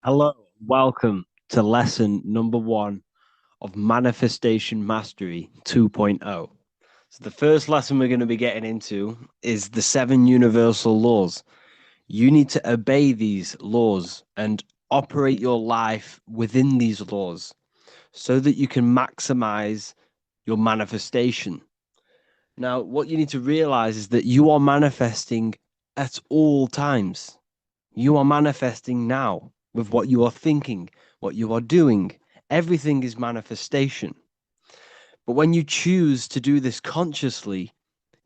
Hello, welcome to lesson number one of Manifestation Mastery 2.0. So, the first lesson we're going to be getting into is the seven universal laws. You need to obey these laws and operate your life within these laws so that you can maximize your manifestation. Now, what you need to realize is that you are manifesting at all times. You are manifesting now with what you are thinking, what you are doing. Everything is manifestation. But when you choose to do this consciously,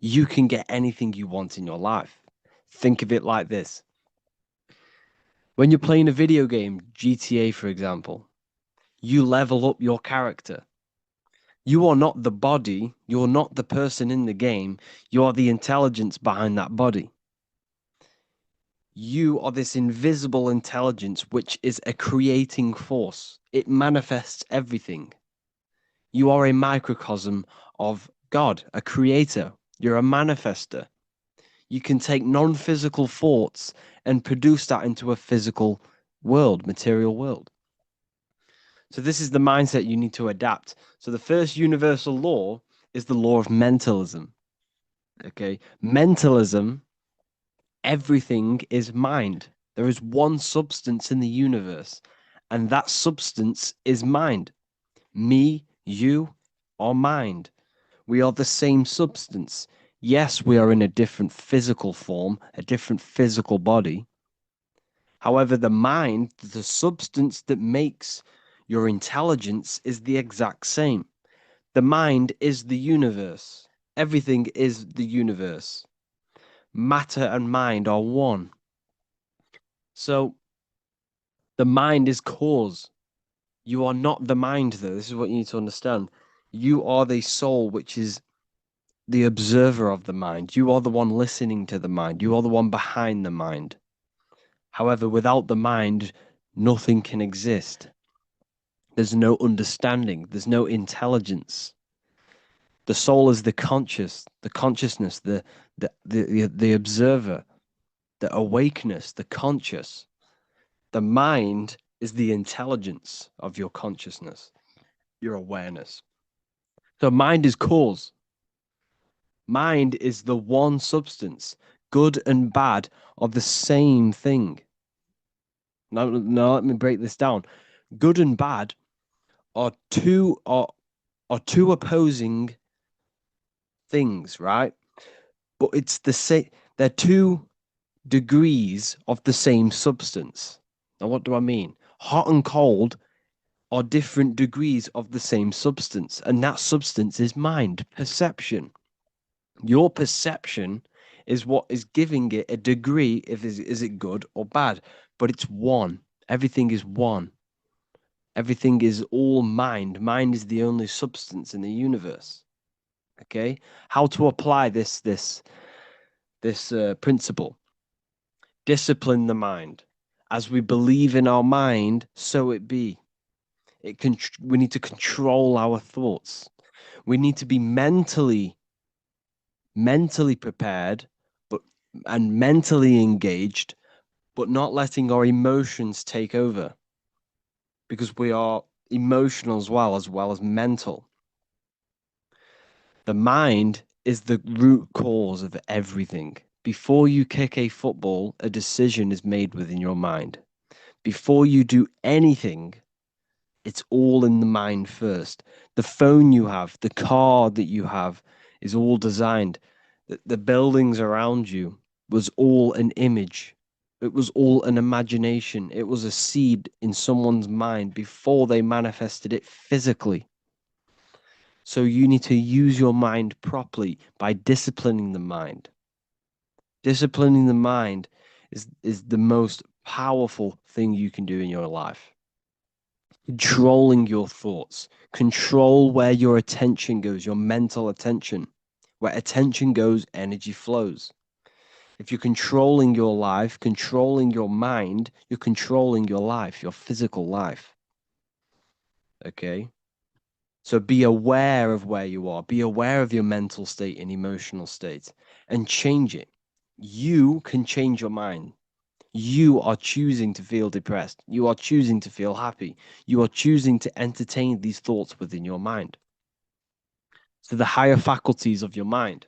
you can get anything you want in your life. Think of it like this. When you're playing a video game, GTA for example, you level up your character. You are not the body, you're not the person in the game, you are the intelligence behind that body. You are this invisible intelligence, which is a creating force. It manifests everything. You are a microcosm of God, a creator. You're a manifester. You can take non physical thoughts and produce that into a physical world, material world. So, this is the mindset you need to adapt. So, the first universal law is the law of mentalism. Okay. Mentalism, everything is mind. There is one substance in the universe, and that substance is mind. Me, you, are mind. We are the same substance. Yes, we are in a different physical form, a different physical body. However, the mind, the substance that makes your intelligence, is the exact same. The mind is the universe. Everything is the universe. Matter and mind are one. So the mind is cause. You are not the mind, though. This is what you need to understand. You are the soul, which is the observer of the mind. You are the one listening to the mind. You are the one behind the mind. However, without the mind, nothing can exist. There's no understanding, there's no intelligence. The soul is the consciousness, the observer, the awakeness, the conscious. The mind is the intelligence of your consciousness, your awareness. So mind is cause. Mind is the one substance. Good and bad are the same thing. Now let me break this down. Good and bad are two opposing things, right? But it's the same. They're two degrees of the same substance. Now, what do I mean? Hot and cold are different degrees of the same substance, and that substance is mind, perception. Your perception is what is giving it a degree if is it good or bad, but it's one. Everything is one. Everything is all mind. Mind is the only substance in the universe. Okay? How to apply this principle? Discipline the mind. As we believe in our mind, so it be. We need to control our thoughts. We need to be mentally prepared, but and mentally engaged, but not letting our emotions take over because we are emotional as well as mental. The mind is the root cause of everything. Before you kick a football, a decision is made within your mind. Before you do anything, it's all in the mind first. The phone you have, the car that you have is all designed. The buildings around you was all an image. It was all an imagination. It was a seed in someone's mind before they manifested it physically. So you need to use your mind properly by disciplining the mind. Disciplining the mind is the most powerful thing you can do in your life. Controlling your thoughts, control where your attention goes, your mental attention. Where attention goes, energy flows. If you're controlling your life, controlling your mind, you're controlling your life, your physical life. Okay? So be aware of where you are, be aware of your mental state and emotional state, and change it. You can change your mind. You are choosing to feel depressed. You are choosing to feel happy. You are choosing to entertain these thoughts within your mind. So the higher faculties of your mind,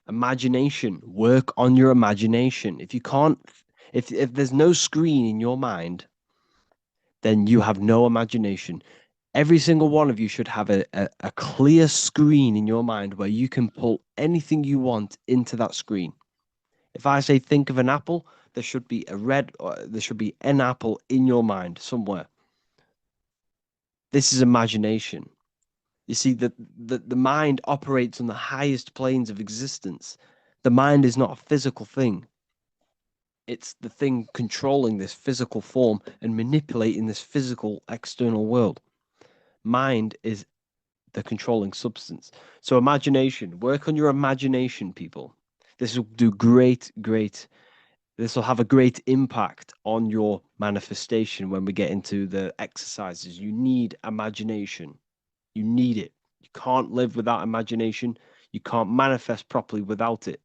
imagination, work on your imagination. If you can't, if there's no screen in your mind, then you have no imagination. Every single one of you should have a clear screen in your mind where you can pull anything you want into that screen. If I say think of an apple, there should be there should be an apple in your mind somewhere. This is imagination. You see, the mind operates on the highest planes of existence. The mind is not a physical thing. It's the thing controlling this physical form and manipulating this physical external world. Mind is the controlling substance. So imagination, work on your imagination, people. This will do great. This will have a great impact on your manifestation when we get into the exercises. You need imagination. You need it. You can't live without imagination. You can't manifest properly without it.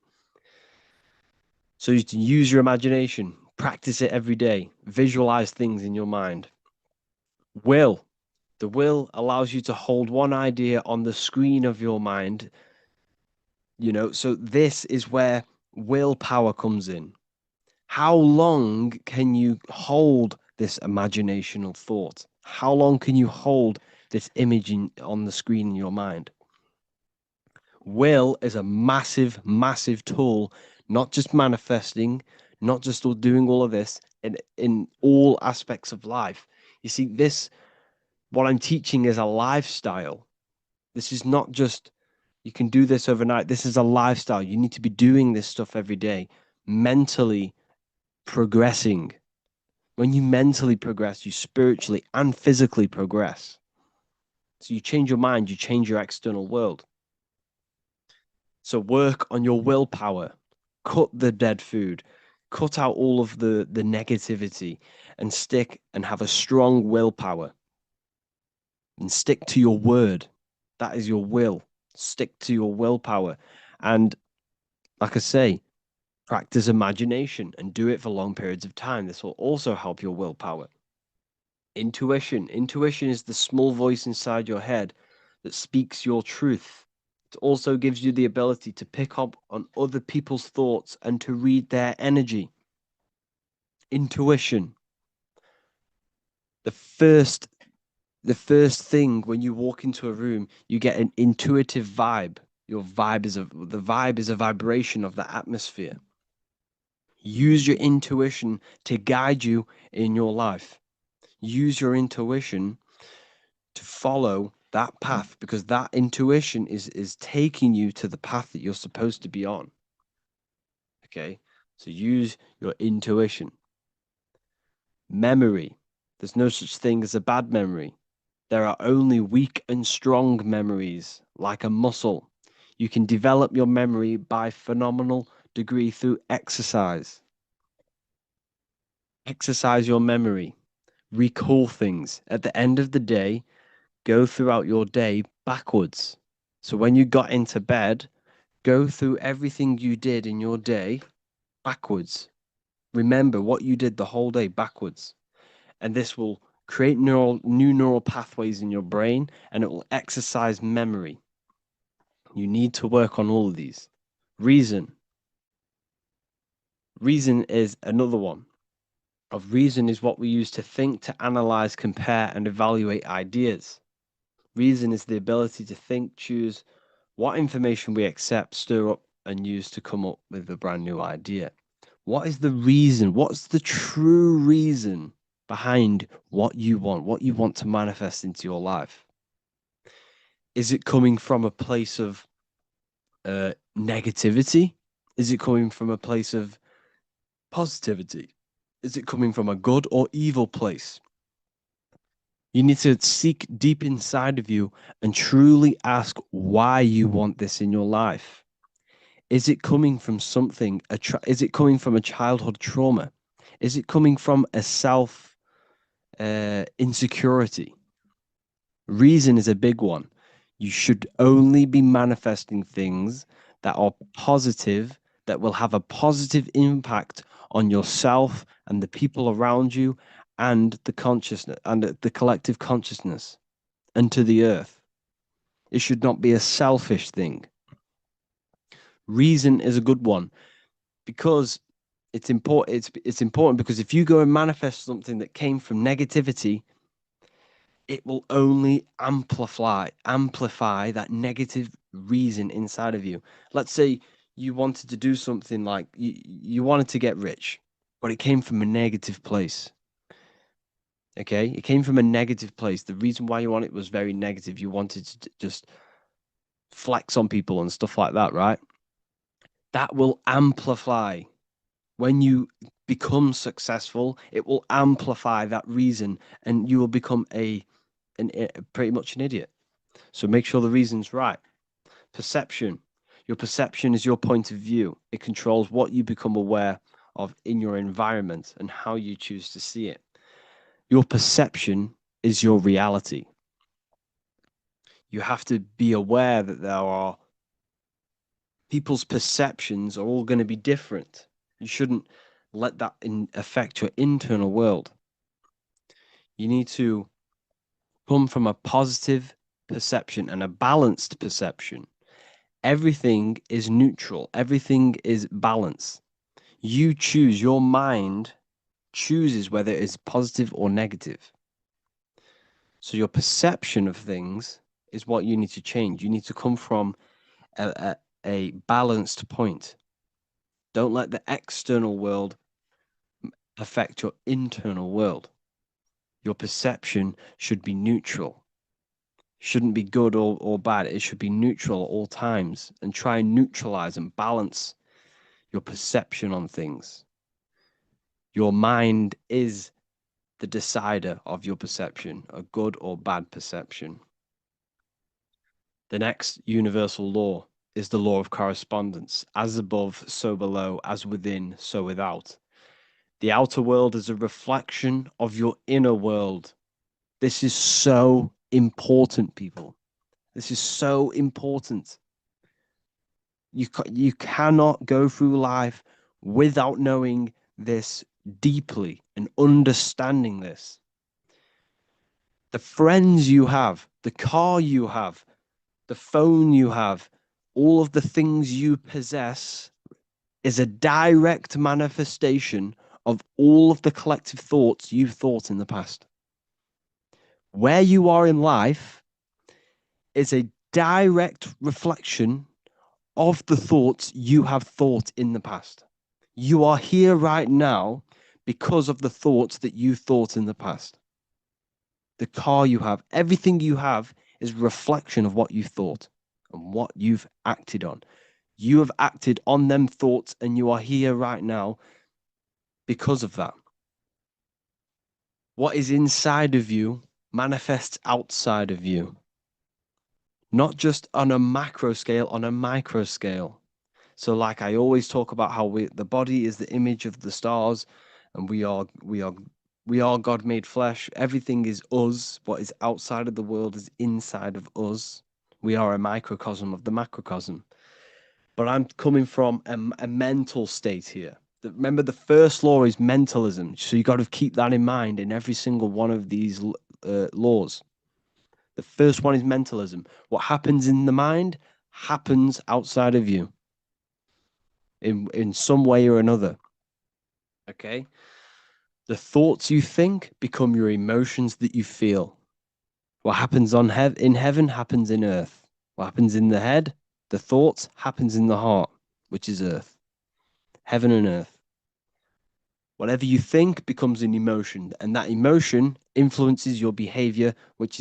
So you can use your imagination, practice it every day, visualize things in your mind. Will. The will allows you to hold one idea on the screen of your mind, so this is where willpower comes in. How long can you hold this imaginational thought? How long can you hold this image on the screen in your mind? Will is a massive tool, not just manifesting, not just doing all of this in all aspects of life. You see, what I'm teaching is a lifestyle. This is not just you can do this overnight. This is a lifestyle. You need to be doing this stuff every day, mentally progressing. When you mentally progress, you spiritually and physically progress. So you change your mind, you change your external world. So work on your willpower. Cut the dead food. Cut out all of the negativity and stick and have a strong willpower. And stick to your word. That is your will. Stick to your willpower. And like I say, practice imagination and do it for long periods of time. This will also help your willpower. Intuition. Intuition is the small voice inside your head that speaks your truth. It also gives you the ability to pick up on other people's thoughts and to read their energy. Intuition. The first the first thing when you walk into a room, you get an intuitive vibe. The vibe is a vibration of the atmosphere. Use your intuition to guide you in your life. Use your intuition to follow that path because that intuition is taking you to the path that you're supposed to be on. Okay? So use your intuition. Memory. There's no such thing as a bad memory. There are only weak and strong memories, like a muscle. You can develop your memory by phenomenal degree through exercise. Exercise your memory. Recall things. At the end of the day, go throughout your day backwards. So when you got into bed, go through everything you did in your day backwards. Remember what you did the whole day backwards. And this will create new neural pathways in your brain and it will exercise memory. You need to work on all of these. Reason. Reason is another one. Of reason is what we use to think, to analyze, compare, and evaluate ideas. Reason is the ability to think, choose what information we accept, stir up, and use to come up with a brand new idea. What is the reason? What's the true reason behind what you want to manifest into your life? Is it coming from a place of negativity? Is it coming from a place of positivity? Is it coming from a good or evil place? You need to seek deep inside of you and truly ask why you want this in your life. Is it coming from something? Is it coming from a childhood trauma? Is it coming from a self insecurity? Reason is a big one. You should only be manifesting things that are positive, that will have a positive impact on yourself and the people around you and the consciousness and the collective consciousness and to the earth. It should not be a selfish thing. Reason is a good one because it's important. It's important because if you go and manifest something that came from negativity, it will only amplify that negative reason inside of you. Let's say you wanted to do something like you wanted to get rich, but it came from a negative place. Okay, it came from a negative place. The reason why you want it was very negative. You wanted to just flex on people and stuff like that, right? That will amplify when you become successful. It will amplify that reason, and you will become pretty much an idiot. So make sure the reason's right. Perception. Your perception is your point of view. It controls what you become aware of in your environment and how you choose to see it. Your perception is your reality. You have to be aware that there are people's perceptions are all going to be different. You shouldn't let that affect your internal world. You need to come from a positive perception and a balanced perception. Everything is neutral, everything is balance. You choose, your mind chooses whether it is positive or negative. So your perception of things is what you need to change. You need to come from a balanced point. Don't let the external world affect your internal world. Your perception should be neutral. Shouldn't be good or bad. It should be neutral at all times, and try and neutralize and balance your perception on things. Your mind is the decider of your perception, a good or bad perception. The next universal law is the law of correspondence. As above, so below, as within, so without. The outer world is a reflection of your inner world. This is so important, people. This is so important. You cannot go through life without knowing this deeply and understanding this. The friends you have, the car you have, the phone you have, all of the things you possess is a direct manifestation of all of the collective thoughts you've thought in the past. Where you are in life is a direct reflection of the thoughts you have thought in the past. You are here right now because of the thoughts that you thought in the past. The car you have, everything you have is a reflection of what you thought and what you've acted on. You have acted on them thoughts and you are here right now because of that. What is inside of you manifests outside of you, not just on a macro scale, on a micro scale. So, like I always talk about how the body is the image of the stars, and we are God made flesh. Everything is us. What is outside of the world is inside of us. We are a microcosm of the macrocosm. But I'm coming from a mental state here. Remember, the first law is mentalism. So you got to keep that in mind in every single one of these laws. The first one is mentalism. What happens in the mind happens outside of you in some way or another. Okay? The thoughts you think become your emotions that you feel. What happens in heaven happens in earth. What happens in the head, the thoughts, happens in the heart, which is earth. Heaven and earth. Whatever you think becomes an emotion, and that emotion influences your behavior, which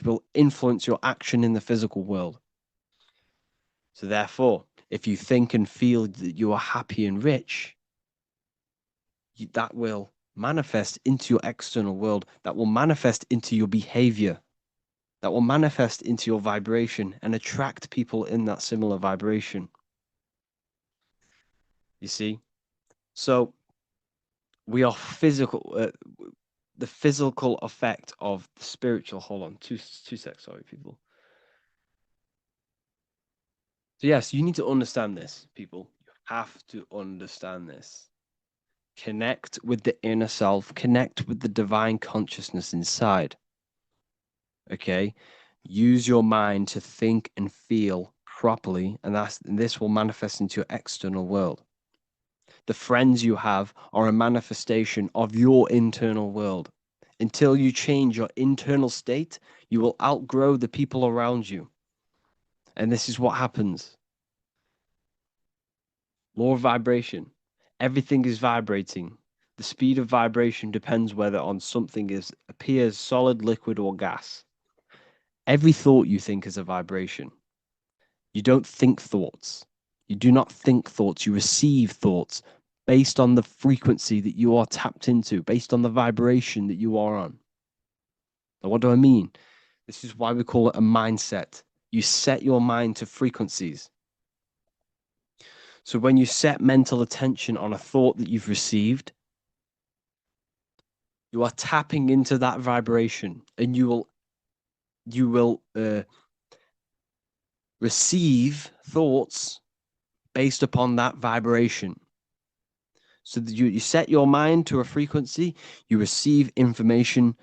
will influence your action in the physical world. So therefore, if you think and feel that you are happy and rich, that will manifest into your external world, that will manifest into your behavior, that will manifest into your vibration and attract people in that similar vibration. You see? So we are the physical effect of the spiritual. Hold on, two secs, sorry, people. So yes, you need to understand this, people. You have to understand this. Connect with the inner self, connect with the divine consciousness inside. Okay. Use your mind to think and feel properly, and this will manifest into your external world. The friends you have are a manifestation of your internal world. Until you change your internal state, you will outgrow the people around you. And this is what happens. Law of vibration. Everything is vibrating. The speed of vibration depends whether on something appears solid, liquid, or gas. Every thought you think is a vibration. You don't think thoughts. You do not think thoughts. You receive thoughts based on the frequency that you are tapped into, based on the vibration that you are on. Now, what do I mean? This is why we call it a mindset. You set your mind to frequencies. So when you set mental attention on a thought that you've received, you are tapping into that vibration, and you will receive thoughts based upon that vibration. So that you set your mind to a frequency, you receive information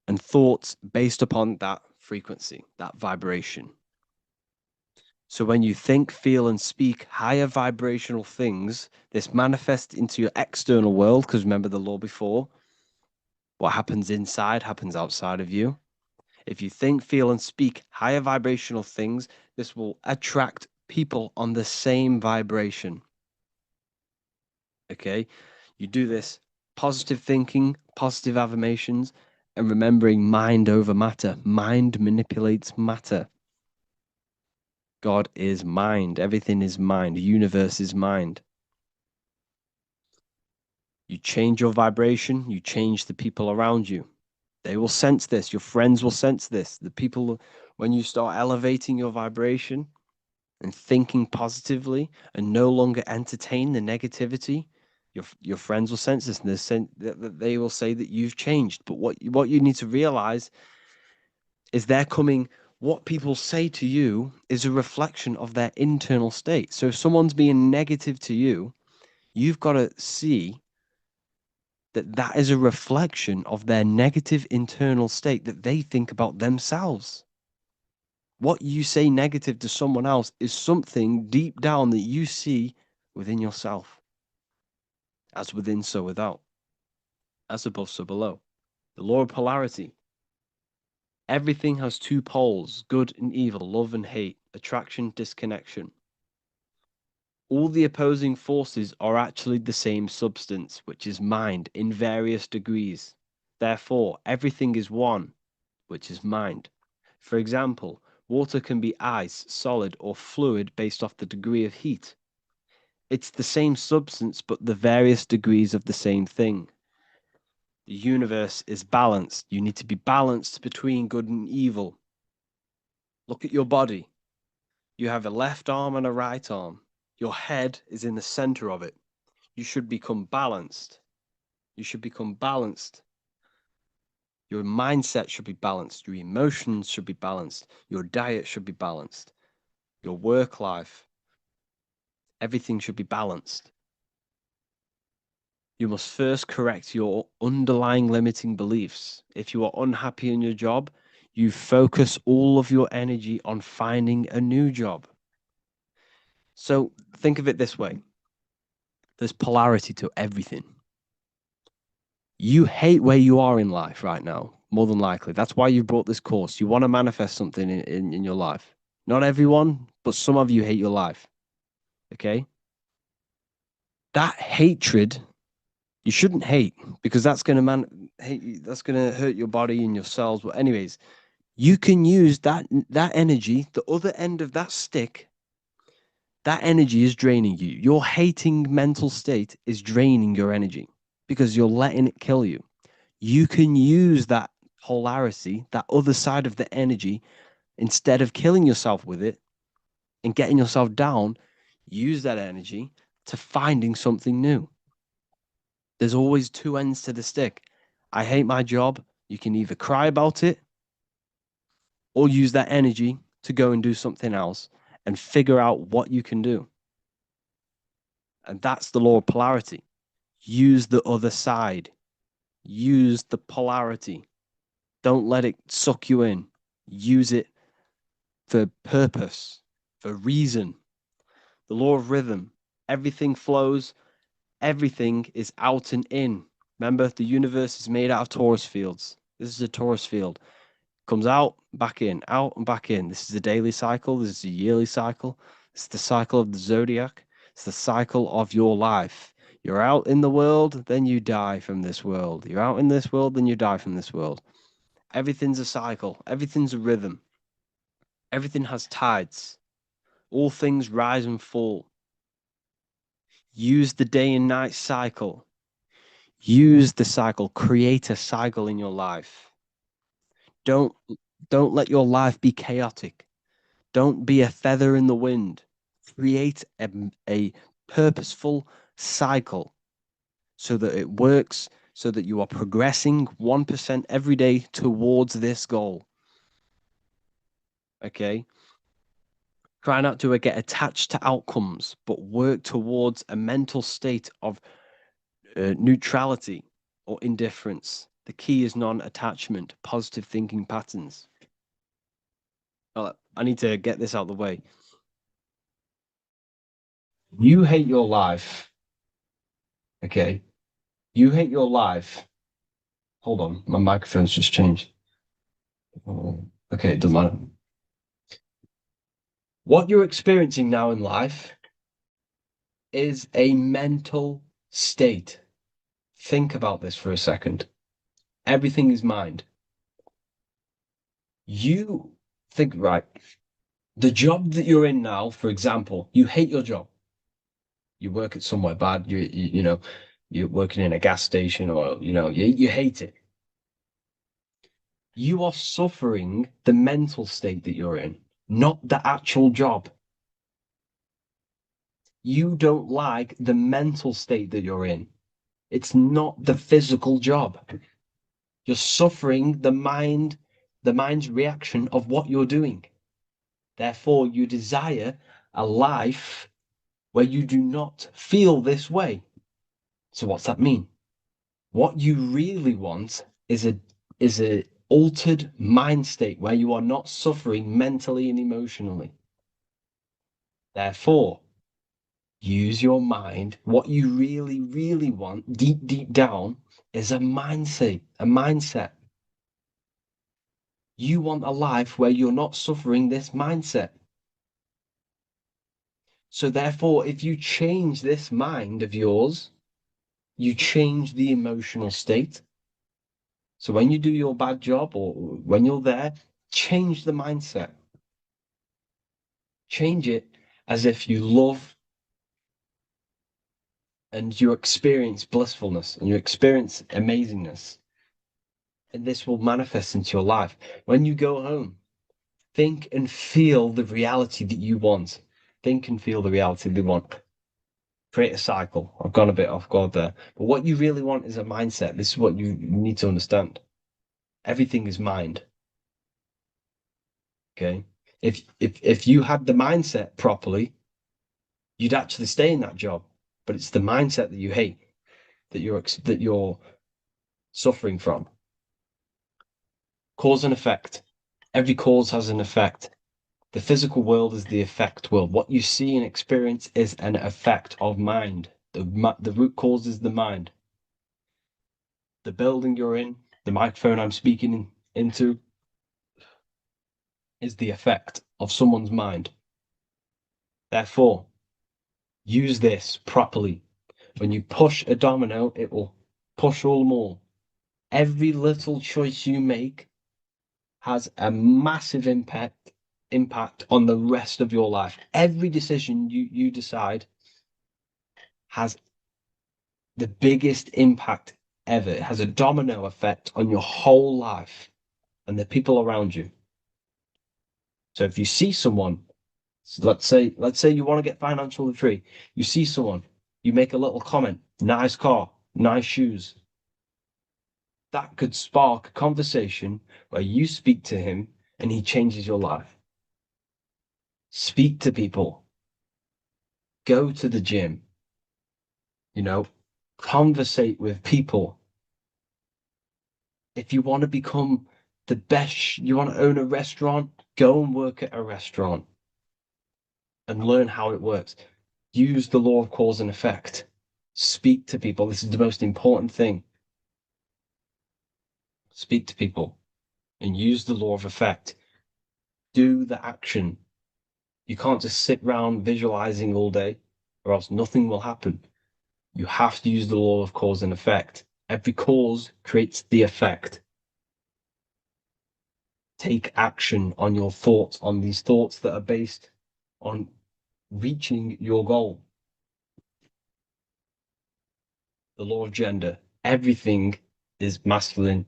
and thoughts based upon that frequency, that vibration. So when you think, feel, and speak higher vibrational things, this manifests into your external world, because remember the law before, what happens inside happens outside of you. If you think, feel, and speak higher vibrational things, this will attract people on the same vibration. Okay? You do this positive thinking, positive affirmations, and remembering mind over matter. Mind manipulates matter. God is mind. Everything is mind. The universe is mind. You change your vibration, you change the people around you. They will sense this. Your friends will sense this. The people, when you start elevating your vibration and thinking positively and no longer entertain the negativity, your friends will sense this, and they will say that you've changed. But what you need to realize is they're coming. What people say to you is a reflection of their internal state. So if someone's being negative to you, you've got to see that that is a reflection of their negative internal state that they think about themselves. What you say negative to someone else is something deep down that you see within yourself. As within, so without. As above, so below. The law of polarity. Everything has two poles, good and evil, love and hate, attraction, disconnection. All the opposing forces are actually the same substance, which is mind, in various degrees. Therefore, everything is one, which is mind. For example, water can be ice, solid, or fluid based off the degree of heat. It's the same substance, but the various degrees of the same thing. The universe is balanced. You need to be balanced between good and evil. Look at your body. You have a left arm and a right arm. Your head is in the center of it. You should become balanced. You should become balanced. Your mindset should be balanced. Your emotions should be balanced. Your diet should be balanced. Your work life, everything should be balanced. You must first correct your underlying limiting beliefs. If you are unhappy in your job, you focus all of your energy on finding a new job. So think of it this way. There's polarity to everything. You hate where you are in life right now, more than likely. That's why you brought this course. You want to manifest something in your life. Not everyone, but some of you hate your life. Okay? That hatred, you shouldn't hate because that's going to that's going to hurt your body and your cells. But anyways, you can use that energy, the other end of that stick. That energy is draining you. Your hating mental state is draining your energy because you're letting it kill you. You can use that polarity, that other side of the energy, instead of killing yourself with it and getting yourself down, use that energy to finding something new. There's always two ends to the stick. I hate my job. You can either cry about it or use that energy to go and do something else and figure out what you can do. And that's the law of polarity. Use the other side. Use the polarity. Don't let it suck you in. Use it for purpose, for reason. The law of rhythm. Everything flows, everything is out and in. Remember, the universe is made out of torus fields. This is a torus field. Comes out, back in, out and back in. This is a daily cycle. This is a yearly cycle. It's the cycle of the zodiac. It's the cycle of your life. You're out in the world, then you die from this world. You're out in this world, then you die from this world. Everything's a cycle. Everything's a rhythm. Everything has tides. All things rise and fall. Use the day and night cycle. Use the cycle. Create a cycle in your life. Don't don't let your life be chaotic. Don't be a feather in the wind. Create a purposeful cycle so that it works, so that you are progressing 1% every day towards this goal. Okay? Try not to get attached to outcomes, but work towards a mental state of neutrality or indifference. The key is non-attachment, positive thinking patterns. I need to get this out of the way. You hate your life. Okay. You hate your life. Hold on. My microphone's just changed. Oh, okay. It doesn't matter. What you're experiencing now in life is a mental state. Think about this for a second. Everything is mind. You think, right, the job that you're in now, for example, you hate your job. You work at somewhere bad, you know, you're working in a gas station or, you hate it. You are suffering the mental state that you're in, not the actual job. You don't like the mental state that you're in. It's not the physical job. You're suffering the mind's reaction of what you're doing. Therefore, you desire a life where you do not feel this way. So what's that mean? What you really want is a altered mind state where you are not suffering mentally and emotionally. Therefore, use your mind. What you really, really want deep, deep down is a mindset, a mindset. You want a life where you're not suffering this mindset. So therefore, if you change this mind of yours, you change the emotional state. So when you do your bad job or when you're there, change the mindset. Change it as if you love and you experience blissfulness and you experience amazingness. And this will manifest into your life. When you go home, think and feel the reality that you want. Think and feel the reality that you want. Create a cycle. I've gone a bit off guard there. But what you really want is a mindset. This is what you need to understand. Everything is mind. Okay. If you had the mindset properly, you'd actually stay in that job. But it's the mindset that you hate, that you're suffering from. Cause and effect. Every cause has an effect. The physical world is the effect world. What you see and experience is an effect of mind. The root cause is the mind. The building you're in, the microphone I'm speaking into, is the effect of someone's mind. Therefore, use this properly. When you push a domino, it will push all more. Every little choice you make has a massive impact on the rest of your life. Every decision you decide has the biggest impact ever. It has a domino effect on your whole life and the people around you. So if you see someone, let's say you want to get financially free, you see someone, you make a little comment, nice car, nice shoes. That could spark a conversation where you speak to him and he changes your life. Speak to people. Go to the gym. You know, Conversate with people. If you want to become the best, you want to own a restaurant, go and work at a restaurant and learn how it works. Use the law of cause and effect. Speak to people. This is the most important thing. Speak to people and use the law of effect. Do the action. You can't just sit around visualizing all day, or else nothing will happen. You have to use the law of cause and effect. Every cause creates the effect. Take action on your thoughts, on these thoughts that are based on reaching your goal. The law of gender. Everything is masculine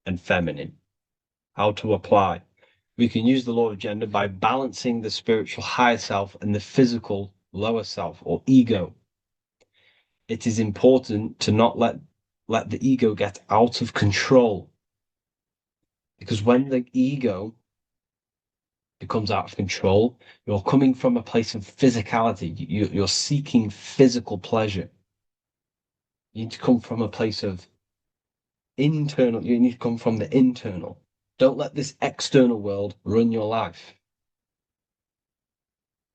and feminine. How to apply. We can use the law of gender by balancing the spiritual higher self and the physical lower self or ego. It is important to not let the ego get out of control. Because when the ego becomes out of control, you're coming from a place of physicality. You're seeking physical pleasure. You need to come from a place of internal, you need to come from the internal. Don't let this external world run your life.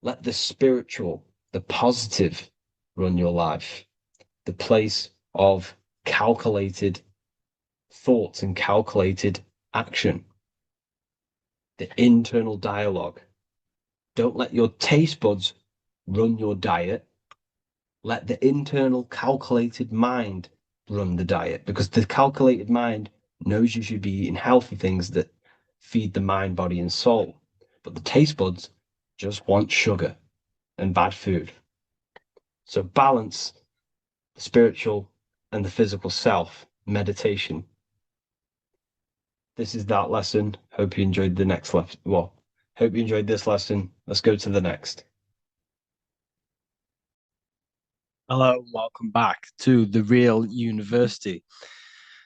Let the spiritual, the positive run your life. The place of calculated thoughts and calculated action. The internal dialogue. Don't let your taste buds run your diet. Let the internal calculated mind run the diet, because the calculated mind knows you should be eating healthy things that feed the mind, body, and soul. But the taste buds just want sugar and bad food. So balance the spiritual and the physical self, meditation. This is that lesson. Hope you enjoyed the next lesson. Well, hope you enjoyed this lesson. Let's go to the next. Hello, and welcome back to The Real University.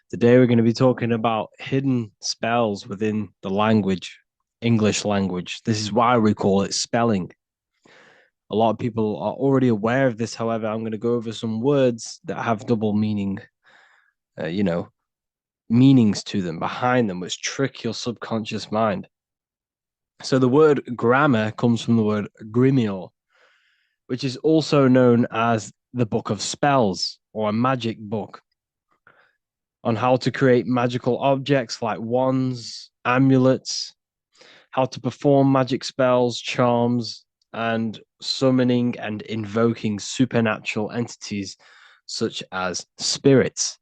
Today we're going to be talking about hidden spells within the language, English language. This is why we call it spelling. A lot of people are already aware of this. However, I'm going to go over some words that have double meaning, uh, you know, meanings to them, behind them, which trick your subconscious mind. So the word grammar comes from the word grimior, which is also known as the book of spells or a magic book on how to create magical objects like wands, amulets, how to perform magic spells, charms, and summoning and invoking supernatural entities such as spirits,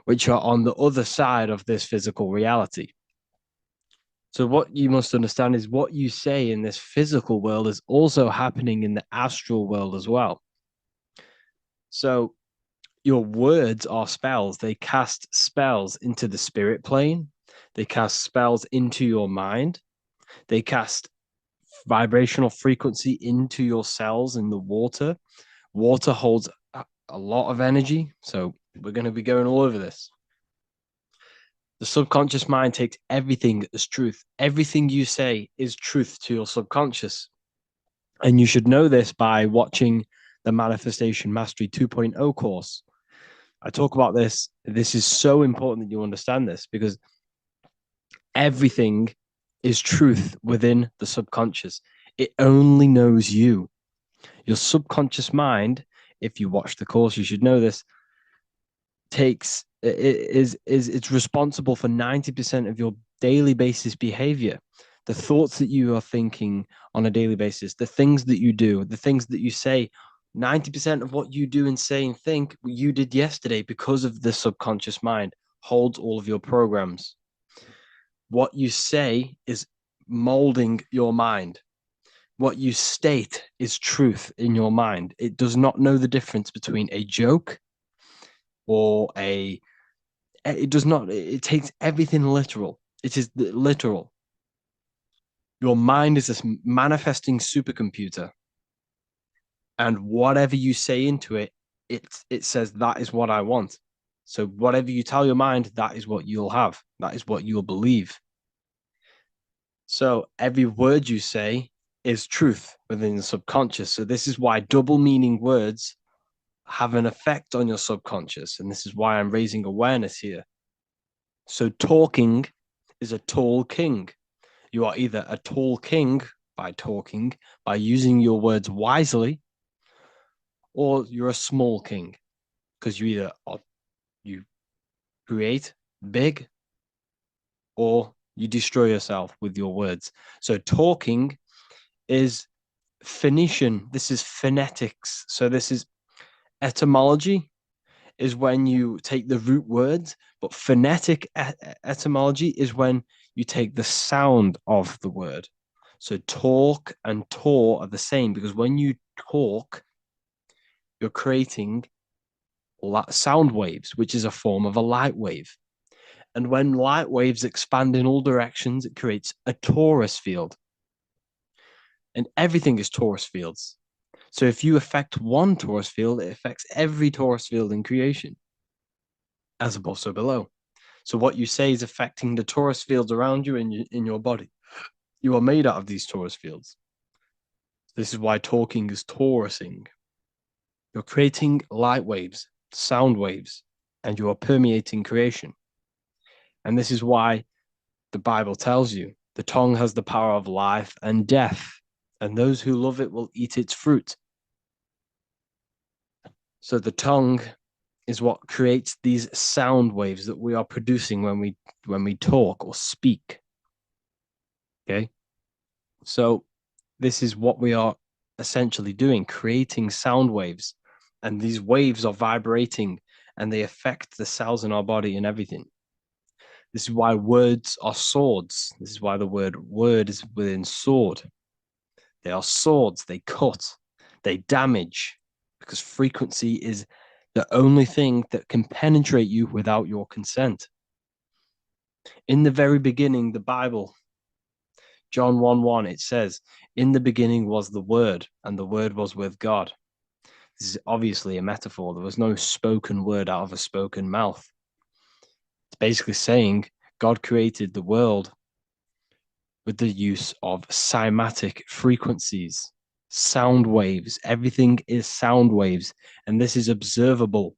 which are on the other side of this physical reality. So, what you must understand is what you say in this physical world is also happening in the astral world as well. So, your words are spells. They cast spells into the spirit plane, they cast spells into your mind, they cast vibrational frequency into your cells in the water. Water holds a lot of energy. So, we're going to be going all over this. The subconscious mind takes everything as truth. Everything you say is truth to your subconscious. And you should know this by watching the Manifestation Mastery 2.0 course. I talk about this. This is so important that you understand this because everything is truth within the subconscious. It only knows you. Your subconscious mind, if you watch the course, you should know this, takes is it's responsible for 90% of your daily basis behavior. The thoughts that you are thinking on a daily basis, the things that you do, the things that you say, 90% of what you do and say and think you did yesterday, because of the subconscious mind holds all of your programs. What you say is molding your mind. What you state is truth in your mind. It does not know the difference between a joke or a it does not, it takes everything literal. It is literal. Your mind is this manifesting supercomputer, and whatever you say into it, it says that is what I want. So whatever you tell your mind, that is what you'll have. That is what you'll believe. So every word you say is truth within the subconscious. So this is why double meaning words have an effect on your subconscious. And this is why I'm raising awareness here. So talking is a tall king. You are either a tall king by talking, by using your words wisely, or you're a small king because you either you create big or you destroy yourself with your words. So talking is Phoenician. This is phonetics. So this is etymology is when you take the root words, but phonetic etymology is when you take the sound of the word. So talk and tour are the same because when you talk, you're creating sound waves, which is a form of a light wave. And when light waves expand in all directions, it creates a torus field. And everything is torus fields. So if you affect one torus field, it affects every torus field in creation, as above, so below. So what you say is affecting the torus fields around you in your body. You are made out of these torus fields. This is why talking is torusing. You're creating light waves, sound waves, and you are permeating creation. And this is why the Bible tells you the tongue has the power of life and death, and those who love it will eat its fruit. So the tongue is what creates these sound waves that we are producing when we talk or speak. Okay. So this is what we are essentially doing, creating sound waves. And these waves are vibrating and they affect the cells in our body and everything. This is why words are swords. This is why the word is within sword. They are swords, they cut, they damage, because frequency is the only thing that can penetrate you without your consent. In the very beginning, the Bible, John 1:1, it says, in the beginning was the Word, and the Word was with God. This is obviously a metaphor. There was no spoken word out of a spoken mouth. It's basically saying God created the world with the use of cymatic frequencies, sound waves. Everything is sound waves, and this is observable.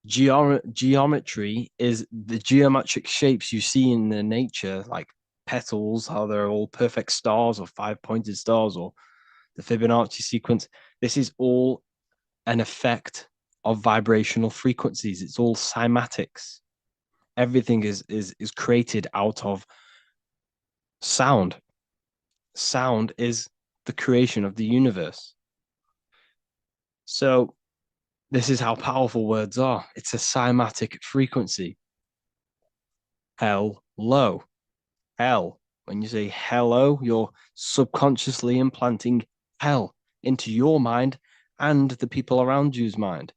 Geometry is the geometric shapes you see in the nature, like petals, how they're all perfect stars or five-pointed stars or the Fibonacci sequence. This is all an effect of vibrational frequencies. It's all cymatics. Everything is created out of sound. Sound is the creation of the universe. So this is how powerful words are. It's a cymatic frequency. Hello. Hell. When you say hello, you're subconsciously implanting hell into your mind and the people around you's mind.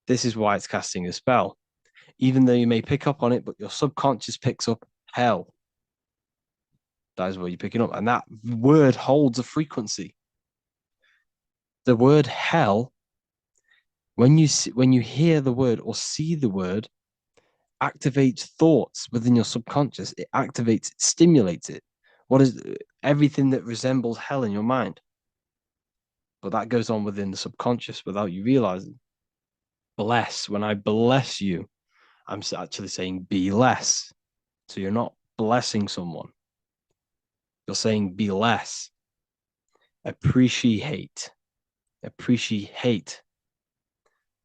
This is why it's casting a spell. Even though you may pick up on it, but your subconscious picks up hell. That is what you're picking up. And that word holds a frequency. The word hell, when you hear the word or see the word, activates thoughts within your subconscious. It activates, it stimulates it. What is everything that resembles hell in your mind? But that goes on within the subconscious without you realizing. Bless, when I bless you, I'm actually saying be less. So you're not blessing someone. You're saying be less. Appreciate. Appreciate.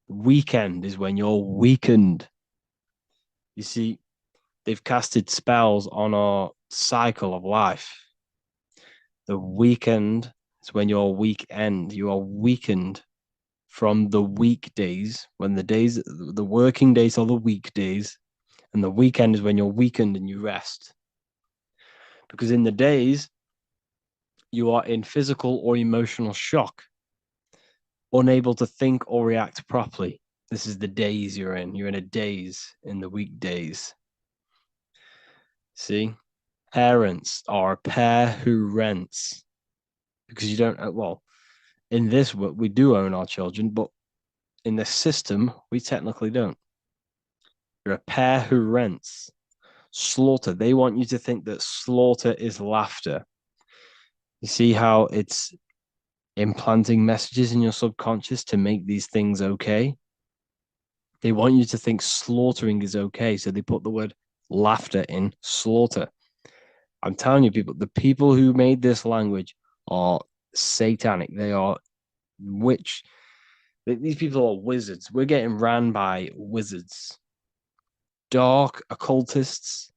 Weekend is when you're weakened. You see, they've casted spells on our cycle of life. The weekend is when you're weekend. You are weakened from the weekdays, when the working days are the weekdays, and the weekend is when you're weakened and you rest. Because in the days, you are in physical or emotional shock, unable to think or react properly. This is the days you're in. You're in a daze in the weekdays. See? Parents are a pair who rents because you don't, well, in this, we do own our children, but in the system, we technically don't. You're a pair who rents. Slaughter. They want you to think that slaughter is laughter. You see how it's implanting messages in your subconscious to make these things okay. They want you to think slaughtering is okay. So they put the word laughter in slaughter. I'm telling you, people, the people who made this language are satanic. They are witch. These people are wizards. We're getting ran by wizards, dark occultists,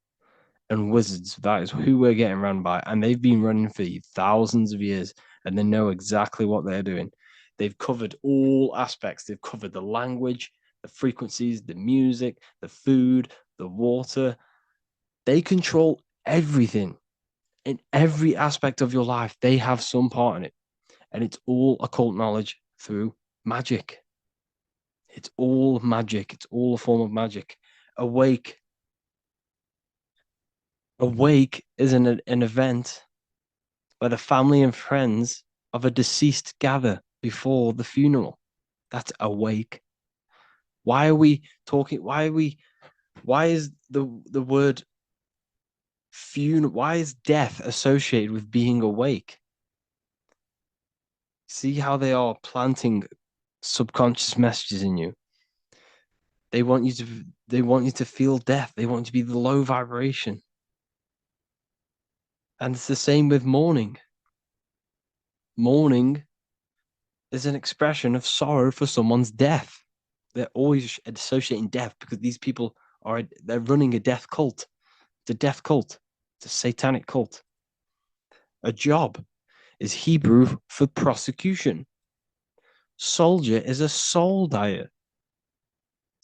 and wizards. That is who we're getting run by. And they've been running for thousands of years and they know exactly what they're doing. They've covered all aspects. They've covered the language, the frequencies, the music, the food, the water. They control everything in every aspect of your life. They have some part in it. And it's all occult knowledge through magic. It's all magic. It's all a form of magic. Awake. Awake is an event where the family and friends of a deceased gather before the funeral. That's awake. Why are we talking? Why is the word funeral? Why is death associated with being awake? See how they are planting subconscious messages in you. They want you to they want you to feel death. They want you to be the low vibration. And it's the same with mourning. Mourning is an expression of sorrow for someone's death. They're always associating death because these people they're running a death cult. It's a death cult. It's a satanic cult. A job is Hebrew for prosecution. Soldier is a soul dyer.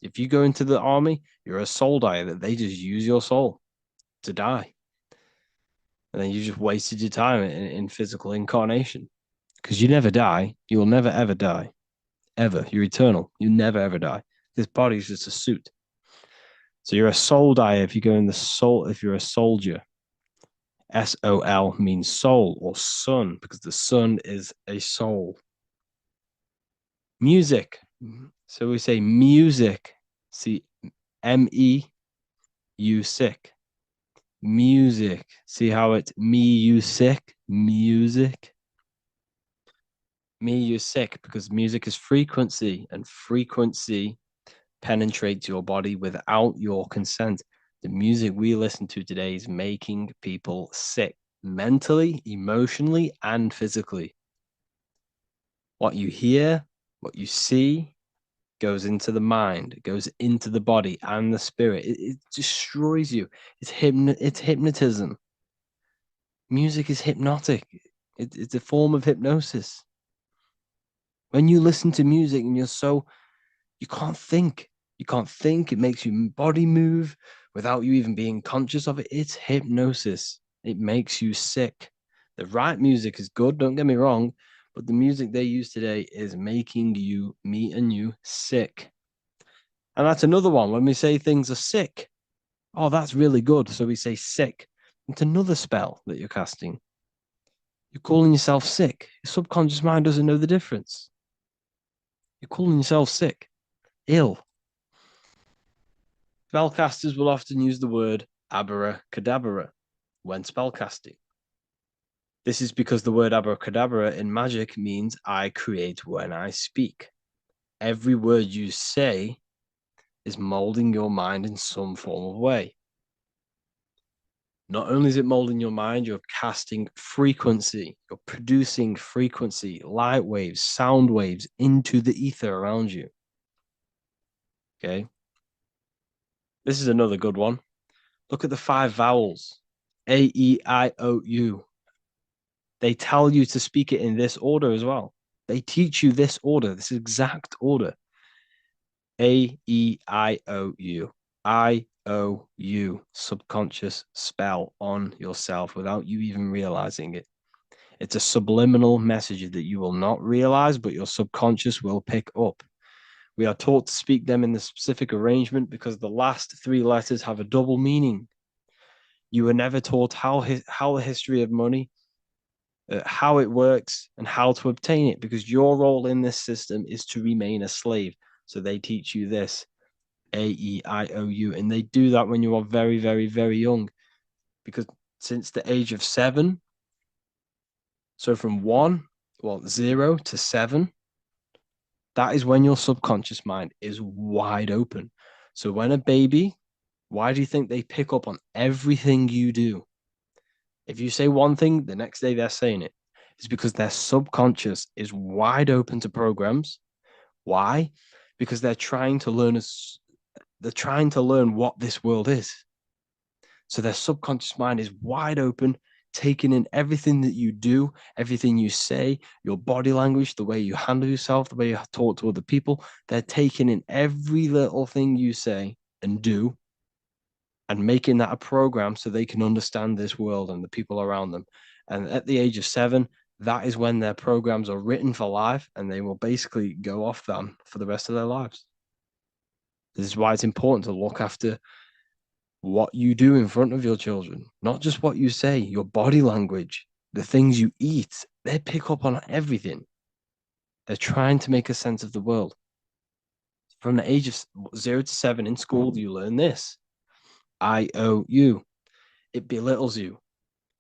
If you go into the army, you're a soul dyer that they just use your soul to die. And then you just wasted your time in physical incarnation. Because you never die. You will never ever die. Ever. You're eternal. You never ever die. This body is just a suit. So you're a soul dyer if you go in the soul, if you're a soldier. SOL means soul or sun because the sun is a soul. Music. So we say music. See, MEU sick. Music. See how it's me, you sick? Music. Me, you sick because music is frequency and frequency penetrates your body without your consent. The music we listen to today is making people sick mentally, emotionally, and physically. What you hear, what you see goes into the mind, it goes into the body and the spirit. It destroys you. It's hypnotism. Music is hypnotic. It's a form of hypnosis. When you listen to music and you can't think. You can't think. It makes your body move without you even being conscious of it. It's hypnosis. It makes you sick. The right music is good, don't get me wrong, but the music they use today is making you, me and you, sick. And that's another one. When we say things are sick, oh, that's really good. So we say sick. It's another spell that you're casting. You're calling yourself sick. Your subconscious mind doesn't know the difference. You're calling yourself sick, ill. Spellcasters will often use the word abracadabra when spellcasting. This is because the word abracadabra in magic means I create when I speak. Every word you say is molding your mind in some form of way. Not only is it molding your mind, you're casting frequency, you're producing frequency, light waves, sound waves into the ether around you. Okay. This is another good one. Look at the 5 vowels A, E, I, O, U. They tell you to speak it in this order as well. They teach you this order, this exact order. A, E, I, O, U. I, O, U. Subconscious spell on yourself without you even realizing it. It's a subliminal message that you will not realize, but your subconscious will pick up. We are taught to speak them in the specific arrangement because the last 3 letters have a double meaning. You were never taught how the history of money, how it works, and how to obtain it because your role in this system is to remain a slave. So they teach you this AEIOU, and they do that when you are very, very, very young because since the age of 7, so from 1 what, 0 to 7, that is when your subconscious mind is wide open. So when a baby, why do you think they pick up on everything you do? If you say one thing, the next day they're saying it. It's because their subconscious is wide open to programs. Why? Because they're trying to learn what this world is. So their subconscious mind is wide open, taking in everything that you do, everything you say, your body language, the way you handle yourself, the way you talk to other people. They're taking in every little thing you say and do and making that a program so they can understand this world and the people around them. And at the age of 7, that is when their programs are written for life and they will basically go off them for the rest of their lives. This is why it's important to look after what you do in front of your children, not just what you say, your body language, the things you eat. They pick up on everything. They're trying to make a sense of the world. From the age of 0 to 7 in school, you learn this. I owe you. It belittles you.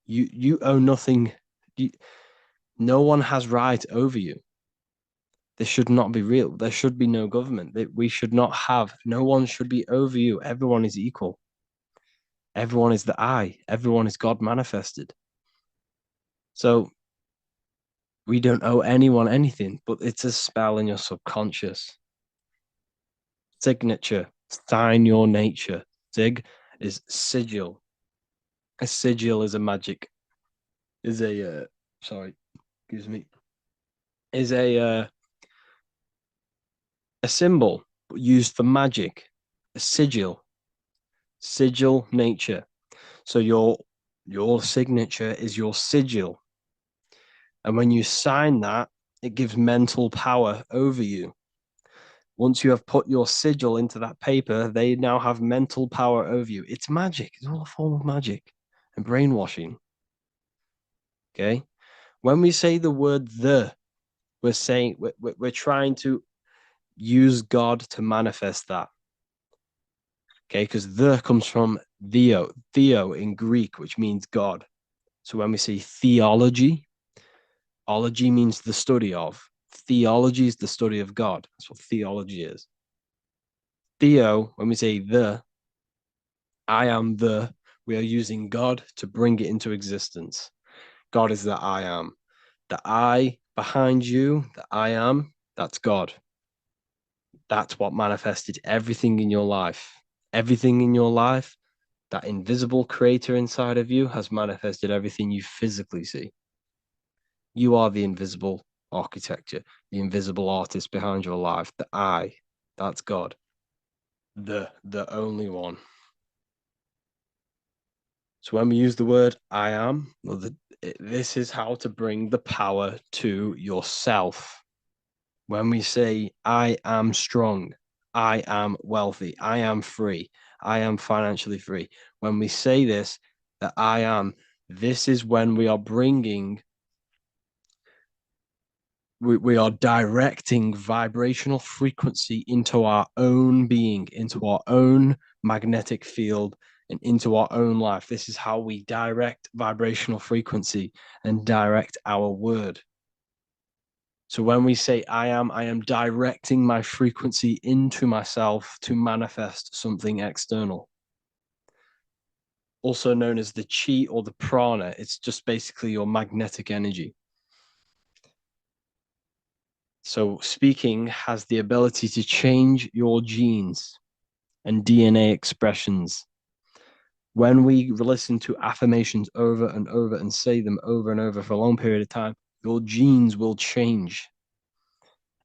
You owe nothing. You, no one has right over you. This should not be real. There should be no government. We should not have. No one should be over you. Everyone is equal. Everyone is the I. Everyone is God manifested. So we don't owe anyone anything, but it's a spell in your subconscious. Signature, sign your nature. Sig is sigil. A sigil is a magic, is a, sorry, excuse me, is a symbol used for magic. A sigil nature. So your signature is your sigil. And when you sign that, it gives mental power over you. Once you have put your sigil into that paper, they now have mental power over you. It's magic. It's all a form of magic and brainwashing. Okay. When we say the word we're saying we're trying to use God to manifest that. Okay. Because the comes from theo in Greek, which means God. So when we say theology, ology means the study of. Theology is the study of God. That's what theology is. Theo, when we say I am we are using God to bring it into existence. God is the I am. The I behind you, the I am, that's God. That's what manifested everything in your life. Everything in your life, that invisible creator inside of you has manifested everything you physically see. You are the invisible architecture, the invisible artist behind your life. The I, that's God. The only one. So when we use the word I am, well, this is how to bring the power to yourself. When we say I am strong, I am wealthy, I am free, I am financially free. When we say this, that I am, this is when we are bringing, we are directing vibrational frequency into our own being, into our own magnetic field, and into our own life. This is how we direct vibrational frequency and direct our word. So when we say I am directing my frequency into myself to manifest something external. Also known as the chi or the prana. It's just basically your magnetic energy. So speaking has the ability to change your genes and DNA expressions. When we listen to affirmations over and over and say them over and over for a long period of time, your genes will change.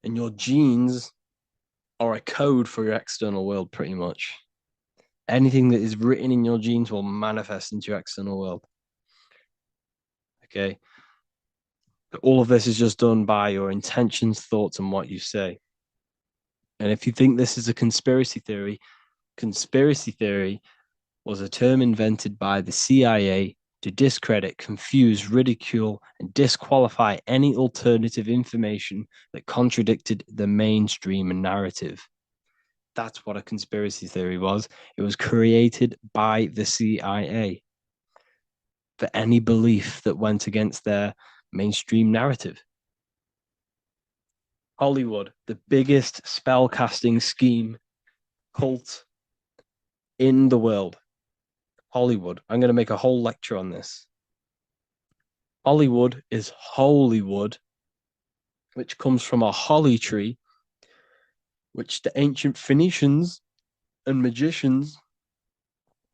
And your genes are a code for your external world, pretty much. Anything that is written in your genes will manifest into your external world. Okay. All of this is just done by your intentions, thoughts, and what you say. And if you think this is a conspiracy theory was a term invented by the CIA to discredit, confuse, ridicule, and disqualify any alternative information that contradicted the mainstream narrative. That's what a conspiracy theory was. It was created by the CIA for any belief that went against their mainstream narrative. Hollywood, the biggest spell casting scheme cult in the world. Hollywood. I'm going to make a whole lecture on this. Hollywood is Holywood, which comes from a holly tree, which the ancient Phoenicians and magicians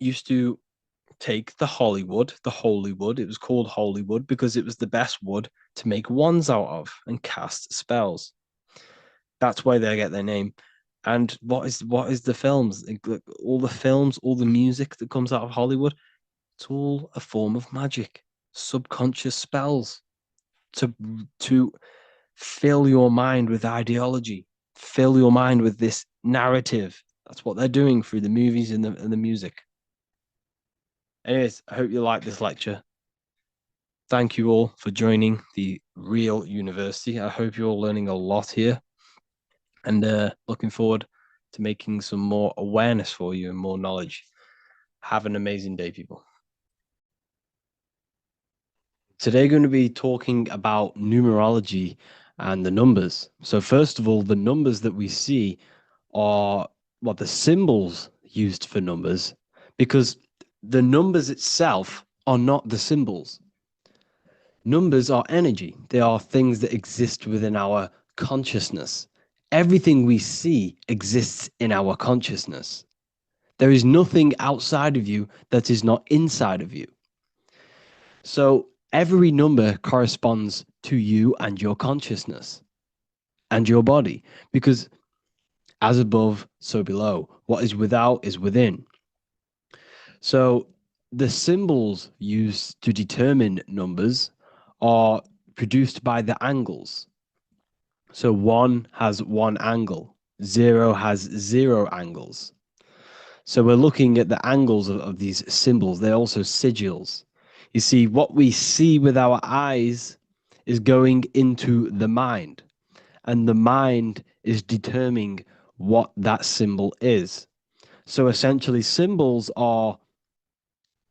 used to take the Hollywood, the holy wood. It was called Holywood because it was the best wood to make wands out of and cast spells. That's why they get their name. And what is the films? All the films, all the music that comes out of Hollywood, it's all a form of magic, subconscious spells to to fill your mind with ideology, fill your mind with this narrative. That's what they're doing through the movies and the music. Anyways, I hope you like this lecture. Thank you all for joining the real university. I hope you're all learning a lot here and looking forward to making some more awareness for you and more knowledge. Have an amazing day, people. Today, going to be talking about numerology and the numbers. So, first of all, the numbers that we see are what the symbols used for numbers, because the numbers itself are not the symbols. Numbers are energy, they are things that exist within our consciousness. Everything we see exists in our consciousness. There is nothing outside of you that is not inside of you. So every number corresponds to you and your consciousness and your body, because as above, so below. What is without is within. So the symbols used to determine numbers are produced by the angles. So one has one angle, zero has zero angles. So we're looking at the angles of these symbols. They're also sigils. You see, what we see with our eyes is going into the mind, and the mind is determining what that symbol is. So essentially, symbols are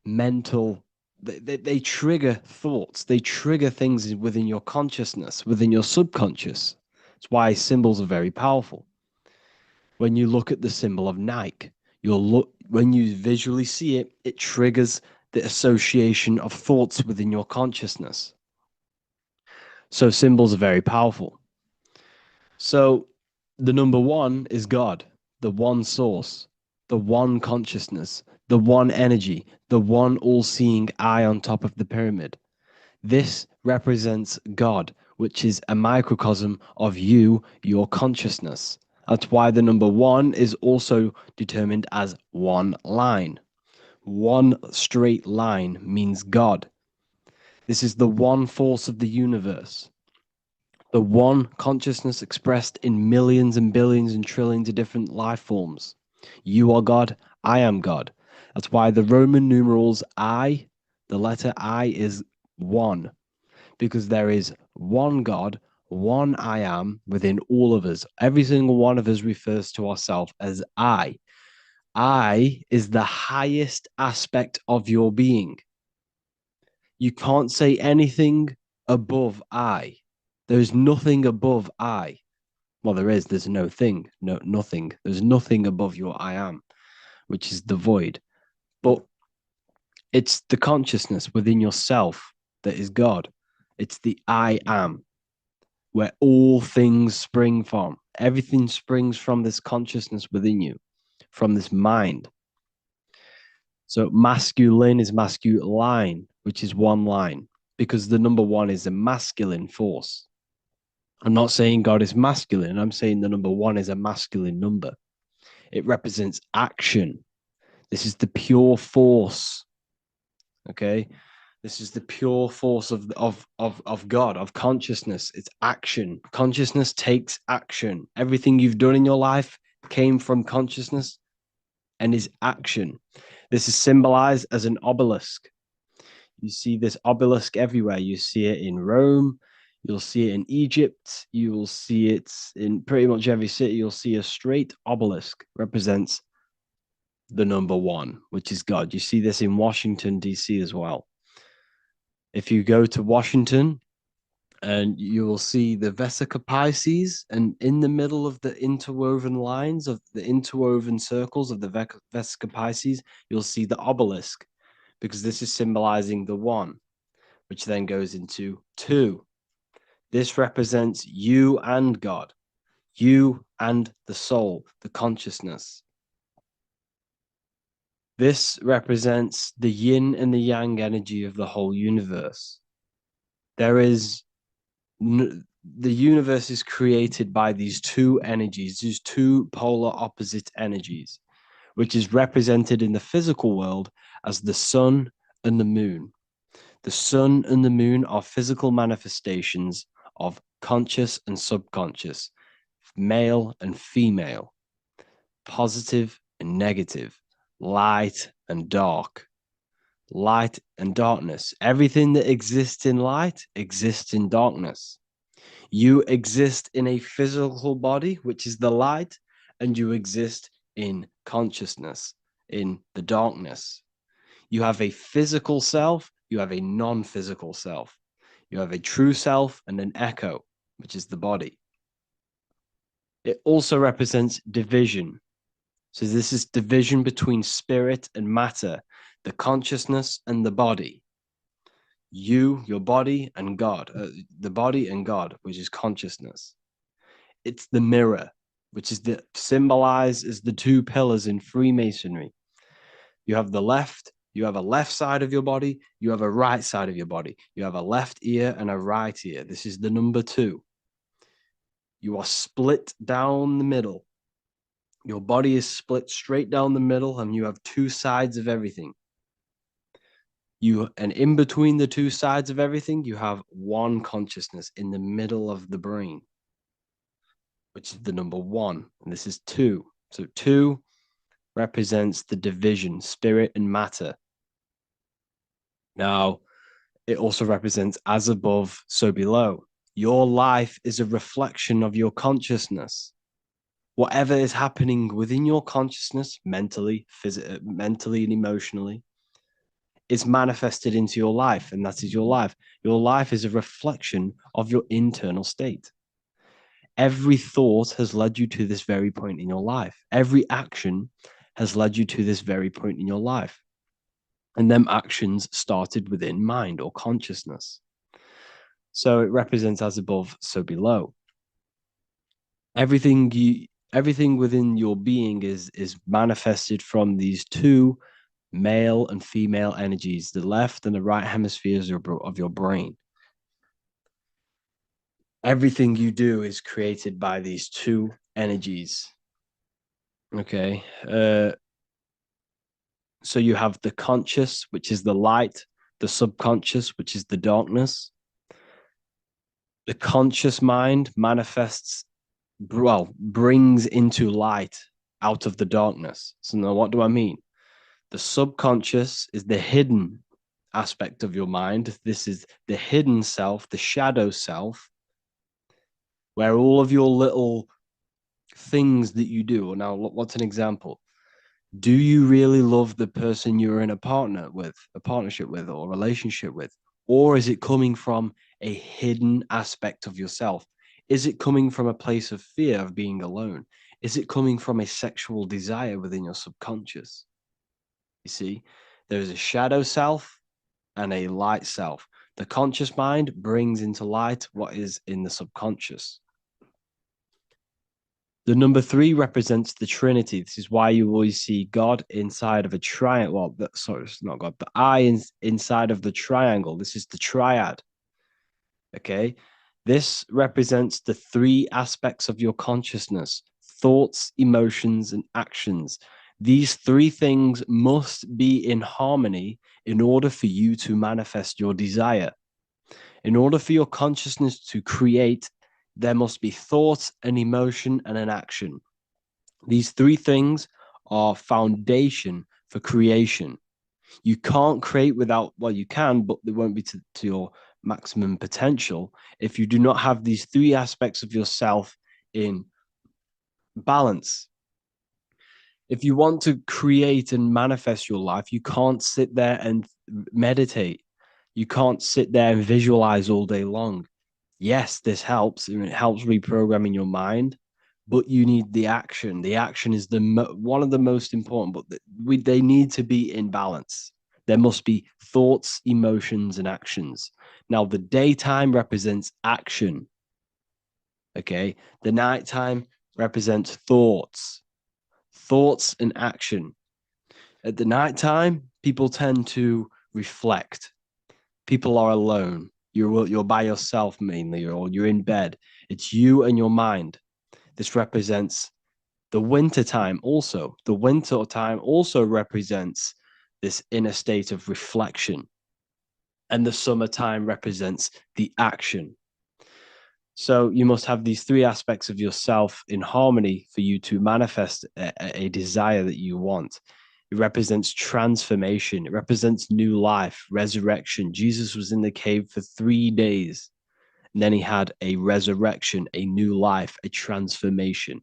mental, they trigger thoughts, they trigger things within your consciousness, within your subconscious. That's why symbols are very powerful. When you look at the symbol of Nike, you'll look when you visually see it, it triggers the association of thoughts within your consciousness. So symbols are very powerful. So the number one is God, the one source, the one consciousness, the one energy, the one all-seeing eye on top of the pyramid. This represents God, which is a microcosm of you, your consciousness. That's why the number one is also determined as one line. One straight line means God. This is the one force of the universe. The one consciousness expressed in millions and billions and trillions of different life forms. You are God, I am God. That's why the Roman numerals I, the letter I is one, because there is one God, one I am within all of us. Every single one of us refers to ourselves as I. I is the highest aspect of your being. You can't say anything above I. There's nothing above I. Well, there is. There's no thing. No, nothing. There's nothing above your I am, which is the void. But it's the consciousness within yourself that is God. It's the I am, where all things spring from. Everything springs from this consciousness within you, from this mind. So masculine is masculine, which is one line, because the number one is a masculine force. I'm not saying God is masculine. I'm saying the number one is a masculine number. It represents action. This is the pure force. Okay. This is the pure force of God, of consciousness. It's action. Consciousness takes action. Everything you've done in your life came from consciousness and is action. This is symbolized as an obelisk. You see this obelisk everywhere. You see it in Rome. You'll see it in Egypt. You will see it in pretty much every city. You'll see a straight obelisk represents the number one, which is God. You see this in Washington, D.C. as well. If you go to Washington, And you will see the Vesica Pisces, and in the middle of the interwoven lines of the interwoven circles of the Vesica Pisces, you'll see the obelisk, because this is symbolizing the one, which then goes into two. This represents you and God, you and the soul, the consciousness. This represents the yin and the yang energy of the whole universe. There is the universe is created by these two energies, these two polar opposite energies, which is represented in the physical world as the sun and the moon. The sun and the moon are physical manifestations of conscious and subconscious, male and female, positive and negative, light and dark, light and darkness. Everything that exists in light exists in darkness. You exist in a physical body, which is the light, and you exist in consciousness, in the darkness. You have a physical self, you have a non physical self. You have a true self and an echo, which is the body. It also represents division. So, this is division between spirit and matter, the consciousness and the body. You, your body, and God, the body and God, which is consciousness. It's the mirror, which is symbolized as the two pillars in Freemasonry. You have the left, you have a left side of your body, you have a right side of your body. You have a left ear and a right ear. This is the number two. You are split down the middle. Your body is split straight down the middle, and you have two sides of everything. And in between the two sides of everything, you have one consciousness in the middle of the brain, which is the number one. And this is two. So two represents the division, spirit and matter. Now, it also represents as above, so below. Your life is a reflection of your consciousness. Whatever is happening within your consciousness, mentally, mentally and emotionally, is manifested into your life, and that is your life. Your life is a reflection of your internal state. Every thought has led you to this very point in your life. Every action has led you to this very point in your life. And them actions started within mind or consciousness. So it represents as above, so below. Everything within your being is manifested from these two male and female energies, the left and the right hemispheres of your brain. Everything you do is created by these two energies. Okay. So you have the conscious, which is the light, the subconscious, which is the darkness. The conscious mind manifests, well, brings into light out of the darkness. So now what do I mean? The subconscious is the hidden aspect of your mind. This is the hidden self, the shadow self, where all of your little things that you do. Now, what's an example? Do you really love the person you're in a partnership with, or a relationship with? Or is it coming from a hidden aspect of yourself? Is it coming from a place of fear of being alone? Is it coming from a sexual desire within your subconscious? You see, there is a shadow self and a light self. The conscious mind brings into light what is in the subconscious. The number three represents the Trinity. This is why you always see God inside of a triangle. Well, sorry, it's not God, but inside of the triangle. This is the triad. Okay. This represents the three aspects of your consciousness: thoughts, emotions, and actions. These three things must be in harmony in order for you to manifest your desire. In order for your consciousness to create, there must be thought, an emotion, and an action. These three things are foundation for creation. You can't create without, well, you can, but it won't be to your maximum potential if you do not have these three aspects of yourself in balance. If you want to create and manifest your life, you can't sit there and meditate. You can't sit there and visualize all day long. Yes, this helps. It helps reprogramming your mind, but you need the action. The action is one of the most important, but they need to be in balance. There must be thoughts, emotions, and actions. Now, the daytime represents action. Okay. The nighttime represents thoughts and action. At the nighttime, people tend to reflect. People are alone. You're by yourself mainly, or you're in bed. It's you and your mind. This represents the winter time also. The winter time also represents this inner state of reflection. And the summertime represents the action. So you must have these three aspects of yourself in harmony for you to manifest a desire that you want. It represents transformation. It represents new life, resurrection. Jesus was in the cave for 3 days, and then he had a resurrection, a new life, a transformation.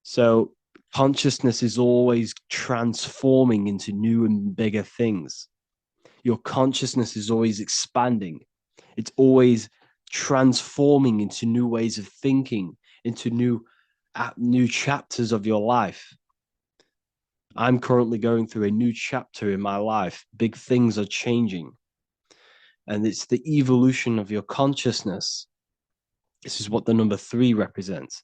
So consciousness is always transforming into new and bigger things. Your consciousness is always expanding. It's always transforming into new ways of thinking, into new chapters of your life. I'm currently going through a new chapter in my life. Big things are changing. And it's the evolution of your consciousness. This is what the number three represents.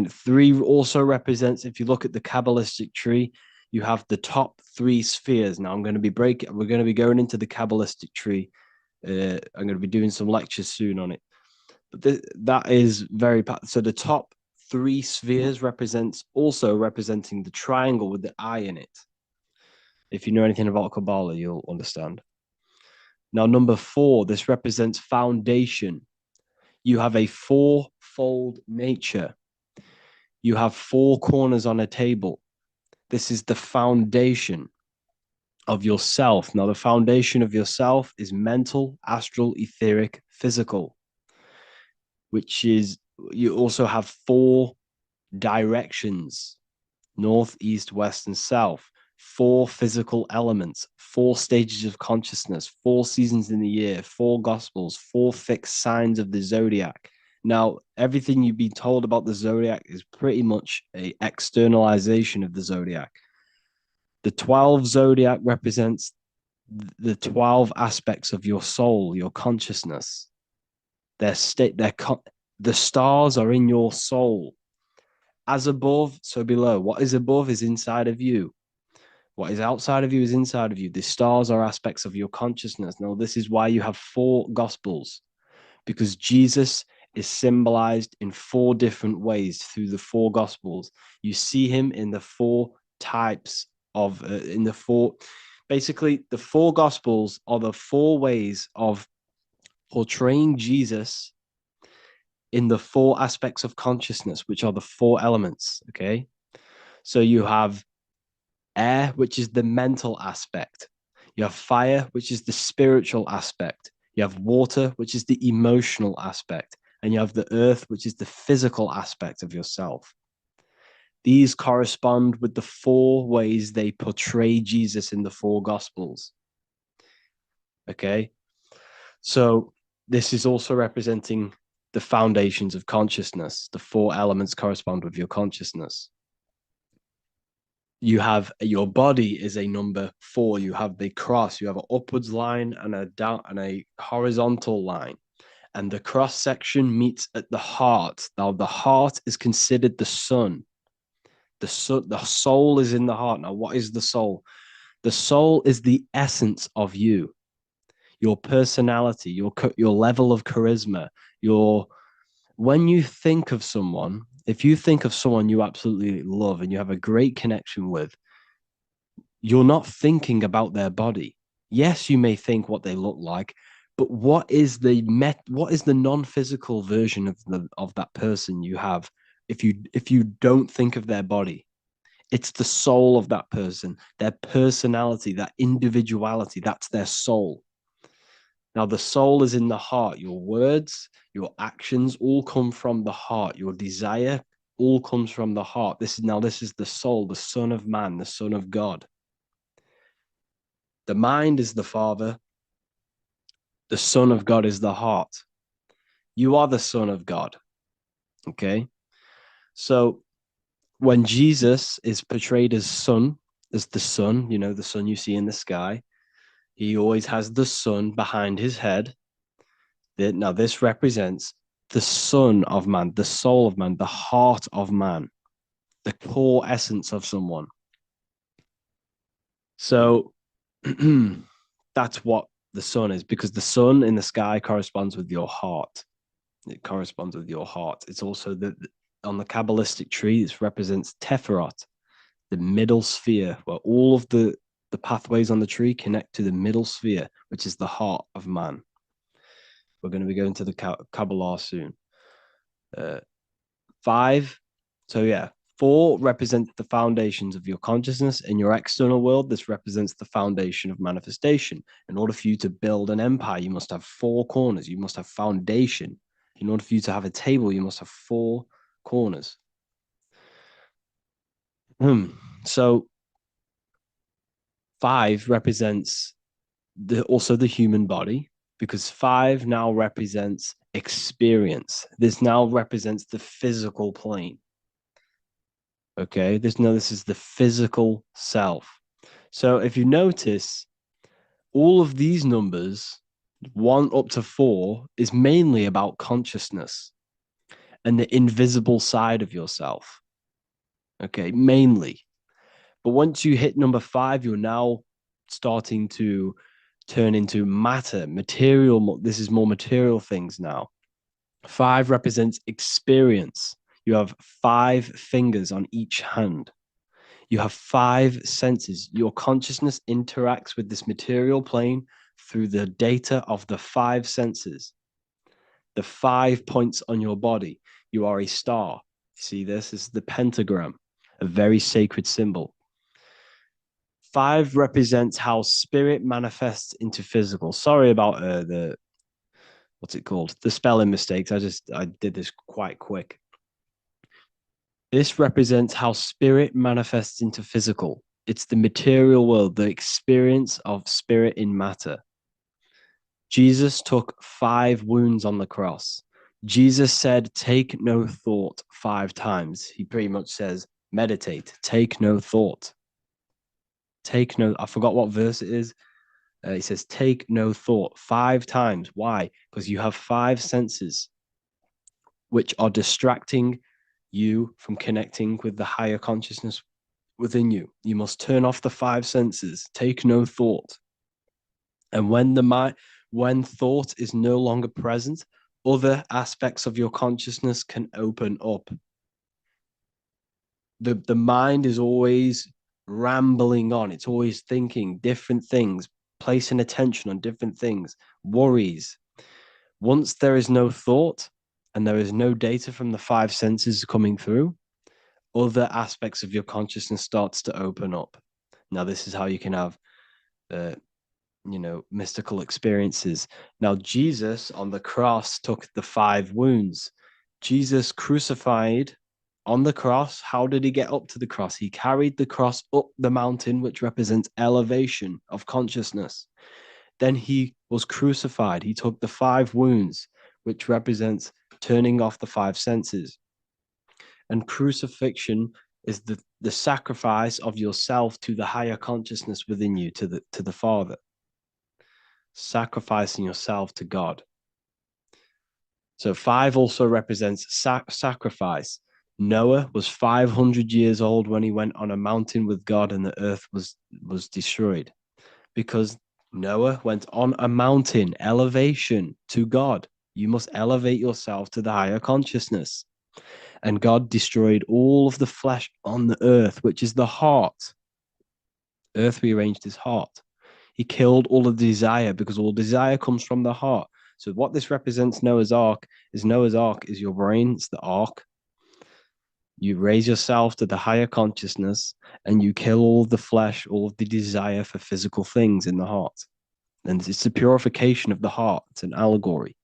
Three also represents, if you look at the Kabbalistic tree, you have the top three spheres. Now we're going to be going into the Kabbalistic tree. I'm going to be doing some lectures soon on it. But that is so the top three spheres representing the triangle with the eye in it. If you know anything about Kabbalah, you'll understand. Now, number four, this represents foundation. You have a fourfold nature. You have four corners on a table. This is the foundation of yourself. Now, the foundation of yourself is mental, astral, etheric, physical, which is you also have four directions: north, east, west, and south. Four physical elements, four stages of consciousness, four seasons in the year, four gospels, four fixed signs of the zodiac. Now, everything you've been told about the zodiac is pretty much a externalization of the zodiac. The 12 zodiac represents the 12 aspects of your soul, your consciousness. The stars are in your soul. As above, so below. What is above is inside of you. What is outside of you is inside of you. The stars are aspects of your consciousness. Now, this is why you have four gospels, because Jesus is symbolized in four different ways through the four gospels. You see him in the four types of, basically, the four gospels are the four ways of portraying Jesus in the four aspects of consciousness, which are the four elements. Okay. So you have air, which is the mental aspect. You have fire, which is the spiritual aspect. You have water, which is the emotional aspect. And you have the earth, which is the physical aspect of yourself. These correspond with the four ways they portray Jesus in the four gospels. Okay. So this is also representing the foundations of consciousness. The four elements correspond with your consciousness. You have your body is a number four. You have the cross. You have an upwards line and a horizontal line, and the cross section meets at the heart. Now, the heart is considered the sun. The soul is in the heart. Now, what is the soul? The soul is the essence of you, your personality, your level of charisma, your when you think of someone. If you think of someone you absolutely love and you have a great connection with, you're not thinking about their body. Yes, you may think what they look like, but what is the non-physical version of that person you have if you don't think of their body? It's the soul of that person, their personality, that individuality, that's their soul. Now, the soul is in the heart. Your words, your actions all come from the heart. Your desire all comes from the heart. This is the soul, the Son of Man, the Son of God. The mind is the Father. The Son of God is the heart. You are the Son of God. Okay. So when Jesus is portrayed as Son, as the sun, the sun you see in the sky, he always has the sun behind his head. Now, this represents the Son of man, the soul of man, the heart of man, the core essence of someone. So that's what the sun is, because the sun in the sky corresponds with your heart. It corresponds with your heart. It's also on the Kabbalistic tree, this represents Teferot, the middle sphere, where all of the pathways on the tree connect to the middle sphere, which is the heart of man. We're going to be going to the Kabbalah soon. 5. So yeah, 4 represents the foundations of your consciousness. In your external world, this represents the foundation of manifestation. In order for you to build an empire, you must have 4 corners. You must have foundation. In order for you to have a table, you must have 4 corners. So 5 represents also the human body, because 5 now represents experience. This now represents the physical plane. Okay, this is the physical self. So if you notice, all of these numbers, 1 up to 4, is mainly about consciousness and the invisible side of yourself. Okay, mainly. But once you hit number 5, you're now starting to turn into matter, material. This is more material things now. 5 represents experience. You have 5 fingers on each hand. You have 5 senses. Your consciousness interacts with this material plane through the data of the 5 senses, the 5 points on your body. You are a star. See, this is the pentagram, a very sacred symbol. 5 represents how spirit manifests into physical. Sorry about what's it called? The spelling mistakes. I did this quite quick. This represents how spirit manifests into physical. It's the material world, the experience of spirit in matter. Jesus took 5 wounds on the cross. Jesus said, take no thought 5 times. He pretty much says, meditate, take no thought. I forgot what verse it is. He says, take no thought 5 times. Why? Because you have 5 senses which are distracting you from connecting with the higher consciousness within you. You must turn off the 5 senses, take no thought. And when thought is no longer present, other aspects of your consciousness can open up. The mind is always rambling on. It's always thinking different things, placing attention on different things, worries. Once there is no thought and there is no data from the 5 senses coming through, other aspects of your consciousness starts to open up. Now, this is how you can have mystical experiences. Now, Jesus on the cross took the 5 wounds. Jesus crucified on the cross. How did he get up to the cross? He carried the cross up the mountain, which represents elevation of consciousness. Then he was crucified. He took the 5 wounds, which represents turning off the 5 senses. And crucifixion is the sacrifice of yourself to the higher consciousness within you, to the Father. Sacrificing yourself to God. So 5 also represents sacrifice. Noah was 500 years old when he went on a mountain with God and the earth was destroyed, because Noah went on a mountain, elevation to God. You must elevate yourself to the higher consciousness. And God destroyed all of the flesh on the earth, which is the heart. Earth rearranged his heart. He killed all of the desire, because all desire comes from the heart. So what this represents Noah's Ark is your brain, it's the ark. You raise yourself to the higher consciousness and you kill all of the flesh, all of the desire for physical things in the heart. And it's the purification of the heart. It's an allegory.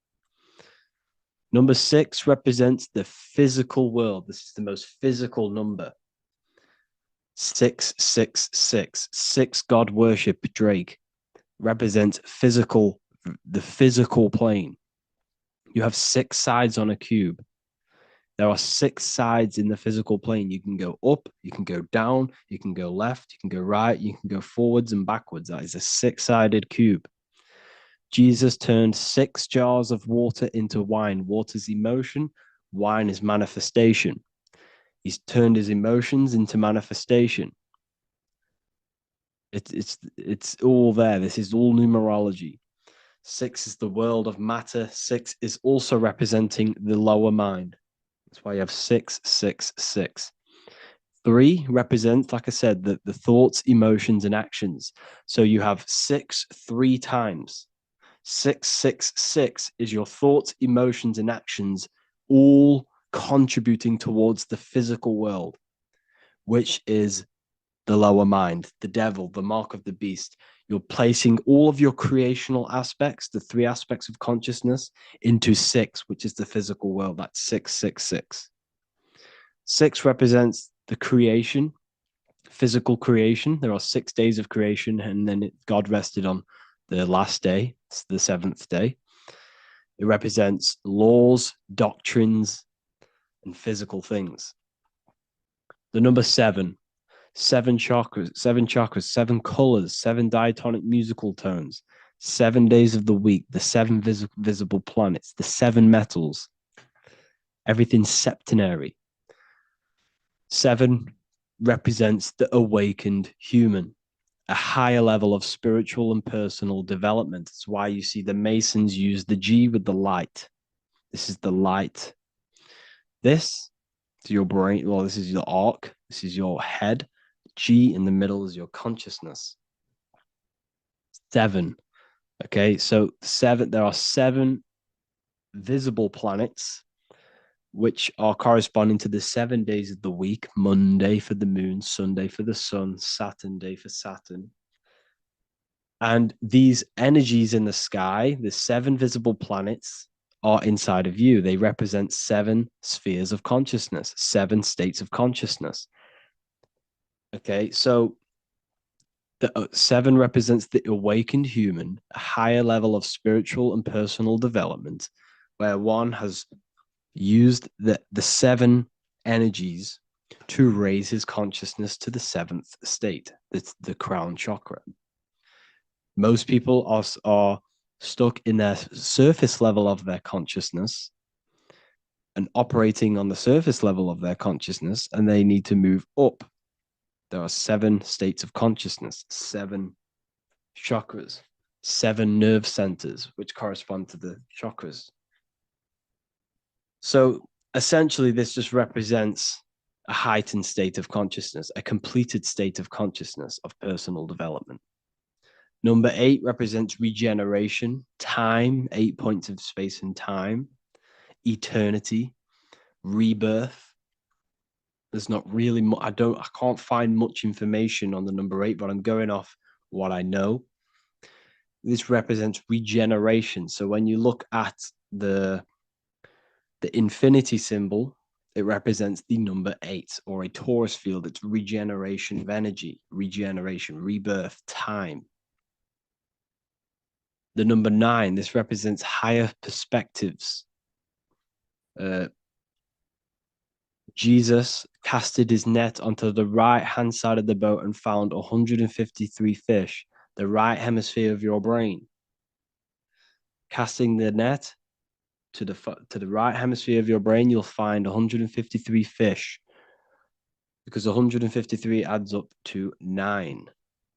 Number 6 represents the physical world. This is the most physical number. 666. 6 God worship, Drake, represents the physical plane. You have 6 sides on a cube. There are 6 sides in the physical plane. You can go up, you can go down, you can go left, you can go right, you can go forwards and backwards. That is a 6-sided cube. Jesus turned 6 jars of water into wine. Water's emotion, wine is manifestation. He's turned his emotions into manifestation. It's all there. This is all numerology. 6 is the world of matter. 6 is also representing the lower mind. That's why you have 666. 3 represents, like I said, the thoughts, emotions, and actions. So you have 6 3 times. 666 is your thoughts, emotions, and actions, all contributing towards the physical world, which is the lower mind, the devil, the mark of the beast. You're placing all of your creational aspects, the 3 aspects of consciousness, into 6, which is the physical world. That's 666. 6 represents the creation, physical creation. There are 6 days of creation, and then God rested on the last day, it's the 7th day. It represents laws, doctrines, and physical things. The number 7, 7 chakras, 7 colors, 7 diatonic musical tones, 7 days of the week, the 7 visible planets, the 7 metals, everything's septenary. 7 represents the awakened human, a higher level of spiritual and personal development. That's why you see the Masons use the G with the light. This is the light. This is your brain. Well, this is your arc. This is your head. G in the middle is your consciousness. 7. Okay, so 7. There are 7 visible planets, which are corresponding to the 7 days of the week. Monday for the moon, Sunday for the sun, Saturn day for Saturn. And these energies in the sky, the 7 visible planets, are inside of you. They represent 7 spheres of consciousness, 7 states of consciousness. Okay, so the 7 represents the awakened human, a higher level of spiritual and personal development, where one has used the 7 energies to raise his consciousness to the 7th state, the crown chakra. Most people are stuck in their surface level of their consciousness and operating on the surface level of their consciousness, and they need to move up. There are 7 states of consciousness, 7 chakras, 7 nerve centers, which correspond to the chakras. So essentially, this just represents a heightened state of consciousness, a completed state of consciousness of personal development. Number 8 represents regeneration, time, 8 points of space and time, eternity, rebirth. There's not really I can't find much information on the number 8, but I'm going off what I know. This represents regeneration. So when you look at the infinity symbol, it represents the number 8, or a torus field. It's regeneration of energy, regeneration, rebirth, time. The number 9, this represents higher perspectives. Jesus casted his net onto the right hand side of the boat and found 153 fish, the right hemisphere of your brain. Casting the net to the right hemisphere of your brain, you'll find 153 fish, because 153 adds up to 9.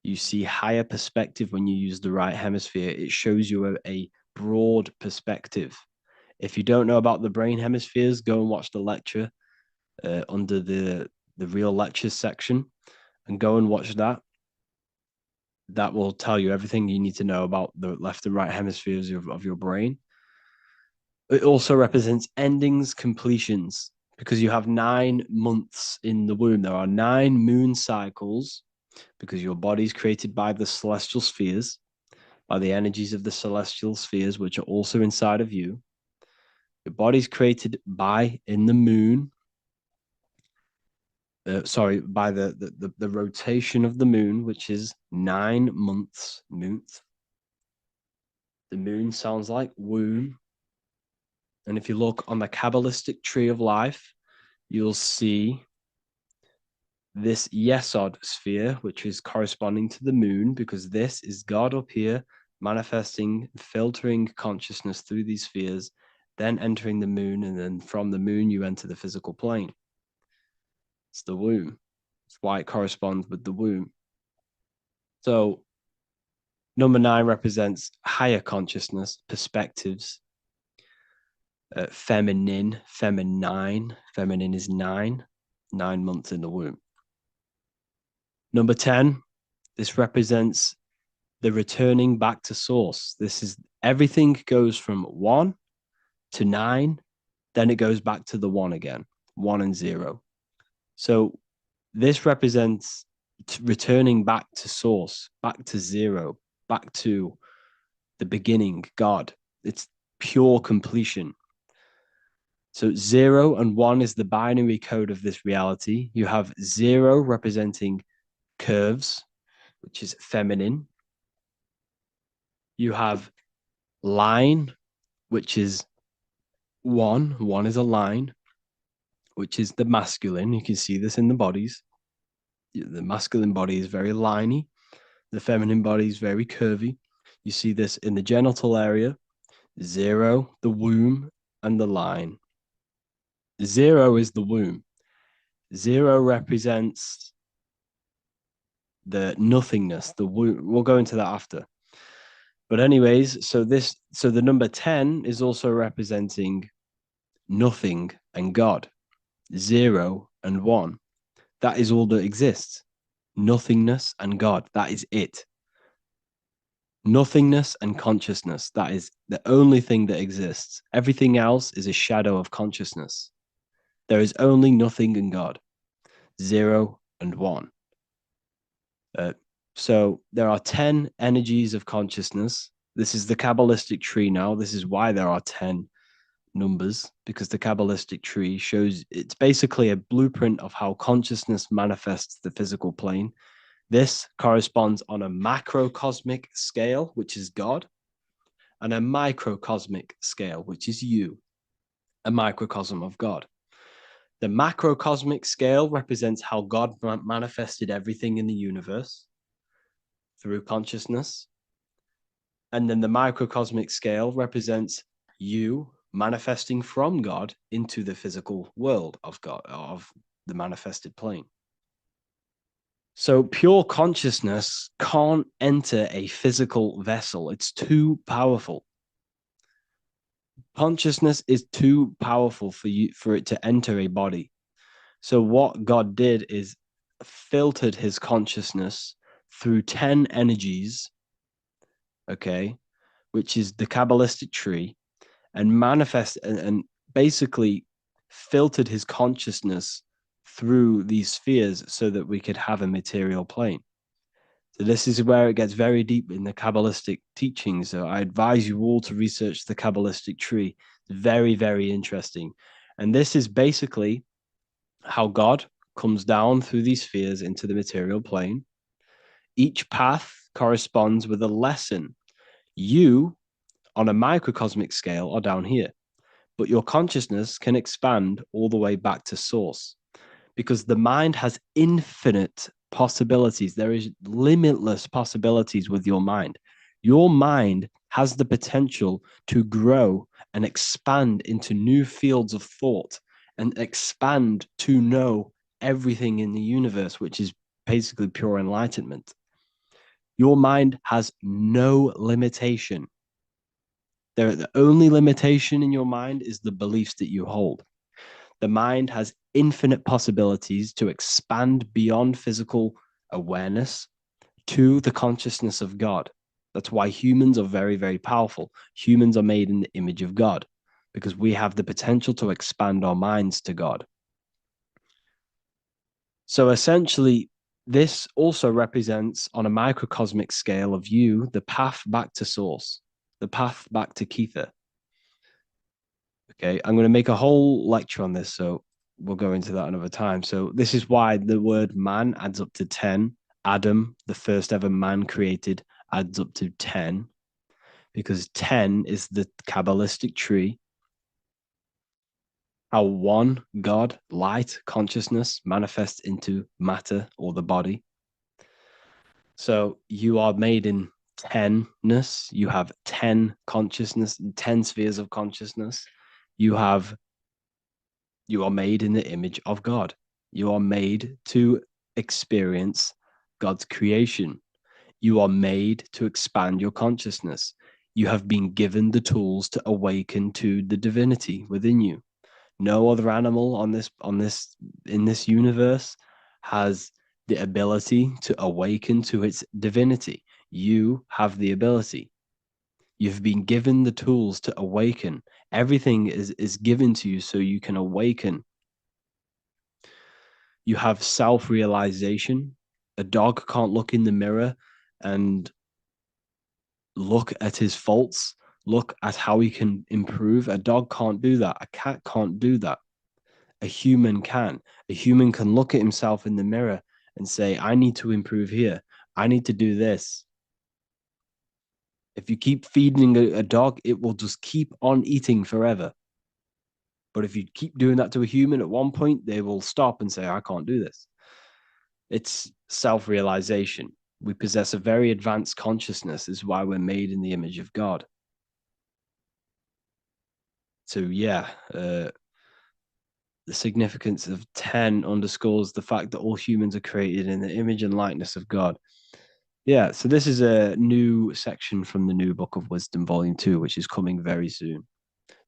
You see higher perspective when you use the right hemisphere. It shows you a broad perspective. If you don't know about the brain hemispheres, go and watch the lecture under the real lectures section, and go and watch that. That will tell you everything you need to know about the left and right hemispheres of your brain. It also represents endings, completions, because you have 9 months in the womb. There are 9 moon cycles, because your body's created by the celestial spheres, by the energies of the celestial spheres, which are also inside of you. Your body's created in the moon. By the rotation of the moon, which is 9 months. The moon sounds like womb. And if you look on the Kabbalistic tree of life, you'll see this Yesod sphere, which is corresponding to the moon, because this is God up here manifesting, filtering consciousness through these spheres, then entering the moon, and then from the moon, you enter the physical plane. It's the womb. It's why it corresponds with the womb. So, number 9 represents higher consciousness, perspectives, feminine, feminine. Feminine is 9 months in the womb. Number 10, this represents the returning back to source. This is everything goes from 1 to 9, then it goes back to the 1 again, 1 and 0. So this represents returning back to source, back to 0, back to the beginning, God. It's pure completion. So 0 and 1 is the binary code of this reality. You have 0 representing curves, which is feminine. You have line, which is 1. 1 is a line, which is the masculine. You can see this in the bodies. The masculine body is very liney. The feminine body is very curvy. You see this in the genital area, 0, the womb, and the line. 0 is the womb. 0 represents the nothingness, the womb. We'll go into that after. But anyways, so the number 10 is also representing nothing and God. 0 and 1. That is all that exists. Nothingness and God. That is it. Nothingness and consciousness. That is the only thing that exists. Everything else is a shadow of consciousness. There is only nothing and God. 0 and 1. So there are 10 energies of consciousness. This is the Kabbalistic tree now. This is why there are 10 numbers, because the Kabbalistic tree shows it's basically a blueprint of how consciousness manifests the physical plane. This corresponds on a macrocosmic scale, which is God, and a microcosmic scale, which is you, a microcosm of God. The macrocosmic scale represents how God manifested everything in the universe through consciousness. And then the microcosmic scale represents you manifesting from God into the physical world of God, of the manifested plane. So pure consciousness can't enter a physical vessel. It's too powerful. Consciousness is too powerful for it to enter a body. So what God did is filtered his consciousness through 10 energies, okay, which is the Kabbalistic tree, and and basically filtered his consciousness through these spheres so that we could have a material plane. So this is where it gets very deep in the Kabbalistic teachings. So I advise you all to research the Kabbalistic tree. It's very, very interesting. And this is basically how God comes down through these spheres into the material plane. Each path corresponds with a lesson. You, on a microcosmic scale, are down here, but your consciousness can expand all the way back to source, because the mind has infinite possibilities. There is limitless possibilities with your mind. Your mind has the potential to grow and expand into new fields of thought and expand to know everything in the universe, which is basically pure enlightenment. Your mind has no limitation. The only limitation in your mind is the beliefs that you hold. The mind has infinite possibilities to expand beyond physical awareness to the consciousness of God. That's why humans are very, very powerful. Humans are made in the image of God because we have the potential to expand our minds to God. So essentially, this also represents on a microcosmic scale of you, the path back to source, the path back to Kether. Okay, I'm going to make a whole lecture on this, so we'll go into that another time. So this is why the word man adds up to 10. Adam, the first ever man created, adds up to 10, because 10 is the Kabbalistic tree. how one God, light, consciousness manifests into matter or the body. So you are made in tenness. You have 10 consciousness, 10 spheres of consciousness. You have you are made in the image of God. You are made to experience God's creation. You are made to expand your consciousness. You have been given the tools to awaken to the divinity within you. No other animal on this in this universe has the ability to awaken to its divinity. You have the ability. You've been given the tools to awaken. Everything is given to you so you can awaken. You have self-realization. A dog can't look in the mirror and look at his faults, look at how he can improve. A dog can't do that. A cat can't do that. A human can. A human can look at himself in the mirror and say, I need to improve here. I need to do this. If you keep feeding a dog, it will just keep on eating forever. But if you keep doing that to a human, at one point, they will stop and say, I can't do this. It's self realization. We possess a very advanced consciousness. This is why we're made in the image of God. So, yeah, the significance of 10 underscores the fact that all humans are created in the image and likeness of God. Yeah, so this is a new section from the New Book of Wisdom, Volume 2, which is coming very soon.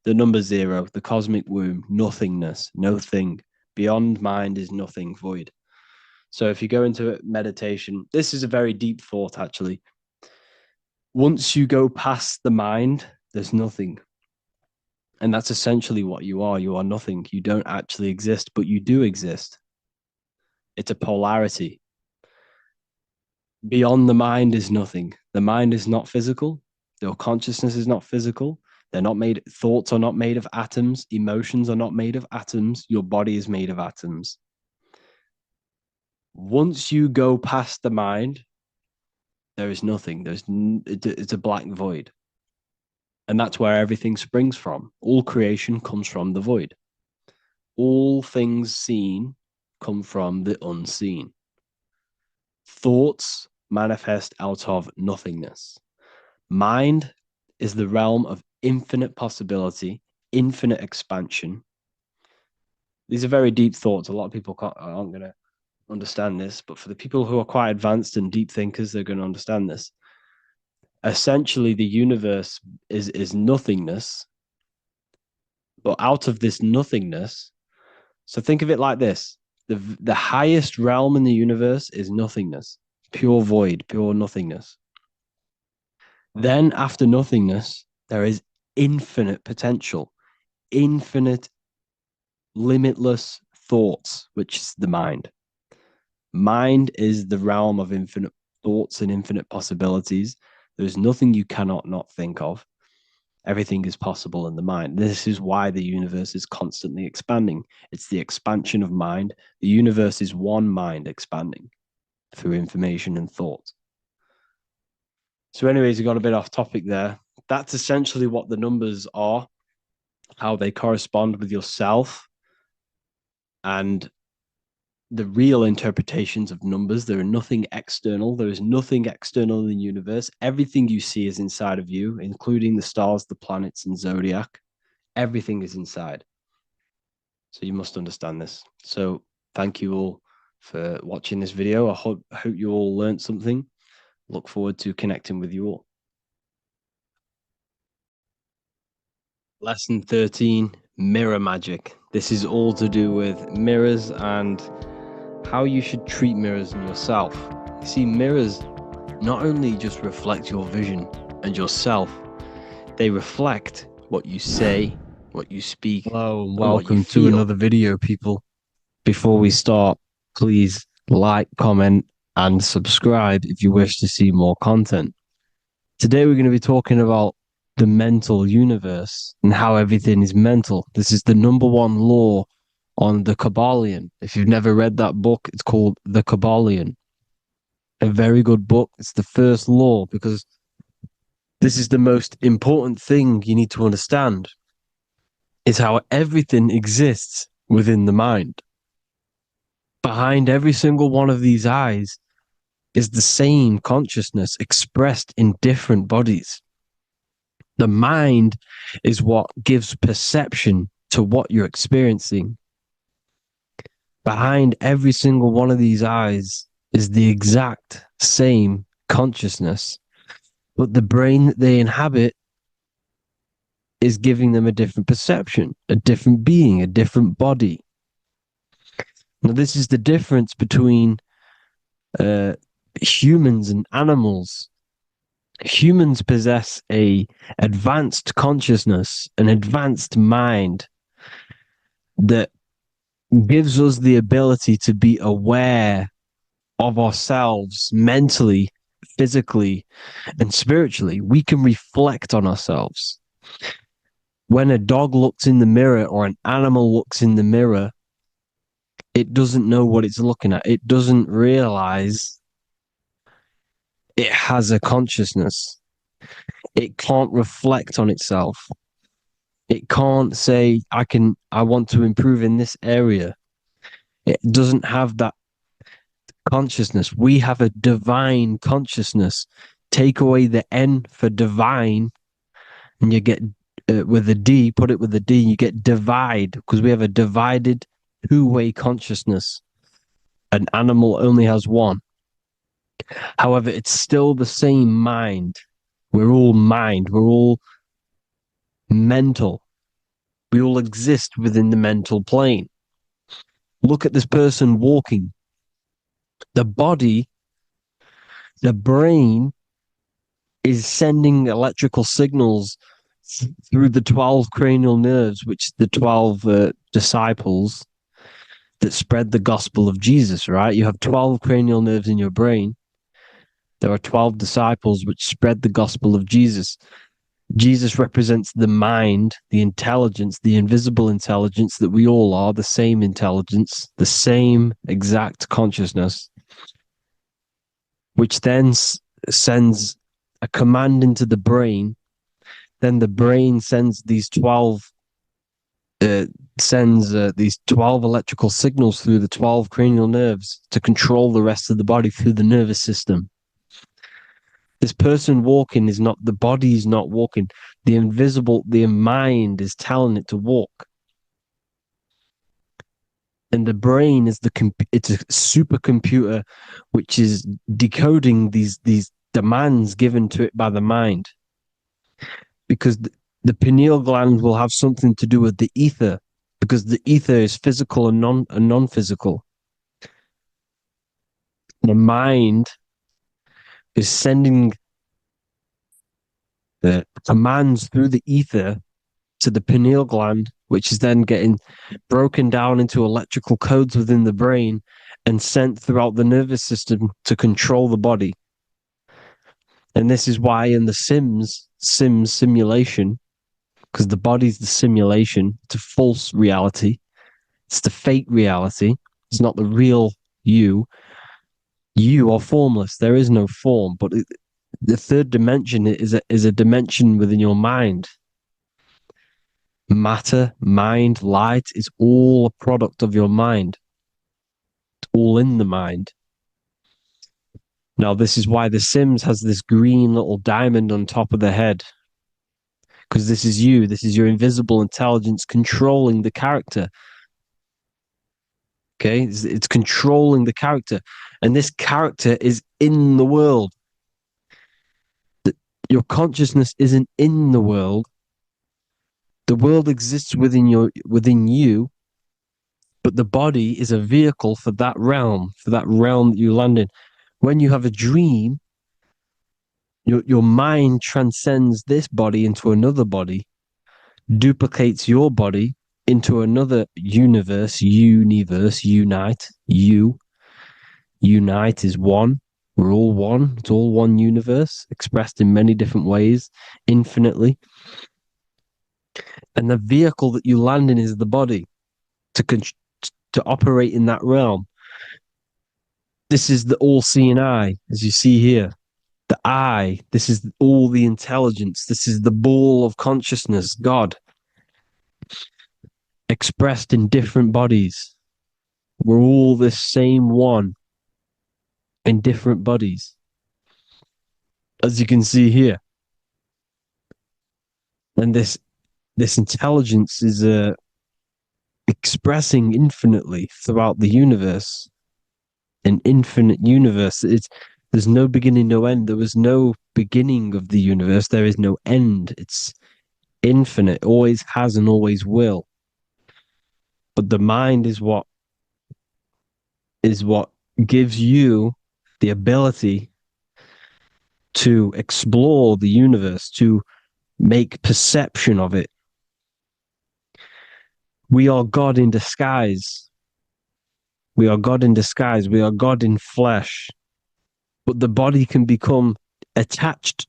The number 0, the cosmic womb, nothingness, no thing. Beyond mind is nothing, void. So if you go into meditation, this is a very deep thought, actually. Once you go past the mind, there's nothing. And that's essentially what you are. You are nothing. You don't actually exist, but you do exist. It's a polarity. Beyond the mind is nothing. The mind is not physical. Your consciousness is not physical. They're not made, thoughts are not made of atoms. Emotions are not made of atoms. Your body is made of atoms. Once you go past the mind, there is nothing. It's a black void. And that's where everything springs from. All creation comes from the void. All things seen come from the unseen. Thoughts manifest out of nothingness. Mind is the realm of infinite possibility, infinite expansion. These are very deep thoughts. A lot of people aren't going to understand this, but for the people who are quite advanced and deep thinkers, they're going to understand this. Essentially, the universe is nothingness, but out of this nothingness, so think of it like this: the highest realm in the universe is nothingness, pure void, pure nothingness. Then after nothingness, there is infinite potential, infinite, limitless thoughts, which is the mind. Mind is the realm of infinite thoughts and infinite possibilities. There's nothing you cannot not think of. Everything is possible in the mind. This is why the universe is constantly expanding. It's the expansion of mind. The universe is one mind expanding through information and thought. So, anyways, we got a bit off topic there. That's essentially what the numbers are, how they correspond with yourself, and the real interpretations of numbers. There are nothing external. There is nothing external in the universe. Everything you see is inside of you, including the stars, the planets, and zodiac. Everything is inside. So you must understand this. So thank you all for watching this video. I hope you all learned something. Look forward to connecting with you all. Lesson 13, mirror magic. This is all to do with mirrors and how you should treat mirrors in yourself. You see, mirrors not only just reflect your vision and yourself, they reflect what you say, what you speak. Hello and welcome to another video, people. Before we start, please like, comment, and subscribe if you wish to see more content. Today, we're going to be talking about the mental universe and how everything is mental. This is the number one law on the Kabbalion. If you've never read that book, it's called The Kabbalion. A very good book. It's the first law because this is the most important thing you need to understand. is how everything exists within the mind. Behind every single one of these eyes is the same consciousness expressed in different bodies. The mind is what gives perception to what you're experiencing. Behind every single one of these eyes is the exact same consciousness, but the brain that they inhabit is giving them a different perception, a different being, a different body. Now, this is the difference between humans and animals. Humans possess a advanced consciousness, an advanced mind that gives us the ability to be aware of ourselves mentally, physically, and spiritually. We can reflect on ourselves. When a dog looks in the mirror or an animal looks in the mirror, it doesn't know what it's looking at. It doesn't realize it has a consciousness. It can't reflect on itself. It can't say, I want to improve in this area. It doesn't have that consciousness. We have a divine consciousness. Take away the N for divine, and you get with a D, put it with a D, you get divide, because we have a divided two-way consciousness. An animal only has one. However, it's still the same mind. We're all mind. We're all mental. We all exist within the mental plane. Look at this person walking. The body, the brain is sending electrical signals through the 12 cranial nerves, which the 12 disciples that spread the gospel of Jesus, right? You have 12 cranial nerves in your brain. There are 12 disciples which spread the gospel of Jesus. Jesus represents the mind, the intelligence, the invisible intelligence that we all are, the same intelligence, the same exact consciousness, which then sends a command into the brain. Then the brain sends these 12 these 12 electrical signals through the 12 cranial nerves to control the rest of the body through the nervous system. This person walking is not, the body is not walking. The mind is telling it to walk. And the brain is it's a supercomputer which is decoding these demands given to it by the mind. Because the pineal gland will have something to do with the ether, because the ether is physical and non-physical. The mind is sending the commands through the ether to the pineal gland, which is then getting broken down into electrical codes within the brain and sent throughout the nervous system to control the body. And this is why in the Sims simulation, because the body's the simulation, it's a false reality. It's the fake reality. It's not the real you. You are formless. There is no form. But the third dimension is a dimension within your mind. Matter, mind, light is all a product of your mind. It's all in the mind. Now, this is why The Sims has this green little diamond on top of the head. Because this is you. This is your invisible intelligence controlling the character. Okay? It's controlling the character. And this character is in the world. Your consciousness isn't in the world. The world exists within you, but the body is a vehicle for that realm that you land in. When you have a dream, your mind transcends this body into another body, duplicates your body into another universe, unite. Unite is one. We're all one. It's all one universe, expressed in many different ways, infinitely. And the vehicle that you land in is the body to operate in that realm. This is the all-seeing eye, as you see here. The eye, this is all the intelligence. This is the ball of consciousness, God. expressed in different bodies. We're all this same one in different bodies, as you can see here. And this intelligence is expressing infinitely throughout the universe, an infinite universe. There's no beginning, no end. There was no beginning of the universe. There is no end. It's infinite, always has and always will. But the mind is what gives you the ability to explore the universe, to make perception of it. We are God in disguise. We are God in disguise. We are God in flesh. But the body can become attached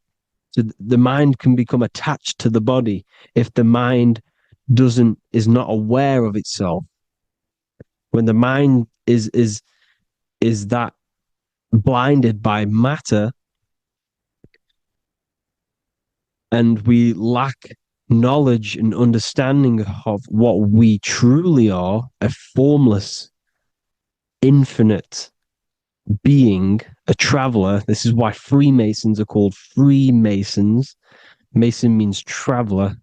to the mind can become attached to the body if the mind is not aware of itself. When the mind is that blinded by matter, and we lack knowledge and understanding of what we truly are, a formless, infinite being, a traveler. This is why Freemasons are called Freemasons. Mason means traveler,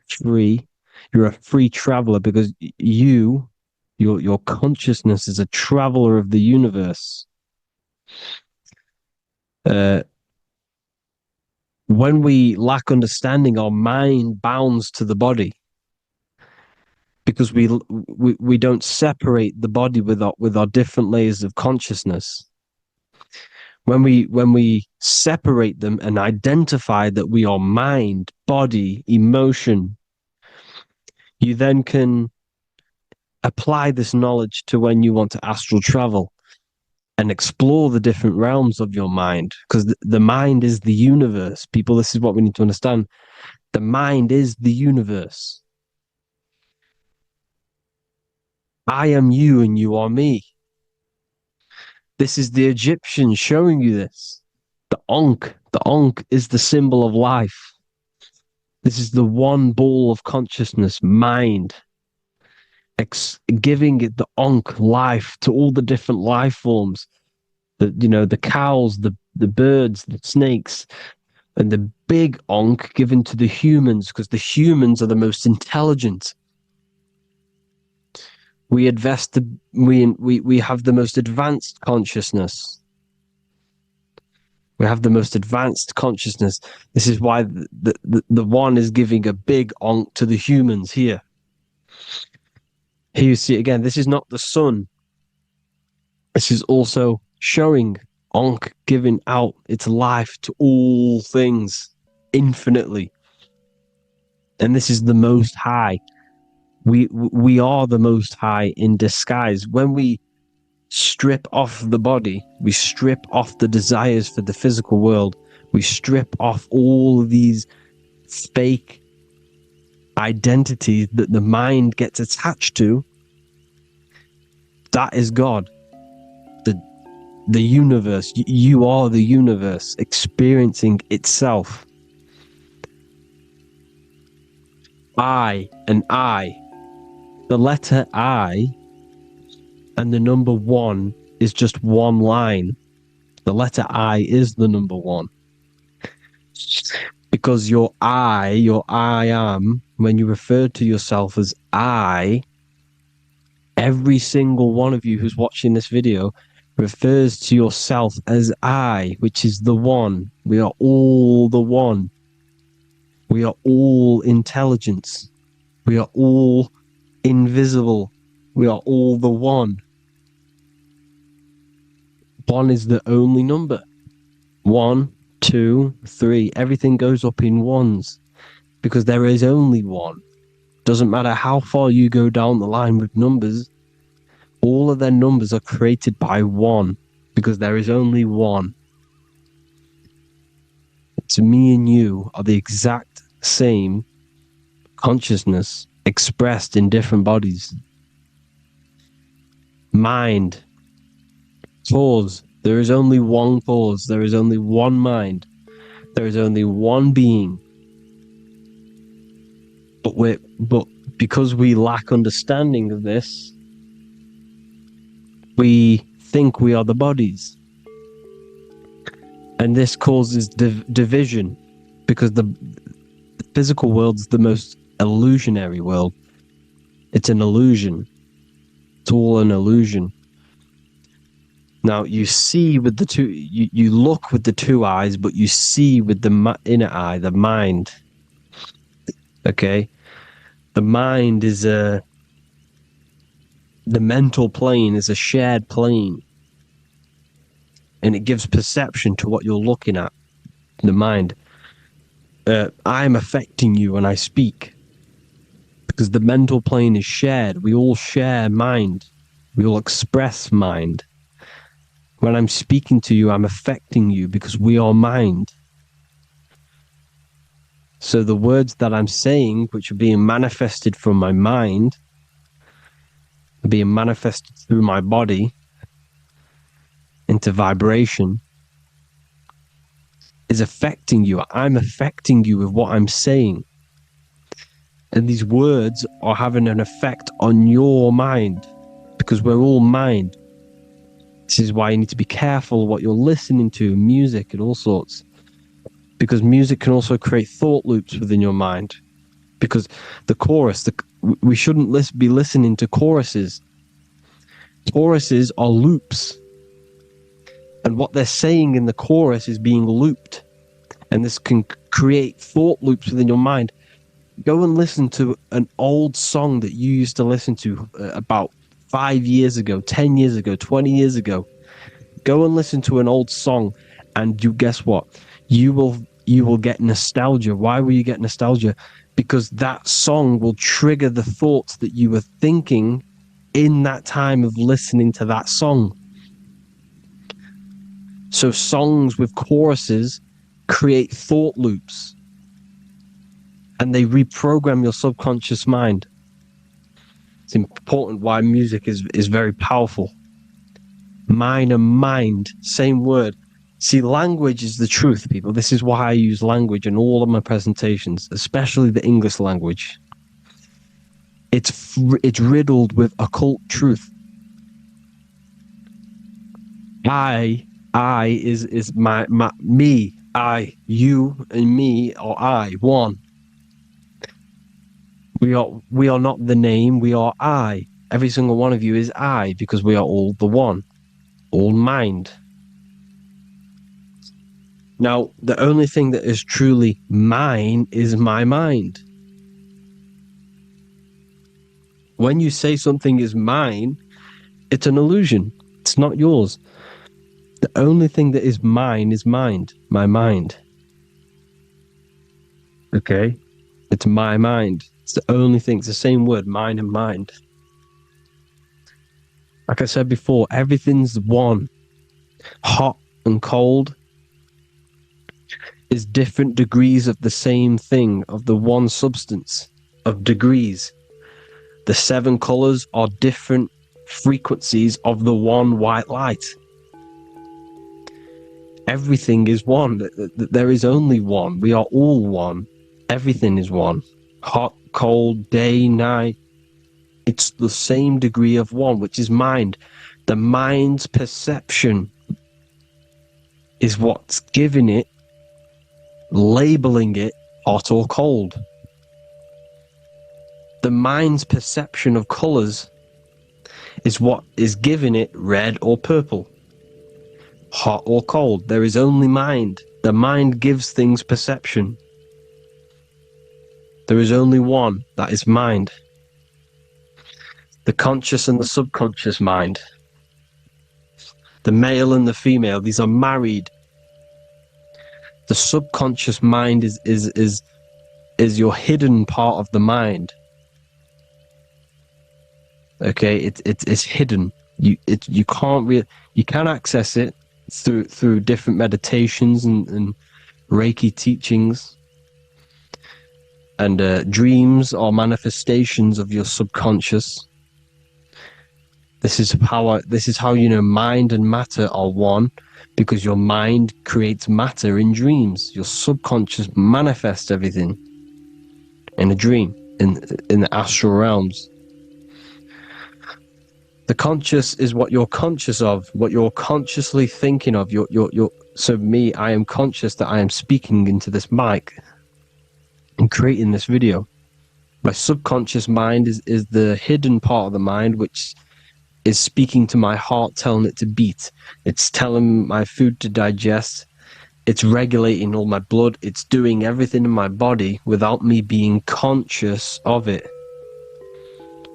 free. You're a free traveler because your consciousness is a traveler of the universe. When we lack understanding, our mind bounds to the body because we don't separate the body with our different layers of consciousness. When we separate them and identify that we are mind, body, emotion, you then can apply this knowledge to when you want to astral travel and explore the different realms of your mind, because the mind is the universe. People, this is what we need to understand. The mind is the universe. I am you and you are me. This is the Egyptians showing you this. The Ankh is the symbol of life. This is the one ball of consciousness, mind, giving it the Ankh life to all the different life forms. The cows, the birds, the snakes, and the big Ankh given to the humans, because the humans are the most intelligent. We have the most advanced consciousness. We have the most advanced consciousness. This is why the one is giving a big Ankh to the humans here. Here you see it again. This is not the sun. This is also showing Ankh giving out its life to all things infinitely. And this is the Most High. We are the Most High in disguise. When we strip off the body, we strip off the desires for the physical world, we strip off all of these fake identities that the mind gets attached to. That is God. The universe. You are the universe experiencing itself. I and I. The letter I and the number 1 is just one line. The letter I is the number 1. Because your I am, when you refer to yourself as I, every single one of you who's watching this video refers to yourself as I, which is the one. We are all the one. We are all intelligence. We are all invisible. We are all the one. 1 is the only number. 1, 2, 3. Everything goes up in ones because there is only one. Doesn't matter how far you go down the line with numbers, all of their numbers are created by 1 because there is only one. So me and you are the exact same consciousness expressed in different bodies. Mind, cause. There is only one cause. There is only one mind. There is only one being. But because we lack understanding of this, we think we are the bodies. And this causes division, because the physical world is the most illusionary world. It's an illusion. It's all an illusion. Now, you see with the two, you look with the two eyes, but you see with the inner eye, the mind. Okay? The mind is the mental plane is a shared plane. And it gives perception to what you're looking at, the mind. I'm affecting you when I speak, because the mental plane is shared. We all share mind. We all express mind. When I'm speaking to you, I'm affecting you because we are mind. So the words that I'm saying, which are being manifested from my mind, are being manifested through my body into vibration, is affecting you. I'm affecting you with what I'm saying. And these words are having an effect on your mind, because we're all mind. This is why you need to be careful what you're listening to, music and all sorts. Because music can also create thought loops within your mind. Because the chorus, we shouldn't be listening to choruses. Choruses are loops. And what they're saying in the chorus is being looped. And this can create thought loops within your mind. Go and listen to an old song that you used to listen to about 5 years ago, 10 years ago, 20 years ago. Go and listen to an old song, and you guess what? You will get nostalgia. Why will you get nostalgia? Because that song will trigger the thoughts that you were thinking in that time of listening to that song. So songs with choruses create thought loops, and they reprogram your subconscious mind. It's important why music is very powerful. Mind and mind, same word. See, language is the truth, people. This is why I use language in all of my presentations, especially the English language. It's riddled with occult truth. I is my me. I, you, and me are I, one. We are not the name, we are I. Every single one of you is I, because we are all the one, all mind. Now, the only thing that is truly mine is my mind. When you say something is mine, it's an illusion. It's not yours. The only thing that is mine is mind, my mind. Okay? It's my mind. It's the only thing. It's the same word, mind and mind. Like I said before, everything's one. Hot and cold is different degrees of the same thing, of the one substance, of degrees. The 7 colors are different frequencies of the one white light. Everything is one. There is only one. We are all one. Everything is one. Hot, cold, day, night. It's the same degree of one, which is mind. The mind's perception is what's giving it, labeling it hot or cold. The mind's perception of colors is what is giving it red or purple, hot or cold. There is only mind. The mind gives things perception. There is only one, that is mind. The conscious and the subconscious mind. The male and the female, these are married. The subconscious mind is your hidden part of the mind. Okay, it's hidden. You can access it through different meditations and Reiki teachings. And dreams are manifestations of your subconscious. This is how you know mind and matter are one, because your mind creates matter in dreams. Your subconscious manifests everything in a dream. in the astral realms. The conscious is what you're conscious of, what you're consciously thinking of. So me, I am conscious that I am speaking into this mic and creating this video. My subconscious mind is the hidden part of the mind, which is speaking to my heart, telling it to beat. It's telling my food to digest. It's regulating all my blood. It's doing everything in my body without me being conscious of it.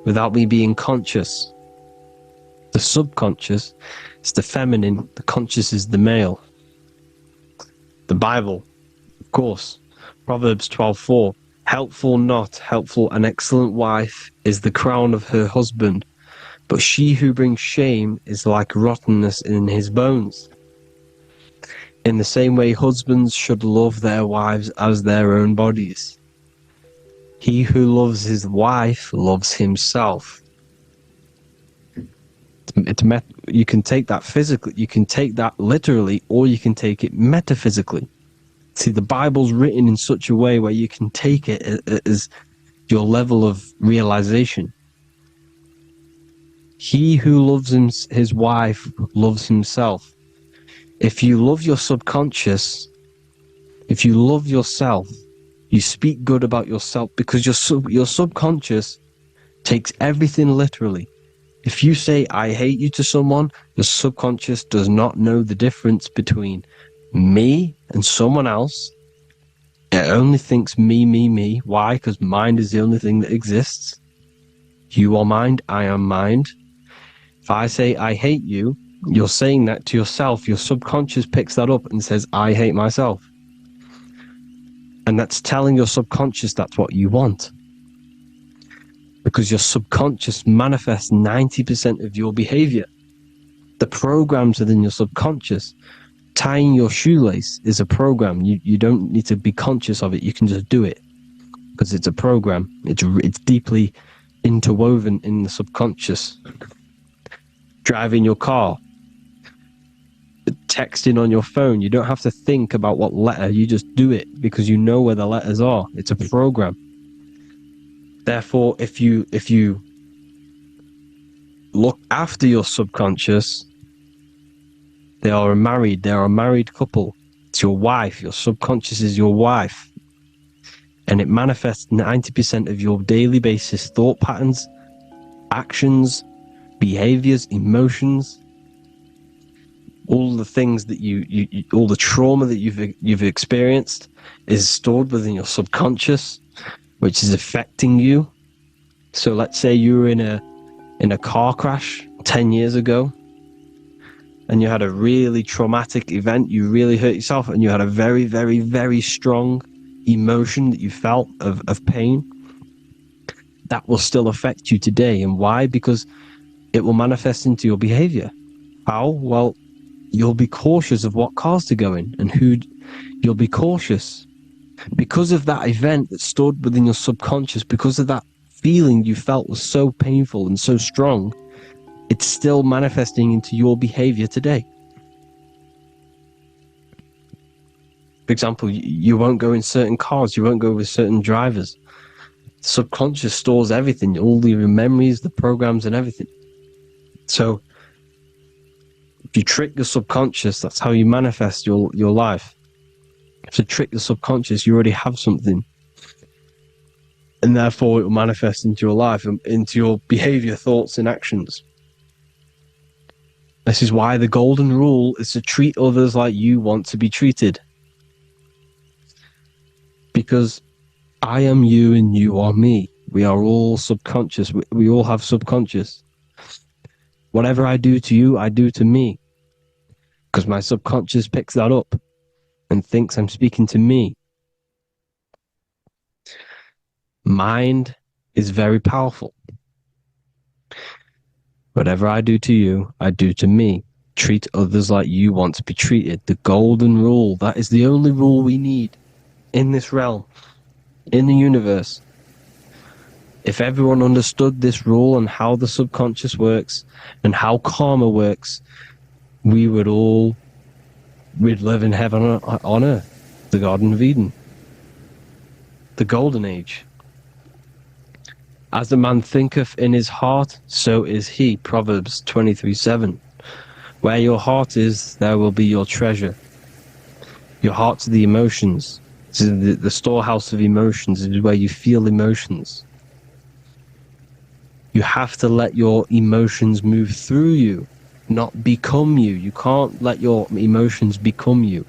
Without me being conscious. The subconscious is the feminine. The conscious is the male. The Bible, of course. Proverbs 12:4. Helpful, not helpful, an excellent wife is the crown of her husband, but she who brings shame is like rottenness in his bones. In the same way, husbands should love their wives as their own bodies. He who loves his wife loves himself. You can take that physically, you can take that literally, or you can take it metaphysically. See, the Bible's written in such a way where you can take it as your level of realization. He who loves his wife loves himself. If you love your subconscious, if you love yourself, you speak good about yourself, because your subconscious takes everything literally. If you say, I hate you to someone, your subconscious does not know the difference between me and someone else. It only thinks me, me, me. Why? Because mind is the only thing that exists. You are mind, I am mind. If I say, I hate you, you're saying that to yourself. Your subconscious picks that up and says, I hate myself. And that's telling your subconscious that's what you want. Because your subconscious manifests 90% of your behavior. The programs within your subconscious. Tying your shoelace is a program. You don't need to be conscious of it. You can just do it because it's a program. It's deeply interwoven in the subconscious. Driving your car, texting on your phone. You don't have to think about what letter. You just do it because you know where the letters are. It's a program. Therefore, if you look after your subconscious, they are a married couple. It's your wife. Your subconscious is your wife. And it manifests 90% of your daily basis thought patterns, actions, behaviors, emotions, all the things that all the trauma that you've experienced is stored within your subconscious, which is affecting you. So let's say you were in a car crash 10 years ago, and you had a really traumatic event, you really hurt yourself, and you had a very, very, very strong emotion that you felt of pain. That will still affect you today. And why? Because it will manifest into your behavior. How? Well, you'll be cautious of what cars to go in and who. You'll be cautious because of that event that stored within your subconscious, because of that feeling you felt was so painful and so strong. It's still manifesting into your behavior today. For example, you won't go in certain cars, you won't go with certain drivers. The subconscious stores everything, all your memories, the programs and everything. So if you trick the subconscious, that's how you manifest your life. If you trick the subconscious, you already have something. And therefore it will manifest into your life, into your behavior, thoughts and actions. This is why the golden rule is to treat others like you want to be treated. Because I am you and you are me. We are all subconscious. We all have subconscious. Whatever I do to you, I do to me. Because my subconscious picks that up and thinks I'm speaking to me. Mind is very powerful. Whatever I do to you, I do to me. Treat others like you want to be treated. The golden rule. That is the only rule we need in this realm, in the universe. If everyone understood this rule and how the subconscious works and how karma works, we'd live in heaven on earth, the Garden of Eden, the Golden Age. As a man thinketh in his heart, so is he. Proverbs 23:7. Where your heart is, there will be your treasure. Your heart's the emotions. It's the storehouse of emotions. It is where you feel emotions. You have to let your emotions move through you, not become you. You can't let your emotions become you.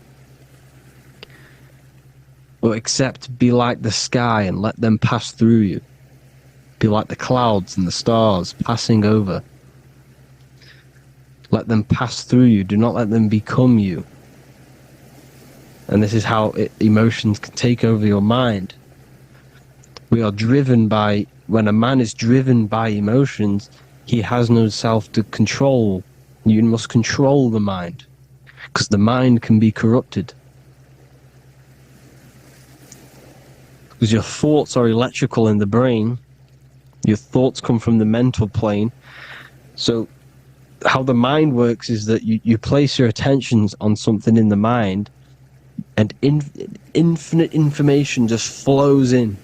Or except be like the sky and let them pass through you. Be like the clouds and the stars passing over. Let them pass through you. Do not let them become you. And this is how emotions can take over your mind. We are driven by, when a man is driven by emotions, he has no self to control. You must control the mind, because the mind can be corrupted. Because your thoughts are electrical in the brain. Your thoughts come from the mental plane. So how the mind works is that you place your attentions on something in the mind, and infinite information just flows in.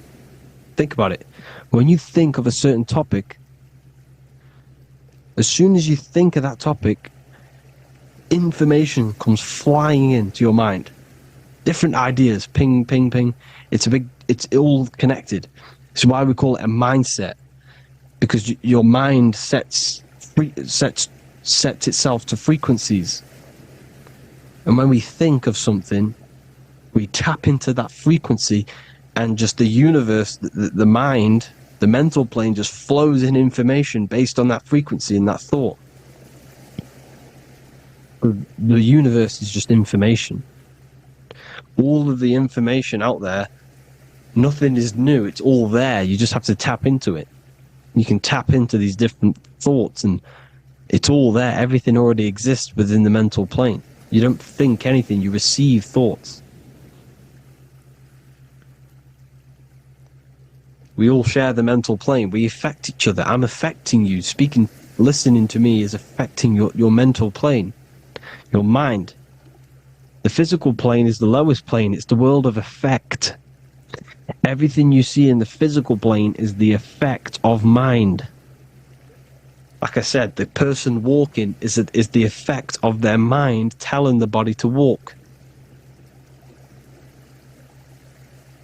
Think about it. When you think of a certain topic, as soon as you think of that topic, information comes flying into your mind. Different ideas, ping, ping, ping. It's all connected. It's why we call it a mindset, because your mind sets itself to frequencies. And when we think of something, we tap into that frequency, and just the universe, the mind, the mental plane just flows in information based on that frequency and that thought. The universe is just information. All of the information out there, nothing is new. It's all there. You just have to tap into it. You can tap into these different thoughts, and it's all there. Everything already exists within the mental plane. You don't think anything. You receive thoughts. We all share the mental plane. We affect each other. I'm affecting you. Speaking, listening to me is affecting your mental plane, your mind. The physical plane is the lowest plane. It's the world of effect. Everything you see in the physical plane is the effect of mind. Like I said, the person walking is the effect of their mind telling the body to walk.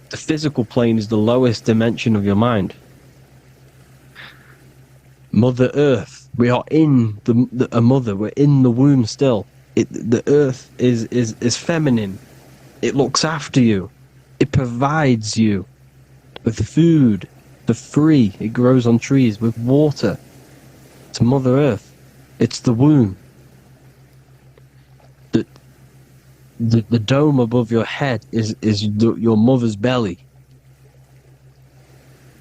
The physical plane is the lowest dimension of your mind. Mother Earth. We are in a mother. We're in the womb still. The earth is feminine. It looks after you. It provides you with food for free. It grows on trees with water. It's Mother Earth. It's the womb. The dome above your head is your mother's belly.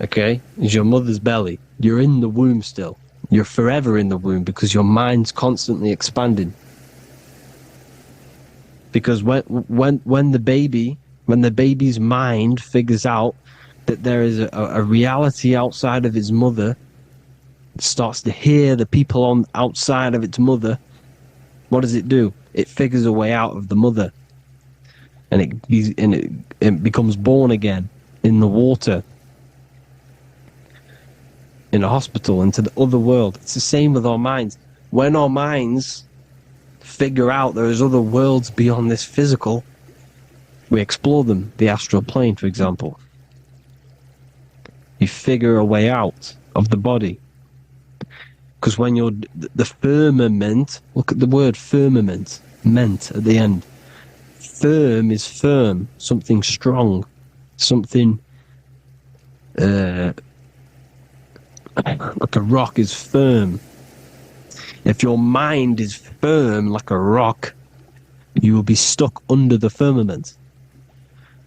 Okay? Is your mother's belly. You're in the womb still. You're forever in the womb because your mind's constantly expanding. Because when the baby's mind figures out that there is a reality outside of its mother, it starts to hear the people on outside of its mother, what does it do? It figures a way out of the mother, and it becomes born again in the water, in a hospital, into the other world. It's the same with our minds. When our minds figure out there is other worlds beyond this physical, we explore them. The astral plane, for example. You figure a way out of the body. Because when you're the firmament, look at the word firmament, meant at the end. Firm is firm, something strong, something like a rock is firm. If your mind is firm like a rock, you will be stuck under the firmament.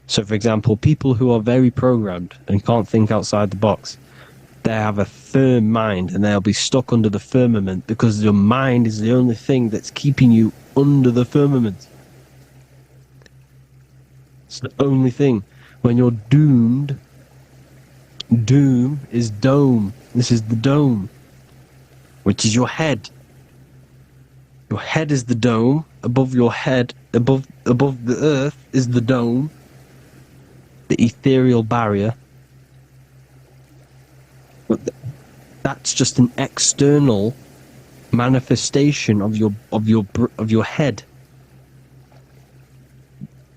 So, for example, people who are very programmed and can't think outside the box, they have a firm mind and they'll be stuck under the firmament because your mind is the only thing that's keeping you under the firmament. It's the only thing. When you're doomed, doom is dome. This is the dome, which is your head. Your head is the dome. Above your head, above the earth is the dome, the ethereal barrier. But That's just an external manifestation of your head.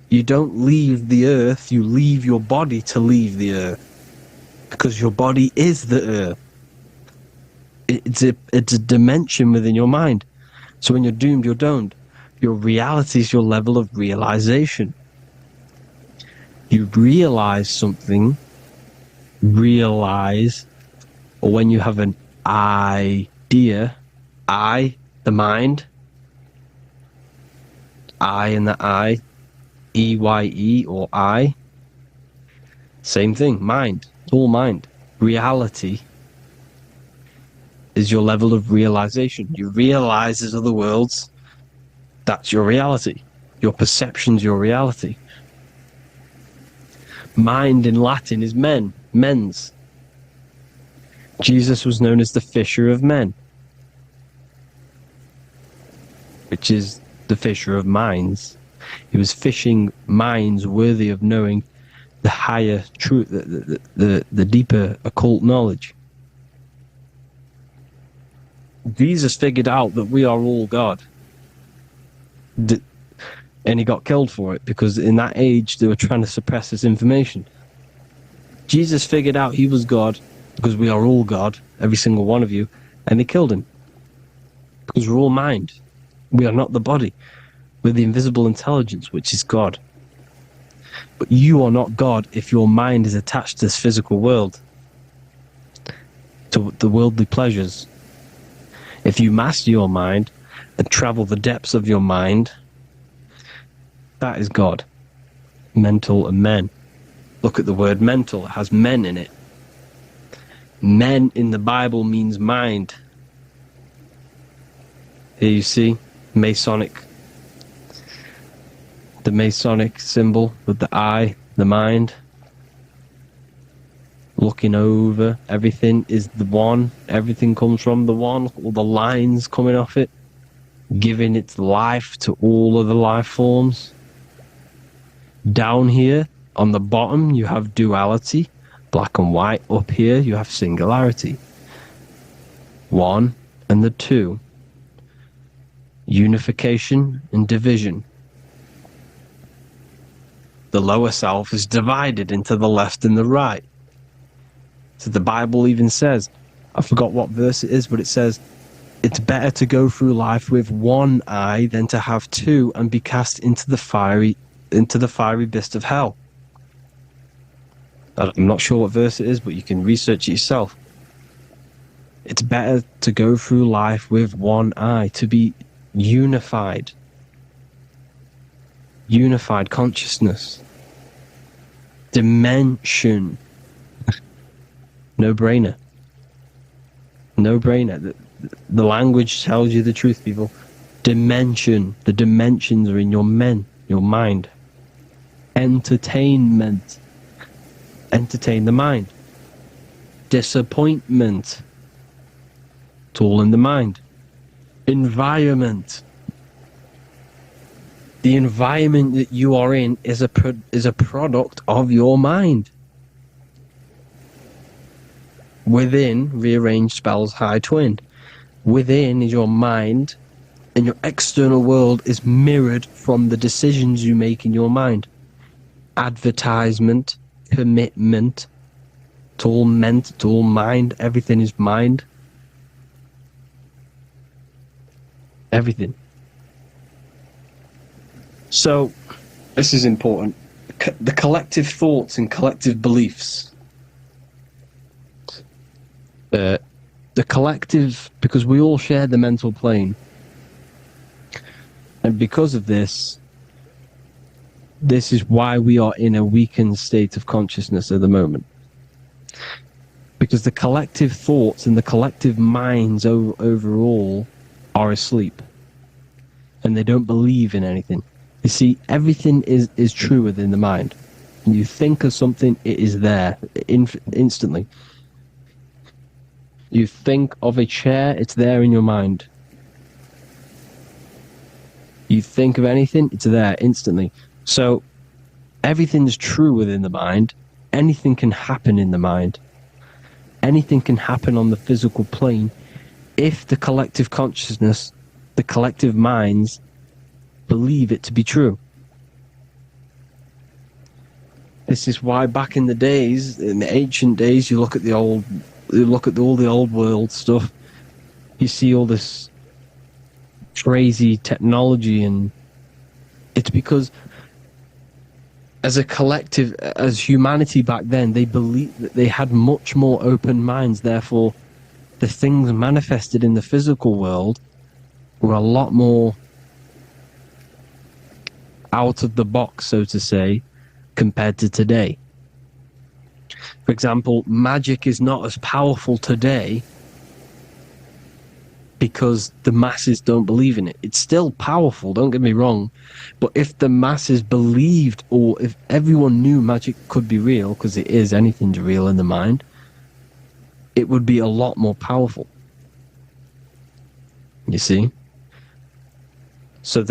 You don't leave the earth, you leave your body to leave the earth, because your body is the earth. It's a dimension within your mind. So when you're doomed, you're doomed. Your reality is your level of realization. You realize something, or when you have an idea, the mind, I and the I, EYE or I, same thing, mind, it's all mind. Reality is your level of realization. You realize there's other worlds, that's your reality. Your perception's your reality. Mind in Latin is mens. Jesus was known as the fisher of men, which is the fisher of minds. He was fishing minds worthy of knowing the higher truth, the deeper occult knowledge. Jesus figured out that we are all God. And he got killed for it, because in that age they were trying to suppress this information. Jesus figured out he was God, because we are all God, every single one of you, and they killed him. Because we're all mind. We are not the body. We're the invisible intelligence, which is God. But you are not God if your mind is attached to this physical world, to the worldly pleasures. If you master your mind and travel the depths of your mind, that is God. Mental and men. Look at the word mental. It has men in it. Men in the Bible means mind. Here you see Masonic. The Masonic symbol with the eye, the mind. Looking over everything is the one. Everything comes from the one. All the lines coming off it. Giving its life to all of the life forms. Down here, on the bottom, you have duality, black and white. Up here, you have singularity. One and the two. Unification and division. The lower self is divided into the left and the right. So the Bible even says, I forgot what verse it is, but it says, it's better to go through life with one eye than to have two and be cast into the fiery abyss of hell. I'm not sure what verse it is, but you can research it yourself. It's better to go through life with one eye, to be unified. Unified consciousness. Dimension. No brainer. No brainer. The language tells you the truth, people. Dimension. The dimensions are in your mind. Entertainment. Entertain the mind. Disappointment. It's all in the mind. Environment. The environment that you are in is a product of your mind. Within, rearranged spells high twin. Within is your mind, and your external world is mirrored from the decisions you make in your mind. Advertisement, commitment, it's all meant, it's all mind, everything is mind. Everything. So, this is important. The collective thoughts and collective beliefs. The collective, because we all share the mental plane. And because of this is why we are in a weakened state of consciousness at the moment. Because the collective thoughts and the collective minds overall are asleep. And they don't believe in anything. You see, everything is true within the mind. When you think of something, it is there instantly. You think of a chair, it's there in your mind. You think of anything, it's there instantly. So everything is true within the mind. Anything can happen in the mind. Anything can happen on the physical plane if the collective consciousness, the collective minds, believe it to be true. This is why back in the days, in the ancient days, you look at all the old world stuff, you see all this crazy technology, and it's because as a collective, as humanity back then, they believed that they had much more open minds. Therefore, the things manifested in the physical world were a lot more out of the box, so to say, compared to today. For example, magic is not as powerful today because the masses don't believe in it. It's still powerful, don't get me wrong, but if the masses believed, or if everyone knew magic could be real, because it is, anything's real in the mind, it would be a lot more powerful. You see? So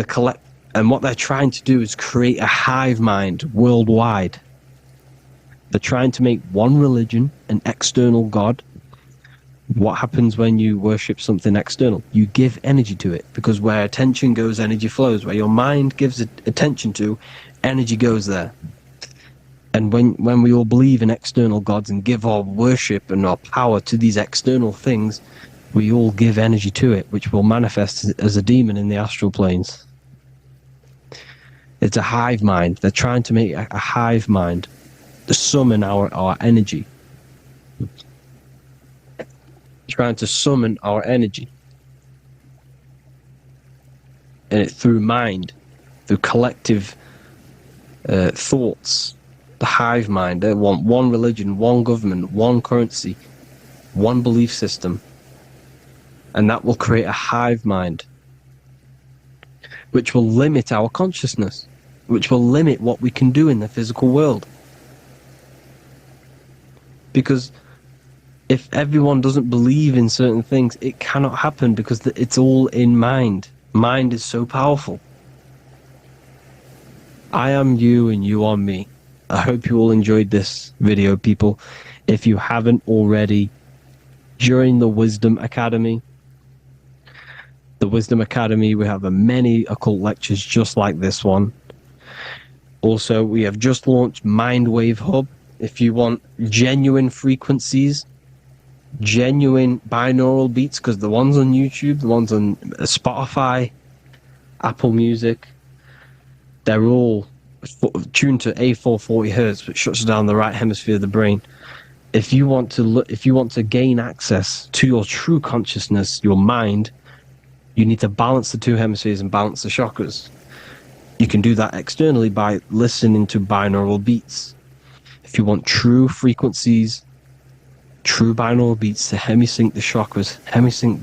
and what they're trying to do is create a hive mind worldwide. They're trying to make one religion, an external god. What happens when you worship something external? You give energy to it, because where attention goes, energy flows. Where your mind gives attention to, energy goes there. And when we all believe in external gods and give our worship and our power to these external things, we all give energy to it, which will manifest as a demon in the astral planes. It's a hive mind. They're trying to make a hive mind to summon our energy. Trying to summon our energy. And through mind, through collective thoughts, the hive mind. They want one religion, one government, one currency, one belief system. And that will create a hive mind, which will limit our consciousness, which will limit what we can do in the physical world. Because if everyone doesn't believe in certain things, it cannot happen, because it's all in mind. Mind is so powerful. I am you and you are me. I hope you all enjoyed this video, people. If you haven't already, join the Wisdom Academy. The Wisdom Academy, we have many occult lectures just like this one. Also, we have just launched Mindwave Hub. If you want genuine frequencies, genuine binaural beats, because the ones on YouTube, the ones on Spotify, Apple Music, they're all tuned to A440 hertz, which shuts down the right hemisphere of the brain. If you want to gain access to your true consciousness, your mind, you need to balance the two hemispheres and balance the chakras. You can do that externally by listening to binaural beats. If you want true frequencies, true binaural beats to hemisync the chakras, hemisync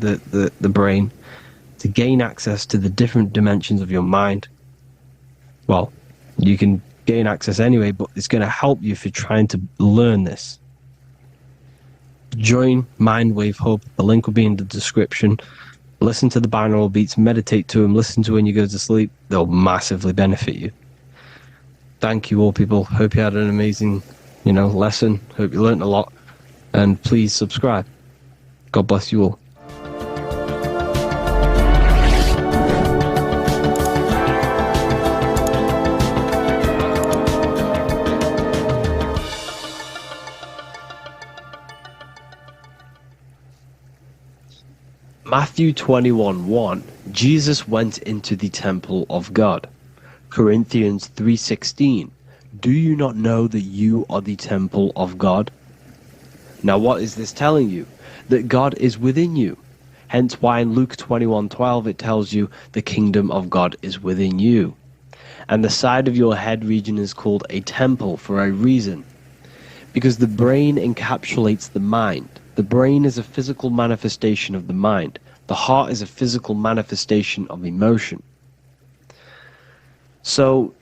the brain, to gain access to the different dimensions of your mind, well, you can gain access anyway, but it's going to help you if you're trying to learn this. Join Mindwave Hub. The link will be in the description. Listen to the binaural beats, meditate to them, listen to when you go to sleep. They'll massively benefit you. Thank you all, people. Hope you had an amazing, lesson. Hope you learned a lot. And please subscribe. God bless you all. Matthew 21:1, Jesus went into the temple of God. Corinthians 3:16, do you not know that you are the temple of God? Now what is this telling you? That God is within you. Hence why in Luke 21:12 it tells you the kingdom of God is within you. And the side of your head region is called a temple for a reason. Because the brain encapsulates the mind. The brain is a physical manifestation of the mind. The heart is a physical manifestation of emotion. So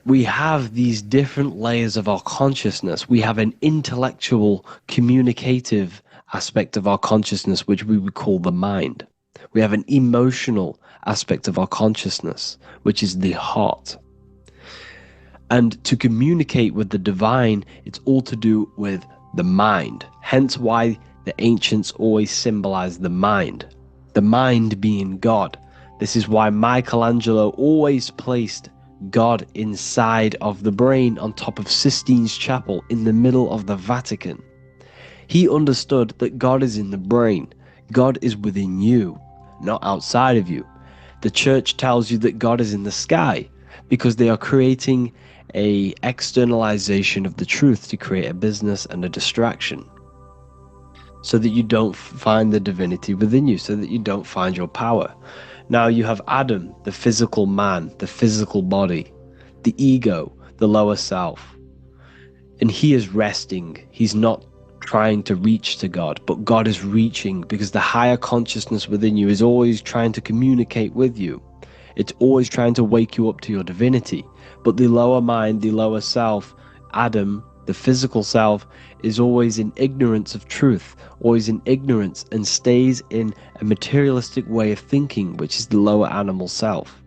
we have these different layers of our consciousness. We have an intellectual, communicative aspect of our consciousness, which we would call the mind. We have an emotional aspect of our consciousness, which is the heart. And to communicate with the divine, it's all to do with the mind. Hence why the ancients always symbolize the mind being God. This is why Michelangelo always placed God inside of the brain on top of Sistine Chapel in the middle of the Vatican. He understood that God is in the brain. God is within you, not outside of you. The church tells you that God is in the sky because they are creating a externalization of the truth to create a business and a distraction, so that you don't find the divinity within you, so that you don't find your power. Now you have Adam, the physical man, the physical body, the ego, the lower self. And he is resting. He's not trying to reach to God, but God is reaching, because the higher consciousness within you is always trying to communicate with you. It's always trying to wake you up to your divinity. But the lower mind, the lower self, Adam, the physical self, is always in ignorance of truth, always in ignorance, and stays in a materialistic way of thinking, which is the lower animal self.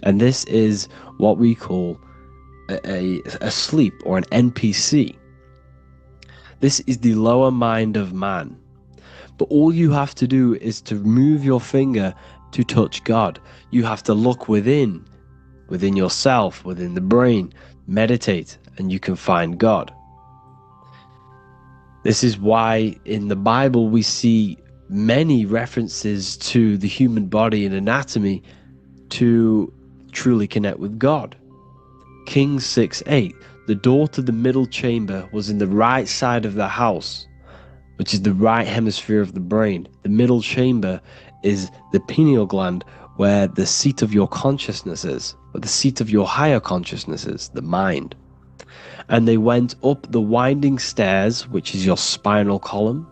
And this is what we call a sleep, or an NPC. This is the lower mind of man. But all you have to do is to move your finger to touch God. You have to look within yourself, within the brain, meditate, and you can find God. This is why in the Bible we see many references to the human body and anatomy to truly connect with God. Kings 6:8, the door to the middle chamber was in the right side of the house, which is the right hemisphere of the brain. The middle chamber is the pineal gland, where the seat of your consciousness is, where the seat of your higher consciousness is, the mind. And they went up the winding stairs, which is your spinal column,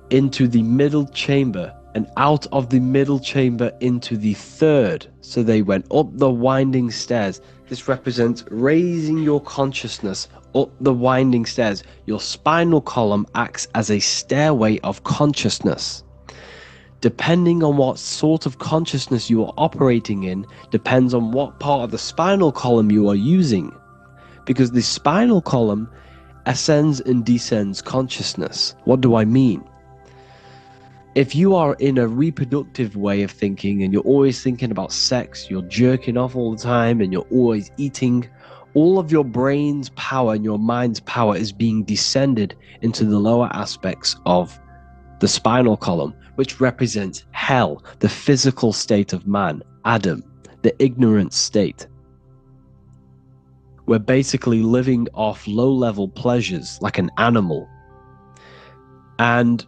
into the middle chamber, and out of the middle chamber into the third. So they went up the winding stairs. This represents raising your consciousness up the winding stairs. Your spinal column acts as a stairway of consciousness. Depending on what sort of consciousness you are operating in, depends on what part of the spinal column you are using. Because the spinal column ascends and descends consciousness. What do I mean? If you are in a reproductive way of thinking and you're always thinking about sex, you're jerking off all the time and you're always eating, all of your brain's power and your mind's power is being descended into the lower aspects of the spinal column, which represents hell, the physical state of man, Adam, the ignorant state. We're basically living off low-level pleasures like an animal. And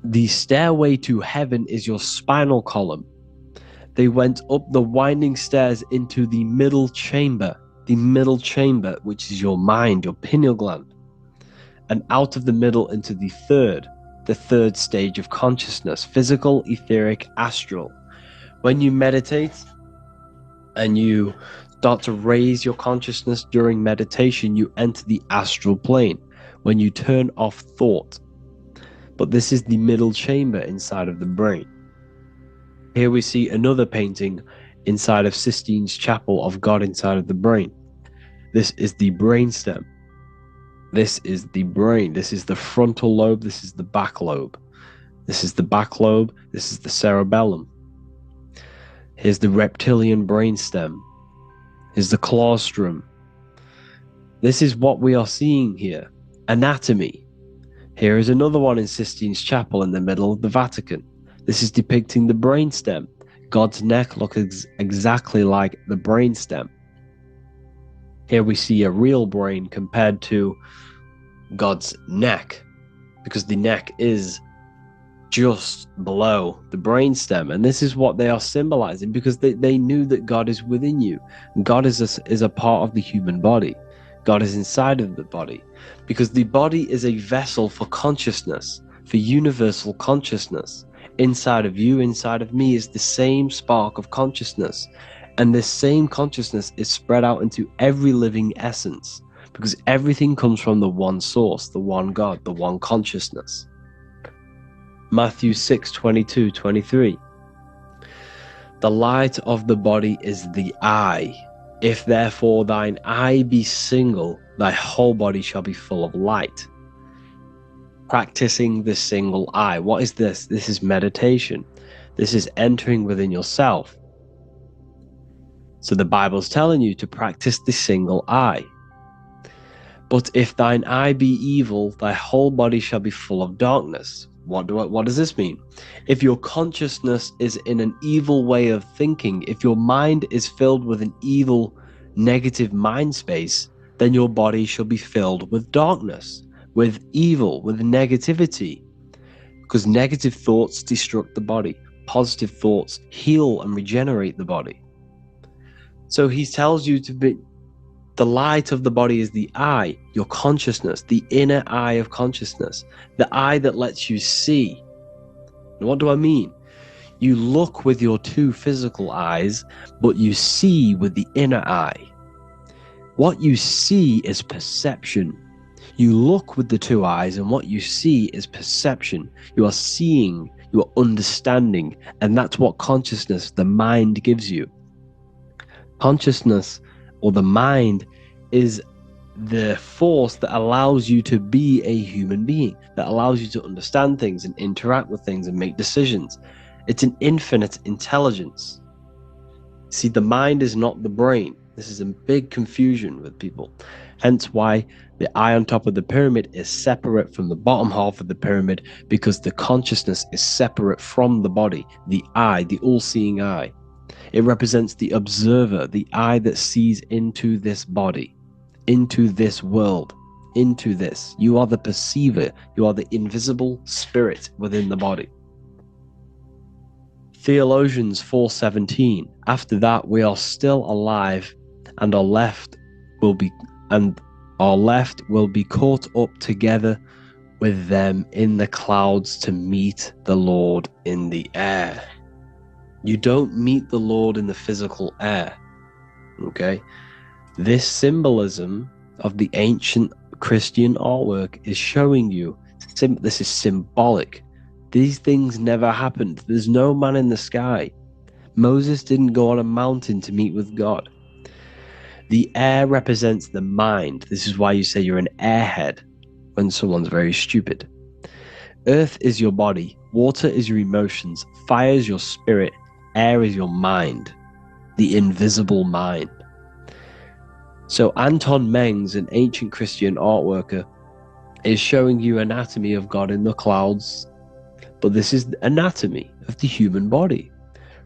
the stairway to heaven is your spinal column. They went up the winding stairs into the middle chamber, which is your mind, your pineal gland, and out of the middle into the third stage of consciousness, physical, etheric, astral. When you meditate and you start to raise your consciousness during meditation, you enter the astral plane when you turn off thought. But this is the middle chamber inside of the brain. Here we see another painting inside of Sistine's Chapel of God inside of the brain. This is the brainstem. This is the brain. This is the frontal lobe. This is the back lobe. This is the back lobe. This is the cerebellum. Here's the reptilian brainstem. Here's the claustrum. This is what we are seeing here. Anatomy. Here is another one in Sistine's Chapel in the middle of the Vatican. This is depicting the brainstem. God's neck looks exactly like the brainstem. Here we see a real brain compared to God's neck, because the neck is just below the brainstem. And this is what they are symbolizing, because they knew that God is within you. God is a part of the human body. God is inside of the body, because the body is a vessel for consciousness, for universal consciousness. Inside of you, inside of me, is the same spark of consciousness. And this same consciousness is spread out into every living essence, because everything comes from the one source, the one God, the one consciousness. Matthew 6:22-23. The light of the body is the eye. If therefore thine eye be single, thy whole body shall be full of light. Practicing the single eye. What is this? This is meditation. This is entering within yourself. So the Bible's telling you to practice the single eye. But if thine eye be evil, thy whole body shall be full of darkness. What does this mean? If your consciousness is in an evil way of thinking, if your mind is filled with an evil, negative mind space, then your body shall be filled with darkness, with evil, with negativity. Because negative thoughts destruct the body. Positive thoughts heal and regenerate the body. So he tells you to be, the light of the body is the eye, your consciousness, the inner eye of consciousness, the eye that lets you see. And what do I mean? You look with your two physical eyes, but you see with the inner eye. What you see is perception. You look with the two eyes, and what you see is perception. You are seeing, you are understanding, and that's what consciousness, the mind, gives you. Consciousness, or the mind, is the force that allows you to be a human being, that allows you to understand things and interact with things and make decisions. It's an infinite intelligence. See, the mind is not the brain. This is a big confusion with people. Hence why the eye on top of the pyramid is separate from the bottom half of the pyramid, because the consciousness is separate from the body, the eye, the all-seeing eye. It represents the observer, the eye that sees into this body, into this world, into this. You are the perceiver. You are the invisible spirit within the body. Theologians 4:17. After that, we are still alive, and our left will be caught up together with them in the clouds to meet the Lord in the air. You don't meet the Lord in the physical air. Okay? This symbolism of the ancient Christian artwork is showing you this is symbolic. These things never happened. There's no man in the sky. Moses didn't go on a mountain to meet with God. The air represents the mind. This is why you say you're an airhead when someone's very stupid. Earth is your body. Water is your emotions. Fire is your spirit. Air is your mind. The invisible mind. So Anton Mengs, an ancient Christian art worker, is showing you anatomy of God in the clouds. But this is the anatomy of the human body.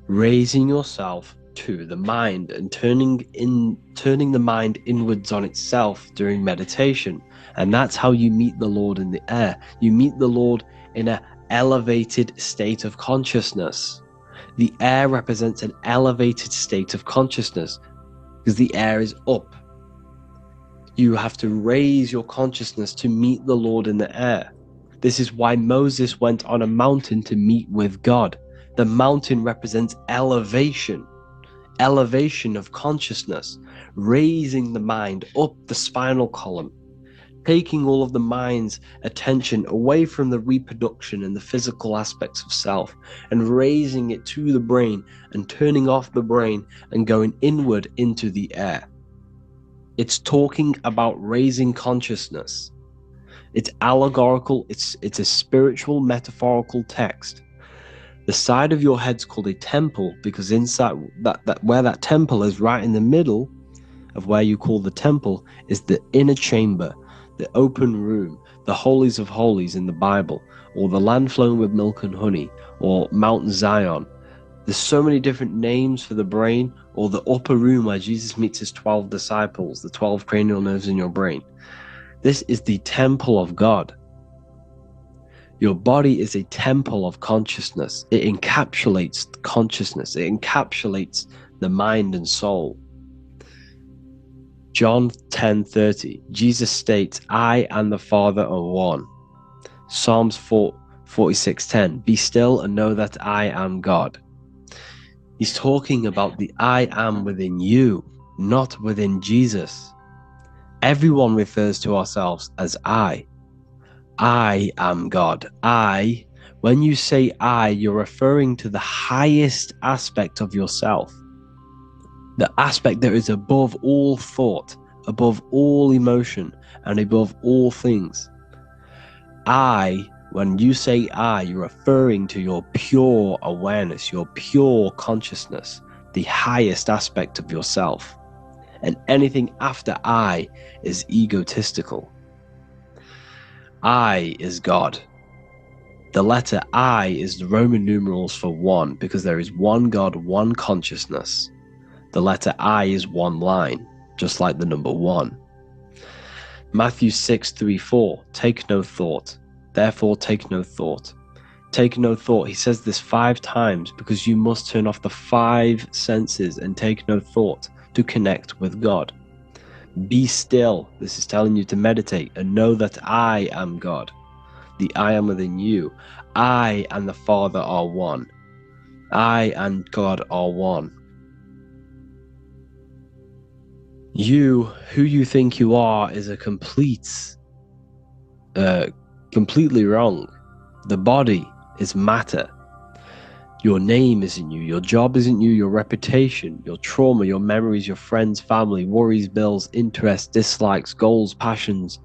Raising yourself to the mind and turning the mind inwards on itself during meditation. And that's how you meet the Lord in the air. You meet the Lord in an elevated state of consciousness. The air represents an elevated state of consciousness because the air is up. You have to raise your consciousness to meet the Lord in the air. This is why Moses went on a mountain to meet with God. The mountain represents elevation of consciousness, raising the mind up the spinal column, taking all of the mind's attention away from the reproduction and the physical aspects of self and raising it to the brain and turning off the brain and going inward into the air. It's talking about raising consciousness. It's allegorical, it's a spiritual metaphorical text. The side of your head's called a temple because inside that where that temple is, right in the middle of where you call the temple, is the inner chamber, the open room, the holies of holies in the Bible, or the land flowing with milk and honey, or Mount Zion. There's so many different names for the brain, or the upper room where Jesus meets his 12 disciples, the 12 cranial nerves in your brain. This is the temple of God. Your body is a temple of consciousness. It encapsulates consciousness. It encapsulates the mind and soul. John 10:30, Jesus states, I and the Father are one. Psalms 46:10, be still and know that I am God. He's talking about the I am within you, not within Jesus. Everyone refers to ourselves as I. I am God. I, when you say I, you're referring to the highest aspect of yourself. the aspect that is above all thought, above all emotion, and above all things. When you say I, you're referring to your pure awareness, your pure consciousness, the highest aspect of yourself. And anything after I is egotistical. I is God. The letter I is the Roman numerals for one, because there is one God, one consciousness. The letter I is one line, just like the number one. Matthew 6:3-4, take no thought. Therefore take no thought. Take no thought. He says this 5 times because you must turn off the 5 senses and take no thought to connect with God. Be still. This is telling you to meditate and know that I am God. The I am within you. I and the Father are one. I and God are one. You, who you think you are, is a completely wrong. The body is matter. Your name isn't you. Your job isn't you. Your reputation, your trauma, your memories, your friends, family, worries, bills, interests, dislikes, goals, passions.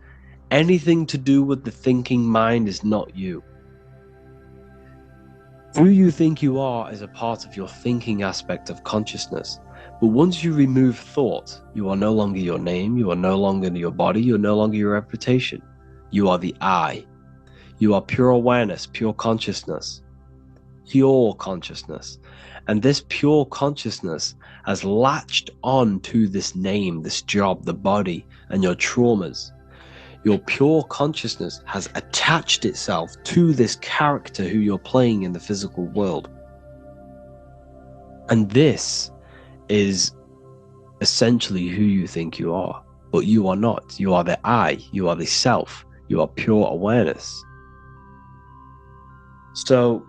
Anything to do with the thinking mind is not you. Who you think you are is a part of your thinking aspect of consciousness. But once you remove thought, you are no longer your name, you are no longer your body, you're no longer your reputation. You are the I. You are pure awareness, pure consciousness. Pure consciousness. And this pure consciousness has latched on to this name, this job, the body, and your traumas. Your pure consciousness has attached itself to this character who you're playing in the physical world. And this is essentially who you think you are, but you are not. You are the I, you are the self, you are pure awareness. So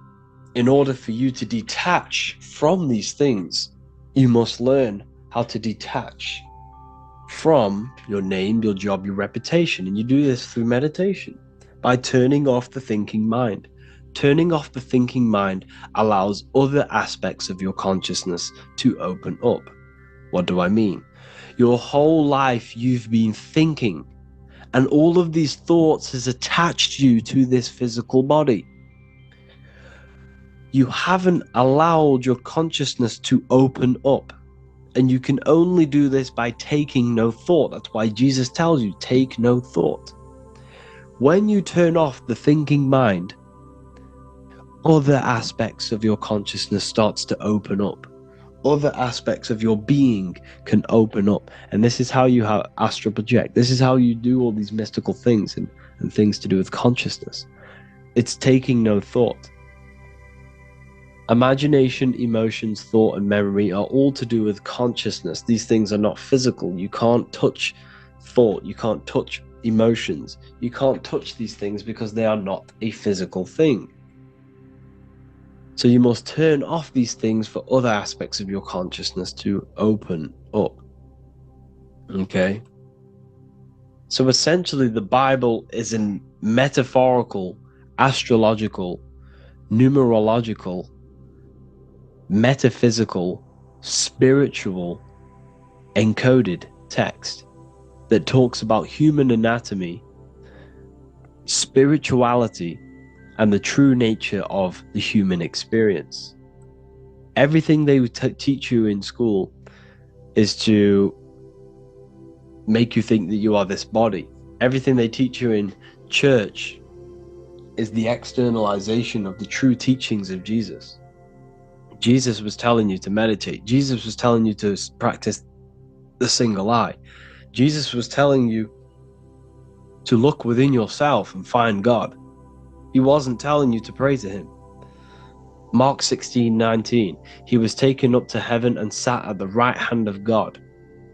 in order for you to detach from these things, you must learn how to detach from your name, your job, your reputation. And you do this through meditation, by turning off the thinking mind. Turning off the thinking mind allows other aspects of your consciousness to open up. What do I mean? Your whole life you've been thinking, and all of these thoughts has attached you to this physical body. You haven't allowed your consciousness to open up. And you can only do this by taking no thought. That's why Jesus tells you, take no thought. When you turn off the thinking mind, other aspects of your consciousness starts to open up. Other aspects of your being can open up. And this is how you astral project. This is how you do all these mystical things and things to do with consciousness. It's taking no thought. Imagination, emotions, thought, and memory are all to do with consciousness. These things are not physical. You can't touch thought. You can't touch emotions. You can't touch these things because they are not a physical thing. So you must turn off these things for other aspects of your consciousness to open up. Okay? So essentially, the Bible is a metaphorical, astrological, numerological, metaphysical, spiritual, encoded text that talks about human anatomy, spirituality, and the true nature of the human experience. Everything they teach you in school is to make you think that you are this body. Everything they teach you in church is the externalization of the true teachings of Jesus. Jesus was telling you to meditate. Jesus was telling you to practice the single eye. Jesus was telling you to look within yourself and find God. He wasn't telling you to pray to him. Mark 16:19, he was taken up to heaven and sat at the right hand of God,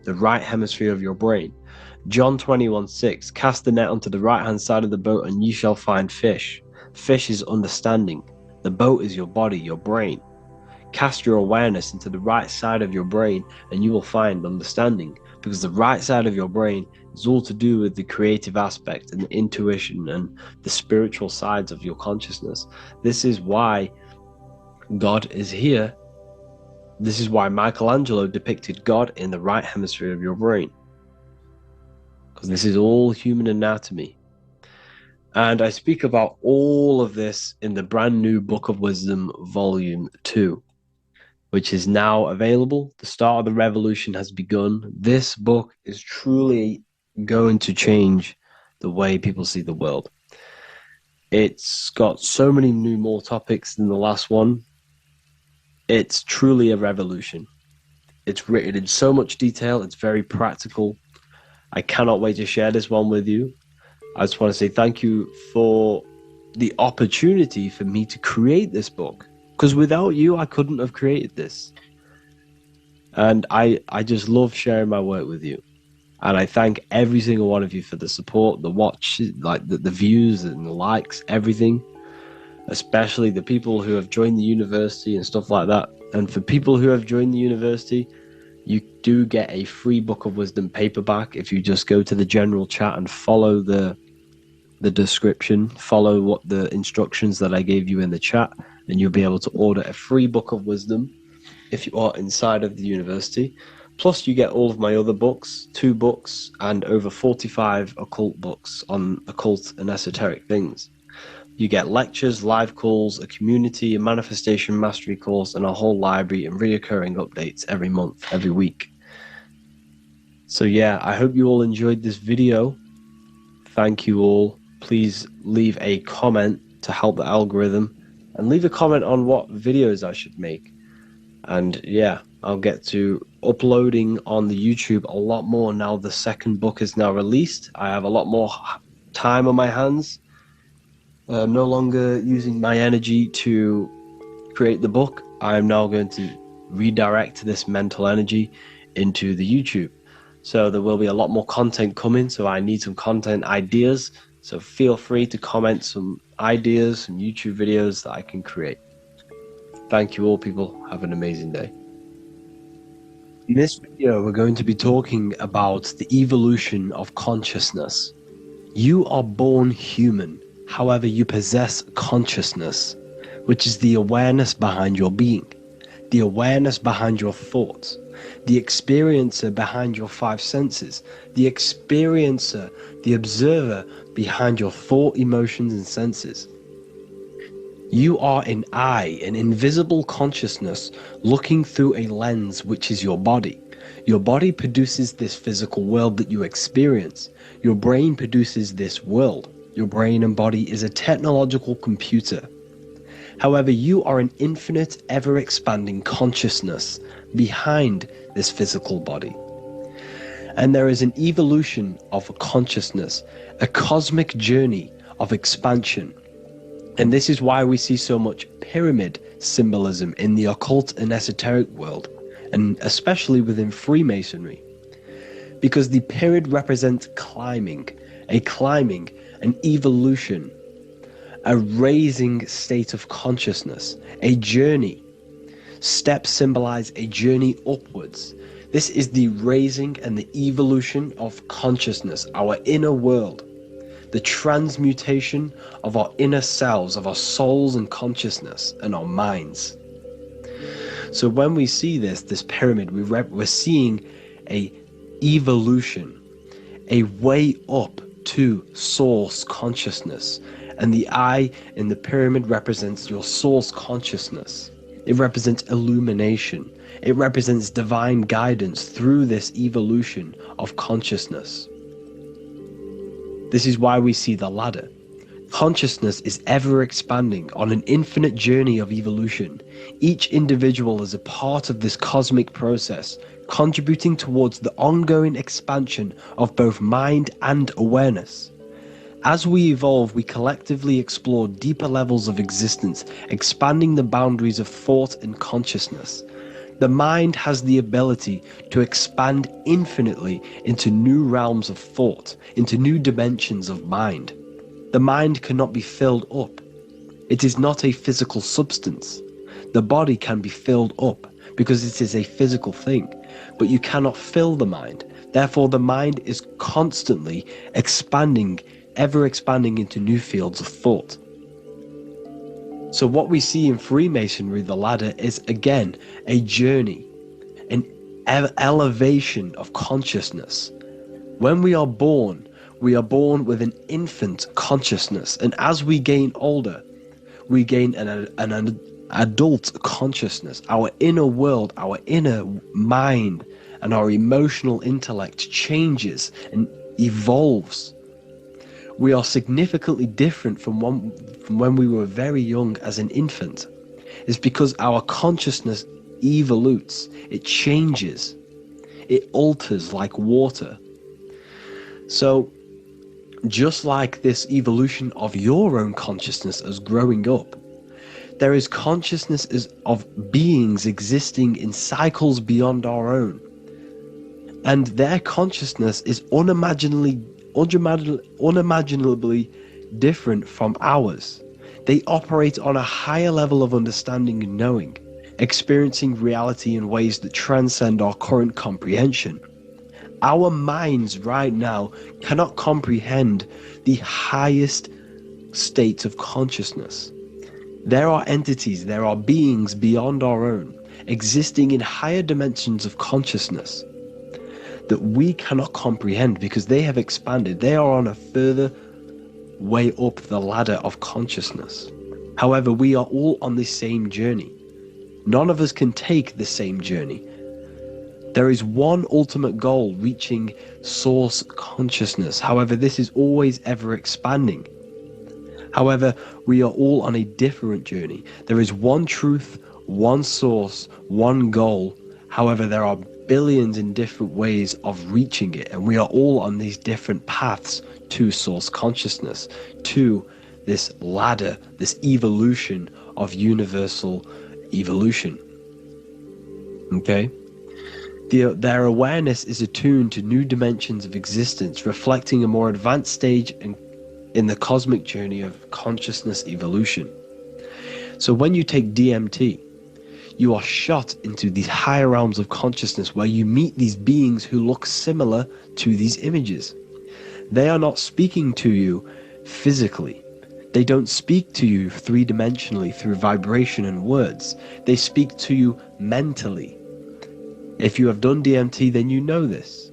the right hemisphere of your brain. John 21:6, cast the net onto the right hand side of the boat and ye shall find fish. Fish is understanding. The boat is your body, your brain. Cast your awareness into the right side of your brain and you will find understanding, because the right side of your brain is all to do with the creative aspect and the intuition and the spiritual sides of your consciousness. This is why God is here This is why Michelangelo depicted God in the right hemisphere of your brain, because this is all human anatomy. And I speak about all of this in the brand new Book of Wisdom, Volume 2, which is now available. The start of the revolution has begun. This book is truly going to change the way people see the world. It's got so many new more topics than the last one. It's truly a revolution. It's written in so much detail. It's very practical. I cannot wait to share this one with you. I just want to say thank you for the opportunity for me to create this book, because without you, I couldn't have created this. And I just love sharing my work with you. And I thank every single one of you for the support, the watch, like the views and the likes, everything, especially the people who have joined the university and stuff like that. And for people who have joined the university, you do get a free Book of Wisdom paperback if you just go to the general chat and follow the description, follow what the instructions that I gave you in the chat, and you'll be able to order a free Book of Wisdom if you are inside of the university. Plus, you get all of my other books, 2 books, and over 45 occult books on occult and esoteric things. You get lectures, live calls, a community, a manifestation mastery course, and a whole library and reoccurring updates every month, every week. So yeah, I hope you all enjoyed this video. Thank you all. Please leave a comment to help the algorithm, and leave a comment on what videos I should make. And yeah, I'll get to uploading on the YouTube a lot more now the second book is now released. I have a lot more time on my hands. I'm no longer using my energy to create the book. I'm now going to redirect this mental energy into the YouTube. So there will be a lot more content coming. So I need some content ideas. So feel free to comment some ideas, some YouTube videos that I can create. Thank you all, people. Have an amazing day. In this video, we're going to be talking about the evolution of consciousness. You are born human. However, you possess consciousness, which is the awareness behind your being, the awareness behind your thoughts, the experiencer behind your 5 senses, the experiencer, the observer behind your thought, emotions, and senses. You are an eye, an invisible consciousness looking through a lens, which is your body. Your body produces this physical world that you experience. Your brain produces this world. Your brain and body is a technological computer. However, you are an infinite, ever-expanding consciousness behind this physical body. And there is an evolution of a consciousness, a cosmic journey of expansion. And this is why we see so much pyramid symbolism in the occult and esoteric world, and especially within Freemasonry. Because the pyramid represents climbing, an evolution, a raising state of consciousness, a journey. Steps symbolize a journey upwards. This is the raising and the evolution of consciousness, our inner world. The transmutation of our inner selves, of our souls and consciousness and our minds. So when we see this pyramid, we're seeing a evolution, a way up to source consciousness. And the eye in the pyramid represents your source consciousness. It represents illumination. It represents divine guidance through this evolution of consciousness. This is why we see the ladder. Consciousness is ever expanding on an infinite journey of evolution. Each individual is a part of this cosmic process, contributing towards the ongoing expansion of both mind and awareness. As we evolve, we collectively explore deeper levels of existence, expanding the boundaries of thought and consciousness. The mind has the ability to expand infinitely into new realms of thought, into new dimensions of mind. The mind cannot be filled up. It is not a physical substance. The body can be filled up because it is a physical thing, but you cannot fill the mind. Therefore, the mind is constantly expanding, ever expanding into new fields of thought. So what we see in Freemasonry, the ladder, is again a journey, an elevation of consciousness. When we are born with an infant consciousness, and as we gain older, we gain an adult consciousness. Our inner world, our inner mind, and our emotional intellect changes and evolves. We are significantly different from when we were very young as an infant. It's because our consciousness evolutes, it changes, it alters like water. So, just like this evolution of your own consciousness as growing up, there is consciousness of beings existing in cycles beyond our own. And their consciousness is unimaginably different from ours. They operate on a higher level of understanding and knowing, experiencing reality in ways that transcend our current comprehension. Our minds right now cannot comprehend the highest states of consciousness. There are entities, there are beings beyond our own, existing in higher dimensions of consciousness that we cannot comprehend because they have expanded. They are on a further way up the ladder of consciousness. However, we are all on this same journey. None of us can take the same journey. There is one ultimate goal, reaching source consciousness. However, this is always ever expanding. However, we are all on a different journey. There is one truth, one source, one goal. However, there are billions in different ways of reaching it, and we are all on these different paths to source consciousness, to this ladder, this evolution of universal evolution. Okay? Their awareness is attuned to new dimensions of existence, reflecting a more advanced stage in the cosmic journey of consciousness evolution. So when you take DMT, you are shot into these higher realms of consciousness where you meet these beings who look similar to these images. They are not speaking to you physically. They don't speak to you three-dimensionally through vibration and words. They speak to you mentally. If you have done DMT, then you know this.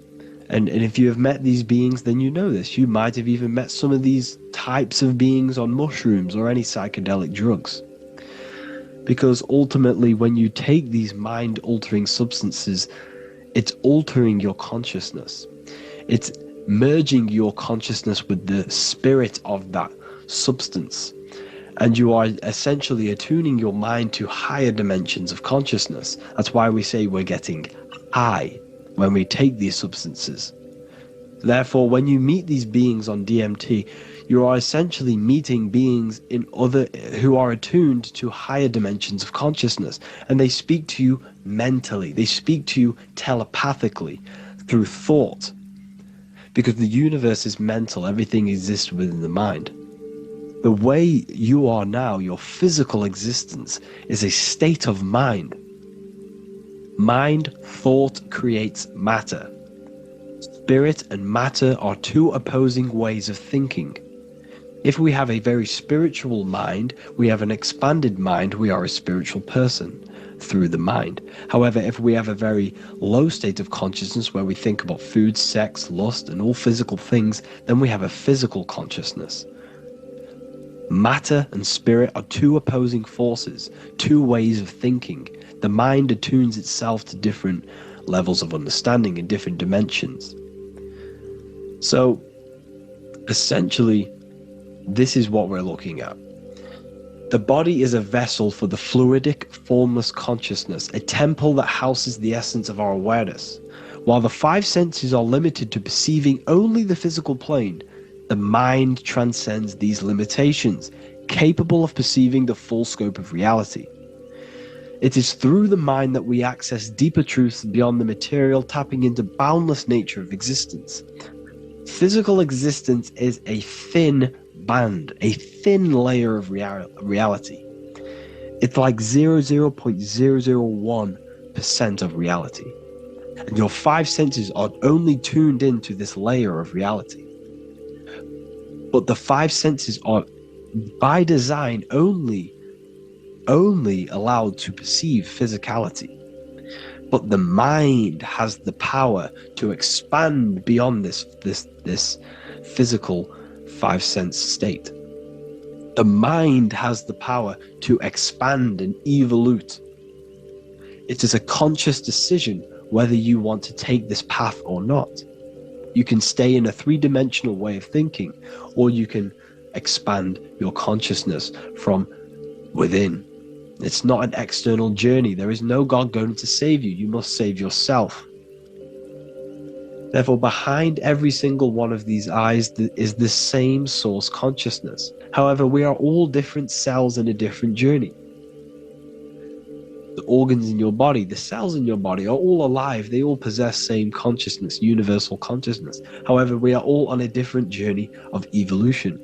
And if you have met these beings, then you know this. You might have even met some of these types of beings on mushrooms or any psychedelic drugs. Because ultimately, when you take these mind-altering substances, it's altering your consciousness. It's merging your consciousness with the spirit of that substance. And you are essentially attuning your mind to higher dimensions of consciousness. That's why we say we're getting high when we take these substances. Therefore, when you meet these beings on DMT, you are essentially meeting beings who are attuned to higher dimensions of consciousness, and they speak to you mentally. They speak to you telepathically through thought, because the universe is mental. Everything exists within the mind. The way you are now, your physical existence, is a state of mind. Mind, thought creates matter. Spirit and matter are two opposing ways of thinking. If we have a very spiritual mind, we have an expanded mind, we are a spiritual person through the mind. However, if we have a very low state of consciousness where we think about food, sex, lust, and all physical things, then we have a physical consciousness. Matter and spirit are two opposing forces, two ways of thinking. The mind attunes itself to different levels of understanding in different dimensions. So, essentially, this is what we're looking at. The body is a vessel for the fluidic, formless consciousness, a temple that houses the essence of our awareness. While the five senses are limited to perceiving only the physical plane, the mind transcends these limitations, capable of perceiving the full scope of reality. It is through the mind that we access deeper truths beyond the material, tapping into boundless nature of existence. Physical existence is a thin band, a thin layer of reality. It's like 0.001% of reality. And your five senses are only tuned into this layer of reality. But the five senses are, by design, only only allowed to perceive physicality. But the mind has the power to expand beyond this physical five sense state. The mind has the power to expand and evolute. It is a conscious decision whether you want to take this path or not. You can stay in a three-dimensional way of thinking, or you can expand your consciousness from within. It's not an external journey. There is no God going to save you. You must save yourself. Therefore, behind every single one of these eyes is the same source consciousness. However, we are all different cells in a different journey. The organs in your body, the cells in your body are all alive. They all possess same consciousness, universal consciousness. However, we are all on a different journey of evolution.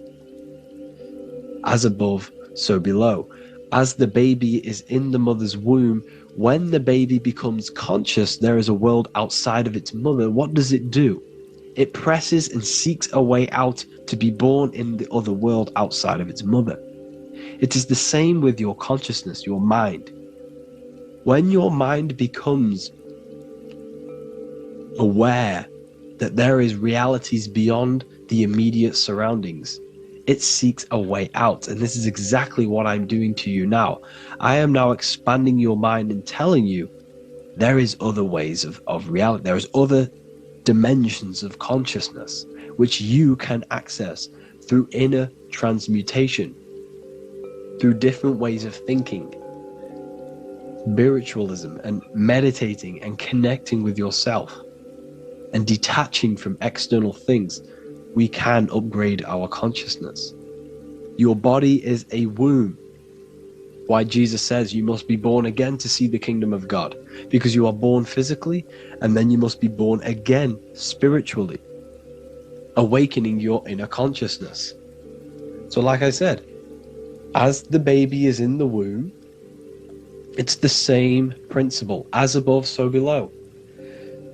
As above, so below. As the baby is in the mother's womb, when the baby becomes conscious, there is a world outside of its mother. What does it do? It presses and seeks a way out to be born in the other world outside of its mother. It is the same with your consciousness, your mind. When your mind becomes aware that there is realities beyond the immediate surroundings, it seeks a way out. And this is exactly what I'm doing to you now. I am now expanding your mind and telling you there is other ways of reality. There is other dimensions of consciousness which you can access through inner transmutation, through different ways of thinking, spiritualism and meditating and connecting with yourself and detaching from external things. We can upgrade our consciousness. Your body is a womb. Why Jesus says you must be born again to see the kingdom of God, because you are born physically and then you must be born again spiritually, awakening your inner consciousness. So like I said, as the baby is in the womb, it's the same principle. As above, so below.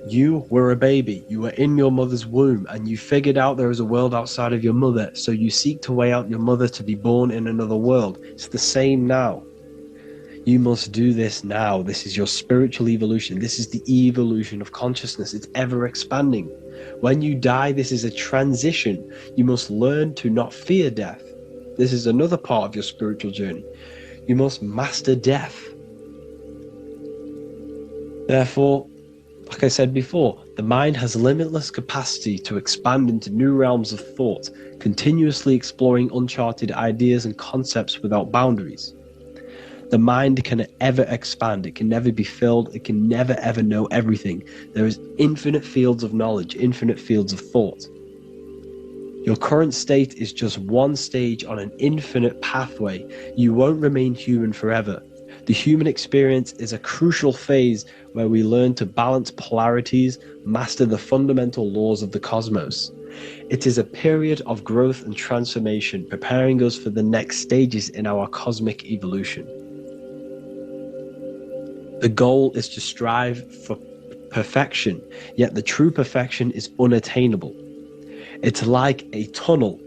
You were a baby, you were in your mother's womb, and you figured out there is a world outside of your mother, so you seek to weigh out your mother to be born in another world. It's the same now. You must do this now. This is your spiritual evolution. This is the evolution of consciousness. It's ever expanding. When you die, this is a transition. You must learn to not fear death. This is another part of your spiritual journey. You must master death. Therefore, like I said before, the mind has limitless capacity to expand into new realms of thought, continuously exploring uncharted ideas and concepts without boundaries. The mind can ever expand. It can never be filled. It can never ever know everything. There is infinite fields of knowledge, infinite fields of thought. Your current state is just one stage on an infinite pathway. You won't remain human forever. The human experience is a crucial phase where we learn to balance polarities, master the fundamental laws of the cosmos. It is a period of growth and transformation, preparing us for the next stages in our cosmic evolution. The goal is to strive for perfection, yet the true perfection is unattainable. It's like a tunnel,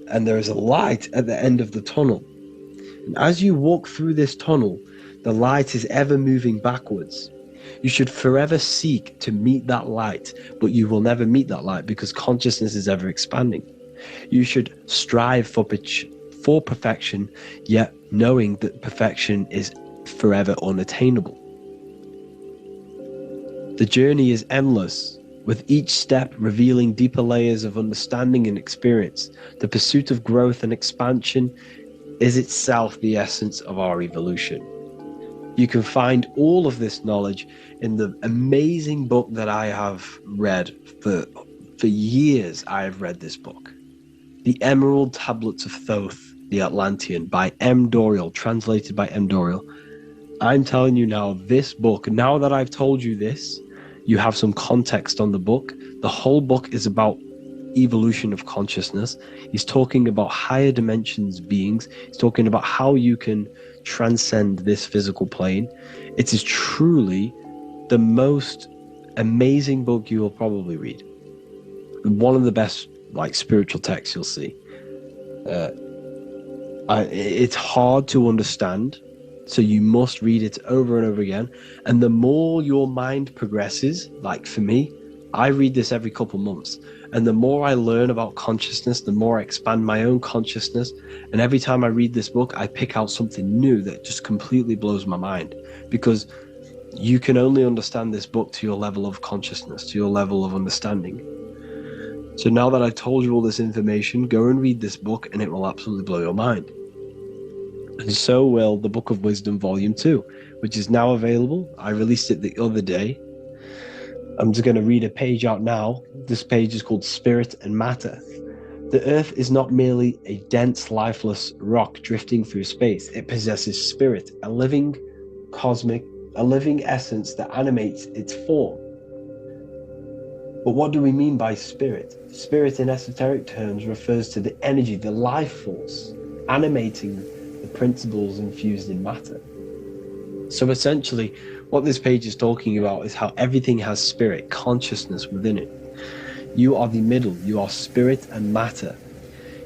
and there is a light at the end of the tunnel. And as you walk through this tunnel, the light is ever moving backwards. You should forever seek to meet that light, but you will never meet that light because consciousness is ever expanding. You should strive for perfection, yet knowing that perfection is forever unattainable. The journey is endless, with each step revealing deeper layers of understanding and experience. The pursuit of growth and expansion is itself the essence of our evolution. You can find all of this knowledge in the amazing book that I have read for years. I have read this book, The Emerald Tablets of Thoth, the Atlantean, by M. Dorial, translated by M. Dorial. I'm telling you now, this book, now that I've told you this, you have some context on the book. The whole book is about evolution of consciousness. He's talking about higher dimensions beings. He's talking about how you can transcend this physical plane. It is truly the most amazing book you will probably read. One of the best spiritual texts you'll see. It's hard to understand So you must read it over and over again. And the more your mind progresses, like for me, I read this every couple months. And the more I learn about consciousness, the more I expand my own consciousness. And every time I read this book, I pick out something new that just completely blows my mind. Because you can only understand this book to your level of consciousness, to your level of understanding. So now that I've told you all this information, go and read this book and it will absolutely blow your mind. And so will the Book of Wisdom Volume 2, which is now available. I released it the other day. I'm just going to read a page out now. This page is called Spirit and Matter. The Earth is not merely a dense, lifeless rock drifting through space. It possesses spirit, a living essence that animates its form. But what do we mean by spirit? Spirit in esoteric terms refers to the energy, the life force, animating the principles infused in matter. So essentially, what this page is talking about is how everything has spirit, consciousness within it. You are the middle, you are spirit and matter.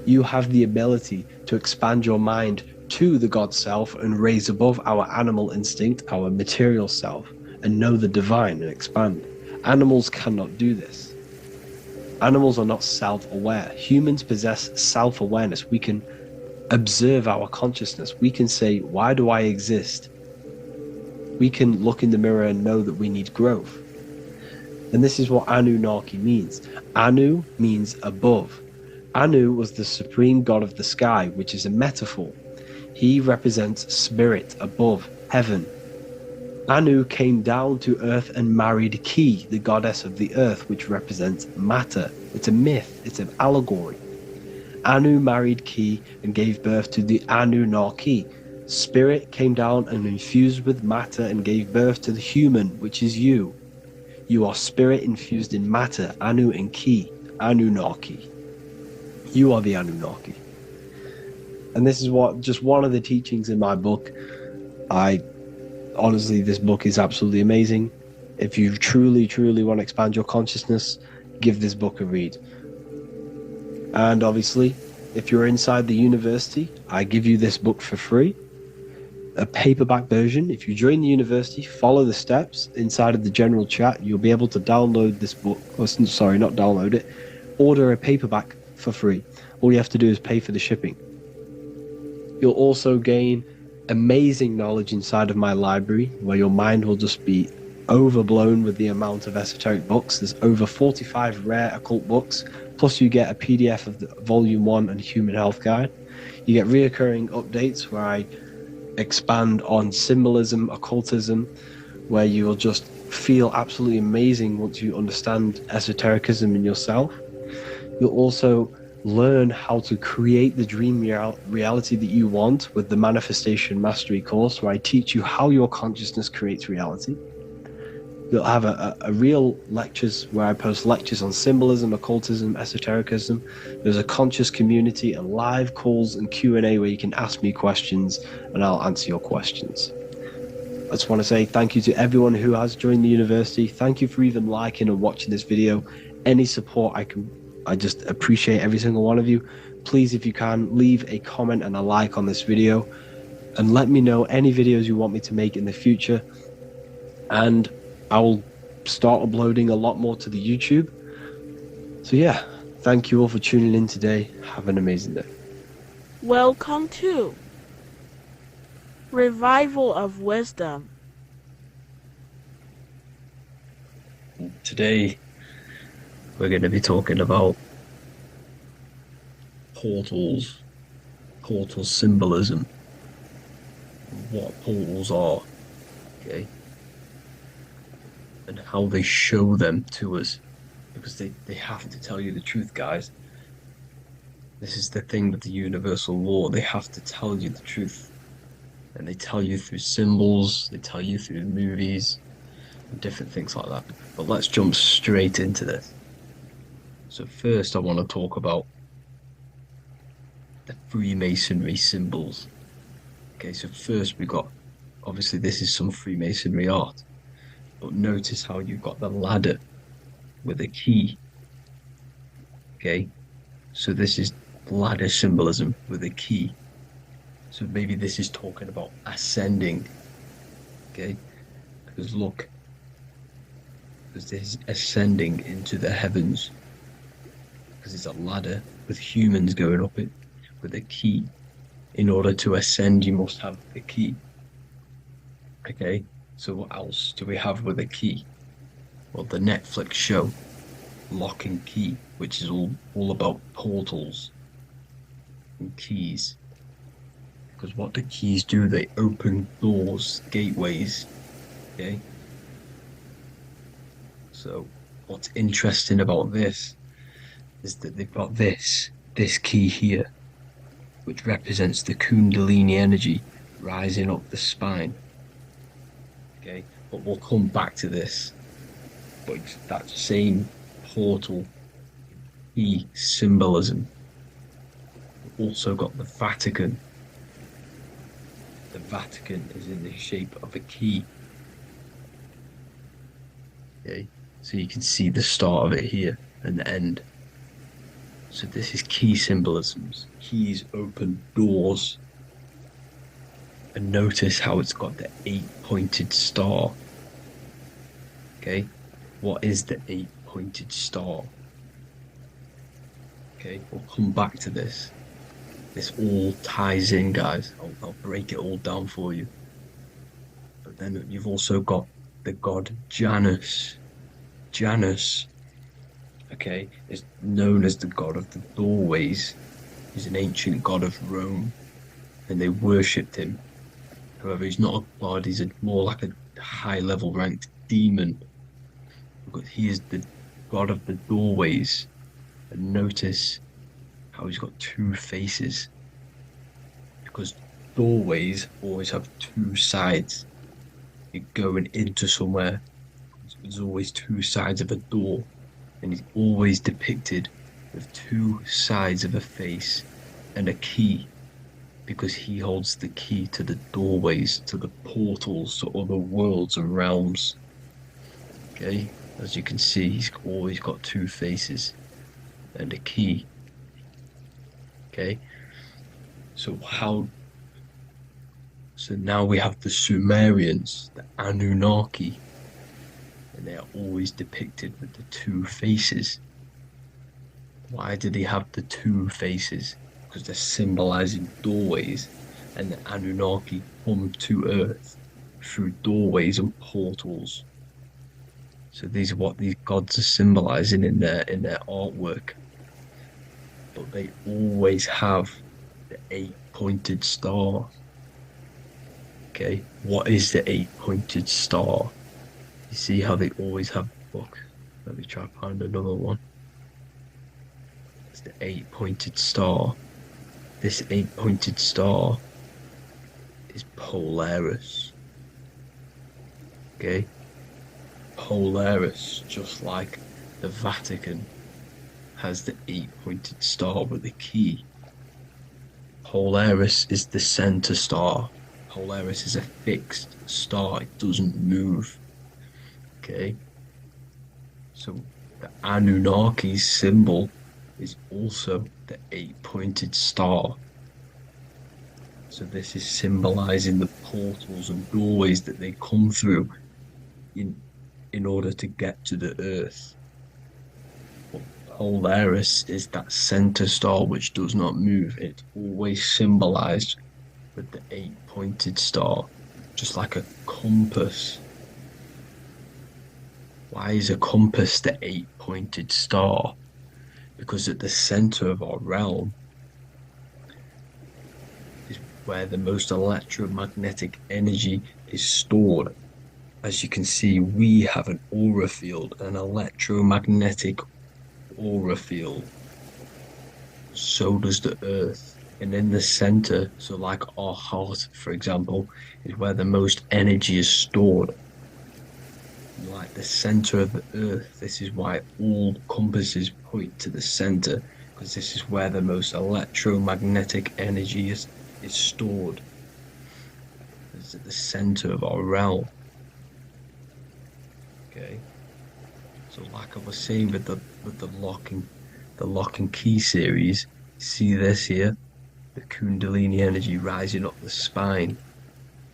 You have the ability to expand your mind to the God self and raise above our animal instinct, our material self, and know the divine and expand. Animals cannot do this. Animals are not self-aware. Humans possess self-awareness. We can observe our consciousness. We can say, why do I exist? We can look in the mirror and know that we need growth. And this is what Anunnaki means. Anu means above. Anu was the supreme god of the sky, which is a metaphor. He represents spirit above, heaven. Anu came down to earth and married Ki, the goddess of the earth, which represents matter. It's a myth, it's an allegory. Anu married Ki and gave birth to the Anunnaki. Spirit came down and infused with matter and gave birth to the human, which is you. You are spirit infused in matter, Anu and Ki, Anunnaki. You are the Anunnaki. And this is just one of the teachings in my book. Honestly, this book is absolutely amazing. If you truly, truly want to expand your consciousness, give this book a read. And obviously, if you're inside the university, I give you this book for free. A paperback version. If you join the university, follow the steps inside of the general chat. You'll be able to download this book. Sorry, not download it. Order a paperback for free. All you have to do is pay for the shipping. You'll also gain amazing knowledge inside of my library, where your mind will just be overblown with the amount of esoteric books. There's over 45 rare occult books, plus you get a PDF of the Volume 1 and Human Health Guide. You get reoccurring updates where I expand on symbolism, occultism, where you will just feel absolutely amazing once you understand esotericism in yourself. You'll also learn how to create the dream reality that you want with the Manifestation Mastery course, where I teach you how your consciousness creates reality. You'll have a real lectures where I post lectures on symbolism, occultism, esotericism. There's a conscious community and live calls and Q&A where you can ask me questions and I'll answer your questions. I just want to say thank you to everyone who has joined the university. Thank you for even liking and watching this video. Any support I just appreciate every single one of you. Please, if you can, leave a comment and a like on this video and let me know any videos you want me to make in the future. And I will start uploading a lot more to the YouTube. So yeah, thank you all for tuning in today. Have an amazing day. Welcome to Revival of Wisdom. Today, we're going to be talking about portals, portal symbolism, what portals are, okay? And how they show them to us, because they have to tell you the truth, guys. This is the thing with the universal law. They have to tell you the truth. And they tell you through symbols, they tell you through movies, and different things like that. But let's jump straight into this. So first I want to talk about the Freemasonry symbols. Okay, so first we got, obviously this is some Freemasonry art. But notice how you've got the ladder with a key. Okay, so this is ladder symbolism with a key. So maybe this is talking about ascending, okay? Because look, because this is ascending into the heavens, because it's a ladder with humans going up it with a key. In order to ascend, you must have the key, okay? So what else do we have with a key? Well, the Netflix show Lock and Key, which is all about portals and keys. Because what the keys do, they open doors, gateways, okay? So what's interesting about this is that they've got this key here, which represents the Kundalini energy rising up the spine. Okay, but we'll come back to this. But that same portal key symbolism. We've also got the Vatican. The Vatican is in the shape of a key. Okay, so you can see the start of it here and the end. So this is key symbolisms. Keys open doors. And notice how it's got the eight-pointed star. Okay, what is the eight-pointed star? Okay, we'll come back to this. This all ties in, guys. I'll break it all down for you. But then you've also got the god Janus. Janus, okay, is known as the god of the doorways. He's an ancient god of Rome, and they worshipped him. However, he's not a god, he's more like a high-level ranked demon. Because he is the god of the doorways. And notice how he's got two faces. Because doorways always have two sides. You're going into somewhere, there's always two sides of a door. And he's always depicted with two sides of a face and a key. Because he holds the key to the doorways, to the portals, to other worlds and realms. Okay, as you can see, he's always got two faces and a key. Okay, so so now we have the Sumerians, the Anunnaki, and they are always depicted with the two faces. Why do they have the two faces? Because they're symbolizing doorways, and the Anunnaki come to Earth through doorways and portals. So these are what these gods are symbolizing in their artwork. But they always have the eight-pointed star. Okay, what is the eight-pointed star? You see how they always have. Look, let me try to find another one. It's the eight-pointed star. This eight-pointed star is Polaris. Okay, Polaris, just like the Vatican, has the eight-pointed star with the key. Polaris is the center star. Polaris is a fixed star. It doesn't move. Okay. So the Anunnaki's symbol is also the eight-pointed star. So this is symbolizing the portals and doorways that they come through in in order to get to the Earth. But Polaris is that center star which does not move. It's always symbolized with the eight-pointed star, just like a compass. Why is a compass the eight-pointed star? Because at the center of our realm is where the most electromagnetic energy is stored. As you can see, we have an aura field, an electromagnetic aura field. So does the Earth. And in the center, so like our heart, for example, is where the most energy is stored. Like the center of the Earth, this is why all compasses point to the center, because this is where the most electromagnetic energy is stored. It's at the center of our realm. Okay. So like I was saying with the lock and key series, see this here? the Kundalini energy rising up the spine,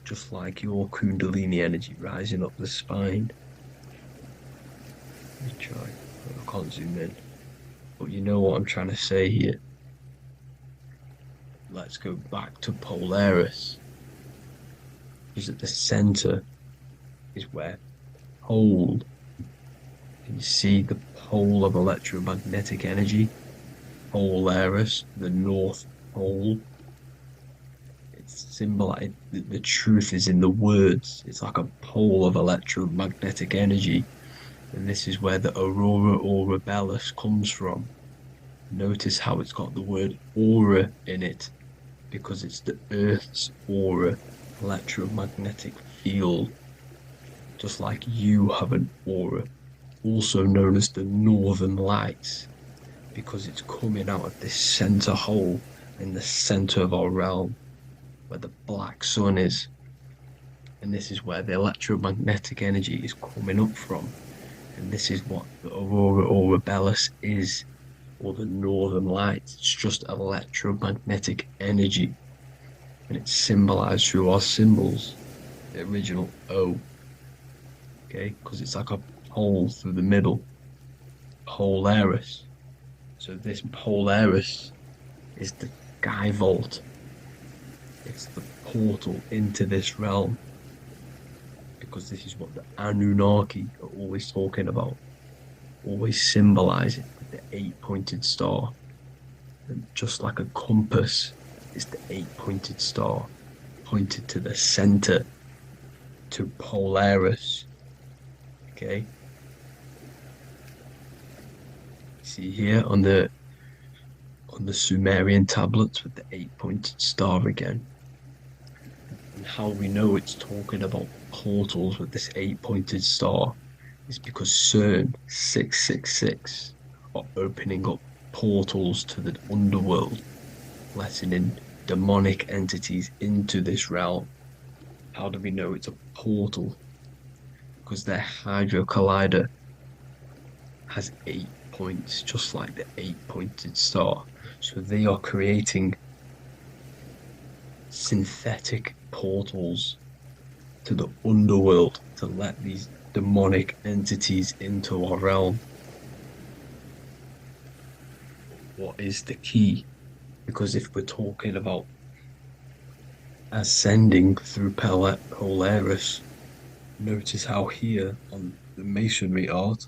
just like your Kundalini energy rising up the spine. Let me try. I can't zoom in, but you know what I'm trying to say here. Let's go back to Polaris, because at the center is where pole. Can you see the pole of electromagnetic energy? Polaris, the North Pole. It's symbolized. The truth is in the words. It's like a pole of electromagnetic energy. And this is where the aurora borealis comes from. Notice how it's got the word aura in it because it's the Earth's aura, electromagnetic field. Just like you have an aura, also known as the Northern Lights, because it's coming out of this center hole in the center of our realm where the black sun is. And this is where the electromagnetic energy is coming up from. And this is what the aurora borealis is, or the northern lights. It's just electromagnetic energy. And it's symbolized through our symbols, the original O, okay? Because it's like a hole through the middle, Polaris. So this Polaris is the sky vault. It's the portal into this realm. Because this is what the Anunnaki are always talking about, always symbolizing with the eight-pointed star. And just like a compass, it's the eight-pointed star pointed to the center, to Polaris. Okay. See here on the Sumerian tablets with the eight-pointed star again. And how we know it's talking about portals with this eight-pointed star is because CERN 666 are opening up portals to the underworld, letting in demonic entities into this realm. How do we know it's a portal? Because their Hydro Collider has 8 points, just like the eight-pointed star. So they are creating synthetic portals to the underworld to let these demonic entities into our realm. What is the key? Because if we're talking about ascending through Polaris, notice how here on the masonry art,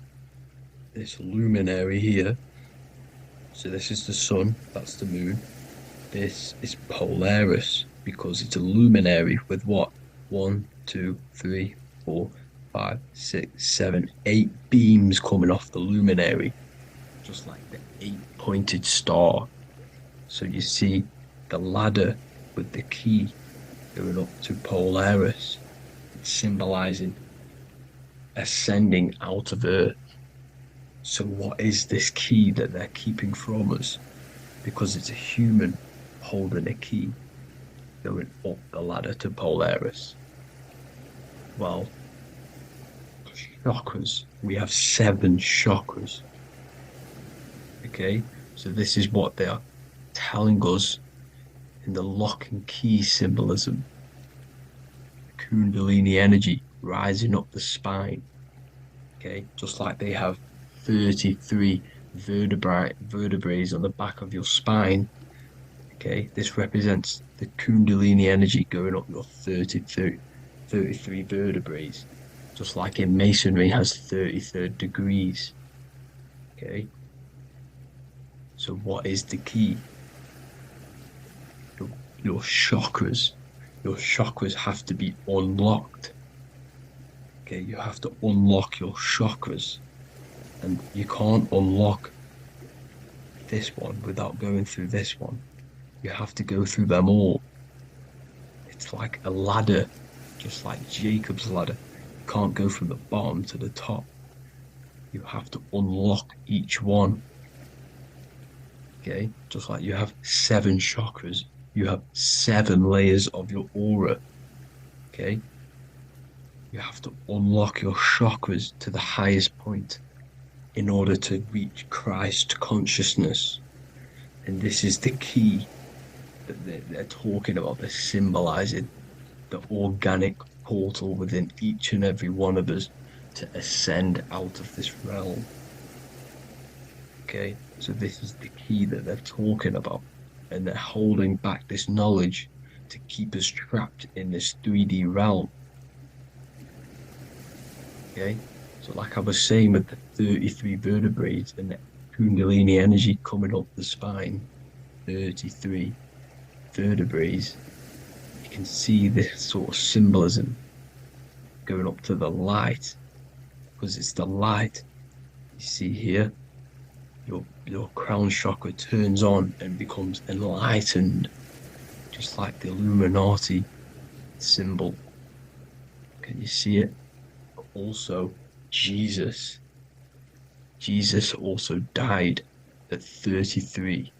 this luminary here, so this is the sun, that's the moon, this is Polaris because it's a luminary with what? 1, 2, 3, 4, 5, 6, 7, 8 beams coming off the luminary, just like the eight-pointed star. So you see the ladder with the key going up to Polaris. It's symbolizing ascending out of Earth. So what is this key that they're keeping from us? Because it's a human holding a key going up the ladder to Polaris. Well, chakras. We have 7 chakras. Okay, so this is what they are telling us in the lock and key symbolism. Kundalini energy rising up the spine. Okay, just like they have 33 vertebrae on the back of your spine. Okay, this represents the Kundalini energy going up your 33 vertebrae, just like in masonry has 33rd degrees. Okay, so what is the key? Your chakras. Your chakras have to be unlocked. Okay, you have to unlock your chakras. And you can't unlock this one without going through this one. You have to go through them all. It's like a ladder, just like Jacob's ladder. You can't go from the bottom to the top. You have to unlock each one. Okay, just like you have 7 chakras, you have 7 layers of your aura. Okay, you have to unlock your chakras to the highest point in order to reach Christ consciousness. And this is the key that they're talking about. They're symbolizing the organic portal within each and every one of us to ascend out of this realm. Okay, so this is the key that they're talking about, and they're holding back this knowledge to keep us trapped in this 3D realm. Okay, so like I was saying with the 33 vertebrae and the Kundalini energy coming up the spine, 33 vertebrae, you can see this sort of symbolism going up to the light, because it's the light you see here. Your crown chakra turns on and becomes enlightened, just like the Illuminati symbol. Can you see it? Also, Jesus. Jesus also died at 33.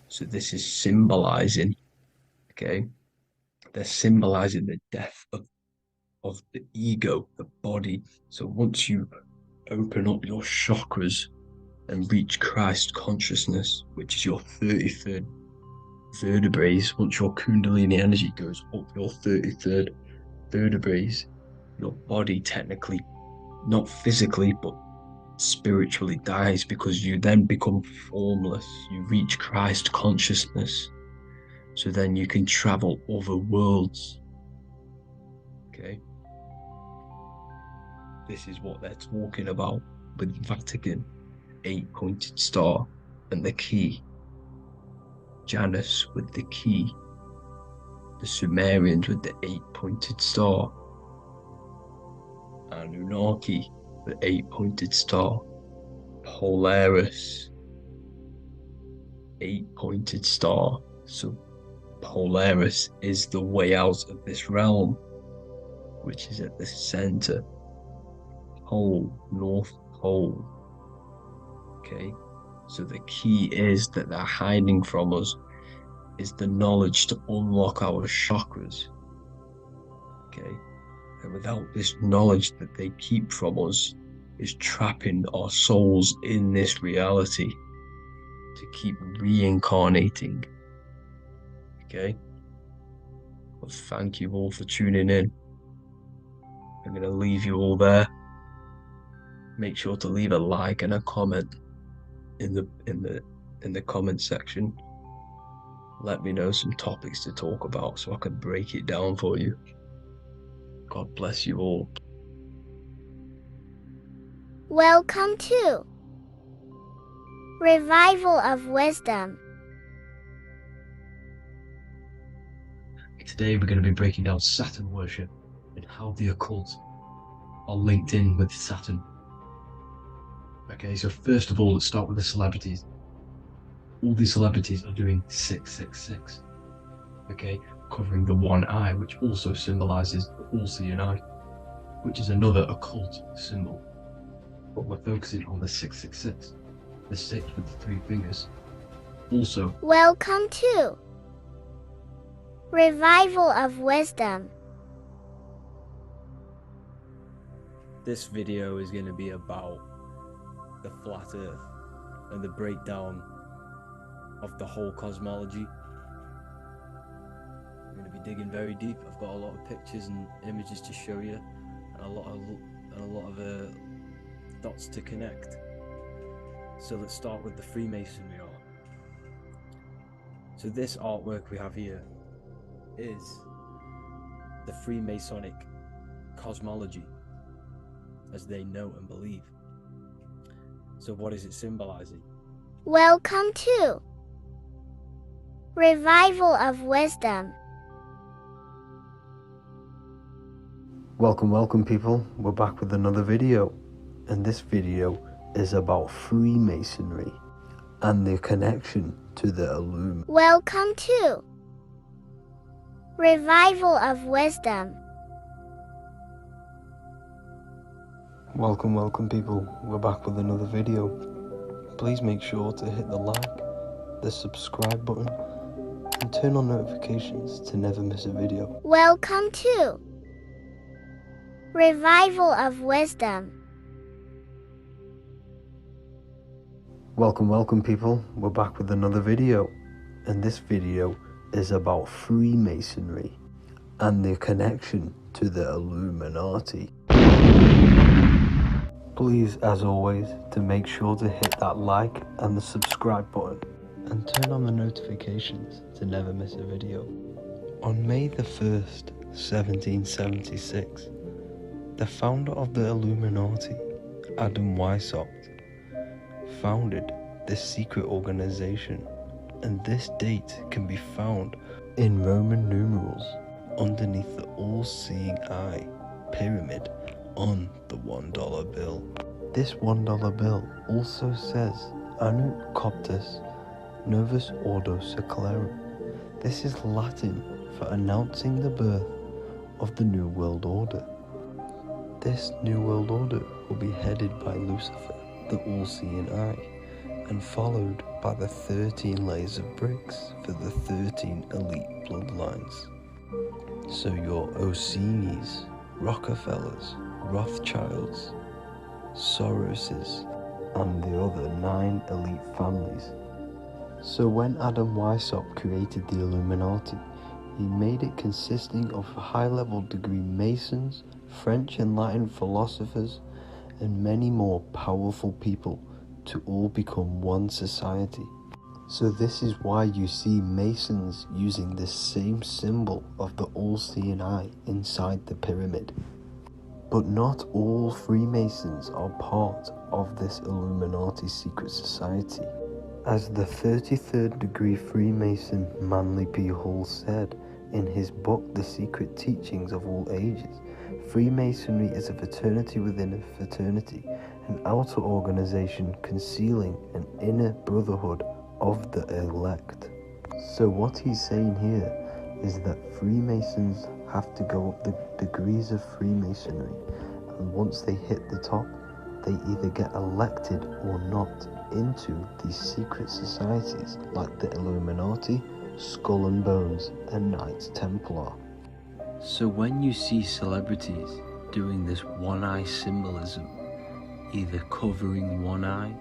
So this is symbolizing, okay? They're symbolizing the death of the ego, the body. So once you open up your chakras and reach Christ consciousness, which is your 33rd vertebrae, once your Kundalini energy goes up your 33rd vertebrae, your body technically, not physically, but spiritually dies, because you then become formless. You reach Christ consciousness. So then you can travel other worlds. Okay. This is what they're talking about with Vatican, 8-pointed star, and the key. Janus with the key. The Sumerians with the 8-pointed star. Anunnaki, the 8-pointed star. Polaris, 8-pointed star. So Polaris is the way out of this realm, which is at the center. Pole, North Pole. Okay, so the key is that they're hiding from us is the knowledge to unlock our chakras. Okay, and without this knowledge that they keep from us, is trapping our souls in this reality to keep reincarnating. Okay, well, thank you all for tuning in. I'm going to leave you all there. Make sure to leave a like and a comment in the comment section. Let me know some topics to talk about so I can break it down for you. God bless you all. Welcome to Revival of Wisdom. Today we're going to be breaking down Saturn worship and how the occult are linked in with Saturn. Okay, so first of all, let's start with the celebrities. All these celebrities are doing 666. Okay, covering the one eye, which also symbolizes the all-seeing eye, which is another occult symbol. But we're focusing on the 666, the 6 with the 3 fingers. Also, Welcome to Revival of Wisdom. this video is going to be about the flat earth and the breakdown of the whole cosmology. I'm going to be digging very deep. I've got a lot of pictures and images to show you, and a lot of dots to connect. So let's start with the Freemasonry art. So this artwork we have here is the Freemasonic cosmology as they know and believe. So what is it symbolizing? Welcome to Revival of Wisdom. Welcome people, we're back with another video, and this video is about Freemasonry and their connection to the Illuminati. Welcome to Revival of Wisdom. Welcome people, we're back with another video. Please make sure to hit the like, the subscribe button, and turn on notifications to never miss a video. Welcome to Revival of Wisdom. Welcome people, we're back with another video, and this video is about Freemasonry and their connection to the Illuminati. Please, as always, to make sure to hit that like and the subscribe button and turn on the notifications to never miss a video. On May the 1st, 1776, the founder of the Illuminati, Adam Weishaupt, founded this secret organization, and this date can be found in Roman numerals underneath the all-seeing eye pyramid on the $1 bill. This $1 bill also says Anut Coptus Novus Ordo Secularum. This is Latin for announcing the birth of the New World Order. This New World Order will be headed by Lucifer, the all-seeing eye, and followed by the 13 layers of bricks for the 13 elite bloodlines. So your Orsini's, Rockefellers, Rothschilds, Soroses, and the other 9 elite families. So when Adam Weishaupt created the Illuminati, he made it consisting of high-level degree Masons, French and Latin philosophers, and many more powerful people to all become one society. So this is why you see Masons using this same symbol of the all-seeing eye inside the pyramid. But not all Freemasons are part of this Illuminati secret society. As the 33rd degree Freemason Manly P. Hall said in his book The Secret Teachings of All Ages, Freemasonry is a fraternity within a fraternity, an outer organization concealing an inner brotherhood of the elect. So what he's saying here is that Freemasons have to go up the degrees of Freemasonry, and once they hit the top, they either get elected or not into these secret societies like the Illuminati, Skull and Bones, and Knights Templar. So when you see celebrities doing this one-eye symbolism, either covering one eye,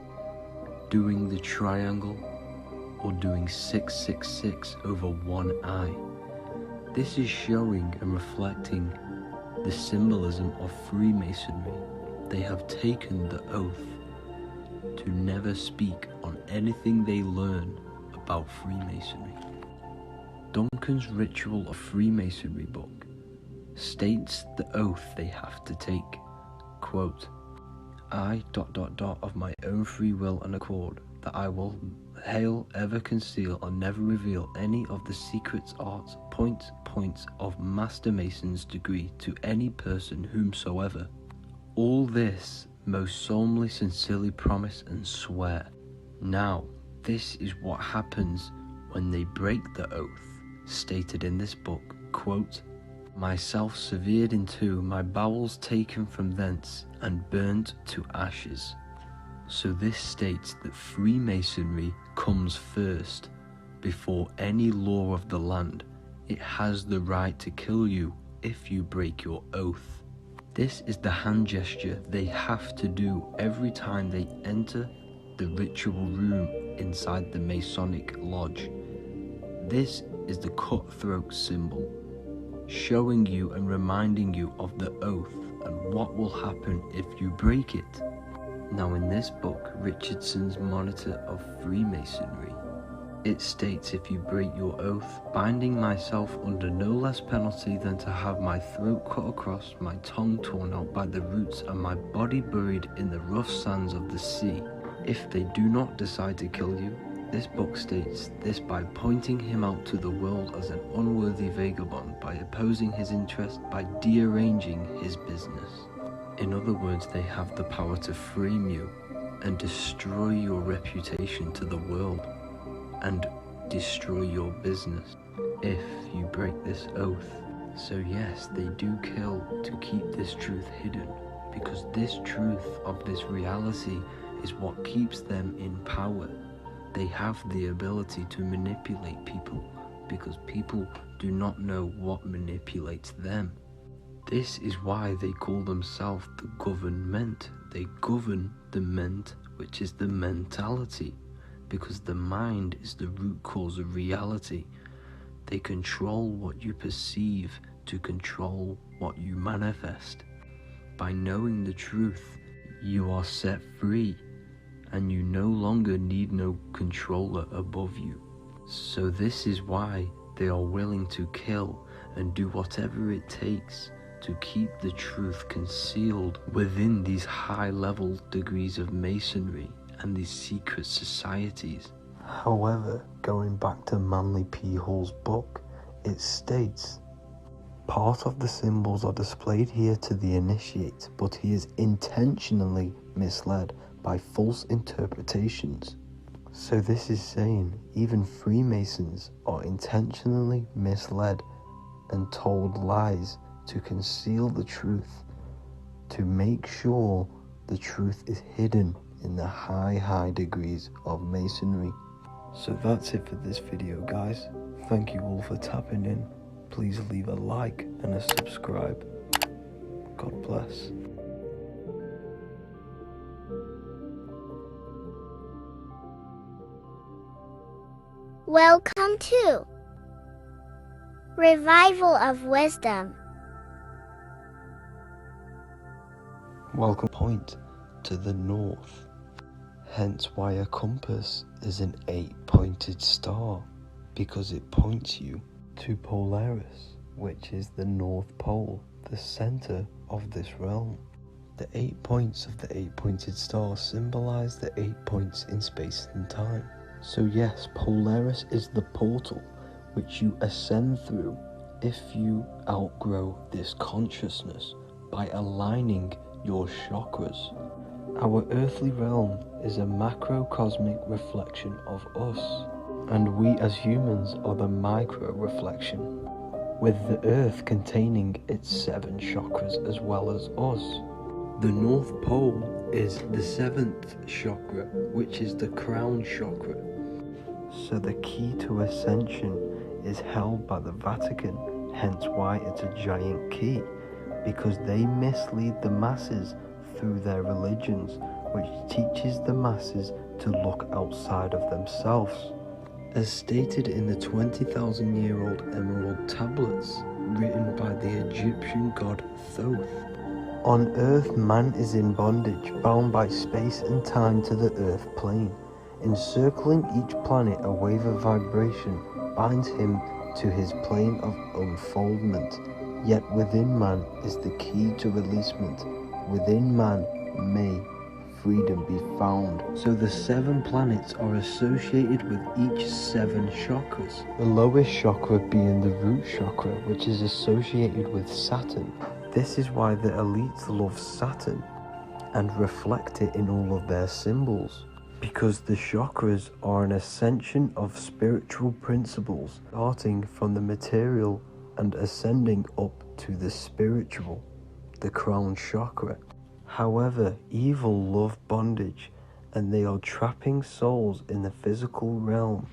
doing the triangle, or doing 666 over one eye, this is showing and reflecting the symbolism of Freemasonry. They have taken the oath to never speak on anything they learn about Freemasonry. Duncan's Ritual of Freemasonry book states the oath they have to take, quote, I ... of my own free will and accord, that I will hail, ever conceal, and never reveal any of the secrets, arts, points of Master Mason's degree to any person whomsoever. All this most solemnly, sincerely promise and swear. Now, this is what happens when they break the oath, stated in this book, quote, myself severed in two, my bowels taken from thence, and burnt to ashes. So this states that Freemasonry comes first. Before any law of the land, it has the right to kill you if you break your oath. This is the hand gesture they have to do every time they enter the ritual room inside the Masonic lodge. This is the cutthroat symbol, showing you and reminding you of the oath and what will happen if you break it. Now in this book, Richardson's Monitor of Freemasonry, it states if you break your oath, binding myself under no less penalty than to have my throat cut across, my tongue torn out by the roots, and my body buried in the rough sands of the sea. If they do not decide to kill you, this book states this by pointing him out to the world as an unworthy vagabond, by opposing his interest, by dearranging his business. In other words, they have the power to frame you and destroy your reputation to the world, and destroy your business if you break this oath. So yes, they do kill to keep this truth hidden, because this truth of this reality is what keeps them in power. They have the ability to manipulate people, because people do not know what manipulates them. This is why they call themselves the government. They govern the ment, which is the mentality. because the mind is the root cause of reality. They control what you perceive to control what you manifest. By knowing the truth, you are set free, and you no longer need no controller above you. So this is why they are willing to kill and do whatever it takes to keep the truth concealed within these high-level degrees of masonry and these secret societies. However, going back to Manly P. Hall's book, it states, part of the symbols are displayed here to the initiate, but he is intentionally misled by false interpretations. So this is saying even Freemasons are intentionally misled and told lies to conceal the truth, to make sure the truth is hidden in the high degrees of masonry. So that's it for this video, guys. Thank you all for tapping in. Please leave a like and a subscribe. God bless. Welcome to Revival of Wisdom. Welcome point to the north. Hence why a compass is an 8-pointed star, because it points you to Polaris, which is the North Pole, the center of this realm. The 8 points of the 8-pointed star symbolize the 8 points in space and time. So yes, Polaris is the portal which you ascend through if you outgrow this consciousness by aligning your chakras. Our earthly realm is a macrocosmic reflection of us, and we as humans are the micro reflection, with the earth containing its 7 chakras as well as us. The North Pole is the 7th chakra, which is the crown chakra. So the key to ascension is held by the Vatican, hence why it's a giant key, because they mislead the masses through their religions, which teaches the masses to look outside of themselves. As stated in the 20,000-year-old emerald tablets written by the Egyptian god Thoth. On earth, man is in bondage, bound by space and time to the earth plane. Encircling each planet, a wave of vibration binds him to his plane of unfoldment. Yet within man is the key to releasement. Within man may freedom be found. So the 7 planets are associated with each 7 chakras. The lowest chakra being the root chakra, which is associated with Saturn. This is why the elites love Saturn and reflect it in all of their symbols, because the chakras are an ascension of spiritual principles, starting from the material and ascending up to the spiritual, the crown chakra. However, evil love bondage, and they are trapping souls in the physical realm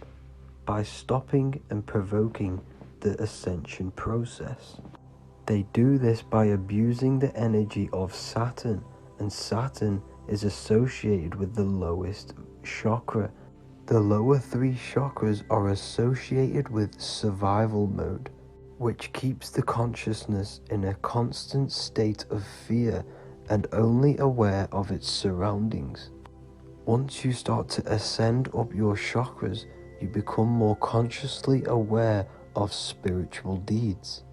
by stopping and provoking the ascension process. They do this by abusing the energy of Saturn, and Saturn is associated with the lowest chakra. The lower 3 chakras are associated with survival mode, which keeps the consciousness in a constant state of fear and only aware of its surroundings. Once you start to ascend up your chakras, you become more consciously aware of spiritual deeds.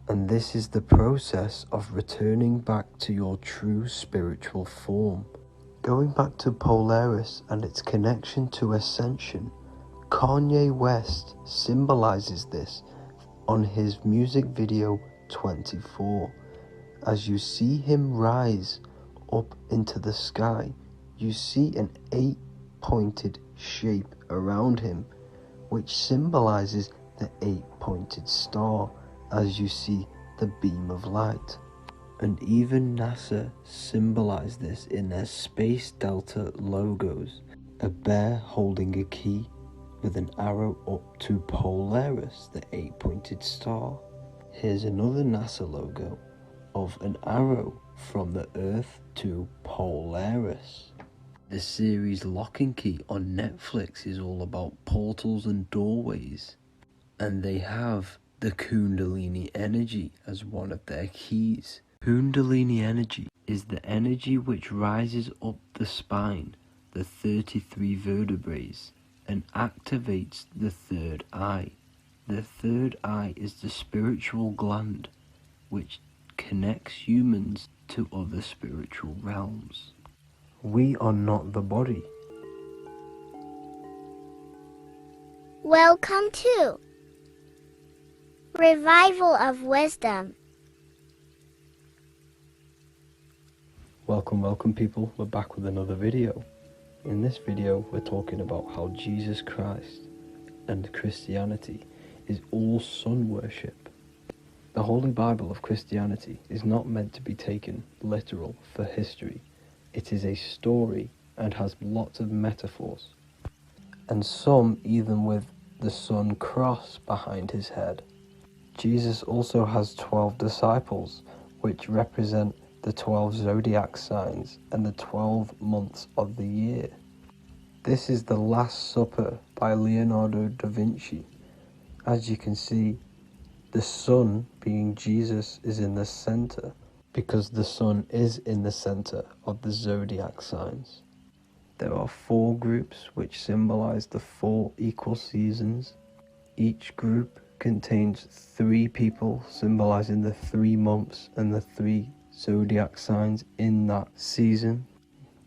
And this is the process of returning back to your true spiritual form. Going back to Polaris and its connection to ascension, Kanye West symbolizes this on his music video 24. As you see him rise up into the sky, you see an 8-pointed shape around him, which symbolizes the 8-pointed star, as you see the beam of light. And even NASA symbolized this in their Space Delta logos, a bear holding a key with an arrow up to Polaris, the 8-pointed star. Here's another NASA logo of an arrow from the Earth to Polaris. The series Lock and Key on Netflix is all about portals and doorways, and they have the Kundalini energy as one of their keys. Kundalini energy is the energy which rises up the spine, the 33 vertebrae, and activates the third eye. The third eye is the spiritual gland which connects humans to other spiritual realms. We are not the body. Welcome to Revival of Wisdom. Welcome people, we're back with another video. In this video we're talking about how Jesus Christ and Christianity is all sun worship. The Holy Bible of Christianity is not meant to be taken literal for history. It is a story and has lots of metaphors, and some even with the sun cross behind his head. Jesus also has 12 disciples, which represent the 12 zodiac signs and the 12 months of the year. This is the Last Supper by Leonardo da Vinci. As you can see, the sun, being Jesus, is in the center, because the sun is in the center of the zodiac signs. There are 4 groups which symbolize the 4 equal seasons. Each group contains 3 people symbolizing the 3 months and the 3 zodiac signs in that season.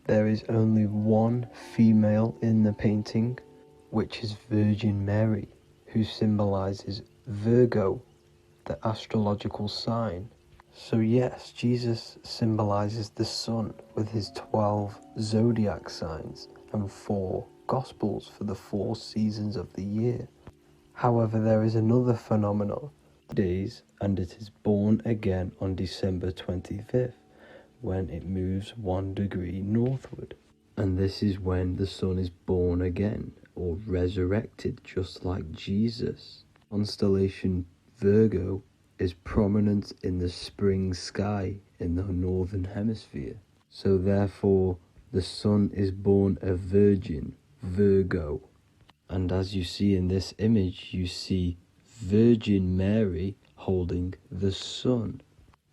There is only one female in the painting, which is Virgin Mary, who symbolizes Virgo, the astrological sign. So yes, Jesus symbolizes the sun with his 12 zodiac signs and 4 gospels for the 4 seasons of the year. However, there is another phenomenon, days, and it is born again on December 25th, when it moves 1 degree northward. And this is when the sun is born again, or resurrected, just like Jesus. Constellation Virgo is prominent in the spring sky in the northern hemisphere. So therefore, the sun is born a virgin, Virgo. And as you see in this image, you see Virgin Mary holding the sun.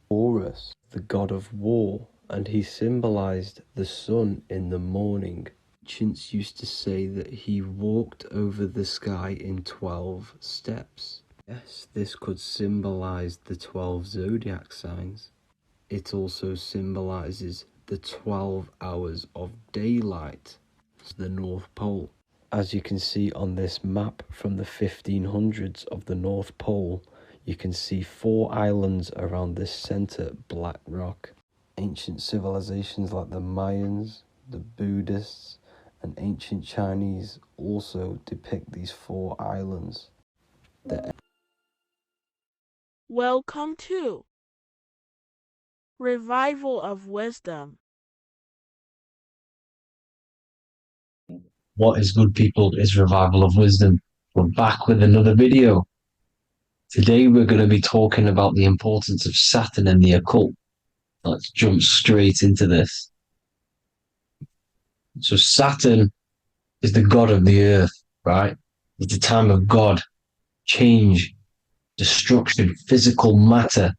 Horus, the god of war, and he symbolized the sun in the morning. Ancients used to say that he walked over the sky in 12 steps. Yes, this could symbolize the 12 zodiac signs. It also symbolizes the 12 hours of daylight, the North Pole. As you can see on this map from the 1500s of the North Pole, you can see 4 islands around this center black rock. Ancient civilizations like the Mayans, the Buddhists, and ancient Chinese also depict these 4 islands. Welcome to Revival of Wisdom. What is good, people? Is Revival of Wisdom. We're back with another video. Today we're going to be talking about the importance of Saturn and the occult. Let's jump straight into this. So Saturn is the god of the earth, right? It's the time of God, change, destruction, physical matter.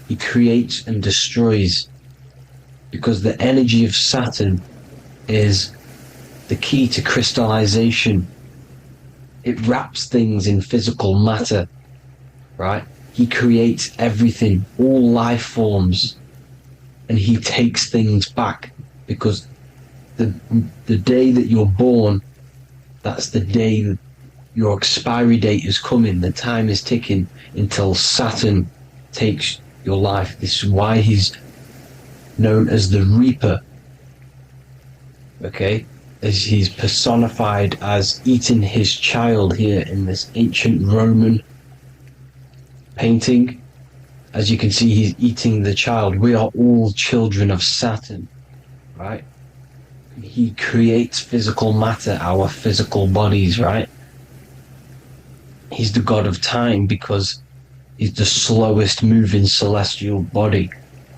He creates and destroys, because the energy of Saturn is the key to crystallization. It wraps things in physical matter, right? He creates everything, all life forms, and he takes things back, because the day that you're born, that's the day that your expiry date is coming. The time is ticking until Saturn takes your life. This is why he's known as the Reaper, okay? As he's personified as eating his child here in this ancient Roman painting. As you can see, he's eating the child. We are all children of Saturn, right? He creates physical matter, our physical bodies, right? He's the god of time because he's the slowest moving celestial body.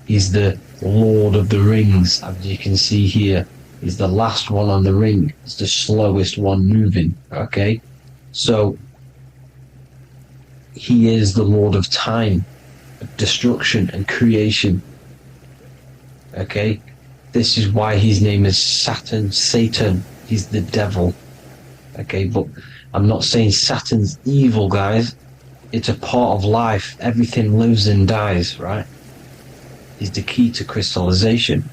He's the Lord of the Rings, as you can see here. He's the last one on the ring. He's the slowest one moving. Okay? So he is the Lord of time, destruction, and creation. Okay? This is why his name is Satan. He's the devil. Okay, but I'm not saying Saturn's evil, guys. It's a part of life. Everything lives and dies, right? He's the key to crystallization.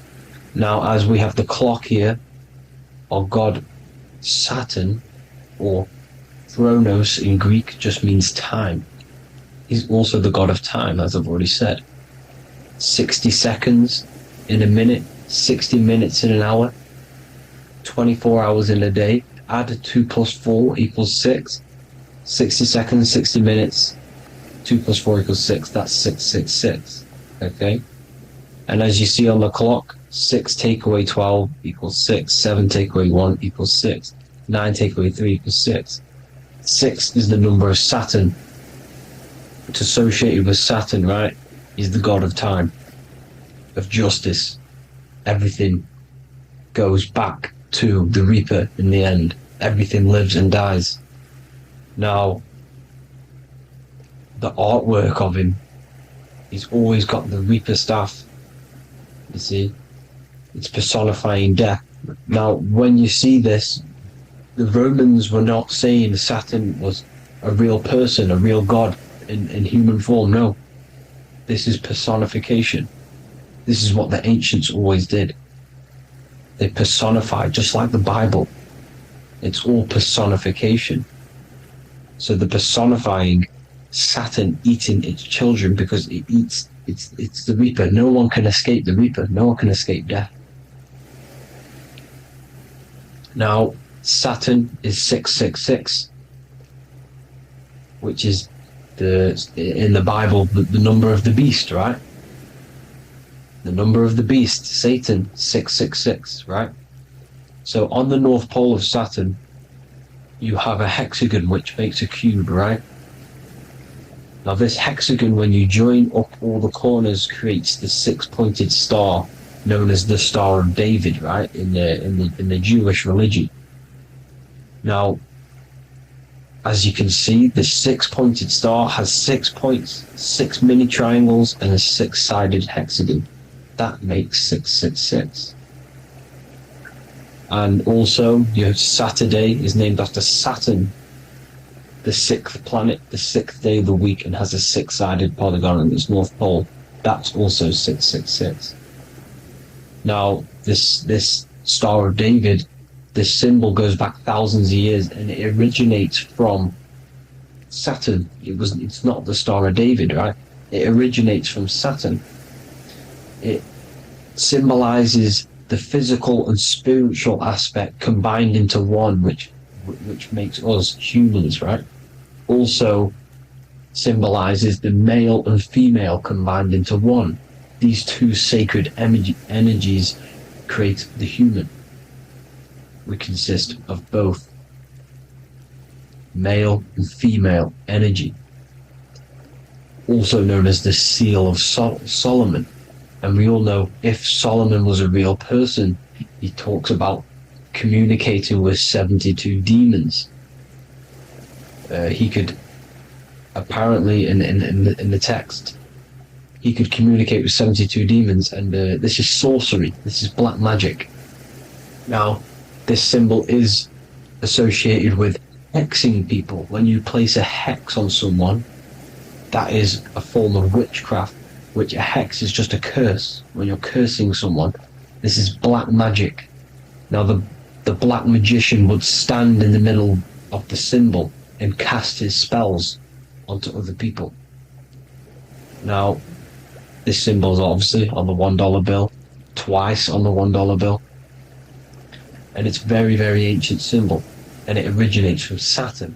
Now, as we have the clock here, our god Saturn, or Chronos in Greek, just means time. He's also the god of time, as I've already said. 60 seconds in a minute, 60 minutes in an hour, 24 hours in a day. Add 2 plus 4 equals 6. 60 seconds, 60 minutes, 2 plus 4 equals 6. That's 666. Okay? And as you see on the clock, 6 take away 12 equals 6. 7 take away 1 equals 6. 9 take away 3 equals 6. 6 is the number of Saturn. It's associated with Saturn, right? He's the god of time, of justice. Everything goes back to the Reaper in the end. Everything lives and dies. Now, the artwork of him, he's always got the Reaper staff. You see? It's personifying death. Now, when you see this, the Romans were not saying Saturn was a real person, a real god in human form. No. This is personification. This is what the ancients always did. They personified, just like the Bible. It's all personification. So the personifying Saturn eating its children because it eats, it's the Reaper. No one can escape the Reaper. No one can escape death. Now, Saturn is 666, which is in the Bible the number of the beast, right? The number of the beast, Satan, 666, right? So on the North Pole of Saturn, you have a hexagon which makes a cube, right? Now this hexagon, when you join up all the corners, creates the 6-pointed star known as the Star of David, right? In the Jewish religion. Now, as you can see, the 6-pointed star has 6 points, 6 mini triangles, and a 6-sided hexagon. That makes 666. And also, you have Saturday is named after Saturn, the 6th planet, the 6th day of the week, and has a 6-sided polygon in its North Pole. That's also 666. Now, this Star of David, this symbol goes back thousands of years, and it originates from Saturn. It's not the Star of David, right? It originates from Saturn. It symbolizes the physical and spiritual aspect combined into one, which makes us humans, right? Also symbolizes the male and female combined into one. These two sacred energies create the human. We consist of both male and female energy, also known as the Seal of Solomon. And we all know if Solomon was a real person, he talks about communicating with 72 demons. He could, apparently in the text, he could communicate with 72 demons, and this is sorcery, this is black magic. Now, this symbol is associated with hexing people. When you place a hex on someone, that is a form of witchcraft, which a hex is just a curse. When you're cursing someone, this is black magic. Now, the black magician would stand in the middle of the symbol and cast his spells onto other people. Now, this symbol is obviously on the $1 bill, twice on the $1 bill. And it's very, very ancient symbol, and it originates from Saturn.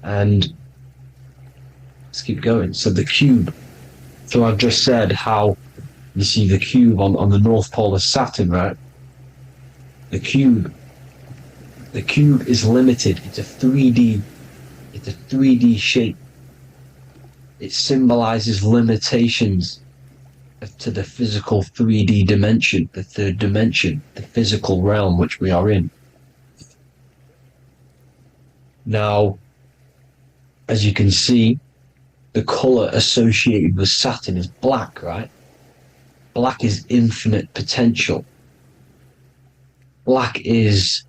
And let's keep going. So the cube. So I've just said how you see the cube on the North Pole of Saturn, right? The cube is limited. It's a 3D shape. It symbolizes limitations. to the physical 3D dimension, the third dimension, the physical realm which we are in. Now, as you can see, the color associated with Saturn is black, right? Black is infinite potential. Black is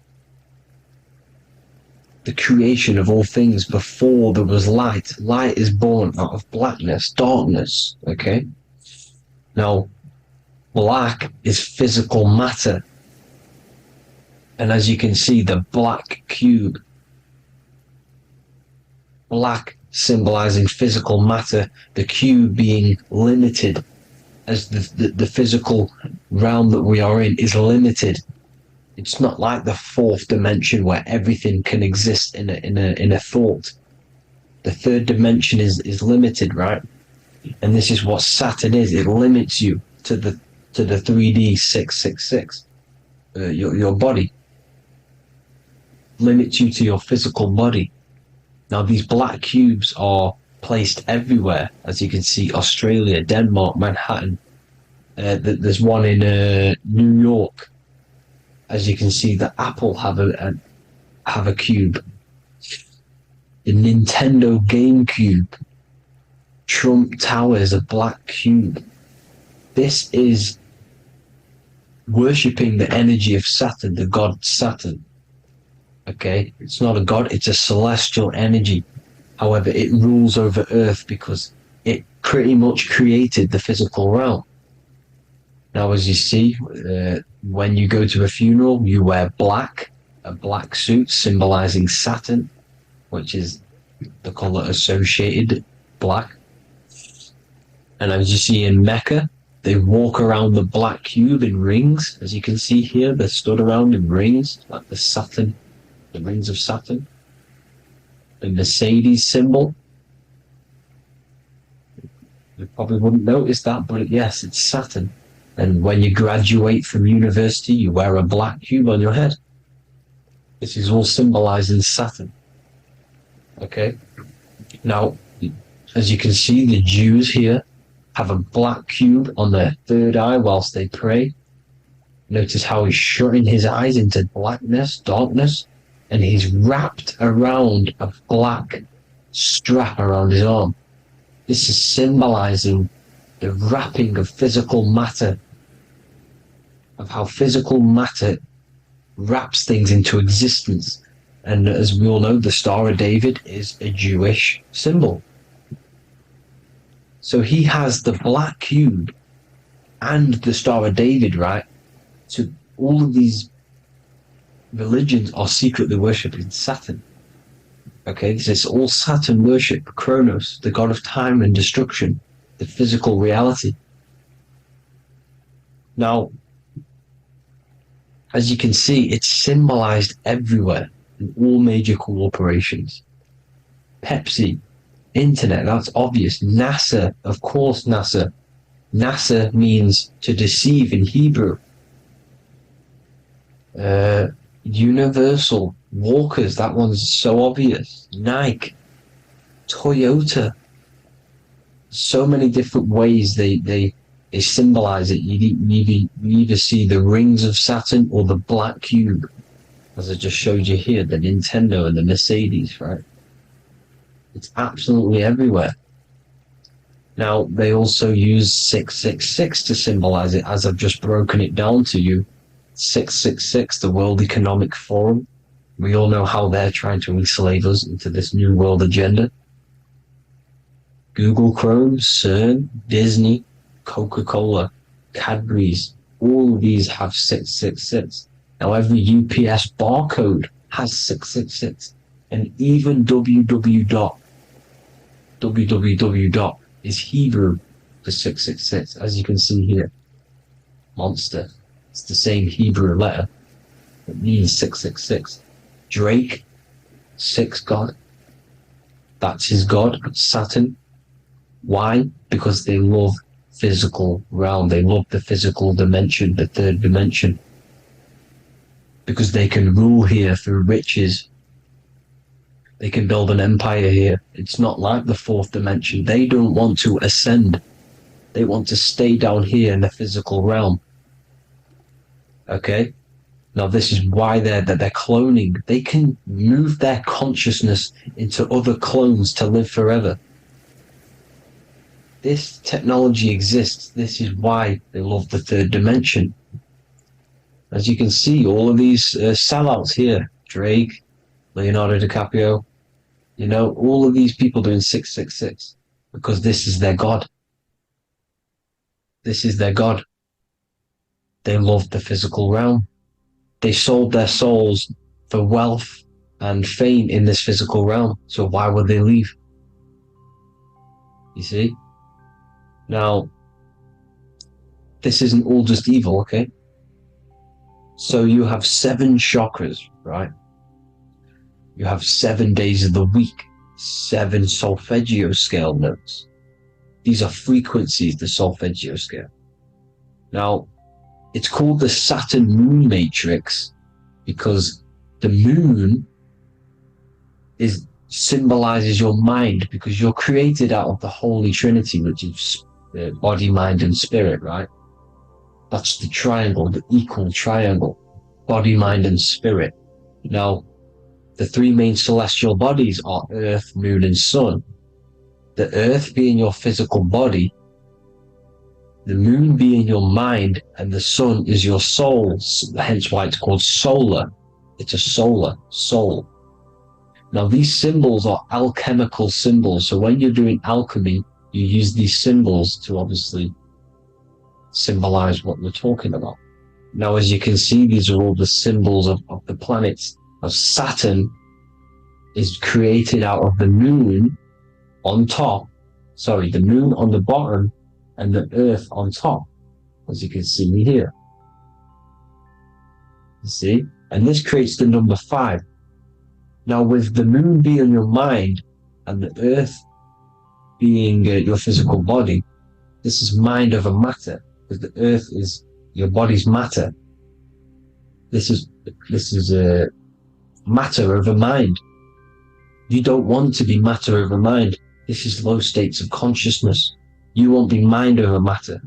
the creation of all things. Before there was light. Light is born out of blackness, darkness, okay? Now, black is physical matter. And as you can see, the black cube, black symbolizing physical matter, the cube being limited, as the physical realm that we are in is limited. It's not like the fourth dimension where everything can exist in a thought. The third dimension is limited, right? And this is what Saturn is. It limits you to the 3D 666. Your body limits you to your physical body. Now these black cubes are placed everywhere, as you can see: Australia, Denmark, Manhattan. There's one in New York. As you can see, the Apple have a cube. The Nintendo GameCube, Trump Tower is a black cube. This is worshipping the energy of Saturn, the god Saturn. Okay, it's not a god; it's a celestial energy. However, it rules over Earth because it pretty much created the physical realm. Now, as you see, when you go to a funeral, you wear black, a black suit symbolizing Saturn, which is the color associated, black. And as you see in Mecca, they walk around the black cube in rings. As you can see here, they're stood around in rings, like the Saturn, the rings of Saturn. The Mercedes symbol. You probably wouldn't notice that, but yes, it's Saturn. And when you graduate from university, you wear a black cube on your head. This is all symbolizing Saturn. Okay? Now, as you can see, the Jews here have a black cube on their third eye whilst they pray. Notice how he's shutting his eyes into blackness, darkness, and he's wrapped around a black strap around his arm. This is symbolizing the wrapping of physical matter, of how physical matter wraps things into existence. And as we all know, the Star of David is a Jewish symbol. So he has the black cube and the Star of David, right? So all of these religions are secretly worshipping Saturn. Okay, this is all Saturn worship, Kronos, the god of time and destruction, the physical reality. Now, as you can see, it's symbolized everywhere in all major corporations. Pepsi, internet, that's obvious. NASA, of course, NASA. NASA means to deceive in Hebrew. Universal, Walkers, that one's so obvious. Nike, Toyota. So many different ways they symbolize it. You either see the rings of Saturn or the black cube, as I just showed you here, the Nintendo and the Mercedes, right? It's absolutely everywhere. Now, they also use 666 to symbolize it, as I've just broken it down to you. 666, the World Economic Forum. We all know how they're trying to enslave us into this new world agenda. Google Chrome, CERN, Disney, Coca-Cola, Cadbury's, all of these have 666. Now every UPS barcode has 666. And even www. Is Hebrew for 666, as you can see here. Monster. It's the same Hebrew letter. It means 666. Drake, 6 God. That's his God, Saturn. Why? Because they love physical realm. They love the physical dimension, the third dimension. Because they can rule here through riches. They can build an empire here. It's not like the fourth dimension. They don't want to ascend. They want to stay down here in the physical realm. Okay? Now this is why they're cloning. They can move their consciousness into other clones to live forever. This technology exists. This is why they love the third dimension. As you can see, all of these sellouts here, Drake, Leonardo DiCaprio, all of these people doing 666 because this is their God. This is their God. They love the physical realm. They sold their souls for wealth and fame in this physical realm. So why would they leave? You see? Now, this isn't all just evil, okay? So you have 7 chakras, right? You have 7 days of the week, 7 solfeggio scale notes. These are frequencies, the solfeggio scale. Now, it's called the Saturn Moon Matrix because the moon symbolizes your mind, because you're created out of the Holy Trinity, which is body, mind, and spirit, right? That's the triangle, the equal triangle, body, mind, and spirit. Now, the 3 main celestial bodies are Earth, Moon, and Sun. The Earth being your physical body, the Moon being your mind, and the Sun is your soul, hence why it's called solar. It's a solar soul. Now, these symbols are alchemical symbols, so when you're doing alchemy, you use these symbols to obviously symbolize what we're talking about. Now, as you can see, these are all the symbols of the planets. Of Saturn is created out of the moon on top, the moon on the bottom and the earth on top, as you can see here. You see? And this creates the number 5. Now, with the moon being your mind and the earth being your physical body, this is mind over matter, because the earth is your body's matter. This is matter over mind. You don't want to be matter over mind. This is low states of consciousness. You won't be mind over matter.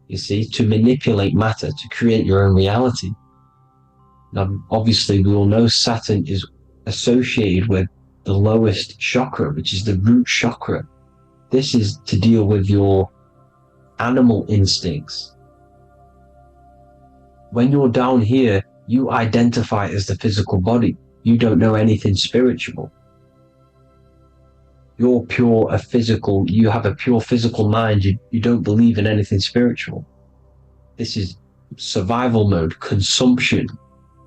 You see, to manipulate matter, to create your own reality. Now, obviously, we all know Saturn is associated with the lowest chakra, which is the root chakra. This is to deal with your animal instincts. When you're down here, you identify as the physical body. You don't know anything spiritual. You're you have a pure physical mind. You don't believe in anything spiritual. This is survival mode, consumption.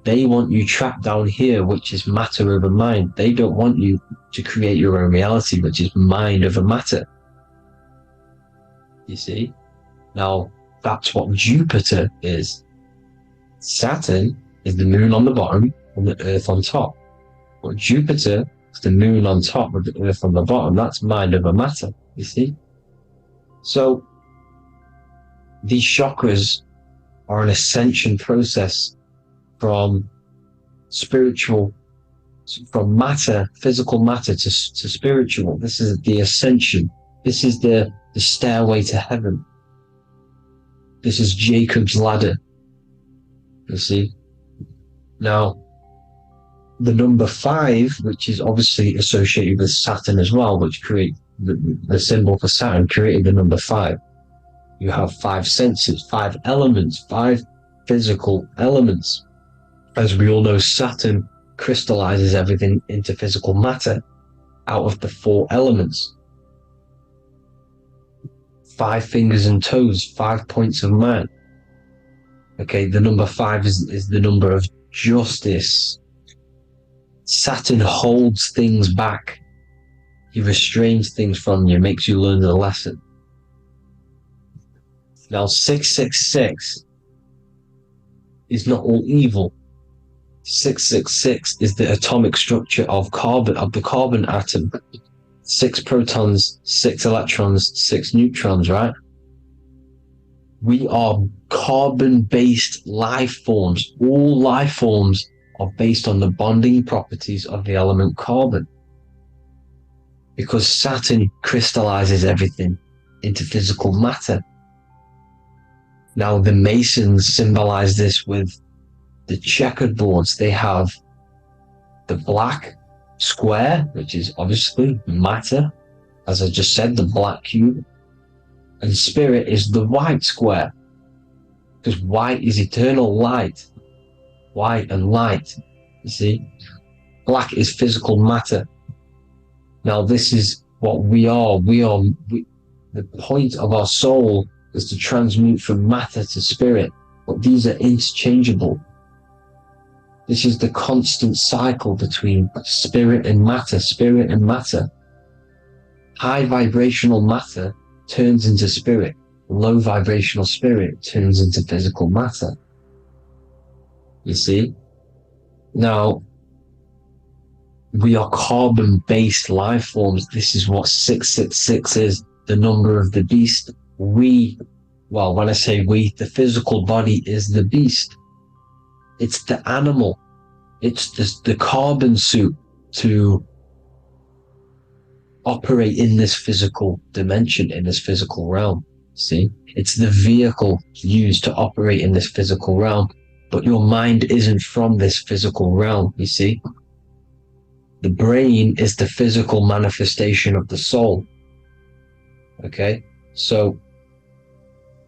They want you trapped down here, which is matter over mind. They don't want you to create your own reality, which is mind over matter. You see? Now, that's what Jupiter is. Saturn is the moon on the bottom and the earth on top. But Jupiter is the moon on top with the earth on the bottom. That's mind over matter, you see? So, these chakras are an ascension process from matter, physical matter to spiritual. This is the ascension. This is the stairway to heaven. This is Jacob's ladder. You see? Now, the number 5, which is obviously associated with Saturn as well, which create the symbol for Saturn, created the number 5. You have 5 senses, 5 elements, 5 physical elements. As we all know, Saturn crystallizes everything into physical matter out of the 4 elements. 5 fingers and toes, 5 points of man. Okay, the number 5 is the number of justice. Saturn holds things back. He restrains things from you, makes you learn the lesson. Now, 666 is not all evil. 666 is the atomic structure of the carbon atom. 6 protons, 6 electrons, 6 neutrons, right? We are carbon-based life forms. All life forms are based on the bonding properties of the element carbon. Because Saturn crystallizes everything. into physical matter. Now, the Masons symbolize this with the checkered boards. They have the black square, which is obviously matter, as I just said, the black cube, and spirit is the white square, because white is eternal light. White and light, you see. Black is physical matter. Now, this is what we are. The point of our soul is to transmute from matter to spirit, but these are interchangeable. This is the constant cycle between spirit and matter, spirit and matter. High vibrational matter turns into spirit. Low vibrational spirit turns into physical matter. You see? Now, we are carbon-based life forms. This is what 666 is, the number of the beast. Well, when I say we, the physical body is the beast. It's the animal. It's the carbon suit to operate in this physical dimension, in this physical realm. See? It's the vehicle used to operate in this physical realm. But your mind isn't from this physical realm, you see? The brain is the physical manifestation of the soul. Okay? So,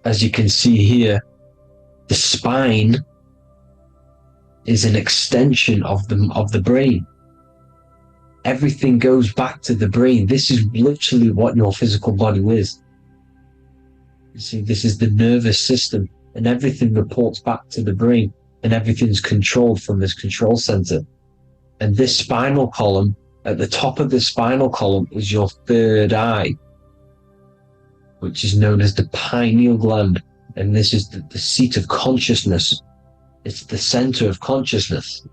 as you can see here, the spine is an extension of the brain. Everything goes back to the brain. This is literally what your physical body is. You see, this is the nervous system, and everything reports back to the brain, and everything's controlled from this control center. And this spinal column, at the top of the spinal column, is your third eye, which is known as the pineal gland. And this is the seat of consciousness. It's the center of consciousness.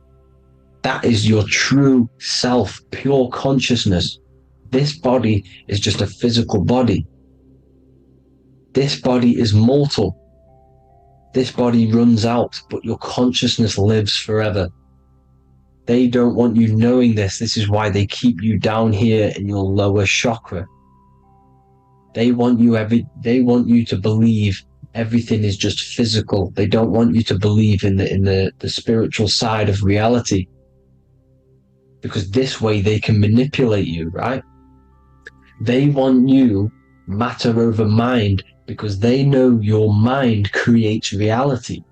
That is your true self, pure consciousness. This body is just a physical body. This body is mortal. This body runs out, but your consciousness lives forever. They don't want you knowing this. This is why they keep you down here in your lower chakra. They want you to believe everything is just physical. They don't want you to believe in the spiritual side of reality. Because this way they can manipulate you, right? They want you matter over mind because they know your mind creates reality.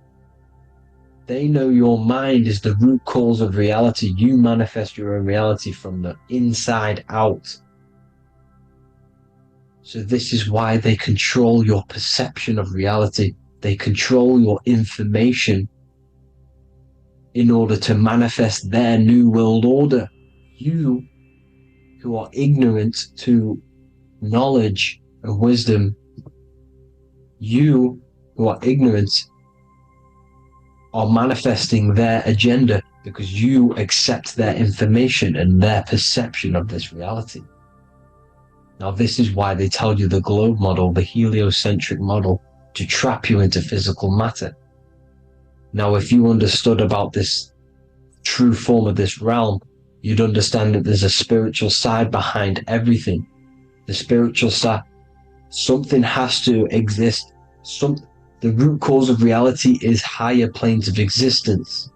They know your mind is the root cause of reality. You manifest your own reality from the inside out. So this is why they control your perception of reality. They control your information in order to manifest their new world order. You, who are ignorant to knowledge and wisdom, you who are ignorant are manifesting their agenda because you accept their information and their perception of this reality. Now, this is why they tell you the globe model, the heliocentric model, to trap you into physical matter. Now, if you understood about this true form of this realm, you'd understand that there's a spiritual side behind everything. The spiritual side, something has to exist. The root cause of reality is higher planes of existence.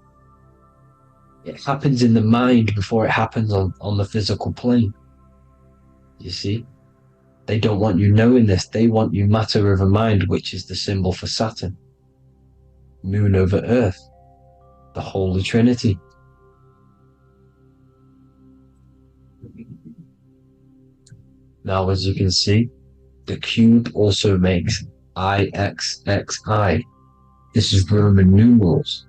It happens in the mind before it happens on the physical plane. You see? They don't want you knowing this. They want you matter over mind, which is the symbol for Saturn. Moon over Earth. The Holy Trinity. Now, as you can see, the cube also makes IXXI. This is Roman numerals.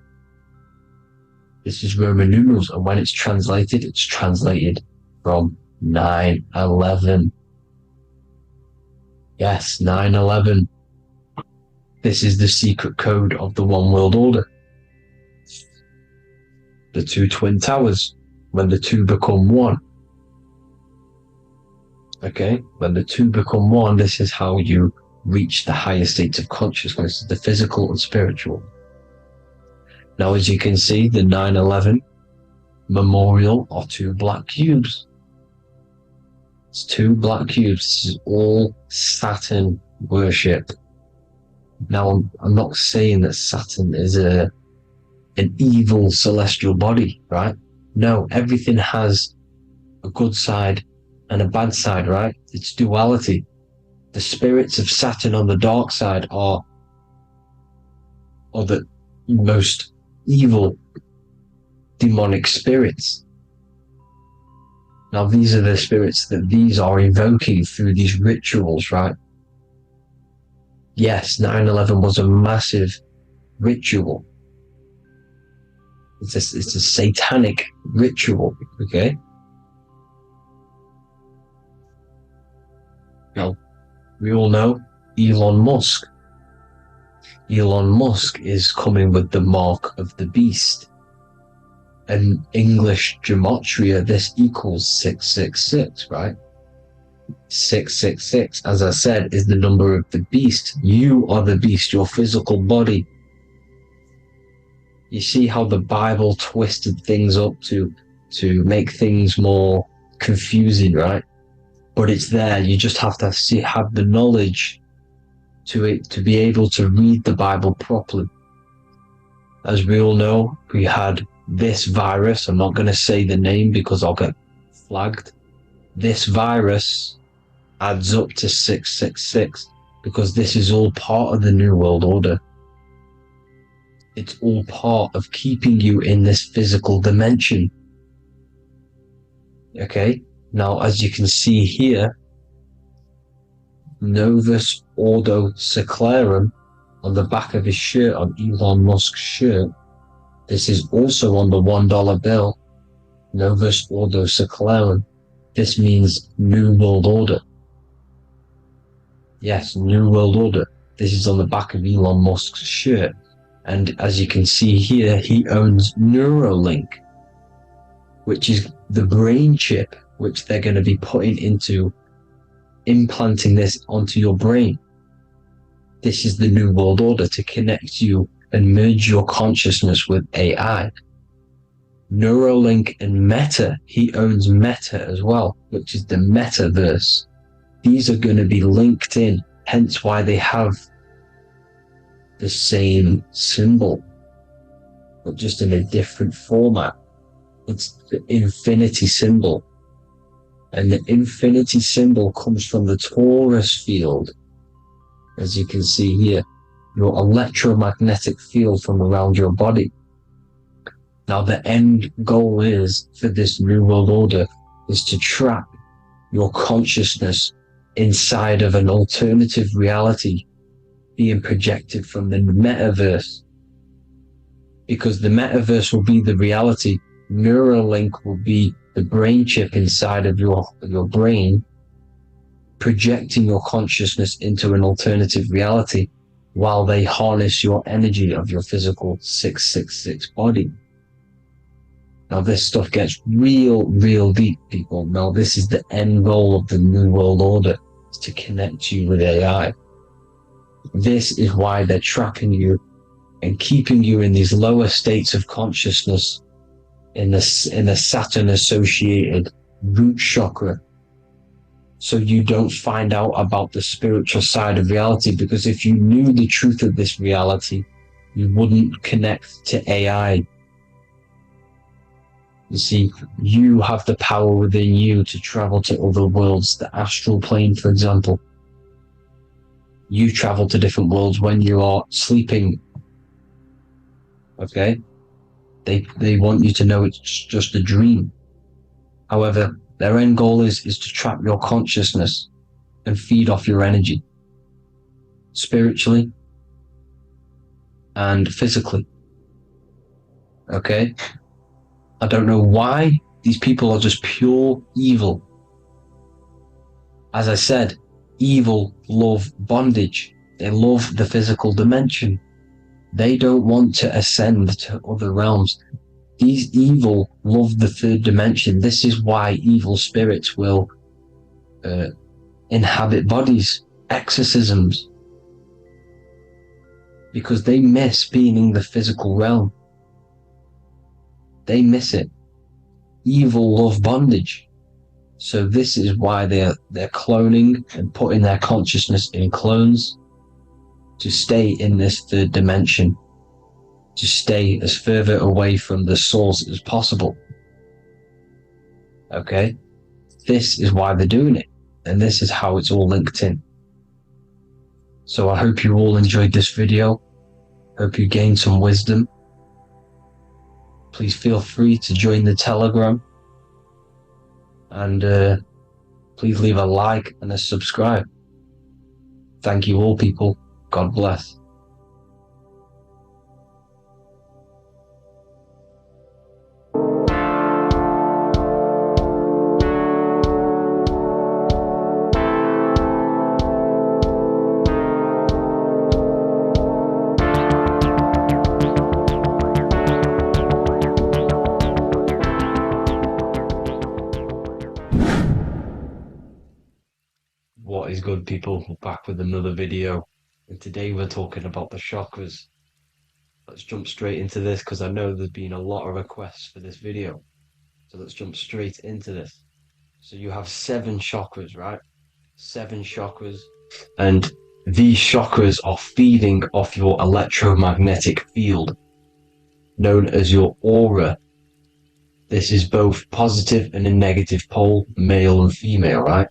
This is Roman numerals, and when it's translated from 9/11. Yes, 9/11. This is the secret code of the One World Order. The two twin towers, when the two become one. Okay, when the two become one, this is how you reach the higher states of consciousness, the physical and spiritual. Now, as you can see, the 9/11 memorial are two black cubes. It's 2 black cubes. This is all Saturn worship. Now, I'm not saying that Saturn is an evil celestial body, right? No, everything has a good side and a bad side, right? It's duality. The spirits of Saturn on the dark side are the most evil demonic spirits. Now, these are the spirits that these are invoking through these rituals, right? Yes, 9/11 was a massive ritual. It's a satanic ritual, okay? Now, we all know Elon Musk. Elon Musk is coming with the mark of the beast. In English gematria, this equals 666, right? 666, as I said, is the number of the beast. You are the beast, your physical body. You see how the Bible twisted things up to make things more confusing, right? But it's there. You just have to have the knowledge to be able to read the Bible properly. As we all know, we had this virus. I'm not going to say the name because I'll get flagged. This virus adds up to 666 because this is all part of the New World Order. It's all part of keeping you in this physical dimension. Okay, now as you can see here, Novus Ordo Seclorum on the back of his shirt, on Elon Musk's shirt, this is also on the $1 bill, Novus Ordo Seclorum. This means New World Order. Yes, New World Order. This is on the back of Elon Musk's shirt. And as you can see here, he owns Neuralink, which is the brain chip which they're going to be putting into implanting this onto your brain. This is the New World Order to connect you and merge your consciousness with AI. Neuralink and Meta, he owns Meta as well, which is the metaverse. These are going to be linked in, hence why they have the same symbol, but just in a different format. It's the infinity symbol. And the infinity symbol comes from the torus field, as you can see here, your electromagnetic field from around your body. Now, the end goal is for this New World Order is to trap your consciousness inside of an alternative reality being projected from the metaverse. Because the metaverse will be the reality, Neuralink will be the brain chip inside of your brain, projecting your consciousness into an alternative reality while they harness your energy of your physical 666 body. Now, this stuff gets real deep, people. Now, this is the end goal of the New World Order, is to connect you with AI. This is why they're trapping you and keeping you in these lower states of consciousness in the Saturn-associated root chakra, so you don't find out about the spiritual side of reality. Because if you knew the truth of this reality, you wouldn't connect to AI. You see, you have the power within you to travel to other worlds, the astral plane, for example. You travel to different worlds when you are sleeping. Okay? They want you to know it's just a dream. However, their end goal is to trap your consciousness and feed off your energy, spiritually and physically. Okay? I don't know why these people are just pure evil. As I said, evil love bondage. They love the physical dimension. They don't want to ascend to other realms. These evil love the third dimension. This is why evil spirits will inhabit bodies, exorcisms, because they miss being in the physical realm. They miss it. Evil love bondage. So this is why they're cloning and putting their consciousness in clones to stay in this third dimension, to stay as further away from the source as possible. Okay? This is why they're doing it. And this is how it's all linked in. So I hope you all enjoyed this video. Hope you gained some wisdom. Please feel free to join the Telegram. And please leave a like and a subscribe. Thank you all, people. God bless. What is good, people? We're back with another video, and today we're talking about the chakras. Let's jump straight into this because I know there's been a lot of requests for this video. So let's jump straight into this. So you have 7 chakras, right? 7 chakras, and these chakras are feeding off your electromagnetic field, known as your aura. This is both positive and a negative pole, male and female, right?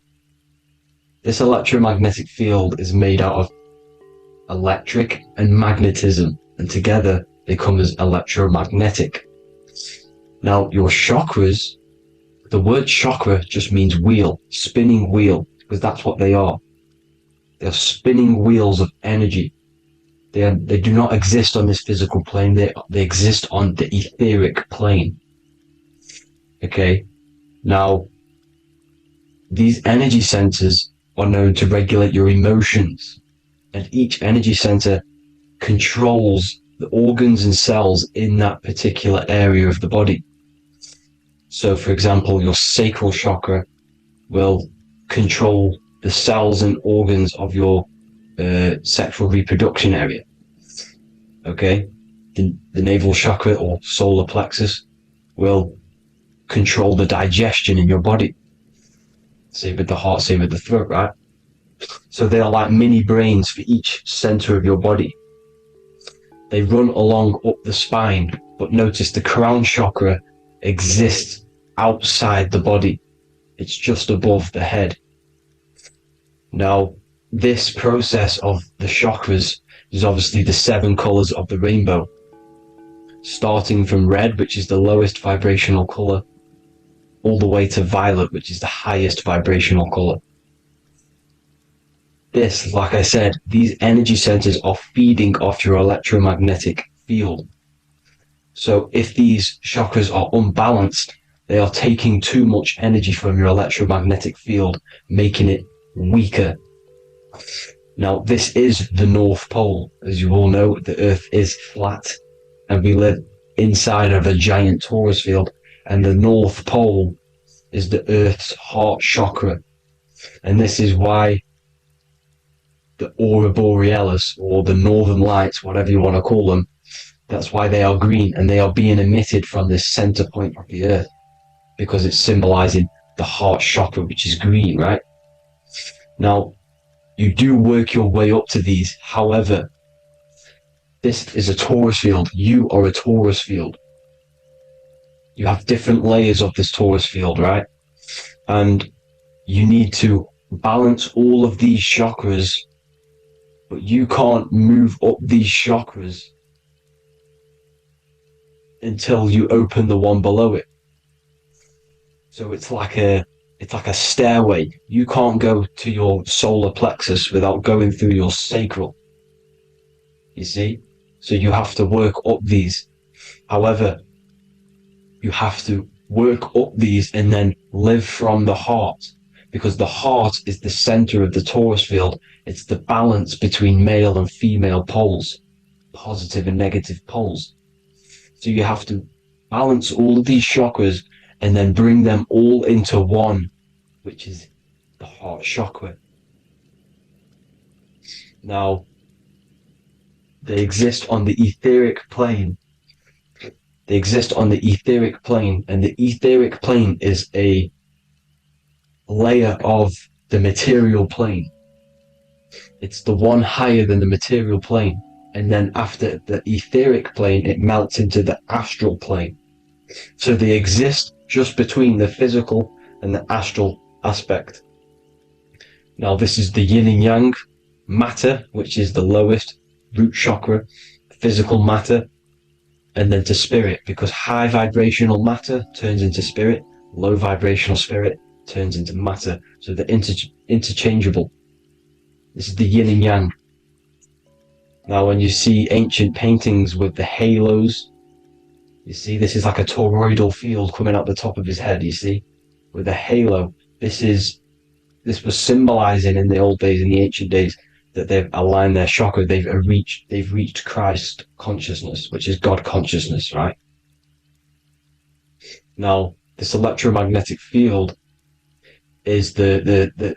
This electromagnetic field is made out of electric and magnetism, and together they come as electromagnetic. Now, your chakras, the word chakra just means wheel, spinning wheel, because that's what they are. They're spinning wheels of energy. They do not exist on this physical plane, they exist on the etheric plane. Okay? Now, these energy centers are known to regulate your emotions, and each energy center controls the organs and cells in that particular area of the body. So, for example, your sacral chakra will control the cells and organs of your sexual reproduction area. Okay? The navel chakra or solar plexus will control the digestion in your body. Same with the heart, same with the throat, right? So they are like mini brains for each center of your body. They run along up the spine, but notice the crown chakra exists outside the body. It's just above the head. Now, this process of the chakras is obviously the 7 colors of the rainbow, starting from red, which is the lowest vibrational color, all the way to violet, which is the highest vibrational color. This, like I said, these energy centers are feeding off your electromagnetic field. So if these chakras are unbalanced, they are taking too much energy from your electromagnetic field, making it weaker. Now, this is the North Pole. As you all know, the Earth is flat, and we live inside of a giant torus field, and the North Pole is the Earth's heart chakra. And this is why the aurora borealis, or the northern lights, whatever you want to call them, that's why they are green, and they are being emitted from this center point of the Earth, because it's symbolizing the heart chakra, which is green, right? Now, you do work your way up to these. However, this is a torus field. You are a torus field. You have different layers of this torus field, right? And you need to balance all of these chakras, but you can't move up these chakras until you open the one below it. So it's like a stairway. You can't go to your solar plexus without going through your sacral. You see? So you have to work up these. However, you have to work up these and then live from the heart, because the heart is the center of the torus field. It's the balance between male and female poles, positive and negative poles. So you have to balance all of these chakras and then bring them all into one, which is the heart chakra. Now, they exist on the etheric plane. They exist on the etheric plane, and the etheric plane is a layer of the material plane. It's the one higher than the material plane. And then after the etheric plane, it melts into the astral plane. So they exist just between the physical and the astral aspect. Now, this is the yin and yang, matter, which is the lowest, root chakra, physical matter, and then to spirit, because high vibrational matter turns into spirit, low vibrational spirit turns into matter. So they're interchangeable. This is the yin and yang. Now, when you see ancient paintings with the halos, you see this is like a toroidal field coming out the top of his head, you see, with a halo. This was symbolizing in the old days, in the ancient days, that they've aligned their chakra, they've reached Christ consciousness, which is God consciousness, right? Now, this electromagnetic field is the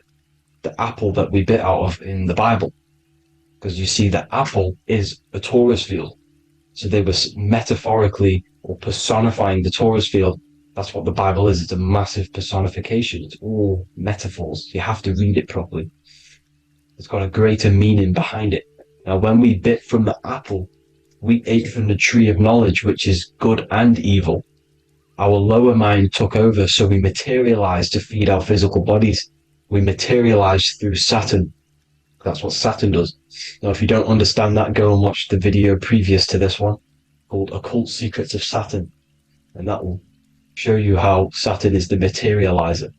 apple that we bit out of in the Bible, because you see that apple is a torus field. So they were metaphorically or personifying the torus field. That's what the Bible is. It's a massive personification. It's all metaphors. You have to read it properly. It's got a greater meaning behind it. Now, when we bit from the apple, we ate from the tree of knowledge, which is good and evil. Our lower mind took over, so we materialized to feed our physical bodies. We materialized through Saturn. That's what Saturn does. Now, if you don't understand that, go and watch the video previous to this one called Occult Secrets of Saturn. And that will show you how Saturn is the materializer.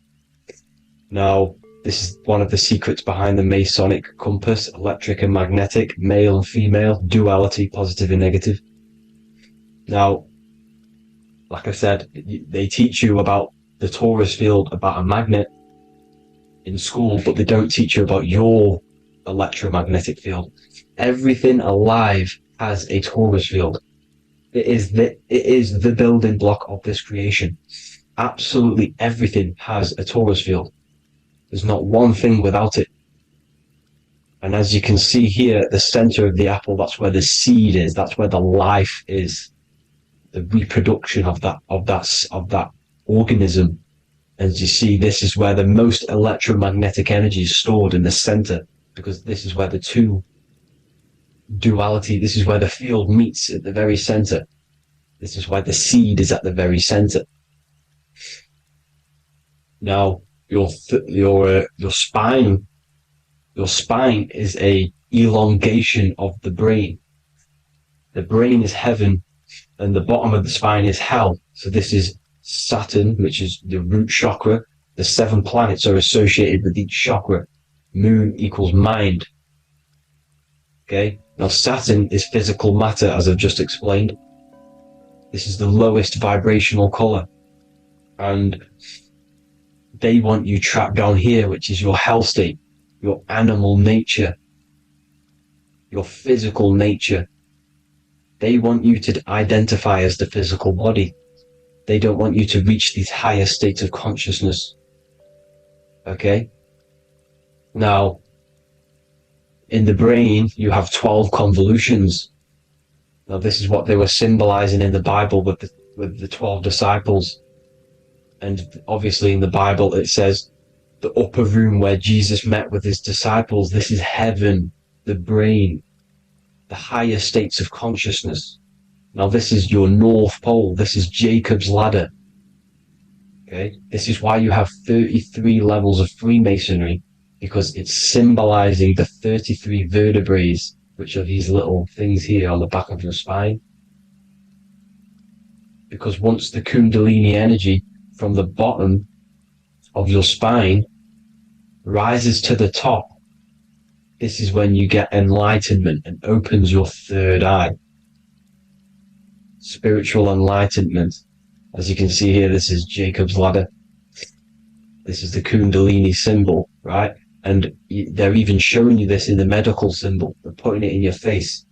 Now, this is one of the secrets behind the Masonic compass, electric and magnetic, male and female, duality, positive and negative. Now, like I said, they teach you about the torus field, about a magnet in school, but they don't teach you about your electromagnetic field. Everything alive has a torus field. It is the building block of this creation. Absolutely everything has a torus field. There's not one thing without it. And as you can see here at the center of the apple, that's where the seed is. That's where the life is. The reproduction of that organism. As you see, this is where the most electromagnetic energy is stored, in the center, because this is where the two duality, this is where the field meets at the very center. This is why the seed is at the very center. Now, your spine is a elongation of the brain. The brain is heaven, and the bottom of the spine is hell. So this is Saturn, which is the root chakra. The 7 planets are associated with each chakra. Moon equals mind. Okay. Now Saturn is physical matter, as I've just explained. This is the lowest vibrational color. And they want you trapped down here, which is your hell state, your animal nature, your physical nature. They want you to identify as the physical body. They don't want you to reach these higher states of consciousness. Okay? Now, in the brain, you have 12 convolutions. Now, this is what they were symbolizing in the Bible with the 12 disciples. And obviously in the Bible, it says the upper room where Jesus met with his disciples. This is heaven, the brain, the higher states of consciousness. Now, this is your North Pole. This is Jacob's ladder. Okay? This is why you have 33 levels of Freemasonry, because it's symbolizing the 33 vertebrae, which are these little things here on the back of your spine. Because once the Kundalini energy from the bottom of your spine rises to the top, this is when you get enlightenment and opens your third eye. Spiritual enlightenment. As you can see here, this is Jacob's ladder. This is the Kundalini symbol, right? And they're even showing you this in the medical symbol. They're putting it in your face.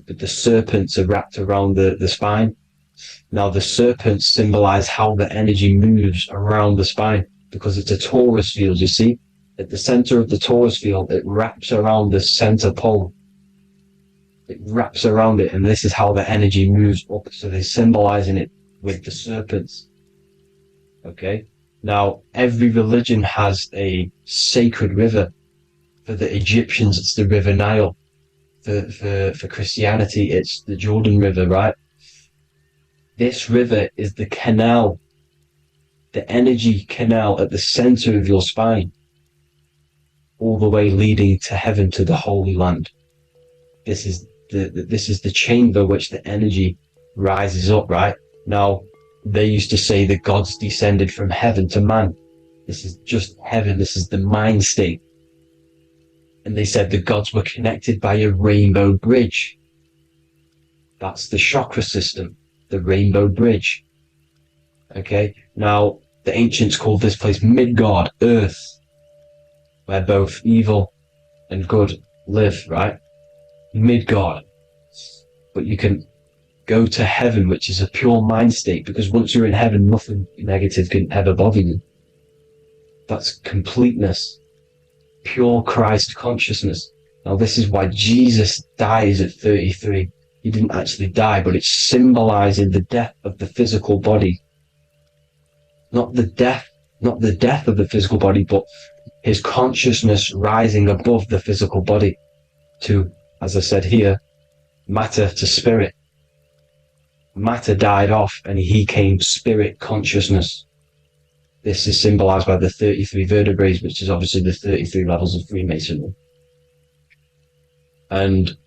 But the serpents are wrapped around the spine. Now, the serpents symbolize how the energy moves around the spine, because it's a torus field, you see? At the center of the torus field, it wraps around the center pole. It wraps around it, and this is how the energy moves up. So they're symbolizing it with the serpents. Okay? Now, every religion has a sacred river. For the Egyptians, it's the River Nile. For Christianity, it's the Jordan River, right? This river is the canal, the energy canal at the center of your spine, all the way leading to heaven, to the Holy Land. This is the chamber which the energy rises up, right? Now, they used to say that gods descended from heaven to man. This is just heaven. This is the mind state. And they said the gods were connected by a rainbow bridge. That's the chakra system, the rainbow bridge. Okay, now the ancients called this place Midgard, Earth, where both evil and good live, right? Midgard. But you can go to heaven, which is a pure mind state, because once you're in heaven, nothing negative can ever bother you. That's completeness, pure Christ consciousness. Now, this is why Jesus dies at 33. He didn't actually die, but it's symbolizing the death of the physical body. Not the death of the physical body, but his consciousness rising above the physical body to, as I said here, matter to spirit. Matter died off and he came spirit consciousness. This is symbolized by the 33 vertebrae, which is obviously the 33 levels of Freemasonry. And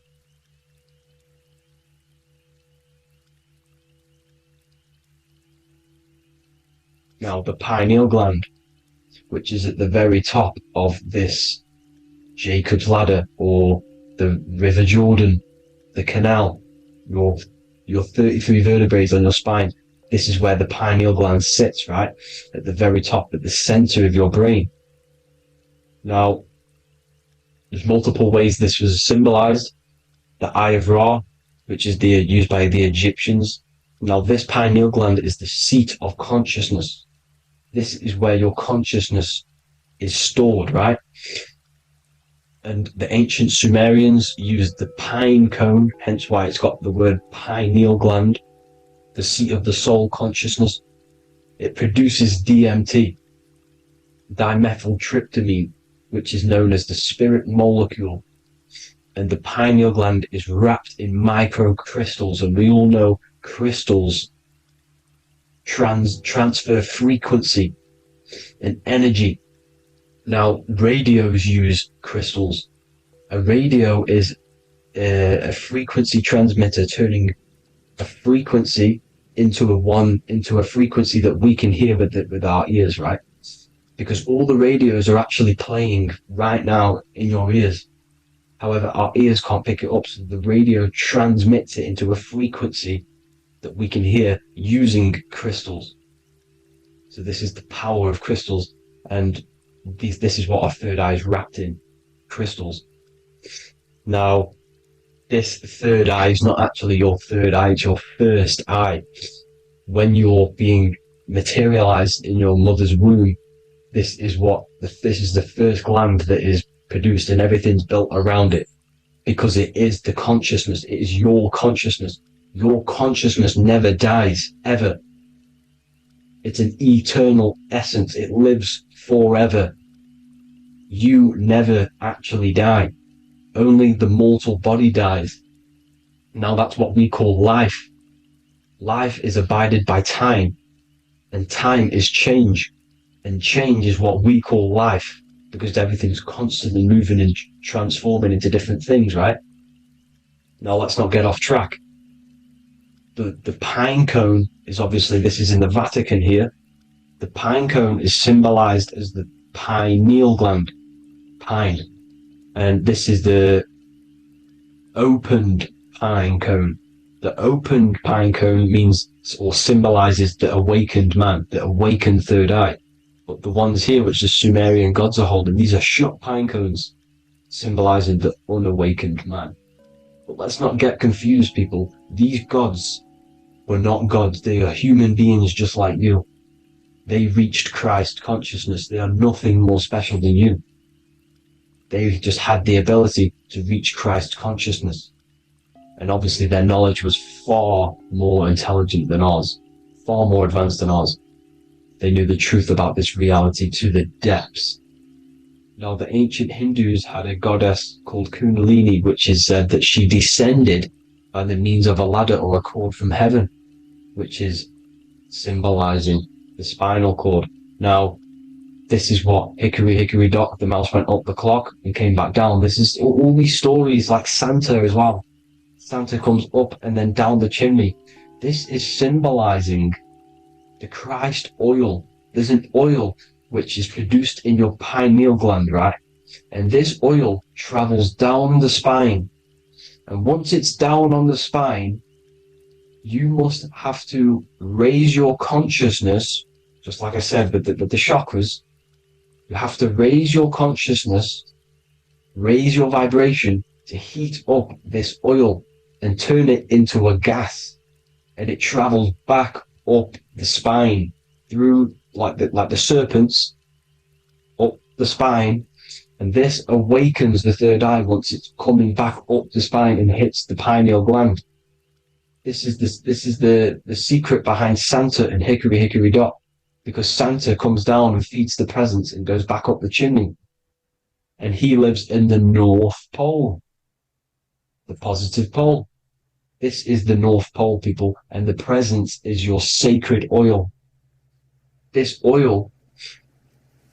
now the pineal gland, which is at the very top of this Jacob's ladder, or the River Jordan, the canal, your 33 vertebrae on your spine. This is where the pineal gland sits, right? At the very top, at the center of your brain. Now, there's multiple ways this was symbolized. The Eye of Ra, which is used by the Egyptians. Now, this pineal gland is the seat of consciousness. This is where your consciousness is stored, right? And the ancient Sumerians used the pine cone, hence why it's got the word pineal gland, the seat of the soul consciousness. It produces DMT, dimethyltryptamine, which is known as the spirit molecule. And the pineal gland is wrapped in microcrystals, and we all know crystals transfer frequency and energy. Now, radios use crystals. A radio is a frequency transmitter, turning a frequency into a frequency that we can hear with our ears, right? Because all the radios are actually playing right now in your ears. However, our ears can't pick it up, so the radio transmits it into a frequency that we can hear using crystals. So this is the power of crystals, and this is what our third eye is wrapped in, crystals. Now, this third eye is not actually your third eye, it's your first eye. When you're being materialized in your mother's womb, this is the first gland that is produced, and everything's built around it, because it is the consciousness. It is your consciousness. Your consciousness never dies, ever. It's an eternal essence. It lives forever. You never actually die. Only the mortal body dies. Now that's what we call life. Life is abided by time, and time is change. And change is what we call life, because everything's constantly moving and transforming into different things, right? Now let's not get off track. The pine cone is obviously, this is in the Vatican here. The pine cone is symbolized as the pineal gland, pine. And this is the opened pine cone. The opened pine cone means, or symbolizes, the awakened man, the awakened third eye. But the ones here, which the Sumerian gods are holding, these are shut pine cones, symbolizing the unawakened man. But let's not get confused, people. These gods were not gods. They are human beings just like you. They reached Christ consciousness. They are nothing more special than you. They just had the ability to reach Christ consciousness. And obviously their knowledge was far more intelligent than ours, far more advanced than ours. They knew the truth about this reality to the depths. Now, the ancient Hindus had a goddess called Kundalini, which is said that she descended by the means of a ladder or a cord from heaven, which is symbolizing the spinal cord. Now, this is what Hickory Hickory Dock, the mouse went up the clock and came back down. This is all these stories, like Santa as well. Santa comes up and then down the chimney. This is symbolizing the Christ oil. There's an oil which is produced in your pineal gland, right? And this oil travels down the spine. And once it's down on the spine, you must have to raise your consciousness, just like I said, with the chakras. You have to raise your consciousness, raise your vibration to heat up this oil and turn it into a gas. And it travels back up the spine through like the serpents up the spine, and this awakens the third eye once it's coming back up the spine and hits the pineal gland. This is the secret behind Santa and Hickory Hickory Dock, because Santa comes down and feeds the presents and goes back up the chimney, and he lives in the North Pole, the positive pole. This is the North Pole, people, and the presence is your sacred oil. This oil,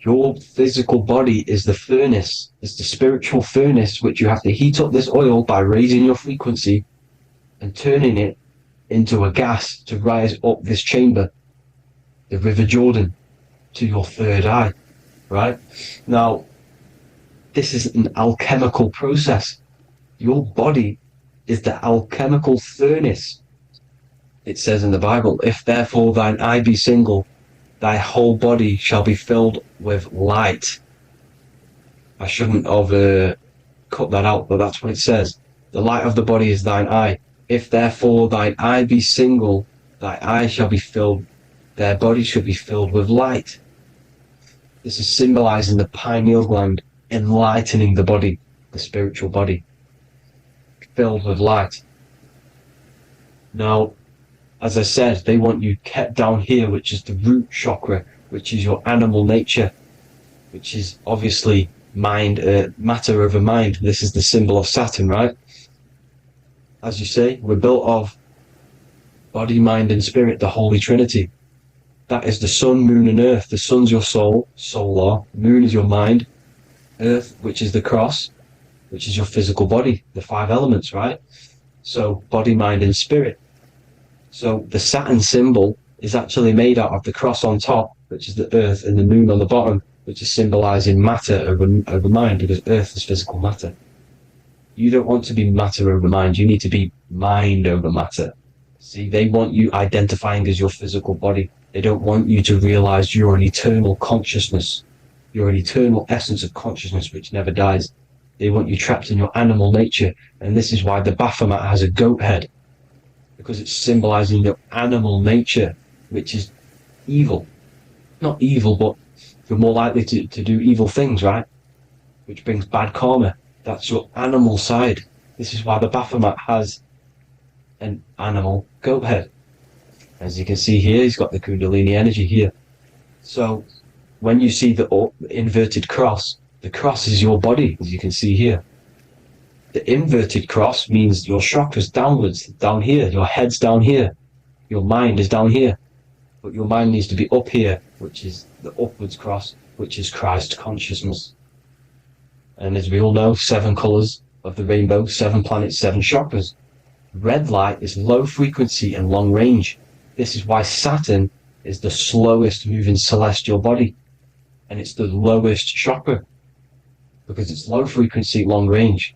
your physical body is the furnace. It's the spiritual furnace, which you have to heat up this oil by raising your frequency and turning it into a gas to rise up this chamber, the River Jordan, to your third eye, right? Now, this is an alchemical process. Your body is the alchemical furnace. It says in the Bible, if therefore thine eye be single, thy whole body shall be filled with light. I shouldn't have cut that out, but that's what it says. The light of the body is thine eye. If therefore thine eye be single, thy eye shall be filled, their body shall be filled with light. This is symbolizing the pineal gland, enlightening the body, the spiritual body, filled with light. Now, as I said, they want you kept down here, which is the root chakra, which is your animal nature, which is obviously mind, matter over mind. This is the symbol of Saturn, right? As you say, we're built of body, mind, and spirit, the Holy Trinity. That is the sun, moon, and earth. The sun's your soul, solar. Moon is your mind. Earth, which is the cross, which is your physical body, the 5 elements, right? So body, mind, and spirit. So the Saturn symbol is actually made out of the cross on top, which is the earth, and the moon on the bottom, which is symbolizing matter over mind, because earth is physical matter. You don't want to be matter over mind. You need to be mind over matter. See, they want you identifying as your physical body. They don't want you to realize you're an eternal consciousness. You're an eternal essence of consciousness which never dies. They want you trapped in your animal nature. And this is why the Baphomet has a goat head, because it's symbolizing your animal nature, which is evil. Not evil, but you're more likely to do evil things, right? Which brings bad karma. That's your animal side. This is why the Baphomet has an animal goat head. As you can see here, he's got the Kundalini energy here. So when you see the inverted cross, the cross is your body, as you can see here. The inverted cross means your chakra's downwards, down here. Your head's down here. Your mind is down here. But your mind needs to be up here, which is the upwards cross, which is Christ consciousness. And as we all know, 7 colors of the rainbow, 7 planets, 7 chakras. Red light is low frequency and long range. This is why Saturn is the slowest moving celestial body. And it's the lowest chakra, because it's low frequency, long range.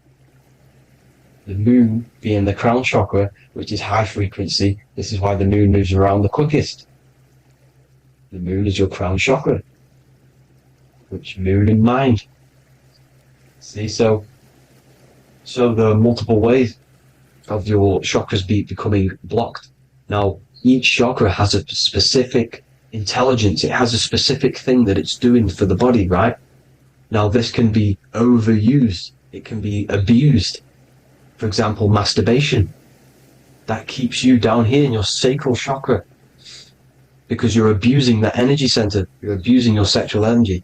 The moon being the crown chakra, which is high frequency. This is why the moon moves around the quickest. The moon is your crown chakra, which moon in mind. See, so there are multiple ways of your chakras becoming blocked. Now, each chakra has a specific intelligence. It has a specific thing that it's doing for the body, right? Now, this can be overused. It can be abused. For example, masturbation. That keeps you down here in your sacral chakra, because you're abusing that energy center. You're abusing your sexual energy,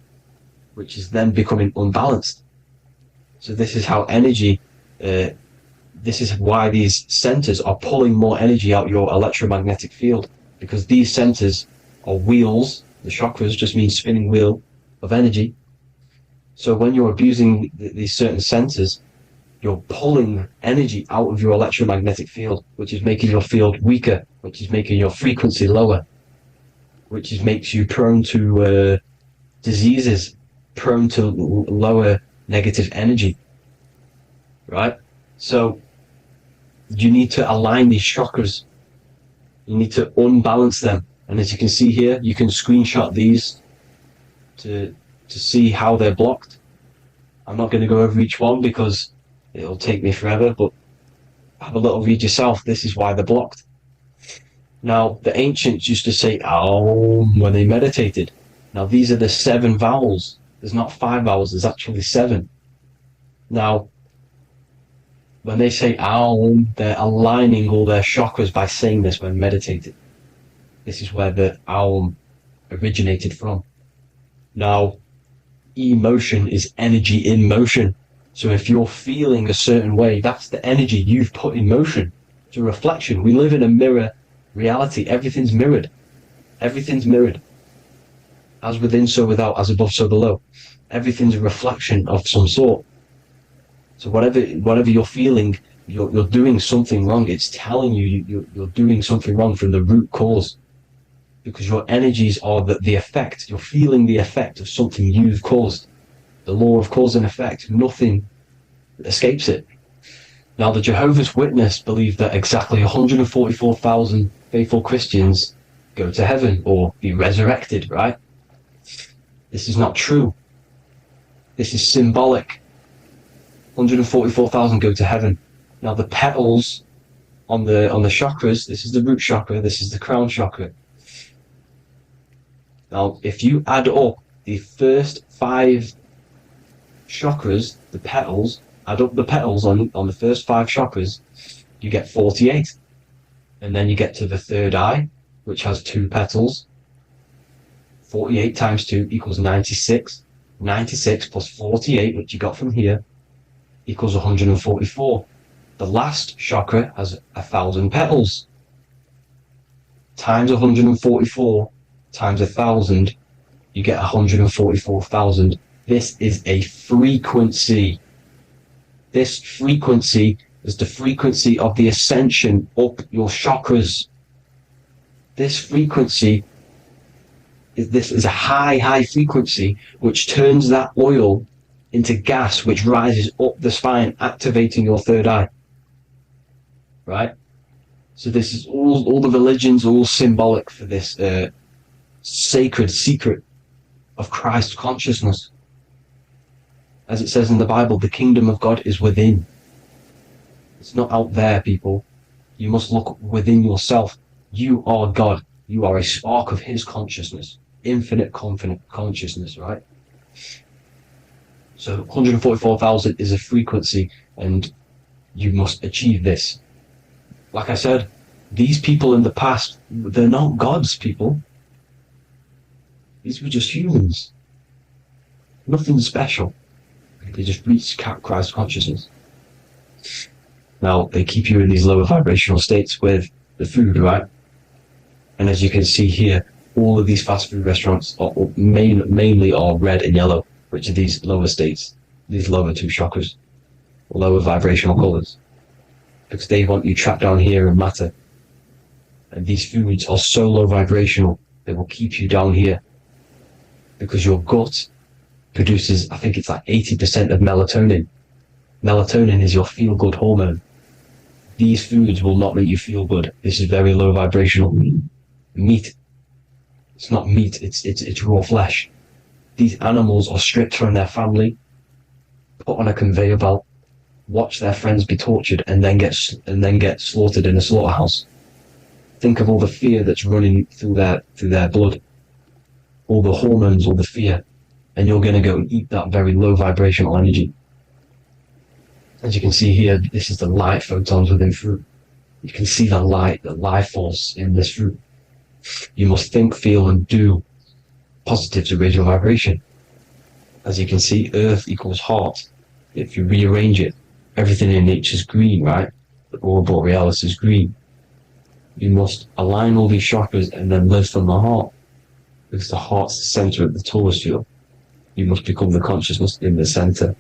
which is then becoming unbalanced. So this is how energy, this is why these centers are pulling more energy out your electromagnetic field, because these centers are wheels. The chakras just mean spinning wheel of energy. So when you're abusing these certain centers, you're pulling energy out of your electromagnetic field, which is making your field weaker, which is making your frequency lower, which makes you prone to diseases, prone to lower negative energy, right? So you need to align these chakras. You need to unbalance them. And as you can see here, you can screenshot these to see how they're blocked. I'm not going to go over each one because it'll take me forever, but have a little read yourself. This is why they're blocked. Now, the ancients used to say Aum when they meditated. Now, these are the 7 vowels. There's not 5 vowels, there's actually 7. Now, when they say Aum, they're aligning all their chakras by saying this when meditating. This is where the Aum originated from. Now, emotion is energy in motion. So if you're feeling a certain way, that's the energy you've put in motion. It's a reflection. We live in a mirror reality. Everything's mirrored. Everything's mirrored. As within, so without, as above, so below. Everything's a reflection of some sort. So whatever you're feeling, you're doing something wrong. It's telling you you're doing something wrong from the root cause. Because your energies are the effect. You're feeling the effect of something you've caused. The law of cause and effect. Nothing escapes it. Now, the Jehovah's Witness believe that exactly 144,000 faithful Christians go to heaven or be resurrected, right? This is not true. This is symbolic. 144,000 go to heaven. Now, the petals on the chakras, this is the root chakra, this is the crown chakra. Now, if you add up the first 5 chakras, the petals, add up the petals on the first 5 chakras, you get 48. And then you get to the third eye, which has 2 petals. 48 times 2 equals 96. 96 plus 48, which you got from here, equals 144. The last chakra has 1,000 petals. Times 144 times 1,000, you get 144,000. This is a frequency. This frequency is the frequency of the ascension up your chakras. This frequency is a high frequency which turns that oil into gas, which rises up the spine, activating your third eye. Right? So this is all the religions are all symbolic for this sacred secret of Christ consciousness. As it says in the Bible, the kingdom of God is within. It's not out there, people. You must look within yourself. You are God. You are a spark of his consciousness. Infinite consciousness, right? So 144,000 is a frequency, and you must achieve this. Like I said, these people in the past, they're not gods, people. These were just humans. Nothing special. They just reached Christ consciousness. Now, they keep you in these lower vibrational states with the food, right? And as you can see here, all of these fast food restaurants are mainly are red and yellow, which are these lower states, these lower 2 chakras, lower vibrational colors, because they want you trapped down here in matter. And these foods are so low vibrational, they will keep you down here, because your gut produces, I think it's like 80% of melatonin. Melatonin is your feel-good hormone. These foods will not make you feel good. This is very low vibrational. Meat. It's not meat, it's raw flesh. These animals are stripped from their family, put on a conveyor belt, watch their friends be tortured, and then get slaughtered in a slaughterhouse. Think of all the fear that's running through their blood, all the hormones, all the fear, and you're going to go and eat that very low vibrational energy. As you can see here, this is the light photons within fruit. You can see the light, the life force in this fruit. You must think, feel, and do positive to raise your vibration. As you can see, earth equals heart. If you rearrange it, everything in nature is green, right? The aurora borealis is green. You must align all these chakras and then live from the heart, because the heart's the center of the Taurus field. You must become the consciousness in the center.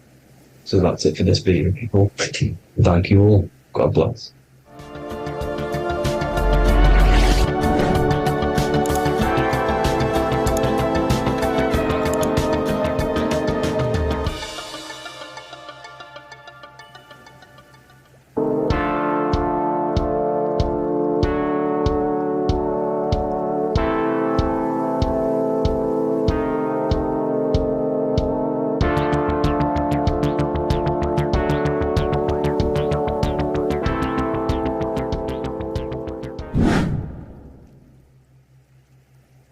So that's it for this video, people. Thank you all. God bless.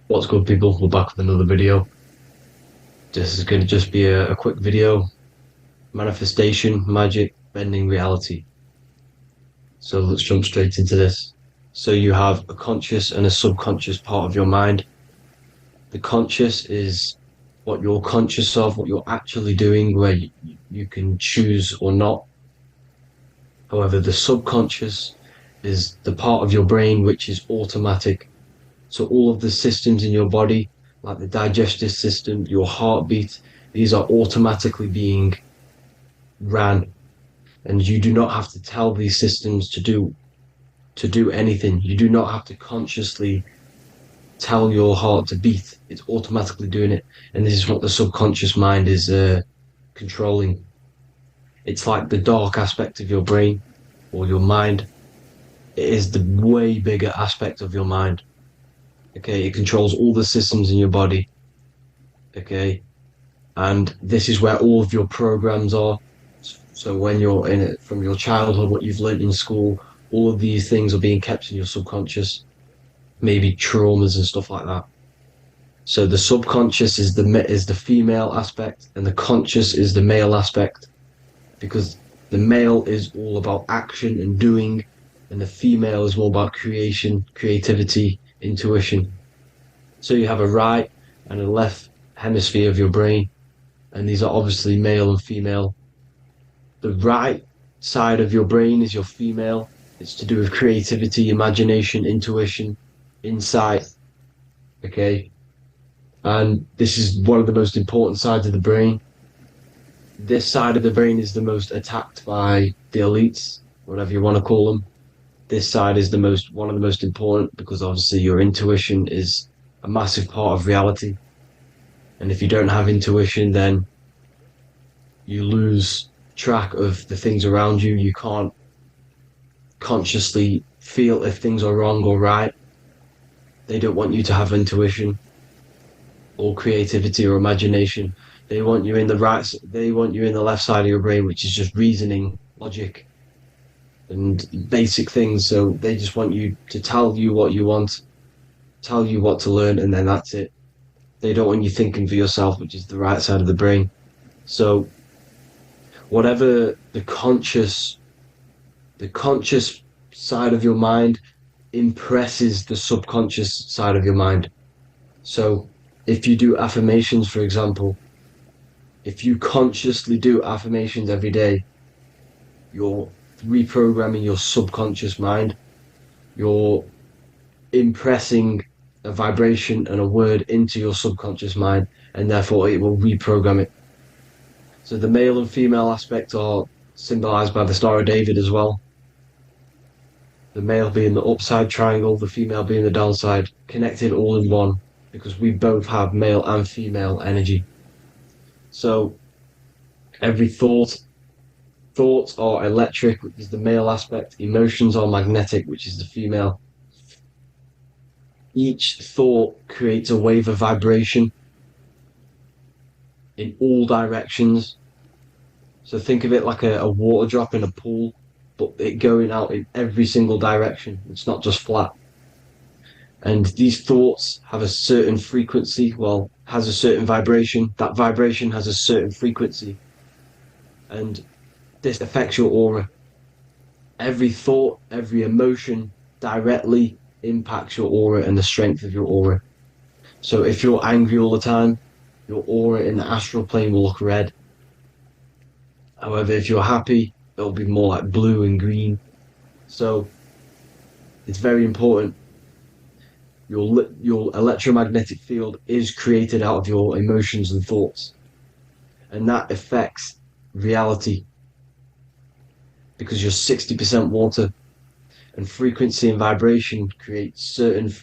What's good, people? We're back with another video. This is going to just be a quick video. Manifestation, magic, bending reality. So let's jump straight into this. So you have a conscious and a subconscious part of your mind. The conscious is what you're conscious of, what you're actually doing, where you can choose or not. However, the subconscious is the part of your brain which is automatic. So all of the systems in your body, like the digestive system, your heartbeat, these are automatically being ran. And you do not have to tell these systems to do anything. You do not have to consciously tell your heart to beat. It's automatically doing it. And this is what the subconscious mind is controlling. It's like the dark aspect of your brain or your mind. It is the way bigger aspect of your mind. Okay, it controls all the systems in your body. Okay, and this is where all of your programs are. So when you're in it from your childhood, what you've learned in school, all of these things are being kept in your subconscious, maybe traumas and stuff like that. So the subconscious is the female aspect, and the conscious is the male aspect, because the male is all about action and doing, and the female is more about creation, creativity, intuition. So you have a right and a left hemisphere of your brain, and these are obviously male and female. The right side of your brain is your female. It's to do with creativity, imagination, intuition, insight. Okay. And this is one of the most important sides of the brain. This side of the brain is the most attacked by the elites, whatever you want to call them. This side is one of the most important, because obviously your intuition is a massive part of reality. And if you don't have intuition, then you lose track of the things around you. You can't consciously feel if things are wrong or right. They don't want you to have intuition or creativity or imagination. They want you in the left side of your brain, which is just reasoning, logic, and basic things. So they just want you to tell you what you want, tell you what to learn, and then that's it. They don't want you thinking for yourself, which is the right side of the brain. So whatever the conscious side of your mind impresses the subconscious side of your mind. So if you do affirmations, for example, if you consciously do affirmations every day, you're reprogramming your subconscious mind. You're impressing a vibration and a word into your subconscious mind, and therefore it will reprogram it. So the male and female aspect are symbolized by the Star of David as well. The male being the upside triangle, the female being the downside, connected all in one, because we both have male and female energy. So every thoughts are electric, which is the male aspect. Emotions are magnetic, which is the female. Each thought creates a wave of vibration in all directions. So think of it like a water drop in a pool, but it going out in every single direction. It's not just flat. And these thoughts have a certain frequency, has a certain vibration. That vibration has a certain frequency. And this affects your aura. Every thought, every emotion directly impacts your aura and the strength of your aura. So if you're angry all the time, your aura in the astral plane will look red. However, if you're happy, it'll be more like blue and green. So it's very important. Your electromagnetic field is created out of your emotions and thoughts, and that affects reality because you're 60% water, and frequency and vibration create certain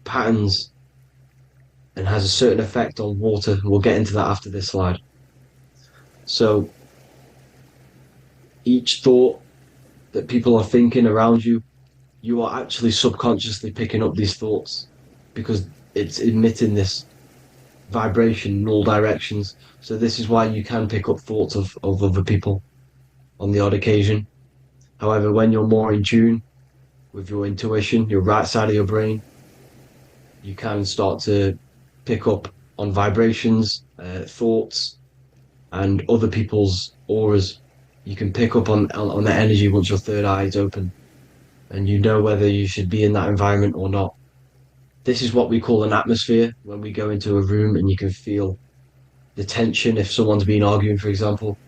patterns and has a certain effect on water. We'll get into that after this slide. So each thought that people are thinking around you, you are actually subconsciously picking up these thoughts because it's emitting this vibration in all directions. So this is why you can pick up thoughts of other people on the odd occasion. However, when you're more in tune with your intuition, your right side of your brain, you can start to pick up on vibrations, thoughts, and other people's auras. You can pick up on the energy once your third eye is open, and you know whether you should be in that environment or not. This is what we call an atmosphere when we go into a room and you can feel the tension if someone's been arguing, for example.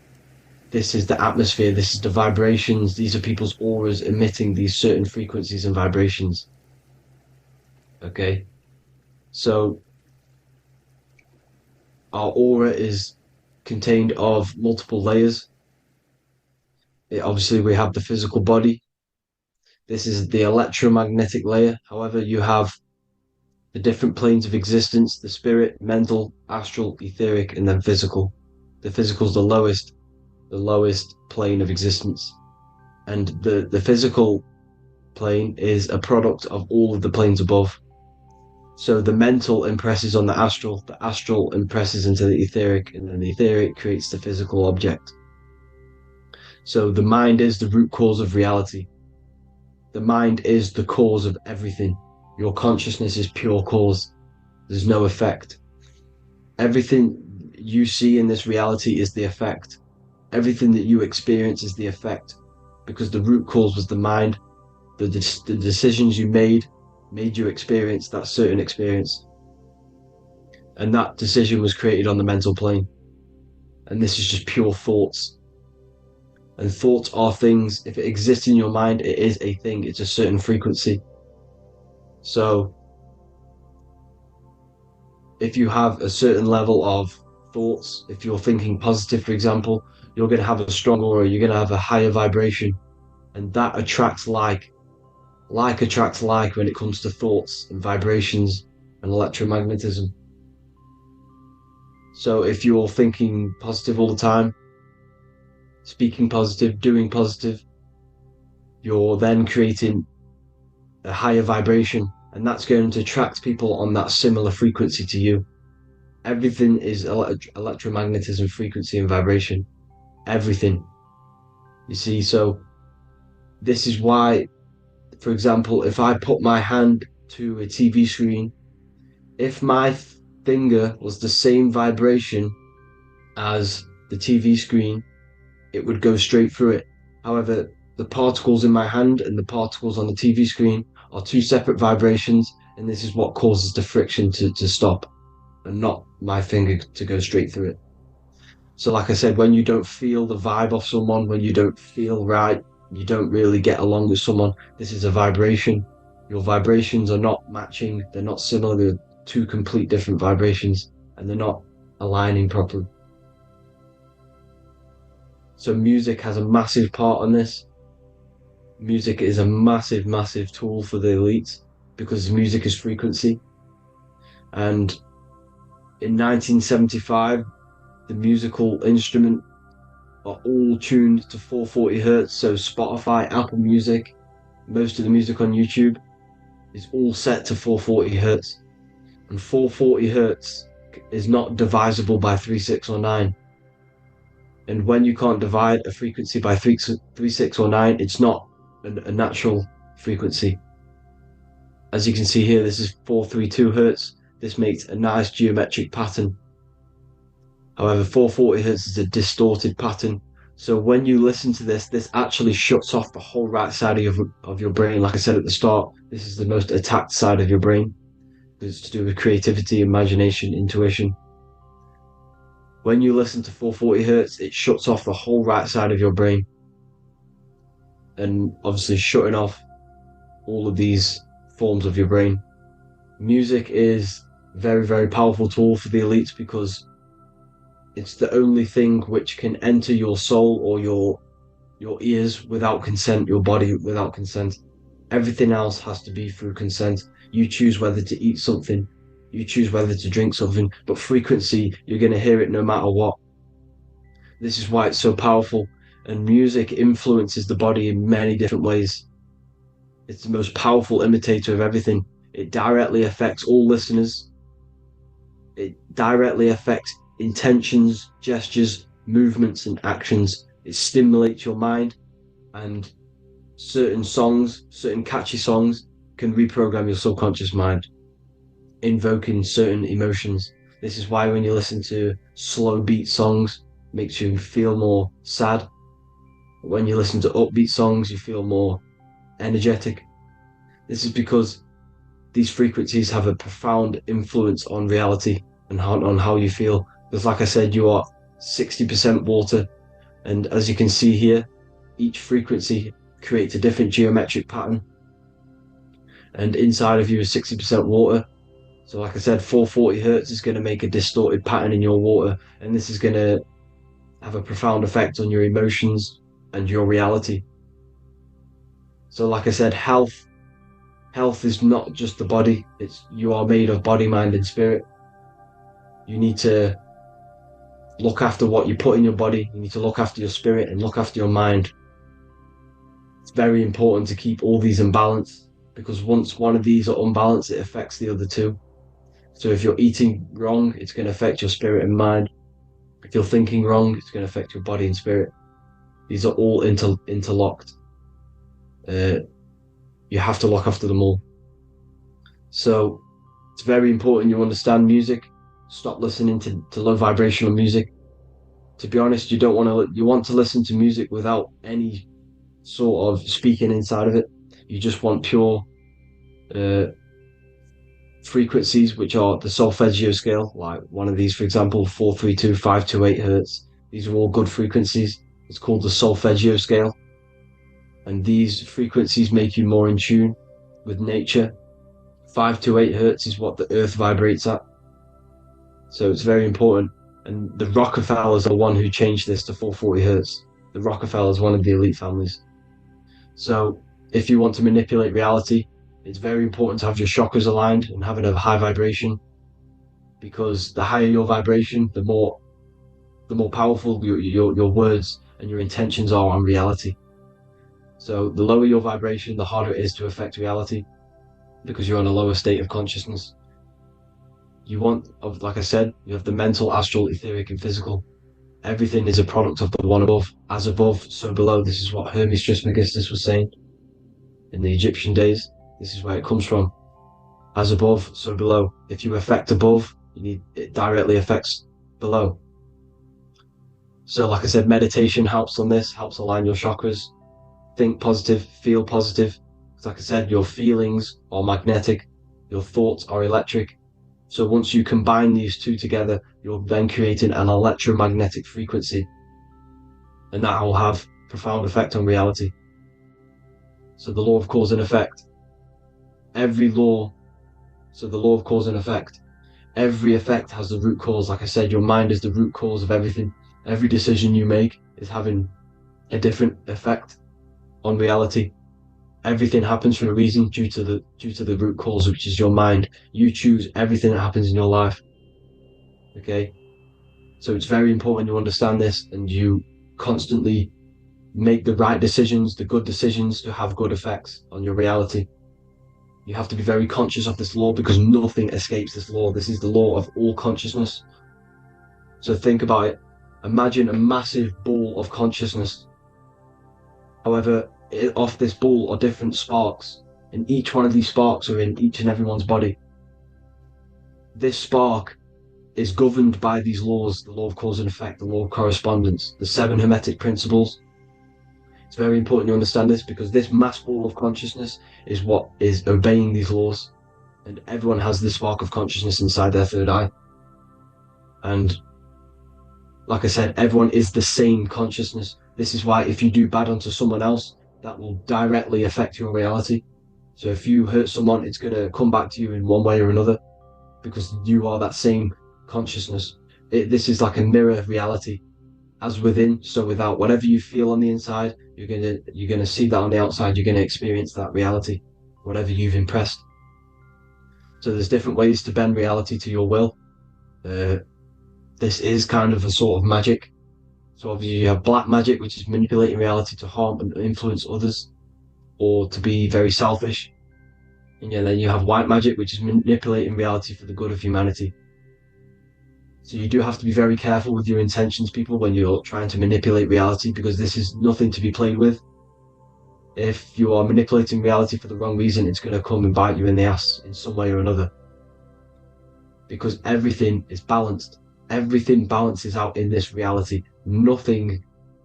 This is the atmosphere, this is the vibrations, these are people's auras emitting these certain frequencies and vibrations. Okay? So our aura is contained of multiple layers. Obviously, we have the physical body. This is the electromagnetic layer. However, you have the different planes of existence, the spirit, mental, astral, etheric, and then physical. The physical is the lowest plane of existence. And the physical plane is a product of all of the planes above. So the mental impresses on the astral impresses into the etheric, and then the etheric creates the physical object. So the mind is the root cause of reality. The mind is the cause of everything. Your consciousness is pure cause. There's no effect. Everything you see in this reality is the effect. Everything that you experience is the effect, because the root cause was the mind. The decisions you made you experience that certain experience. And that decision was created on the mental plane. And this is just pure thoughts. And thoughts are things. If it exists in your mind, it is a thing. It's a certain frequency. So if you have a certain level of thoughts, if you're thinking positive, for example, you're going to have a strong aura, you're going to have a higher vibration, and that attracts like. Like attracts like when it comes to thoughts and vibrations and electromagnetism. So if you're thinking positive all the time, speaking positive, doing positive, you're then creating a higher vibration, and that's going to attract people on that similar frequency to you. Everything is electromagnetism, frequency, and vibration. Everything. You see, so this is why, for example, if I put my hand to a TV screen, if my finger was the same vibration as the TV screen, it would go straight through it. However, the particles in my hand and the particles on the TV screen are two separate vibrations, and this is what causes the friction to stop and not my finger to go straight through it. So like I said, when you don't feel the vibe of someone, when you don't feel right, you don't really get along with someone, this is a vibration. Your vibrations are not matching, they're not similar, they're two complete different vibrations, and they're not aligning properly. So music has a massive part on this. Music is a massive, massive tool for the elites because music is frequency. And in 1975, the musical instrument are all tuned to 440 hertz. So Spotify, Apple Music, most of the music on YouTube is all set to 440 hertz. And 440 hertz is not divisible by 3, 6, or 9. And when you can't divide a frequency by 3, 6, or 9, it's not a natural frequency. As you can see here, this is 432 hertz. This makes a nice geometric pattern. However, 440 hertz is a distorted pattern, So when you listen to this actually shuts off the whole right side of your brain. Like I said at the start, this is the most attacked side of your brain. It's to do with creativity, imagination, intuition. When you listen to 440 hertz, it shuts off the whole right side of your brain. And obviously shutting off all of these forms of your brain. Music is a very, very powerful tool for the elites because it's the only thing which can enter your soul or your ears without consent, your body without consent. Everything else has to be through consent. You choose whether to eat something, you choose whether to drink something, but frequency, you're going to hear it no matter what. This is why it's so powerful, and music influences the body in many different ways. It's the most powerful imitator of everything. It directly affects all listeners. It directly affects intentions, gestures, movements, and actions. It stimulates your mind, and certain songs, certain catchy songs, can reprogram your subconscious mind, invoking certain emotions. This is why when you listen to slow beat songs, it makes you feel more sad. When you listen to upbeat songs, you feel more energetic. This is because these frequencies have a profound influence on reality and on how you feel. Because like I said, you are 60% water. And as you can see here, each frequency creates a different geometric pattern. And inside of you is 60% water. So like I said, 440 hertz is going to make a distorted pattern in your water. And this is going to have a profound effect on your emotions and your reality. So like I said, health is not just the body. You are made of body, mind, and spirit. You need to look after what you put in your body. You need to look after your spirit and look after your mind. It's very important to keep all these in balance, because once one of these are unbalanced, it affects the other two. So if you're eating wrong, it's going to affect your spirit and mind. If you're thinking wrong, it's going to affect your body and spirit. These are all interlocked. You have to look after them all. So it's very important you understand music. Stop listening to low vibrational music. To be honest, you want to listen to music without any sort of speaking inside of it. You just want pure frequencies, which are the solfeggio scale, like one of these, for example, 432, 528 hertz. These are all good frequencies. It's called the solfeggio scale. And these frequencies make you more in tune with nature. 528 hertz is what the earth vibrates at. So it's very important. And the Rockefellers are the one who changed this to 440 hertz. The Rockefellers, one of the elite families. So if you want to manipulate reality, it's very important to have your chakras aligned and having a high vibration, because the higher your vibration, the more powerful your words and your intentions are on reality. So the lower your vibration, the harder it is to affect reality, because you're on a lower state of consciousness. Like I said, you have the mental, astral, etheric, and physical. Everything is a product of the one above. As above, so below. This is what Hermes Trismegistus was saying in the Egyptian days. This is where it comes from. As above, so below. If you affect above, it directly affects below. So like I said, meditation helps on this, helps align your chakras. Think positive, feel positive. Like I said, your feelings are magnetic, your thoughts are electric. So once you combine these two together, you're then creating an electromagnetic frequency, and that will have profound effect on reality. So the law of cause and effect. The law of cause and effect. Every effect has the root cause. Like I said, your mind is the root cause of everything. Every decision you make is having a different effect on reality. Everything happens for a reason due to the root cause, which is your mind. You choose everything that happens in your life. Okay? So it's very important you understand this and you constantly make the right decisions, the good decisions, to have good effects on your reality. You have to be very conscious of this law, because nothing escapes this law. This is the law of all consciousness. So think about it. Imagine a massive ball of consciousness. However, off this ball are different sparks, and each one of these sparks are in each and everyone's body. This spark is governed by these laws, the law of cause and effect, the law of correspondence, the seven hermetic principles. It's very important you understand this, because this mass ball of consciousness is what is obeying these laws, and everyone has this spark of consciousness inside their third eye. And like I said, everyone is the same consciousness. This is why if you do bad onto someone else, that will directly affect your reality. So if you hurt someone, it's going to come back to you in one way or another, because you are that same consciousness. This is like a mirror reality. As within, so without. Whatever you feel on the inside, you're gonna see that on the outside. You're gonna experience that reality, whatever you've impressed. So there's different ways to bend reality to your will. This is kind of a sort of magic. So obviously you have black magic, which is manipulating reality to harm and influence others, or to be very selfish. And then you have white magic, which is manipulating reality for the good of humanity. So you do have to be very careful with your intentions, people, when you're trying to manipulate reality, because this is nothing to be played with. If you are manipulating reality for the wrong reason, it's going to come and bite you in the ass in some way or another. Because everything is balanced. Everything balances out in this reality. Nothing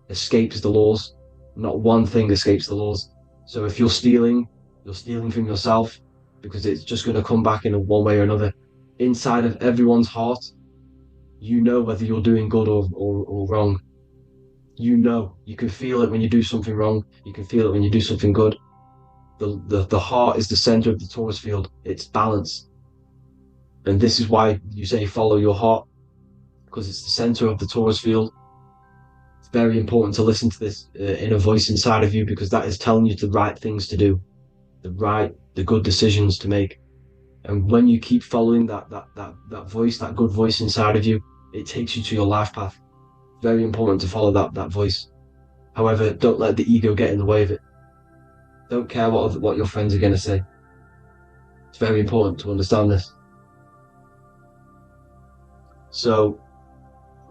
escapes the laws. Not one thing escapes the laws. So if you're stealing from yourself, because it's just going to come back in one way or another. Inside of everyone's heart, you know whether you're doing good or wrong. You know, you can feel it when you do something wrong. You can feel it when you do something good. The heart is the center of the torus field. It's balance. And this is why you say follow your heart, because it's the center of the torus field. It's very important to listen to this inner voice inside of you, because that is telling you the right things to do, the good decisions to make. And when you keep following that voice, that good voice inside of you, it takes you to your life path. Very important to follow that voice. However, don't let the ego get in the way of it. Don't care what your friends are going to say. It's very important to understand this. So,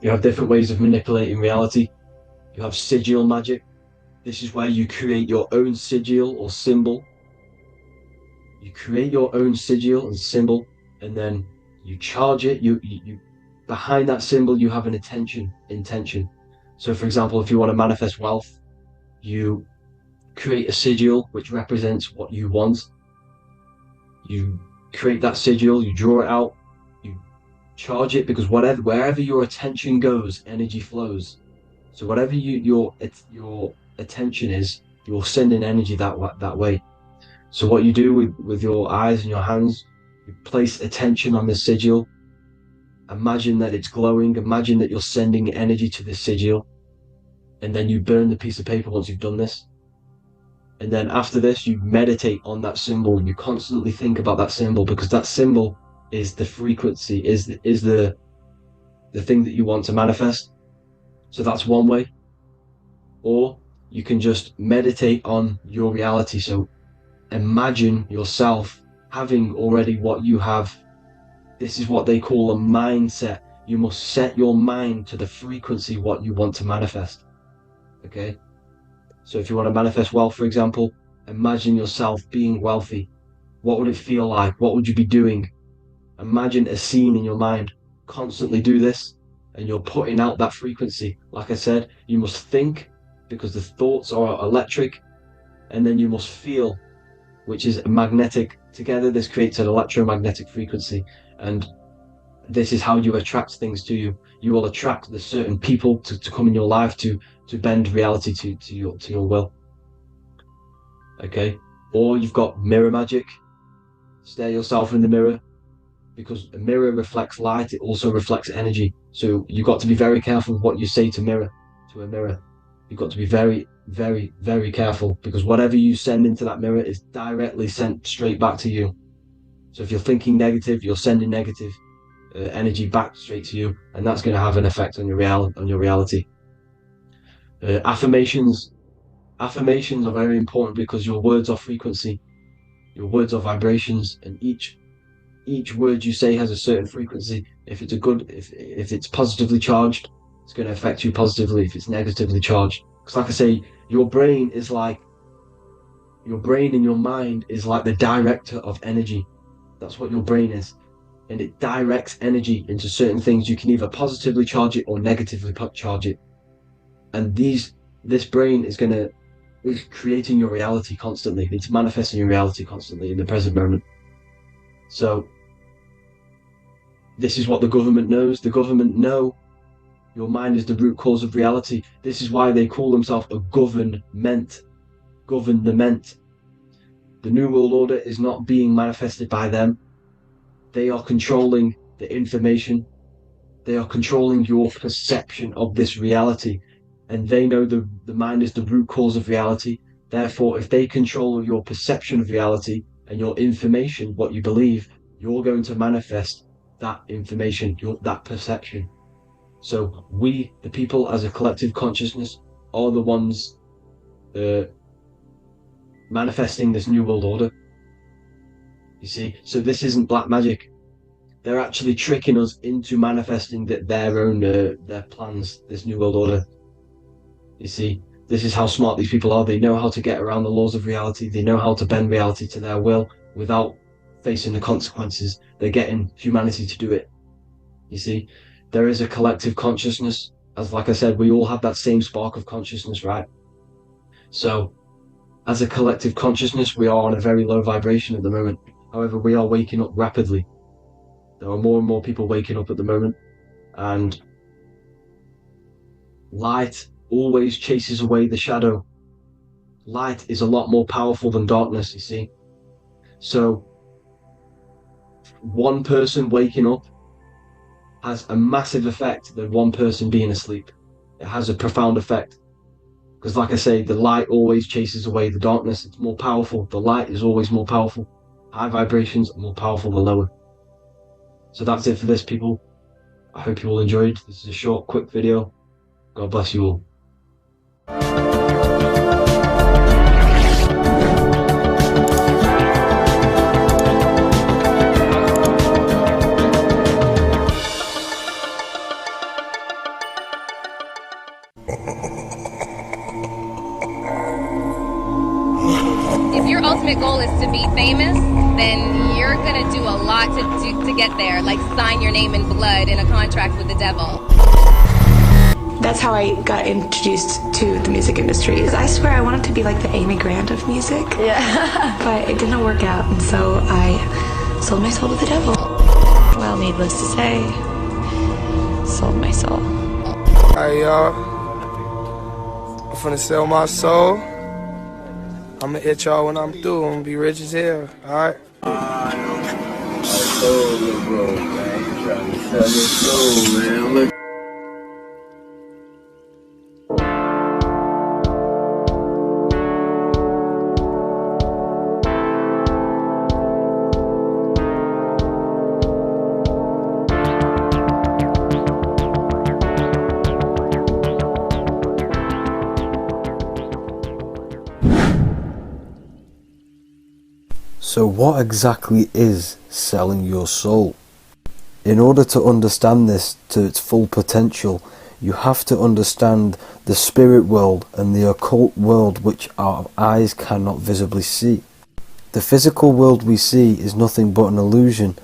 you have different ways of manipulating reality. You have sigil magic. This is where you create your own sigil or symbol. You create your own sigil and symbol, and then you charge it. You behind that symbol, you have an intention. So for example, if you want to manifest wealth, you create a sigil which represents what you want. You create that sigil, you draw it out, you charge it, because wherever your attention goes, energy flows. So whatever your attention is, you're sending energy that way. So what you do with your eyes and your hands, you place attention on the sigil. Imagine that it's glowing. Imagine that you're sending energy to this sigil. And then you burn the piece of paper once you've done this. And then after this, you meditate on that symbol. You constantly think about that symbol, because that symbol is the frequency, is the thing that you want to manifest. So that's one way. Or you can just meditate on your reality. So imagine yourself having already what you have. This is what they call a mindset. You must set your mind to the frequency what you want to manifest. Okay? So if you want to manifest wealth, for example, imagine yourself being wealthy. What would it feel like? What would you be doing? Imagine a scene in your mind. Constantly do this, and you're putting out that frequency. Like I said, you must think, because the thoughts are electric, and then you must feel, which is magnetic. Together, this creates an electromagnetic frequency, and this is how you attract things to you. You will attract the certain people to come in your life to bend reality to your will. Okay? Or you've got mirror magic. Stare yourself in the mirror, because a mirror reflects light. It also reflects energy. So you've got to be very careful with what you say to a mirror. You've got to be very, very, very careful, because whatever you send into that mirror is directly sent straight back to you. So if you're thinking negative, you're sending negative energy back straight to you, and that's going to have an effect on your reality. Affirmations are very important, because your words are frequency, your words are vibrations, and each word you say has a certain frequency. If it's positively charged, it's going to affect you positively. If it's negatively charged, because like I say, your brain and your mind is like the director of energy. That's what your brain is. and it directs energy into certain things. You can either positively charge it or negatively charge it. And this brain is creating your reality constantly. It's manifesting your reality constantly in the present moment. So this is what the government knows. The government know your mind is the root cause of reality. This is why they call themselves a government. Government. The New World Order is not being manifested by them. They are controlling the information. They are controlling your perception of this reality. And they know the mind is the root cause of reality. Therefore, if they control your perception of reality and your information, what you believe, you're going to manifest that information, that perception. So we, the people as a collective consciousness, are the ones manifesting this New World Order. You see, so this isn't black magic. They're actually tricking us into manifesting their own their plans, this New World Order. You see, this is how smart these people are. They know how to get around the laws of reality. They know how to bend reality to their will without facing the consequences. They're getting humanity to do it. You see, there is a collective consciousness. As like I said, we all have that same spark of consciousness, right? So as a collective consciousness, we are on a very low vibration at the moment. However, we are waking up rapidly. There are more and more people waking up at the moment, and light always chases away the shadow. Light is a lot more powerful than darkness, you see. So one person waking up has a massive effect than one person being asleep. It has a profound effect. Because like I say, the light always chases away the darkness. It's more powerful. The light is always more powerful. High vibrations are more powerful than lower. So that's it for this, people. I hope you all enjoyed. This is a short, quick video. God bless you all. If your ultimate goal is to be famous, then you're gonna do a lot to get there, like sign your name in blood in a contract with the devil. That's how I got introduced to the music industry. I swear I wanted to be like the Amy Grant of music. Yeah. But it didn't work out, and so I sold my soul to the devil. Well, needless to say, sold my soul. Alright, y'all. I'm finna sell my soul. I'ma hit y'all when I'm through. I'm gonna be rich as hell, alright? Bro, man. You trying to sell your soul, man. Look. So what exactly is selling your soul? In order to understand this to its full potential, you have to understand the spirit world and the occult world which our eyes cannot visibly see. The physical world we see is nothing but an illusion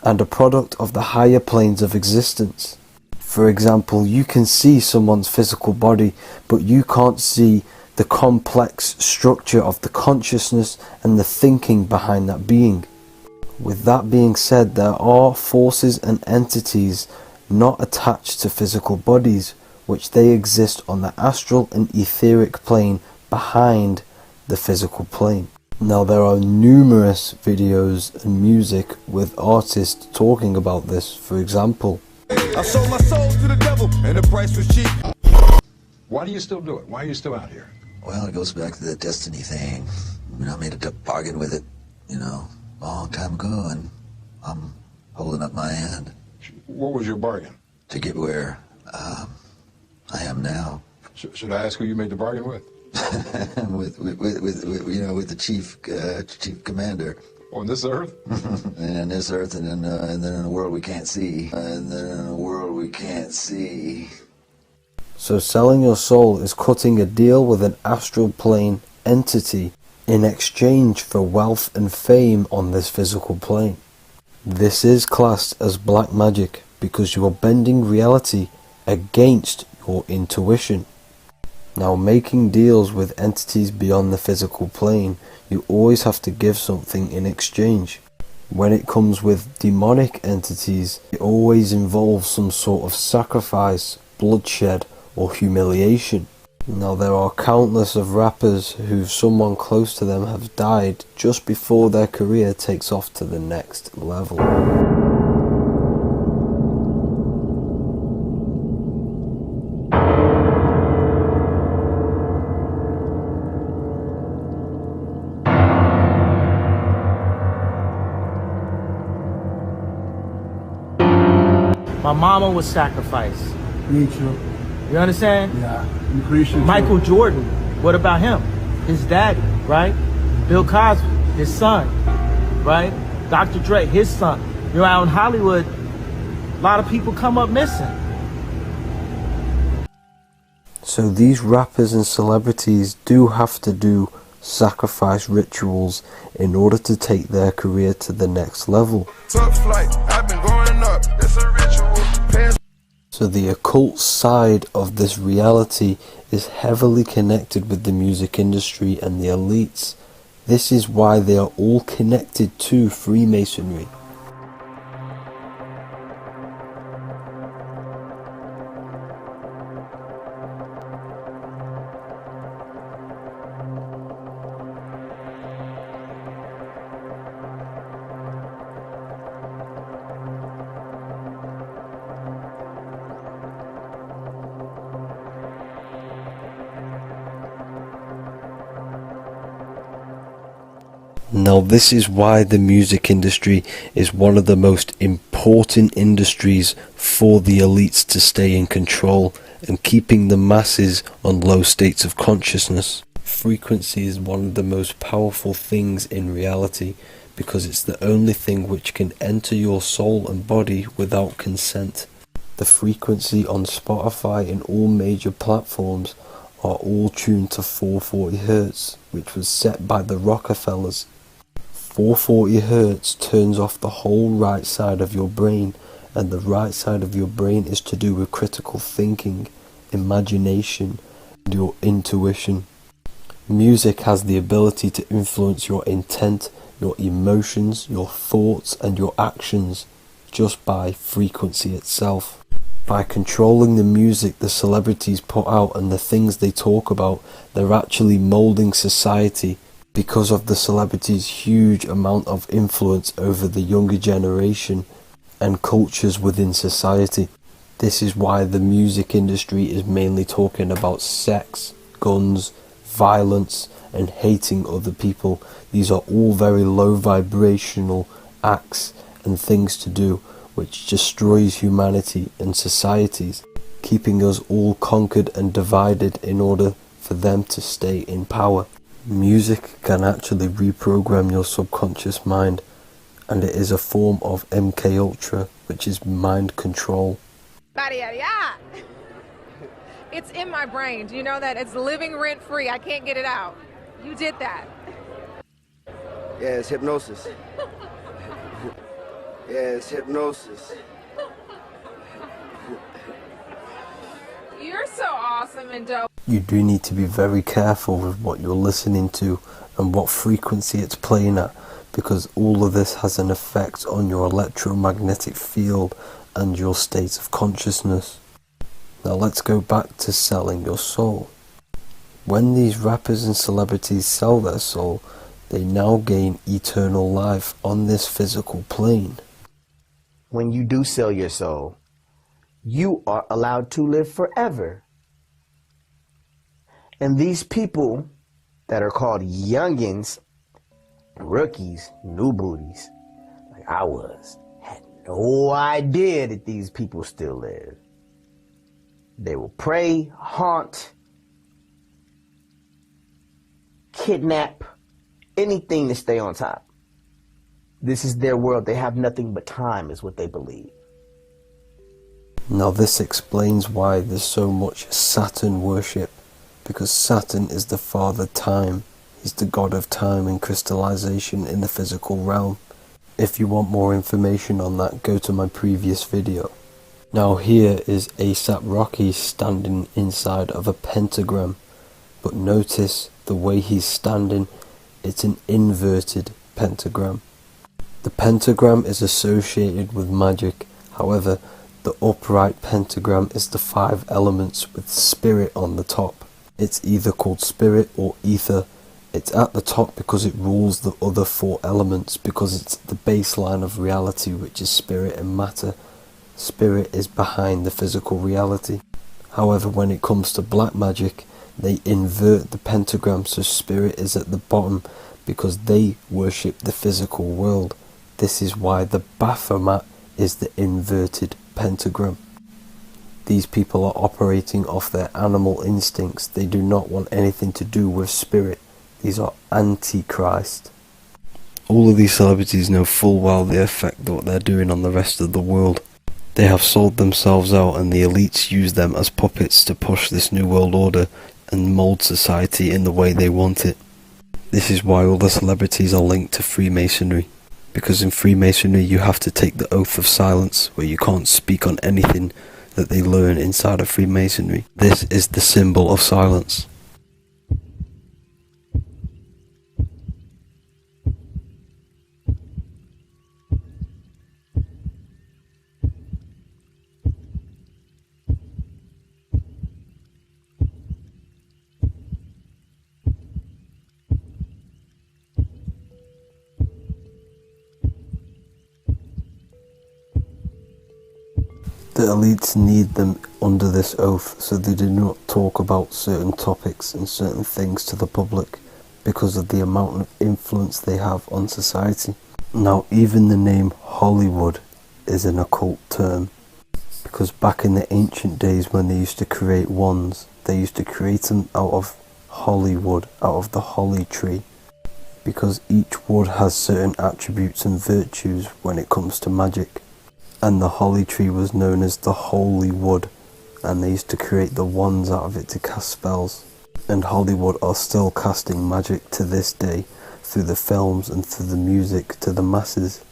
and a product of the higher planes of existence. For example, you can see someone's physical body, but you can't see the complex structure of the consciousness and the thinking behind that being. With that being said, there are forces and entities not attached to physical bodies, which they exist on the astral and etheric plane behind the physical plane. Now there are numerous videos and music with artists talking about this. For example, I sold my soul to the devil and the price was cheap. Why do you still do it? Why are you still out here? Well, it goes back to the destiny thing. You know, I made a bargain with it, you know, a long time ago, and I'm holding up my hand. What was your bargain? To get where I am now. Should I ask who you made the bargain with? with the chief commander. On this earth? And on this earth, and then in a world we can't see. so selling your soul is cutting a deal with an astral plane entity in exchange for wealth and fame on this physical plane. This is classed as black magic because you are bending reality against your intuition. Now, making deals with entities beyond the physical plane, you always have to give something in exchange. When it comes with demonic entities, it always involves some sort of sacrifice, bloodshed, or humiliation. Now, there are countless of rappers who someone close to them have died just before their career takes off to the next level. My mama was sacrificed. Me too. You understand? Yeah, I'm Christian. Michael Jordan, what about him? His daddy, right? Bill Cosby, his son, right? Dr. Dre, his son. You know, out in Hollywood, a lot of people come up missing. So these rappers and celebrities do have to do sacrifice rituals in order to take their career to the next level. Tough flight, I've been growing up, it's a ritual. So the occult side of this reality is heavily connected with the music industry and the elites. This is why they are all connected to Freemasonry. Now this is why the music industry is one of the most important industries for the elites to stay in control and keeping the masses on low states of consciousness. Frequency is one of the most powerful things in reality because it's the only thing which can enter your soul and body without consent. The frequency on Spotify and all major platforms are all tuned to 440 Hz, which was set by the Rockefellers. 440 Hz turns off the whole right side of your brain, and the right side of your brain is to do with critical thinking, imagination, and your intuition. Music has the ability to influence your intent, your emotions, your thoughts, and your actions just by frequency itself. By controlling the music the celebrities put out and the things they talk about, they're actually molding society because of the celebrities' huge amount of influence over the younger generation and cultures within society. This is why the music industry is mainly talking about sex, guns, violence, and hating other people. These are all very low vibrational acts and things to do which destroys humanity and societies, keeping us all conquered and divided in order for them to stay in power. Music can actually reprogram your subconscious mind, and it is a form of MK Ultra, which is mind control. It's in my brain. Do you know that? It's living rent free. I can't get it out. You did that. Yeah, it's hypnosis. Yeah, it's hypnosis. You're so awesome and dope. You do need to be very careful with what you're listening to and what frequency it's playing at, because all of this has an effect on your electromagnetic field and your state of consciousness. Now let's go back to selling your soul. When these rappers and celebrities sell their soul, they now gain eternal life on this physical plane. When you do sell your soul, you are allowed to live forever. And these people that are called youngins, rookies, new booties, like I was, had no idea that these people still live. They will prey, haunt, kidnap, anything to stay on top. This is their world. They have nothing but time, is what they believe. Now this explains why there's so much Saturn worship, because Saturn is the father time. He's the god of time and crystallization in the physical realm. If you want more information on that, go to my previous video. Now here is ASAP Rocky standing inside of a pentagram, but notice the way he's standing, it's an inverted pentagram. The pentagram is associated with magic, however, the upright pentagram is the 5 elements with spirit on the top. It's either called spirit or ether. It's at the top because it rules the other 4 elements, because it's the baseline of reality, which is spirit and matter. Spirit is behind the physical reality. However, when it comes to black magic, they invert the pentagram, so spirit is at the bottom because they worship the physical world. This is why the Baphomet is the inverted pentagram. These people are operating off their animal instincts. They do not want anything to do with spirit. These are antichrist. All of these celebrities know full well the effect that what they're doing on the rest of the world. They have sold themselves out, and the elites use them as puppets to push this new world order and mold society in the way they want it. This is why all the celebrities are linked to Freemasonry, because in Freemasonry you have to take the oath of silence, where you can't speak on anything that they learn inside of Freemasonry. This is the symbol of silence. The elites need them under this oath, so they do not talk about certain topics and certain things to the public because of the amount of influence they have on society. Now, even the name Hollywood is an occult term, because back in the ancient days when they used to create wands, they used to create them out of holly wood, out of the holly tree, because each wood has certain attributes and virtues when it comes to magic. And the holly tree was known as the holy wood, and they used to create the wands out of it to cast spells. And Hollywood are still casting magic to this day through the films and through the music to the masses.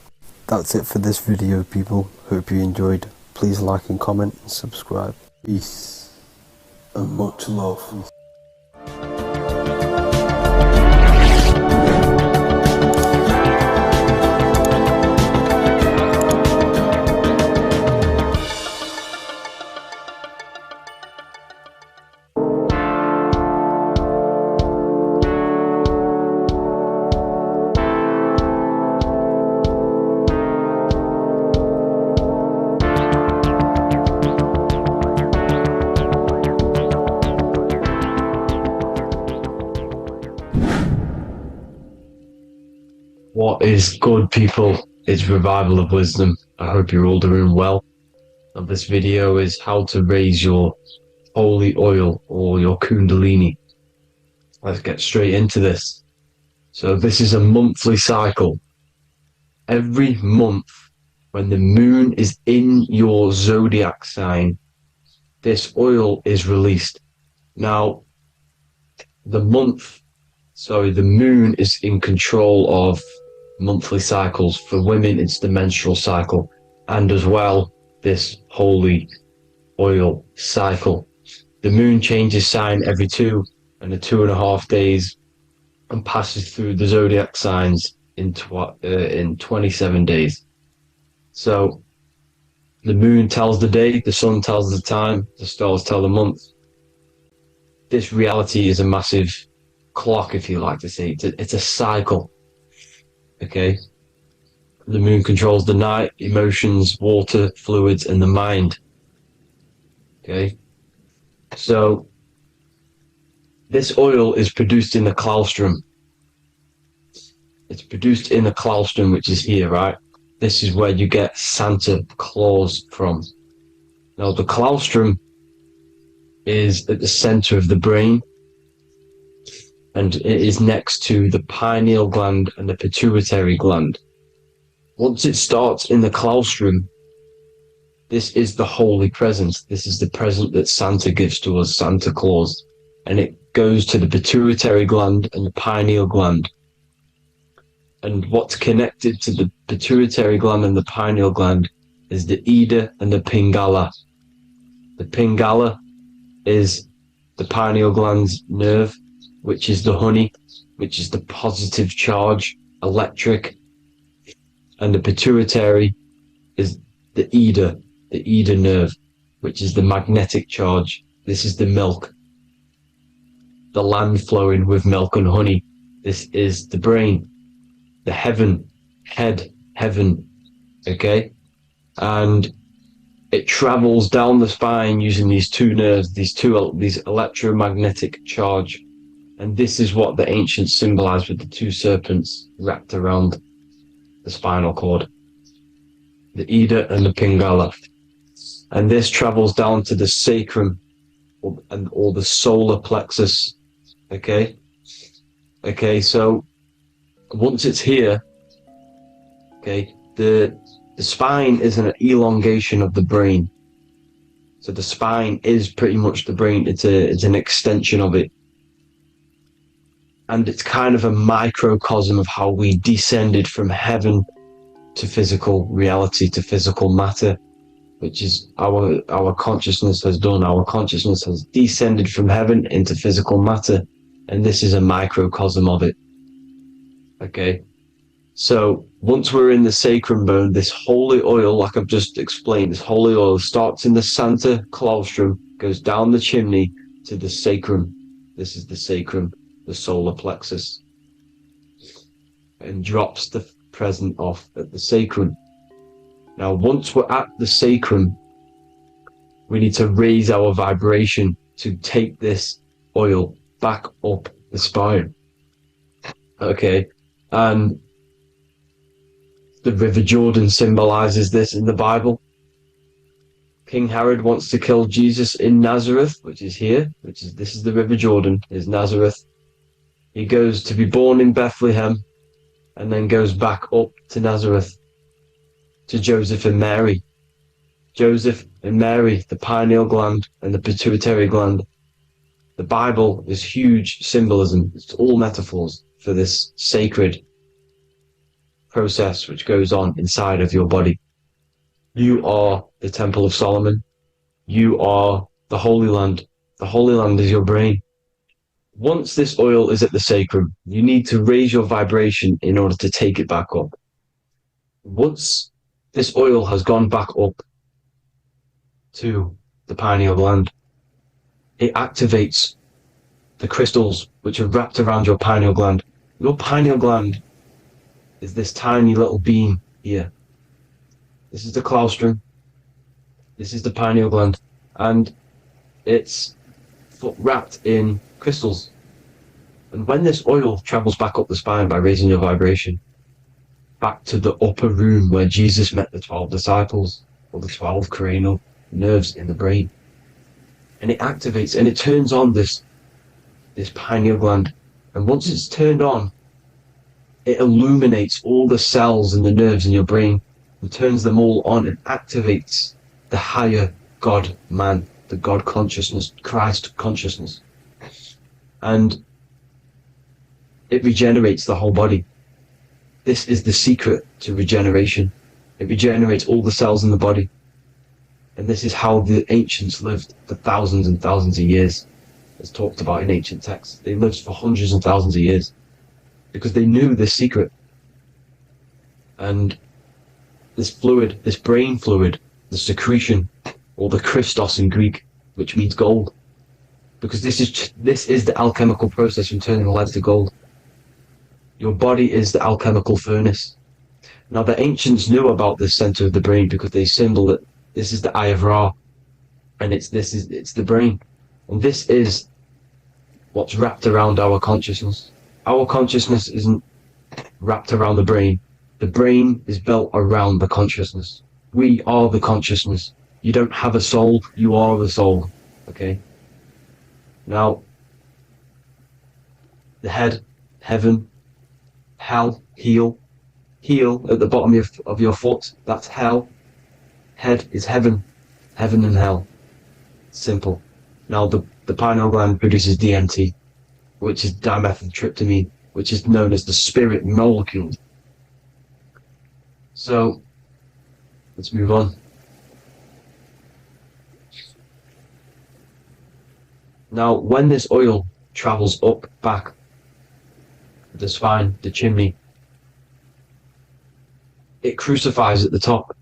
That's it for this video, people. Hope you enjoyed. Please like and comment and subscribe. Peace and much love. What is good, people? It's Revival of Wisdom. I hope you're all doing well. And this video is how to raise your holy oil or your kundalini. Let's get straight into this. So this is a monthly cycle. Every month, when the moon is in your zodiac sign, this oil is released. Now, the moon is in control of monthly cycles. For women, it's the menstrual cycle, and as well, this holy oil cycle. The moon changes sign every 2.5 days and passes through the zodiac signs in 27 days. So the moon tells the day, the sun tells the time, the stars tell the month. This reality is a massive clock, if you like to say. It's a cycle. Okay, the moon controls the night, emotions, water, fluids, and the mind. Okay, so this oil is produced in the claustrum. It's produced in the claustrum, which is here, right? This is where you get Santa Claus from. Now, the claustrum is at the center of the brain, and it is next to the pineal gland and the pituitary gland. Once it starts in the claustrum, this is the holy present. This is the present that Santa gives to us, Santa Claus. And it goes to the pituitary gland and the pineal gland. And what's connected to the pituitary gland and the pineal gland is the Ida and the Pingala. The Pingala is the pineal gland's nerve, which is the honey, which is the positive charge, electric. And the pituitary is the Ida nerve, which is the magnetic charge. This is the milk, the land flowing with milk and honey. This is the brain, the heaven, heaven, okay? And it travels down the spine using these two nerves, these electromagnetic charge. And this is what the ancients symbolized with the two serpents wrapped around the spinal cord, the Ida and the Pingala. And this travels down to the sacrum or the solar plexus. Okay, so once it's here, okay, the spine is an elongation of the brain. So the spine is pretty much the brain. It's an extension of it. And it's kind of a microcosm of how we descended from heaven to physical reality, to physical matter, which is our consciousness has done. Our consciousness has descended from heaven into physical matter, and this is a microcosm of it. Okay, so once we're in the sacrum bone, this holy oil, like I've just explained, this holy oil starts in the Santa claustrum, goes down the chimney to the sacrum. This is the sacrum, the solar plexus, and drops the present off at the sacrum. Now, once we're at the sacrum, we need to raise our vibration to take this oil back up the spine. Okay, and the River Jordan symbolizes this in the Bible. King Herod wants to kill Jesus in Nazareth, which is here, this is the River Jordan, is Nazareth. He goes to be born in Bethlehem and then goes back up to Nazareth to Joseph and Mary. Joseph and Mary, the pineal gland and the pituitary gland. The Bible is huge symbolism. It's all metaphors for this sacred process which goes on inside of your body. You are the Temple of Solomon. You are the Holy Land. The Holy Land is your brain. Once this oil is at the sacrum, you need to raise your vibration in order to take it back up. Once this oil has gone back up to the pineal gland, it activates the crystals which are wrapped around your pineal gland. Your pineal gland is this tiny little beam here. This is the claustrum. This is the pineal gland. And it's wrapped in crystals. And when this oil travels back up the spine by raising your vibration, back to the upper room where Jesus met the 12 disciples, or the 12 cranial nerves in the brain, and it activates and it turns on this pineal gland. And once it's turned on, it illuminates all the cells and the nerves in your brain and turns them all on and activates the higher God man, the God consciousness, Christ consciousness. And it regenerates the whole body. This is the secret to regeneration. It regenerates all the cells in the body. And this is how the ancients lived for thousands and thousands of years. It's talked about in ancient texts. They lived for hundreds and thousands of years because they knew this secret. And this fluid, this brain fluid, the secretion, or the Christos in Greek, which means gold, because this is the alchemical process from turning lead to gold. Your body is the alchemical furnace. Now the ancients knew about this center of the brain because they symboled it. This is the Eye of Ra, and it's the brain, and this is what's wrapped around our consciousness. Our consciousness isn't wrapped around the brain. The brain is built around the consciousness. We are the consciousness. You don't have a soul, you are the soul. Okay? Now, the head, heaven, hell, heel at the bottom of your foot, that's hell. Head is heaven, heaven and hell. Simple. Now, the pineal gland produces DMT, which is dimethyltryptamine, which is known as the spirit molecule So let's move on. Now, when this oil travels up, back, the spine, the chimney, it crucifies at the top,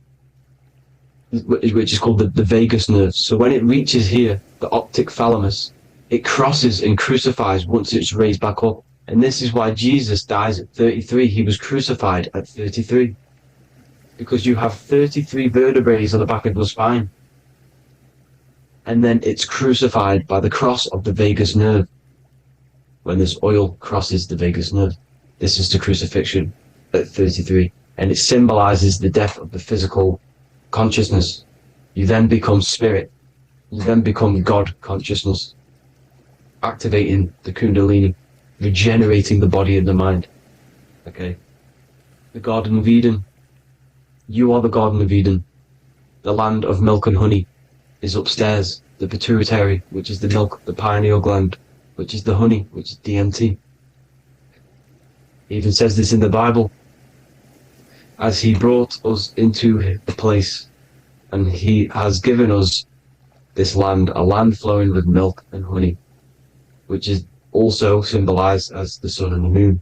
which is called the vagus nerve. So when it reaches here, the optic thalamus, it crosses and crucifies once it's raised back up. And this is why Jesus dies at 33. He was crucified at 33. Because you have 33 vertebrae on the back of your spine. And then it's crucified by the cross of the vagus nerve. When this oil crosses the vagus nerve, this is the crucifixion at 33. And it symbolizes the death of the physical consciousness. You then become spirit. You then become God consciousness, activating the Kundalini, regenerating the body and the mind. Okay? The Garden of Eden. You are the Garden of Eden. The land of milk and honey is upstairs. The pituitary, which is the milk, the pineal gland, which is the honey, which is DMT. It even says this in the Bible. As he brought us into the place, and he has given us this land, a land flowing with milk and honey, which is also symbolized as the sun and the moon.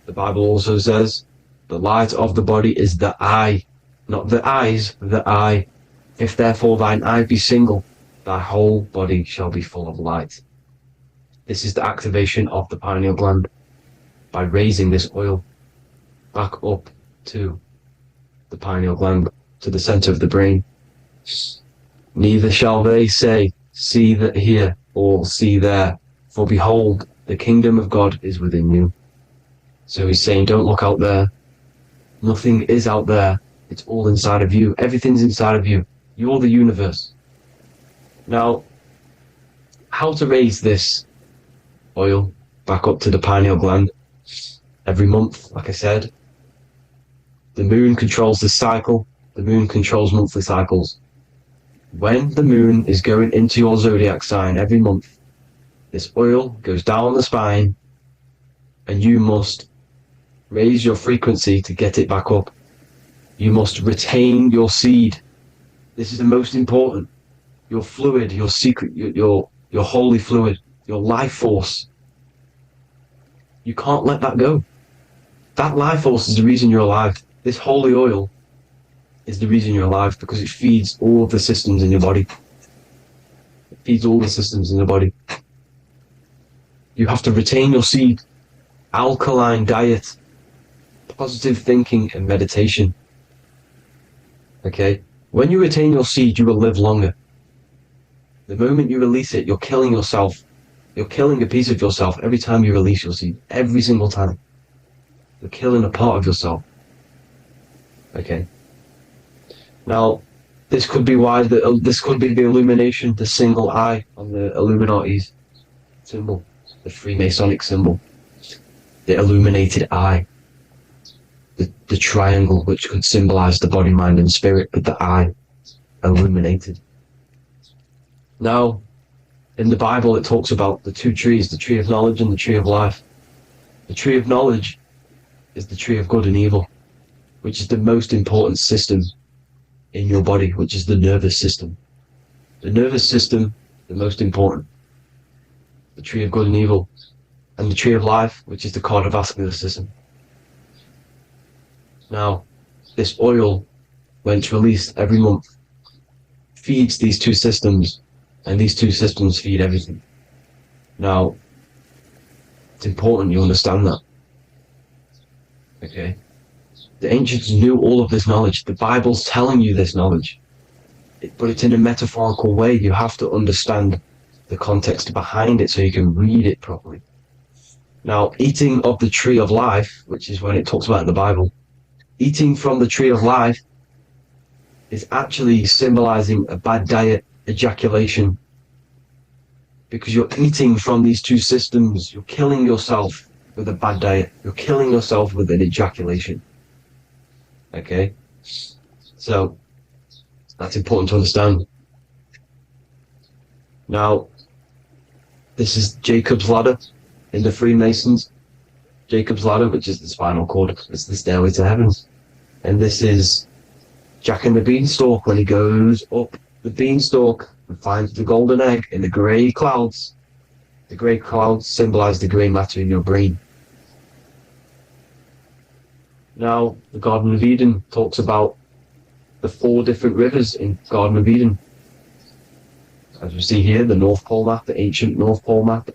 The Bible also says, the light of the body is the eye, not the eyes, the eye. If therefore thine eye be single, thy whole body shall be full of light. This is the activation of the pineal gland by raising this oil back up to the pineal gland, to the center of the brain. Neither shall they say, see that here, or see there, for behold, the kingdom of God is within you. So he's saying, don't look out there. Nothing is out there. It's all inside of you. Everything's inside of you. You're the universe. Now, how to raise this oil back up to the pineal gland? Every month, like I said. The moon controls the cycle. The moon controls monthly cycles. When the moon is going into your zodiac sign every month, this oil goes down the spine, and you must raise your frequency to get it back up. You must retain your seed. This is the most important. Your fluid, your secret, your holy fluid, your life force. You can't let that go. That life force is the reason you're alive. This holy oil is the reason you're alive, because it feeds all of the systems in your body. It feeds all the systems in the body. You have to retain your seed. Alkaline diet, positive thinking and meditation. Okay? When you retain your seed, you will live longer. The moment you release it, you're killing yourself. You're killing a piece of yourself every time you release your seed. Every single time. You're killing a part of yourself. Okay? Now, this could be why this could be the illumination, the single eye on the Illuminati's symbol, the Freemasonic symbol, the illuminated eye, the triangle which could symbolize the body, mind, and spirit, but the eye illuminated. Now, in the Bible, it talks about the two trees, the tree of knowledge and the tree of life. The tree of knowledge is the tree of good and evil, which is the most important system in your body, which is the nervous system. The nervous system, the most important. The tree of good and evil. And the tree of life, which is the cardiovascular system. Now, this oil, when it's released every month, feeds these two systems, and these two systems feed everything. Now, it's important you understand that. Okay? The ancients knew all of this knowledge. The Bible's telling you this knowledge. But it's in a metaphorical way. You have to understand the context behind it so you can read it properly. Now, eating of the tree of life, which is when it talks about in the Bible, eating from the tree of life is actually symbolizing a bad diet, ejaculation. Because you're eating from these two systems. You're killing yourself with a bad diet. You're killing yourself with an ejaculation. Okay? So, that's important to understand. Now, this is Jacob's ladder in the Freemasons. Jacob's ladder, which is the spinal cord, it's the stairway to heaven. And this is Jack and the Beanstalk when he goes up the beanstalk and finds the golden egg in the grey clouds. The grey clouds symbolize the grey matter in your brain. Now, the Garden of Eden talks about the 4 different rivers in Garden of Eden. As we see here, the North Pole map, the ancient North Pole map,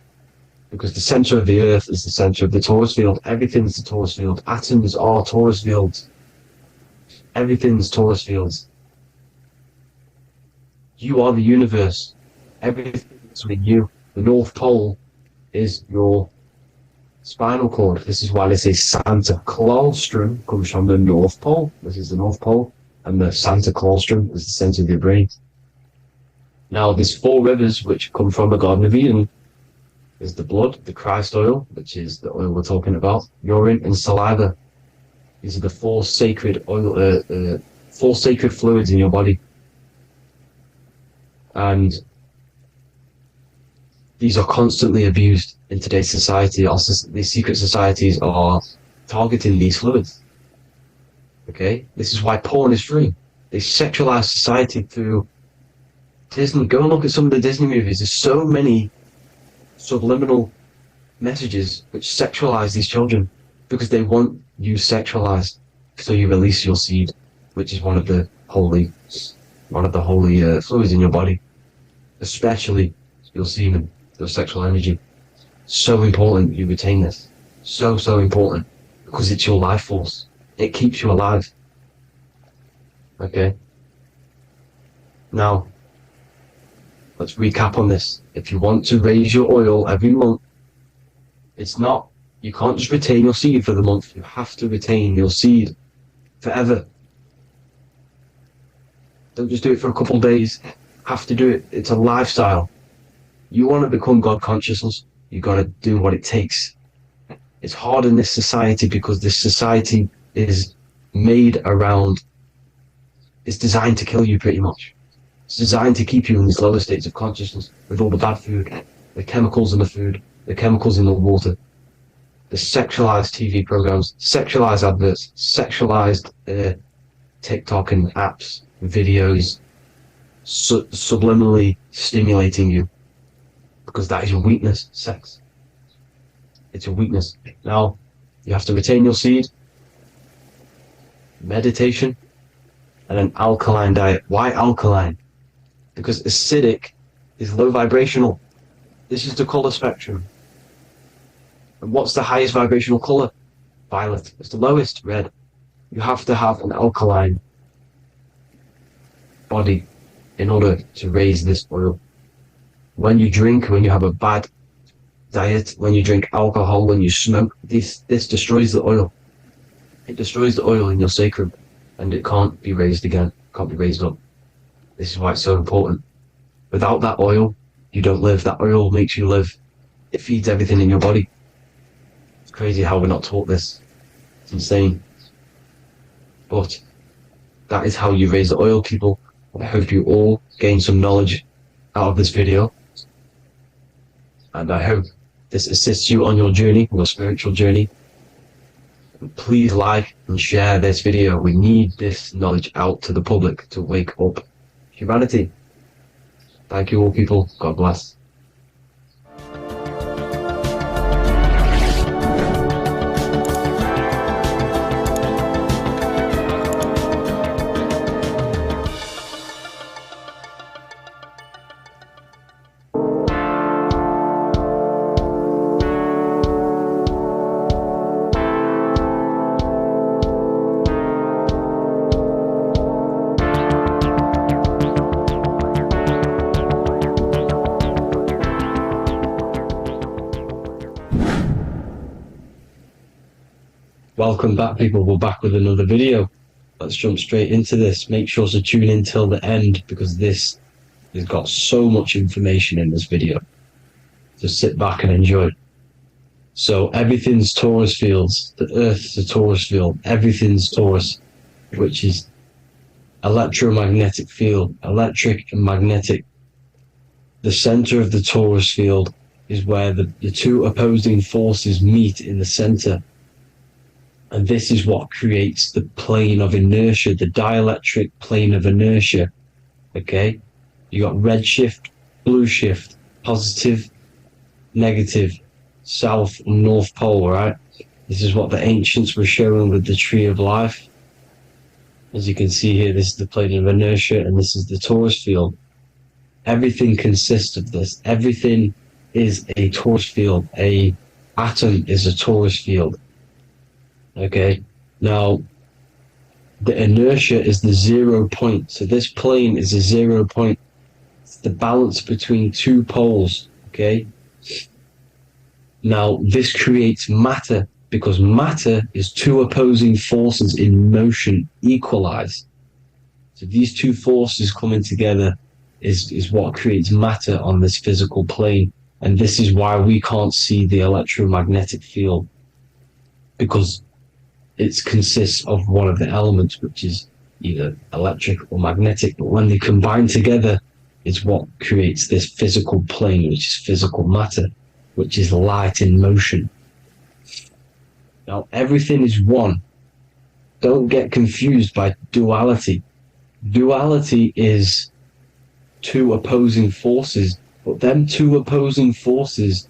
because the center of the earth is the center of the torus field. Everything's the torus field. Atoms are torus fields. Everything's torus fields. You are the universe. Everything's with you. The North Pole is your spinal cord. This is why they say Santa Claustrum comes from the North Pole. This is the North Pole. And the Santa Claustrum is the center of your brain. Now, there's 4 rivers which come from the Garden of Eden. There's the blood, the Christ oil, which is the oil we're talking about, urine, and saliva. These are the 4 sacred oil, 4 sacred fluids in your body. And these are constantly abused in today's society. Also, these secret societies are targeting these fluids. Okay? This is why porn is free. They sexualize society through Disney. Go and look at some of the Disney movies. There's so many subliminal messages which sexualize these children because they want you sexualized. So you release your seed, which is one of the holy fluids in your body, especially your semen, your sexual energy. So important you retain this. So important, because it's your life force. It keeps you alive. Okay? Now, let's recap on this. If you want to raise your oil every month, you can't just retain your seed for the month. You have to retain your seed forever. Don't just do it for a couple of days. Have to do it. It's a lifestyle. You want to become God consciousness, you got to do what it takes. It's hard in this society because this society is made around, it's designed to kill you pretty much. It's designed to keep you in these lower states of consciousness with all the bad food, the chemicals in the food, the chemicals in the water, the sexualized TV programs, sexualized adverts, sexualized TikTok and apps, videos, subliminally stimulating you. Because that is your weakness, sex. It's a weakness. Now, you have to retain your seed, meditation, and an alkaline diet. Why alkaline? Because acidic is low vibrational. This is the color spectrum. And what's the highest vibrational color? Violet. It's the lowest, red. You have to have an alkaline body in order to raise this oil. When you drink, when you have a bad diet, when you drink alcohol, when you smoke, this destroys the oil. It destroys the oil in your sacrum, and it can't be raised again, can't be raised up. This is why it's so important. Without that oil, you don't live. That oil makes you live. It feeds everything in your body. It's crazy how we're not taught this. It's insane. But that is how you raise the oil, people. I hope you all gain some knowledge out of this video. And I hope this assists you on your journey, your spiritual journey. And please like and share this video. We need this knowledge out to the public to wake up humanity. Thank you all, people. God bless. Welcome back, people. We're back with another video. Let's jump straight into this. Make sure to tune in till the end because this has got so much information in this video. Just sit back and enjoy. So everything's torus fields. The Earth's a torus field. Everything's torus, which is electromagnetic field, electric and magnetic. The center of the torus field is where the two opposing forces meet in the center. And this is what creates the plane of inertia, the dielectric plane of inertia. Okay? You got red shift, blue shift, positive, negative, south and north pole, right? This is what the ancients were showing with the tree of life. As you can see here, this is the plane of inertia and this is the torus field. Everything consists of this. Everything is a torus field. A atom is a torus field. Okay? Now, the inertia is the 0 point. So this plane is a 0 point. It's the balance between two poles. Okay? Now, this creates matter because matter is two opposing forces in motion equalized. So these two forces coming together is what creates matter on this physical plane. And this is why we can't see the electromagnetic field, because it consists of one of the elements, which is either electric or magnetic. But when they combine together, it's what creates this physical plane, which is physical matter, which is light in motion. Now, everything is one. Don't get confused by duality. Duality is two opposing forces, but them two opposing forces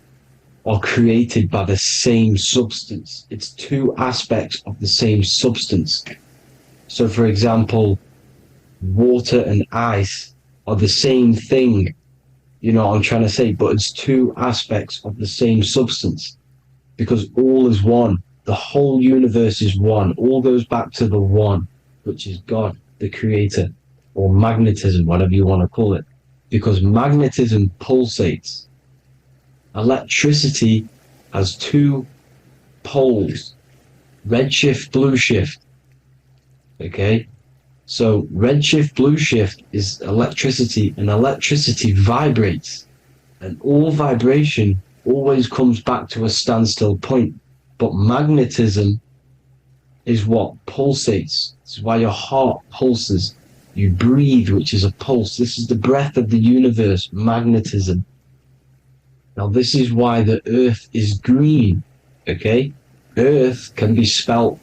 are created by the same substance. It's two aspects of the same substance. So, for example, water and ice are the same thing, you know what I'm trying to say, but it's two aspects of the same substance, because all is one. The whole universe is one. All goes back to the one, which is God, the creator, or magnetism, whatever you want to call it, because magnetism pulsates. Electricity has two poles, red shift, blue shift. Okay? So red shift, blue shift is electricity, and electricity vibrates. And all vibration always comes back to a standstill point. But magnetism is what pulsates. This is why your heart pulses. You breathe, which is a pulse. This is the breath of the universe, magnetism. Now, this is why the earth is green, okay? Earth can be spelt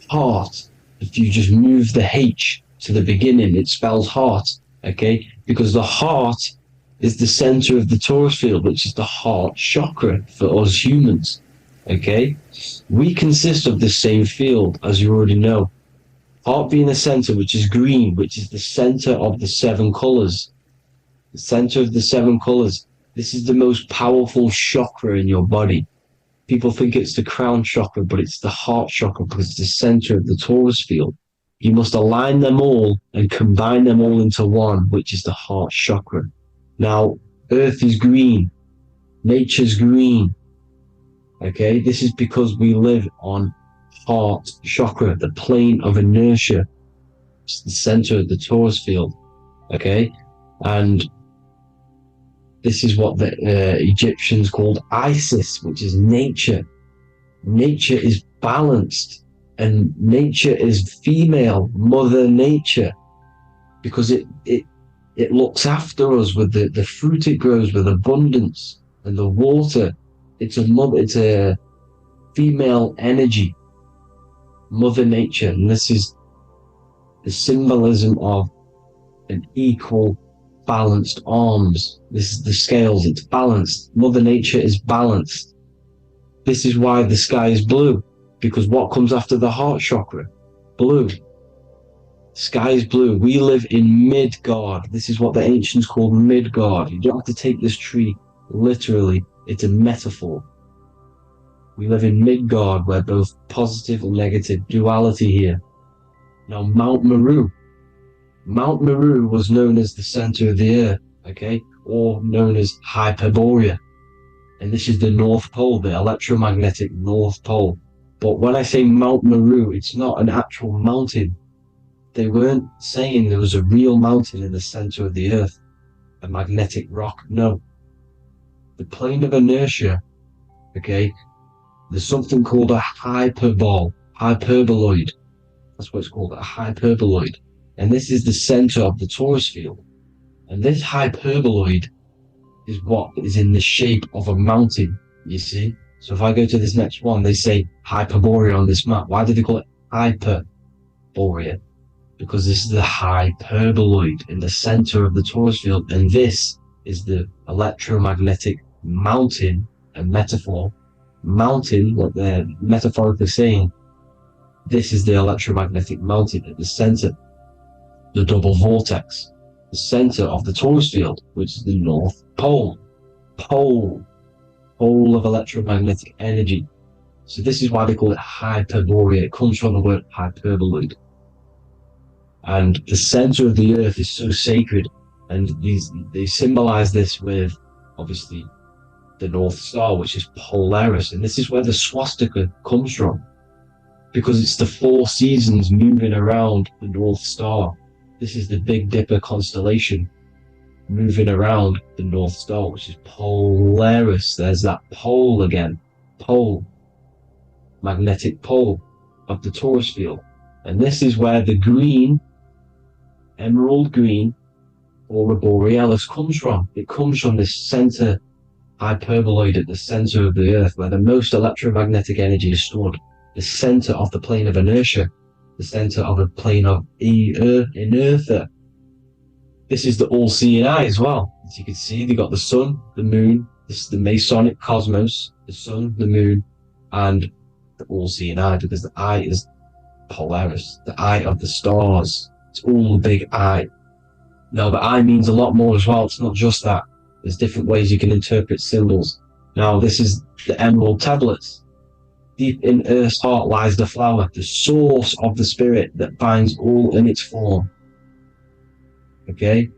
heart. If you just move the H to the beginning, it spells heart, okay? Because the heart is the center of the torus field, which is the heart chakra for us humans, okay? We consist of the same field, as you already know. Heart being the center, which is green, which is the center of the seven colors. The center of the seven colors. This is the most powerful chakra in your body. People think it's the crown chakra, but it's the heart chakra because it's the center of the torus field. You must align them all and combine them all into one, which is the heart chakra. Now, earth is green. Nature's green. Okay, this is because we live on heart chakra, the plane of inertia. It's the center of the torus field. Okay, and this is what the Egyptians called Isis, which is nature. Nature is balanced, and nature is female, Mother Nature, because it looks after us with the fruit it grows with abundance, and the water. It's a female energy, Mother Nature, and this is the symbolism of an equal, balanced arms. This is the scales, it's balanced. Mother Nature is balanced. This is why the sky is blue, because what comes after the heart chakra? Blue. Sky is blue. We live in Midgard. This is what the ancients called Midgard. You don't have to take this tree literally. It's a metaphor. We live in Midgard, where both positive and negative duality here. Now, Mount Meru. Mount Meru was known as the center of the earth, okay, or known as Hyperborea. And this is the North Pole, the electromagnetic North Pole. But when I say Mount Meru, it's not an actual mountain. They weren't saying there was a real mountain in the center of the earth, a magnetic rock. No. The plane of inertia, okay, there's something called a hyperboloid. That's what it's called, a hyperboloid. And this is the center of the torus field. And this hyperboloid is what is in the shape of a mountain, you see? So if I go to this next one, they say Hyperborea on this map. Why do they call it Hyperborea? Because this is the hyperboloid in the center of the torus field, and this is the electromagnetic mountain, a metaphor. Mountain, what they're metaphorically saying, this is the electromagnetic mountain at the center, the double vortex, the center of the torus field, which is the North Pole. Pole of electromagnetic energy. So this is why they call it Hyperborea. It comes from the word hyperboloid. And the center of the earth is so sacred, and they symbolize this with obviously the North Star, which is Polaris, and this is where the swastika comes from, because it's the 4 seasons moving around the North Star. This is the Big Dipper constellation moving around the North Star, which is Polaris. There's that pole again, pole, magnetic pole of the torus field, and this is where the green, emerald green aurora borealis comes from. It comes from this center hyperboloid at the center of the earth, where the most electromagnetic energy is stored, the center of the plane of inertia, the center of the plane of inertia. This is the all-seeing eye as well. As you can see, they got the sun, the moon, this is the Masonic cosmos, the sun, the moon, and the all-seeing eye, because the eye is Polaris, the eye of the stars. It's all a big eye. Now, the eye means a lot more as well. It's not just that. There's different ways you can interpret symbols. Now, this is the emerald tablets. Deep in Earth's heart lies the flower, the source of the spirit that binds all in its form. Okay?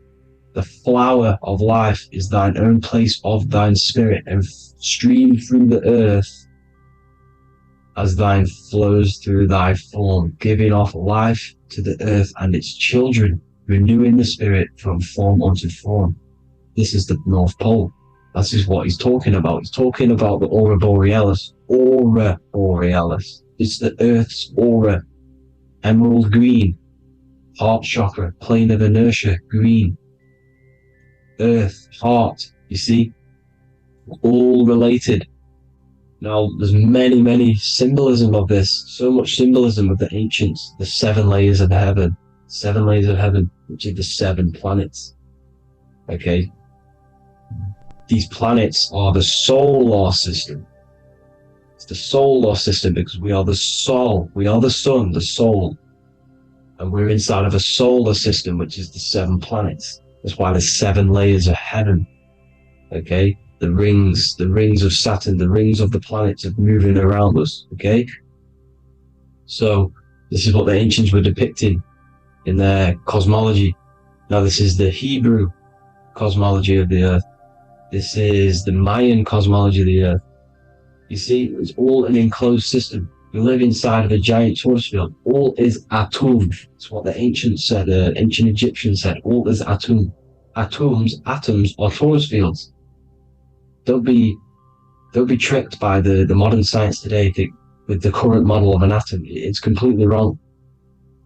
The flower of life is thine own place of thine spirit, and stream through the earth as thine flows through thy form, giving off life to the earth and its children, renewing the spirit from form unto form. This is the North Pole. This is what he's talking about. He's talking about the aurora borealis. Aurora borealis. It's the earth's aura. Emerald green. Heart chakra. Plane of inertia. Green. Earth. Heart. You see? All related. Now, there's many symbolism of this. So much symbolism of the ancients. The 7 layers of heaven. 7 layers of heaven, which are the 7 planets. Okay? These planets are the solar system. It's the solar system because we are the soul. We are the sun, the soul. And we're inside of a solar system, which is the 7 planets. That's why there's 7 layers of heaven. Okay? The rings of Saturn, the rings of the planets are moving around us. Okay? So, this is what the ancients were depicting in their cosmology. Now, this is the Hebrew cosmology of the earth. This is the Mayan cosmology of the earth. You see, it's all an enclosed system. We live inside of a giant torus field. All is atum. It's what the ancients said, ancient Egyptians said. All is atum. Atoms are torus fields. Don't be tricked by the modern science today with the current model of an atom. It's completely wrong.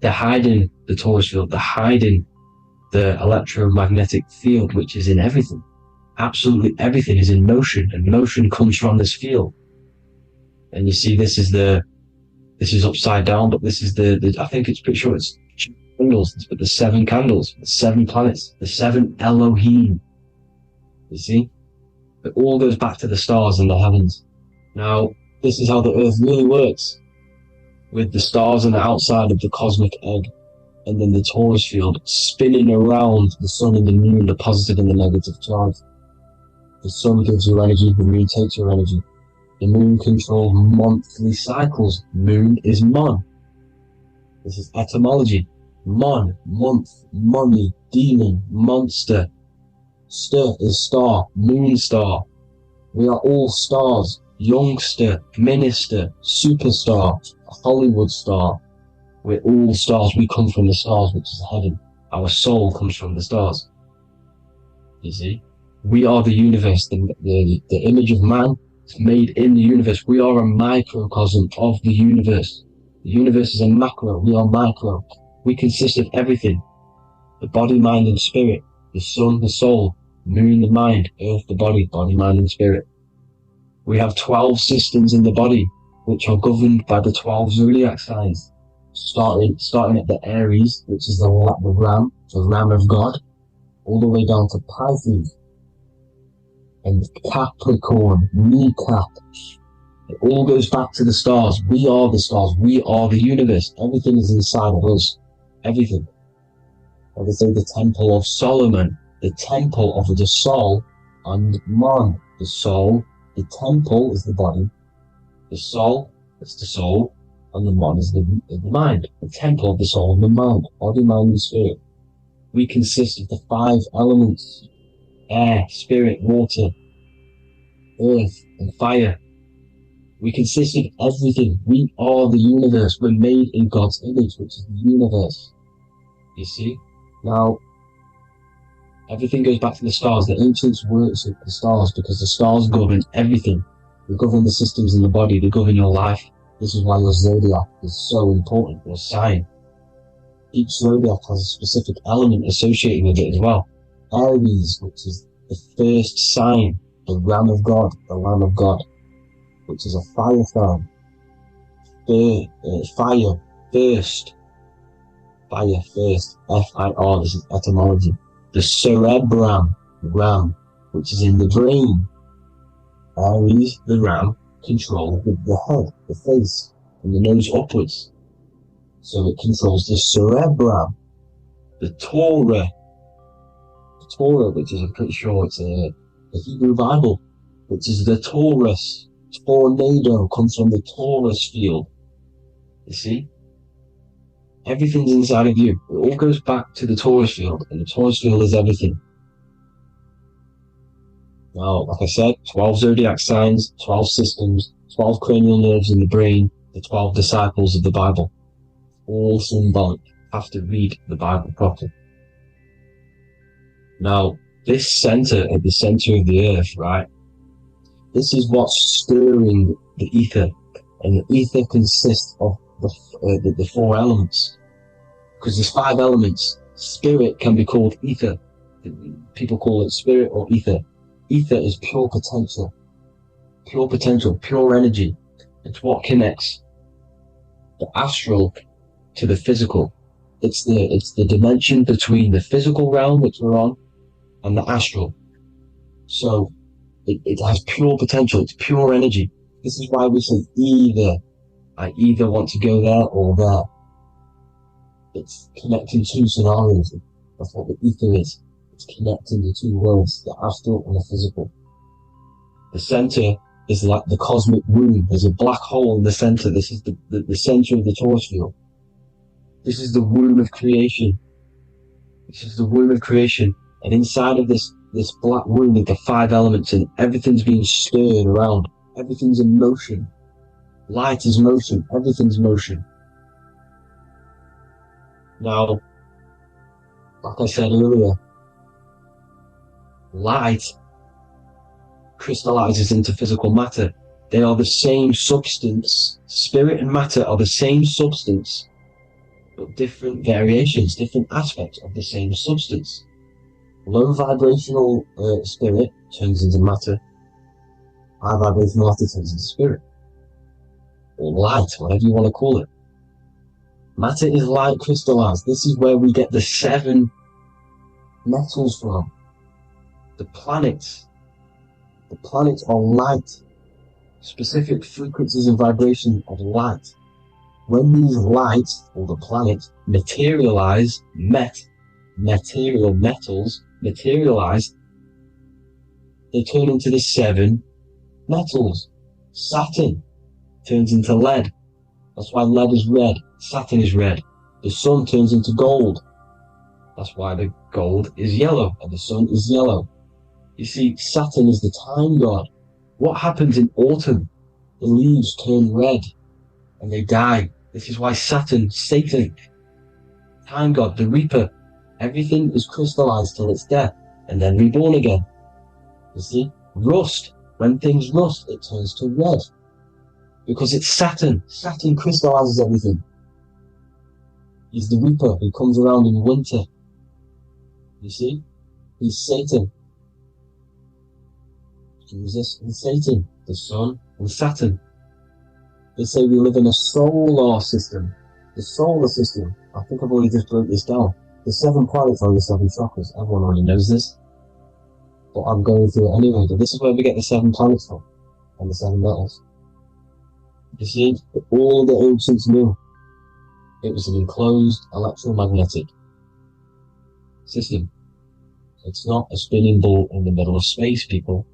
They're hiding the torus field. They're hiding the electromagnetic field, which is in everything. Absolutely everything is in motion, and motion comes from this field. And you see, this is upside down, but this is the I think it's pretty sure it's candles, but the 7 candles, the 7 planets, the 7 Elohim. You see? It all goes back to the stars and the heavens. Now, this is how the earth really works, with the stars on the outside of the cosmic egg, and then the torus field spinning around the sun and the moon, the positive and the negative charge. The sun gives you energy, the moon takes your energy. The moon controls monthly cycles. Moon is mon. This is etymology. Mon, month, money, demon, monster. Stir is star, moon star. We are all stars. Youngster, minister, superstar, Hollywood star. We're all stars. We come from the stars, which is heaven. Our soul comes from the stars. You see? We are the universe, the image of man is made in the universe. We are a microcosm of the universe. The universe is a macro, we are micro. We consist of everything. The body, mind, and spirit. The sun, the soul. Moon, the mind. Earth, the body, mind, and spirit. We have 12 systems in the body, which are governed by the 12 zodiac signs, starting at the Aries, which is the ram of God, all the way down to Pisces and Capricorn, kneecap. It all goes back to the stars. We are the stars. We are the universe. Everything is inside of us. Everything. Or they say the Temple of Solomon, the temple of the soul and mind. The soul, the temple is the body. The soul is the soul, and the mind is the mind. The temple of the soul and the mind. Body, mind, and spirit. We consist of the 5 elements: air, spirit, water, earth, and fire. We consist of everything. We are the universe. We're made in God's image, which is the universe. You see? Now, everything goes back to the stars. The ancients worship the stars because the stars govern everything. They govern the systems in the body. They govern your life. This is why your zodiac is so important, your sign. Each zodiac has a specific element associated with it as well. Aries, which is the first sign, the Ram of God, the Lamb of God, which is a fire sign. Fire first. Fire first. F-I-R, this is etymology. The cerebrum, ram, which is in the brain. Aries, the ram, controls the head, the face, and the nose upwards. So it controls the cerebrum. The Torah, which is, I'm pretty sure it's the Hebrew Bible, which is the Taurus. Tornado comes from the Taurus field. You see? Everything's inside of you. It all goes back to the Taurus field, and the Taurus field is everything. Now, like I said, 12 zodiac signs, 12 systems, 12 cranial nerves in the brain, the 12 disciples of the Bible. All symbolic. Have to read the Bible properly. Now, this center, at the center of the earth, right? This is what's stirring the ether. And the ether consists of the 4 elements. Because there's 5 elements. Spirit can be called ether. People call it spirit or ether. Ether is pure potential, pure energy. It's what connects the astral to the physical. It's the dimension between the physical realm, which we're on, and the astral. So it has pure potential. It's pure energy. This is why we say either. I either want to go there or there. It's connecting 2 scenarios. That's what the ether is. It's connecting the 2 worlds, the astral and the physical. The center is like the cosmic womb. There's a black hole in the center. This is the center of the Taurus field. This is the womb of creation. This is the womb of creation. And inside of this black womb with the 5 elements, and everything's being stirred around. Everything's in motion. Light is motion. Everything's motion. Now, like I said earlier, light crystallizes into physical matter. They are the same substance. Spirit and matter are the same substance, but different variations, different aspects of the same substance. Low vibrational spirit turns into matter. High vibrational matter turns into spirit. Or light, whatever you want to call it. Matter is light crystallized. This is where we get the 7 metals from. The planets are light, specific frequencies and vibration of light. When these lights, or the planets, materialize, material metals materialize, they turn into the 7 metals. Saturn turns into lead. That's why lead is red. Saturn is red. The sun turns into gold. That's why the gold is yellow and the sun is yellow. You see, Saturn is the time god. What happens in autumn? The leaves turn red and they die. This is why Satan, time god, the reaper, everything is crystallized till its death and then reborn again. You see, rust, when things rust, it turns to red. Because it's Saturn. Saturn crystallizes everything. He's the reaper who comes around in winter. You see? He's Satan. He's Satan. the sun, and Saturn. They say we live in a solar system. The solar system, I think I've already just broke this down. The 7 planets are the 7 chakras. Everyone already knows this. But I'm going through it anyway. But this is where we get the 7 planets from, and the 7 metals. You see, all the ancients knew it was an enclosed electromagnetic system. It's not a spinning ball in the middle of space, people.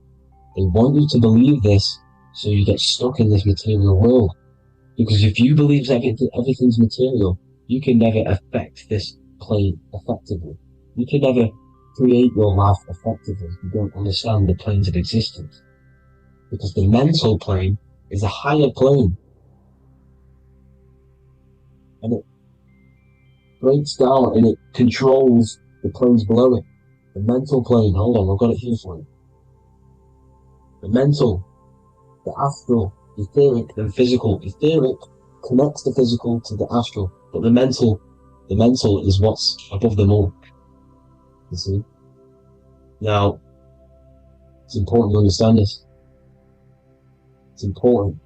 They want you to believe this so you get stuck in this material world. Because if you believe everything's material, you can never affect this plane effectively. You can never create your life effectively if you don't understand the planes of existence. Because the mental plane is a higher plane. And it breaks down and it controls the planes below it. The mental plane, hold on, I've got it here for you. The mental, the astral, etheric, and physical. Etheric connects the physical to the astral, but the mental is what's above them all. You see? Now, it's important to understand this. It's important.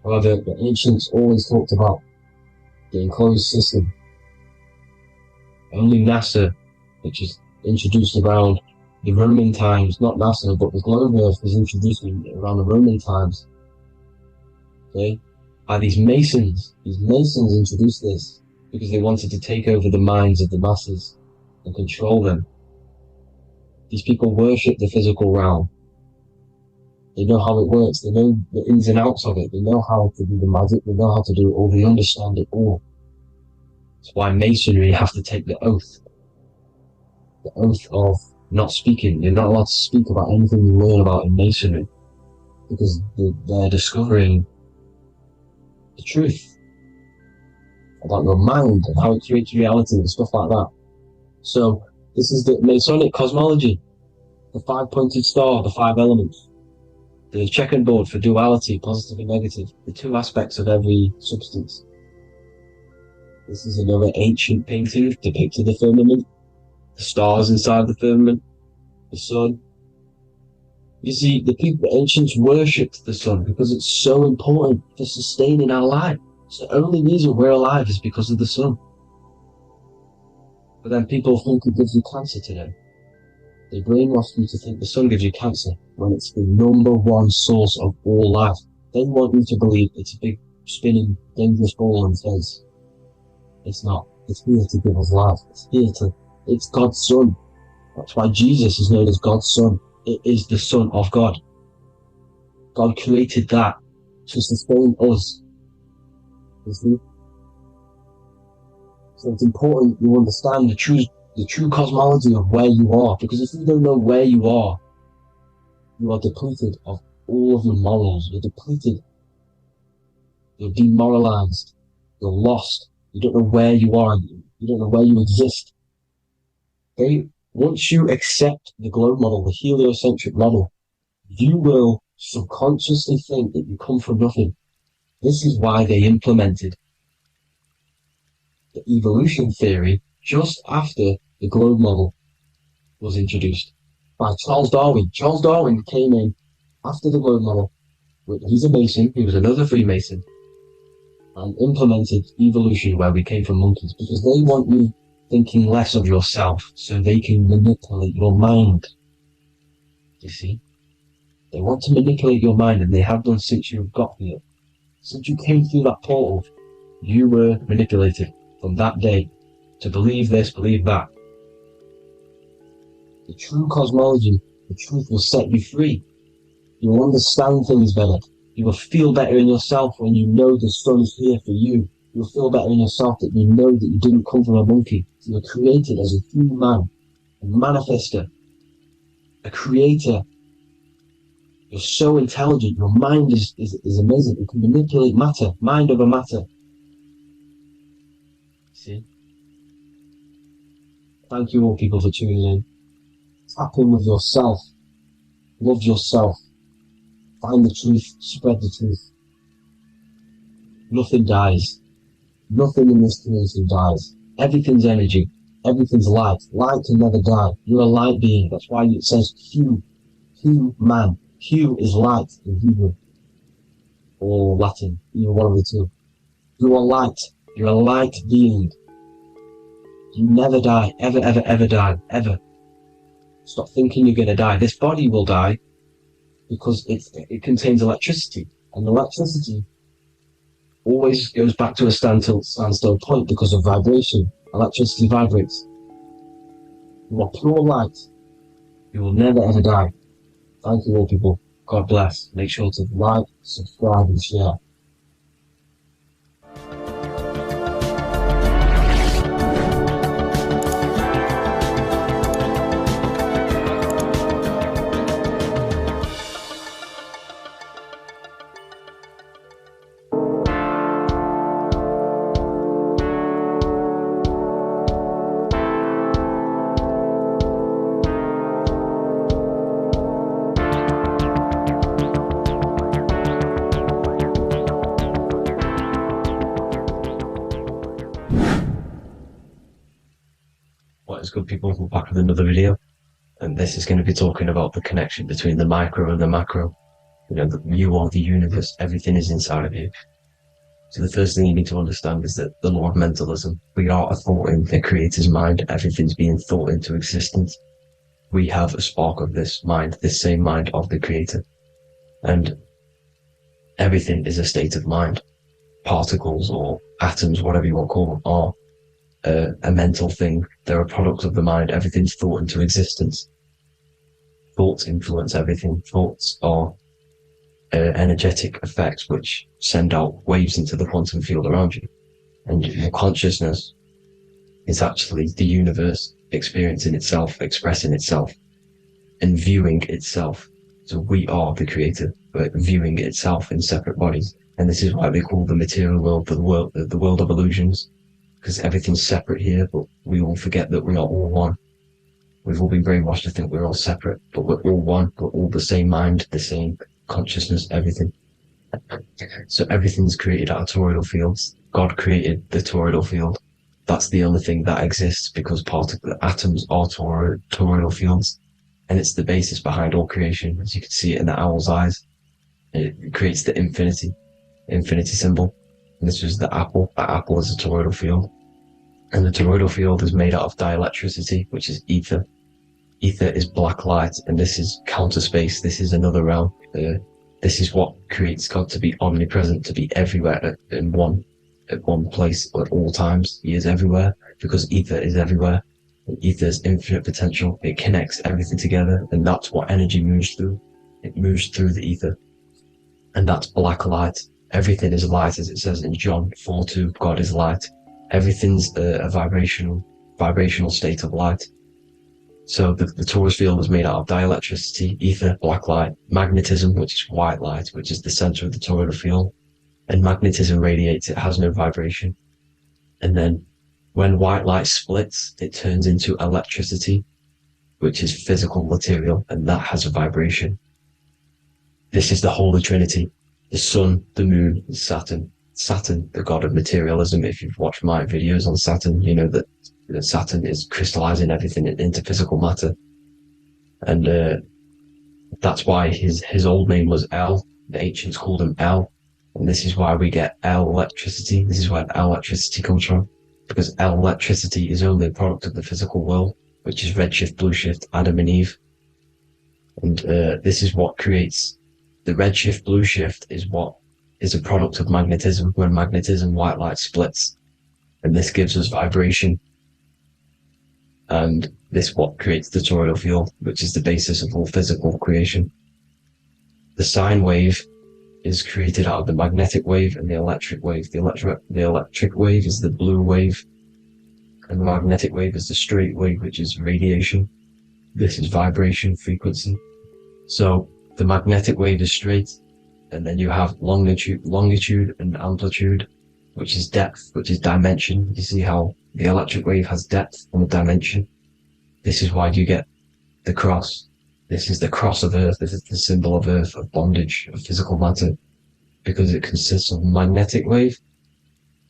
However, the ancients always talked about the enclosed system. Only NASA, which is introduced around the Roman times, not NASA, but the globe Earth was introduced around the Roman times. Okay? By these Masons. These Masons introduced this because they wanted to take over the minds of the masses and control them. These people worship the physical realm. They know how it works. They know the ins and outs of it. They know how to do the magic. They know how to do it all. They understand it all. That's why Masonry have to take the oath. The oath of not speaking. You're not allowed to speak about anything you learn about in Masonry. Because they're discovering the truth about your mind and how it creates reality and stuff like that. So, this is the Masonic cosmology. The 5-pointed star, the 5 elements. The checkerboard for duality, positive and negative. The 2 aspects of every substance. This is another ancient painting depicting the firmament. The stars inside the firmament. The sun. You see, the ancients worshipped the sun because it's so important for sustaining our life. It's the only reason we're alive is because of the sun. But then people think it gives you cancer today. They brainwash you to think the sun gives you cancer when it's the #1 source of all life. They want you to believe it's a big, spinning, dangerous ball in space. It's not. It's here to give us life. It's God's Son. That's why Jesus is known as God's Son. It is the Son of God. God created that to sustain us. You see? So it's important you understand the true cosmology of where you are, because if you don't know where you are depleted of all of your morals. You're depleted. You're demoralized. You're lost. You don't know where you are. You don't know where you exist. Okay? Once you accept the globe model, the heliocentric model, you will subconsciously think that you come from nothing. This is why they implemented the evolution theory just after the globe model was introduced by Charles Darwin. Charles Darwin came in after the globe model. He's a Mason, he was another Freemason, and implemented evolution where we came from monkeys, because they want you thinking less of yourself so they can manipulate your mind. You see? They want to manipulate your mind, and they have done since you got here. Since you came through that portal, you were manipulated from that day to believe this, believe that. The true cosmology, the truth will set you free. You will understand things better. You will feel better in yourself when you know the sun is here for you. You'll feel better in yourself that you know that you didn't come from a monkey. You were created as a human, a manifester, a creator. You're so intelligent. Your mind is amazing. You can manipulate matter, mind over matter. See? Thank you all people for tuning in. Tap in with yourself. Love yourself. Find the truth. Spread the truth. Nothing dies. Nothing in this creation dies. Everything's energy. Everything's light. Light can never die. You're a light being. That's why it says human. Q is light in Hebrew or Latin, either one of the two. You are light. You're a light being. You never die, ever, ever, ever die, ever. Stop thinking you're going to die. This body will die because it contains electricity, and electricity always goes back to a standstill point because of vibration. Electricity vibrates. You are pure light. You will never ever die. Thank you all, people. God bless. Make sure to like, subscribe, and share. What is good, people? We're back with another video, and this is going to be talking about the connection between the micro and the macro. You know, you are the universe, everything is inside of you. So the first thing you need to understand is that the law of mentalism, we are a thought in the creator's mind, everything's being thought into existence. We have a spark of this mind, this same mind of the creator, and everything is a state of mind. Particles or atoms, whatever you want to call them, are a mental thing. They're a product of the mind. Everything's thought into existence. Thoughts influence everything. Thoughts are energetic effects which send out waves into the quantum field around you. And your consciousness is actually the universe experiencing itself, expressing itself, and viewing itself. So we are the creator, but viewing itself in separate bodies. And this is why they call the material world the world of illusions. Because everything's separate here, but we all forget that we are all one. We've all been brainwashed to think we're all separate, but we're all one. We're all the same mind, the same consciousness, everything. So everything's created out of toroidal fields. God created the toroidal field. That's the only thing that exists because the atoms are toroidal fields. And it's the basis behind all creation. As you can see it in the owl's eyes. It creates the infinity symbol. And this was the apple. That apple is a toroidal field. And the toroidal field is made out of dielectricity, which is ether. Ether is black light, and this is counter space. This is another realm. This is what creates God to be omnipresent, to be everywhere at one place at all times. He is everywhere because ether is everywhere. And ether is infinite potential. It connects everything together, and that's what energy moves through. It moves through the ether. And that's black light. Everything is light, as it says in John 4:2. God is light. Everything's a vibrational state of light. So the torus field is made out of dielectricity, ether, black light, magnetism, which is white light, which is the center of the toroidal field. And magnetism radiates, it has no vibration. And then when white light splits, it turns into electricity, which is physical material, and that has a vibration. This is the Holy Trinity. The sun, the moon, and Saturn. Saturn, the god of materialism. If you've watched my videos on Saturn, you know that Saturn is crystallizing everything into physical matter. And that's why his old name was El. The ancients called him El. And this is why we get El electricity. This is where El electricity comes from. Because El electricity is only a product of the physical world, which is redshift, blueshift, Adam and Eve. And this is what creates the redshift, blueshift is what is a product of magnetism. When magnetism, white light splits, and this gives us vibration. And this what creates the toroidal field, which is the basis of all physical creation. The sine wave is created out of the magnetic wave and the electric wave. The electric wave is the blue wave, and the magnetic wave is the straight wave, which is radiation. This is vibration, frequency. So the magnetic wave is straight, and then you have longitude and amplitude, which is depth, which is dimension. You see how the electric wave has depth and a dimension. This is why you get the cross. This is the cross of Earth. This is the symbol of Earth, of bondage, of physical matter, because it consists of magnetic wave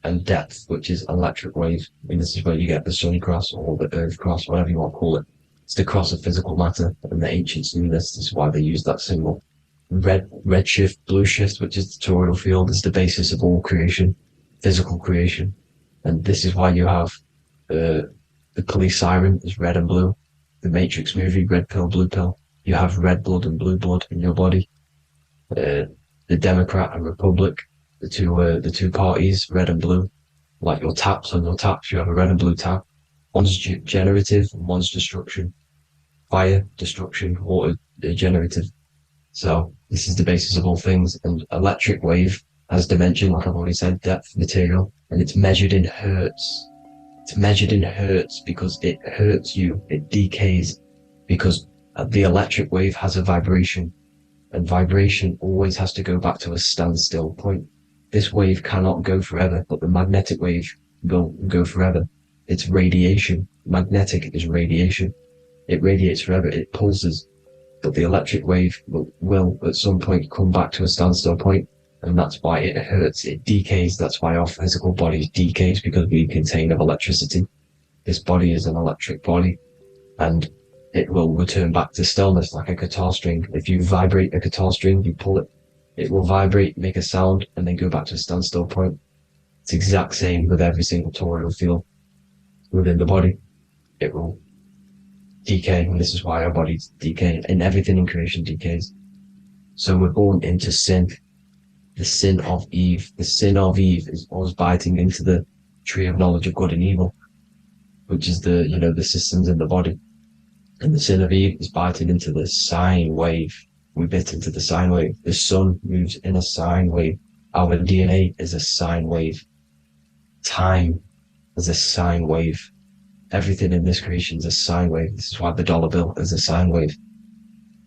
and depth, which is electric wave. And this is where you get the sun cross or the Earth cross, whatever you want to call it. It's the cross of physical matter, and the ancients knew this. This is why they used that symbol. red shift, blue shift, which is the toroidal field, is the basis of all creation, physical creation. And this is why you have the police siren is red and blue. The Matrix movie, red pill, blue pill. You have red blood and blue blood in your body. The Democrat and Republic, the two parties, red and blue. Like your taps on your taps, you have a red and blue tap. One's generative and one's destruction. Fire, destruction, water, generative. So this is the basis of all things. And electric wave has dimension, like I've already said, depth, material, and it's measured in hertz. It's measured in hertz because it hurts you. It decays because the electric wave has a vibration, and vibration always has to go back to a standstill point. This wave cannot go forever, but the magnetic wave will go forever. It's radiation. Magnetic is radiation. It radiates forever. It pulses. But the electric wave will at some point come back to a standstill point, and that's why it hurts. It decays. That's why our physical body decays, because we contain of electricity. This body is an electric body, and it will return back to stillness like a guitar string. If you vibrate a guitar string, you pull it, it will vibrate, make a sound, and then go back to a standstill point. It's the exact same with every single toroidal field within the body. It will decay, and this is why our bodies decay, and everything in creation decays. So we're born into sin. The sin of Eve. The sin of Eve is us biting into the tree of knowledge of good and evil, which is the systems in the body. And the sin of Eve is biting into the sine wave. We bit into the sine wave. The sun moves in a sine wave. Our DNA is a sine wave. Time is a sine wave. Everything in this creation is a sine wave. This is why the dollar bill is a sine wave.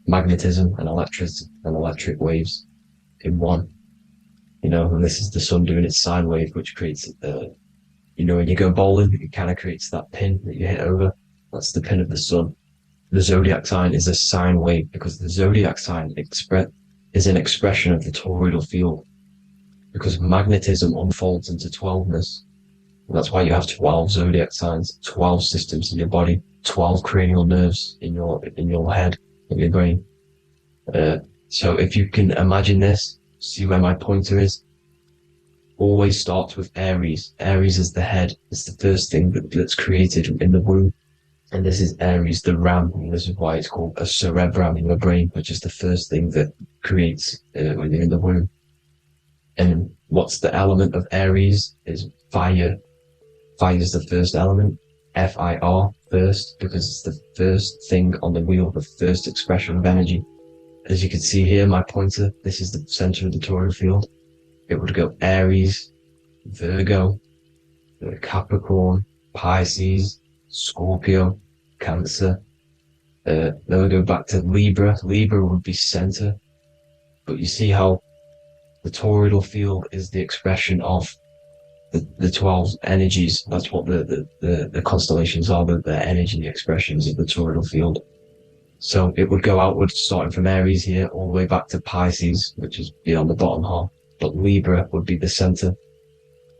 Magnetism and electricity and electric waves in one. And this is the sun doing its sine wave, which creates, when you go bowling, it kind of creates that pin that you hit over. That's the pin of the sun. The zodiac sign is a sine wave because the zodiac sign is an expression of the toroidal field, because magnetism unfolds into 12ness. And that's why you have 12 zodiac signs, 12 systems in your body, 12 cranial nerves in your head, in your brain. So if you can imagine this, see where my pointer is. Always starts with Aries. Aries is the head. It's the first thing that's created in the womb. And this is Aries, the ram. And this is why it's called a cerebrum in your brain, which is the first thing that creates when you're in the womb. And what's the element of Aries is fire. Fire is the first element. Fire, first, because it's the first thing on the wheel, the first expression of energy. As you can see here, my pointer, this is the center of the toroidal field. It would go Aries, Virgo, Capricorn, Pisces, Scorpio, Cancer. Then we go back to Libra. Libra would be center. But you see how the toroidal field is the expression of the 12 energies. That's what the constellations are, the energy expressions of the toroidal field. So it would go outwards, starting from Aries here, all the way back to Pisces, which is beyond the bottom half. But Libra would be the center.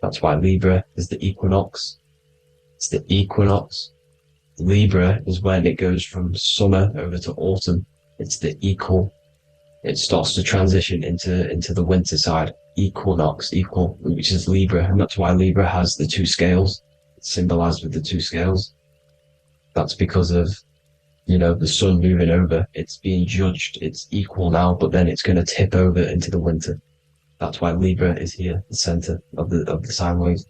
That's why Libra is the equinox. It's the equinox. Libra is when it goes from summer over to autumn. It's the equal. It starts to transition into the winter side. Equinox, equal, which is Libra. And that's why Libra has the two scales. It's symbolized with the two scales. That's because of the sun moving over. It's being judged. It's equal now, but then it's going to tip over into the winter. That's why Libra is here, the center of the sine wave.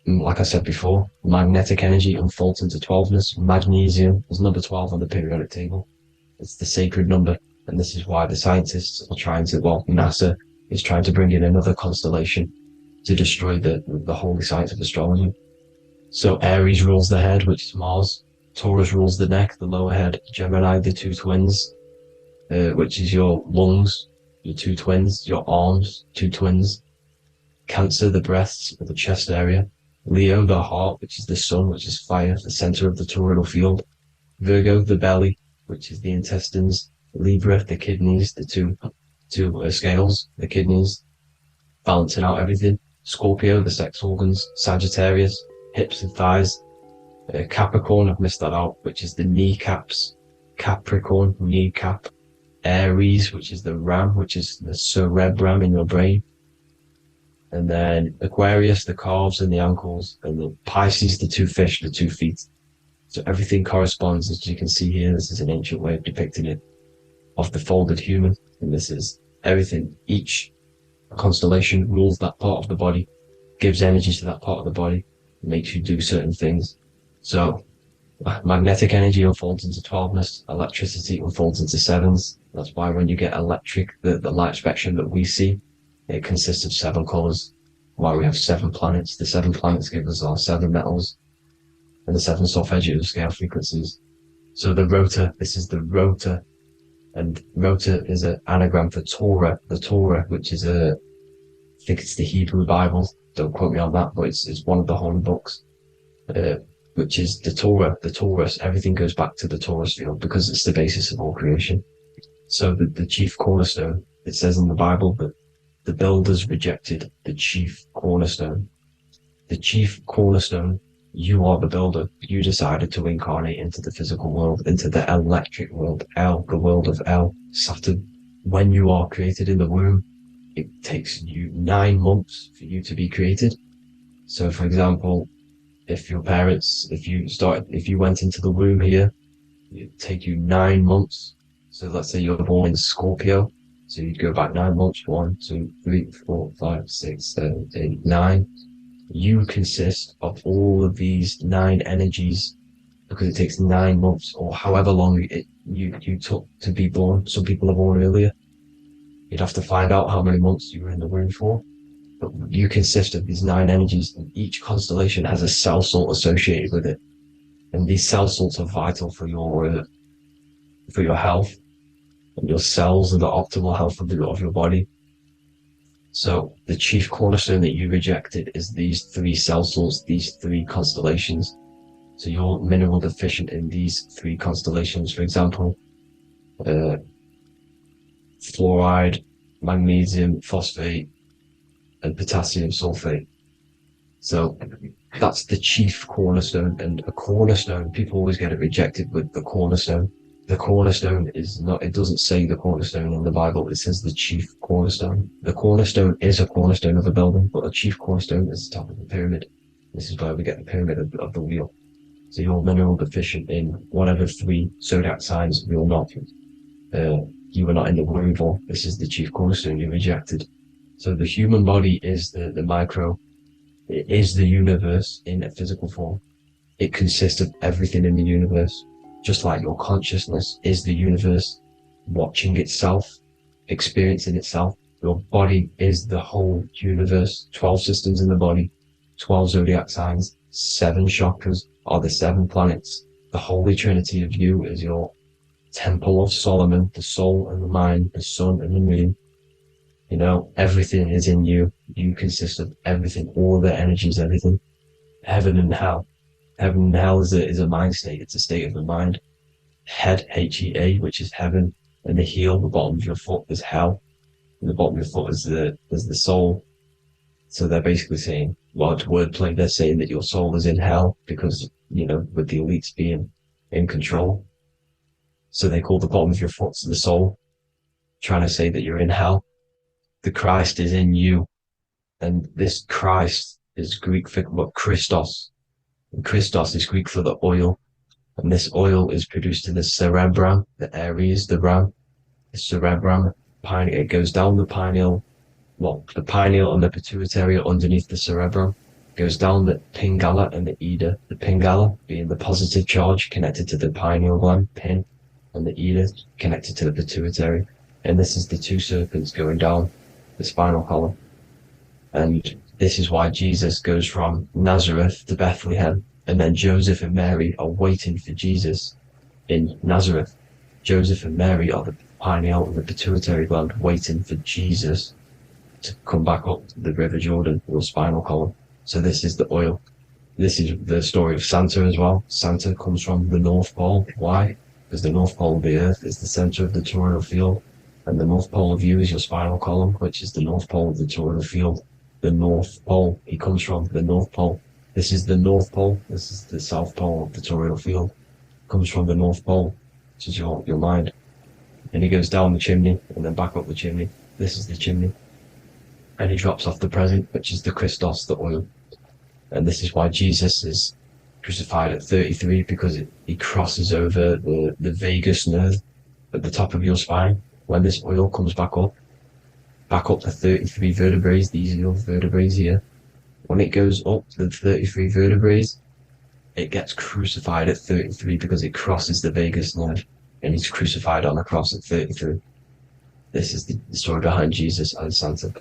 And like I said before, magnetic energy unfolds into 12ness. Magnesium is number 12 on the periodic table. It's the sacred number. And this is why the scientists are NASA is trying to bring in another constellation to destroy the holy science of astrology. So Aries rules the head, which is Mars. Taurus rules the neck, the lower head. Gemini, the two twins, which is your lungs, your two twins, your arms, two twins. Cancer, the breasts, or the chest area. Leo, the heart, which is the sun, which is fire, the center of the toroidal field. Virgo, the belly, which is the intestines. Libra, the kidneys, the two scales, the kidneys, balancing out everything. Scorpio, the sex organs. Sagittarius, hips and thighs. Capricorn, I've missed that out, which is the kneecaps. Capricorn, kneecap. Aries, which is the ram, which is the cerebrum in your brain. And then Aquarius, the calves and the ankles, and the Pisces, the two fish, the 2 feet. So everything corresponds, as you can see here. This is an ancient way of depicting it, of the folded human. And this is everything. Each constellation rules that part of the body, gives energy to that part of the body, makes you do certain things. So magnetic energy unfolds into 12ness, electricity unfolds into 7s. That's why when you get electric, the light spectrum that we see, it consists of 7 colors. Why we have 7 planets. The 7 planets give us our 7 metals and the 7 solfeggio scale frequencies. So the rotor, this is the rotor, and rotor is an anagram for Torah. The Torah, which is I think it's the Hebrew Bible. Don't quote me on that, but it's one of the holy books. Which is the Torah, the Taurus. Everything goes back to the Taurus field because it's the basis of all creation. So the chief cornerstone, it says in the Bible that the builders rejected the chief cornerstone. The chief cornerstone, you are the builder. You decided to incarnate into the physical world, into the electric world, El, the world of El, Saturn. When you are created in the womb, it takes you 9 months for you to be created. So for example, if your parents, if you went into the womb here, it'd take you 9 months. So let's say you're born in Scorpio. So you'd go back 9 months, 1, 2, 3, 4, 5, 6, 7, 8, 9. You consist of all of these 9 energies because it takes 9 months or however long you took to be born. Some people are born earlier. You'd have to find out how many months you were in the womb for. But you consist of these 9 energies, and each constellation has a cell salt associated with it. And these cell salts are vital for your health and your cells and the optimal health of your body. So the chief cornerstone that you rejected is these 3 cell salts, these 3 constellations. So you're mineral deficient in these 3 constellations. For example, fluoride, magnesium, phosphate, and potassium sulfate. So that's the chief cornerstone. And a cornerstone, people always get it rejected with the cornerstone. The cornerstone is not, it doesn't say the cornerstone in the Bible, it says the chief cornerstone. The cornerstone is a cornerstone of a building, but a chief cornerstone is the top of the pyramid. This is where we get the pyramid of the wheel. So you're mineral deficient in whatever 3 zodiac signs you're not. You were not in the womb for. This is the chief cornerstone you rejected. So the human body is the micro. It is the universe in a physical form. It consists of everything in the universe. Just like your consciousness is the universe watching itself, experiencing itself. Your body is the whole universe. 12 systems in the body, 12 zodiac signs, 7 chakras are the 7 planets. The Holy Trinity of you is your Temple of Solomon, the soul and the mind, the sun and the moon. You know, everything is in you. You consist of everything, all the energies, everything. Heaven and hell. Heaven and hell is a mind state. It's a state of the mind. Head, H-E-A, which is heaven, and the heel, the bottom of your foot, is hell. And the bottom of your foot is the soul. So they're basically saying, well, it's wordplay. They're saying that your soul is in hell because, you know, with the elites being in control. So they call the bottom of your foot the soul, trying to say that you're in hell. The Christ is in you. And this Christ is Greek for Christos. And Christos is Greek for the oil. And this oil is produced in the cerebrum, the Aries, the ram, the cerebrum. It goes down the pineal, the pineal and the pituitary are underneath the cerebrum. It goes down the pingala and the ida. The pingala being the positive charge connected to the pineal gland, pin, and the ida connected to the pituitary. And this is the 2 serpents going down the spinal column. And this is why Jesus goes from Nazareth to Bethlehem, and then Joseph and Mary are waiting for Jesus in Nazareth. Joseph and Mary are the pineal and the pituitary gland waiting for Jesus to come back up the River Jordan, your spinal column. So this is the oil. This is the story of Santa as well. Santa comes from the North Pole. Why? Because the North Pole of the Earth is the center of the toroidal field. And the North Pole of you is your spinal column, which is the North Pole of the toroidal field. The North Pole, he comes from the North Pole. This is the North Pole. This is the South Pole of the toroidal field. Comes from the North Pole, which is your mind. and he goes down the chimney and then back up the chimney. This is the chimney. And he drops off the present, which is the Christos, the oil. And this is why Jesus is crucified at 33, because he crosses over the vagus nerve at the top of your spine. When this oil comes back up to 33 vertebrae, these are your vertebrae here. When it goes up to the 33 vertebrae, it gets crucified at 33 because it crosses the vagus nerve, and he's crucified on a cross at 33. This is the story behind Jesus and Santa.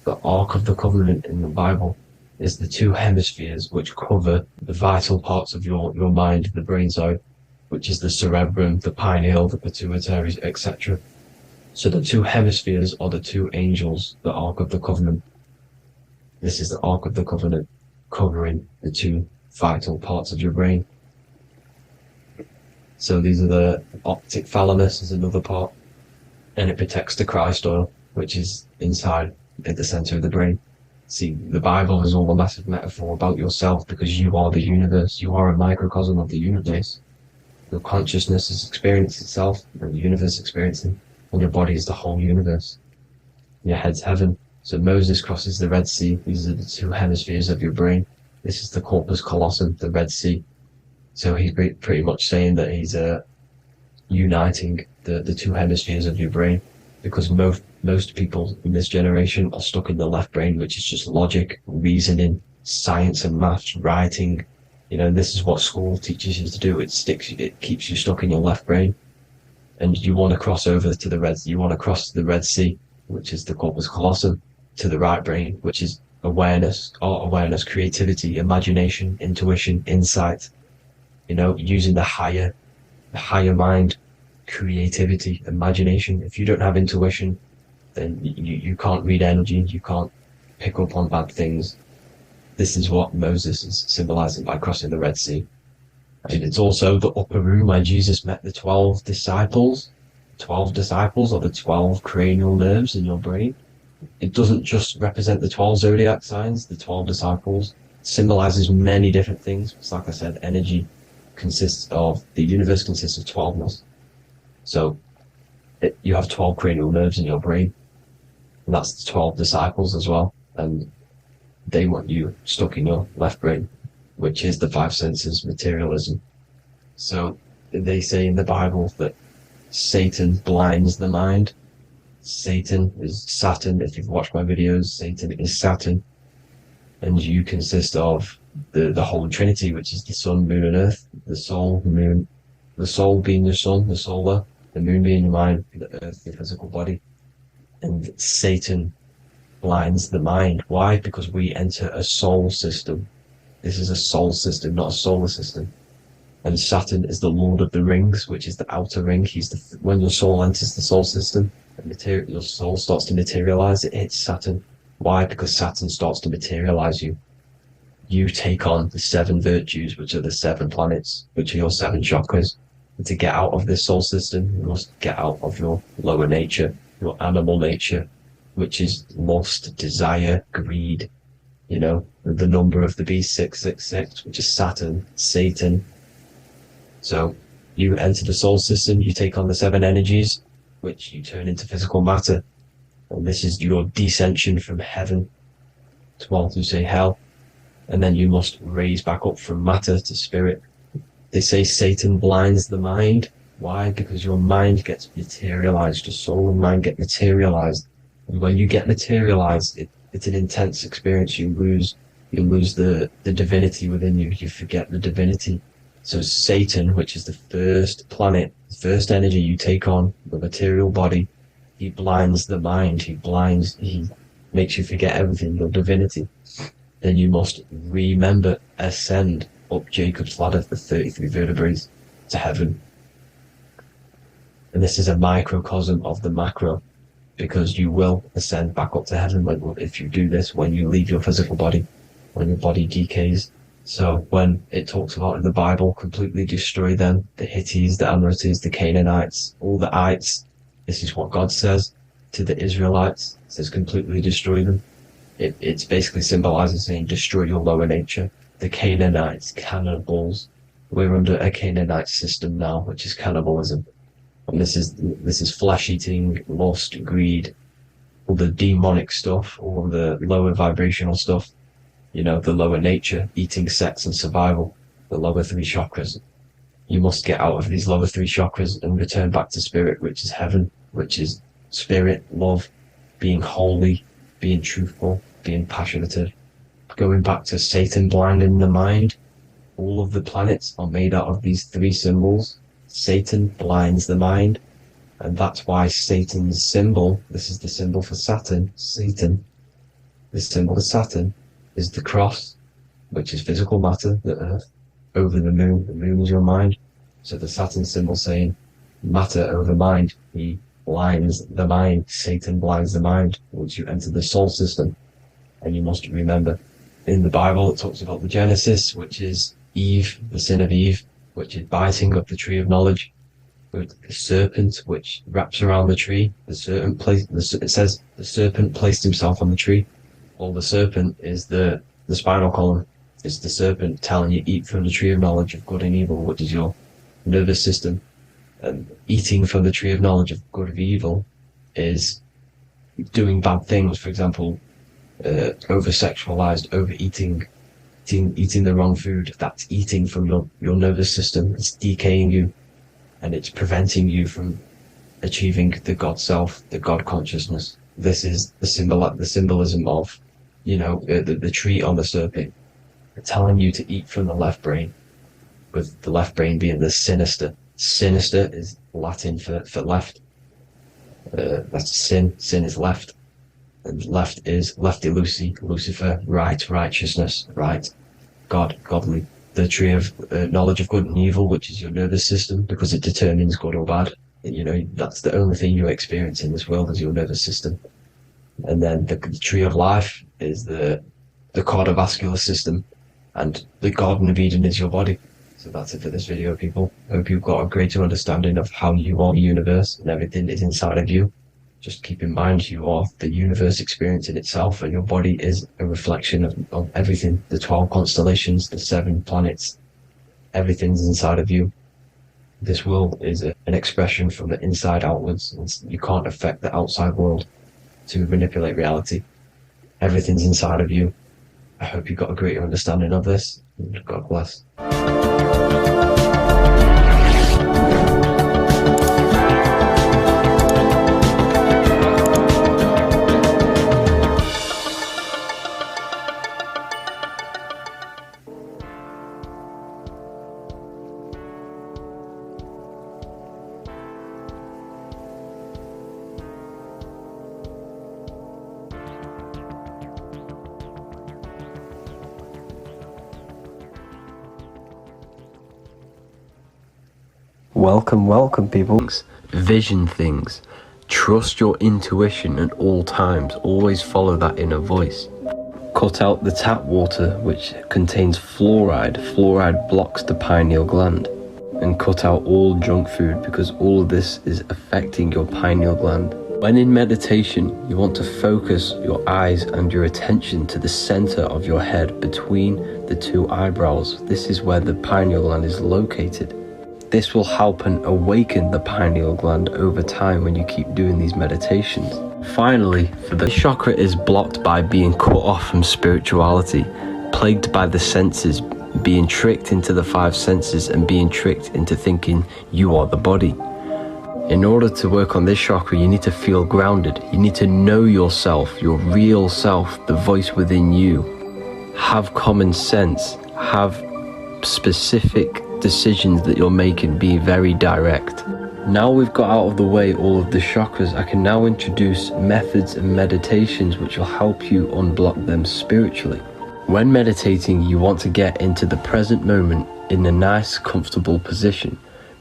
The Ark of the Covenant in the Bible is the two hemispheres which cover the vital parts of your mind, the brain side, which is the cerebrum, the pineal, the pituitary, etc. So the two hemispheres are the two angels, the Ark of the Covenant. This is the Ark of the Covenant covering the two vital parts of your brain. So these are the optic thalamus is another part, and it protects the Christ oil, which is inside at the center of the brain. See, the Bible is all a massive metaphor about yourself, because you are the universe. You are a microcosm of the universe. Your consciousness is experiencing itself, and the universe experiencing, and your body is the whole universe. Your head's heaven. So Moses crosses the Red Sea. These are the two hemispheres of your brain. This is the corpus callosum, the Red Sea. So he's pretty much saying that he's uniting the two hemispheres of your brain, because most people in this generation are stuck in the left brain, which is just logic, reasoning, science and maths, writing. This is what school teaches you to do. It keeps you stuck in your left brain, and you want to cross over to you want to cross the Red Sea, which is the corpus callosum, to the right brain, which is awareness, art awareness, creativity, imagination, intuition, insight. Using the higher mind, creativity, imagination. If you don't have intuition, then you can't read energy, you can't pick up on bad things. This is what Moses is symbolizing by crossing the Red Sea. And it's also the upper room where Jesus met the 12 disciples. 12 disciples are the 12 cranial nerves in your brain. It doesn't just represent the 12 zodiac signs. The 12 disciples symbolizes many different things. It's like I said, energy the universe consists of 12ness. So you have 12 cranial nerves in your brain, and that's the 12 disciples as well. And they want you stuck in your left brain, which is the five senses, materialism. So they say in the Bible that Satan blinds the mind. Satan is Saturn. If you've watched my videos, Satan is Saturn. And you consist of the Holy Trinity, which is the sun, moon, and earth. The soul, moon, the soul being your sun, the solar, the moon being your mind, the earth, your physical body. And Satan blinds the mind. Why? Because we enter a soul system. This is a soul system, not a solar system. And Saturn is the Lord of the Rings, which is the outer ring. When your soul enters the soul system, your soul starts to materialize. It hits Saturn. Why? Because Saturn starts to materialize you. You take on the 7 virtues, which are the 7 planets, which are your 7 chakras. And to get out of this soul system, you must get out of your lower nature, your animal nature, which is lust, desire, greed. The number of the beast, 666, which is Saturn, Satan. So you enter the soul system, you take on the 7 energies, which you turn into physical matter. And this is your descension from heaven to, well, to say hell. And then you must raise back up from matter to spirit. They say Satan blinds the mind. Why? Because your mind gets materialized. Your soul and mind get materialized. And when you get materialized, it's an intense experience. You lose the divinity within you. You forget the divinity. So Satan, which is the first planet, the first energy you take on, the material body, he blinds the mind. He makes you forget everything, your divinity. Then you must ascend up Jacob's ladder, the 33 vertebrae, to heaven. And this is a microcosm of the macro, because you will ascend back up to heaven if you do this, when you leave your physical body, when your body decays. So when it talks about in the Bible, completely destroy them, the Hittites, the Amorites, the Canaanites, all the ites, this is what God says to the Israelites. It says completely destroy them. It's basically symbolizing saying destroy your lower nature. The Canaanites, cannibals. We're under a Canaanite system now, which is cannibalism. And this is flesh eating, lust, greed, all the demonic stuff, all the lower vibrational stuff, you know, the lower nature, eating, sex, and survival, the lower three chakras. You must get out of these lower three chakras and return back to spirit, which is heaven, which is spirit, love, being holy, being truthful, being passionate, going back to Satan blinding the mind. All of the planets are made out of these three symbols. Satan blinds the mind, and that's why Satan's symbol, this is the symbol for Saturn, Satan, the symbol for Saturn is the cross, which is physical matter, the earth, over the moon is your mind. So the Saturn symbol saying matter over mind, he blinds the mind, Satan blinds the mind once you enter the soul system. And you must remember, in the Bible it talks about the Genesis, which is Eve, the sin of Eve, which is biting of the tree of knowledge, with the serpent which wraps around the tree. It says the serpent placed himself on the tree. Well, the serpent is the spinal column. It's the serpent telling you eat from the tree of knowledge of good and evil, which is your nervous system. And eating from the tree of knowledge of good and evil is doing bad things. For example, over-sexualized, overeating, eating the wrong food. That's eating from your nervous system. It's decaying you, and it's preventing you from achieving the God self, the God consciousness. This is the symbolism of, you know, the tree on the serpent, telling you to eat from the left brain, with the left brain being the sinister. Sinister is Latin for left. That's sin. Sin is left. And left is lefty loosey, Lucifer, right, righteousness, right, God, godly. The tree of knowledge of good and evil, which is your nervous system, because it determines good or bad. You know, that's the only thing you experience in this world is your nervous system. And then the tree of life is the cardiovascular system, and the Garden of Eden is your body. So that's it for this video, people. Hope you've got a greater understanding of how you are the universe and everything is inside of you. Just keep in mind you are the universe experience in itself, and your body is a reflection of everything. The 12 constellations, the 7 planets, everything's inside of you. This world is an expression from the inside outwards. You can't affect the outside world to manipulate reality. Everything's inside of you. I hope you got a greater understanding of this. God bless. Welcome people. Vision things. Trust your intuition at all times. Always follow that inner voice. Cut out the tap water which contains fluoride. Fluoride blocks the pineal gland. And cut out all junk food, because all of this is affecting your pineal gland. When in meditation, you want to focus your eyes and your attention to the center of your head between the 2 eyebrows. This is where the pineal gland is located. This will help and awaken the pineal gland over time when you keep doing these meditations. Finally, for the chakra is blocked by being cut off from spirituality, plagued by the senses, being tricked into the 5 senses and being tricked into thinking you are the body. In order to work on this chakra, you need to feel grounded. You need to know yourself, your real self, the voice within you. Have common sense, have specific decisions that you're making, be very direct. Now we've got out of the way all of the chakras, I can now introduce methods and meditations which will help you unblock them spiritually. When meditating, you want to get into the present moment in a nice, comfortable position.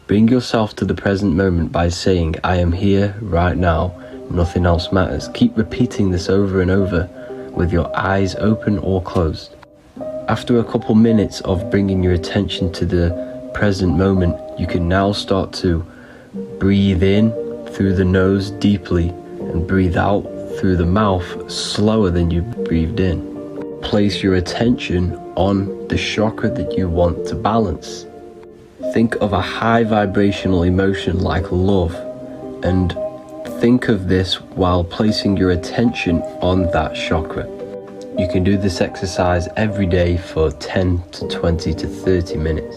Bring yourself to the present moment by saying, I am here right now, nothing else matters. Keep repeating this over and over with your eyes open or closed. After a couple minutes of bringing your attention to the present moment, you can now start to breathe in through the nose deeply and breathe out through the mouth slower than you breathed in. Place your attention on the chakra that you want to balance. Think of a high vibrational emotion like love, and think of this while placing your attention on that chakra. You can do this exercise every day for 10 to 20 to 30 minutes.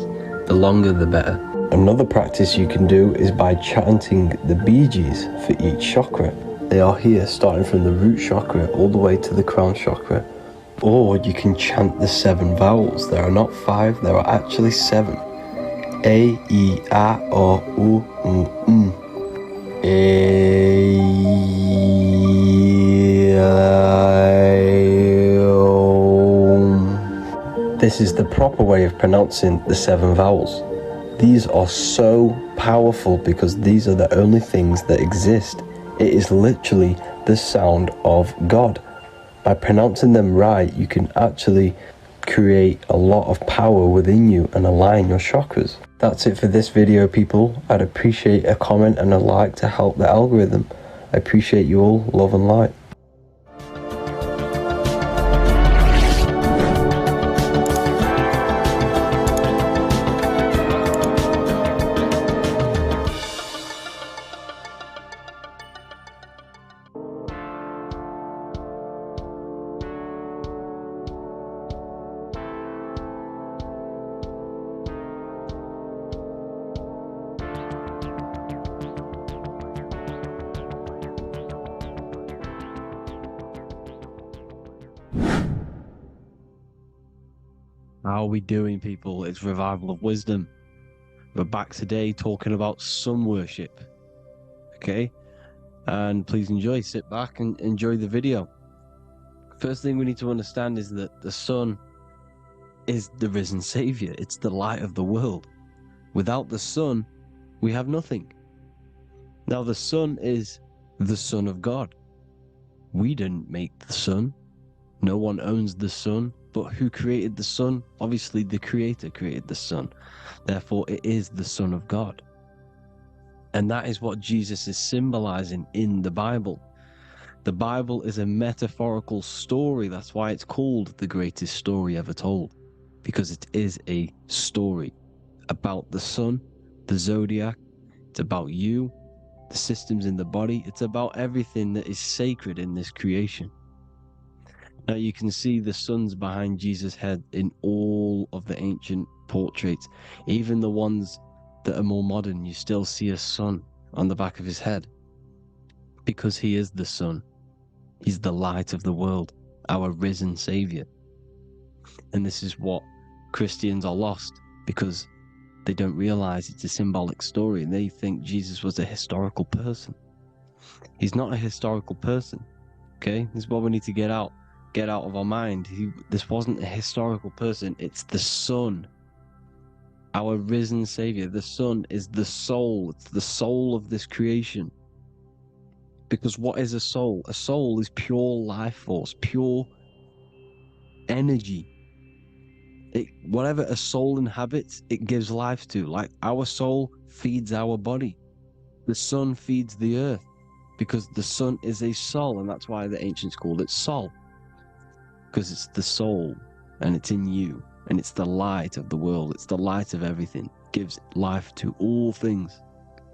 The longer the better. Another practice you can do is by chanting the Bijis for each chakra. They are here starting from the root chakra all the way to the crown chakra. Or you can chant the 7 vowels. There are not 5, there are actually 7. A, I, A, O, U, M. This is the proper way of pronouncing the 7 vowels. These are so powerful because these are the only things that exist. It is literally the sound of God. By pronouncing them right, you can actually create a lot of power within you and align your chakras. That's it for this video, people. I'd appreciate a comment and a like to help the algorithm. I appreciate you all. Love and light. How are we doing, people? It's Revival of Wisdom. We're back today talking about sun worship. Okay? And please enjoy, sit back and enjoy the video. First thing we need to understand is that the sun is the risen Savior. It's the light of the world. Without the sun, we have nothing. Now, the sun is the Son of God. We didn't make the sun. No one owns the sun. But who created the sun? Obviously, the Creator created the sun. Therefore, it is the Son of God. And that is what Jesus is symbolizing in the Bible. The Bible is a metaphorical story. That's why it's called the greatest story ever told. Because it is a story about the sun, the zodiac. It's about you, the systems in the body. It's about everything that is sacred in this creation. Now you can see the suns behind Jesus' head in all of the ancient portraits. Even the ones that are more modern, you still see a sun on the back of his head. Because he is the sun. He's the light of the world, our risen Savior. And this is what Christians are lost, because they don't realize it's a symbolic story and they think Jesus was a historical person. He's not a historical person. Okay? This is what we need to get out of our mind. This wasn't a historical person. It's the Son, our risen Savior. The Son is the soul. It's the soul of this creation. Because what is a soul? A soul is pure life force, pure energy. Whatever a soul inhabits, it gives life to. Like our soul feeds our body. The sun feeds the earth because the sun is a soul, and that's why the ancients called it Sol. Because it's the soul and it's in you and it's the light of the world. It's the light of everything. It gives life to all things.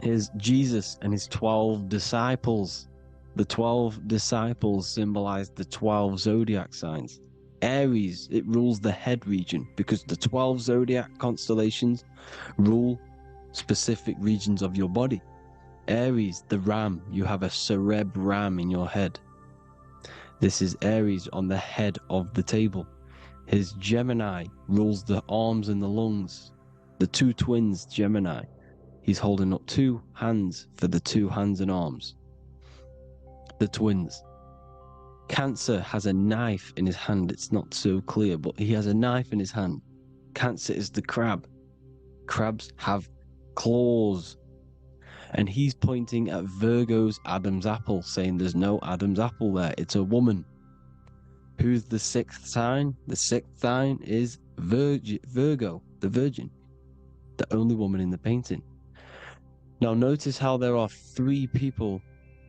Here's Jesus and his 12 disciples. The 12 disciples symbolize the 12 zodiac signs. Aries, it rules the head region because the 12 zodiac constellations rule specific regions of your body. Aries, the ram, you have a cerebrum in your head. This is Aries on the head of the table. His Gemini rules the arms and the lungs. The two twins, Gemini. He's holding up 2 hands for the 2 hands and arms. The twins. Cancer has a knife in his hand. It's not so clear, but he has a knife in his hand. Cancer is the crab. Crabs have claws. And he's pointing at Virgo's Adam's apple, saying there's no Adam's apple there. It's a woman. Who's the 6th sign? The 6th sign is Virgo, the Virgin. The only woman in the painting. Now notice how there are 3 people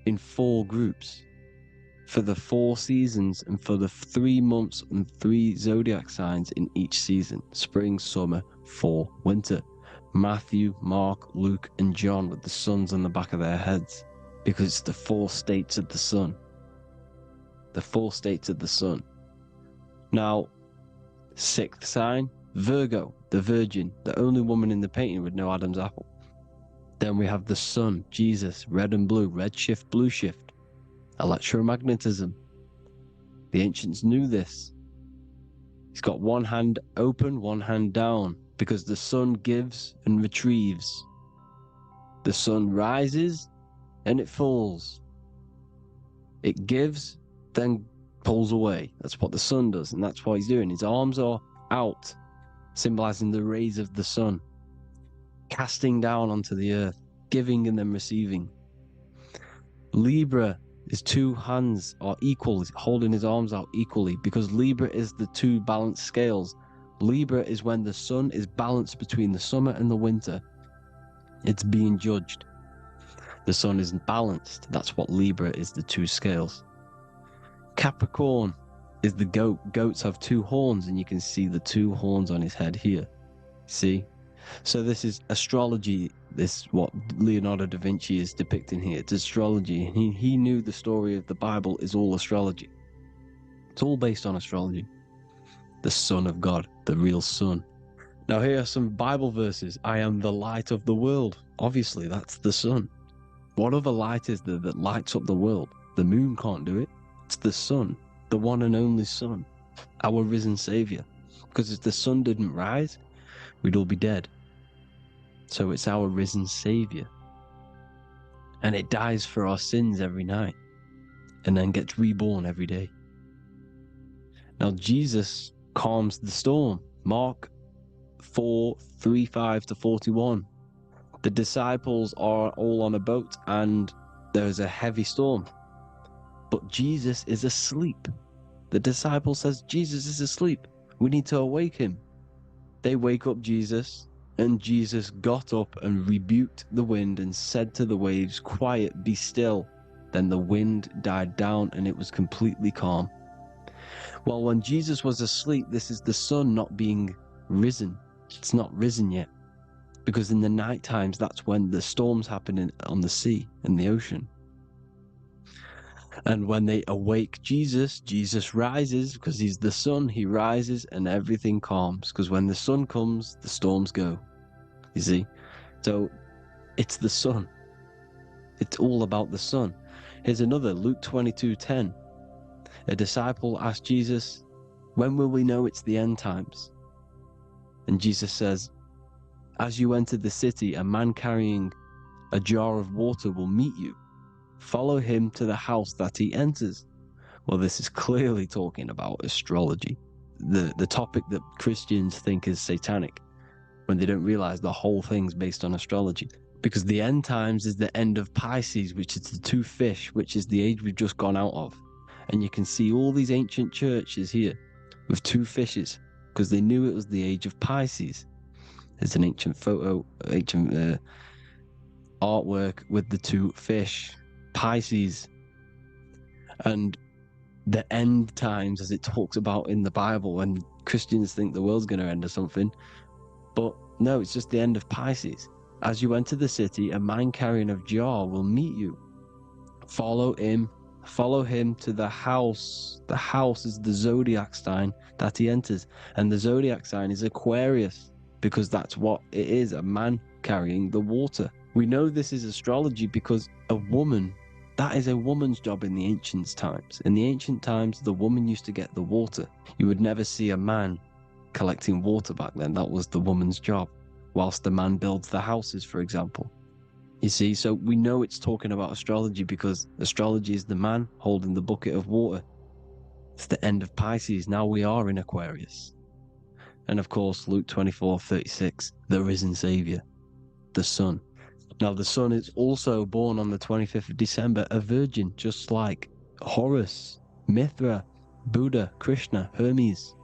in 4 groups. For the 4 seasons and for the 3 months and 3 zodiac signs in each season. Spring, summer, fall, winter. Matthew, Mark, Luke, and John with the suns on the back of their heads, because it's the four states of the sun. The four states of the sun. Now, sixth sign, Virgo, the virgin, the only woman in the painting with no Adam's apple. Then we have the sun, Jesus, red and blue, red shift, blue shift, electromagnetism. The ancients knew this. He's got one hand open, one hand down, because the sun gives and retrieves. The sun rises and it falls. It gives, then pulls away. That's what the sun does, and that's what he's doing. His arms are out, symbolizing the rays of the sun, casting down onto the earth, giving and then receiving. Libra, his two hands are equal, he's holding his arms out equally, because Libra is the two balanced scales. Libra is when the sun is balanced between the summer and the winter. It's being judged. The sun isn't balanced. That's what Libra is, the two scales. Capricorn is the goat. Goats have two horns, and you can see the two horns on his head here. See? So this is astrology. This is what Leonardo da Vinci is depicting here. It's astrology. He knew the story of the Bible is all astrology. It's all based on astrology. The Son of God, the real sun. Now here are some Bible verses. I am the light of the world. Obviously, that's the sun. What other light is there that lights up the world? The moon can't do it. It's the sun, the one and only sun, our risen Savior. Because if the sun didn't rise, we'd all be dead. So it's our risen Savior. And it dies for our sins every night, and then gets reborn every day. Now Jesus calms the storm. Mark 4:35-41. The disciples are all on a boat and there's a heavy storm. But Jesus is asleep. The disciple says, Jesus is asleep. We need to awake him. They wake up Jesus, and Jesus got up and rebuked the wind and said to the waves, quiet, be still. Then the wind died down and it was completely calm. Well, when Jesus was asleep, this is the sun not being risen. It's not risen yet. Because in the night times, that's when the storms happen on the sea and the ocean. And when they awake Jesus, Jesus rises because he's the sun. He rises and everything calms. Because when the sun comes, the storms go. You see? So it's the sun. It's all about the sun. Here's another, Luke 22:10. A disciple asked Jesus, when will we know it's the end times? And Jesus says, as you enter the city, a man carrying a jar of water will meet you. Follow him to the house that he enters. Well, this is clearly talking about astrology, the topic that Christians think is satanic, when they don't realize the whole thing's based on astrology. Because the end times is the end of Pisces, which is the two fish, which is the age we've just gone out of. And you can see all these ancient churches here with two fishes, because they knew it was the age of Pisces. There's an ancient photo, ancient artwork with the two fish, Pisces. And the end times, as it talks about in the Bible, and Christians think the world's going to end or something. But no, it's just the end of Pisces. As you enter the city, a man carrying a jar will meet you. Follow him to the house. The house is the zodiac sign that he enters. And the zodiac sign is Aquarius, because that's what it is, a man carrying the water. We know this is astrology because a woman, that is a woman's job in the ancient times. In the ancient times, the woman used to get the water. You would never see a man collecting water back then. That was the woman's job, whilst the man builds the houses, for example. You see, so we know it's talking about astrology because astrology is the man holding the bucket of water. It's the end of Pisces. Now we are in Aquarius. And of course, Luke 24:36, the risen Savior, the Son. Now, the Son is also born on the 25th of December, a virgin, just like Horus, Mithra, Buddha, Krishna, Hermes,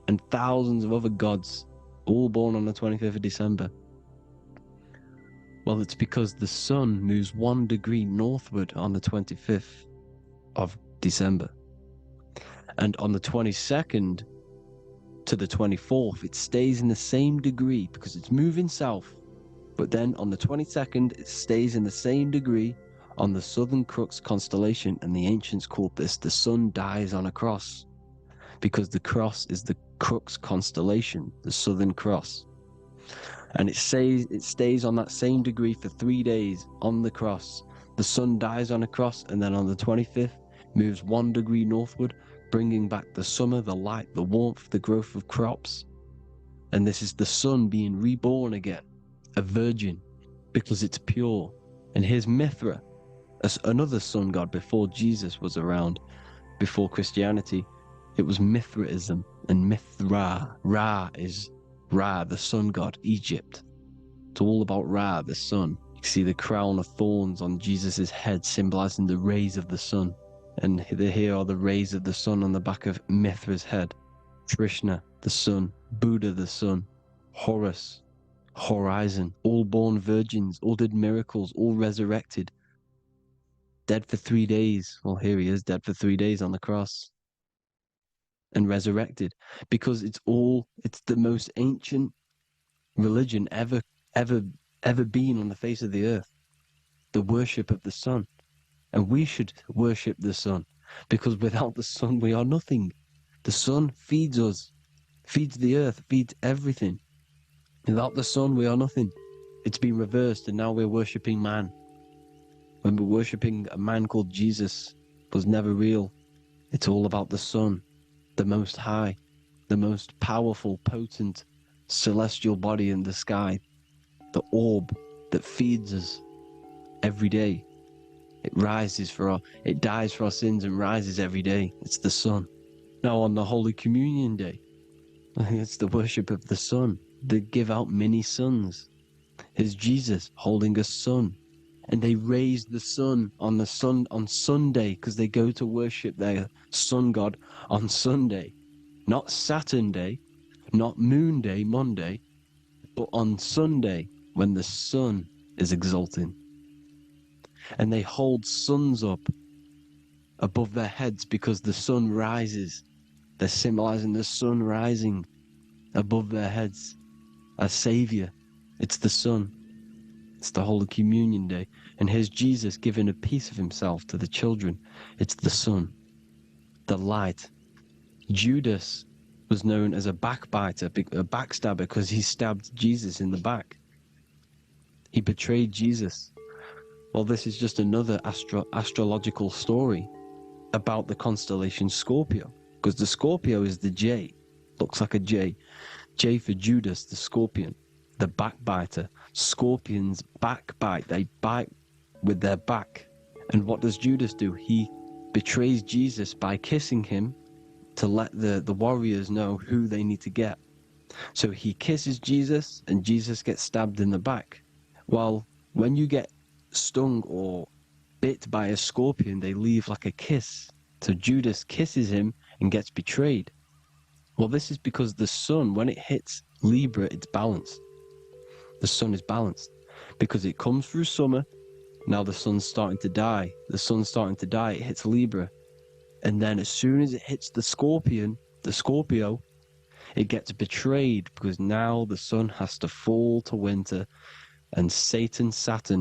and thousands of other gods, all born on the 25th of December. Well, it's because the sun moves 1 degree northward on the 25th of December. And on the 22nd to the 24th, it stays in the same degree because it's moving south. But then on the 22nd, it stays in the same degree on the Southern Crux constellation, and the ancients called this the sun dies on a cross, because the cross is the Crux constellation, the Southern Cross. And it stays on that same degree for 3 days on the cross. The sun dies on a cross, and then on the 25th, moves 1 degree northward, bringing back the summer, the light, the warmth, the growth of crops. And this is the sun being reborn again, a virgin, because it's pure. And here's Mithra, another sun god before Jesus was around, before Christianity. It was Mithraism, and Mithra, Ra is Ra, the sun god, Egypt. It's all about Ra, the sun. You see the crown of thorns on Jesus' head, symbolizing the rays of the sun. And here are the rays of the sun on the back of Mithra's head. Krishna, the sun. Buddha, the sun. Horus, horizon. All born virgins, all did miracles, all resurrected. Dead for 3 days. Well, here he is, dead for 3 days on the cross. And resurrected. Because it's the most ancient religion ever been on the face of the earth. The worship of the sun. And we should worship the sun, because without the sun we are nothing. The sun feeds us, feeds the earth, feeds everything. Without the sun we are nothing. It's been reversed, and now we're worshipping man. When we're worshipping a man called Jesus, was never real. It's all about the sun, the most high, the most powerful, potent, celestial body in the sky, the orb that feeds us every day. It dies for our sins and rises every day. It's the sun. Now on the Holy Communion Day, it's the worship of the sun. They give out many suns. Here's Jesus holding a sun. And they raise the sun on Sunday, because they go to worship their sun god on Sunday. Not Saturn Day, not Moon Day, Monday, but on Sunday when the sun is exalting. And they hold suns up above their heads because the sun rises. They're symbolizing the sun rising above their heads as Savior. It's the sun. It's the Holy Communion Day. And here's Jesus giving a piece of himself to the children. It's the sun, the light. Judas was known as a backbiter, a backstabber, because he stabbed Jesus in the back. He betrayed Jesus. Well, this is just another astrological story about the constellation Scorpio, because the Scorpio is the J, looks like a J. J for Judas, the scorpion, the backbiter. Scorpions backbite, they bite with their back. And what does Judas do? He betrays Jesus by kissing him to let the warriors know who they need to get. So he kisses Jesus, and Jesus gets stabbed in the back. Well, when you get stung or bit by a scorpion, they leave like a kiss. So Judas kisses him and gets betrayed. Well, this is because the sun, when it hits Libra, it's balanced. The sun is balanced because it comes through summer. Now the sun's starting to die. The sun's starting to die. It hits Libra. And then as soon as it hits the Scorpio, it gets betrayed, because now the sun has to fall to winter. And Saturn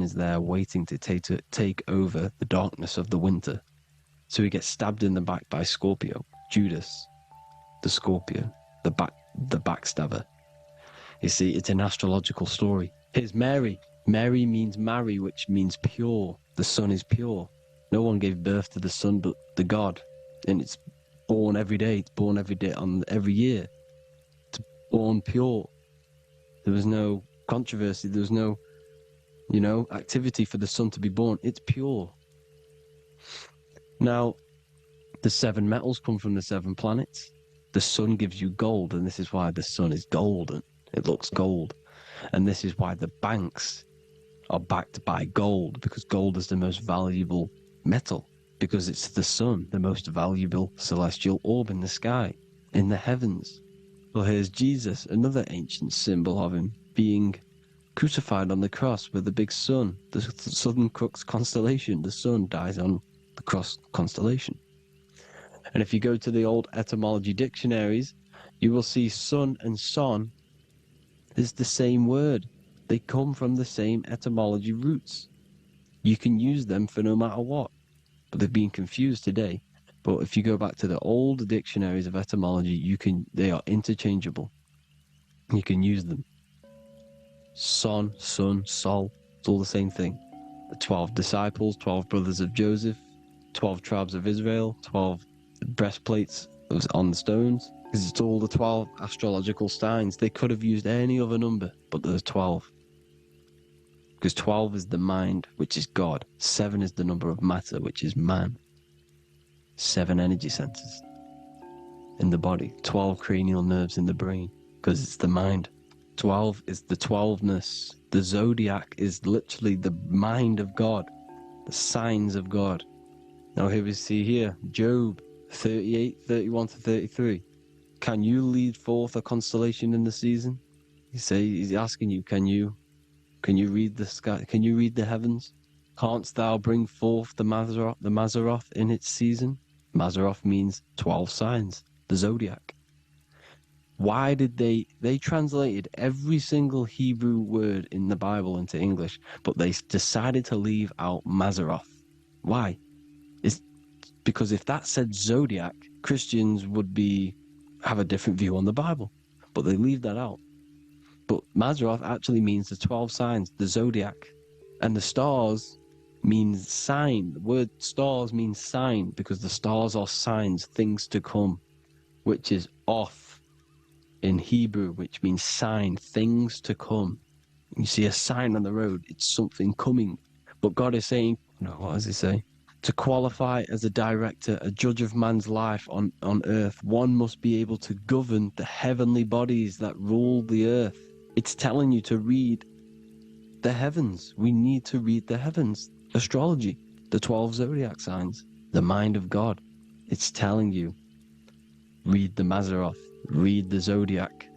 is there waiting to take over the darkness of the winter. So he gets stabbed in the back by Scorpio. Judas, the scorpion, the backstabber. You see, it's an astrological story. Here's Mary. Mary means marry, which means pure. The sun is pure. No one gave birth to the sun but the God. And it's born every day. It's born every day on every year. It's born pure. There was no controversy. There was no, activity for the sun to be born. It's pure. Now, the 7 metals come from the 7 planets. The sun gives you gold, and this is why the sun is golden. It looks gold. And this is why the banks are backed by gold, because gold is the most valuable metal, because it's the sun, the most valuable celestial orb in the sky, in the heavens. Well, here's Jesus, another ancient symbol of him, being crucified on the cross with the big sun, the Southern Crux constellation. The sun dies on the cross constellation. And if you go to the old etymology dictionaries, you will see sun and son is the same word. They come from the same etymology roots. You can use them for no matter what, but they've been confused today. But if you go back to the old dictionaries of etymology, they are interchangeable. You can use them. Son, sun, sol, it's all the same thing. The 12 disciples, 12 brothers of Joseph, 12 tribes of Israel, 12 breastplates on the stones, because it's all the 12 astrological signs. They could have used any other number, but there's 12. Because 12 is the mind, which is God. 7 is the number of matter, which is man. 7 energy centers in the body. 12 cranial nerves in the brain, because it's the mind. 12 is the 12ness. The zodiac is literally the mind of God, the signs of God. Now here we see here, Job 38, 31 to 33. Can you lead forth a constellation in the season? He's asking you, can you read the sky? Can you read the heavens? Canst thou bring forth the Mazzaroth in its season? Mazzaroth means 12 signs, the zodiac. Why did they translated every single Hebrew word in the Bible into English, but they decided to leave out Mazzaroth? Why? It's because if that said zodiac, Christians would have a different view on the Bible, but they leave that out. But Mazzaroth actually means the 12 signs, the zodiac, and the stars means sign. The word stars means sign because the stars are signs, things to come, which is off in Hebrew, which means sign, things to come. You see a sign on the road, it's something coming. But God is saying, no, what does he say? To qualify as a director, a judge of man's life on earth, one must be able to govern the heavenly bodies that rule the earth. It's telling you to read the heavens. We need to read the heavens. Astrology, the 12 zodiac signs, the mind of God. It's telling you, read the Mazzaroth, read the zodiac,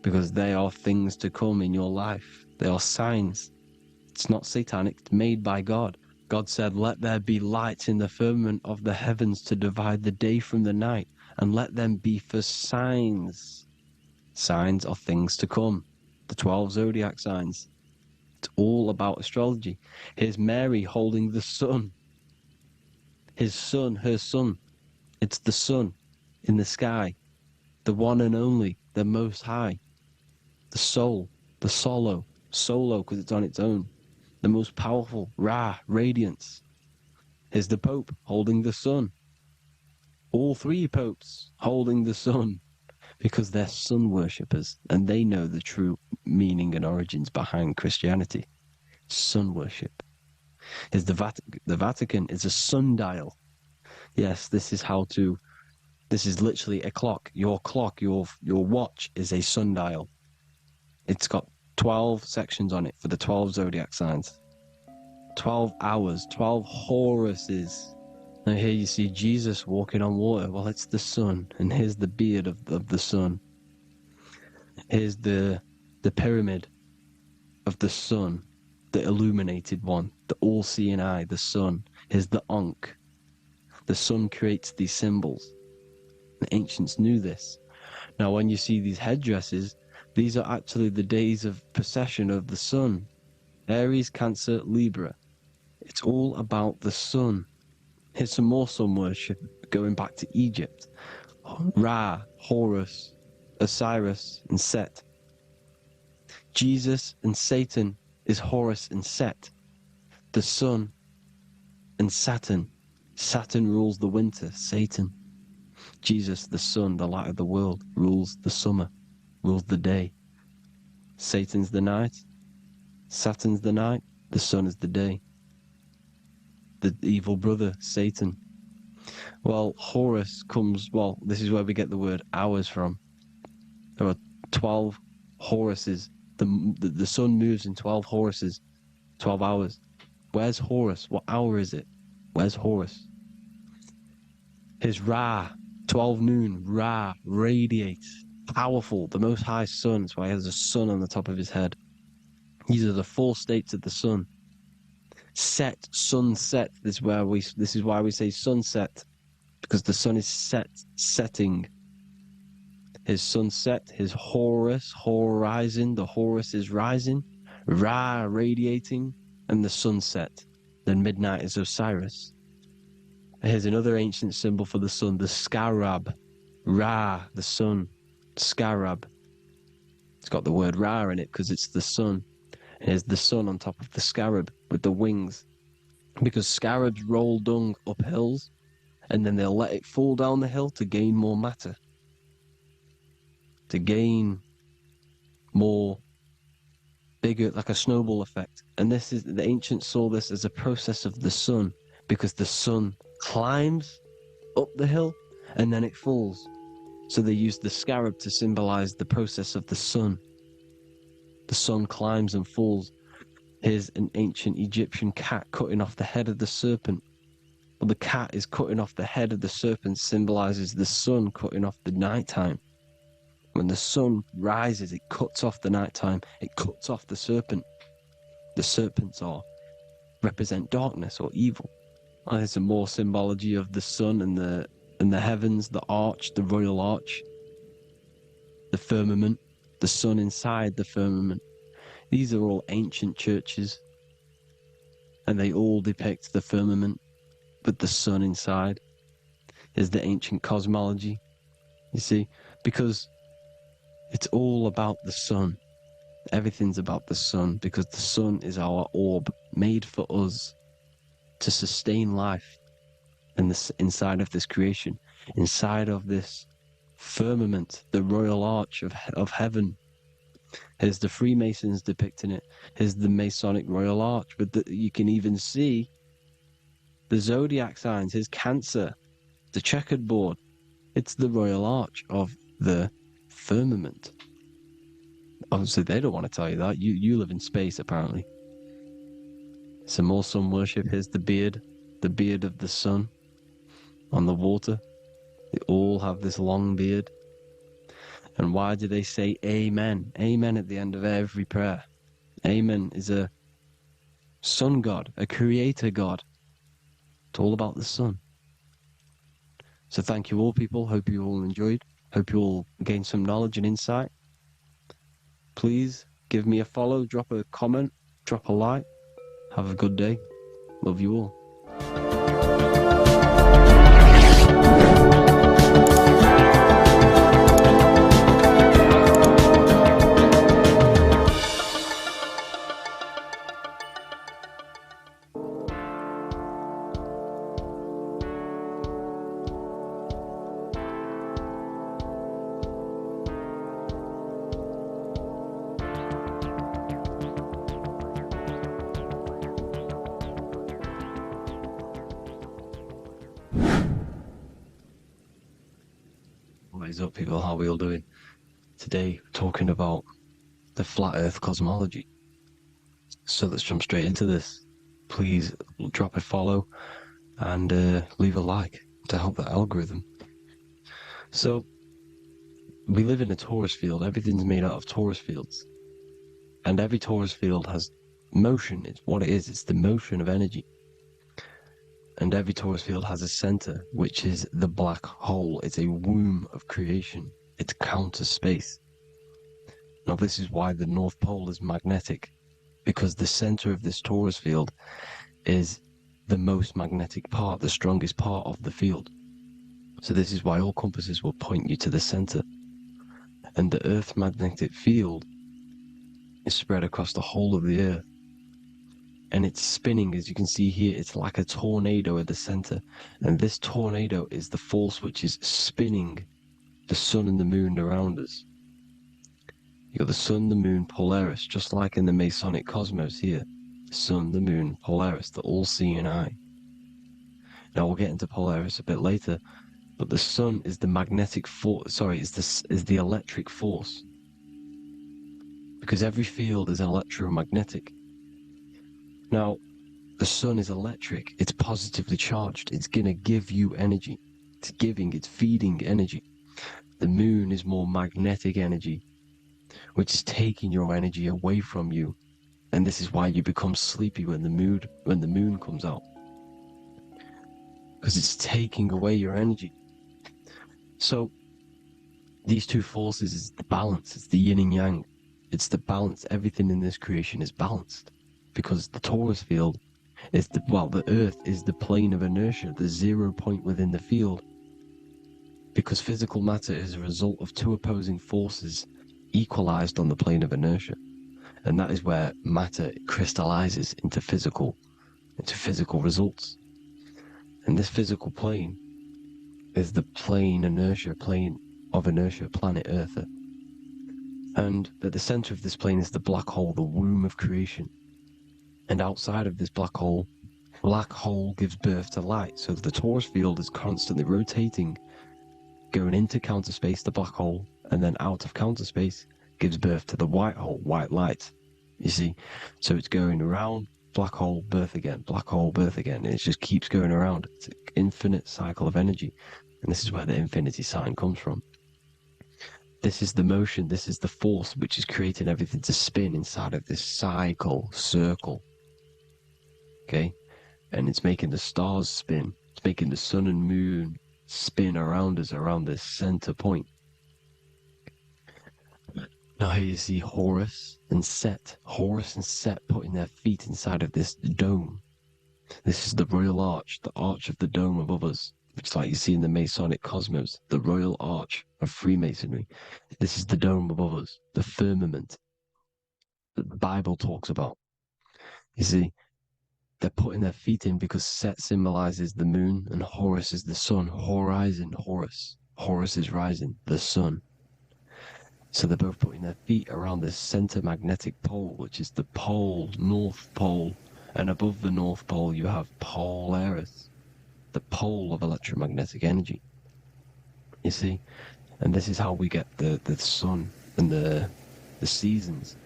because they are things to come in your life. They are signs. It's not satanic, it's made by God. God said, let there be lights in the firmament of the heavens to divide the day from the night, and let them be for signs. Signs are things to come. The 12 zodiac signs. It's all about astrology. Here's Mary holding the sun. His son, her son. It's the sun in the sky. The one and only, the most high. The soul, the solo because it's on its own. The most powerful, Ra, radiance. Here's the Pope holding the sun. All 3 popes holding the sun because they're sun worshippers and they know the true meaning and origins behind Christianity. Sun worship. Here's the Vatican is a sundial. Yes, this is literally a clock. Your watch is a sundial. It's got 12 sections on it for the 12 zodiac signs. 12 hours, 12 Horuses. Now here you see Jesus walking on water. Well, it's the sun, and here's the beard of the sun. Here's the pyramid of the sun, the illuminated one, the all-seeing eye, the sun. Here's the Ankh. The sun creates these symbols. The ancients knew this. Now, when you see these headdresses, these are actually the days of precession of the sun. Aries, Cancer, Libra. It's all about the sun. Here's some more sun worship going back to Egypt. Ra, Horus, Osiris, and Set. Jesus and Satan is Horus and Set. The sun and Saturn. Saturn rules the winter, Satan. Jesus, the sun, the light of the world, rules the summer, rules the day. Satan's the night, Saturn's the night, the sun is the day. The evil brother, Satan. Well, Horus this is where we get the word hours from. There are 12 Horuses. The sun moves in 12 Horuses, 12 hours. Where's Horus? What hour is it? Where's Horus? His Ra, 12 noon, Ra, radiates, powerful, the most high sun. That's why he has a sun on the top of his head. These are the 4 states of the sun. Set, sunset. This is why we say sunset, because the sun is setting. his sunset, his Horus, horizon, the Horus is rising, Ra radiating, and the sunset. Then midnight is Osiris. Here's another ancient symbol for the sun, the scarab. Ra, the sun, scarab. It's got the word Ra in it because it's the sun. Here's the sun on top of the scarab with the wings. Because scarabs roll dung up hills, and then they'll let it fall down the hill to gain more matter. To gain more bigger, like a snowball effect. And this is, the ancients saw this as a process of the sun, because the sun climbs up the hill and then it falls. So they used the scarab to symbolize the process of the sun. The sun climbs and falls. Here's an ancient Egyptian cat cutting off the head of the serpent. Well, the cat is cutting off the head of the serpent, symbolizes the sun cutting off the nighttime. When the sun rises, it cuts off the nighttime. It cuts off the serpent. The serpents represent darkness or evil. There's some more symbology of the sun and the heavens, the arch, the royal arch, the firmament, the sun inside the firmament. These are all ancient churches, and they all depict the firmament with the sun inside. Is the ancient cosmology, you see, because it's all about the sun. Everything's about the sun, because the sun is our orb made for us to sustain life in this, inside of this creation, inside of this firmament, the royal arch of heaven. Here's the Freemasons depicting it. Here's the Masonic royal arch, but you can even see the zodiac signs. Here's Cancer, the checkered board. It's the royal arch of the firmament. Obviously, they don't want to tell you that. You live in space, apparently. Some more sun worship. Here's the beard of the sun on the water. They all have this long beard. And why do they say amen? Amen at the end of every prayer. Amen is a sun god, a creator god. It's all about the sun. So thank you all, people. Hope you all enjoyed. Hope you all gained some knowledge and insight. Please give me a follow, drop a comment, drop a like. Have a good day. Love you all. What is up, people? How are we all doing? Today, we're talking about the flat earth cosmology. So let's jump straight into this. Please drop a follow and leave a like to help the algorithm. So, we live in a torus field. Everything's made out of torus fields. And every torus field has motion. It's what it is. It's the motion of energy. And every torus field has a center, which is the black hole. It's a womb of creation. It's counter space. Now, this is why the North Pole is magnetic, because the center of this torus field is the most magnetic part, the strongest part of the field. So this is why all compasses will point you to the center. And the Earth's magnetic field is spread across the whole of the Earth. And it's spinning, as you can see here. It's like a tornado at the center. And this tornado is the force which is spinning the sun and the moon around us. You got the sun, the moon, Polaris, just like in the Masonic cosmos here. The sun, the moon, Polaris, the all-seeing eye. Now we'll get into Polaris a bit later, but the sun is the magnetic force. Sorry, is the electric force, because every field is electromagnetic. Now, the sun is electric. It's positively charged. It's gonna give you energy. It's feeding energy. The moon is more magnetic energy, which is taking your energy away from you. And this is why you become sleepy when the moon comes out, because it's taking away your energy. So These two forces is the balance. It's the yin and yang. It's the balance. Everything in this creation is balanced because the torus field is the earth is the plane of inertia, the 0 point within the field. Because physical matter is a result of two opposing forces equalized on the plane of inertia. And that is where matter crystallizes into physical results. And this physical plane is the plane of inertia, planet Earth. And at the center of this plane is the black hole, the womb of creation. And outside of this black hole gives birth to light. So the torus field is constantly rotating, going into counter space, the black hole, and then out of counter space gives birth to the white hole, white light. You see? So it's going around, black hole, birth again, black hole, birth again. And it just keeps going around. It's an infinite cycle of energy. And this is where the infinity sign comes from. This is the motion, this is the force which is creating everything to spin inside of this circle. Okay? And it's making the stars spin. It's making the sun and moon spin around us, around this center point. Now here you see Horus and Set. Horus and Set putting their feet inside of this dome. This is the royal arch, the arch of the dome above us, which is like you see in the Masonic cosmos, the royal arch of Freemasonry. This is the dome above us, the firmament that the Bible talks about. You see, they're putting their feet in because Set symbolizes the moon and Horus is the sun. Horizon, Horus. Horus is rising, the sun. So they're both putting their feet around this center magnetic pole, which is the pole, North Pole. And above the North Pole, you have Polaris, the pole of electromagnetic energy. You see? And this is how we get the sun and the seasons.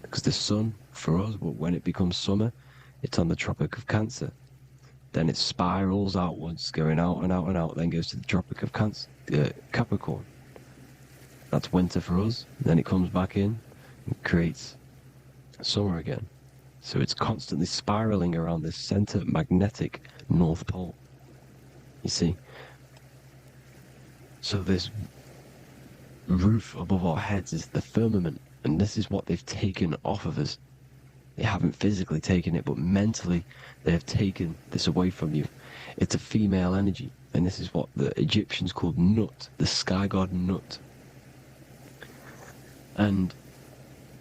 Because the sun, for us, when it becomes summer, it's on the Tropic of Cancer. Then it spirals outwards, going out and out and out, then goes to the Tropic of Capricorn. That's winter for us. Then it comes back in and creates summer again. So it's constantly spiraling around this center magnetic North Pole. You see? So this roof above our heads is the firmament, and this is what they've taken off of us. They haven't physically taken it, but mentally they have taken this away from you. It's a female energy, and this is what the Egyptians called Nut, the sky god Nut. And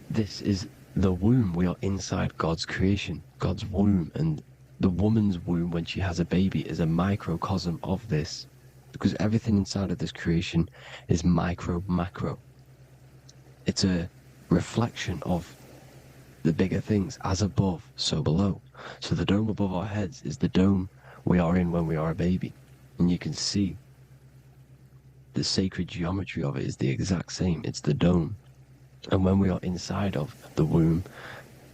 this is the womb. We are inside God's creation, God's womb, and the woman's womb when she has a baby is a microcosm of this, because everything inside of this creation is macro. It's a reflection of the bigger things, as above, so below. So the dome above our heads is the dome we are in when we are a baby. And you can see the sacred geometry of it is the exact same. It's the dome. And when we are inside of the womb,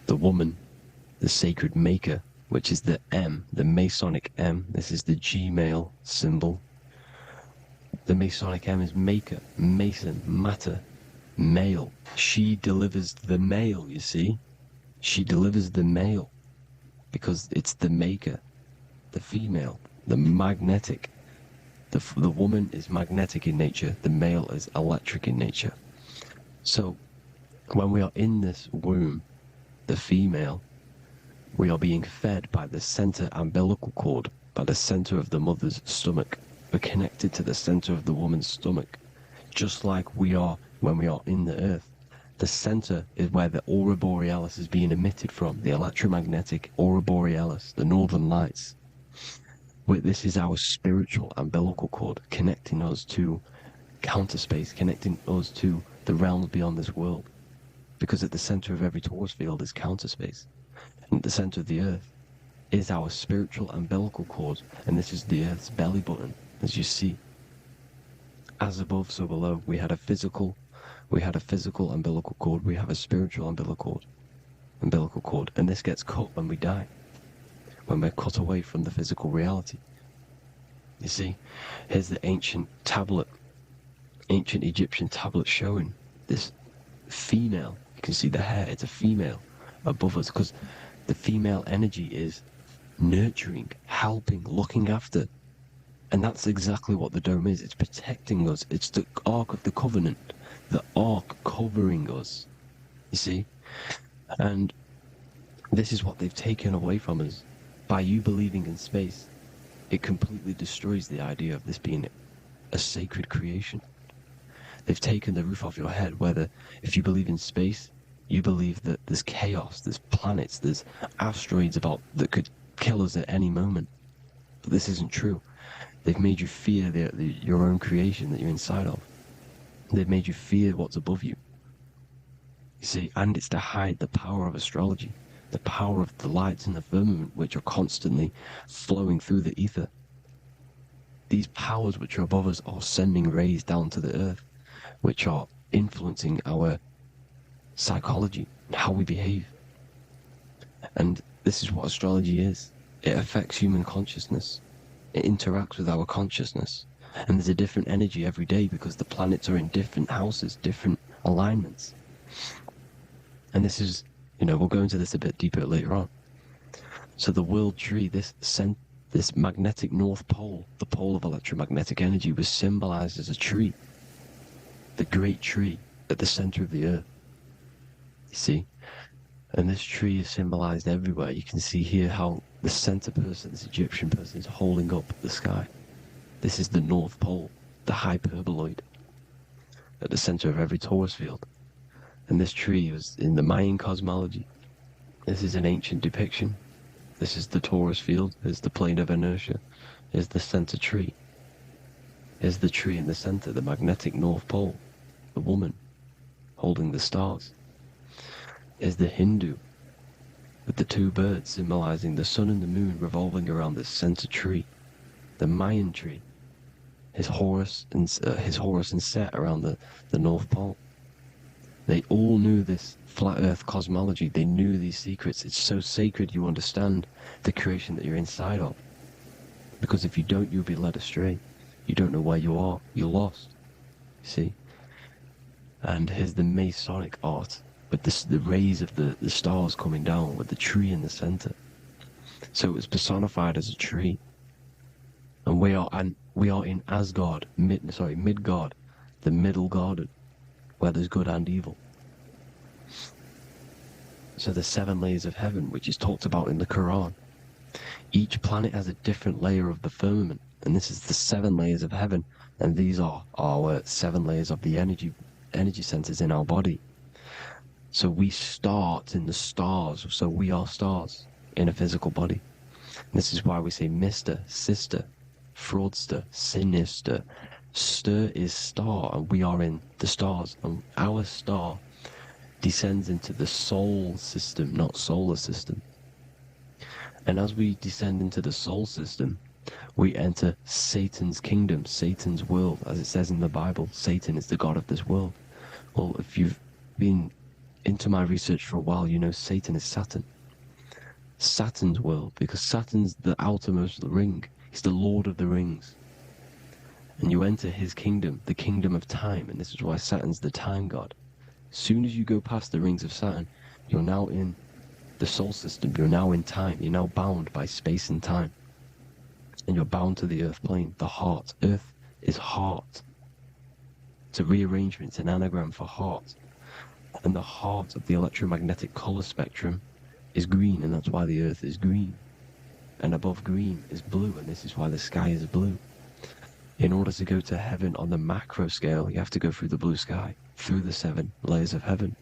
the woman, the sacred maker, which is the M, the Masonic M, this is the G-male symbol. The Masonic M is maker, mason, matter, male. She delivers the male, you see. She delivers the male because it's the maker, the female, the magnetic. The woman is magnetic in nature, the male is electric in nature. So when we are in this womb, the female, we are being fed by the center umbilical cord, by the center of the mother's stomach. We're connected to the center of the woman's stomach, just like we are when we are in the earth. The center is where the aurora borealis is being emitted from, the electromagnetic aurora borealis, the northern lights. This is our spiritual umbilical cord, connecting us to counter space, connecting us to the realms beyond this world. Because at the center of every torus field is counter space. And at the center of the earth is our spiritual umbilical cord, and this is the earth's belly button, as you see. As above, so below. We had a physical umbilical cord, we have a spiritual umbilical cord, and this gets cut when we die, when we're cut away from the physical reality. You see, here's the ancient Egyptian tablet showing this female. You can see the hair, it's a female above us, because the female energy is nurturing, helping, looking after. And that's exactly what the dome is. It's protecting us. It's the Ark of the Covenant, the Ark covering us, you see? And this is what they've taken away from us. By you believing in space, it completely destroys the idea of this being a sacred creation. They've taken the roof off your head, whether if you believe in space, you believe that there's chaos, there's planets, there's asteroids that could kill us at any moment. But this isn't true. They've made you fear your own creation that you're inside of. They've made you fear what's above you. You see, and it's to hide the power of astrology, the power of the lights in the firmament, which are constantly flowing through the ether. These powers which are above us are sending rays down to the earth, which are influencing our psychology and how we behave. And this is what astrology is. It affects human consciousness. It interacts with our consciousness. And there's a different energy every day because the planets are in different houses, different alignments. And this is, we'll go into this a bit deeper later on. So the world tree, this magnetic north pole, the pole of electromagnetic energy, was symbolized as a tree. The great tree at the center of the earth. You see? And this tree is symbolized everywhere. You can see here how the center person, this Egyptian person, is holding up the sky. This is the North Pole, the hyperboloid, at the center of every Taurus field. And this tree was in the Mayan cosmology. This is an ancient depiction. This is the Taurus field. There's the plane of inertia. Here's the center tree. Here's the tree in the center, the magnetic North Pole, the woman holding the stars. Is the Hindu, with the two birds symbolizing the sun and the moon revolving around the center tree. The Mayan tree, his Horus and Set around the North Pole. They all knew this flat Earth cosmology. They knew these secrets. It's so sacred you understand the creation that you're inside of. Because if you don't, you'll be led astray. You don't know where you are. You're lost. You see? And here's the Masonic art, with the rays of the stars coming down, with the tree in the center. So it was personified as a tree. And we are in Asgard, Midgard, the middle garden, where there's good and evil. So the 7 layers of heaven, which is talked about in the Quran. Each planet has a different layer of the firmament, and this is the 7 layers of heaven, and these are our 7 layers of the energy centers in our body. So we start in the stars, so we are stars in a physical body. And this is why we say Mr., Sister, Fraudster, Sinister. Stir is star, and we are in the stars. And our star descends into the soul system, not solar system. And as we descend into the soul system, we enter Satan's kingdom, Satan's world. As it says in the Bible, Satan is the god of this world. Well, if you've been into my research for a while, you know Satan is Saturn. Saturn's world, because Saturn's the outermost ring. He's the Lord of the Rings. And you enter his kingdom, the kingdom of time, and this is why Saturn's the time god. As soon as you go past the rings of Saturn, you're now in the soul system, you're now in time, you're now bound by space and time. And you're bound to the earth plane, the heart. Earth is heart. It's a rearrangement, it's an anagram for heart. And the heart of the electromagnetic color spectrum is green, and that's why the earth is green. And above green is blue, and this is why the sky is blue. In order to go to heaven on the macro scale, you have to go through the blue sky, through the 7 layers of heaven.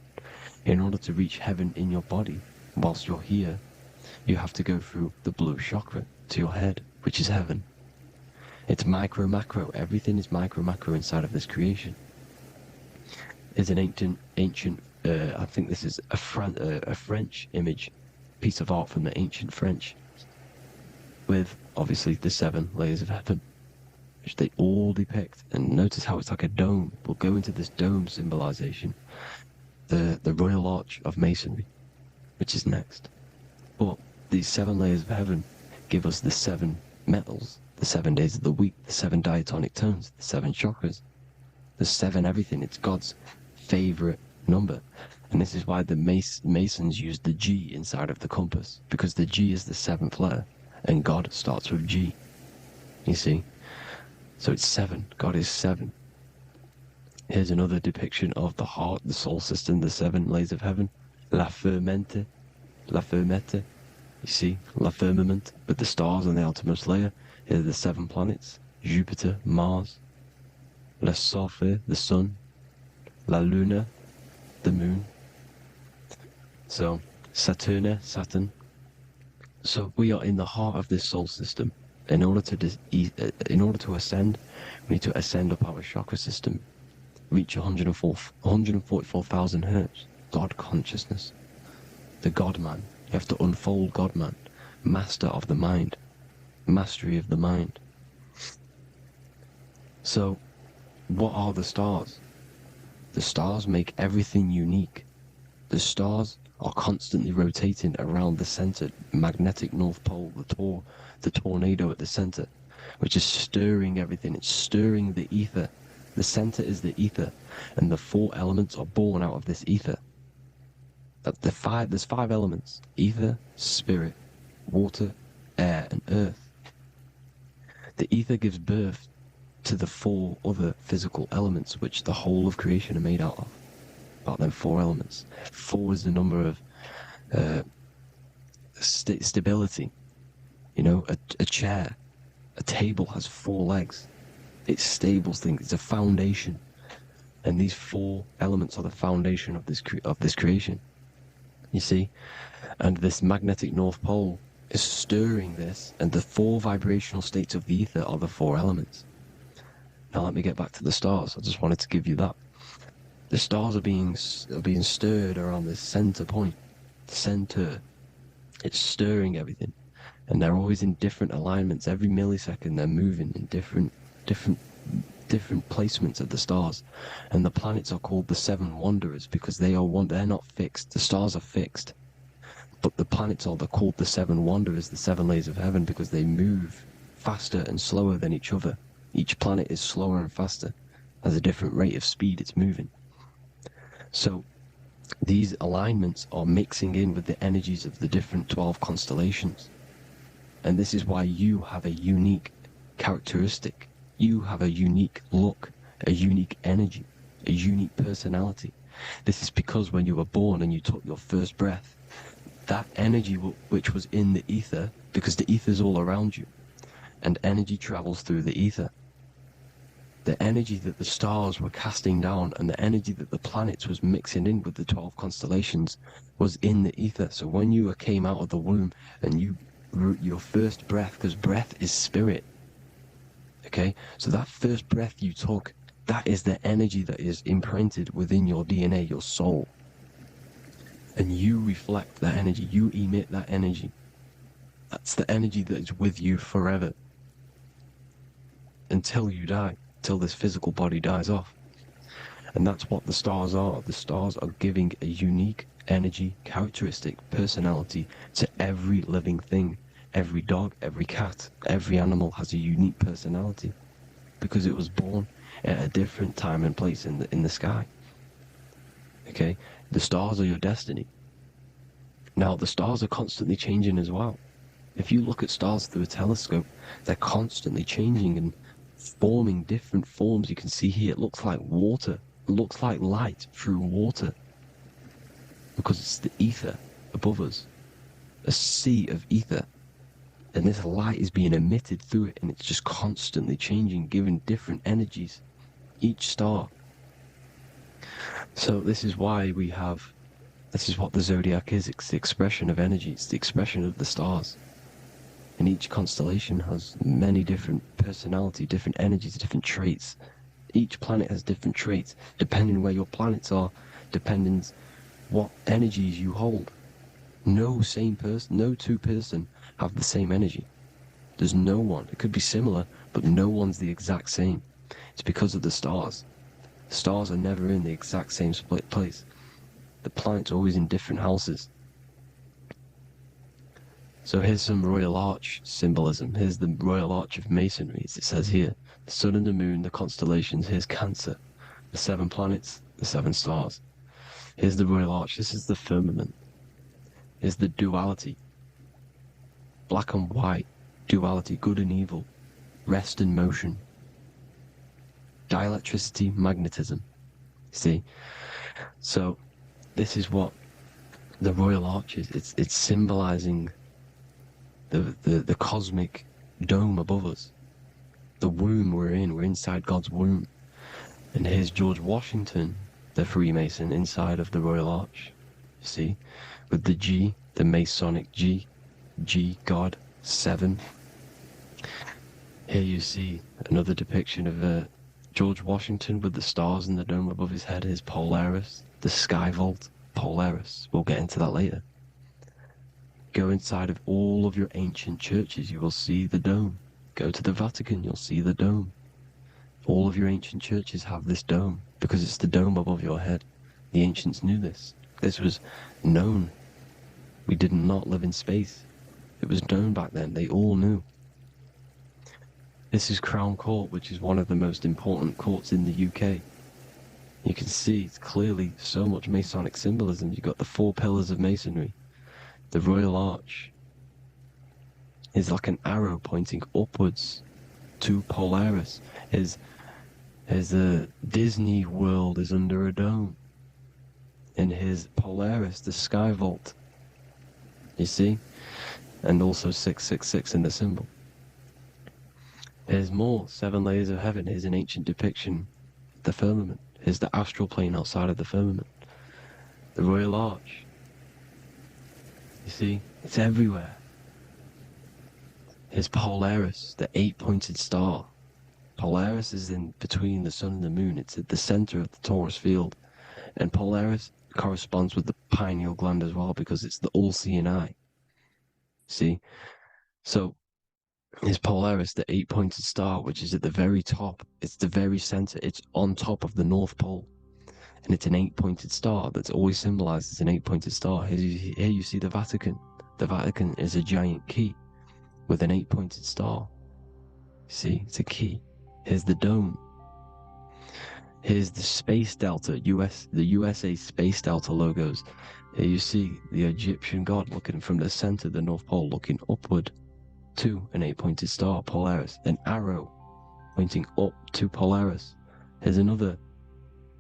In order to reach heaven in your body, whilst you're here, you have to go through the blue chakra to your head, which is heaven. It's micro, macro. Everything is micro, macro inside of this creation. Is an ancient. I think this is a French image, piece of art from the ancient French, with obviously the 7 layers of heaven, which they all depict. And notice how it's like a dome. We'll go into this dome symbolization, the Royal Arch of Masonry, which is next. But these 7 layers of heaven give us the 7 metals, the 7 days of the week, the 7 diatonic tones, the 7 chakras, the 7 everything. It's God's favorite number. And this is why the Masons use the G inside of the compass, because the G is the 7th letter, and God starts with G. You see? So it's 7. God is 7. Here's another depiction of the heart, the soul system, the 7 layers of heaven. La fermente, la fermete. You see, la firmament, with the stars on the outermost layer. Here are the 7 planets: Jupiter, Mars, le Soleil, the sun, la Luna, the moon. So, Saturn. So we are in the heart of this soul system. In order to ascend, we need to ascend up our chakra system, reach 144,000 hertz, God consciousness, the God man. You have to unfold God man, master of the mind, mastery of the mind. So, what are the stars? The stars make everything unique. The stars are constantly rotating around the center, magnetic North Pole, the tornado at the center, which is stirring everything. It's stirring the ether. The center is the ether, and the 4 elements are born out of this ether. There's 5 elements: ether, spirit, water, air, and earth. The ether gives birth to the 4 other physical elements, which the whole of creation are made out of. About them 4 elements. 4 is the number of stability. You know, a chair, a table has 4 legs. It's stable things. It's a foundation, and these 4 elements are the foundation of this creation. You see, and this magnetic North Pole is stirring this, and the 4 vibrational states of the ether are the 4 elements. Now let me get back to the stars. I just wanted to give you that. The stars are being stirred around this center point. Center. It's stirring everything. And they're always in different alignments. Every millisecond they're moving in different placements of the stars. And the planets are called the 7 wanderers because they're not fixed. The stars are fixed. But the planets are called the 7 wanderers, the 7 layers of heaven, because they move faster and slower than each other. Each planet is slower and faster. Has a different rate of speed it's moving. So these alignments are mixing in with the energies of the different 12 constellations. And this is why you have a unique characteristic. You have a unique look, a unique energy, a unique personality. This is because when you were born and you took your first breath, that energy which was in the ether, because the ether is all around you, and energy travels through the ether. The energy that the stars were casting down and the energy that the planets was mixing in with the 12 constellations was in the ether. So when you came out of the womb and your first breath, because breath is spirit, okay? So that first breath you took, that is the energy that is imprinted within your DNA, your soul. And you reflect that energy, you emit that energy. That's the energy that is with you forever. Until you die. Till this physical body dies off. And that's what the stars are. The stars are giving a unique energy, characteristic, personality to every living thing. Every dog, every cat, every animal has a unique personality because it was born at a different time and place in the sky. Okay? The stars are your destiny. Now, the stars are constantly changing as well. If you look at stars through a telescope, they're constantly changing and forming different forms. You can see here, it looks like water. It looks like light through water because it's the ether above us, a sea of ether. And this light is being emitted through it, and it's just constantly changing, giving different energies, each star. So this is why this is what the zodiac is. It's the expression of energy. It's the expression of the stars. And each constellation has many different personality, different energies, different traits. Each planet has different traits, depending where your planets are, depending what energies you hold. No two person have the same energy. There's no one. It could be similar, but no one's the exact same. It's because of the stars. The stars are never in the exact same split place. The planets are always in different houses. So here's some Royal Arch symbolism. Here's the Royal Arch of Masonry, as it says here. The sun and the moon, the constellations. Here's Cancer, the 7 planets, the 7 stars. Here's the Royal Arch. This is the firmament. Here's the duality. Black and white, duality, good and evil, rest and motion. dielectricity, magnetism. See? So this is what the Royal Arch is. It's symbolizing the cosmic dome above us. The womb we're in. We're inside God's womb. And here's George Washington, the Freemason, inside of the Royal Arch. See? With the G, the Masonic G, God, 7. Here you see another depiction of George Washington with the stars in the dome above his head, his Polaris, the sky vault, Polaris. We'll get into that later. Go inside of all of your ancient churches, you will see the dome. Go to the Vatican, you'll see the dome. All of your ancient churches have this dome because it's the dome above your head. The ancients knew this. This was known. We did not live in space. It was known back then. They all knew. This is Crown Court, which is one of the most important courts in the UK. You can see it's clearly so much Masonic symbolism. You've got the 4 pillars of Masonry. The Royal Arch is like an arrow pointing upwards to Polaris. His Disney World is under a dome. And his Polaris, the sky vault. You see? And also 666 in the symbol. There's more 7 layers of heaven. Here's an ancient depiction of the firmament. Here's the astral plane outside of the firmament. The Royal Arch. You see? It's everywhere. Here's Polaris, the 8-pointed star. Polaris is in between the sun and the moon. It's at the center of the Taurus field. And Polaris corresponds with the pineal gland as well because it's the all-seeing eye. See? So, here's Polaris, the 8-pointed star, which is at the very top. It's the very center. It's on top of the North Pole. And it's an 8-pointed star that's always symbolized as an 8-pointed star. Here you see the Vatican. The Vatican is a giant key with an 8-pointed star. See, it's a key. Here's the dome. Here's the Space Delta, the USA Space Delta logos. Here you see the Egyptian god looking from the center, the North Pole, looking upward to an 8-pointed star, Polaris. An arrow pointing up to Polaris. Here's another,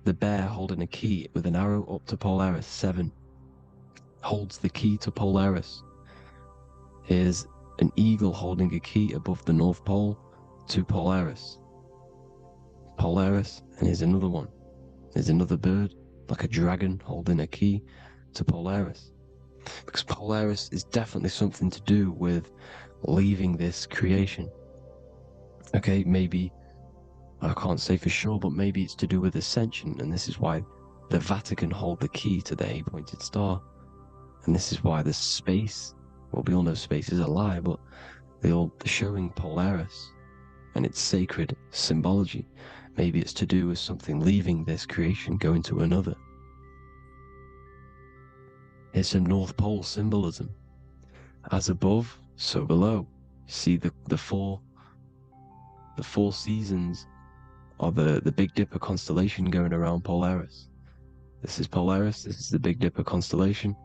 the bear holding a key with an arrow up to Polaris, 7. Holds the key to Polaris. Here's an eagle holding a key above the North Pole to Polaris. Polaris, and here's another one. There's another bird, like a dragon, holding a key to Polaris. Because Polaris is definitely something to do with leaving this creation. Okay, maybe, I can't say for sure, but maybe it's to do with ascension, and this is why the Vatican hold the key to the 8-pointed star. And this is why the space, well, we all know space is a lie, but they're showing Polaris and its sacred symbology. Maybe it's to do with something leaving this creation, going to another. Here's some North Pole symbolism. As above, so below. See the four seasons of the Big Dipper constellation going around Polaris. This is Polaris, this is the Big Dipper constellation,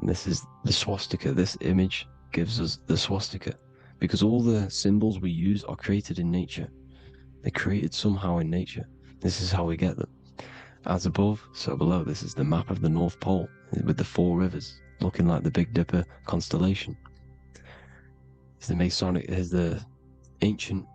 and this is the swastika. This image gives us the swastika, because all the symbols we use are created in nature. They're created somehow in nature. This is how we get them. As above, so below. This is the map of the North Pole with the 4 rivers looking like the Big Dipper constellation. Here's the Masonic, here's the ancient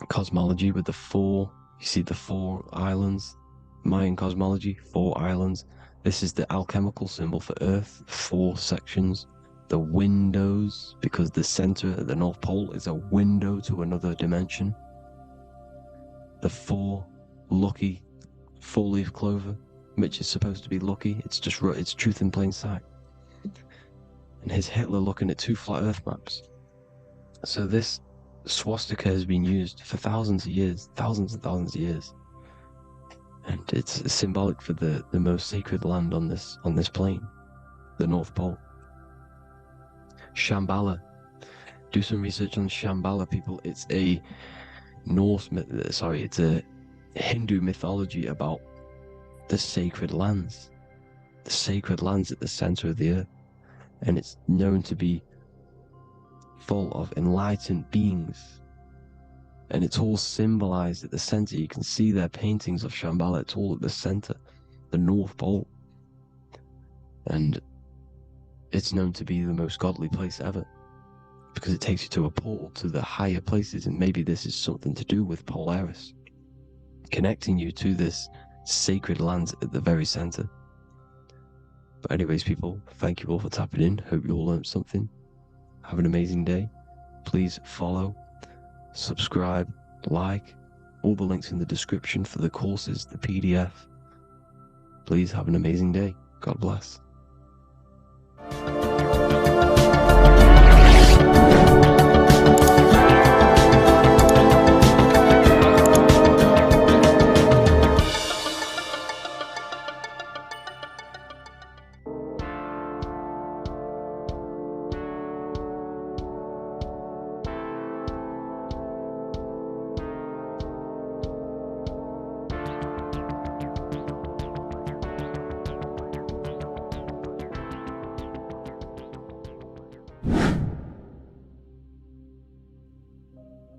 cosmology with the 4, you see the 4 islands, Mayan cosmology, 4 islands. This is the alchemical symbol for Earth, 4 sections. The windows, because the center of the North Pole is a window to another dimension. The 4 lucky 4-leaf clover, which is supposed to be lucky. It's truth in plain sight. And here's Hitler looking at 2 flat Earth maps. So this swastika has been used for thousands of years, thousands and thousands of years, and it's symbolic for the most sacred land on this plane, the North Pole. Shambhala. Do some research on Shambhala, people. It's a it's a Hindu mythology about the sacred lands at the center of the earth, and it's known to be full of enlightened beings And it's all symbolized at the center. You can see their paintings of Shambhala. It's all at the center, the North Pole. And it's known to be the most godly place ever, because it takes you to a portal to the higher places. And maybe this is something to do with Polaris, connecting you to this sacred land at the very center. But anyways, people, thank you all for tapping in. Hope you all learned something. Have an amazing day. Please follow, subscribe, like, all the links in the description for the courses, the PDF. Please have an amazing day. God bless.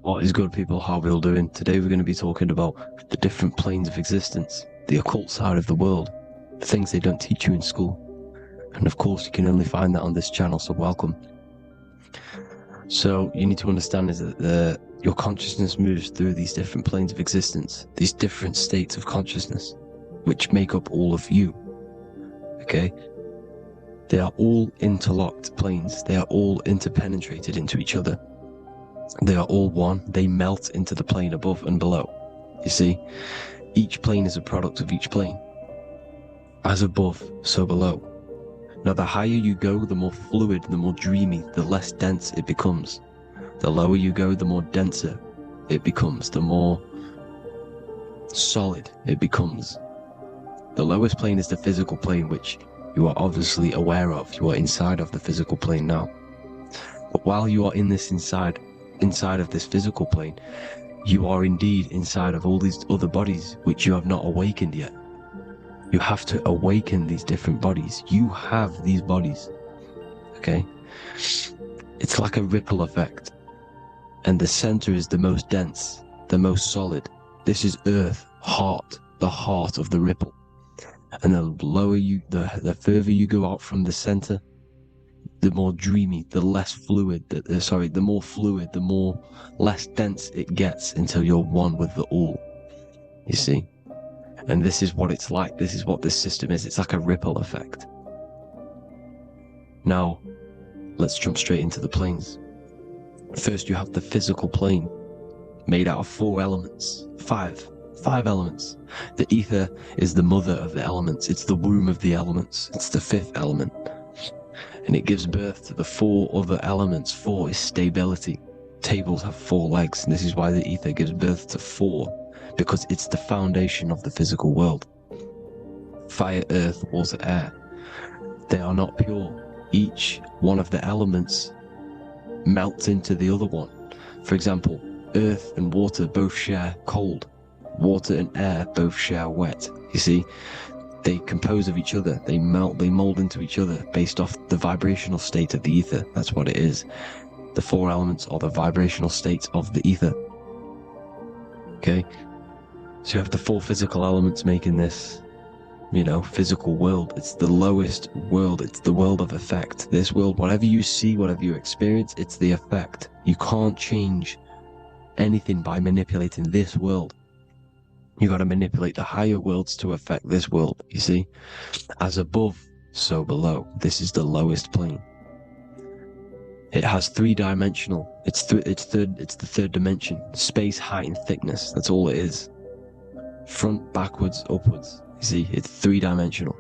What is good, people? How are we all doing? Today we're going to be talking about the different planes of existence, the occult side of the world, the things they don't teach you in school. And of course, you can only find that on this channel, so welcome. So you need to understand is that your consciousness moves through these different planes of existence, these different states of consciousness, which make up all of you. Okay? They are all interlocked planes. They are all interpenetrated into each other. They are all one. They melt into the plane above and below. You see, each plane is a product of each plane. As above, so below. Now, the higher you go, the more fluid, the more dreamy, the less dense it becomes. The lower you go, the more denser it becomes, the more solid it becomes. The lowest plane is the physical plane, which you are obviously aware of. You are inside of the physical plane now. But while you are in this inside of this physical plane, you are indeed inside of all these other bodies which you have not awakened yet. You have to awaken these different bodies. You have these bodies. Okay? It's like a ripple effect. And the center is the most dense, the most solid. This is Earth, heart, the heart of the ripple. And the further you go out from the center, the more dreamy, the less fluid, the more fluid, the more less dense it gets until you're one with the all. You see? And this is what it's like. This is what this system is. It's like a ripple effect. Now, let's jump straight into the planes. First, you have the physical plane, made out of 4 elements. Five elements. The ether is the mother of the elements. It's the womb of the elements. It's the 5th element. And it gives birth to the 4 other elements. 4 is stability. Tables have 4 legs, and this is why the ether gives birth to 4, because it's the foundation of the physical world. Fire, earth, water, air. They are not pure. Each one of the elements melts into the other one. For example, earth and water both share cold. Water and air both share wet. You see? They compose of each other. They melt, they mold into each other based off the vibrational state of the ether. That's what it is. The 4 elements are the vibrational states of the ether. Okay? So you have the 4 physical elements making this, physical world. It's the lowest world. It's the world of effect. This world, whatever you see, whatever you experience, it's the effect. You can't change anything by manipulating this world. You got to manipulate the higher worlds to affect this world, you see? As above, so below. This is the lowest plane. It has 3-dimensional. It's the 3rd dimension. Space, height, and thickness. That's all it is. Front, backwards, upwards. You see, it's 3-dimensional.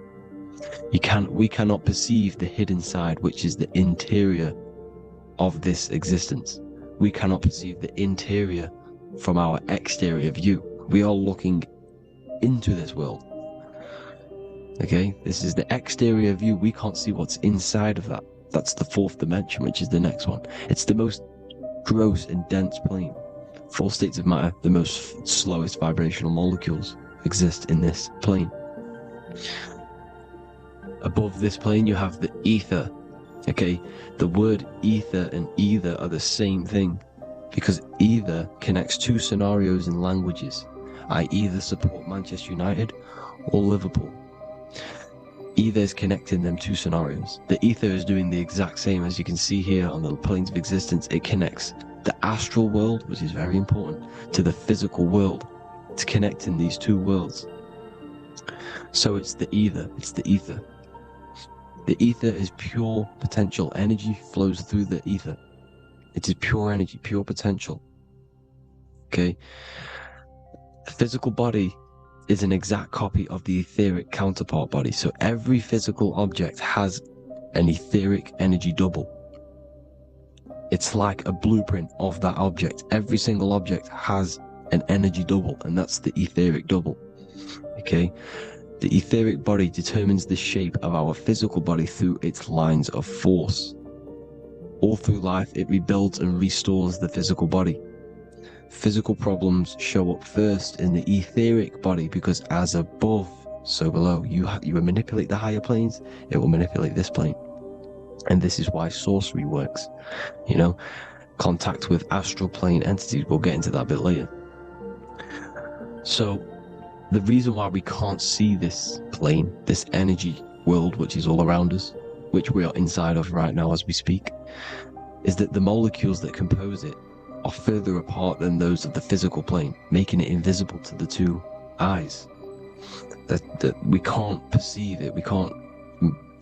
We cannot perceive the hidden side, which is the interior of this existence. We cannot perceive the interior from our exterior view. We are looking into this world. Okay, this is the exterior view. We can't see what's inside of that. That's the 4th dimension, which is the next one. It's the most gross and dense plane. 4 states of matter, the most slowest vibrational molecules, exist in this plane. Above this plane, you have the ether. Okay, the word ether and either are the same thing. because either connects two scenarios in languages. I either support Manchester United or Liverpool. Ether is connecting them two scenarios. The ether is doing the exact same, as you can see here on the planes of existence. It connects the astral world, which is very important, to the physical world. It's connecting these two worlds. So it's the ether. It's the ether. The ether is pure potential. Energy flows through the ether. It is pure energy, pure potential. Okay? The physical body is an exact copy of the etheric counterpart body. So every physical object has an etheric energy double. It's like a blueprint of that object. Every single object has an energy double, and that's the etheric double. Okay? The etheric body determines the shape of our physical body through its lines of force. All through life, it rebuilds and restores the physical body. Physical problems show up first in the etheric body, because as above, so below. You manipulate the higher planes, it will manipulate this plane. And this is why sorcery works. You know, contact with astral plane entities. We'll get into that a bit later. So the reason why we can't see this plane, this energy world, which is all around us, which we are inside of right now as we speak, is that the molecules that compose it are further apart than those of the physical plane, making it invisible to the two eyes. That we can't perceive it.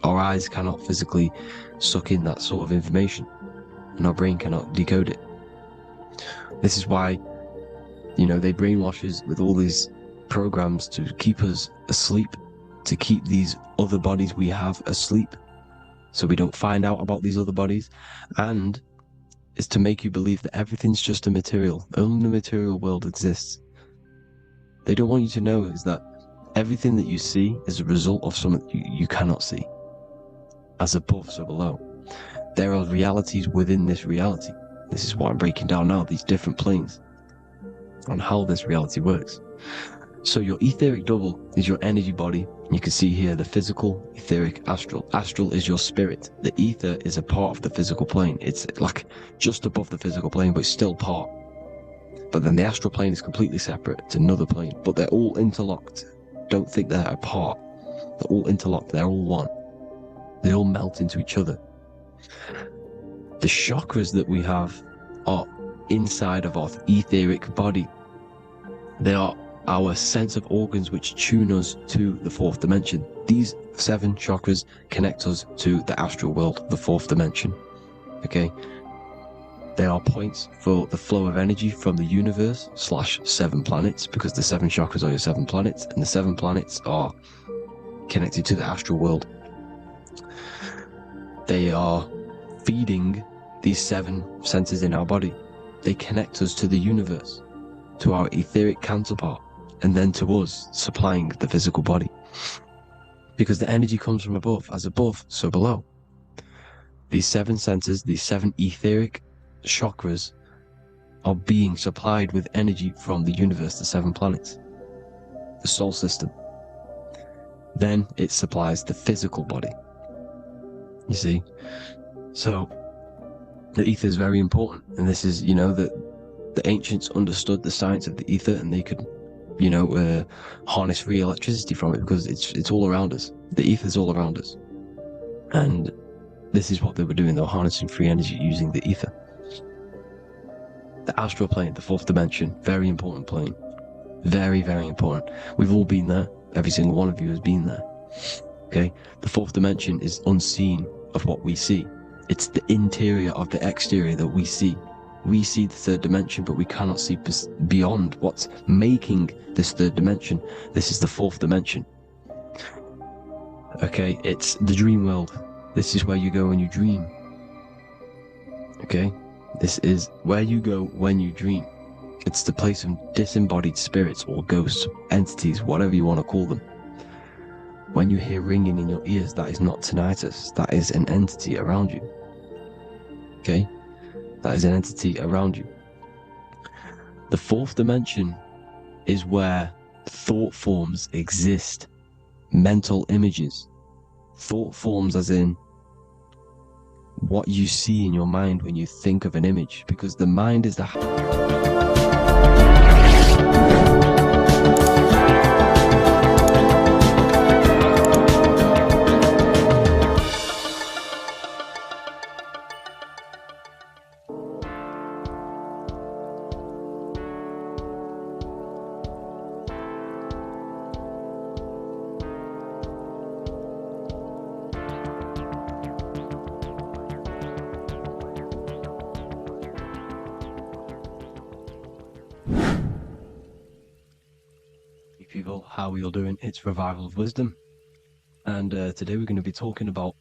Our eyes cannot physically suck in that sort of information, and our brain cannot decode it. This is why, you know, they brainwash us with all these programs to keep us asleep, to keep these other bodies we have asleep, so we don't find out about these other bodies, and is to make you believe that everything's just a material. Only the material world exists. They don't want you to know is that everything that you see is a result of something you cannot see. As above, so below. There are realities within this reality. This is what I'm breaking down now, these different planes, on how this reality works. So your etheric double is your energy body. You can see here the physical, etheric, astral. Astral is your spirit. The ether is a part of the physical plane. It's like just above the physical plane, but it's still part. But then the astral plane is completely separate. It's another plane, but they're all interlocked. Don't think they're apart. They're all interlocked. They're all one. They all melt into each other. The chakras that we have are inside of our etheric body. They are our sense of organs which tune us to the fourth dimension. These 7 chakras connect us to the astral world, the fourth dimension. Okay? They are points for the flow of energy from the universe / 7 planets, because the 7 chakras are your 7 planets, and the 7 planets are connected to the astral world. They are feeding these 7 centers in our body. They connect us to the universe, to our etheric counterpart, and then to us, supplying the physical body. Because the energy comes from above. As above, so below. These 7 centers, these 7 etheric chakras, are being supplied with energy from the universe, the 7 planets, the solar system. Then it supplies the physical body. You see? So the ether is very important. And this is, you know, that the ancients understood the science of the ether, and they could, you know, harness free electricity from it, because it's all around us. The ether is all around us. And this is what they were doing. They were harnessing free energy using the ether. The astral plane, the 4th dimension, very important plane. Very, very important. We've all been there. Every single one of you has been there. Okay? The 4th dimension is unseen of what we see. It's the interior of the exterior that we see. We see the 3rd dimension, but we cannot see beyond what's making this 3rd dimension. This is the 4th dimension. Okay, it's the dream world. This is where you go when you dream. Okay, this is where you go when you dream. It's the place of disembodied spirits or ghosts, entities, whatever you want to call them. When you hear ringing in your ears, that is not tinnitus. That is an entity around you. Okay? That is an entity around you. The 4th dimension is where thought forms exist. Mental images. Thought forms as in what you see in your mind when you think of an image, because the mind is the people. How are you all doing? It's Revival of Wisdom, and today we're going to be talking about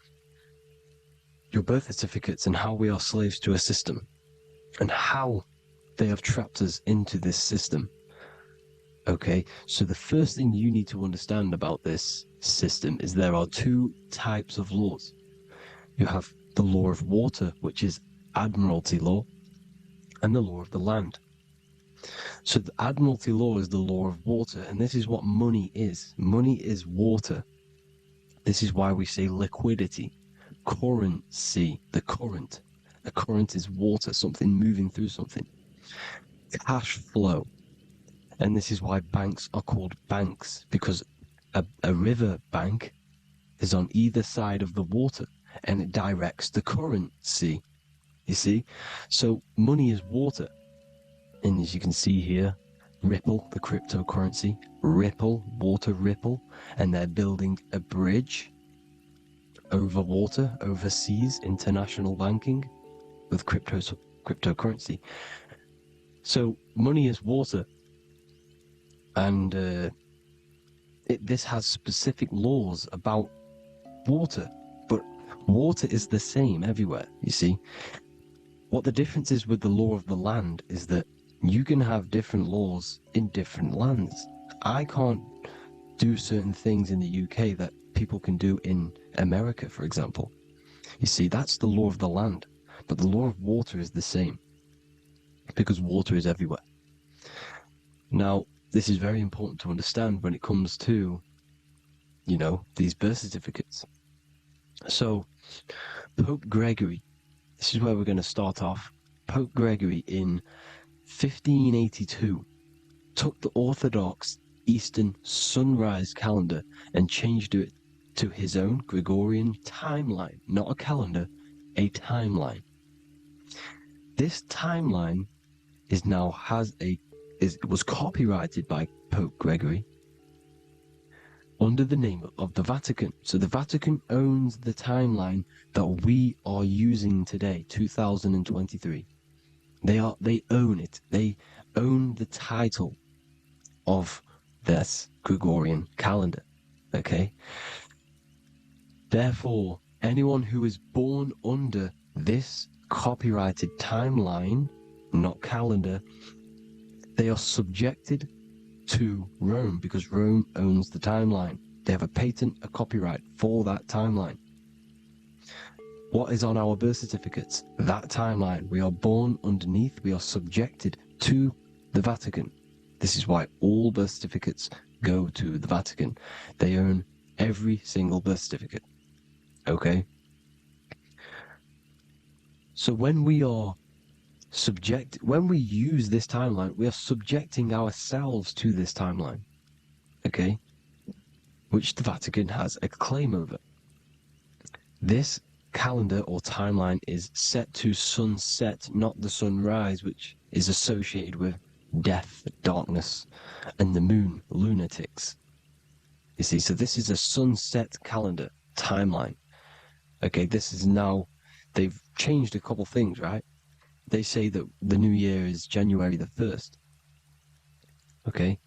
your birth certificates and how we are slaves to a system and how they have trapped us into this system. Okay, so the first thing you need to understand about this system is there are two types of laws. You have the law of water, which is admiralty law, and the law of the land. So the admiralty law is the law of water, and this is what money is. Money is water. This is why we say liquidity, currency, the current. A current is water, something moving through something. Cash flow. And this is why banks are called banks, because a river bank is on either side of the water, and it directs the currency. You see? So money is water. And as you can see here, Ripple, the cryptocurrency, Ripple, water Ripple, and they're building a bridge over water, overseas, international banking with cryptocurrency. So money is water, and this has specific laws about water, but water is the same everywhere, you see. What the difference is with the law of the land is that you can have different laws in different lands. I can't do certain things in the UK that people can do in America, for example. You see, that's the law of the land, but the law of water is the same, because water is everywhere. Now, this is very important to understand when it comes to, you know, these birth certificates. So, Pope Gregory, this is where we're going to start off. Pope Gregory in 1582 took the Orthodox Eastern sunrise calendar and changed it to his own Gregorian timeline, not a calendar, a timeline. This timeline was copyrighted by Pope Gregory under the name of the Vatican. So the Vatican owns the timeline that we are using today, 2023. They own it. They own the title of this Gregorian calendar. Okay? Therefore, anyone who is born under this copyrighted timeline, not calendar, they are subjected to Rome, because Rome owns the timeline. They have a patent, a copyright for that timeline. What is on our birth certificates? That timeline. We are born underneath, we are subjected to the Vatican. This is why all birth certificates go to the Vatican. They own every single birth certificate. Okay? So when we use this timeline, we are subjecting ourselves to this timeline. Okay? Which the Vatican has a claim over. This calendar or timeline is set to sunset, not the sunrise, which is associated with death, darkness, and the moon, lunatics. You see, so this is a sunset calendar timeline. Okay, this is now, they've changed a couple things, right? They say that the new year is January the 1st. Okay,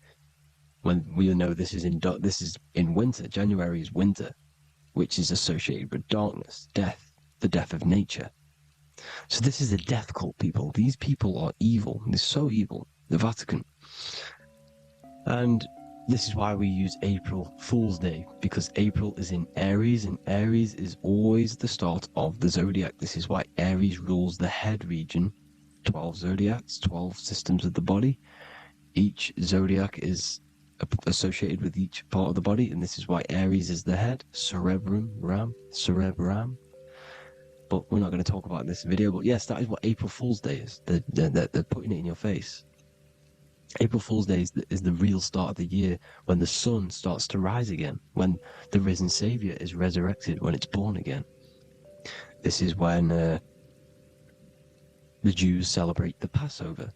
when we know this is in winter. January is winter, which is associated with darkness, death, the death of nature. So this is a death cult, people. These people are evil. They're so evil. The Vatican. And this is why we use April Fool's Day, because April is in Aries, and Aries is always the start of the zodiac. This is why Aries rules the head region. 12 zodiacs, 12 systems of the body. Each zodiac is associated with each part of the body, and this is why Aries is the head, cerebrum, ram, cerebram. but we're not going to talk about this video. But yes, that is what April Fool's Day is. They're putting it in your face. April Fool's Day is the real start of the year, when the sun starts to rise again, when the risen Savior is resurrected, when it's born again. This is when the Jews celebrate the Passover.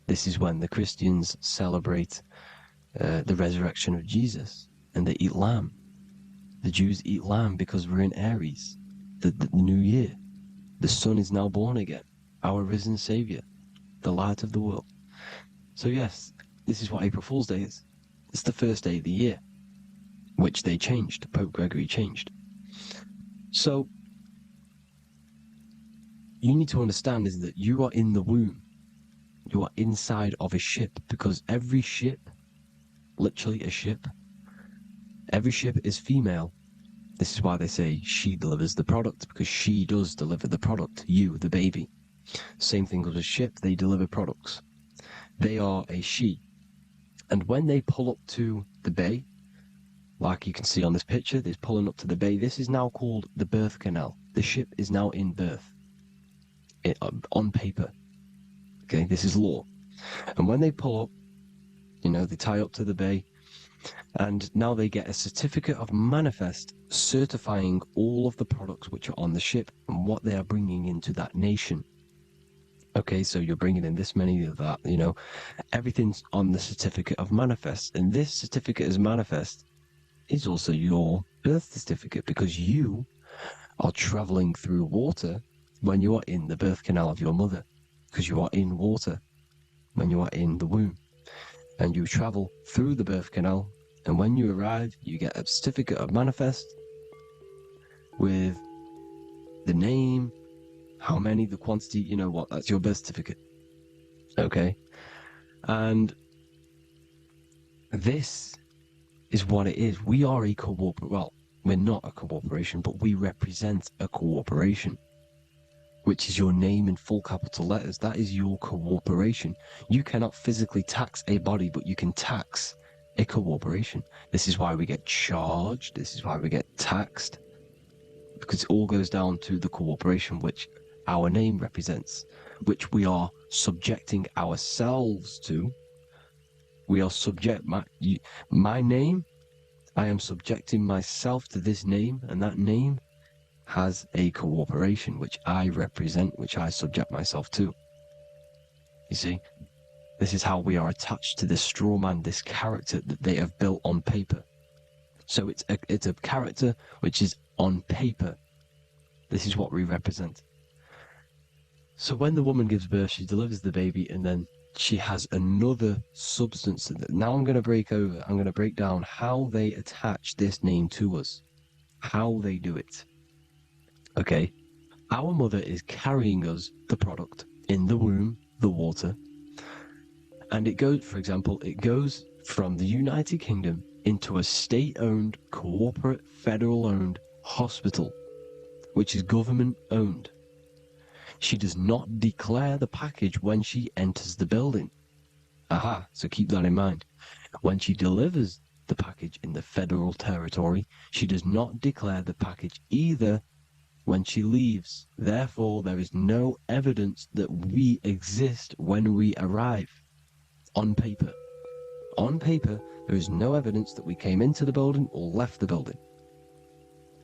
This is when the Christians celebrate the resurrection of Jesus, and they eat lamb. The Jews eat lamb because we're in Aries, the new year. The sun is now born again, our risen Savior, the light of the world. So yes, this is what April Fool's Day is. It's the first day of the year, which they changed. Pope Gregory changed. So you need to understand is that you are in the womb. You are inside of a ship, because every ship, literally a ship, every ship is female. This is why they say she delivers the product, because she does deliver the product, you, the baby. Same thing with a ship, they deliver products. They are a she. And when they pull up to the bay, like you can see on this picture, they're pulling up to the bay. This is now called the birth canal. The ship is now in birth, on paper. Okay, this is law. And when they pull up, they tie up to the bay, and now they get a certificate of manifest certifying all of the products which are on the ship and what they are bringing into that nation. Okay, so you're bringing in this many of that, everything's on the certificate of manifest. And this certificate of manifest is also your birth certificate, because you are traveling through water when you are in the birth canal of your mother, because you are in water when you are in the womb. And you travel through the birth canal, and when you arrive, you get a certificate of manifest with the name, how many, the quantity, that's your birth certificate. Okay? And this is what it is. We are a we're not a corporation, but we represent a corporation, which is your name in full capital letters. That is your corporation. You cannot physically tax a body, but you can tax a corporation. This is why we get charged. This is why we get taxed, because it all goes down to the corporation which our name represents, which we are subjecting ourselves to. We are my name, I am subjecting myself to this name, and that name has a corporation which I represent, which I subject myself to. You see, this is how we are attached to this straw man, this character that they have built on paper. So it's a character which is on paper. This is what we represent. So when the woman gives birth, she delivers the baby, and then she has another substance. Now I'm going to break down how they attach this name to us, how they do it. Okay, our mother is carrying us the product in the womb, the water, and it goes from the United Kingdom into a state-owned, corporate, federal-owned hospital, which is government-owned. She does not declare the package when she enters the building. Aha, so keep that in mind. When she delivers the package in the federal territory, she does not declare the package either when she leaves. Therefore, there is no evidence that we exist when we arrive. On paper. On paper, there is no evidence that we came into the building or left the building.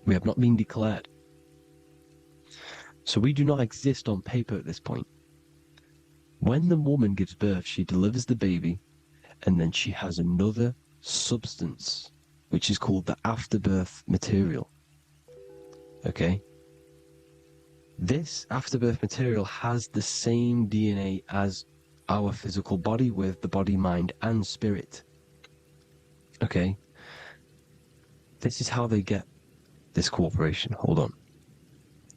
We have not been declared. So we do not exist on paper at this point. When the woman gives birth, she delivers the baby, and then she has another substance, which is called the afterbirth material. Okay? This afterbirth material has the same DNA as our physical body, with the body, mind, and spirit. Okay? This is how they get this corporation. Hold on.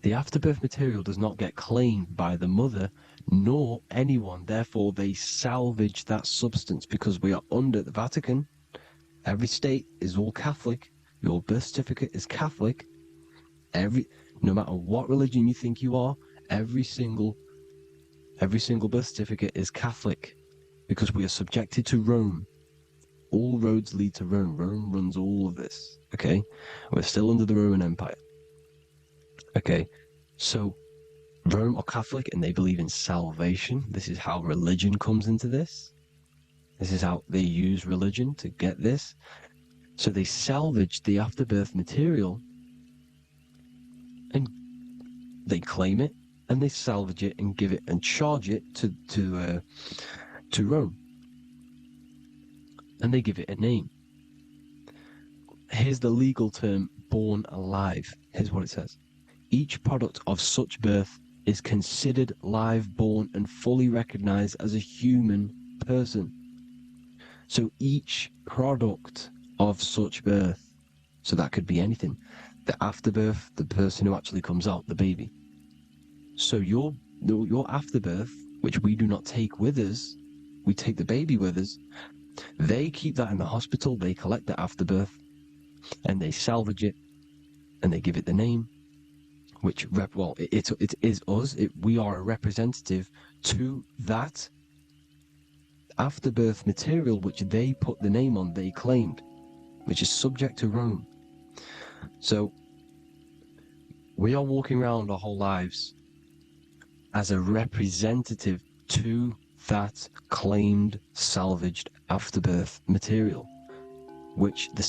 The afterbirth material does not get claimed by the mother nor anyone. Therefore, they salvage that substance, because we are under the Vatican. Every state is all Catholic. Your birth certificate is Catholic. No matter what religion you think you are, every single birth certificate is Catholic, because we are subjected to Rome. All roads lead to Rome. Rome runs all of this. Okay? We're still under the Roman Empire. Okay, So Rome are Catholic and they believe in salvation. This is how religion comes into this. This is how they use religion to get this. So they salvage the afterbirth material and they claim it and they salvage it and give it and charge it to Rome. And they give it a name. Here's the legal term, born alive. Here's what it says. Each product of such birth is considered live, born, and fully recognized as a human person. So each product of such birth, so that could be anything, the afterbirth, the person who actually comes out, the baby. So your afterbirth, which we do not take with us, we take the baby with us, they keep that in the hospital, they collect the afterbirth, and they salvage it, and they give it the name, which, it is us, we are a representative to that afterbirth material which they put the name on, they claimed, which is subject to Rome. So we are walking around our whole lives as a representative to that claimed salvaged afterbirth material, which the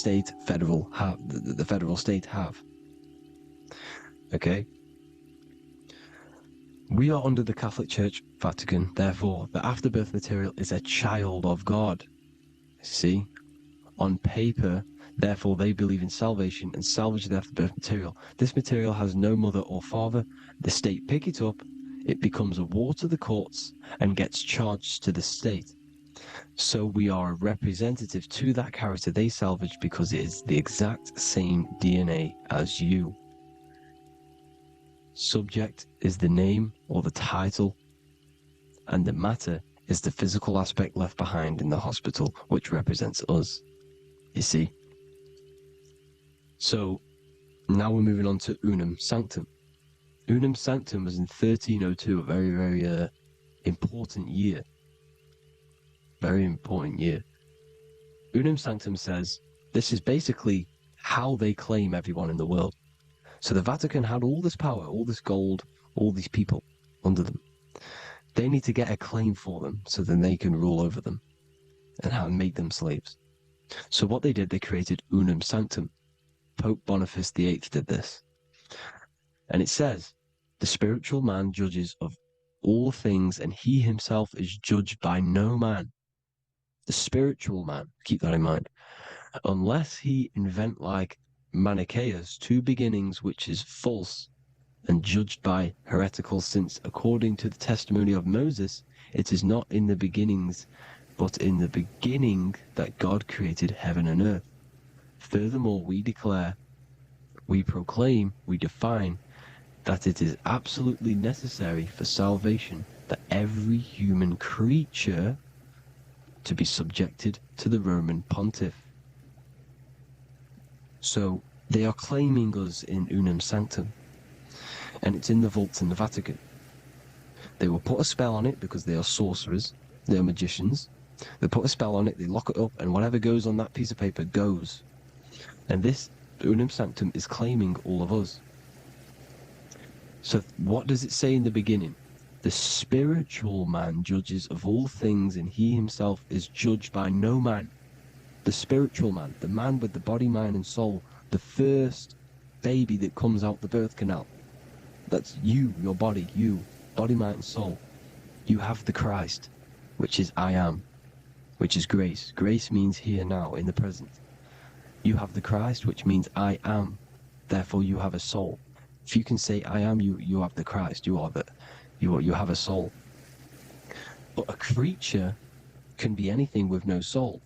federal state have. Okay? We are under the Catholic Church, Vatican, therefore the afterbirth material is a child of God. See? On paper, therefore they believe in salvation and salvage the afterbirth material. This material has no mother or father. The state pick it up, it becomes a war to the courts and gets charged to the state. So we are a representative to that character they salvage because it is the exact same DNA as you. Subject is the name or the title, and the matter is the physical aspect left behind in the hospital, which represents us. You see? So now we're moving on to Unum Sanctum. Unum Sanctum was in 1302, a very, very important year. Very important year. Unum Sanctum says this is basically how they claim everyone in the world. So the Vatican had all this power, all this gold, all these people under them. They need to get a claim for them so then they can rule over them and make them slaves. So what they did, they created Unum Sanctum. Pope Boniface VIII did this. And it says, the spiritual man judges of all things and he himself is judged by no man. The spiritual man, keep that in mind, unless he invent like Manichaeus, two beginnings which is false and judged by heretical, since according to the testimony of Moses, it is not in the beginnings, but in the beginning that God created heaven and earth. Furthermore, we declare, we proclaim, we define that it is absolutely necessary for salvation that every human creature to be subjected to the Roman pontiff. So they are claiming us in Unum Sanctum, and it's in the vaults in the Vatican. They will put a spell on it because they are sorcerers, they are magicians. They put a spell on it, they lock it up, and whatever goes on that piece of paper goes. And this Unum Sanctum is claiming all of us. So what does it say in the beginning? The spiritual man judges of all things, and he himself is judged by no man. The spiritual man, the man with the body, mind, and soul, the first baby that comes out the birth canal. That's you, your body, you, body, mind, and soul. You have the Christ, which is I am, which is grace. Grace means here, now, in the present. You have the Christ, which means I am. Therefore, you have a soul. If you can say I am, you have the Christ. You have a soul. But a creature can be anything with no soul.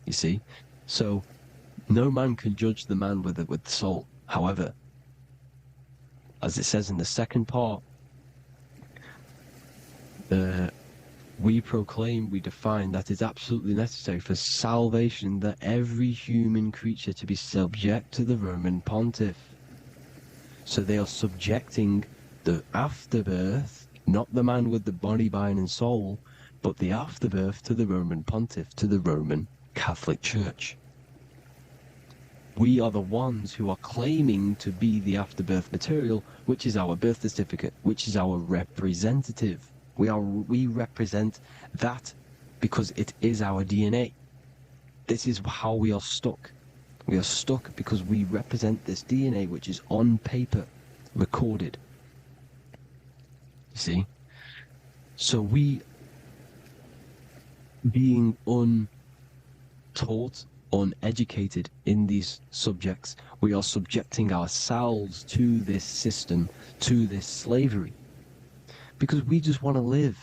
You see? So no man can judge the man with the soul. However, as it says in the second part, we proclaim, we define that it's absolutely necessary for salvation that every human creature to be subject to the Roman pontiff. So they are subjecting the afterbirth, not the man with the body, mind, and soul, but the afterbirth to the Roman pontiff, to the Roman Catholic Church. We are the ones who are claiming to be the afterbirth material, which is our birth certificate, which is our representative. We represent that because it is our DNA. This is how we are stuck. We are stuck because we represent this DNA, which is on paper, recorded. You see? So we, being untaught, uneducated in these subjects, we are subjecting ourselves to this system, to this slavery, because we just want to live.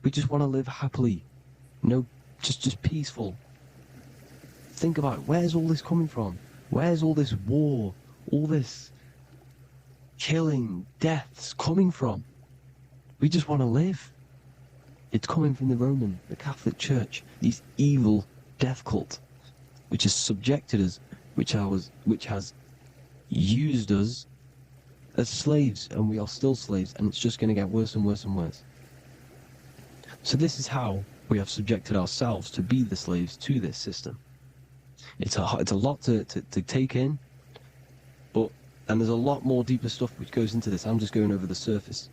We just want to live happily, just peaceful. Think about it. Where's all this coming from? Where's all this war, all this killing, deaths coming from? We just want to live. It's coming from the Catholic Church, these evil death cult, which has subjected us, which has used us as slaves, and we are still slaves, and it's just going to get worse and worse and worse. So this is how we have subjected ourselves to be the slaves to this system. It's a lot to take in, and there's a lot more deeper stuff which goes into this. I'm just going over the surface.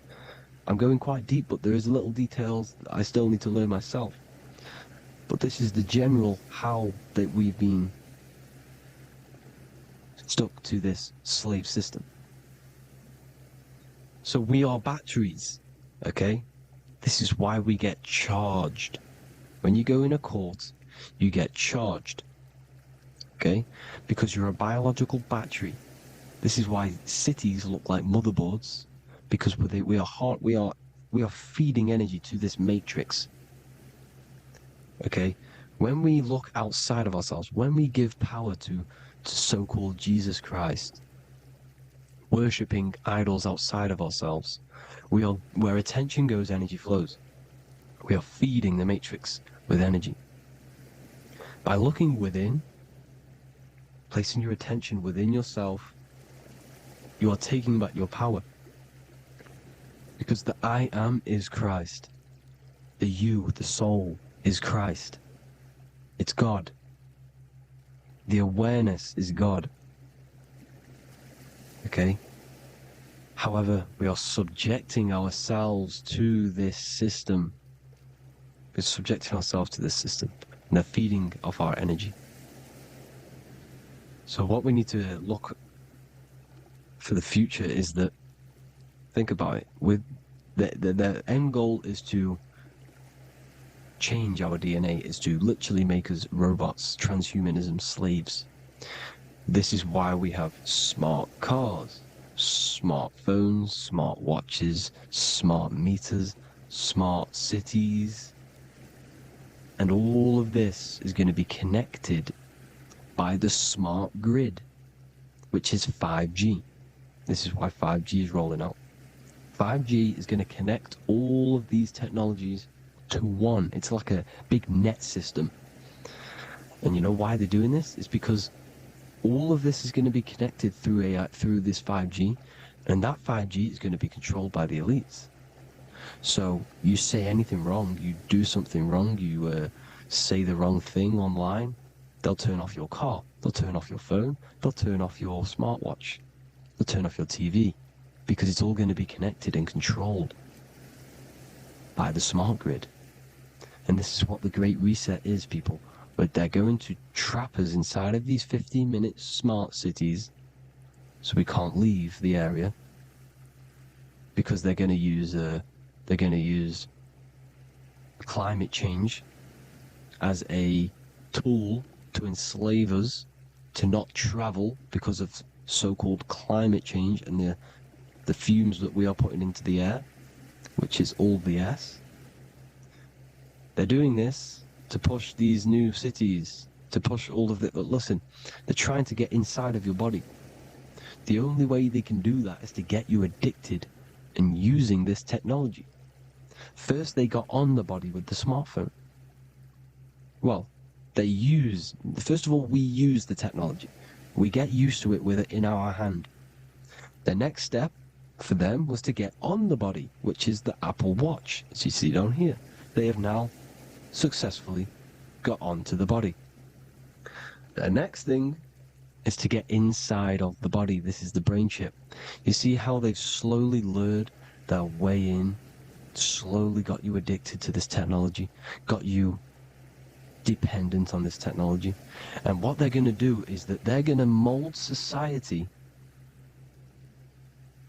I'm going quite deep, but there is little details that I still need to learn myself. But this is the general how that we've been stuck to this slave system. So we are batteries, okay? This is why we get charged. When you go in a court, you get charged, okay? Because you're a biological battery. This is why cities look like motherboards, because we are feeding energy to this matrix. Okay, when we look outside of ourselves, when we give power to so-called Jesus Christ, worshipping idols outside of ourselves, where attention goes, energy flows. We are feeding the matrix with energy. By looking within, placing your attention within yourself, you are taking back your power. Because the I am is Christ. The you, the soul, is Christ. It's God. The awareness is God. Okay? However, we are subjecting ourselves to this system. We're subjecting ourselves to this system, and the feeding of our energy. So what we need to look for the future is that, think about it, with the end goal is to change our DNA, is to literally make us robots, transhumanism, slaves. This is why we have smart cars, smartphones, smart watches, smart meters, smart cities, and all of this is going to be connected by the smart grid, which is 5G. This is why 5G is rolling out. 5G is going to connect all of these technologies to one. It's like a big net system. And you know why they're doing this? It's because all of this is going to be connected through this 5G, and that 5G is going to be controlled by the elites. So you say anything wrong, you do something wrong, you say the wrong thing online, they'll turn off your car, they'll turn off your phone, they'll turn off your smartwatch, they'll turn off your TV, because it's all going to be connected and controlled by the smart grid. And this is what the Great Reset is, people. But they're going to trap us inside of these 15-minute smart cities, so we can't leave the area, because they're going to use climate change as a tool to enslave us to not travel because of so-called climate change and the fumes that we are putting into the air, which is all BS. They're doing this to push these new cities, to push all of it. But listen, they're trying to get inside of your body. The only way they can do that is to get you addicted and using this technology. First, they got on the body with the smartphone. Well, first of all, we use the technology. We get used to it with it in our hand. The next step for them was to get on the body, which is the Apple Watch, as you see down here. They have now successfully got onto the body. The next thing is to get inside of the body. This is the brain chip. You see how they've slowly lured their way in, slowly got you addicted to this technology, got you dependent on this technology. And what they're going to do is that they're going to mold society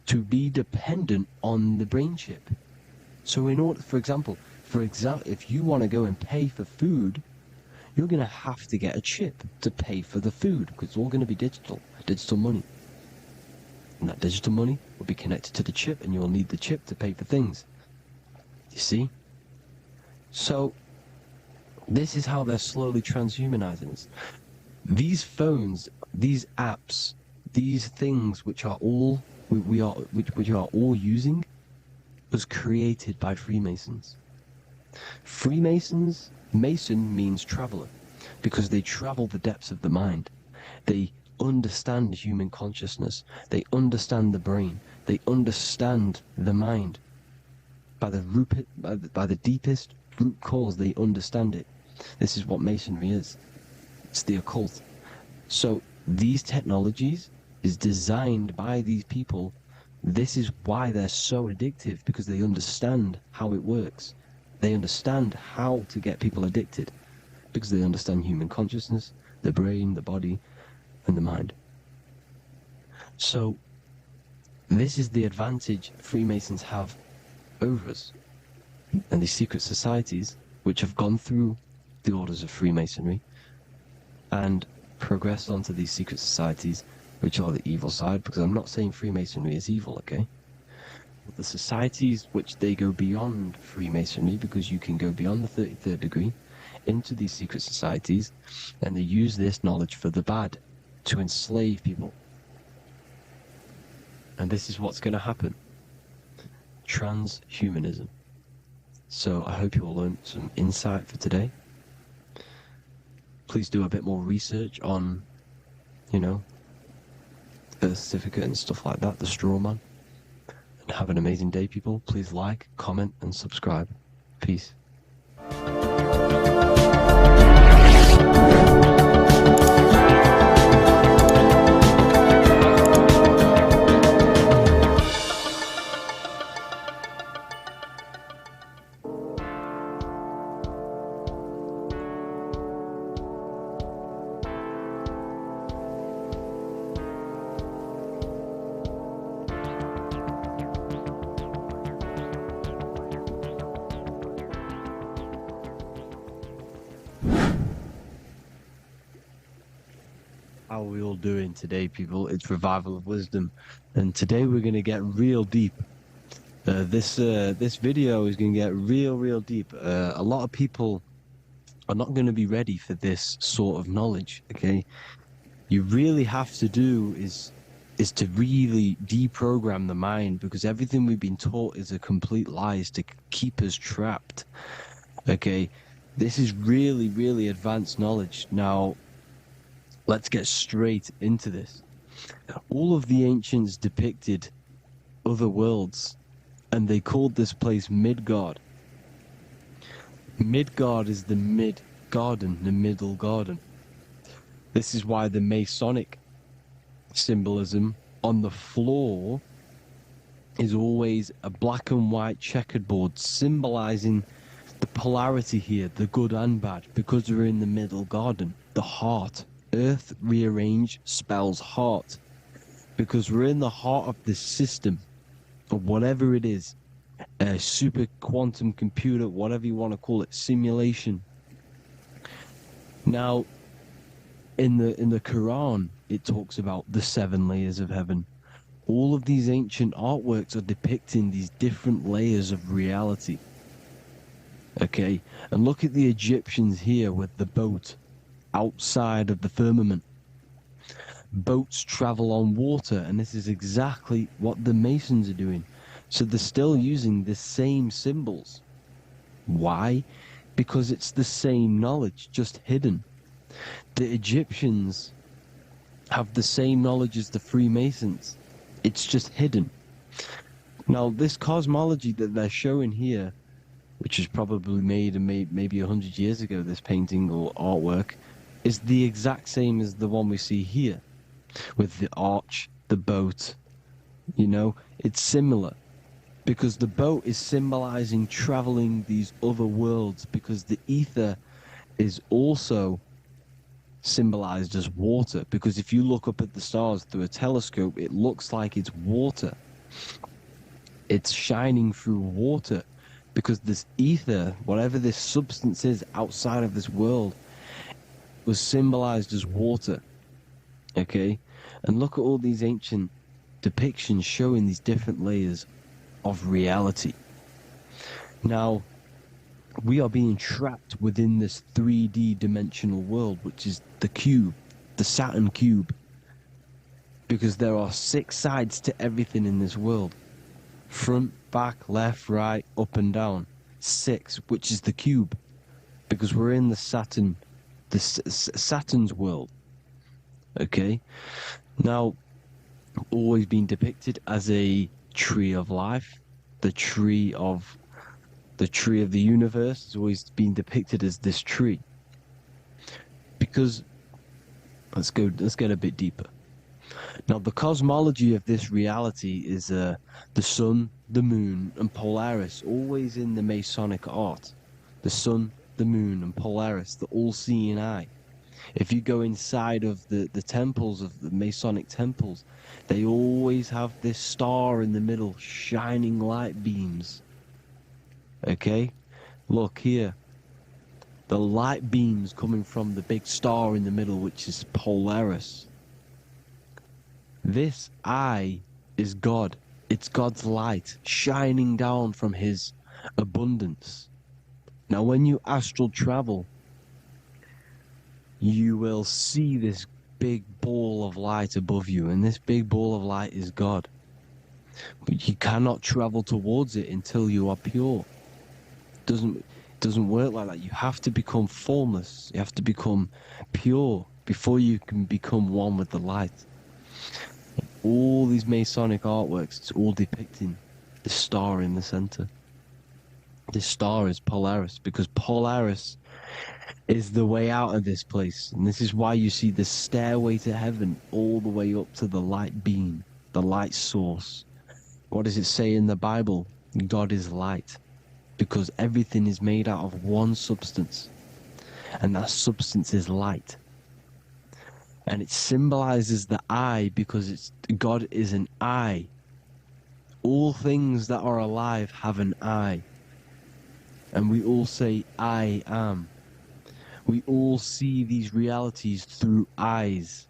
to be dependent on the brain chip. So in order, for example, if you want to go and pay for food, you're going to have to get a chip to pay for the food, because it's all going to be digital money. And that digital money will be connected to the chip, and you'll need the chip to pay for things. You see? So this is how they're slowly transhumanizing us. These phones, these apps, these things which are all which are all using, was created by Freemasons. Mason means traveler, because they travel the depths of the mind. They understand human consciousness. They understand the brain. They understand the mind. By the deepest root cause, they understand it. This is what Masonry is. It's the occult. So these technologies is designed by these people. This is why they're so addictive, because they understand how it works. They understand how to get people addicted, because they understand human consciousness, the brain, the body, and the mind. So this is the advantage Freemasons have over us. And these secret societies, which have gone through the orders of Freemasonry and progressed onto these secret societies, which are the evil side, because I'm not saying Freemasonry is evil, okay? But the societies which they go beyond Freemasonry, because you can go beyond the 33rd degree into these secret societies, and they use this knowledge for the bad, to enslave people. And this is what's going to happen. Transhumanism. So I hope you all learned some insight for today. Please do a bit more research on, birth certificate and stuff like that, the straw man. And have an amazing day, people. Please like, comment, and subscribe. Peace. How are we all doing today, people? It's Revival of Wisdom, and today we're going to get real deep. This video is going to get real deep. A lot of people are not going to be ready for this sort of knowledge, okay? You really have to do is to really deprogram the mind, because everything we've been taught is a complete lie, is to keep us trapped, okay? This is really advanced knowledge. Now, let's get straight into this. All of the ancients depicted other worlds, and they called this place Midgard. Midgard is the mid-garden, the middle garden. This is why the Masonic symbolism on the floor is always a black and white checkered board, symbolizing the polarity here, the good and bad, because we're in the middle garden, the heart. Earth rearranged spells heart, because we're in the heart of this system, of whatever it is, a super quantum computer, whatever you want to call it, simulation. Now, in the Quran, it talks about the 7 layers of heaven. All of these ancient artworks are depicting these different layers of reality. Okay, and look at the Egyptians here with the boat outside of the firmament. Boats travel on water, and this is exactly what the Masons are doing. So they're still using the same symbols. Why? Because it's the same knowledge, just hidden. The Egyptians have the same knowledge as the Freemasons. It's just hidden. Now, this cosmology that they're showing here, which is probably made maybe 100 years ago, this painting or artwork, is the exact same as the one we see here. with the arch, the boat. It's similar because the boat is symbolizing traveling these other worlds, because the ether is also symbolized as water, because if you look up at the stars through a telescope, it looks like it's water. It's shining through water because this ether, whatever this substance is outside of this world, was symbolized as water. Okay? And look at all these ancient depictions showing these different layers of reality. Now, we are being trapped within this 3D dimensional world, which is the cube, the Saturn cube, because there are 6 sides to everything in this world. Front, back, left, right, up and down. 6, which is the cube, because we're in the Saturn's world. Okay? Now, always been depicted as a tree of life, the tree of the universe has always been depicted as this tree. Because let's get a bit deeper. Now, the cosmology of this reality is the sun, the moon, and Polaris, always in the Masonic art. The sun, the moon, and Polaris, the all-seeing eye. If you go inside of the temples, of the Masonic temples, they always have this star in the middle, shining light beams. Okay? Look here. The light beams coming from the big star in the middle, which is Polaris. This eye is God. It's God's light shining down from his abundance. Now, when you astral travel, you will see this big ball of light above you, and this big ball of light is God. But you cannot travel towards it until you are pure. It doesn't work like that. You have to become formless. You have to become pure before you can become one with the light. All these Masonic artworks, it's all depicting the star in the center. This star is Polaris, because Polaris is the way out of this place. And this is why you see the stairway to heaven all the way up to the light beam, the light source. What does it say in the Bible? God is light, because everything is made out of one substance, and that substance is light. And it symbolizes the eye because God is an eye. All things that are alive have an eye. And we all say, I am. We all see these realities through eyes.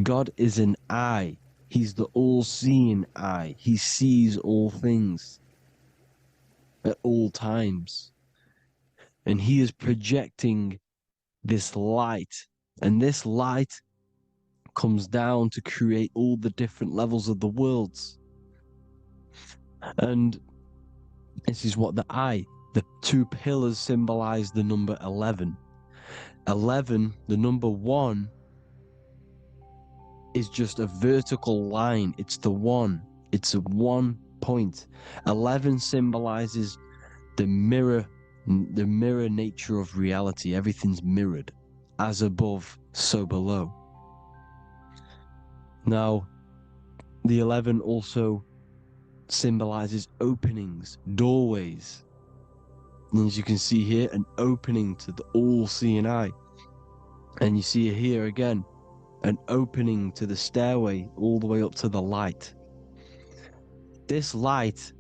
God is an eye. He's the all-seeing eye. He sees all things at all times. And he is projecting this light. And this light comes down to create all the different levels of the worlds. And this is what the 2 pillars symbolize the number 11. 11, the number 1, is just a vertical line. It's the 1. It's a 1 point. 11 symbolizes the mirror nature of reality. Everything's mirrored. As above, so below. Now, the 11 also symbolizes openings, doorways. And as you can see here, an opening to the all-seeing eye. And you see here again, an opening to the stairway all the way up to the light. This light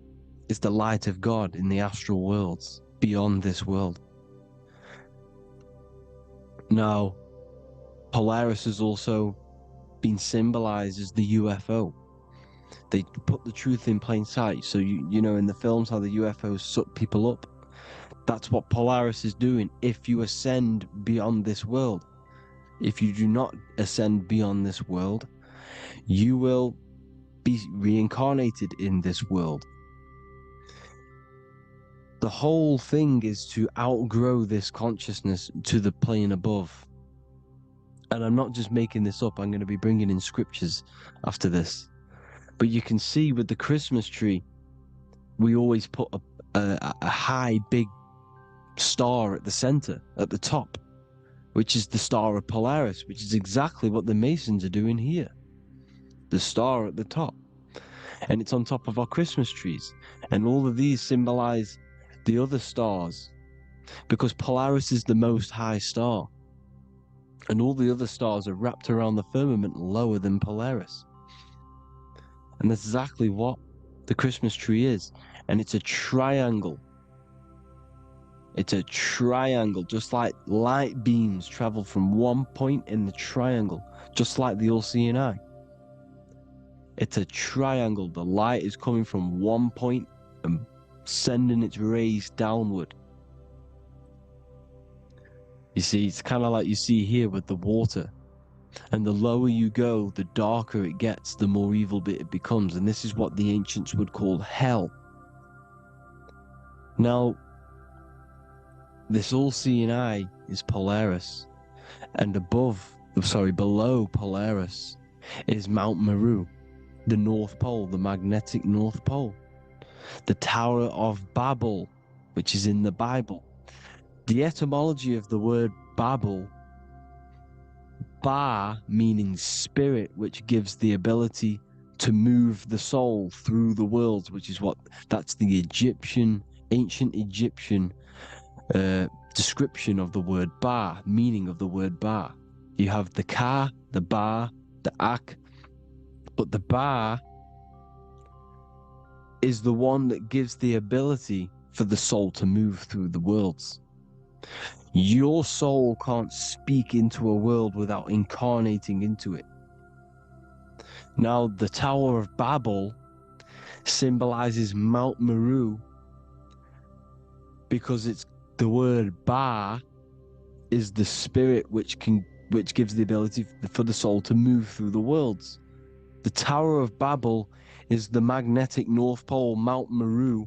is the light of God in the astral worlds, beyond this world. Now, Polaris has also been symbolized as the UFO. They put the truth in plain sight. So you know in the films how the UFOs suck people up. That's what Polaris is doing. If you ascend beyond this world, if you do not ascend beyond this world, you will be reincarnated in this world. The whole thing is to outgrow this consciousness to the plane above. And I'm not just making this up, I'm going to be bringing in scriptures after this. But you can see with the Christmas tree, we always put a high, big star at the center, at the top. which is the star of Polaris, which is exactly what the Masons are doing here. The star at the top. And it's on top of our Christmas trees. And all of these symbolize the other stars, because Polaris is the most high star. And all the other stars are wrapped around the firmament lower than Polaris. And that's exactly what the Christmas tree is. And it's a triangle. It's a triangle, just like light beams travel from one point in the triangle, just like the all-seeing eye. It's a triangle. The light is coming from one point and sending its rays downward. You see, it's kind of like you see here with the water. And the lower you go, the darker it gets, the more evil it becomes. And this is what the ancients would call hell. Now, this all-seeing eye is Polaris. And below Polaris is Mount Meru, the North Pole, the magnetic North Pole. The Tower of Babel, which is in the Bible. The etymology of the word Babel, Ba meaning spirit, which gives the ability to move the soul through the worlds, which is that's the ancient Egyptian description of the word Ba, meaning of the word Ba. You have the Ka, the Ba, the Ak, but the Ba is the one that gives the ability for the soul to move through the worlds. Your soul can't speak into a world without incarnating into it. Now, the Tower of Babel symbolizes Mount Meru because it's the word Ba is the spirit which gives the ability for the soul to move through the worlds. The Tower of Babel is the magnetic North Pole, Mount Meru,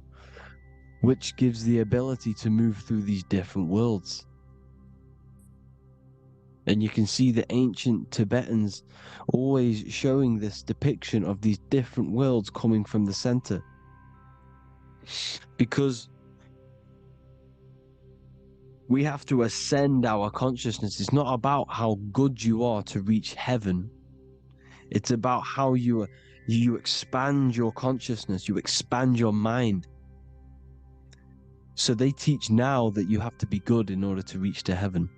which gives the ability to move through these different worlds. And you can see the ancient Tibetans always showing this depiction of these different worlds coming from the center. Because we have to ascend our consciousness. It's not about how good you are to reach heaven. It's about how you expand your consciousness, you expand your mind. So they teach now that you have to be good in order to reach to heaven.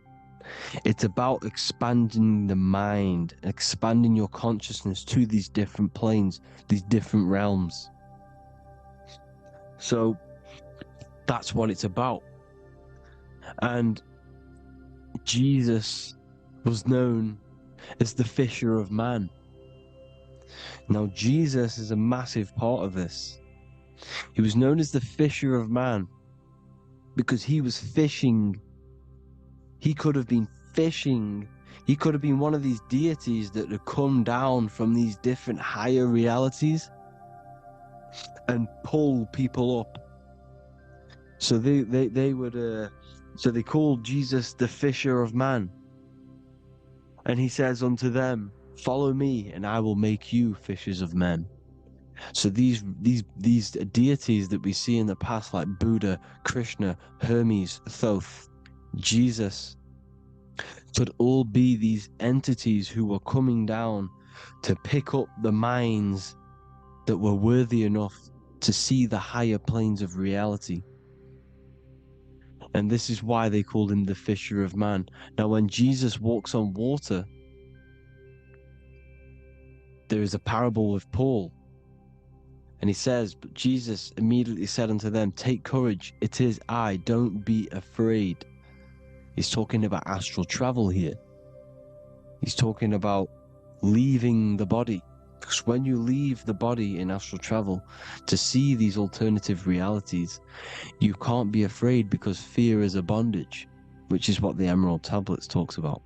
It's about expanding the mind, expanding your consciousness to these different planes, these different realms. So that's what it's about. And Jesus was known as the fisher of man. Now, Jesus is a massive part of this. He was known as the fisher of man because he was fishing. He could have been fishing. He could have been one of these deities that had come down from these different higher realities and pull people up. So they called Jesus the fisher of man. And he says unto them, follow me and I will make you fishers of men. So these deities that we see in the past, like Buddha, Krishna, Hermes, Thoth, Jesus, could all be these entities who were coming down to pick up the minds that were worthy enough to see the higher planes of reality. And this is why they called him the fisher of man. Now, when Jesus walks on water, there is a parable with Paul. And he says, but Jesus immediately said unto them, take courage, it is I, don't be afraid. He's talking about astral travel here. He's talking about leaving the body. Because when you leave the body in astral travel to see these alternative realities, you can't be afraid because fear is a bondage, which is what the Emerald Tablets talks about.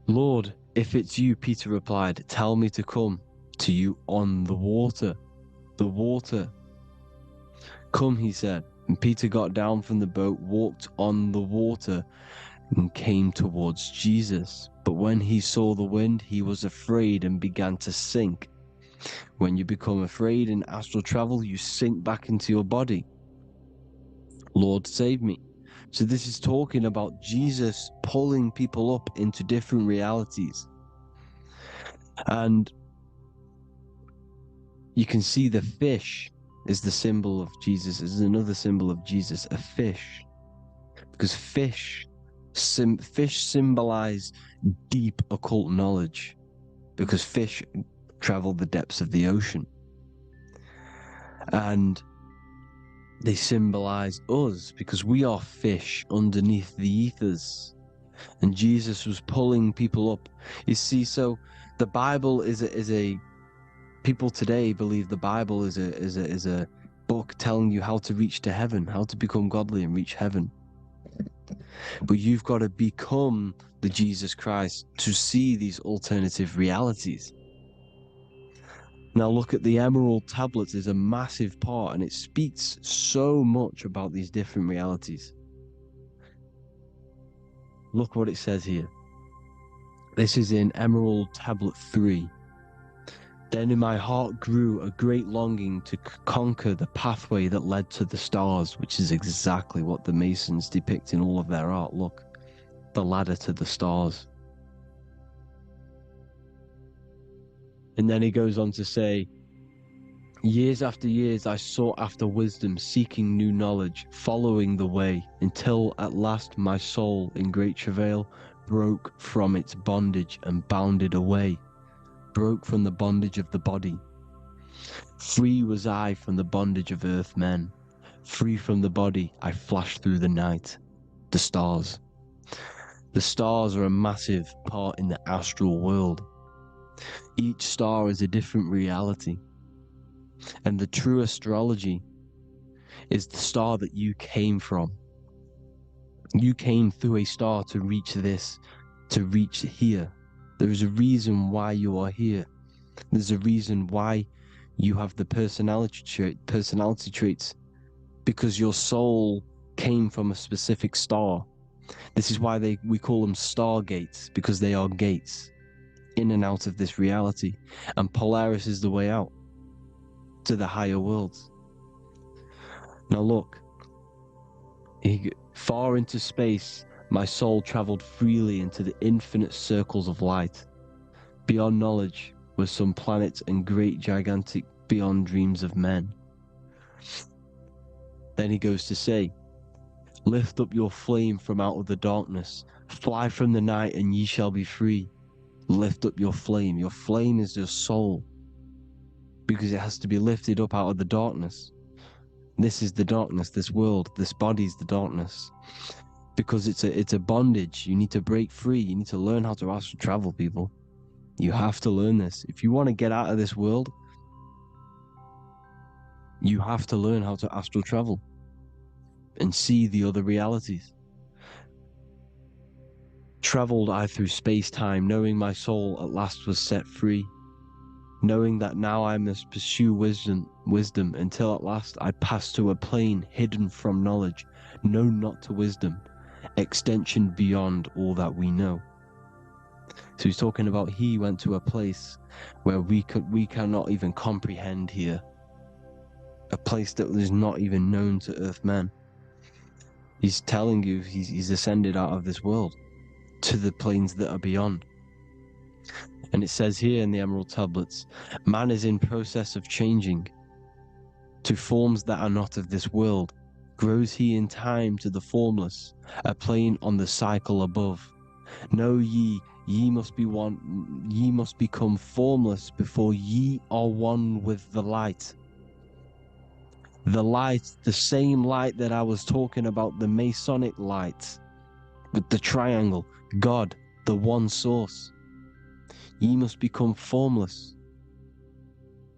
Lord, if it's you, Peter replied, tell me to come to you on the water. The water. Come, he said. And Peter got down from the boat, walked on the water, and came towards Jesus. But when he saw the wind, he was afraid and began to sink. When you become afraid in astral travel, you sink back into your body. Lord, save me. So this is talking about Jesus pulling people up into different realities. And you can see the fish is the symbol of Jesus. Is another symbol of Jesus, a fish. Because fish symbolize deep occult knowledge. Because fish travel the depths of the ocean. And they symbolize us because we are fish underneath the ethers. And Jesus was pulling people up. You see, so the Bible is a people today believe the Bible is a book telling you how to reach to heaven, how to become godly and reach heaven. But you've got to become the Jesus Christ to see these alternative realities. Now look at the emerald tablets is a massive part, and it speaks so much about these different realities. Look what it says here. This is in Emerald Tablet 3. Then in my heart grew a great longing to conquer the pathway that led to the stars, which is exactly what the Masons depict in all of their art. Look, the ladder to the stars. And then he goes on to say, years after years I sought after wisdom, seeking new knowledge, following the way, until at last my soul in great travail broke from its bondage and bounded away, broke from the bondage of the body. Free was I from the bondage of earth men, free from the body I flashed through the night. The stars. The stars are a massive part in the astral world. Each star is a different reality. And the true astrology is the star that you came from. You came through a star to reach this, to reach here. There is a reason why you are here. There's a reason why you have the personality traits, because your soul came from a specific star. This is why we call them stargates, because they are gates in and out of this reality. And Polaris is the way out to the higher worlds. Now look, far into space, my soul traveled freely into the infinite circles of light. Beyond knowledge were some planets and great gigantic beyond dreams of men. Then he goes to say, lift up your flame from out of the darkness, fly from the night and ye shall be free. Lift up your flame. Your flame is your soul, because it has to be lifted up out of the darkness. This is the darkness, this world, this body's the darkness. Because it's a bondage. You need to break free. You need to learn how to astral travel, people. You have to learn this. If you want to get out of this world, you have to learn how to astral travel and see the other realities. Traveled I through space-time, knowing my soul at last was set free, knowing that now I must pursue wisdom until at last I pass to a plane hidden from knowledge, known not to wisdom, extension beyond all that we know. So he's talking about he went to a place where we cannot even comprehend here, a place that is not even known to earthmen. He's telling you he's ascended out of this world to the planes that are beyond. And it says here in the Emerald Tablets, man is in process of changing to forms that are not of this world. Grows he in time to the formless, a plane on the cycle above. Know ye must be one, ye must become formless before ye are one with the light. The light, the same light that I was talking about, the Masonic light, with the triangle, God, the one source. Ye must become formless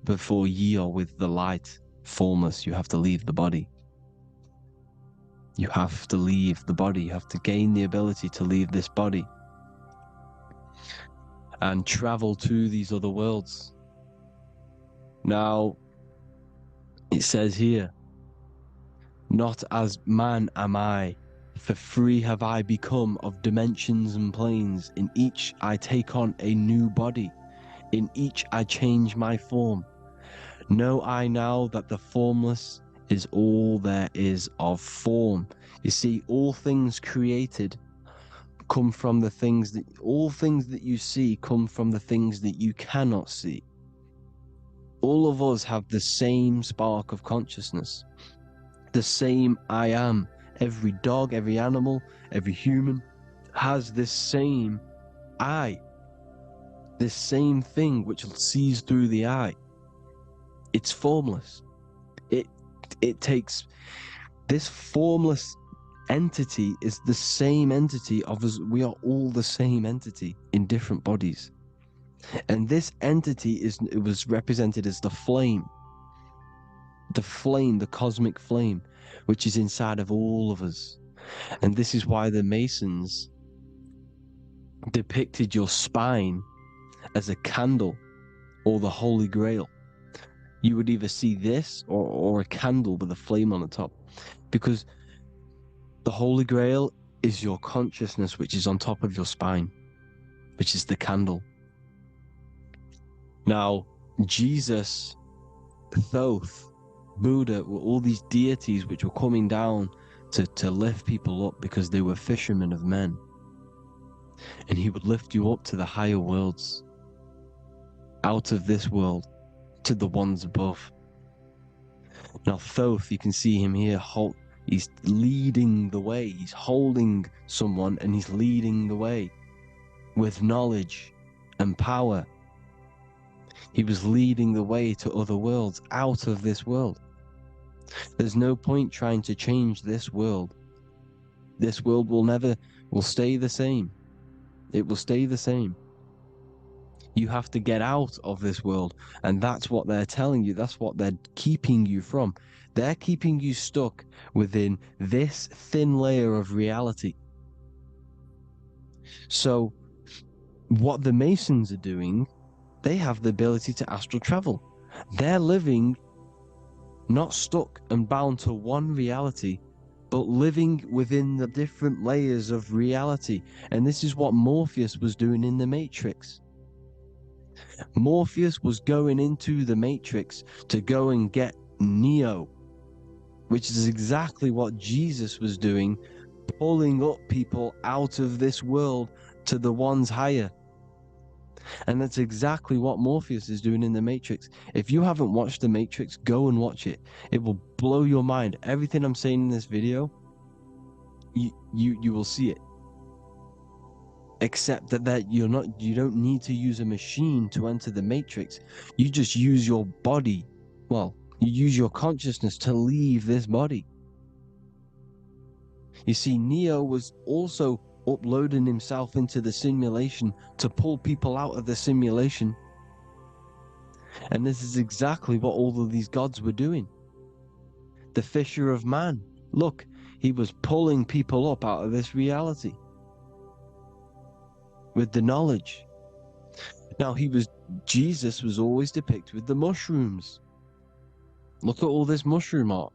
before ye are with the light. Formless, you have to leave the body. You have to leave the body. You have to gain the ability to leave this body and travel to these other worlds. Now, it says here, not as man am I, for free have I become of dimensions and planes. In each I take on a new body. In each I change my form. Know I now that the formless is all there is of form. You see, all things created come from the things that, all things that you see come from the things that you cannot see. All of us have the same spark of consciousness, the same I am. Every dog, every animal, every human has this same I, this same thing which sees through the eye. It's formless. It takes this formless entity is the same entity of us. We are all the same entity in different bodies. And this entity it was represented as the flame, the cosmic flame, which is inside of all of us. And this is why the Masons depicted your spine as a candle or the Holy Grail. You would either see this or a candle with a flame on the top, because the Holy Grail is your consciousness, which is on top of your spine, which is the candle. Now, Jesus, Thoth, Buddha were all these deities which were coming down to lift people up because they were fishermen of men. And he would lift you up to the higher worlds, out of this world, to the ones above. Now, Thoth, you can see him here, he's leading the way. He's holding someone and he's leading the way with knowledge and power. He was leading the way to other worlds, out of this world. There's no point trying to change this world. This world will stay the same. It will stay the same. You have to get out of this world, and that's what they're telling you. That's what they're keeping you from. They're keeping you stuck within this thin layer of reality. So what the Masons are doing, they have the ability to astral travel. They're living not stuck and bound to one reality, but living within the different layers of reality. And this is what Morpheus was doing in the Matrix. Morpheus was going into the Matrix to go and get Neo, which is exactly what Jesus was doing, pulling up people out of this world to the ones higher. And that's exactly what Morpheus is doing in the Matrix. If you haven't watched the Matrix, go and watch it. It will blow your mind. Everything I'm saying in this video, you will see it. Except that you don't need to use a machine to enter the Matrix. You just use your body. Well, you use your consciousness to leave this body. You see, Neo was also uploading himself into the simulation to pull people out of the simulation. And this is exactly what all of these gods were doing. The Fisher of Man, look, he was pulling people up out of this reality with the knowledge. Now, Jesus was always depicted with the mushrooms. Look at all this mushroom art.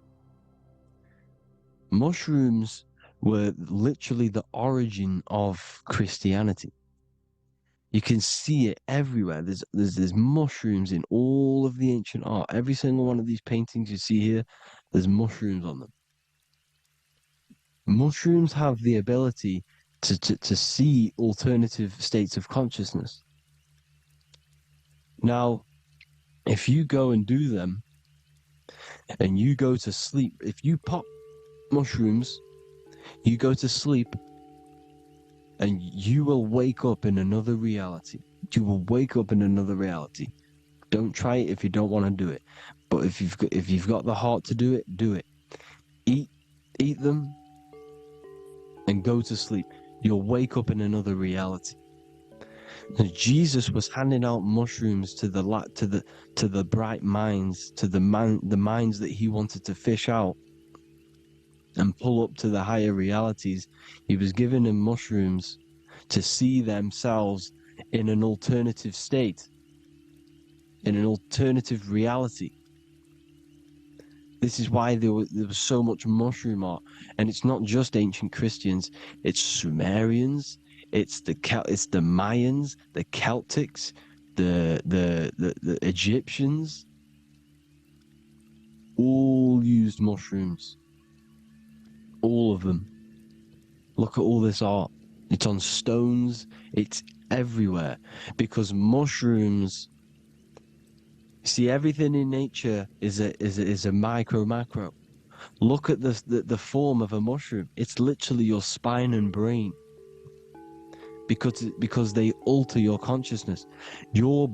Mushrooms were literally the origin of Christianity. You can see it everywhere. There's mushrooms in all of the ancient art. Every single one of these paintings you see here, there's mushrooms on them. Mushrooms have the ability to see alternative states of consciousness. Now, if you go and do them, and you go to sleep, if you pop mushrooms, you go to sleep, and you will wake up in another reality. You will wake up in another reality. Don't try it if you don't want to do it. But if you've got the heart to do it, do it. Eat them, and go to sleep. You'll wake up in another reality. And Jesus was handing out mushrooms to the bright minds, to the minds that he wanted to fish out and pull up to the higher realities. He was giving them mushrooms to see themselves in an alternative state, in an alternative reality. This is why there was so much mushroom art. And it's not just ancient Christians, it's Sumerians, it's the Mayans, the Celtics, the Egyptians. All use used mushrooms. All of them. Look at all this art. It's on stones. It's everywhere. Because mushrooms... See, everything in nature is a macro. Look at the form of a mushroom. It's literally your spine and brain. Because they alter your consciousness. Your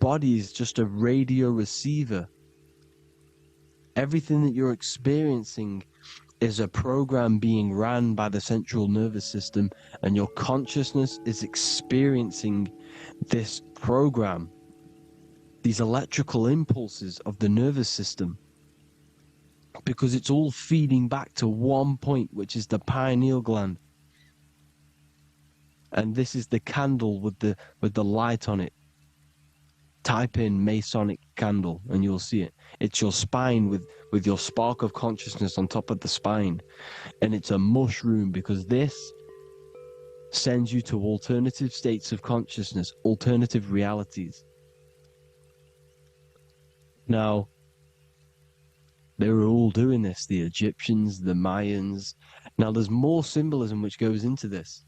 body is just a radio receiver. Everything that you're experiencing is a program being ran by the central nervous system, and your consciousness is experiencing this program, these electrical impulses of the nervous system, because it's all feeding back to one point, which is the pineal gland. And this is the candle with the light on it. Type in Masonic candle and you'll see it. It's your spine with your spark of consciousness on top of the spine. And it's a mushroom, because this sends you to alternative states of consciousness, alternative realities. Now, they were all doing this, the Egyptians, the Mayans. Now, there's more symbolism which goes into this.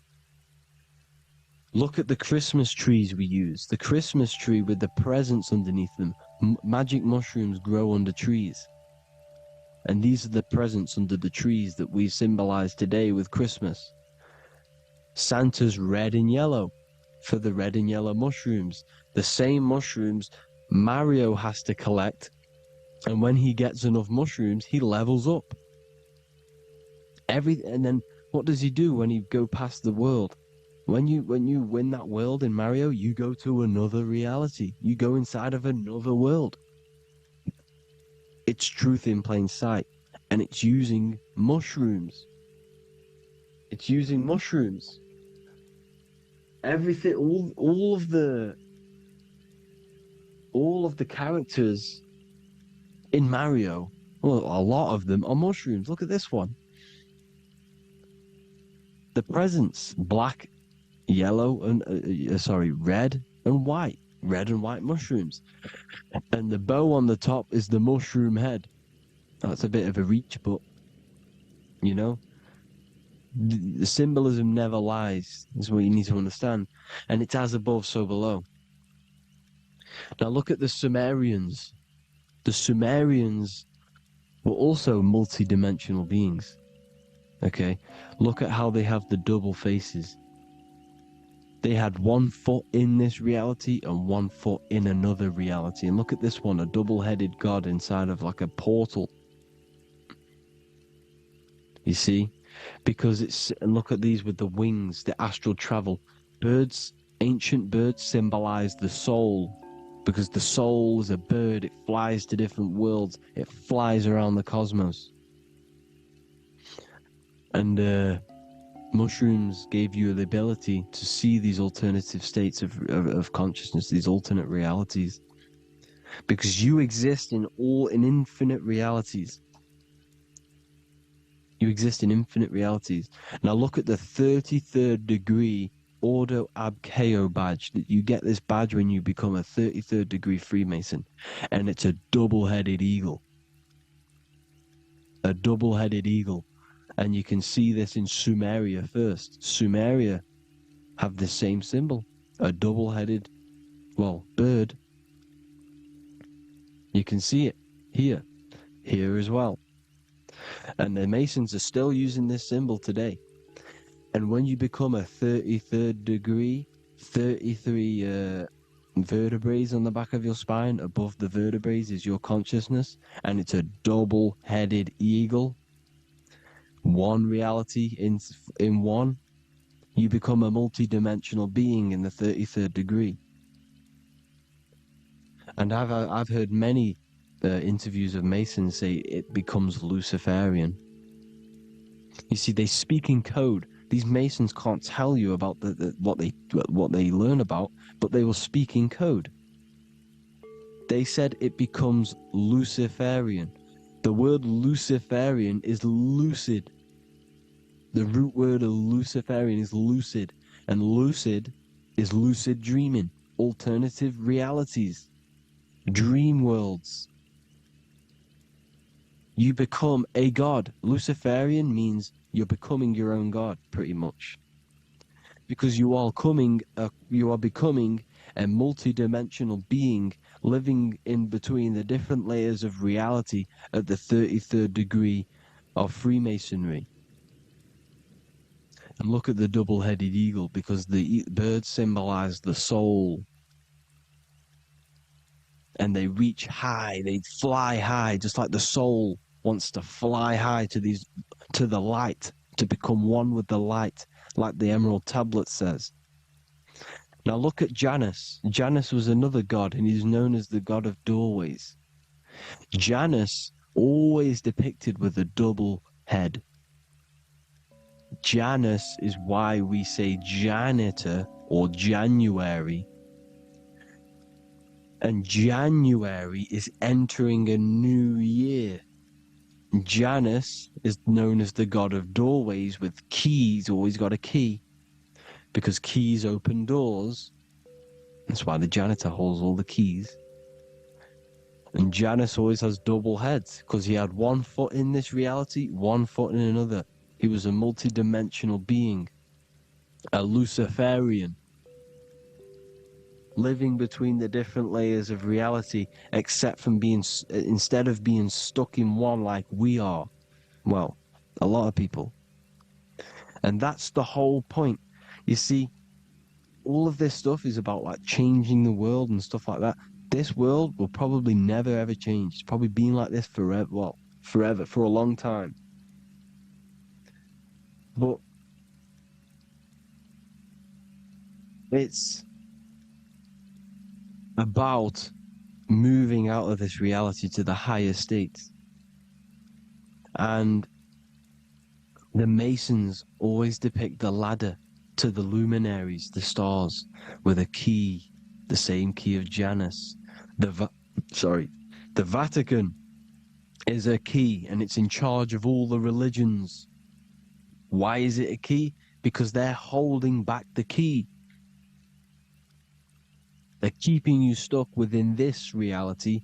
Look at the Christmas trees we use. The Christmas tree with the presents underneath them. Magic mushrooms grow under trees. And these are the presents under the trees that we symbolize today with Christmas. Santa's red and yellow for the red and yellow mushrooms. The same mushrooms Mario has to collect. And when he gets enough mushrooms, he levels up. And then what does he do when he go past the world? When you win that world in Mario, you go to another reality. You go inside of another world. It's truth in plain sight. And it's using mushrooms. It's using mushrooms. Everything, all of the characters in Mario, well, a lot of them are mushrooms. Look at this one. The presents, black, yellow, and red and white. Red and white mushrooms. And the bow on the top is the mushroom head. That's a bit of a reach, but, you know, the symbolism never lies, is what you need to understand. And it's as above, so below. Now look at the Sumerians. The Sumerians were also multi-dimensional beings. Okay? Look at how they have the double faces. They had 1 foot in this reality and 1 foot in another reality. And look at this one, a double-headed god inside of like a portal. You see? Because it's, and look at these with the wings, the astral travel. Birds, ancient birds symbolize the soul. Because the soul is a bird, it flies to different worlds. It flies around the cosmos. And mushrooms gave you the ability to see these alternative states of consciousness, these alternate realities. Because you exist in infinite realities. You exist in infinite realities. Now look at the 33rd degree Ordo Ab Chao badge. That you get this badge when you become a 33rd degree Freemason. And it's a double-headed eagle. A double-headed eagle. And you can see this in Sumeria first. Sumeria have the same symbol. A double-headed, bird. You can see it here. Here as well. And the Masons are still using this symbol today. And when you become a 33rd degree, 33 vertebrae on the back of your spine, above the vertebrae is your consciousness, and it's a double-headed eagle. One reality in one, you become a multi-dimensional being in the 33rd degree. And I've heard many interviews of Masons say it becomes Luciferian. You see, they speak in code. These Masons can't tell you about what they learn about, but they will speak in code. They said it becomes Luciferian. The word Luciferian is lucid. The root word of Luciferian is lucid, and lucid is lucid dreaming, alternative realities, dream worlds. You become a god. Luciferian means you're becoming your own god, pretty much. Because you are becoming a multi-dimensional being living in between the different layers of reality at the 33rd degree of Freemasonry. And look at the double-headed eagle, because the birds symbolize the soul. And they reach high, they fly high, just like the soul wants to fly high to the light, to become one with the light, like the Emerald Tablet says. Now look at Janus. Janus was another god, and he's known as the god of doorways. Janus always depicted with a double head. Janus is why we say janitor or January. And January is entering a new year. Janus is known as the god of doorways with keys, always got a key. Because keys open doors. That's why the janitor holds all the keys. And Janus always has double heads, because he had one foot in this reality, one foot in another. He was a multi-dimensional being, a Luciferian, living between the different layers of reality, instead of being stuck in one like we are. Well, a lot of people. And that's the whole point. You see, all of this stuff is about like changing the world and stuff like that. This world will probably never ever change. It's probably been like this forever. Well, forever, for a long time. But it's about moving out of this reality to the higher states. And the Masons always depict the ladder to the luminaries, the stars, with a key, the same key of Janus. The Vatican is a key, and it's in charge of all the religions. Why is it a key? Because they're holding back the key. They're keeping you stuck within this reality,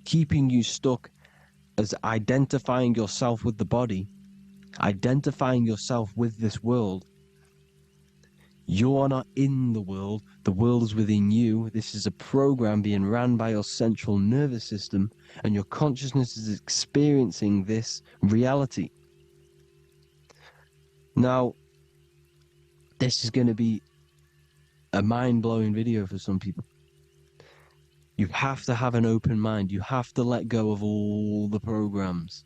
keeping you stuck as identifying yourself with the body, identifying yourself with this world. You are not in the world is within you. This is a program being ran by your central nervous system, and your consciousness is experiencing this reality. Now, this is going to be a mind-blowing video for some people. You have to have an open mind. You have to let go of all the programs.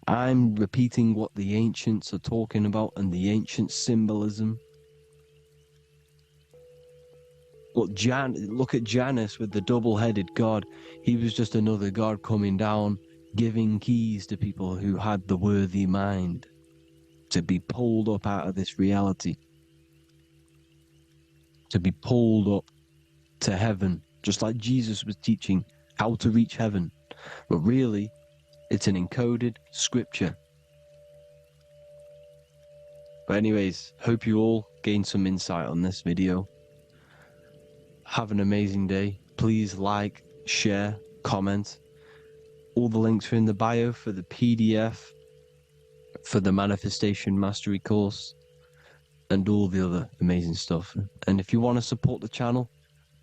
I'm repeating what the ancients are talking about and the ancient symbolism. Look at Janus with the double-headed god. He was just another god coming down, giving keys to people who had the worthy mind to be pulled up out of this reality, to be pulled up to heaven, just like Jesus was teaching how to reach heaven. But really, it's an encoded scripture. But anyways, hope you all gained some insight on this video. Have an amazing day. Please like, share, comment. All the links are in the bio for the PDF, for the Manifestation Mastery course, and all the other amazing stuff. And if you want to support the channel,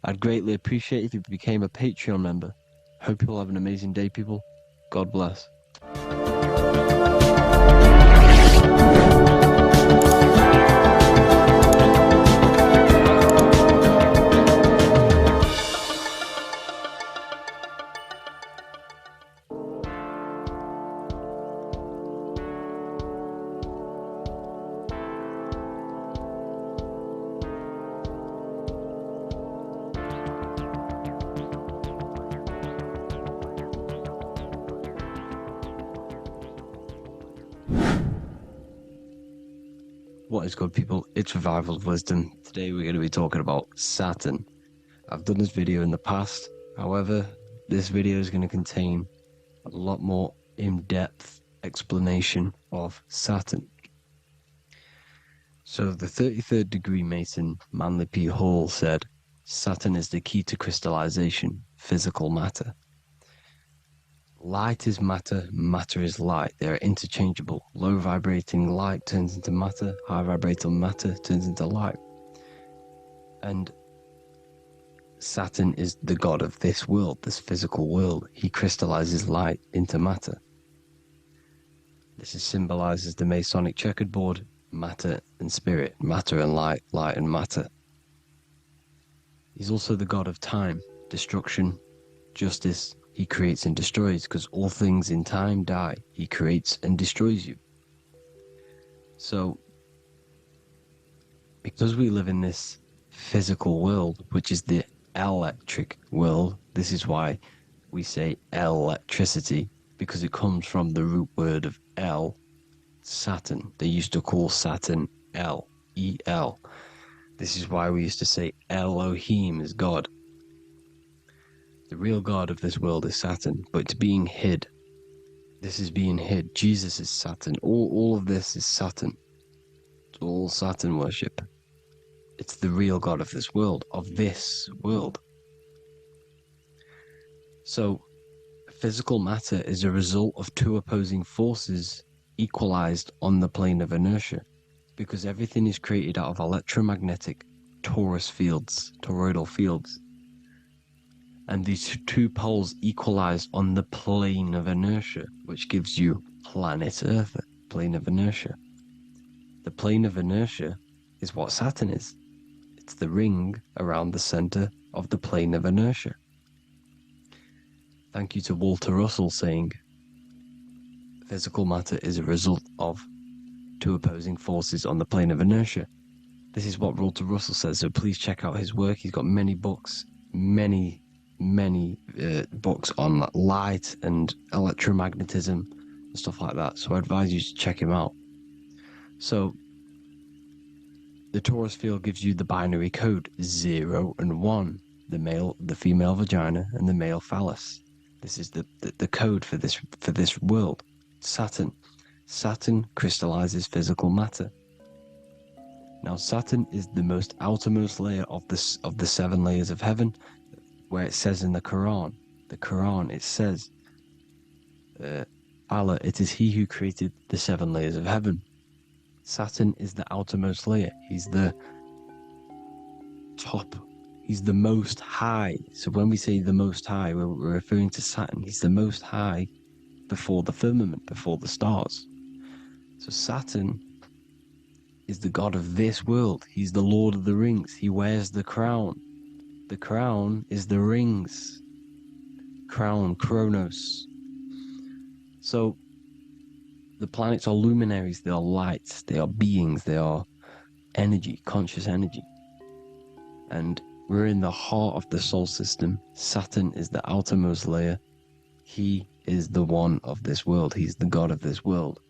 I'd greatly appreciate if you became a Patreon member. Hope you all have an amazing day, people. God bless. What is good, people? It's Revival of Wisdom. Today we're going to be talking about Saturn. I've done this video in the past. However, this video is going to contain a lot more in-depth explanation of Saturn. So the 33rd degree Mason, Manly P. Hall, said, Saturn is the key to crystallization, physical matter. Light is matter, matter is light. They are interchangeable. Low vibrating light turns into matter, high vibrating matter turns into light. And Saturn is the god of this world, this physical world. He crystallizes light into matter. This is symbolized as the Masonic checkerboard, matter and spirit, matter and light, light and matter. He's also the god of time, destruction, justice. He creates and destroys, because all things in time die. He creates and destroys you. So, because we live in this physical world, which is the electric world, this is why we say electricity, because it comes from the root word of El, Saturn. They used to call Saturn El, E-L. This is why we used to say Elohim is God. The real God of this world is Saturn, but it's being hid. This is being hid. Jesus is Saturn. All of this is Saturn. It's all Saturn worship. It's the real God of this world, So, physical matter is a result of two opposing forces equalized on the plane of inertia, because everything is created out of electromagnetic toroidal fields. And these two poles equalize on the plane of inertia, which gives you planet Earth, plane of inertia. The plane of inertia is what Saturn is. It's the ring around the center of the plane of inertia. Thank you to Walter Russell saying, physical matter is a result of two opposing forces on the plane of inertia. This is what Walter Russell says, so please check out his work. He's got many books, many books on light and electromagnetism and stuff like that, so I advise you to check him out. So the torus field gives you the binary code 0 and 1, the female vagina and the male phallus. This is the code for this world. Saturn crystallizes physical matter. Now Saturn is the most outermost layer of the 7 layers of heaven, where it says in the Quran, it says, Allah, it is He who created the 7 layers of heaven. Saturn is the outermost layer. He's the top. He's the most high. So when we say the most high, we're referring to Saturn. He's the most high before the firmament, before the stars. So Saturn is the god of this world. He's the Lord of the Rings. He wears the crown. The crown is the rings. Crown, Kronos. So the planets are luminaries. They are lights. They are beings. They are energy, conscious energy. And we're in the heart of the solar system. Saturn is the outermost layer. He is the one of this world. He's the god of this world.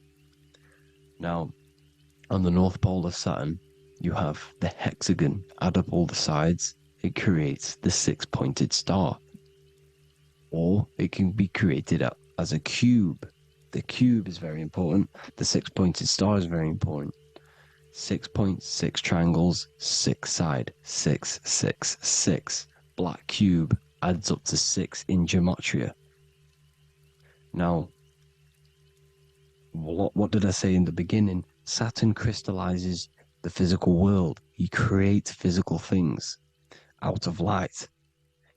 Now, on the North Pole of Saturn, you have the hexagon. Add up all the sides, it creates the 6-pointed star. Or it can be created as a cube. The cube is very important. The 6-pointed star is very important. 6 points, 6 triangles, 6 side, 6, 6, 6. Black cube adds up to 6 in gematria. Now, what did I say in the beginning? Saturn crystallizes the physical world. He creates physical things out of light.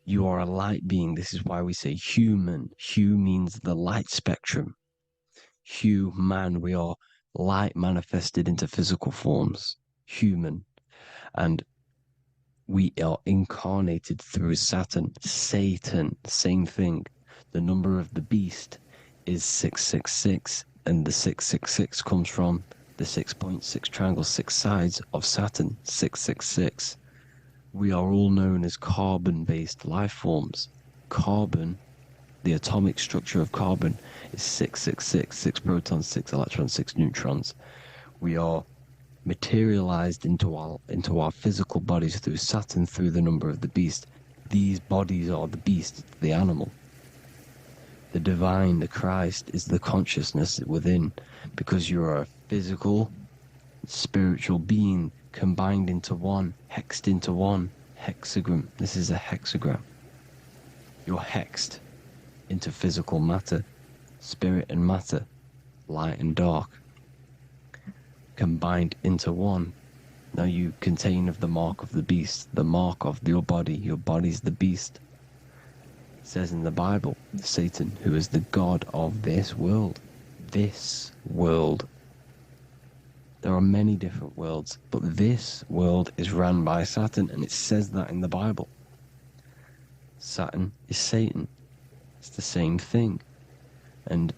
You are a light being. This is why we say human. Hue means the light spectrum. Hue, man, we are light manifested into physical forms, human. And we are incarnated through Saturn. Satan, same thing. The number of the beast is 666, and the 666 comes from the 6.6 triangle, 6 sides of Saturn, 666. We are all known as carbon-based life forms. Carbon, the atomic structure of carbon, is 666, 6 protons, 6 electrons, 6 neutrons. We are materialized into our physical bodies through Saturn, through the number of the beast. These bodies are the beast, the animal. The divine, the Christ, is the consciousness within, because you are a physical, spiritual being combined into one, hexed into one. Hexagram. This is a hexagram. You're hexed. into physical matter, spirit and matter, light and dark, combined into one. Now you contain of the mark of the beast, the mark of your body's the beast. It says in the Bible, Satan, who is the god of this world. This world. There are many different worlds, but this world is run by Satan, and it says that in the Bible. Saturn is Satan. It's the same thing. And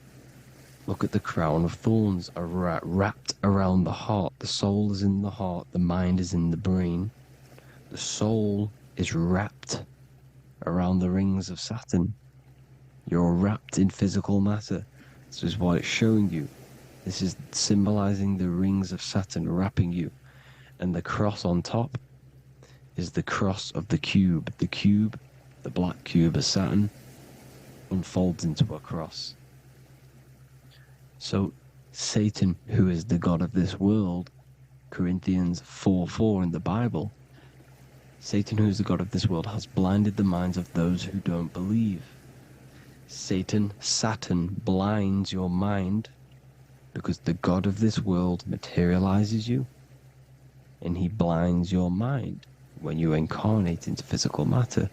look at the crown of thorns are wrapped around the heart. The soul is in the heart. The mind is in the brain. The soul is wrapped around the rings of Saturn. You're wrapped in physical matter. This is what it's showing you. This is symbolizing the rings of Saturn wrapping you. And the cross on top is the cross of the cube. The cube, the black cube of Saturn, unfolds into a cross. So Satan, who is the god of this world, Corinthians 4:4 in the Bible, Satan, who is the god of this world, has blinded the minds of those who don't believe. Satan blinds your mind because the god of this world materializes you, and he blinds your mind when you incarnate into physical matter.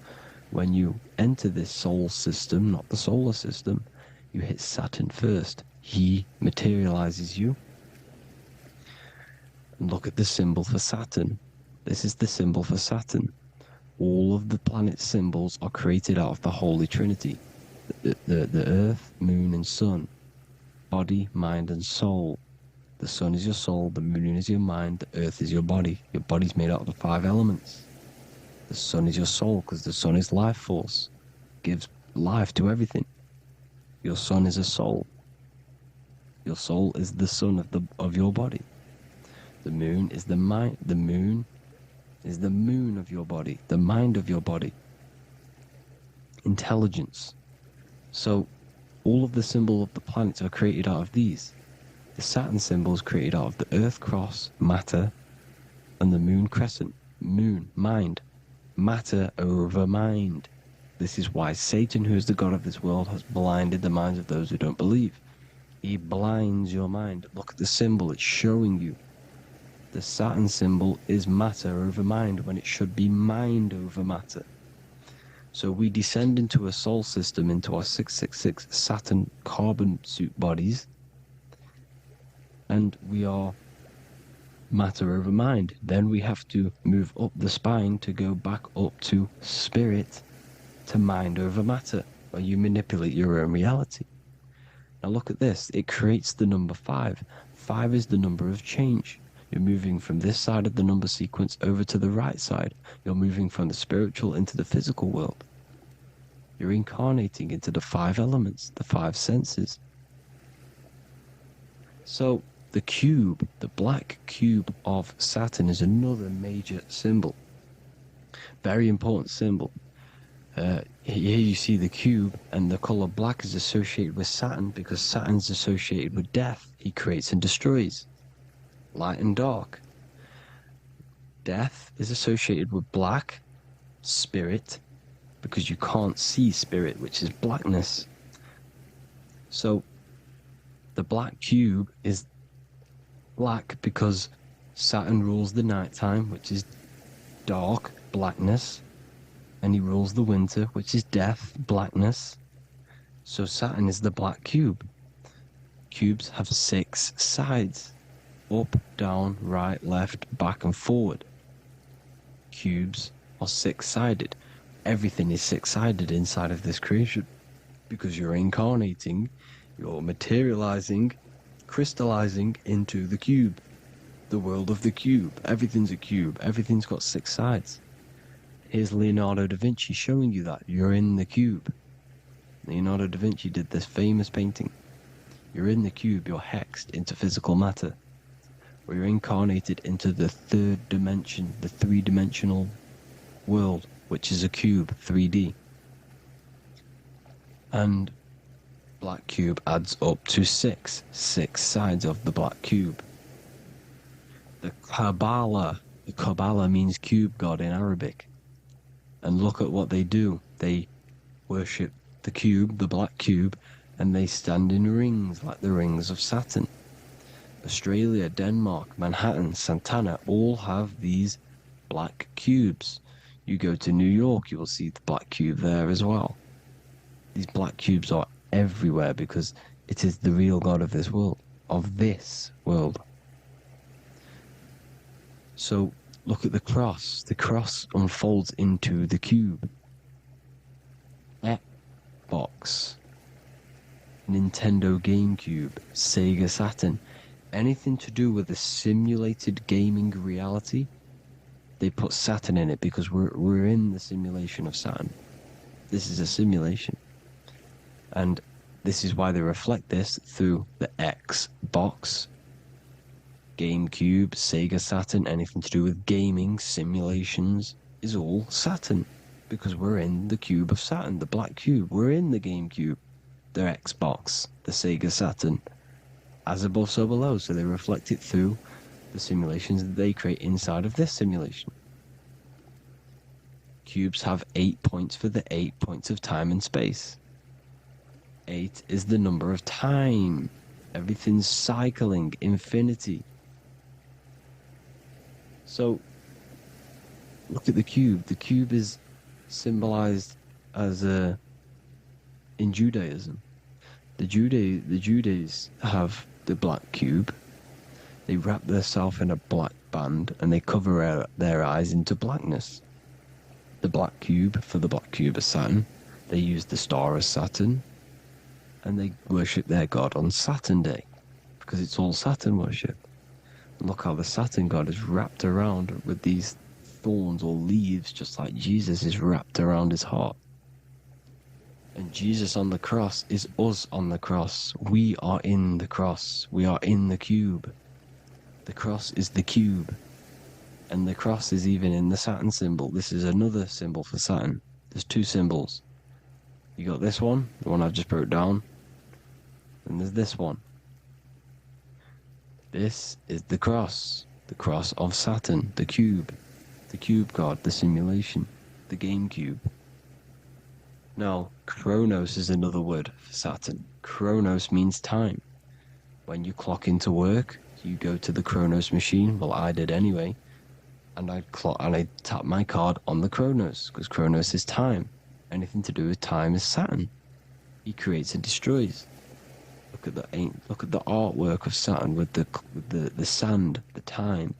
When you enter this soul system, not the solar system, you hit Saturn first. He materializes you. And look at the symbol for Saturn. This is the symbol for Saturn. All of the planet symbols are created out of the Holy Trinity. The Earth, Moon, and Sun. Body, mind, and soul. The Sun is your soul, the Moon is your mind, the Earth is your body. Your body's made out of the 5 elements. The Sun is your soul, because the Sun is life force. Gives life to everything. Your Sun is a soul. Your soul is the sun of your body. The moon is the mind. The moon is the moon of your body, the mind of your body. Intelligence. So all of the symbols of the planets are created out of these. The Saturn symbol is created out of the Earth cross, matter, and the moon crescent, moon, mind. Matter over mind. This is why Satan, who is the god of this world, has blinded the minds of those who don't believe. He blinds your mind. Look at the symbol, it's showing you. The Saturn symbol is matter over mind when it should be mind over matter. So we descend into a soul system, into our 666 Saturn carbon suit bodies, and we are matter over mind. Then we have to move up the spine to go back up to spirit, to mind over matter, where you manipulate your own reality. Now look at this, it creates the number 5. 5 is the number of change. You're moving from this side of the number sequence over to the right side. You're moving from the spiritual into the physical world. You're incarnating into the 5 elements, the 5 senses. So the cube, the black cube of Saturn, is another major symbol. Very important symbol. Here you see the cube, and the color black is associated with Saturn because Saturn's associated with death. He creates and destroys. Light and dark. Death is associated with black, spirit, because you can't see spirit, which is blackness. So the black cube is black because Saturn rules the nighttime, which is dark, blackness. And he rules the winter, which is death, blackness. So Saturn is the black cube. Cubes have 6 sides. Up, down, right, left, back, and forward. Cubes are 6-sided. Everything is 6-sided inside of this creation. Because you're incarnating, you're materializing, crystallizing into the cube. The world of the cube. Everything's a cube. Everything's got 6 sides. Here's Leonardo da Vinci showing you that. You're in the cube. Leonardo da Vinci did this famous painting. You're in the cube, you're hexed into physical matter. Where you're incarnated into the 3rd dimension, the 3-dimensional world, which is a cube, 3D. And black cube adds up to 6 sides of the black cube. The Kabbalah means cube god in Arabic. And look at what they do. They worship the cube, the black cube, and they stand in rings like the rings of Saturn. Australia, Denmark, Manhattan, Santana all have these black cubes. You go to New York, you will see the black cube there as well. These black cubes are everywhere because it is the real God of this world, So look at the cross. The cross unfolds into the cube. Xbox, Nintendo GameCube, Sega Saturn, anything to do with a simulated gaming reality, they put Saturn in it because we're in the simulation of Saturn. This is a simulation. And this is why they reflect this through the Xbox, GameCube, Sega Saturn, anything to do with gaming, simulations, is all Saturn. Because we're in the cube of Saturn, the black cube. We're in the GameCube, the Xbox, the Sega Saturn. As above, so below. So they reflect it through the simulations that they create inside of this simulation. Cubes have 8 points for the 8 points of time and space. 8 is the number of time. Everything's cycling, infinity. So, look at the cube. The cube is symbolized as in Judaism. The Judees have the black cube. They wrap themselves in a black band and they cover their eyes into blackness. The black cube for the black cube of Saturn. They use the star of Saturn and they worship their god on Saturn Day because it's all Saturn worship. And look how the Saturn god is wrapped around with these thorns or leaves, just like Jesus is wrapped around his heart. And Jesus on the cross is us on the cross. We are in the cross. We are in the cube. The cross is the cube. And the cross is even in the Saturn symbol. This is another symbol for Saturn. There's two symbols. You got this one, the one I've just broke down. And there's this one. This is the cross of Saturn, the cube god, the simulation, the game cube. Now, Chronos is another word for Saturn. Chronos means time. When you clock into work, you go to the Chronos machine. Well, I did anyway. And I tap my card on the Chronos, because Chronos is time. Anything to do with time is Saturn. He creates and destroys. Look at the artwork of Saturn with the sand, the time.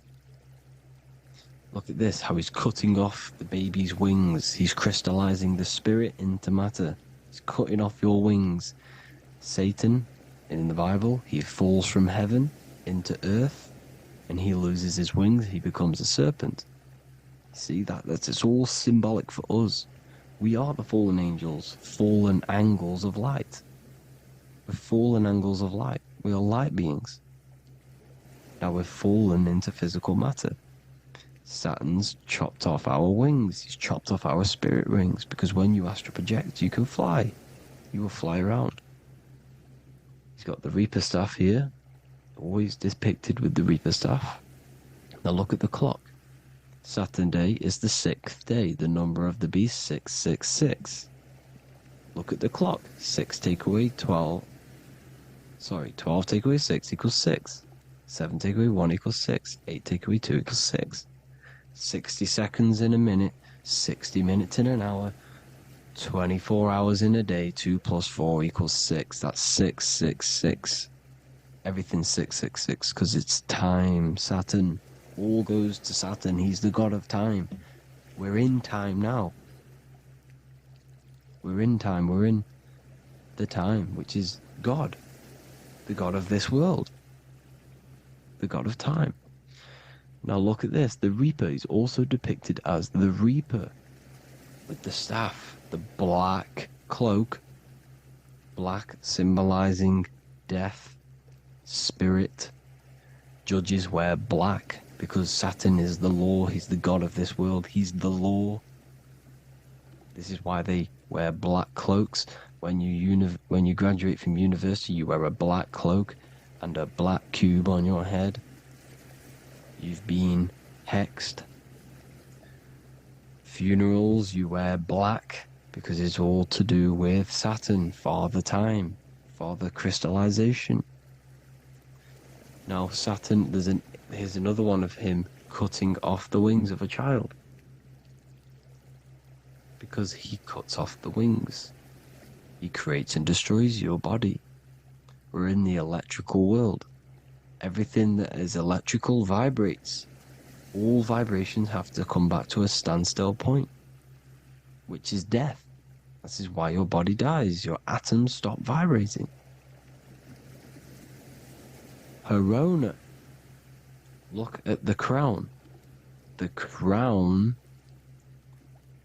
Look at this, how he's cutting off the baby's wings. He's crystallizing the spirit into matter. He's cutting off your wings. Satan, in the Bible, he falls from heaven into earth and he loses his wings. He becomes a serpent. See, it's all symbolic for us. We are the fallen angels, fallen angles of light. We're fallen angles of light. We are light beings. Now we're fallen into physical matter. Saturn's chopped off our wings. He's chopped off our spirit wings, because when you astral project, you can fly. You will fly around. He's got the Reaper staff here, always depicted with the Reaper staff. Now look at the clock. Saturn Day is the 6th day, the number of the beast 666. Look at the clock. 6 take away 12. 12 take away 6 equals 6. 7 take away 1 equals 6. 8 take away 2 equals 6. 60 seconds in a minute, 60 minutes in an hour, 24 hours in a day, 2 plus 4 equals 6. That's 666. Everything's 666 because it's time. Saturn. All goes to Saturn. He's the god of time. We're in time now. We're in time. We're in the time, which is God. The god of this world. The god of time. Now look at this. The Reaper is also depicted as the Reaper. With the staff. The black cloak. Black symbolizing death. Spirit. Judges wear black because Saturn is the law. He's the god of this world. He's the law. This is why they wear black cloaks. When you graduate from university, you wear a black cloak and a black cube on your head. You've been hexed. Funerals, you wear black because it's all to do with Saturn, Father Time, Father Crystallization. Now, Saturn, here's another one of him cutting off the wings of a child. Because he cuts off the wings. He creates and destroys your body. We're in the electrical world. Everything that is electrical vibrates. All vibrations have to come back to a standstill point, which is death. This is why your body dies. Your atoms stop vibrating. Corona. Look at the crown. The crown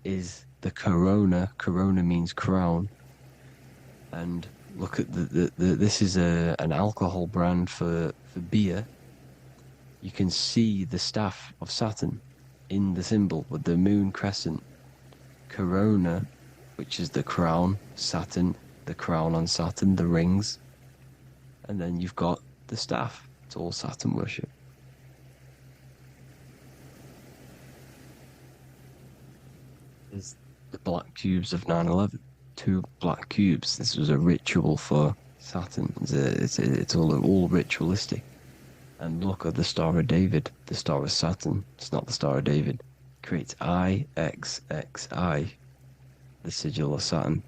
is the corona. Corona means crown. And look at this is an alcohol brand for beer. You can see the staff of Saturn in the symbol with the moon crescent. Corona, which is the crown, Saturn, the crown on Saturn, the rings. And then you've got the staff. It's all Saturn worship. There's the black cubes of 9/11. 2 black cubes. This was a ritual for Saturn. It's all ritualistic. And look at the Star of David, the Star of Saturn. It's not the Star of David. It creates IXXI, the sigil of Saturn.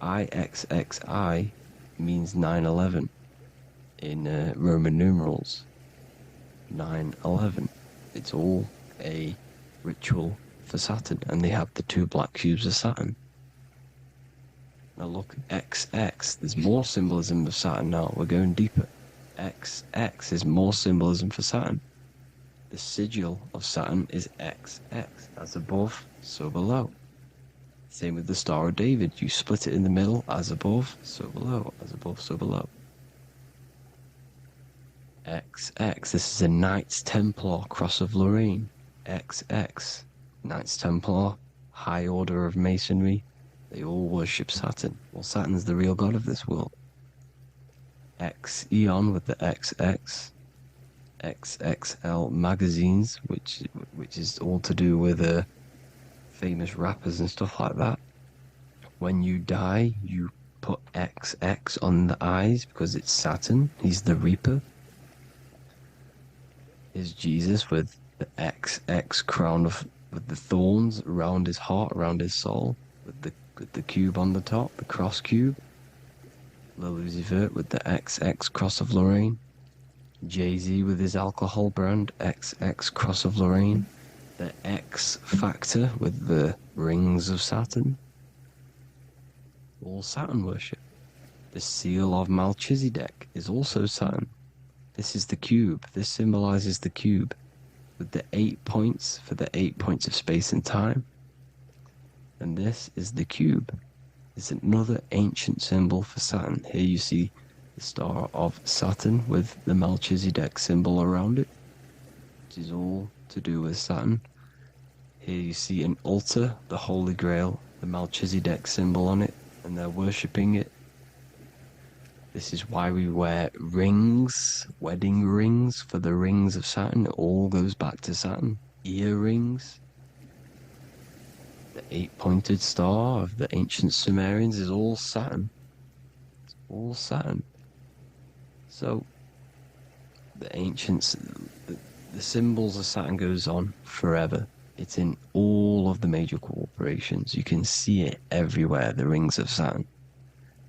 IXXI means 9/11 in Roman numerals. 9/11. It's all a ritual for Saturn, and they have the 2 black cubes of Saturn. Now look, XX, there's more symbolism of Saturn now. We're going deeper. XX is more symbolism for Saturn. The sigil of Saturn is XX, as above, so below. Same with the Star of David. You split it in the middle, as above, so below, as above, so below. XX, this is a Knights Templar Cross of Lorraine. XX, Knights Templar, High Order of Masonry. They all worship Saturn. Well, Saturn's the real god of this world. X Eon with the XX. XXL magazines, which is all to do with famous rappers and stuff like that. When you die, you put XX on the eyes because it's Saturn. He's the Reaper. Is Jesus with the XX crown with the thorns around his heart, around his soul, with the cube on the top, the cross cube. Lil Uzi Vert with the XX Cross of Lorraine. Jay-Z with his alcohol brand, XX Cross of Lorraine. The X Factor with the rings of Saturn. All Saturn worship. The seal of Melchizedek is also Saturn. This is the cube. This symbolizes the cube with the 8 points for the 8 points of space and time. And this is the cube. It's another ancient symbol for Saturn. Here you see the star of Saturn with the Melchizedek symbol around it, which is all to do with Saturn. Here you see an altar, the Holy Grail, the Melchizedek symbol on it, and they're worshipping it. This is why we wear rings, wedding rings for the rings of Saturn. It all goes back to Saturn. Earrings. The 8-pointed star of the ancient Sumerians is all Saturn. It's all Saturn. So, the ancients, the symbols of Saturn goes on forever. It's in all of the major corporations. You can see it everywhere, the rings of Saturn.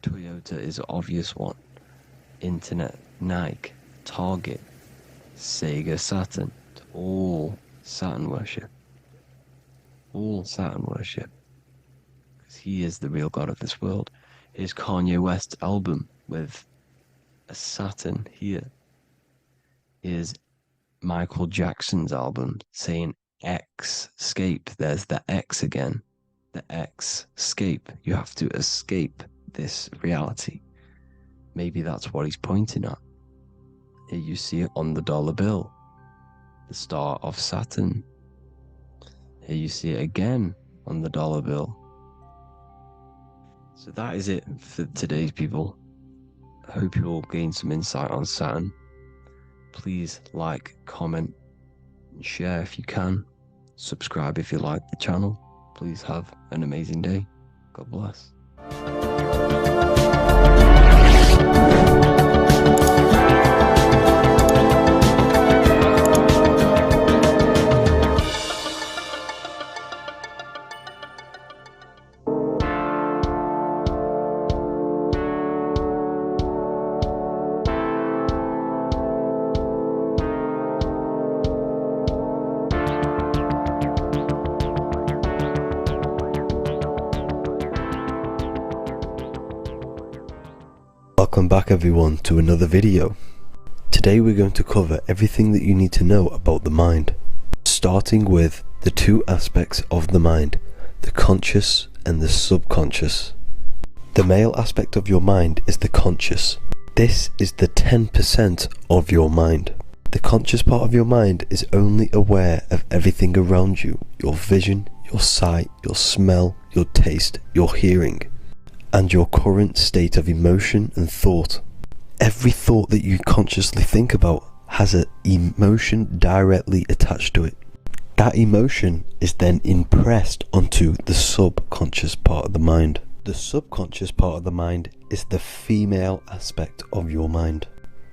Toyota is an obvious one. Internet, Nike, Target, Sega, Saturn. It's all Saturn worship. All Saturn worship. Because he is the real god of this world. Here's Kanye West's album with a Saturn here. Here's Michael Jackson's album saying X, escape. There's the X again. The X, escape. You have to escape this reality. Maybe that's what he's pointing at. Here you see it on the dollar bill. The star of Saturn. Here you see it again on the dollar bill. So that is it for today's people. I hope you all gain some insight on Saturn. Please like, comment, and share if you can. Subscribe if you like the channel. Please have an amazing day. God bless. Welcome back everyone to another video. Today we're going to cover everything that you need to know about the mind, starting with the two aspects of the mind, the conscious and the subconscious. The male aspect of your mind is the conscious. This is the 10% of your mind. The conscious part of your mind is only aware of everything around you, your vision, your sight, your smell, your taste, your hearing, and your current state of emotion and thought. Every thought that you consciously think about has an emotion directly attached to it. That emotion is then impressed onto the subconscious part of the mind. The subconscious part of the mind is the female aspect of your mind.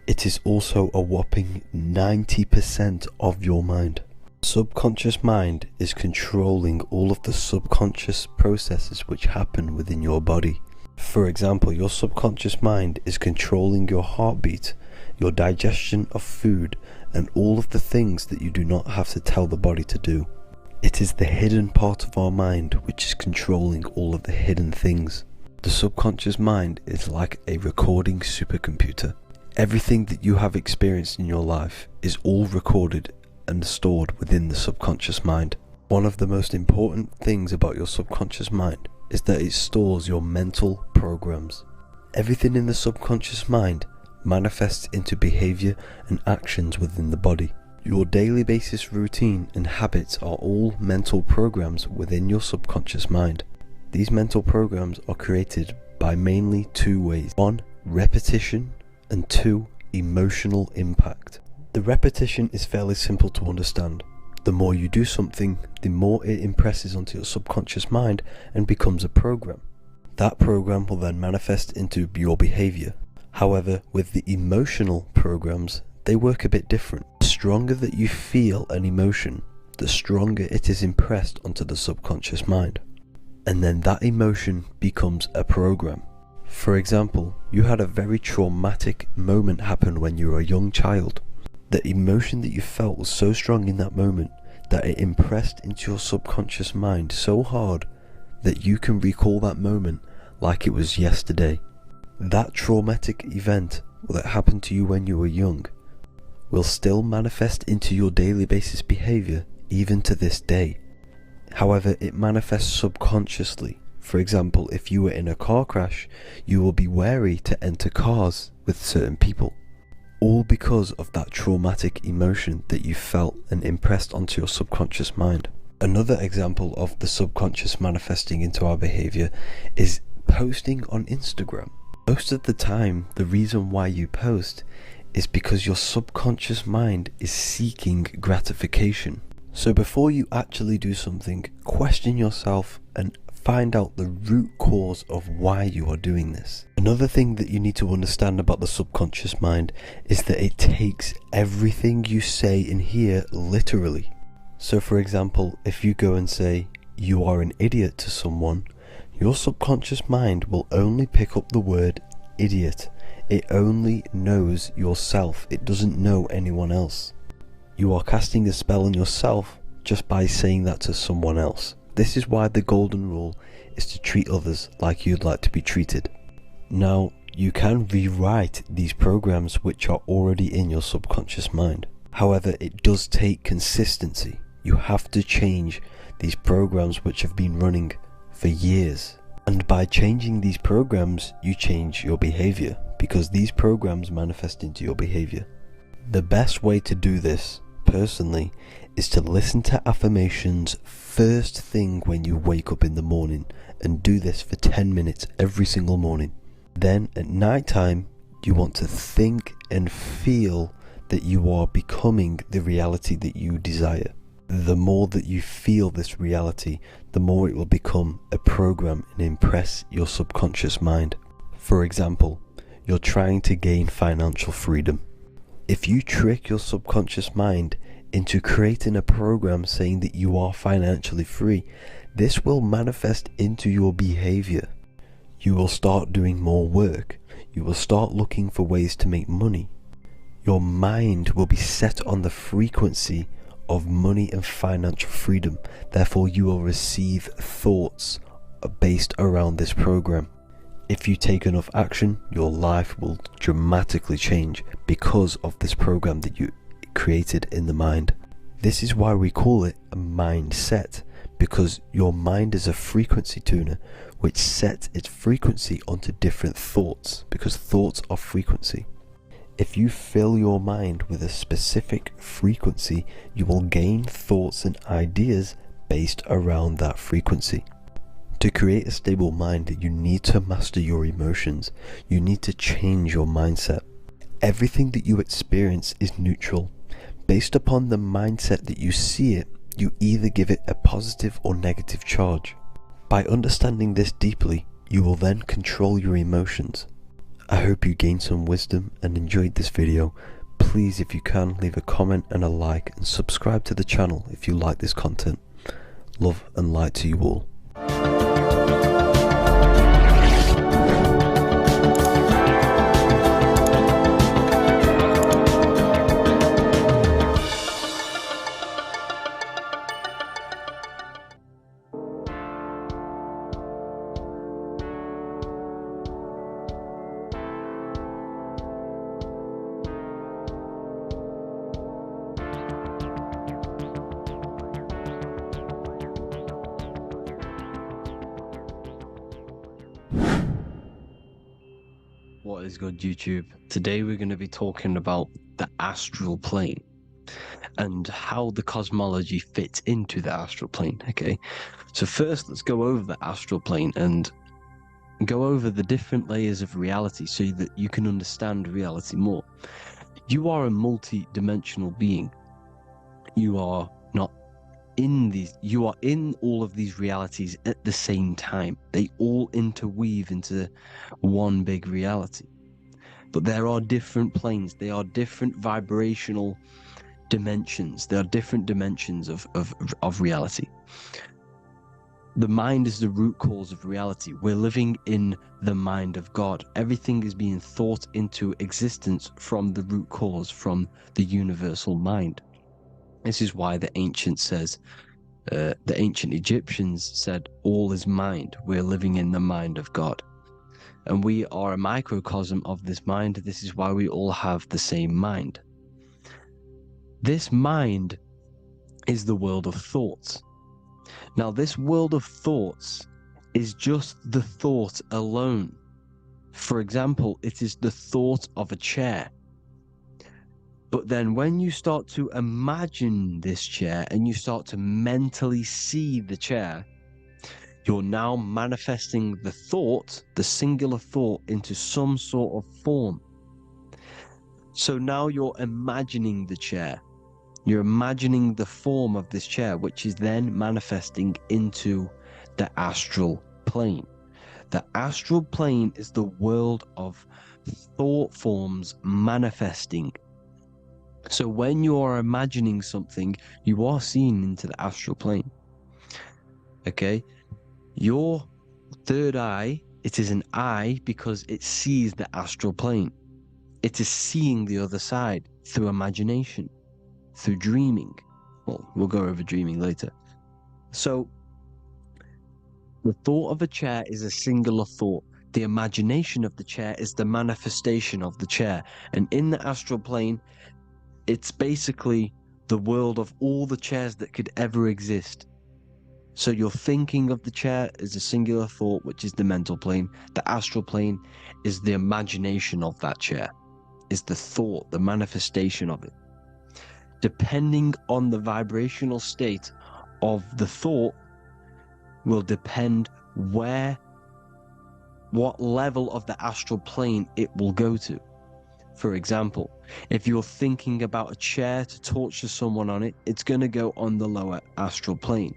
It is also a whopping 90% of your mind. Subconscious mind is controlling all of the subconscious processes which happen within your body. For example, your subconscious mind is controlling your heartbeat, your digestion of food, and all of the things that you do not have to tell the body to do. It is the hidden part of our mind which is controlling all of the hidden things. The subconscious mind is like a recording supercomputer. Everything that you have experienced in your life is all recorded and stored within the subconscious mind. One of the most important things about your subconscious mind is that it stores your mental programs. Everything in the subconscious mind manifests into behavior and actions within the body. Your daily basis routine and habits are all mental programs within your subconscious mind. These mental programs are created by mainly two ways. 1, repetition, and 2, emotional impact. The repetition is fairly simple to understand. The more you do something, the more it impresses onto your subconscious mind and becomes a program. That program will then manifest into your behavior. However, with the emotional programs, they work a bit different. The stronger that you feel an emotion, the stronger it is impressed onto the subconscious mind. And then that emotion becomes a program. For example, you had a very traumatic moment happen when you were a young child. The emotion that you felt was so strong in that moment that it impressed into your subconscious mind so hard that you can recall that moment like it was yesterday. That traumatic event that happened to you when you were young will still manifest into your daily basis behavior even to this day. However, it manifests subconsciously. For example, if you were in a car crash, you will be wary to enter cars with certain people. All because of that traumatic emotion that you felt and impressed onto your subconscious mind. Another example of the subconscious manifesting into our behavior is posting on Instagram. Most of the time, the reason why you post is because your subconscious mind is seeking gratification. So before you actually do something, question yourself and find out the root cause of why you are doing this. Another thing that you need to understand about the subconscious mind is that it takes everything you say and hear literally. So for example, if you go and say you are an idiot to someone, your subconscious mind will only pick up the word idiot. It only knows yourself. It doesn't know anyone else. You are casting a spell on yourself just by saying that to someone else. This is why the golden rule is to treat others like you'd like to be treated. Now, you can rewrite these programs which are already in your subconscious mind. However, it does take consistency. You have to change these programs which have been running for years. And by changing these programs, you change your behavior, because these programs manifest into your behavior. The best way to do this, personally, is to listen to affirmations first thing when you wake up in the morning, and do this for 10 minutes every single morning. Then at night time, you want to think and feel that you are becoming the reality that you desire. The more that you feel this reality, the more it will become a program and impress your subconscious mind. For example, you're trying to gain financial freedom. If you trick your subconscious mind into creating a program saying that you are financially free, this will manifest into your behavior. You will start doing more work. You will start looking for ways to make money. Your mind will be set on the frequency of money and financial freedom. Therefore, you will receive thoughts based around this program. If you take enough action, your life will dramatically change because of this program that you created in the mind. This is why we call it a mindset, because your mind is a frequency tuner which sets its frequency onto different thoughts, because thoughts are frequency. If you fill your mind with a specific frequency, you will gain thoughts and ideas based around that frequency. To create a stable mind, you need to master your emotions. You need to change your mindset. Everything that you experience is neutral. Based upon the mindset that you see it, you either give it a positive or negative charge. By understanding this deeply, you will then control your emotions. I hope you gained some wisdom and enjoyed this video. Please, if you can, leave a comment and a like, and subscribe to the channel if you like this content. Love and light to you all. What is good, YouTube? Today we're going to be talking about the astral plane and how the cosmology fits into the astral plane. Okay, so first let's go over the astral plane and go over the different layers of reality so that you can understand reality more. You are a multi-dimensional being. You are not in these, you are in all of these realities at the same time. They all interweave into one big reality. But there are different planes, they are different vibrational dimensions, there are different dimensions of reality. The mind is the root cause of reality. We're living in the mind of God. Everything is being thought into existence from the root cause, from the universal mind. This is why the ancient Egyptians said, all is mind. We're living in the mind of God. And we are a microcosm of this mind. This is why we all have the same mind. This mind is the world of thoughts. Now, this world of thoughts is just the thought alone. For example, it is the thought of a chair. But then when you start to imagine this chair and you start to mentally see the chair, you're now manifesting the thought, the singular thought, into some sort of form. So now you're imagining the chair. You're imagining the form of this chair, which is then manifesting into the astral plane. The astral plane is the world of thought forms manifesting. So when you are imagining something, you are seeing into the astral plane. Okay? Your third eye, it is an eye because it sees the astral plane. It is seeing the other side through imagination, through dreaming. Well, we'll go over dreaming later. So the thought of a chair is a singular thought. The imagination of the chair is the manifestation of the chair. And in the astral plane, it's basically the world of all the chairs that could ever exist. So you're thinking of the chair as a singular thought, which is the mental plane. The astral plane is the imagination of that chair, is the thought, the manifestation of it. Depending on the vibrational state of the thought will depend what level of the astral plane it will go to. For example, if you're thinking about a chair to torture someone on it, it's going to go on the lower astral plane.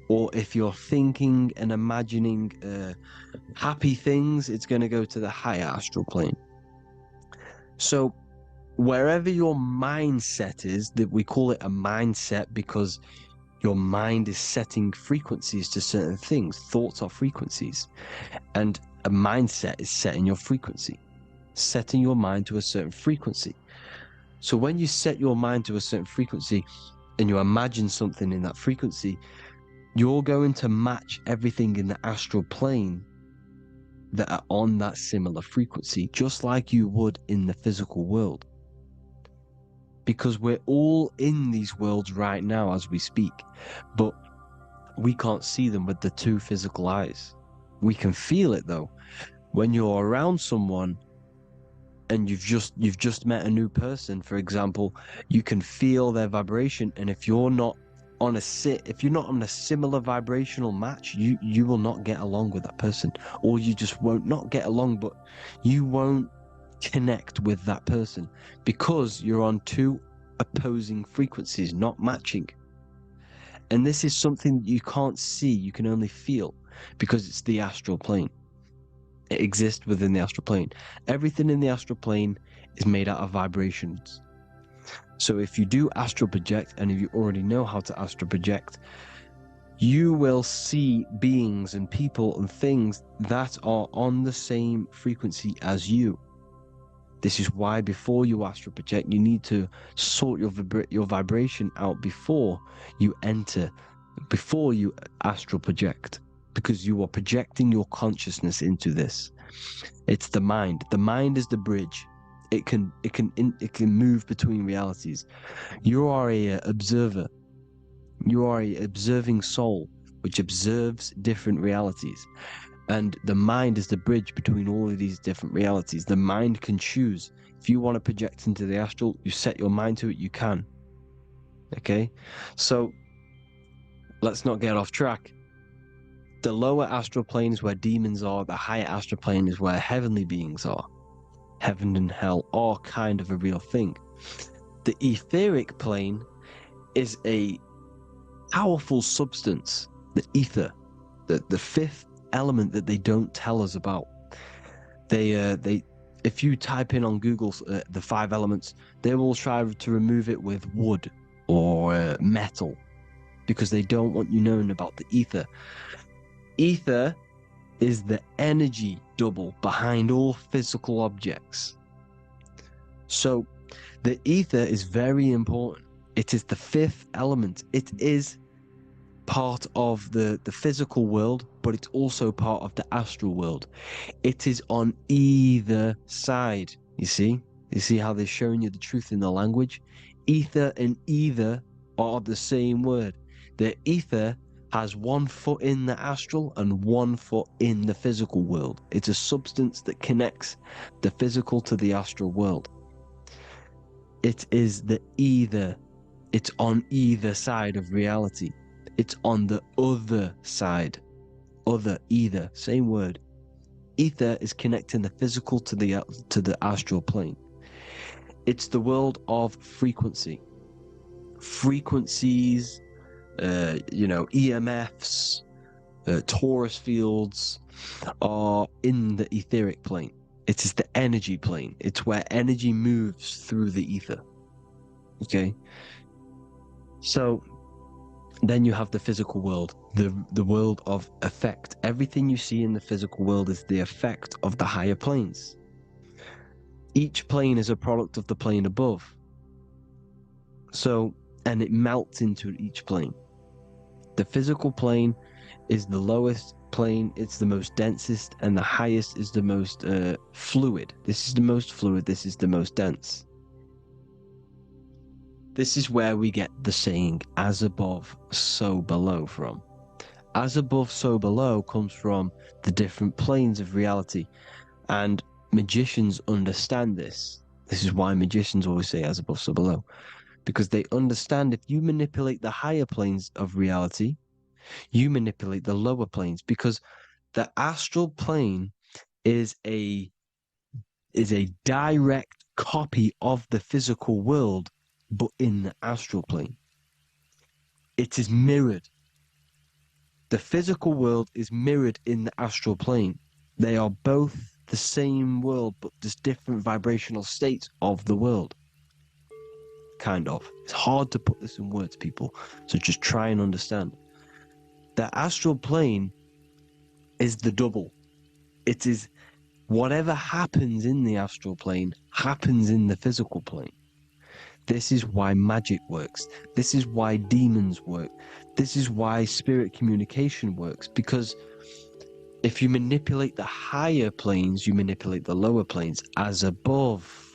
Or if you're thinking and imagining happy things, it's going to go to the higher astral plane. So wherever your mindset is, that we call it a mindset because your mind is setting frequencies to certain things. Thoughts are frequencies. And a mindset is setting your frequency, setting your mind to a certain frequency. So when you set your mind to a certain frequency and you imagine something in that frequency, you're going to match everything in the astral plane that are on that similar frequency, just like you would in the physical world. Because we're all in these worlds right now as we speak, but we can't see them with the two physical eyes. We can feel it though. When you're around someone and you've just met a new person, for example, you can feel their vibration, and if you're not on a similar vibrational match, you will not get along with that person, or you just won't not get along, but you won't connect with that person because you're on two opposing frequencies, not matching. And this is something that you can't see, you can only feel, because it's the astral plane. It exists within the astral plane. Everything in the astral plane is made out of vibrations. So if you do astral project, and if you already know how to astral project, you will see beings and people and things that are on the same frequency as you. This is why before you astral project, you need to sort your vibration out before you astral project, because you are projecting your consciousness into this. It's the mind. The mind is the bridge. It can move between realities. You are a observer. You are a observing soul which observes different realities. And the mind is the bridge between all of these different realities. The mind can choose. If you want to project into the astral, you set your mind to it, you can. Okay? So let's not get off track. The lower astral plane is where demons are. The higher astral plane is where heavenly beings are. Heaven and hell are kind of a real thing. The etheric plane is a powerful substance, the ether, the fifth element that they don't tell us about. If you type in on Google the 5 elements, they will try to remove it with wood or metal, because they don't want you knowing about the ether. Ether is the energy double behind all physical objects. So the ether is very important. It is the 5th element. It is part of the physical world, but it's also part of the astral world. It is on either side. You see how they're showing you the truth in the language? Ether and either are the same word. The ether has 1 foot in the astral and 1 foot in the physical world. It's a substance that connects the physical to the astral world. It is the either. It's on either side of reality. It's on the other side. Other, either, same word. Ether is connecting the physical to the astral plane. It's the world of frequency. Frequencies, EMFs, torus fields are in the etheric plane. It is the energy plane. It's where energy moves through the ether. Okay? So then you have the physical world, the world of effect. Everything you see in the physical world is the effect of the higher planes. Each plane is a product of the plane above. So, and it melts into each plane. The physical plane is the lowest plane, it's the most densest, and the highest is the most fluid. This is the most fluid, this is the most dense. This is where we get the saying, as above, so below from. As above, so below comes from the different planes of reality. And magicians understand this. This is why magicians always say as above, so below. Because they understand if you manipulate the higher planes of reality, you manipulate the lower planes. Because the astral plane is a is a direct copy of the physical world, but in the astral plane. It is mirrored. The physical world is mirrored in the astral plane. They are both the same world, but just different vibrational states of the world. Kind of. It's hard to put this in words, people. So just try and understand. The astral plane is the double. It is whatever happens in the astral plane happens in the physical plane. This is why magic works. This is why demons work. This is why spirit communication works. Because if you manipulate the higher planes, you manipulate the lower planes. As above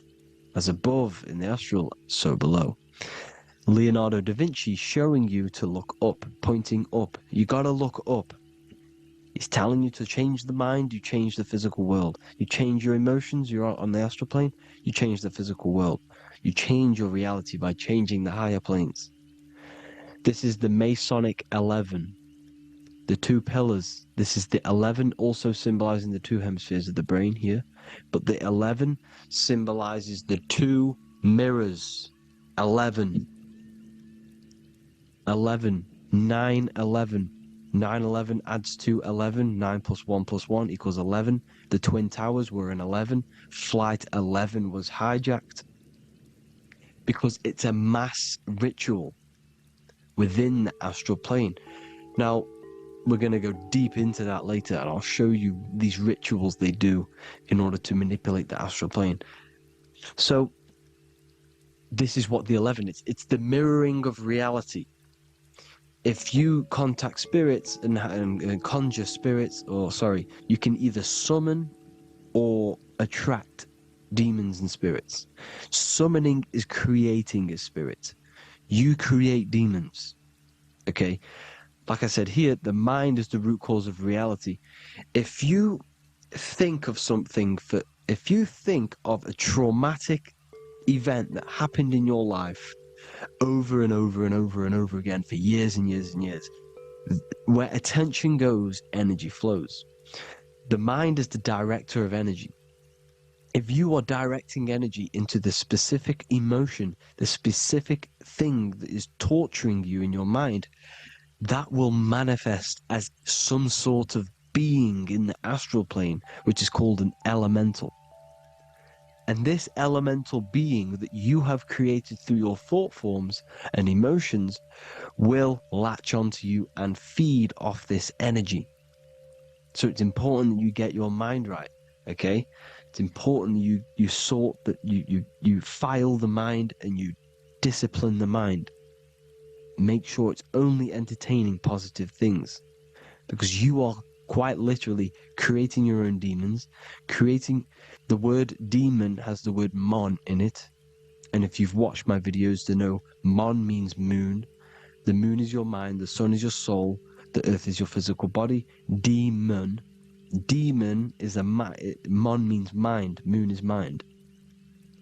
in the astral, so below. Leonardo da Vinci showing you to look up, pointing up. You gotta look up. He's telling you to change the mind, you change the physical world. You change your emotions, you're on the astral plane, you change the physical world. You change your reality by changing the higher planes. This is the Masonic 11. The two pillars. This is the 11 also symbolizing the two hemispheres of the brain here. But the 11 symbolizes the two mirrors. 11. 11. 9, 11. 9, 11 adds to 11. 9 plus 1 plus 1 equals 11. The Twin Towers were an 11. Flight 11 was hijacked. Because it's a mass ritual within the astral plane. Now, we're going to go deep into that later, and I'll show you these rituals they do in order to manipulate the astral plane. So, this is what the 11 is. It's the mirroring of reality. If you contact spirits and conjure spirits, you can either summon or attract demons and spirits. Summoning is creating a spirit. You create demons. Okay? Like I said here, the mind is the root cause of reality. If you think of if you think of a traumatic event that happened in your life over and over and over and over again for years and years and years, where attention goes, energy flows. The mind is the director of energy. If you are directing energy into the specific emotion, the specific thing that is torturing you in your mind, that will manifest as some sort of being in the astral plane, which is called an elemental. And this elemental being that you have created through your thought forms and emotions will latch onto you and feed off this energy. So it's important that you get your mind right, okay? It's important that you sort that you file the mind and you discipline the mind. Make sure it's only entertaining positive things, because you are quite literally creating your own demons. The word demon has the word mon in it, and if you've watched my videos to know, mon means moon. The moon is your mind, the sun is your soul, the earth is your physical body. Demon is mon means mind, moon is mind.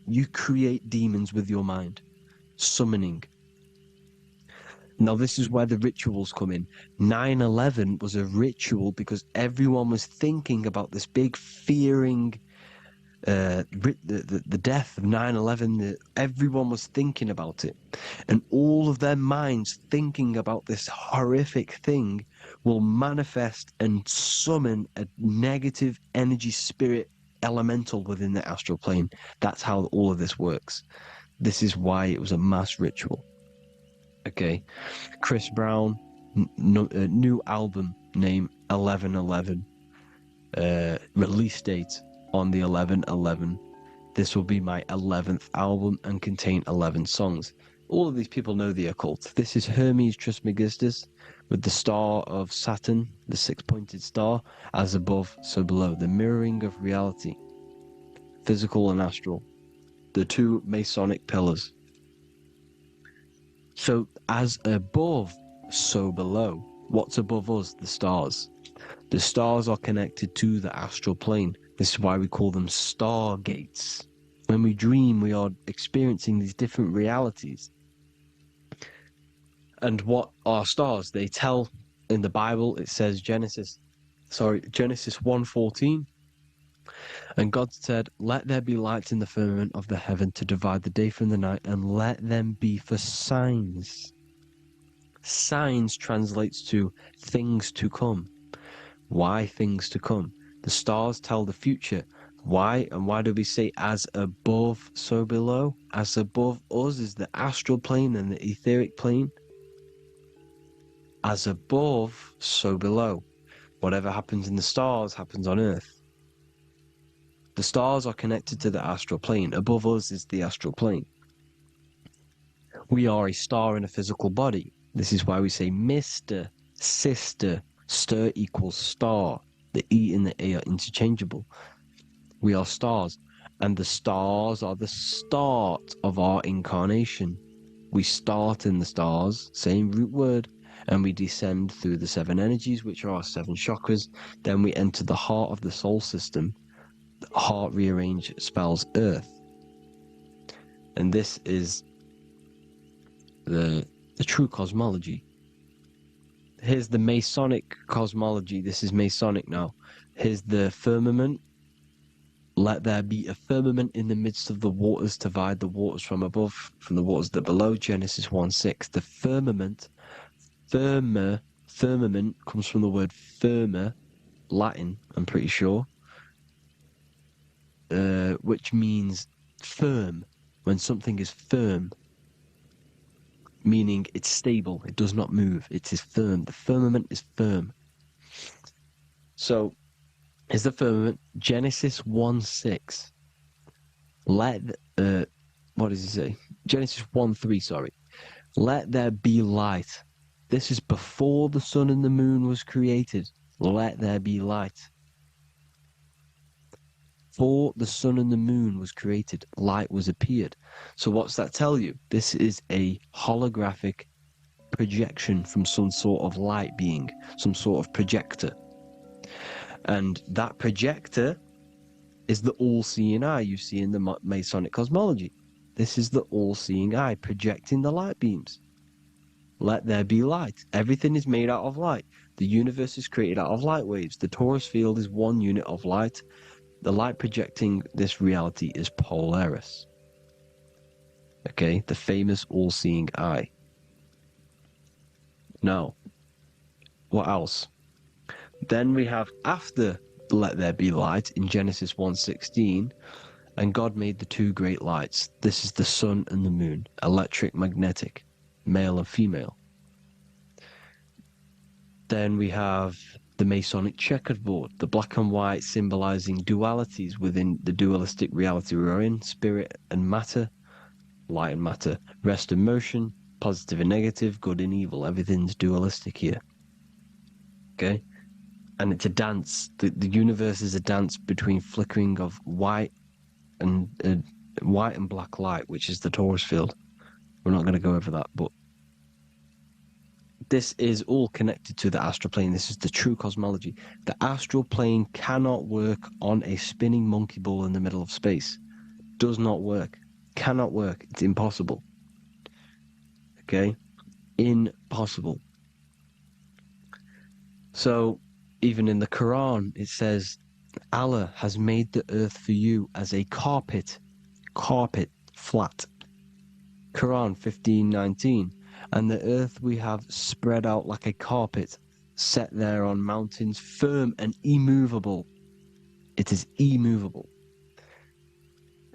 You create demons with your mind. Summoning. Now, this is where the rituals come in. 9/11 was a ritual because everyone was thinking about this big fearing, the death of 9/11. Everyone was thinking about it. And all of their minds thinking about this horrific thing will manifest and summon a negative energy spirit elemental within the astral plane. That's how all of this works. This is why it was a mass ritual. Okay, Chris Brown, new album name 11/11, release date on the 11/11. This will be my 11th album and contain 11 songs. All of these people know the occult. This is Hermes Trismegistus with the star of Saturn, the six-pointed star, as above, so below. The mirroring of reality, physical and astral, the two Masonic pillars. So as above, so below. What's above us? The stars. The stars are connected to the astral plane. This is why we call them stargates. When we dream, we are experiencing these different realities. And what are stars? They tell in the Bible, it says Genesis 1:14. And God said, let there be lights in the firmament of the heaven to divide the day from the night, and let them be for signs. Signs translates to things to come. Why things to come? The stars tell the future. Why? And why do we say as above, so below? As above us is the astral plane and the etheric plane. As above, so below. Whatever happens in the stars happens on Earth. The stars are connected to the astral plane. Above us is the astral plane. We are a star in a physical body. This is why we say Mr., sister, stir equals star. The E and the A are interchangeable. We are stars, and the stars are the start of our incarnation. We start in the stars, same root word, and we descend through the 7 energies, which are our 7 chakras. Then we enter the heart of the soul system. The heart rearranged spells earth. And this is the true cosmology. Here's the Masonic cosmology. This is Masonic now. Here's the firmament. Let there be a firmament in the midst of the waters to divide the waters from above, from the waters that below. Genesis 1:6. The firmament, firmament comes from the word firma, Latin, I'm pretty sure, which means firm. When something is firm, meaning it's stable, it does not move, it is firm. The firmament is firm. So, is the firmament Genesis 1:6. What does he say? Genesis 1:3, sorry. Let there be light. This is before the sun and the moon was created. Let there be light. Before the sun and the moon was created, light was appeared. So what's that tell you? This is a holographic projection from some sort of light being, some sort of projector. And that projector is the all-seeing eye you see in the Masonic cosmology. This is the all-seeing eye projecting the light beams. Let there be light. Everything is made out of light. The universe is created out of light waves. The torus field is one unit of light. The light projecting this reality is Polaris. Okay, the famous all-seeing eye. Now, what else? Then we have after let there be light in Genesis 1:16, and God made the 2 great lights. This is the sun and the moon, electric, magnetic, male and female. Then we have the Masonic checkerboard, the black and white symbolizing dualities within the dualistic reality we are in, spirit and matter, light and matter, rest and motion, positive and negative, good and evil. Everything's dualistic here. Okay? And it's a dance. The universe is a dance between flickering of white and black light, which is the torus field. We're not going to go over that, but this is all connected to the astral plane. This is the true cosmology. The astral plane cannot work on a spinning monkey ball in the middle of space. Does not work. Cannot work. It's impossible. Okay? Impossible. So, even in the Quran, it says, Allah has made the earth for you as a carpet, flat. Quran 15:19. And the earth we have spread out like a carpet, set there on mountains, firm and immovable. It is immovable.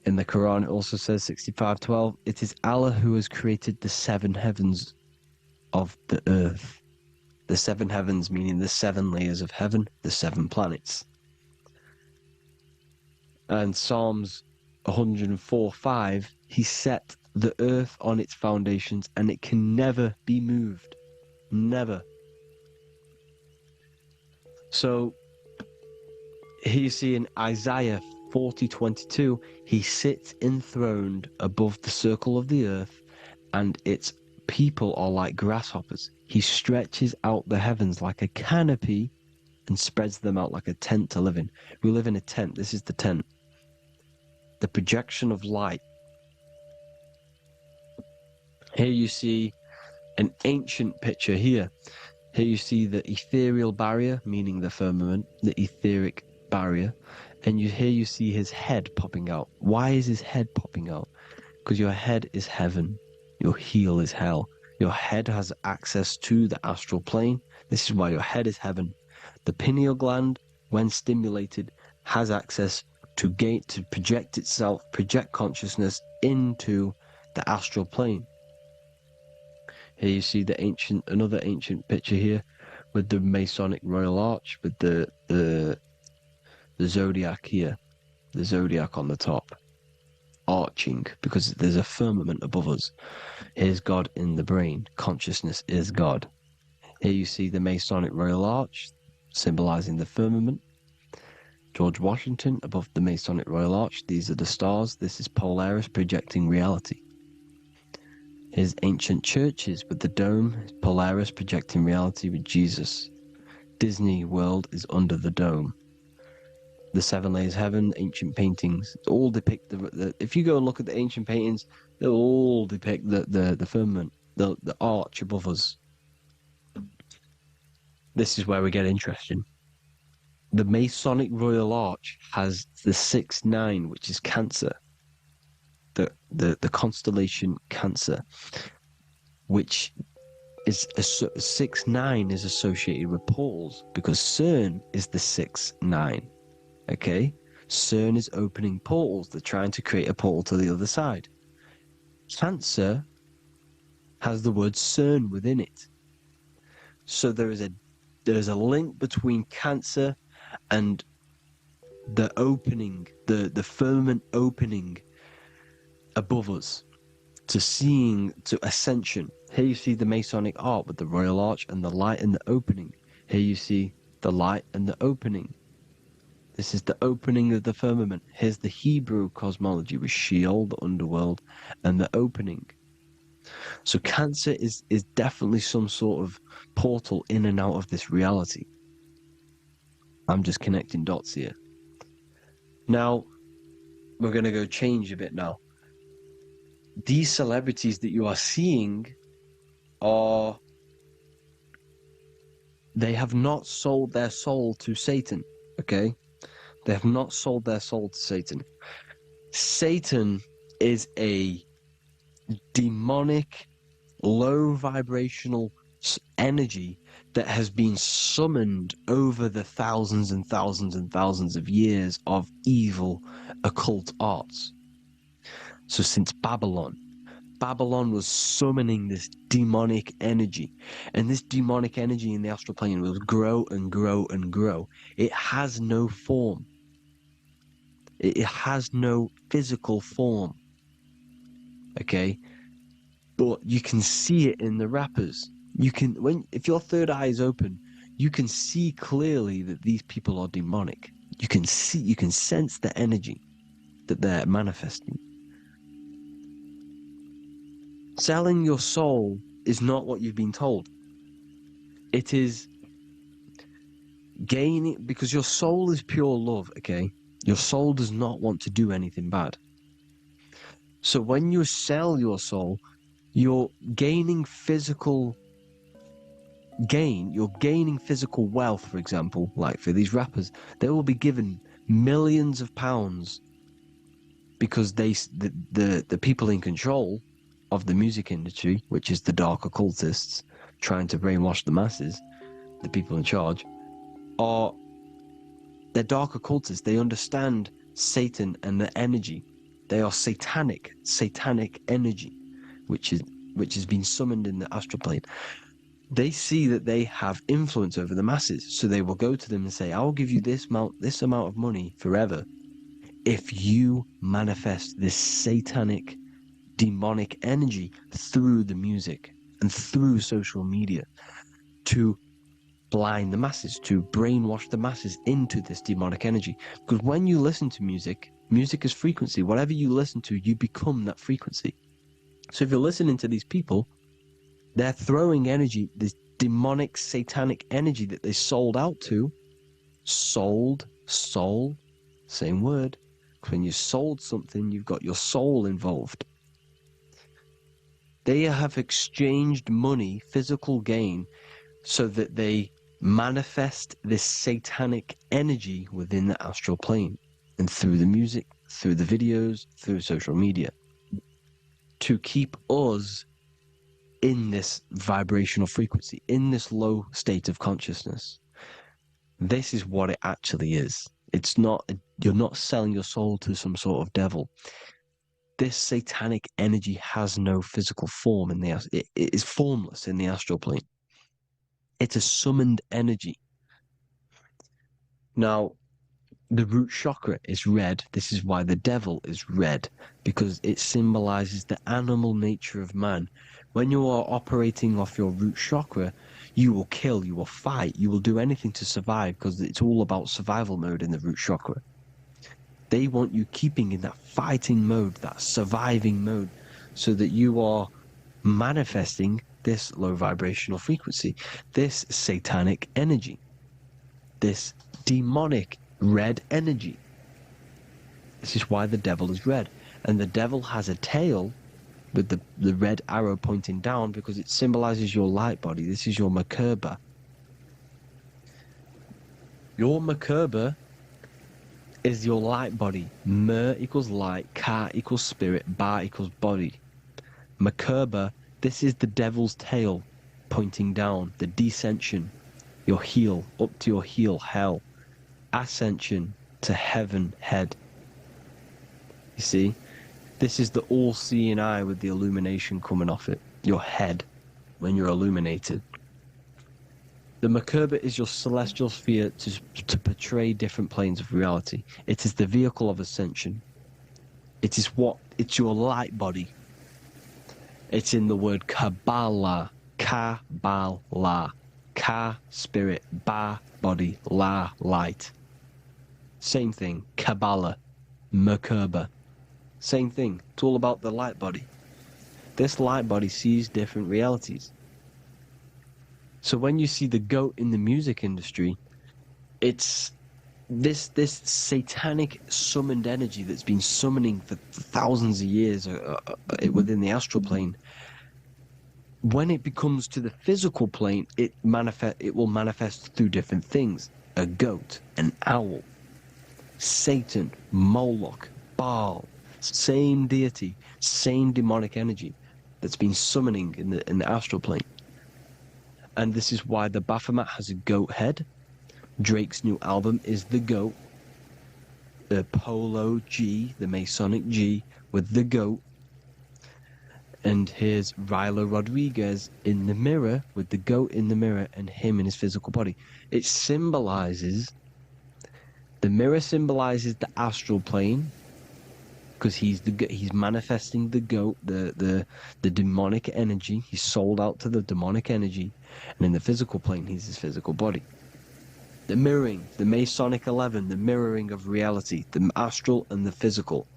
In the Quran, it also says 65:12, it is Allah who has created the 7 heavens of the earth. The 7 heavens meaning the 7 layers of heaven, the 7 planets. And Psalms 104:5, he set the earth on its foundations and it can never be moved. Never. So here you see in Isaiah 40:22, he sits enthroned above the circle of the earth and its people are like grasshoppers. He stretches out the heavens like a canopy and spreads them out like a tent to live in. We live in a tent. This is the tent. The projection of light. Here you see an ancient picture here. Here you see the ethereal barrier, meaning the firmament, the etheric barrier. And you see his head popping out. Why is his head popping out? Because your head is heaven, your heel is hell. Your head has access to the astral plane. This is why your head is heaven. The pineal gland, when stimulated, has access to project itself, project consciousness into the astral plane. Here you see another ancient picture here with the Masonic Royal Arch, with the zodiac here, the zodiac on the top, arching, because there's a firmament above us. Here's God in the brain. Consciousness is God. Here you see the Masonic Royal Arch, symbolizing the firmament. George Washington above the Masonic Royal Arch. These are the stars. This is Polaris projecting reality. Here's ancient churches with the dome. Polaris projecting reality with Jesus. Disney World is under the dome. The seven layers of heaven, ancient paintings, all depict if you go and look at the ancient paintings, they'll all depict the firmament, the arch above us. This is where we get interesting. The Masonic Royal Arch has the 6-9, which is Cancer. The constellation Cancer, which is 6-9 is associated with portals, because CERN is the 6-9. Okay, CERN is opening portals. They're trying to create a portal to the other side. Cancer has the word CERN within it, so there is a link between Cancer and the opening, the firmament opening above us to ascension. Here you see the Masonic Arch with the Royal Arch and the light and the opening. Here you see the light and the opening. This is the opening of the firmament. Here's the Hebrew cosmology with Sheol, the underworld, and the opening. So Cancer is definitely some sort of portal in and out of this reality. I'm just connecting dots here. Now, we're going to go change a bit now. These celebrities that you are seeing they have not sold their soul to Satan, okay? They have not sold their soul to Satan. Satan is a demonic, low vibrational energy that has been summoned over the thousands and thousands and thousands of years of evil occult arts. So since Babylon was summoning this demonic energy, and this demonic energy in the astral plane will grow and grow and grow. It has no form. It has no physical form. Okay? But you can see it in the rappers. If your third eye is open, you can see clearly that these people are demonic. You can sense the energy that they're manifesting. Selling your soul is not what you've been told. It is gaining, because your soul is pure love, okay? Your soul does not want to do anything bad. So when you sell your soul, you're gaining physical gain. You're gaining physical wealth, for example. Like for these rappers, they will be given millions of pounds because the people in control of the music industry, which is the dark occultists trying to brainwash the masses, the people in charge, they're dark occultists. They understand Satan and the energy. They are satanic energy, which has been summoned in the astral plane. They see that they have influence over the masses, so they will go to them and say, "I will give you this amount of money forever if you manifest this satanic, demonic energy through the music and through social media to blind the masses, to brainwash the masses into this demonic energy." Because when you listen to music is frequency. Whatever you listen to, you become that frequency. So if you're listening to these people, they're throwing energy, this demonic, satanic energy that they sold out to. Sold, soul, same word. When you sold something, you've got your soul involved. They have exchanged money, physical gain, so that they manifest this satanic energy within the astral plane. and through the music, through the videos, through social media, to keep us in this vibrational frequency, in this low state of consciousness. This is what it actually is. It's not, you're not selling your soul to some sort of devil. This satanic energy has no physical form it is formless in the astral plane. It's a summoned energy. Now, the root chakra is red. This is why the devil is red, because it symbolizes the animal nature of man. When you are operating off your root chakra, you will kill, you will fight, you will do anything to survive, because it's all about survival mode in the root chakra. They want you keeping in that fighting mode, that surviving mode, so that you are manifesting this low vibrational frequency, this satanic energy, this demonic red energy. This is why the devil is red. And the devil has a tail with the red arrow pointing down, because it symbolizes your light body. This is your Merkaba. Your Merkaba is your light body. Mer equals light, Ka equals spirit, Ba equals body. Merkaba, this is the devil's tail pointing down, the descension, your heel, up to your heel, hell. Ascension to heaven, head. You see, this is the all-seeing eye with the illumination coming off it, your head, when you're illuminated. The Merkaba is your celestial sphere to portray different planes of reality. It is the vehicle of ascension. It's your light body. It's in the word Kabbalah. Kabbalah. Ka, spirit, Ba, body, La, light. Same thing. Kabbalah. Merkaba. Same thing. It's all about the light body. This light body sees different realities. So when you see the goat in the music industry, it's this satanic summoned energy that's been summoning for thousands of years within the astral plane. When it becomes to the physical plane, it will manifest through different things. A goat, an owl, Satan, Moloch, Baal, same deity, same demonic energy that's been summoning in the astral plane. And this is why the Baphomet has a goat head. Drake's new album is the goat. The Polo G, the Masonic G, with the goat. And here's Rylo Rodriguez in the mirror, with the goat in the mirror and him in his physical body. It symbolizes, the mirror symbolizes the astral plane, because he's manifesting the goat, the demonic energy. He's sold out to the demonic energy. And in the physical plane, he's his physical body. The mirroring, the Masonic 11, the mirroring of reality, the astral and the physical.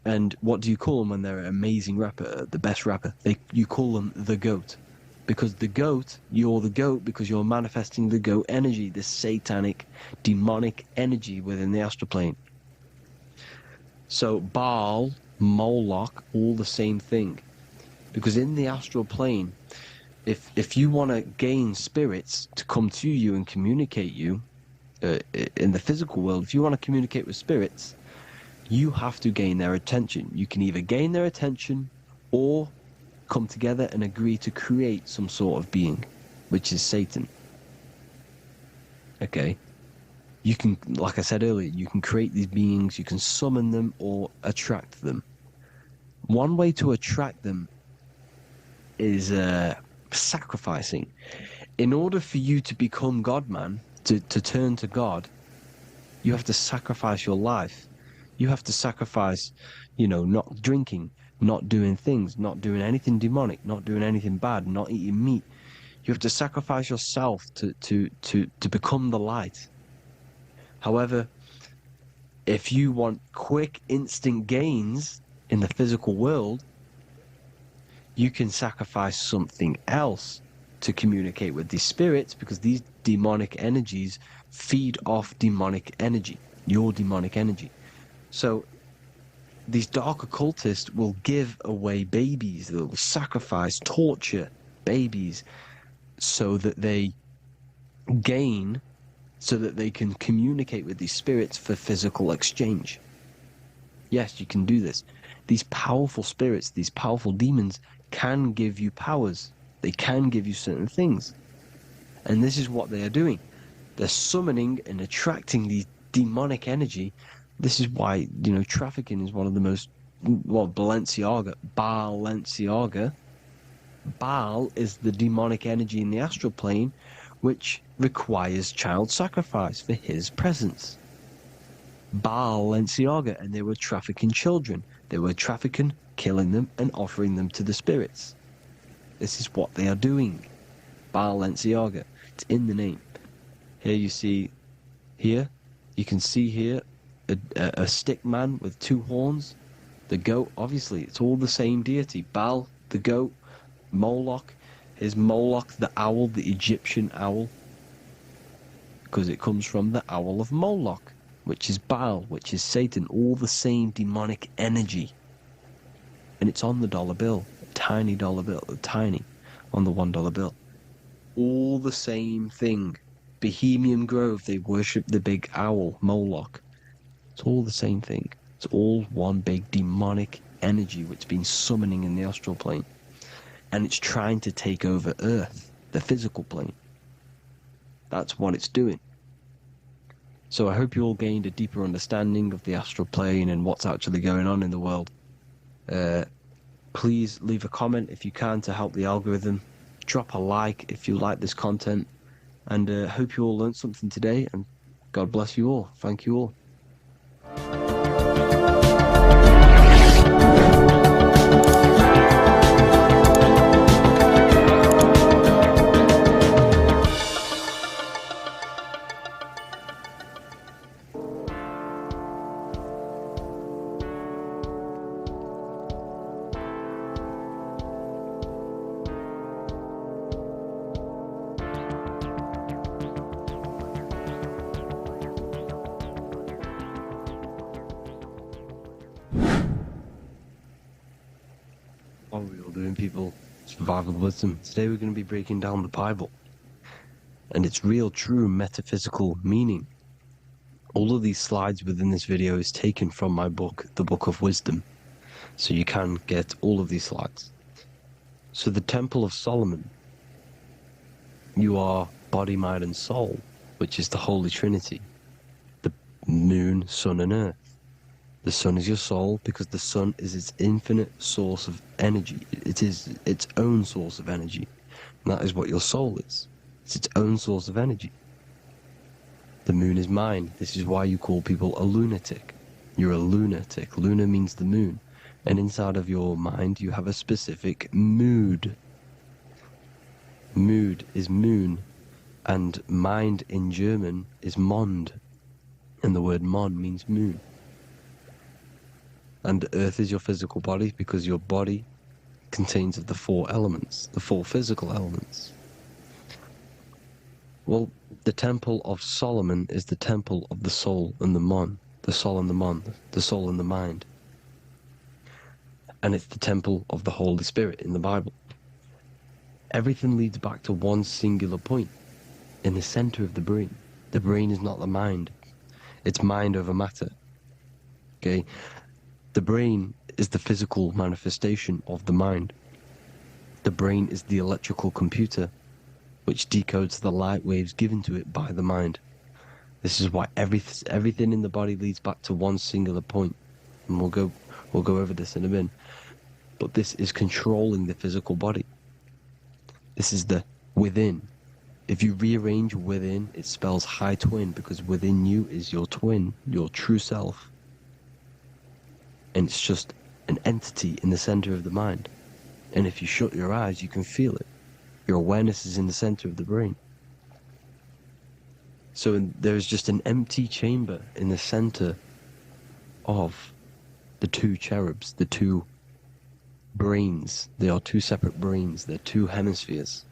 And what do you call them when they're an amazing rapper, the best rapper? You call them the goat. Because the goat, you're the goat because you're manifesting the goat energy, the satanic, demonic energy within the astral plane. So Baal, Moloch, all the same thing. Because in the astral plane, if you want to gain spirits to come to you and communicate you, in the physical world, if you want to communicate with spirits, you have to gain their attention. You can either gain their attention or come together and agree to create some sort of being, which is Satan. Okay? You can, like I said earlier, you can create these beings, you can summon them or attract them. One way to attract them is sacrificing. In order for you to become God, man, to turn to God, you have to sacrifice your life. You have to sacrifice, not drinking, not doing things, not doing anything demonic, not doing anything bad, not eating meat. You have to sacrifice yourself to become the light. However, if you want quick, instant gains in the physical world, you can sacrifice something else to communicate with these spirits, because these demonic energies feed off demonic energy, your demonic energy. So these dark occultists will give away babies, they'll sacrifice, torture babies so that they gain so that they can communicate with these spirits for physical exchange. Yes, you can do this. These powerful spirits, these powerful demons can give you powers. They can give you certain things. And this is what they are doing. They're summoning and attracting these demonic energy. This is why, trafficking is one of the most, Balenciaga. Baal is the demonic energy in the astral plane, which requires child sacrifice for his presence. Balenciaga, and they were trafficking children. They were trafficking, killing them, and offering them to the spirits. This is what they are doing. Balenciaga. It's in the name. Here you can see here a stick man with two horns. The goat, obviously, it's all the same deity. Baal, the goat. Moloch is Moloch, the owl, the Egyptian owl. Because it comes from the owl of Moloch, which is Baal, which is Satan. All the same demonic energy. And it's on the dollar bill. A tiny dollar bill. Tiny. On the $1 bill. All the same thing. Bohemian Grove, they worship the big owl, Moloch. It's all the same thing. It's all one big demonic energy which has been summoning in the astral plane. And it's trying to take over Earth, the physical plane. That's what it's doing. So I hope you all gained a deeper understanding of the astral plane and what's actually going on in the world. Please leave a comment if you can to help the algorithm. Drop a like if you like this content. And hope you all learned something today. And God bless you all. Thank you all. What are we all doing, people? Survival wisdom. Today we're going to be breaking down the Bible and its real, true metaphysical meaning. All of these slides within this video is taken from my book, The Book of Wisdom, so you can get all of these slides. So the Temple of Solomon, you are body, mind, and soul, which is the Holy Trinity, the moon, sun, and earth. The sun is your soul because the sun is its infinite source of energy. It is its own source of energy. And that is what your soul is. It's its own source of energy. The moon is mind. This is why you call people a lunatic. You're a lunatic. Luna means the moon. And inside of your mind, you have a specific mood. Mood is moon. And mind in German is Mond. And the word Mond means moon. And earth is your physical body because your body contains of the four elements, the four physical elements. Well, the Temple of Solomon is the temple of the soul and the mon, the soul and the mon, the soul and the mind. And it's the temple of the Holy Spirit in the Bible. Everything leads back to one singular point, in the center of the brain. The brain is not the mind. It's mind over matter. Okay? The brain is the physical manifestation of the mind. The brain is the electrical computer which decodes the light waves given to it by the mind. This is why everything in the body leads back to one singular point. And we'll go over this in a minute. But this is controlling the physical body. This is the within. If you rearrange within, it spells high twin because within you is your twin, your true self. And it's just an entity in the center of the mind. And if you shut your eyes, you can feel it. Your awareness is in the center of the brain. So there's just an empty chamber in the center of the two cherubs, the two brains. They are two separate brains. They're two hemispheres.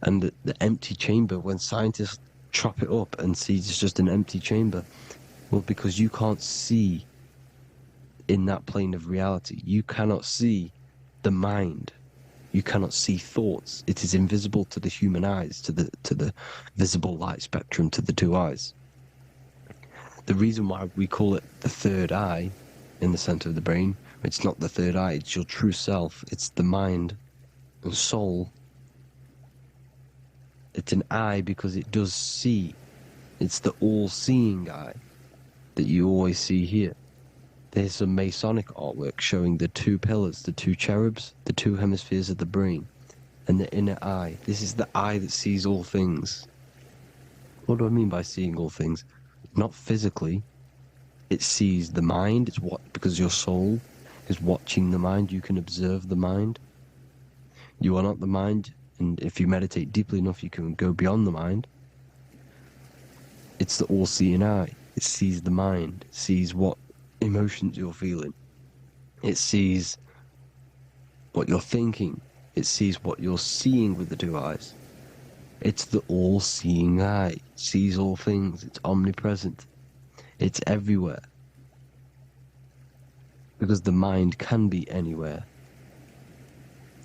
And the empty chamber, when scientists chop it up and see it's just an empty chamber, well, because you can't see in that plane of reality. You cannot see the mind. You cannot see thoughts. It is invisible to the human eyes, to the visible light spectrum, to the two eyes. The reason why we call it the third eye in the center of the brain, it's not the third eye, it's your true self. It's the mind and soul. It's an eye because it does see. It's the all-seeing eye that you always see here. There's some Masonic artwork showing the two pillars, the two cherubs, the two hemispheres of the brain, and the inner eye. This is the eye that sees all things. What do I mean by seeing all things? Not physically. It sees the mind. It's what, because your soul is watching the mind. You can observe the mind. You are not the mind, and if you meditate deeply enough, you can go beyond the mind. It's the all-seeing eye. It sees the mind. It sees what emotions you're feeling. It sees what you're thinking. It sees what you're seeing with the two eyes. It's the all-seeing eye. It sees all things. It's omnipresent. It's everywhere. Because the mind can be anywhere.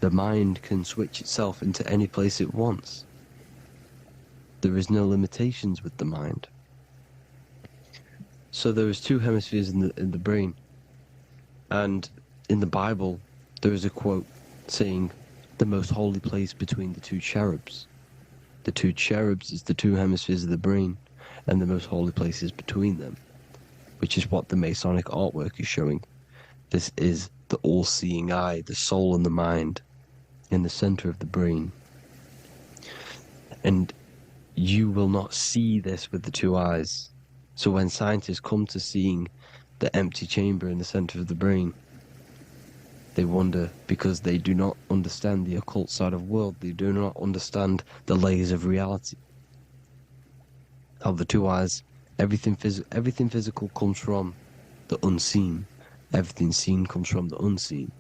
The mind can switch itself into any place it wants. There is no limitations with the mind. So there is two hemispheres in the brain. And in the Bible, there is a quote saying, the most holy place between the two cherubs. The two cherubs is the two hemispheres of the brain, and the most holy place is between them, which is what the Masonic artwork is showing. This is the all-seeing eye, the soul and the mind, in the center of the brain. And you will not see this with the two eyes. So when scientists come to seeing the empty chamber in the center of the brain, they wonder because they do not understand the occult side of the world. They do not understand the layers of reality. How the two eyes, everything physical comes from the unseen. Everything seen comes from the unseen.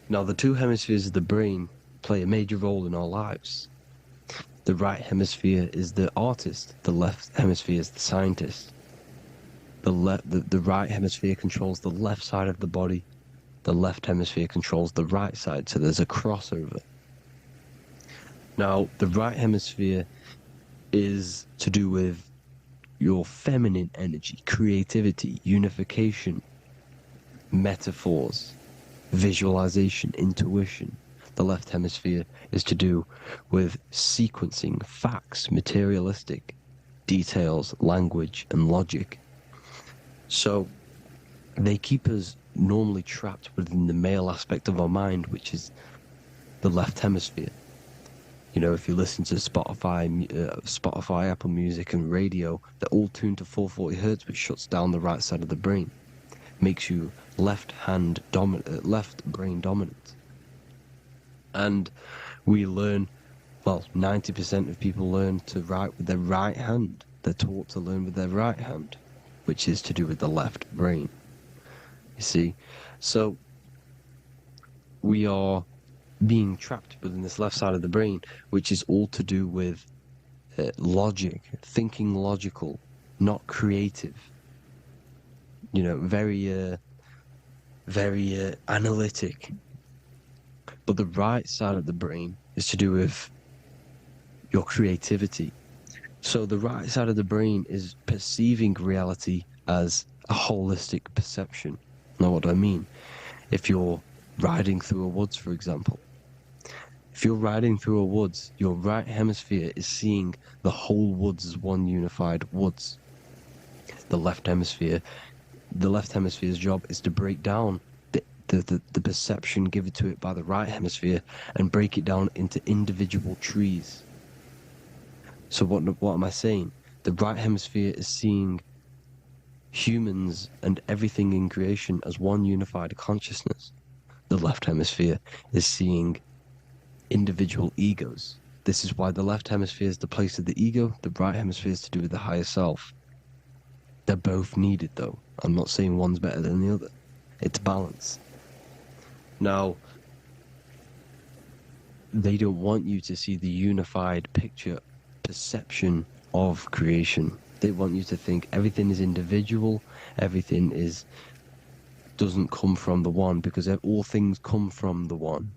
Now, the two hemispheres of the brain play a major role in our lives. The right hemisphere is the artist. The left hemisphere is the scientist. The right hemisphere controls the left side of the body. The left hemisphere controls the right side, so there's a crossover. Now, the right hemisphere is to do with your feminine energy, creativity, unification, metaphors, visualization, intuition. The left hemisphere is to do with sequencing, facts, materialistic details, language, and logic. So they keep us normally trapped within the male aspect of our mind, which is the left hemisphere. You know, if you listen to Spotify, Apple Music, and radio, they're all tuned to 440 hertz, which shuts down the right side of the brain, makes you left brain dominant. And we learn, well, 90% of people learn to write with their right hand. They're taught to learn with their right hand, which is to do with the left brain. You see, so we are being trapped within this left side of the brain, which is all to do with logic, thinking logical, not creative. You know, very analytic. But the right side of the brain is to do with your creativity. So the right side of the brain is perceiving reality as a holistic perception. Now, what do I mean? If you're riding through a woods, for example, if you're riding through a woods, your right hemisphere is seeing the whole woods as one unified woods. The left hemisphere's job is to break down the perception given to it by the right hemisphere and break it down into individual trees. So what am I saying? The right hemisphere is seeing humans and everything in creation as one unified consciousness. The left hemisphere is seeing individual egos. This is why the left hemisphere is the place of the ego, the right hemisphere is to do with the higher self. They're both needed, though. I'm not saying one's better than the other. It's balance. Now, they don't want you to see the unified picture, perception of creation. They want you to think everything is individual, everything doesn't come from the one, because all things come from the one.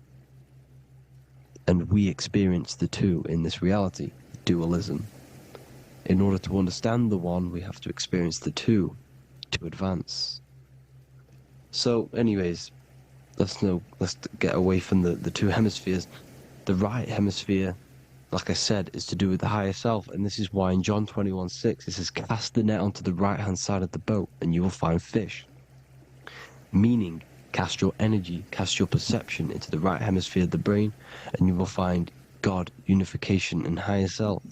And we experience the two in this reality, dualism. In order to understand the one, we have to experience the two to advance. So, anyways, let's get away from the two hemispheres. The right hemisphere, like I said, is to do with the higher self, and this is why in John 21:6 it says, "Cast the net onto the right-hand side of the boat, and you will find fish." Meaning, cast your energy, cast your perception into the right hemisphere of the brain, and you will find God, unification, and higher self.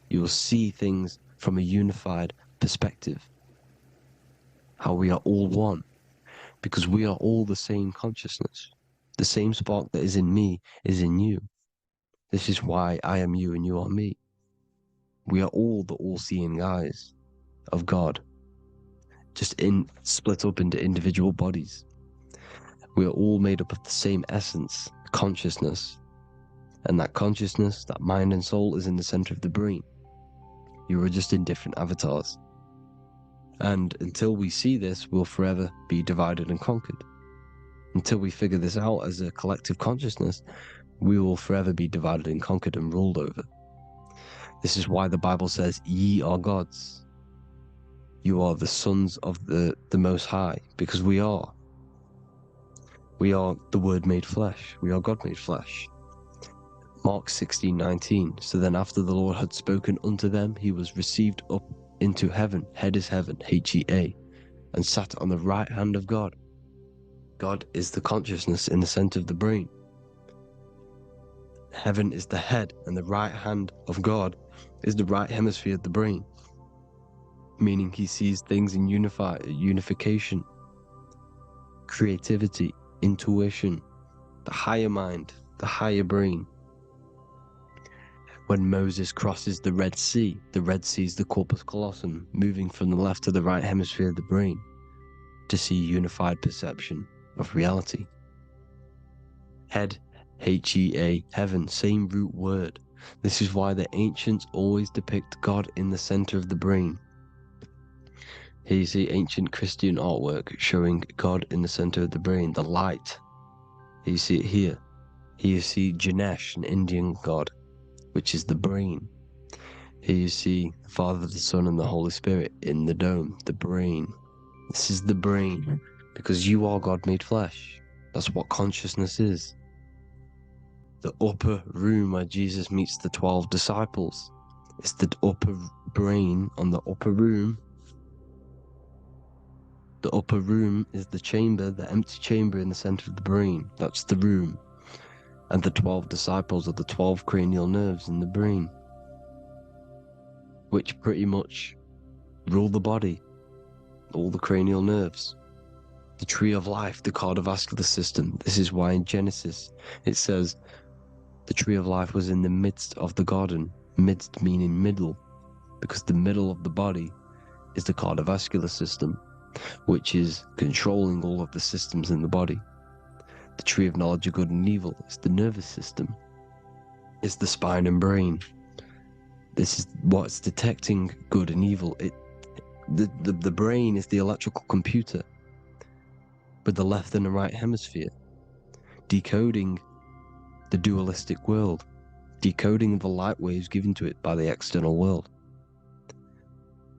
You will see things from a unified perspective. How we are all one, because we are all the same consciousness. The same spark that is in me is in you. This is why I am you and you are me. We are all the all-seeing eyes of God, just split up into individual bodies. We are all made up of the same essence, consciousness. And that consciousness, that mind and soul, is in the center of the brain. You are just in different avatars. And until we see this, we'll forever be divided and conquered. Until we figure this out as a collective consciousness, we will forever be divided and conquered and ruled over. This is why the Bible says, "Ye are gods." You are the sons of the Most High, because we are. We are the Word made flesh. We are God made flesh. Mark 16:19. So then after the Lord had spoken unto them, he was received up into heaven. Head is heaven, H-E-A, and sat on the right hand of God. God is the consciousness in the center of the brain. Heaven is the head, and the right hand of God is the right hemisphere of the brain, meaning he sees things in unification, creativity, intuition, the higher mind, the higher brain. When Moses crosses the Red Sea is the corpus callosum, moving from the left to the right hemisphere of the brain to see unified perception of reality. Head, H-E-A, heaven, same root word. This is why the ancients always depict God in the center of the brain. Here you see ancient Christian artwork showing God in the center of the brain, the light. Here you see it here. Here you see Ganesh, an Indian god, which is the brain. Here you see the Father, the Son, and the Holy Spirit in the dome, the brain. This is the brain, because you are God made flesh. That's what consciousness is. The upper room where Jesus meets the 12 disciples. It's the upper brain on the upper room. The upper room is the chamber, the empty chamber in the center of the brain. That's the room. And the 12 disciples are the 12 cranial nerves in the brain, which pretty much rule the body, all the cranial nerves. The tree of life, the cardiovascular system. This is why in Genesis it says the tree of life was in the midst of the garden. Midst meaning middle, because the middle of the body is the cardiovascular system, which is controlling all of the systems in the body. The tree of knowledge of good and evil is the nervous system. It's the spine and brain. This is what's detecting good and evil. The brain is the electrical computer with the left and the right hemisphere, decoding the dualistic world, decoding the light waves given to it by the external world.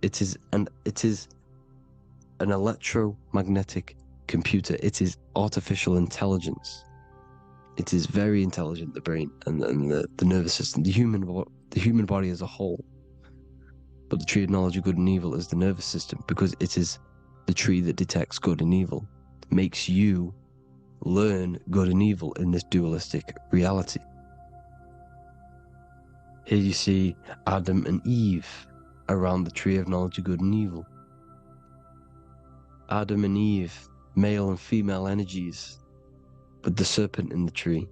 It is an electromagnetic computer. It is artificial intelligence. It is very intelligent, the brain and the nervous system, the human body as a whole. But the tree of knowledge of good and evil is the nervous system, because it is the tree that detects good and evil, makes you learn good and evil in this dualistic reality. Here you see Adam and Eve around the tree of knowledge of good and evil. Adam and Eve, male and female energies, but the serpent in the tree,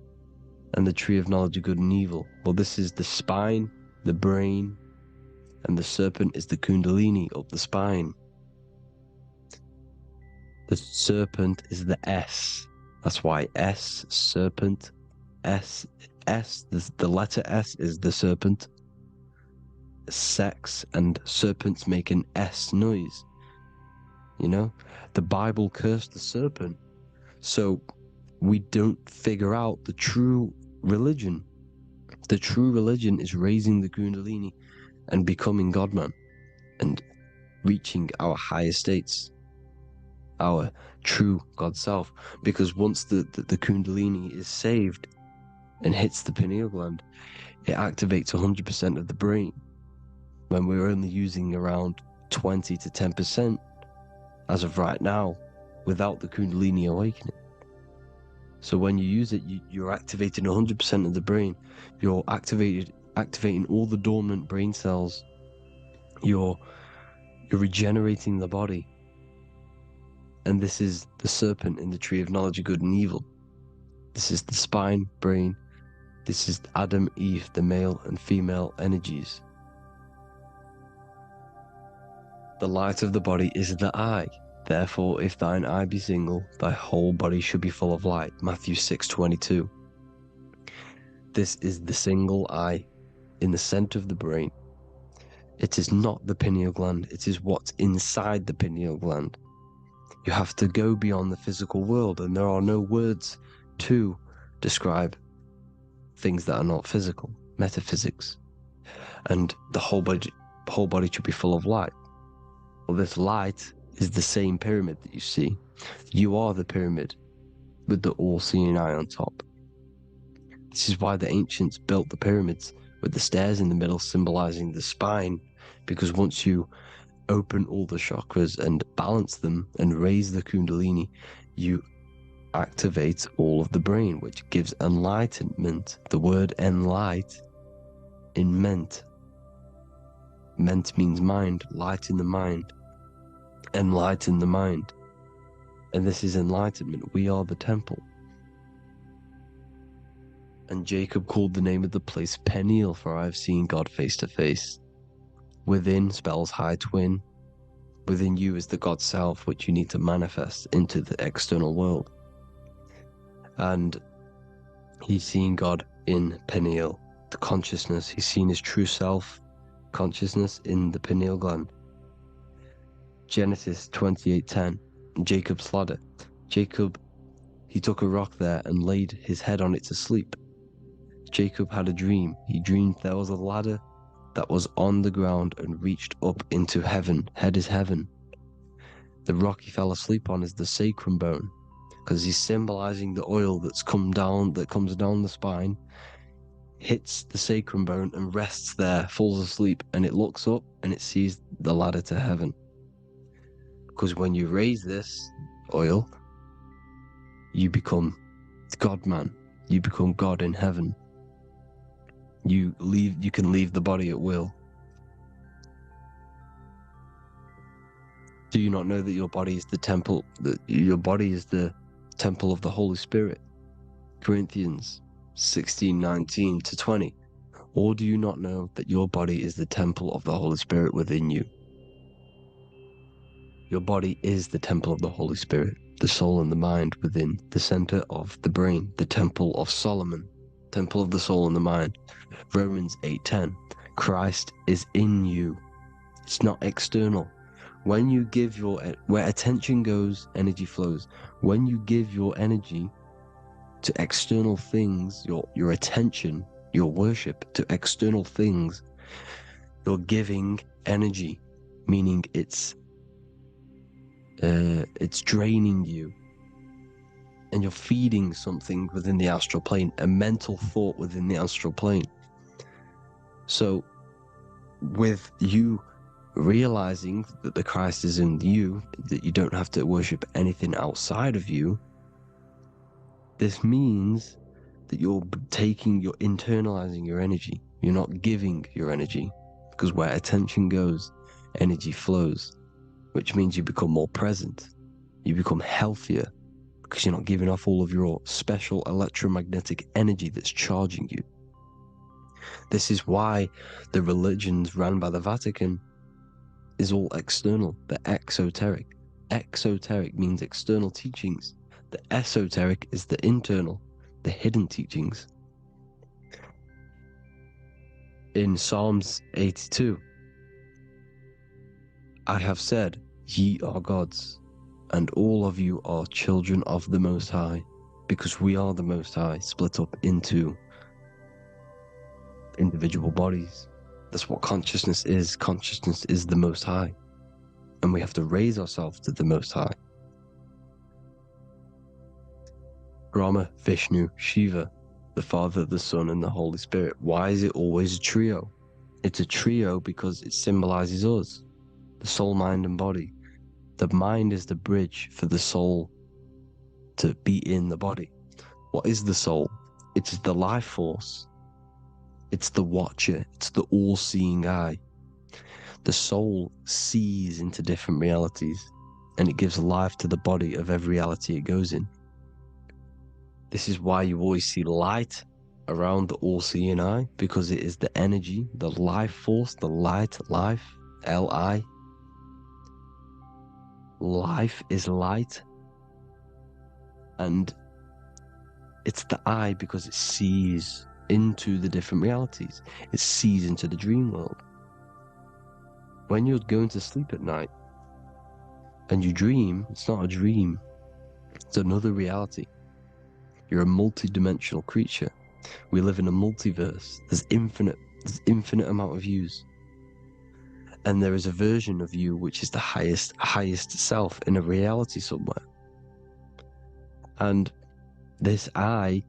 and the tree of knowledge of good and evil. Well, this is the spine, the brain, and the serpent is the kundalini of the spine. The serpent is the S. That's why S, serpent, the letter S is the serpent. Sex and serpents make an S noise. You know, the Bible cursed the serpent. So we don't figure out the true religion. The true religion is raising the Kundalini and becoming God-man and reaching our higher states, our true God self. Because once the Kundalini is saved and hits the pineal gland, it activates 100% of the brain when we're only using around 20 to 10% as of right now without the Kundalini awakening. So when you use it, you're activating 100% of the brain. You're activating all the dormant brain cells. You're regenerating the body. And this is the serpent in the tree of knowledge of good and evil. This is the spine, brain. This is Adam, Eve, the male and female energies. The light of the body is the eye. Therefore, if thine eye be single, thy whole body should be full of light. Matthew 6:22. This is the single eye in the center of the brain. It is not the pineal gland. It is what's inside the pineal gland. You have to go beyond the physical world, and there are no words to describe things that are not physical, metaphysics. And the whole body should be full of light. Well, this light is the same pyramid that you see. You are the pyramid with the all-seeing eye on top. This is why the ancients built the pyramids with the stairs in the middle symbolizing the spine, because once you open all the chakras and balance them and raise the Kundalini, you activate all of the brain, which gives enlightenment. The word enlight in ment. Ment means mind, light in the mind. Enlighten the mind. And this is enlightenment. We are the temple. And Jacob called the name of the place Peniel, for I have seen God face to face. Within spells high twin. Within you is the God self, which you need to manifest into the external world. And he's seen God in Peniel, the consciousness. He's seen his true self, consciousness, in the pineal gland. Genesis 28:10, Jacob's ladder. Jacob, he took a rock there and laid his head on it to sleep. Jacob had a dream. He dreamed there was a ladder that was on the ground and reached up into heaven. Head is heaven. The rock he fell asleep on is the sacrum bone, because he's symbolizing the oil that comes down the spine, hits the sacrum bone and rests there, falls asleep, and it looks up and it sees the ladder to heaven. Because when you raise this oil, you become God-man. You become God in heaven. You can leave the body at will. Do you not know that your body is the temple, that your body is the temple of the Holy Spirit? Corinthians 16:19-20. Or do you not know that your body is the temple of the Holy Spirit within you? Your body is the temple of the Holy Spirit, the soul and the mind within the center of the brain, the temple of Solomon, temple of the soul and the mind. Romans 8:10. Christ is in you. It's not external. When you give where attention goes, energy flows. When you give your energy to external things, your attention, your worship to external things, you're giving energy, meaning it's draining you, and you're feeding something within the astral plane, a mental thought within the astral plane. So with you realizing that the Christ is in you, that you don't have to worship anything outside of you, this means that you're internalizing your energy. You're not giving your energy, because where attention goes, energy flows, which means you become more present. You become healthier, because you're not giving off all of your special electromagnetic energy that's charging you. This is why the religions ran by the Vatican is all external. They're exoteric. Exoteric means external teachings. The esoteric is the internal, the hidden teachings. In Psalms 82, I have said, ye are gods, and all of you are children of the Most High, because we are the Most High, split up into individual bodies. That's what consciousness is. Consciousness is the Most High. And we have to raise ourselves to the Most High. Brahma, Vishnu, Shiva, the Father, the Son, and the Holy Spirit. Why is it always a trio? It's a trio because it symbolizes us, the soul, mind, and body. The mind is the bridge for the soul to be in the body. What is the soul? It is the life force. It's the watcher. It's the all-seeing eye. The soul sees into different realities, and it gives life to the body of every reality it goes in. This is why you always see light around the all-seeing eye, because it is the energy, the life force, the light, life, L-I. Life is light. And it's the eye because it sees into the different realities. It sees into the dream world. When you're going to sleep at night and you dream, it's not a dream. It's another reality. You're a multi-dimensional creature. We live in a multiverse. There's infinite amount of yous. And there is a version of you which is the highest self in a reality somewhere. And this eye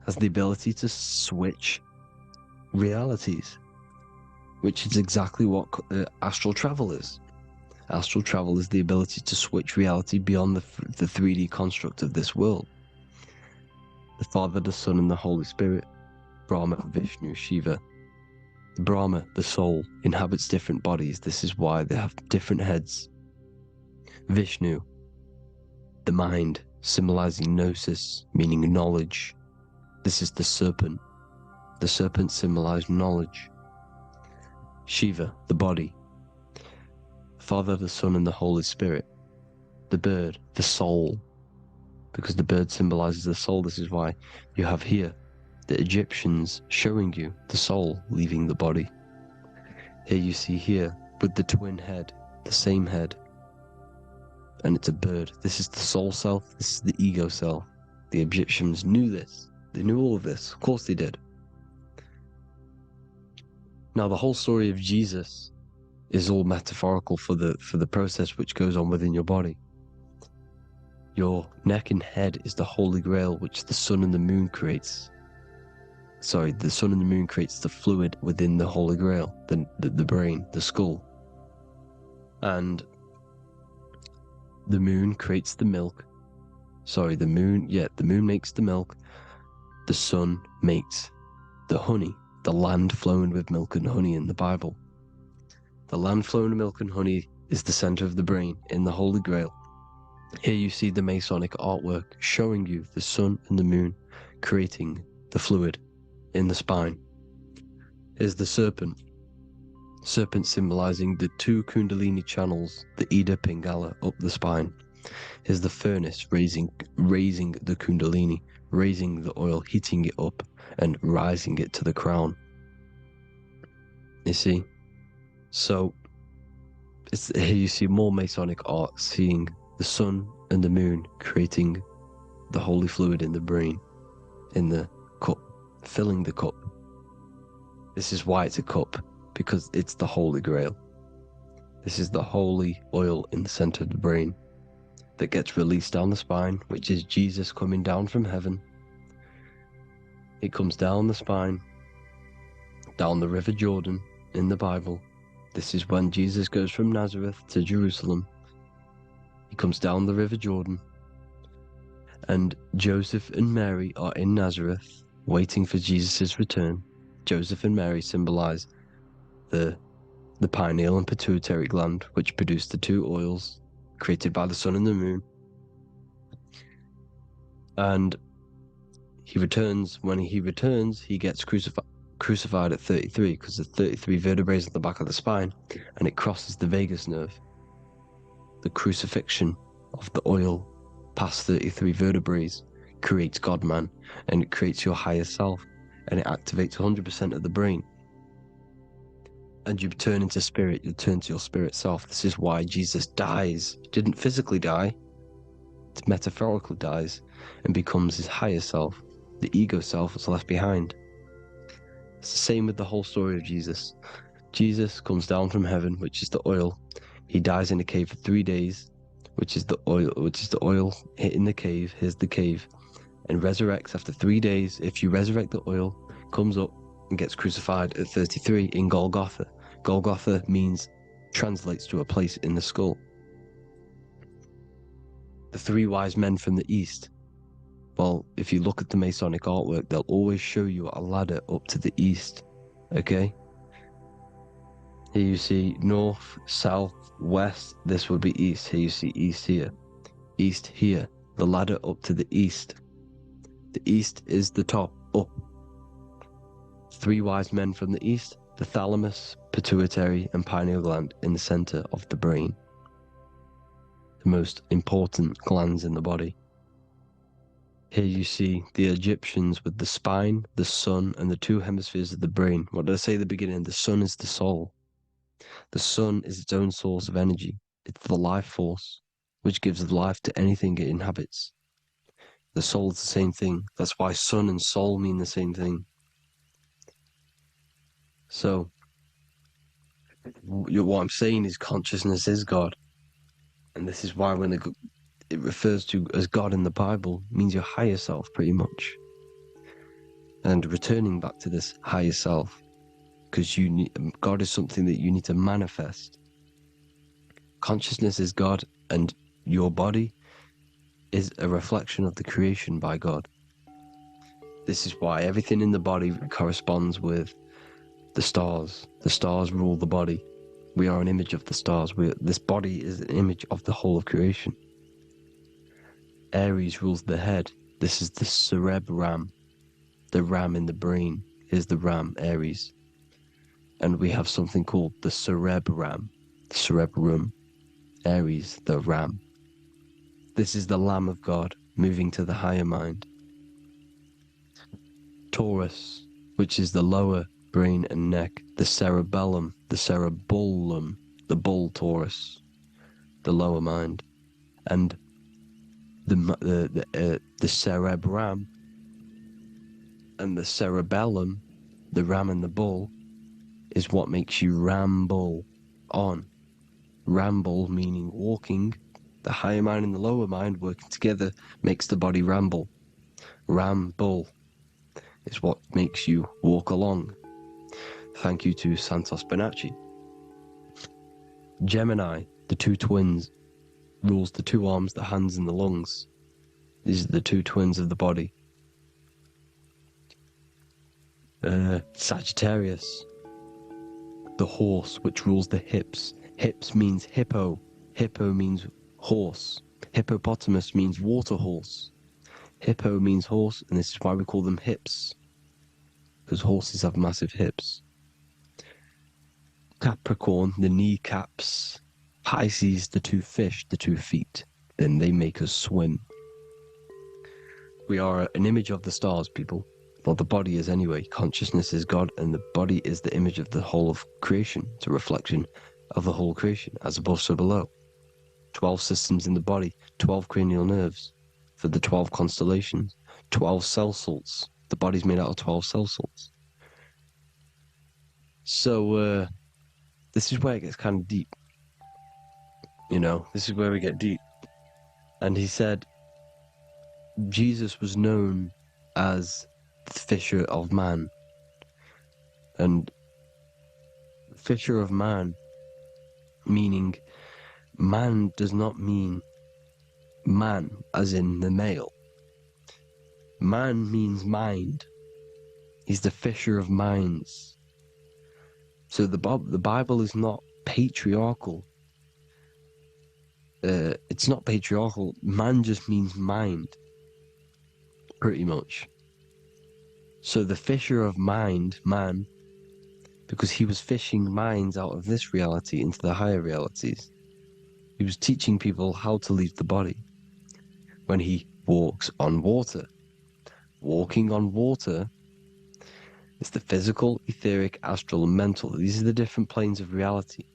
has the ability to switch realities, which is exactly what astral travel is. Astral travel is the ability to switch reality beyond the 3D construct of this world. The Father, the Son, and the Holy Spirit, Brahma, Vishnu, Shiva. Brahma, the soul, inhabits different bodies. This is why they have different heads. Vishnu, the mind, symbolizing gnosis, meaning knowledge. This is the serpent. The serpent symbolized knowledge. Shiva, the body. Father, the Son, and the Holy Spirit. The bird, the soul. Because the bird symbolizes the soul. This is why you have here the Egyptians showing you the soul leaving the body. Here you see here with the twin head, the same head. And it's a bird. This is the soul self. This is the ego self. The Egyptians knew this. They knew all of this. Of course they did. Now the whole story of Jesus is all metaphorical for the process which goes on within your body. Your neck and head is the Holy Grail which the sun and the moon creates. Sorry, the sun and the moon creates the fluid within the Holy Grail, the brain, the skull. And the moon creates the milk. Sorry, the moon makes the milk. The sun makes the honey, the land flowing with milk and honey in the Bible. The land flowing with milk and honey is the center of the brain in the Holy Grail. Here you see the Masonic artwork showing you the sun and the moon creating the fluid in the spine. Here's the serpent. Serpent symbolizing the two Kundalini channels, the Ida Pingala up the spine. Here's the furnace raising the Kundalini, raising the oil, heating it up and rising it to the crown. You see? So here you see more Masonic art, seeing the sun and the moon creating the holy fluid in the brain, in the cup, filling the cup. This is why it's a cup, because it's the Holy Grail. This is the holy oil in the center of the brain that gets released down the spine, which is Jesus coming down from heaven. It comes down the spine, down the River Jordan in the Bible. This is when Jesus goes from Nazareth to Jerusalem. He comes down the River Jordan, and Joseph and Mary are in Nazareth waiting for Jesus' return. Joseph and Mary symbolize the pineal and pituitary gland, which produce the two oils created by the sun and the moon. And he returns. When he returns, he gets crucified at 33, because there's 33 vertebrae at the back of the spine, and it crosses the vagus nerve. The crucifixion of the oil past 33 vertebrae creates God-man, and it creates your higher self, and it activates 100% of the brain. And you turn into spirit, you turn to your spirit self. This is why Jesus dies. He didn't physically die, it metaphorically dies, and becomes his higher self. The ego self is left behind. It's the same with the whole story of Jesus. Jesus comes down from heaven, which is the oil. He dies in a cave for 3 days, which is the oil hitting the cave. Here's the cave, and resurrects after 3 days. If you resurrect the oil, comes up and gets crucified at 33 in Golgotha. Golgotha translates to a place in the skull. The 3 wise men from the east. Well, if you look at the Masonic artwork, they'll always show you a ladder up to the east. Okay? Here you see north, south, west. This would be east. Here you see east here. East here. The ladder up to the east. The east is the top, up. 3 wise men from the east. The thalamus, pituitary, and pineal gland in the center of the brain. The most important glands in the body. Here you see the Egyptians with the spine, the sun, and the 2 hemispheres of the brain. What did I say at the beginning? The sun is the soul. The sun is its own source of energy. It's the life force, which gives life to anything it inhabits. The soul is the same thing. That's why sun and soul mean the same thing. So, what I'm saying is consciousness is God. And this is why when it refers to as God in the Bible means your higher self, pretty much. And returning back to this higher self, because God is something that you need to manifest. Consciousness is God, and your body is a reflection of the creation by God. This is why everything in the body corresponds with the stars. The stars rule the body. We are an image of the stars. This body is an image of the whole of creation. Aries rules the head. This is the cerebrum. The ram in the brain is the ram, Aries. And we have something called the cerebrum. Aries, the ram. This is the Lamb of God moving to the higher mind. Taurus, which is the lower brain and neck, the cerebellum, the bull Taurus, the lower mind, and the cerebrum and the cerebellum, the ram and the bull, is what makes you ramble on. Ramble meaning walking. The higher mind and the lower mind working together makes the body ramble. Ramble is what makes you walk along. Thank you to Santos Bonacci. Gemini, the 2 twins, rules the 2 arms, the hands, and the lungs. These are the 2 twins of the body. Sagittarius, the horse, which rules the hips. Hips means hippo. Hippo means horse. Hippopotamus means water horse. Hippo means horse, and this is why we call them hips, because horses have massive hips. Capricorn, the kneecaps. Pisces, the 2 fish, the 2 feet. Then they make us swim. We are an image of the stars, people. Well, the body is anyway. Consciousness is God, and the body is the image of the whole of creation. It's a reflection of the whole creation, as above, so below. 12 systems in the body, 12 cranial nerves for the 12 constellations, 12 cell salts. The body's made out of 12 cell salts. So, this is where it gets kind of deep. You know, this is where we get deep. And he said, Jesus was known as the fisher of man. And fisher of man, meaning man does not mean man as in the male. Man means mind. He's the fisher of minds. So the Bible is not patriarchal. It's not patriarchal. Man just means mind. Pretty much. So the fisher of mind, man, because he was fishing minds out of this reality into the higher realities. He was teaching people how to leave the body. When he walks on water. Walking on water is the physical, etheric, astral, and mental. These are the different planes of reality.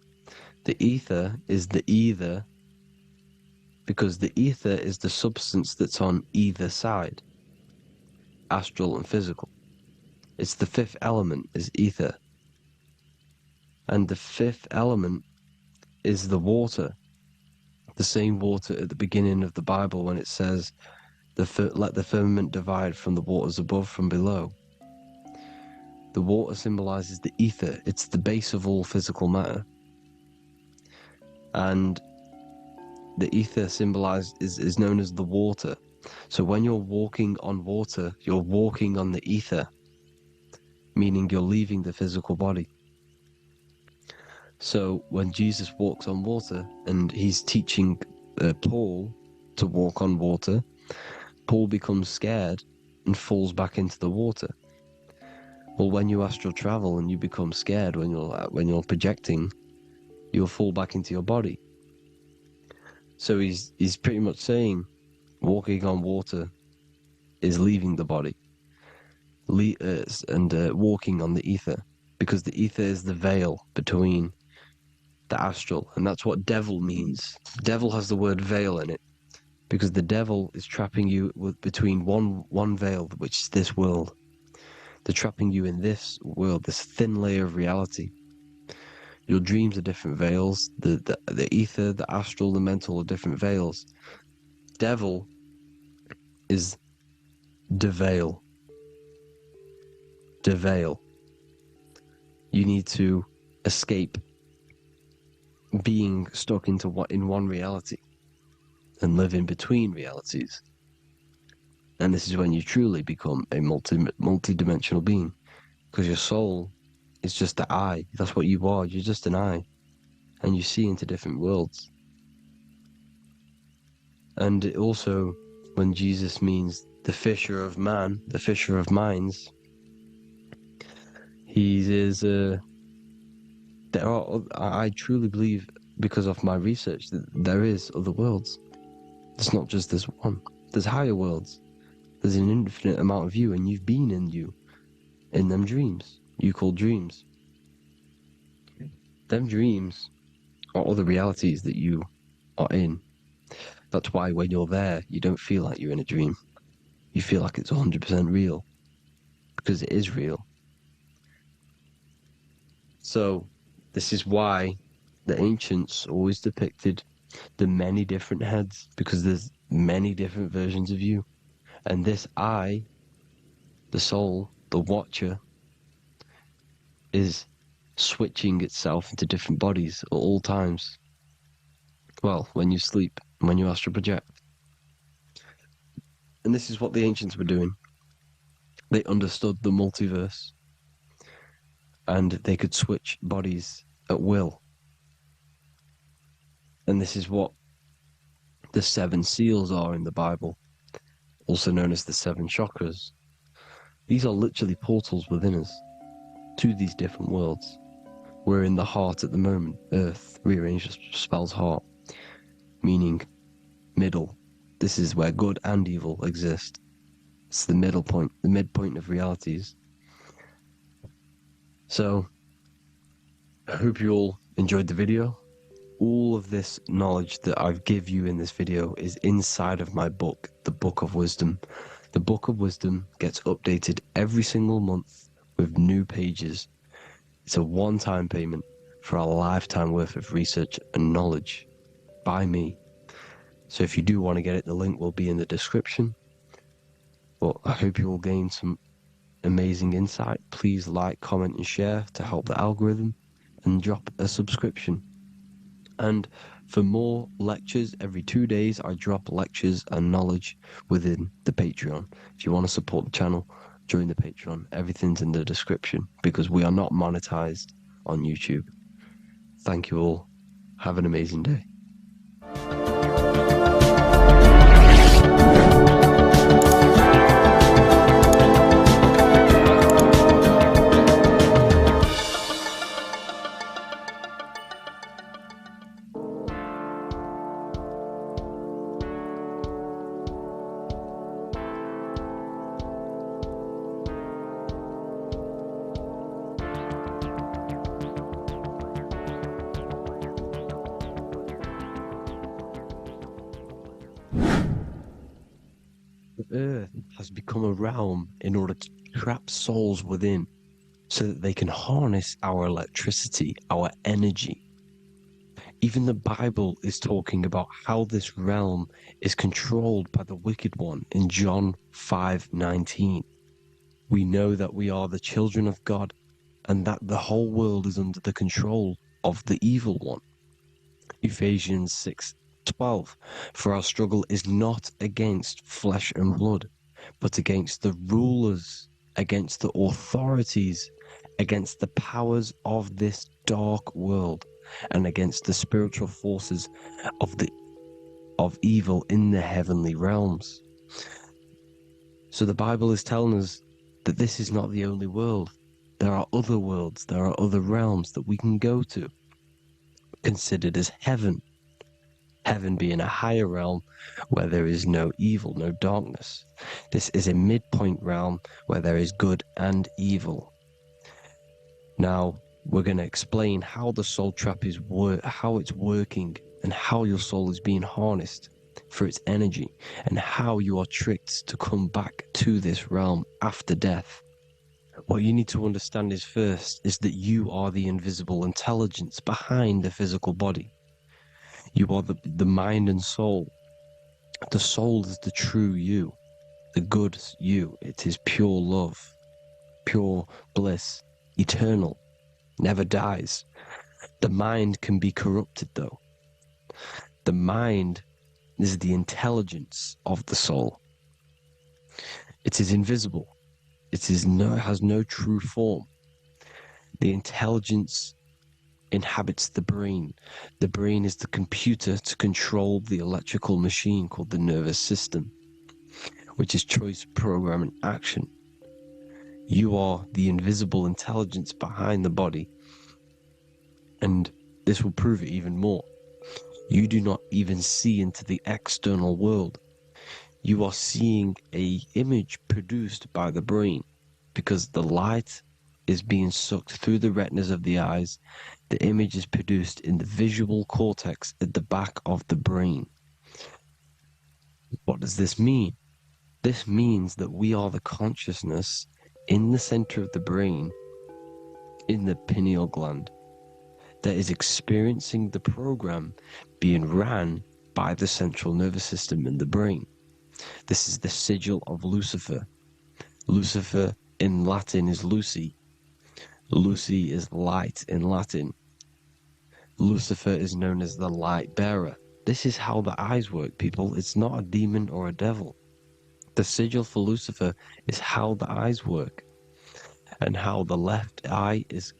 The ether is the either, because the ether is the substance that's on either side, astral and physical. It's the fifth element is ether. And the fifth element is the water. The same water at the beginning of the Bible when it says, let the firmament divide from the waters above from below. The water symbolizes the ether. It's the base of all physical matter. And the ether is known as the water. So when you're walking on water, you're walking on the ether, meaning you're leaving the physical body. So when Jesus walks on water and he's teaching Paul to walk on water, Paul becomes scared and falls back into the water. Well, when you astral travel and you become scared when you're projecting, you'll fall back into your body. So he's pretty much saying walking on water is leaving the body and walking on the ether, because the ether is the veil between the astral, and that's what devil means. Devil has the word veil in it, because the devil is trapping you between one veil, which is this world. They're trapping you in this world, this thin layer of reality. Your dreams are different veils. The ether, the astral, the mental are different veils. Devil is deveil. Deveil. You need to escape being stuck in one reality and live in between realities. And this is when you truly become a multi-dimensional being, because your soul is just the eye. That's what you are. You're just an eye, and you see into different worlds. And it also, when Jesus means the fisher of man, the fisher of minds, I truly believe, because of my research, that there is other worlds. It's not just this one. There's higher worlds. There's an infinite amount of you, and you've been in them dreams you call dreams. Them dreams are other realities that you are in. That's why when you're there, you don't feel like you're in a dream. You feel like it's 100% real, because it is real. So this is why the ancients always depicted the many different heads, because there's many different versions of you. And this I, the soul, the watcher, is switching itself into different bodies at all times. Well, when you sleep, when you astral project. And this is what the ancients were doing. They understood the multiverse, and they could switch bodies at will. And this is what the 7 seals are in the Bible, also known as the 7 chakras. These are literally portals within us to these different worlds. We're in the heart at the moment. Earth, rearranged, spells heart, meaning middle. This is where good and evil exist. It's the middle point, the midpoint of realities. So, I hope you all enjoyed the video. All of this knowledge that I give you in this video is inside of my book, The Book of Wisdom. The Book of Wisdom gets updated every single month with new pages. It's a one-time payment for a lifetime worth of research and knowledge by me. So if you do want to get it, the link will be in the description. But I hope you will gain some amazing insight. Please like, comment, and share to help the algorithm, and drop a subscription. And for more lectures, every 2 days I drop lectures and knowledge within the Patreon. If you want to support the channel, join the Patreon. Everything's in the description, because we are not monetized on YouTube. Thank you all. Have an amazing day. The earth has become a realm in order to trap souls within so that they can harness our electricity, our energy. Even the Bible is talking about how this realm is controlled by the wicked one in John 5:19. We know that we are the children of God and that the whole world is under the control of the evil one. Ephesians 6:12. For our struggle is not against flesh and blood, but against the rulers, against the authorities, against the powers of this dark world, and against the spiritual forces of evil in the heavenly realms. So the Bible is telling us that this is not the only world. There are other worlds, there are other realms that we can go to, considered as heaven. Heaven being a higher realm where there is no evil, no darkness. This is a midpoint realm where there is good and evil. Now, we're going to explain how the soul trap is how it's working and how your soul is being harnessed for its energy and how you are tricked to come back to this realm after death. What you need to understand is first is that you are the invisible intelligence behind the physical body. You are the mind and soul. The soul is the true you, the good you. It is pure love, pure bliss, eternal, never dies. The mind can be corrupted though. The mind is the intelligence of the soul. It is invisible. It has no true form. The intelligence inhabits the brain. The brain is the computer to control the electrical machine called the nervous system, which is choice, program, and action. You are the invisible intelligence behind the body, and this will prove it even more. You do not even see into the external world. You are seeing an image produced by the brain because the light is being sucked through the retinas of the eyes. The image is produced in the visual cortex at the back of the brain. What does this mean? This means that we are the consciousness in the center of the brain, in the pineal gland, that is experiencing the program being ran by the central nervous system in the brain. This is the sigil of Lucifer. Lucifer in Latin is Lucy. Lucy is light in Latin. Lucifer is known as the light bearer. This is how the eyes work, people. It's not a demon or a devil. The sigil for Lucifer is how the eyes work, and how the left eye is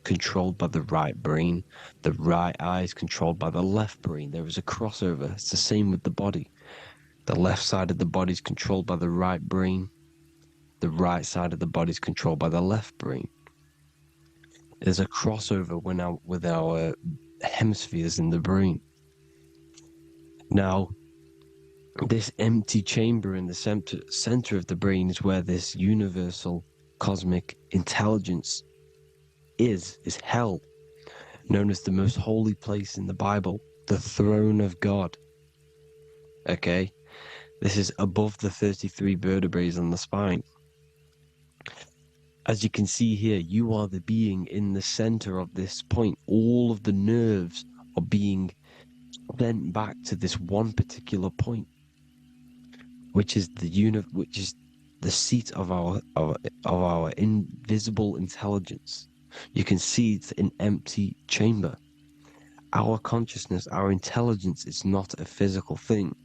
controlled by the right brain. The right eye is controlled by the left brain. There is a crossover. It's the same with the body. The left side of the body is controlled by the right brain. The right side of the body is controlled by the left brain. There's a crossover with our hemispheres in the brain. Now, this empty chamber in the center of the brain is where this universal cosmic intelligence is held, known as the most holy place in the Bible, the throne of God. Okay? This is above the 33 vertebrae on the spine. As you can see here, you are the being in the center of this point. All of the nerves are being sent back to this one particular point, which is the seat of our invisible intelligence. You can see it's an empty chamber. Our consciousness, our intelligence is not a physical thing.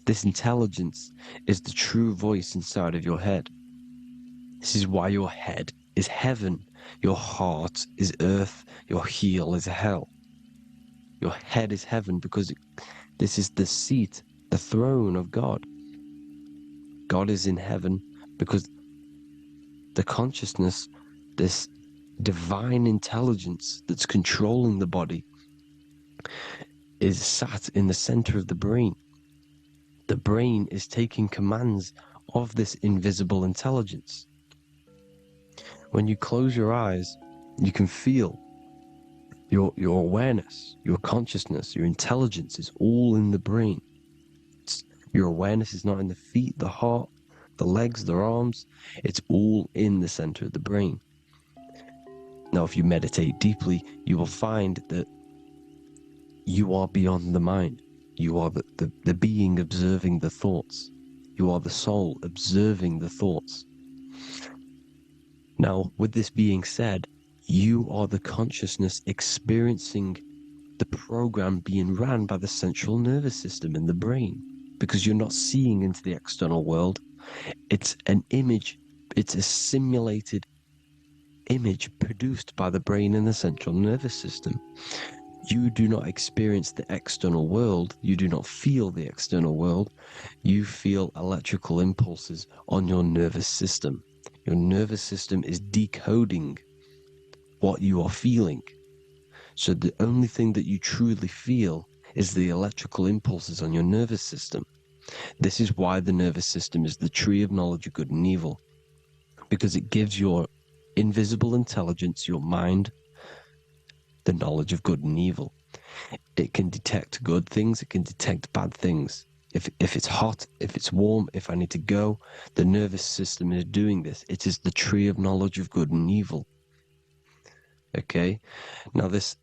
This intelligence is the true voice inside of your head. This is why your head is heaven, your heart is earth, your heel is hell. Your head is heaven because this is the seat, the throne of God. God is in heaven because the consciousness, this divine intelligence that's controlling the body, is sat in the center of the brain. The brain is taking commands of this invisible intelligence. When you close your eyes, you can feel your awareness, your consciousness, your intelligence is all in the brain. Your awareness is not in the feet, the heart, the legs, the arms. It's all in the center of the brain. Now, if you meditate deeply, you will find that you are beyond the mind. You are the being observing the thoughts. You are the soul observing the thoughts. Now, with this being said, you are the consciousness experiencing the program being ran by the central nervous system in the brain, because you're not seeing into the external world. It's an image, it's a simulated image produced by the brain and the central nervous system. You do not experience the external world. You do not feel the external world. You feel electrical impulses on your nervous system. Your nervous system is decoding what you are feeling. So the only thing that you truly feel is the electrical impulses on your nervous system. This is why the nervous system is the tree of knowledge of good and evil, because it gives your invisible intelligence, your mind, the knowledge of good and evil. It can detect good things, it can detect bad things. If it's hot, if it's warm, if I need to go, the nervous system is doing this. It is the tree of knowledge of good and evil. Okay? Now this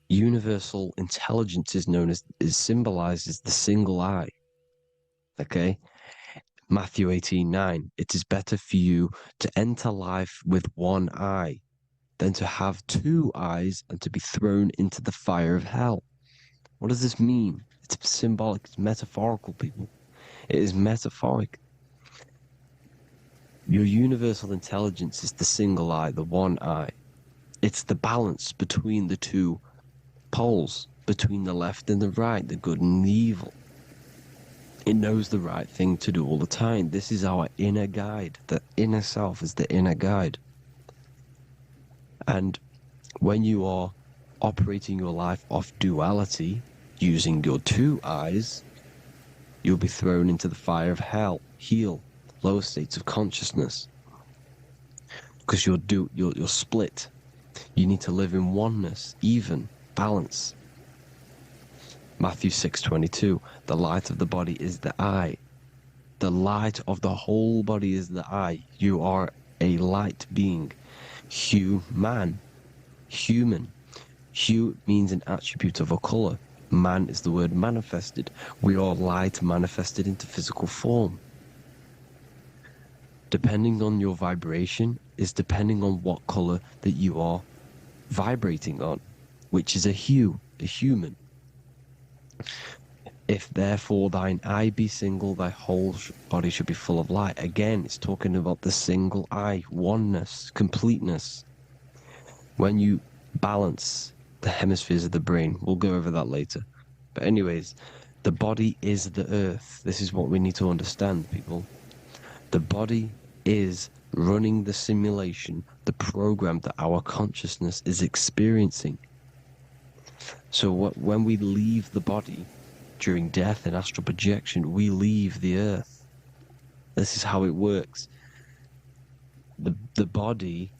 universal intelligence is symbolized as the single eye. Okay? Matthew 18:9. It is better for you to enter life with one eye than to have two eyes and to be thrown into the fire of hell. What does this mean? It's symbolic, it's metaphorical, people. It is metaphoric. Your universal intelligence is the single eye, the one eye. It's the balance between the two poles, between the left and the right, the good and the evil. It knows the right thing to do all the time. This is our inner guide. The inner self is the inner guide. And when you are operating your life off duality, using your two eyes, you'll be thrown into the fire of hell, lower states of consciousness. Because you're split. You need to live in oneness, even, balance. Matthew 6:22, the light of the body is the eye. The light of the whole body is the eye. You are a light being. Human. Hue means an attribute of a color. Man is the word manifested. We are light manifested into physical form. Depending on your vibration is depending on what color that you are vibrating on, which is a hue, a human. If therefore thine eye be single, thy whole body should be full of light. Again, it's talking about the single eye, oneness, completeness. When you balance the hemispheres of the brain, we'll go over that later. But anyways, the body is the earth. This is what we need to understand, people. The body is running the simulation, the program that our consciousness is experiencing. So when we leave the body during death and astral projection, we leave the earth. This is how it works. The body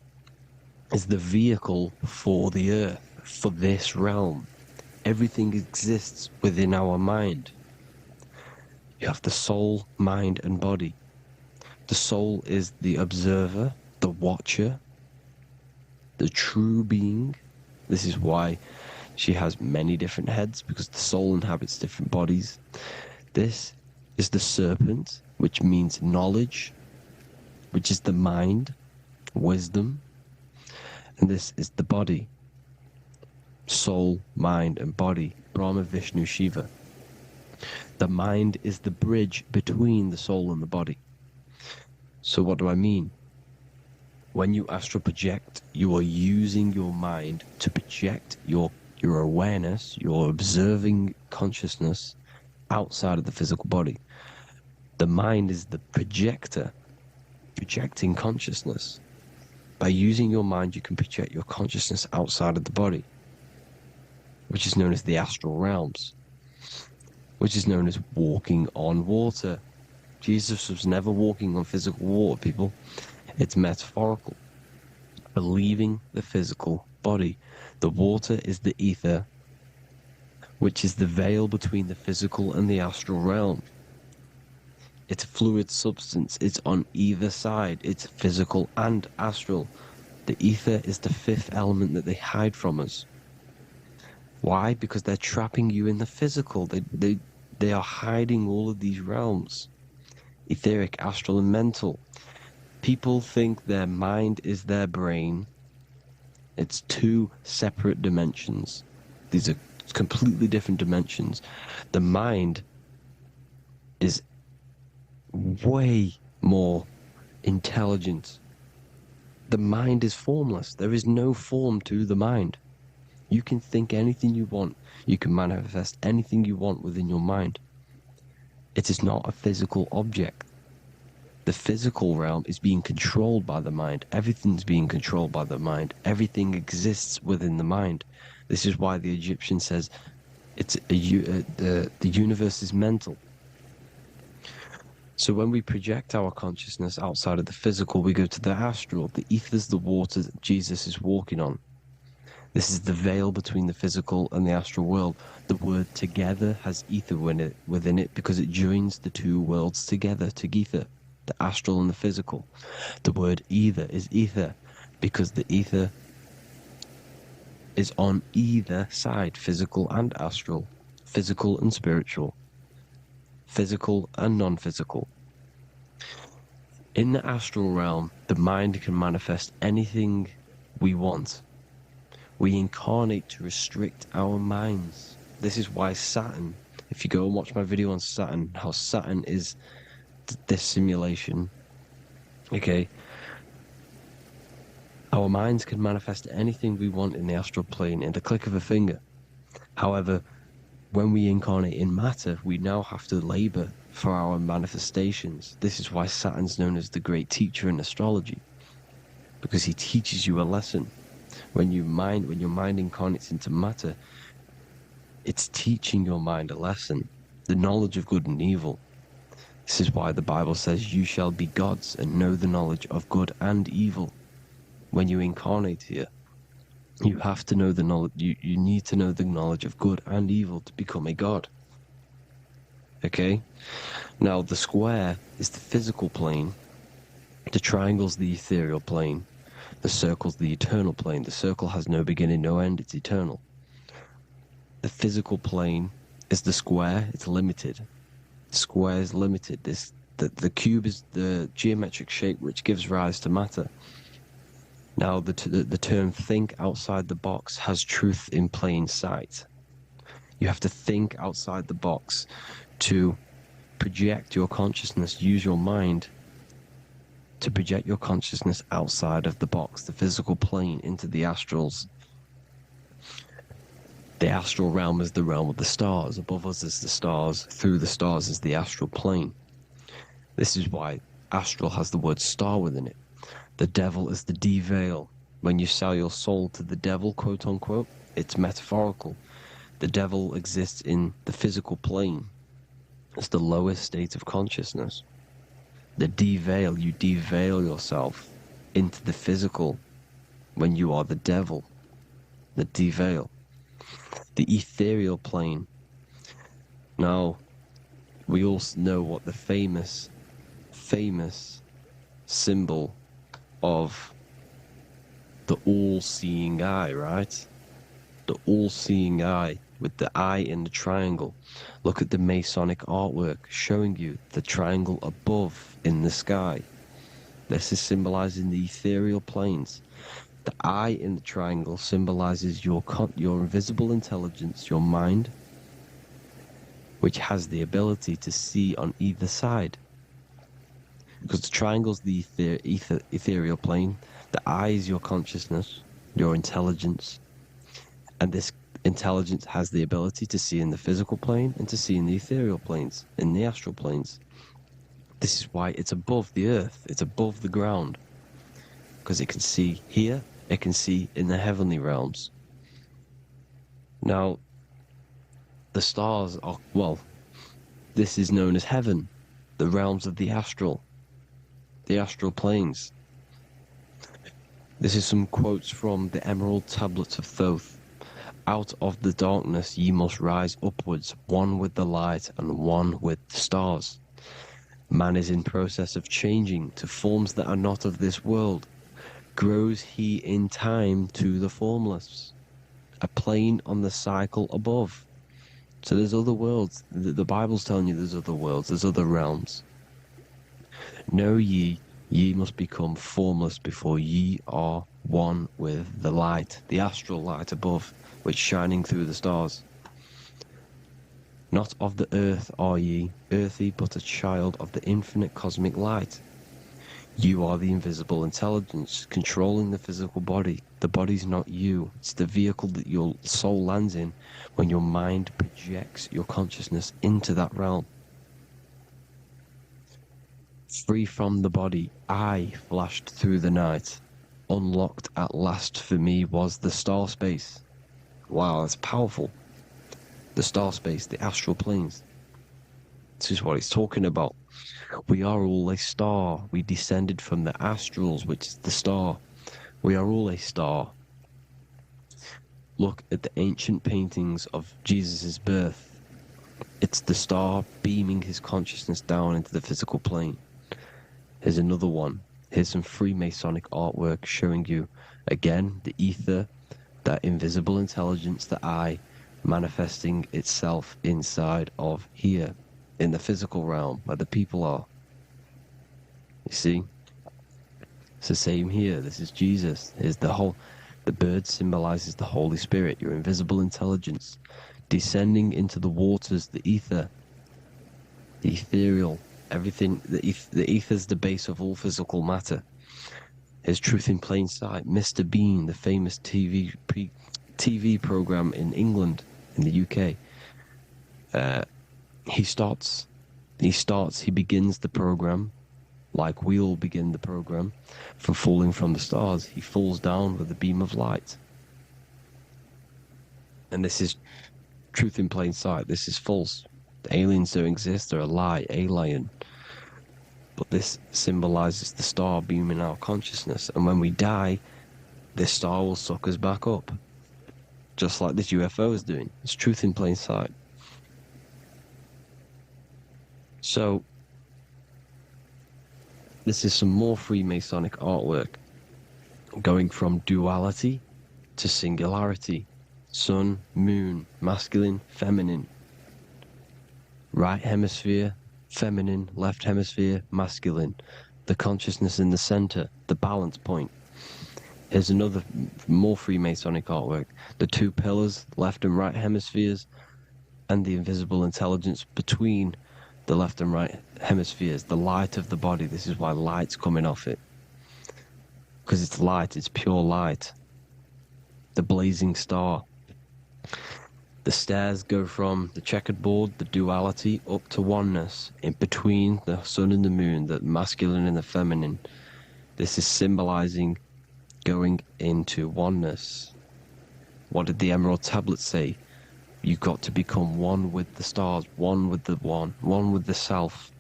is the vehicle for the earth, for this realm. Everything exists within our mind. You have the soul, mind, and body. The soul is the observer, the watcher, the true being. This is why she has many different heads, because the soul inhabits different bodies. This is the serpent, which means knowledge, which is the mind, wisdom. And this is the body, soul, mind, and body, Brahma, Vishnu, Shiva. The mind is the bridge between the soul and the body. So what do I mean? When you astral project, you are using your mind to project your awareness, your observing consciousness outside of the physical body. The mind is the projector, projecting consciousness. By using your mind, you can project your consciousness outside of the body, which is known as the astral realms, which is known as walking on water. Jesus was never walking on physical water, people. It's metaphorical. Leaving the physical body. The water is the ether, which is the veil between the physical and the astral realm. It's a fluid substance. It's on either side. It's physical and astral. The ether is the fifth element that they hide from us. Why? Because they're trapping you in the physical. They are hiding all of these realms. Etheric, astral, and mental. People think their mind is their brain. It's two separate dimensions. These are completely different dimensions. The mind is way more intelligent. The mind is formless. There is no form to the mind. You can think anything you want. You can manifest anything you want within your mind. It is not a physical object. The physical realm is being controlled by the mind. Everything's being controlled by the mind. Everything exists within the mind. This is why the Egyptian says the universe is mental. So when we project our consciousness outside of the physical, we go to the astral. The ether is the water that Jesus is walking on. This is the veil between the physical and the astral world. The word together has ether within it because it joins the two worlds together, together, the astral and the physical. The word either is ether because the ether is on either side, physical and astral, physical and spiritual, physical and non-physical. In the astral realm, the mind can manifest anything we want. We incarnate to restrict our minds. This is why Saturn, if you go and watch my video on Saturn, how Saturn is this simulation, okay? Our minds can manifest anything we want in the astral plane in the click of a finger. However, when we incarnate in matter, we now have to labor for our manifestations. This is why Saturn's known as the great teacher in astrology, because he teaches you a lesson. When your mind incarnates into matter, it's teaching your mind a lesson, the knowledge of good and evil. This is why the Bible says, you shall be gods and know the knowledge of good and evil. When you incarnate here, you have to know the knowledge, you need to know the knowledge of good and evil to become a god. Okay? Now, the square is the physical plane, the triangle's the ethereal plane, the circle's the eternal plane. The circle has no beginning, no end, it's eternal. The physical plane is the square, it's limited. The square is limited. The cube is the geometric shape which gives rise to matter. Now, the term think outside the box has truth in plain sight. You have to think outside the box to project your consciousness, use your mind to project your consciousness outside of the box, the physical plane, into the astrals. The astral realm is the realm of the stars. Above us is the stars. Through the stars is the astral plane. This is why astral has the word star within it. The devil is the de-veil. When you sell your soul to the devil, quote unquote, it's metaphorical. The devil exists in the physical plane. It's the lowest state of consciousness. The de-veil, you de-veil yourself into the physical when you are the devil. The de-veil. The ethereal plane. Now, we all know what the famous symbol of the all-seeing eye, right? The all-seeing eye with the eye in the triangle. Look at the Masonic artwork showing you the triangle above in the sky. This is symbolizing the ethereal planes. The eye in the triangle symbolizes your invisible intelligence, your mind, which has the ability to see on either side. Because the triangle's the ethereal plane, the eye is your consciousness, your intelligence, and this intelligence has the ability to see in the physical plane and to see in the ethereal planes, in the astral planes. This is why it's above the earth, it's above the ground, because it can see here, it can see in the heavenly realms. Now, the stars are, well, this is known as heaven, the realms of the astral planes. This is some quotes from the Emerald Tablets of Thoth. Out of the darkness ye must rise upwards, one with the light and one with the stars. Man is in process of changing to forms that are not of this world. Grows he in time to the formless, a plane on the cycle above. So there's other worlds. The Bible's telling you there's other worlds, there's other realms. Know ye, ye must become formless before ye are one with the light, the astral light above, which shining through the stars. Not of the earth are ye, earthy, but a child of the infinite cosmic light. You are the invisible intelligence controlling the physical body. The body's not you. It's the vehicle that your soul lands in when your mind projects your consciousness into that realm. Free from the body, I flashed through the night. Unlocked at last for me was the star space. Wow, that's powerful. The star space, the astral planes. This is what he's talking about. We are all a star. We descended from the astrals, which is the star. We are all a star. Look at the ancient paintings of Jesus' birth. It's the star beaming his consciousness down into the physical plane. Here's another one. Here's some Freemasonic artwork showing you, again, the ether, that invisible intelligence, the I, manifesting itself inside of here, in the physical realm, where the people are. You see? It's the same here. This is Jesus. Here's the bird symbolizes the Holy Spirit, your invisible intelligence, descending into the waters, the ether, the ethereal, everything. The ether's the base of all physical matter. Here's Truth in Plain Sight. Mr. Bean, the famous TV program in England, in the UK. He begins the program like we all begin the program from falling from the stars. He falls down with a beam of light. And this is Truth in Plain Sight. This is false. The aliens don't exist. They're a lie, alien. But this symbolizes the star beaming our consciousness. And when we die, this star will suck us back up. Just like this UFO is doing. It's Truth in Plain Sight. So, this is some more Freemasonic artwork. Going from duality to singularity. Sun, moon, masculine, feminine. Right hemisphere, feminine, left hemisphere, masculine. The consciousness in the center, the balance point. Here's another more Freemasonic artwork. The two pillars, left and right hemispheres, and the invisible intelligence between the left and right hemispheres, the light of the body. This is why light's coming off it. Because it's light, it's pure light. The blazing star. The stairs go from the checkered board, the duality, up to oneness, in between the sun and the moon, the masculine and the feminine. This is symbolizing going into oneness. What did the Emerald Tablet say? You've got to become one with the stars, one with the one with the self.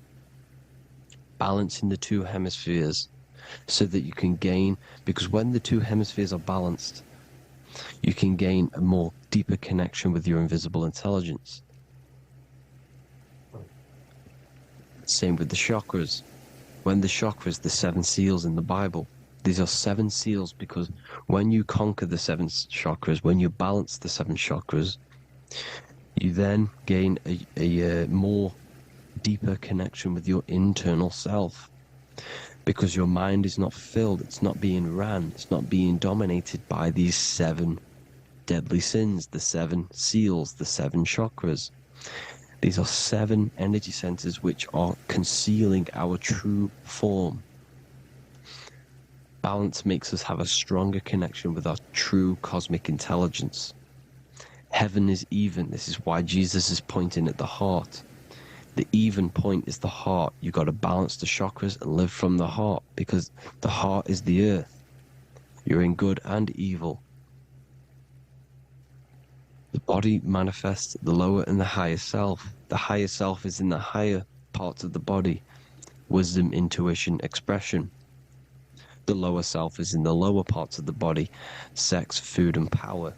Balancing the two hemispheres so that you can gain, because when the two hemispheres are balanced, you can gain a more deeper connection with your invisible intelligence. Same with the chakras. When the chakras, the 7 seals in the Bible, these are 7 seals because when you conquer the 7 chakras, when you balance the 7 chakras, you then gain a more deeper connection with your internal self. Because your mind is not filled, it's not being ran, it's not being dominated by these 7 deadly sins, the 7 seals, the 7 chakras. These are 7 energy centers which are concealing our true form. Balance makes us have a stronger connection with our true cosmic intelligence. Heaven is even. This is why Jesus is pointing at the heart. The even point is the heart. You got to balance the chakras and live from the heart, because the heart is the earth. You're in good and evil. The body manifests the lower and the higher self. The higher self is in the higher parts of the body. Wisdom, intuition, expression. The lower self is in the lower parts of the body. Sex, food, and power.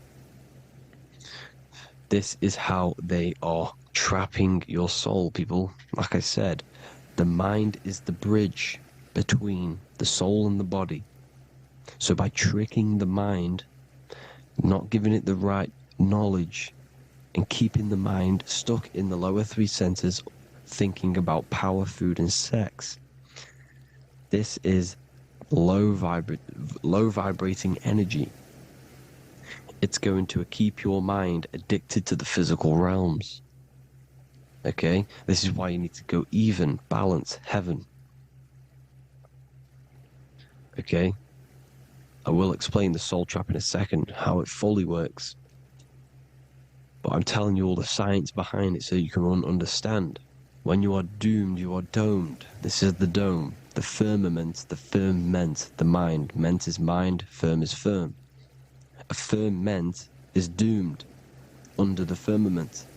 This is how they are trapping your soul, people. Like I said, the mind is the bridge between the soul and the body. So by tricking the mind, not giving it the right knowledge, and keeping the mind stuck in the lower three centers, thinking about power, food, and sex, this is low vibrating energy. It's going to keep your mind addicted to the physical realms. Okay? This is why you need to go even, balance, heaven. Okay? I will explain the soul trap in a second, how it fully works. But I'm telling you all the science behind it so you can understand. When you are doomed, you are domed. This is the dome. The firmament, the firmament, the mind. Ment is mind, firm is firm. A firmament is doomed under the firmament.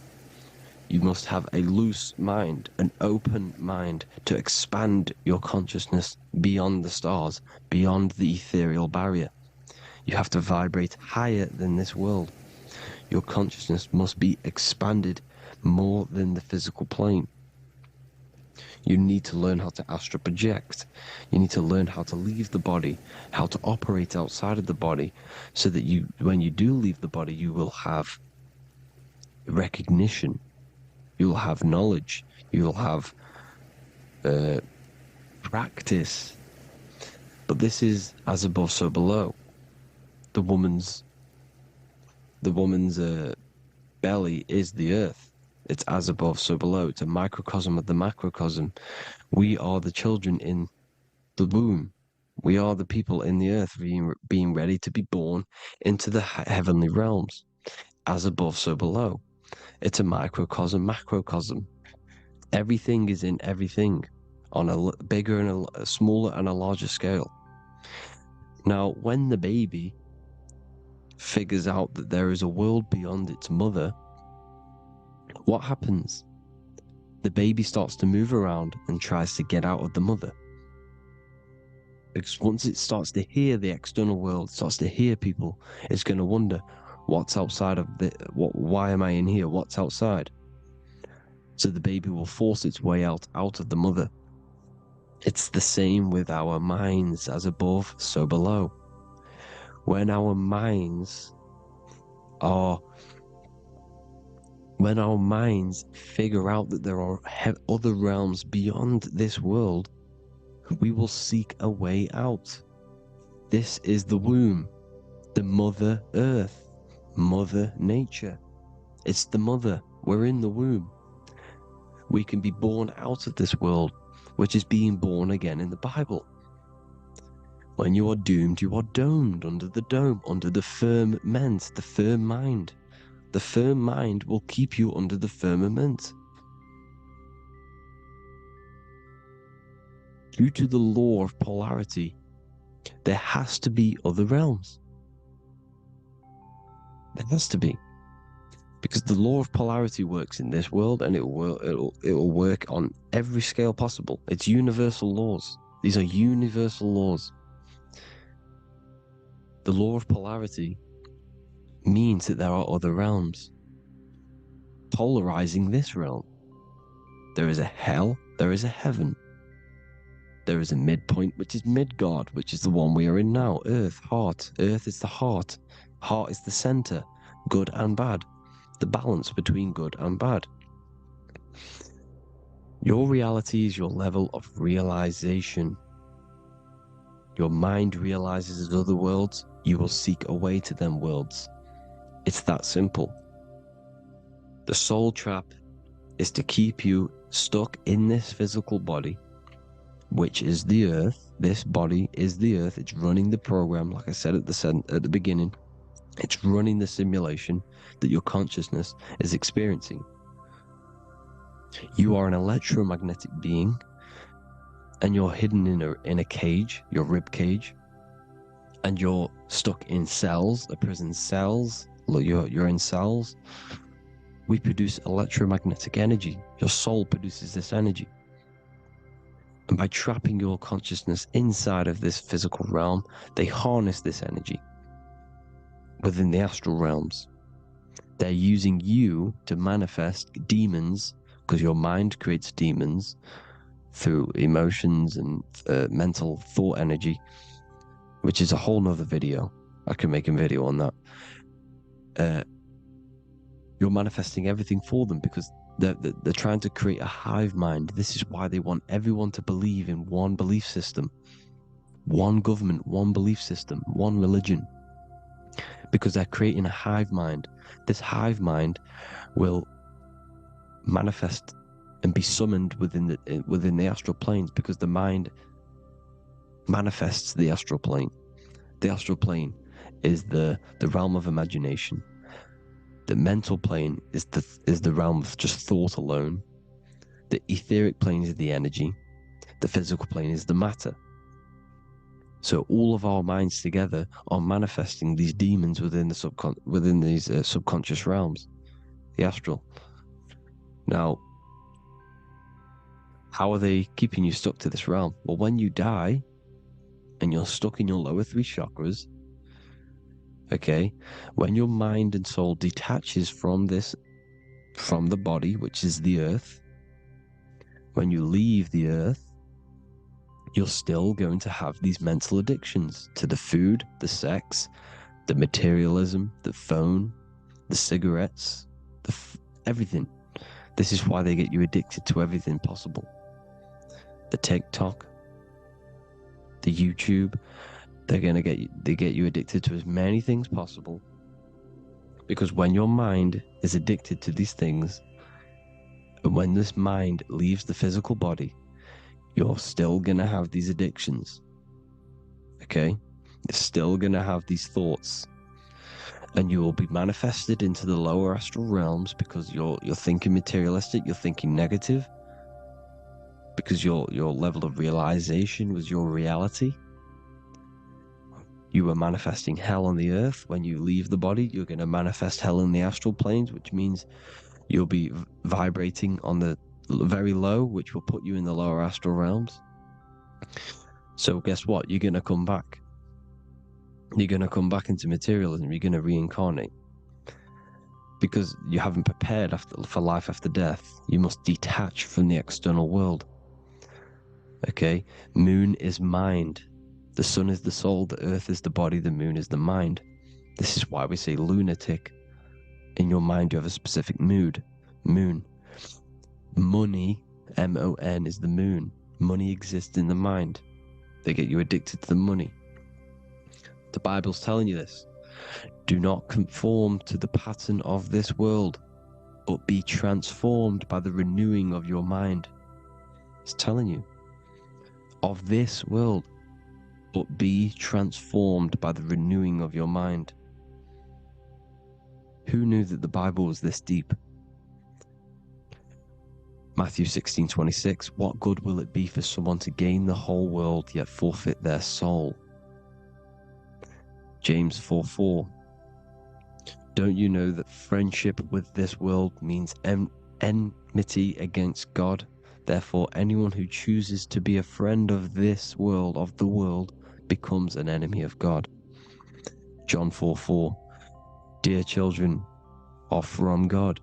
You must have a loose mind, an open mind to expand your consciousness beyond the stars, beyond the ethereal barrier. You have to vibrate higher than this world. Your consciousness must be expanded more than the physical plane. You need to learn how to astral project. You need to learn how to leave the body, how to operate outside of the body, so that when you do leave the body, you will have recognition, you'll have knowledge, you'll have practice. But this is as above, so below. The woman's belly is the earth. It's as above, so below. It's a microcosm of the macrocosm. We are the children in the womb. We are the people in the earth being ready to be born into the heavenly realms. As above, so below. It's a microcosm, macrocosm. Everything is in everything on a bigger and a smaller and a larger scale. Now, when the baby figures out that there is a world beyond its mother, what happens? The baby starts to move around and tries to get out of the mother. Because once it starts to hear the external world, starts to hear people, it's going to wonder, what's outside of why am I in here? What's outside? So the baby will force its way out of the mother. It's the same with our minds, as above, so below. When our minds figure out that there are other realms beyond this world, we will seek a way out. This is the womb, the Mother Earth, Mother Nature. It's the mother. We're in the womb. We can be born out of this world, which is being born again in the Bible. When you are doomed, you are domed under the dome, under the firmament, the firm mind. The firm mind will keep you under the firmament. Due to the law of polarity, there has to be other realms. There has to be. Because the law of polarity works in this world, and it will work on every scale possible. It's universal laws. These are universal laws. The law of polarity means that there are other realms polarizing this realm. There is a hell, there is a heaven. There is a midpoint, which is Midgard, which is the one we are in now. Earth, heart. Earth is the heart. Heart is the center, good and bad. The balance between good and bad. Your reality is your level of realization. Your mind realizes other worlds, you will seek a way to them worlds. It's that simple. The soul trap is to keep you stuck in this physical body, which is the earth. This body is the earth. It's running the program, like I said at the beginning. It's running the simulation that your consciousness is experiencing. You are an electromagnetic being, and you're hidden in a cage, your rib cage, and you're stuck in cells, a prison cells. You're in cells. We produce electromagnetic energy. Your soul produces this energy. And by trapping your consciousness inside of this physical realm, they harness this energy within the astral realms. They're using you to manifest demons, because your mind creates demons through emotions and mental thought energy, which is a whole nother video. I can make a video on that. You're manifesting everything for them because they're trying to create a hive mind. This is why they want everyone to believe in one belief system, one government, one belief system, one religion, because they're creating a hive mind. This hive mind will manifest and be summoned within the astral planes, because the mind manifests the astral plane. The astral plane is the realm of imagination. The mental plane is the realm of just thought alone. The etheric plane is the energy. The physical plane is the matter. So all of our minds together are manifesting these demons within these subconscious realms, the astral. Now, how are they keeping you stuck to this realm? Well, when you die and you're stuck in your lower three chakras, okay, when your mind and soul detaches from the body, which is the earth, when you leave the earth, you're still going to have these mental addictions to the food, the sex, the materialism, the phone, the cigarettes, everything. This is why they get you addicted to everything possible. The TikTok, the YouTube, they get you addicted to as many things possible. Because when your mind is addicted to these things, and when this mind leaves the physical body, you're still gonna have these addictions. Okay? You're still gonna have these thoughts. And you will be manifested into the lower astral realms because you're thinking materialistic, you're thinking negative, because your level of realization was your reality. You were manifesting hell on the earth. When you leave the body, you're going to manifest hell in the astral planes, which means you'll be vibrating on the very low, which will put you in the lower astral realms. So guess what? You're going to come back. You're going to come back into materialism. You're going to reincarnate. Because you haven't prepared for life after death. You must detach from the external world. Okay? Moon is mind. The sun is the soul, the earth is the body, the moon is the mind. This is why we say lunatic. In your mind, you have a specific mood. Moon. Money, M-O-N, is the moon. Money exists in the mind. They get you addicted to the money. The Bible's telling you this. Do not conform to the pattern of this world, but be transformed by the renewing of your mind. It's telling you. Of this world, but be transformed by the renewing of your mind. Who knew that the Bible was this deep? Matthew 16:26, what good will it be for someone to gain the whole world yet forfeit their soul? James 4:4, don't you know that friendship with this world means enmity against God? Therefore, anyone who chooses to be a friend of this world, of the world, becomes an enemy of God. John 4:4, dear children are from God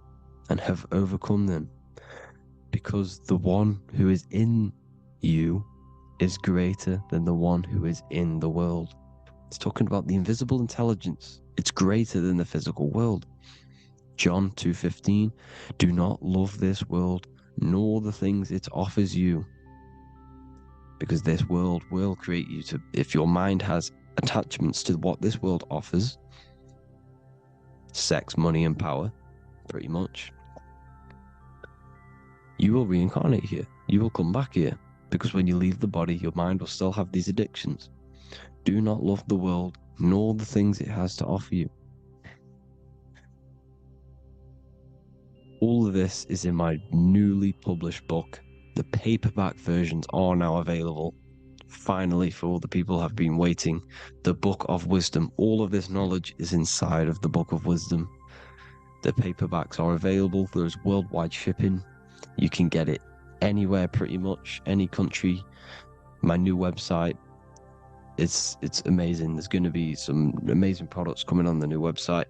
and have overcome them, because the one who is in you is greater than the one who is in the world. It's talking about the invisible intelligence. It's greater than the physical world. John 2:15, do not love this world, nor the things it offers you. Because this world will create you to, if your mind has attachments to what this world offers, sex, money, and power, pretty much, you will reincarnate here. You will come back here. Because when you leave the body, your mind will still have these addictions. Do not love the world, nor the things it has to offer you. All of this is in my newly published book. The paperback versions are now available. Finally, for all the people who have been waiting, the Book of Wisdom. All of this knowledge is inside of the Book of Wisdom. The paperbacks are available. There's worldwide shipping. You can get it anywhere, pretty much, any country. My new website, it's amazing. There's going to be some amazing products coming on the new website.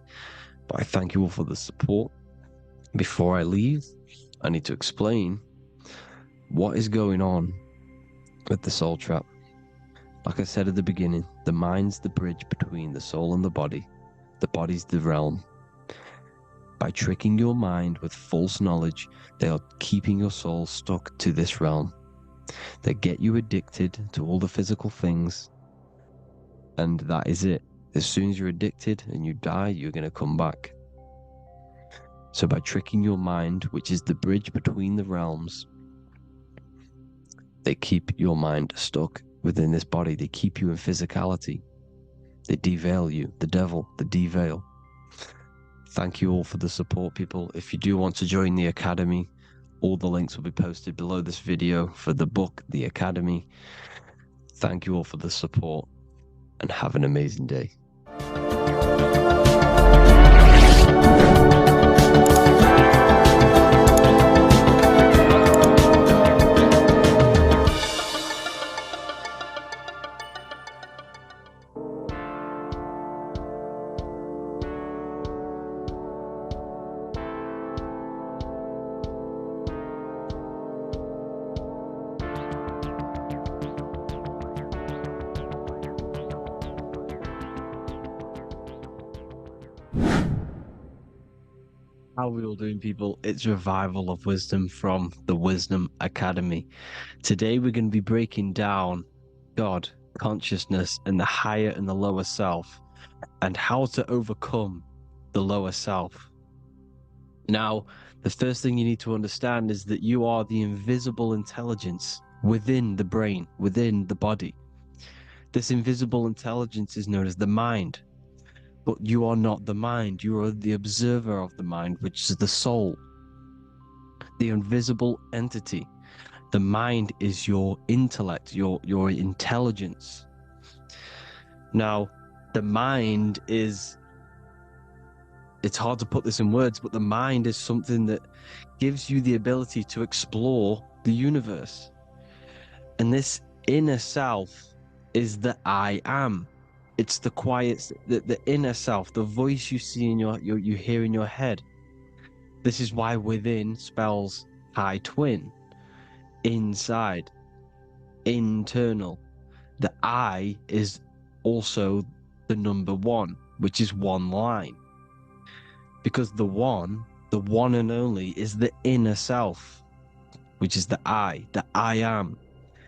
But I thank you all for the support. Before I leave, I need to explain what is going on with the soul trap. Like I said at the beginning, the mind's the bridge between the soul and the body's the realm. By tricking your mind with false knowledge, they are keeping your soul stuck to this realm. They get you addicted to all the physical things, and that is it. As soon as you're addicted and you die, you're going to come back. So by tricking your mind, which is the bridge between the realms, they keep your mind stuck within this body. They keep you in physicality. They deveil you, the devil, the deveil. Thank you all for the support, people. If you do want to join the Academy, all the links will be posted below this video for the book, The Academy. Thank you all for the support, and have an amazing day. How are we all doing, people? It's Revival of Wisdom from the Wisdom Academy. Today we're going to be breaking down God, consciousness, and the higher and the lower self, and how to overcome the lower self. Now, the first thing you need to understand is that you are the invisible intelligence within the brain, within the body. This invisible intelligence is known as the mind. But you are not the mind. You are the observer of the mind, which is the soul, the invisible entity. The mind is your intellect, your intelligence. Now, the mind is, it's hard to put this in words, but the mind is something that gives you the ability to explore the universe. And this inner self is the I am. It's the quiet, the inner self, the voice you see in you hear in your head. This is why within spells high twin, inside, internal. The I is also the number one, which is one line. Because the one and only, is the inner self, which is the I am.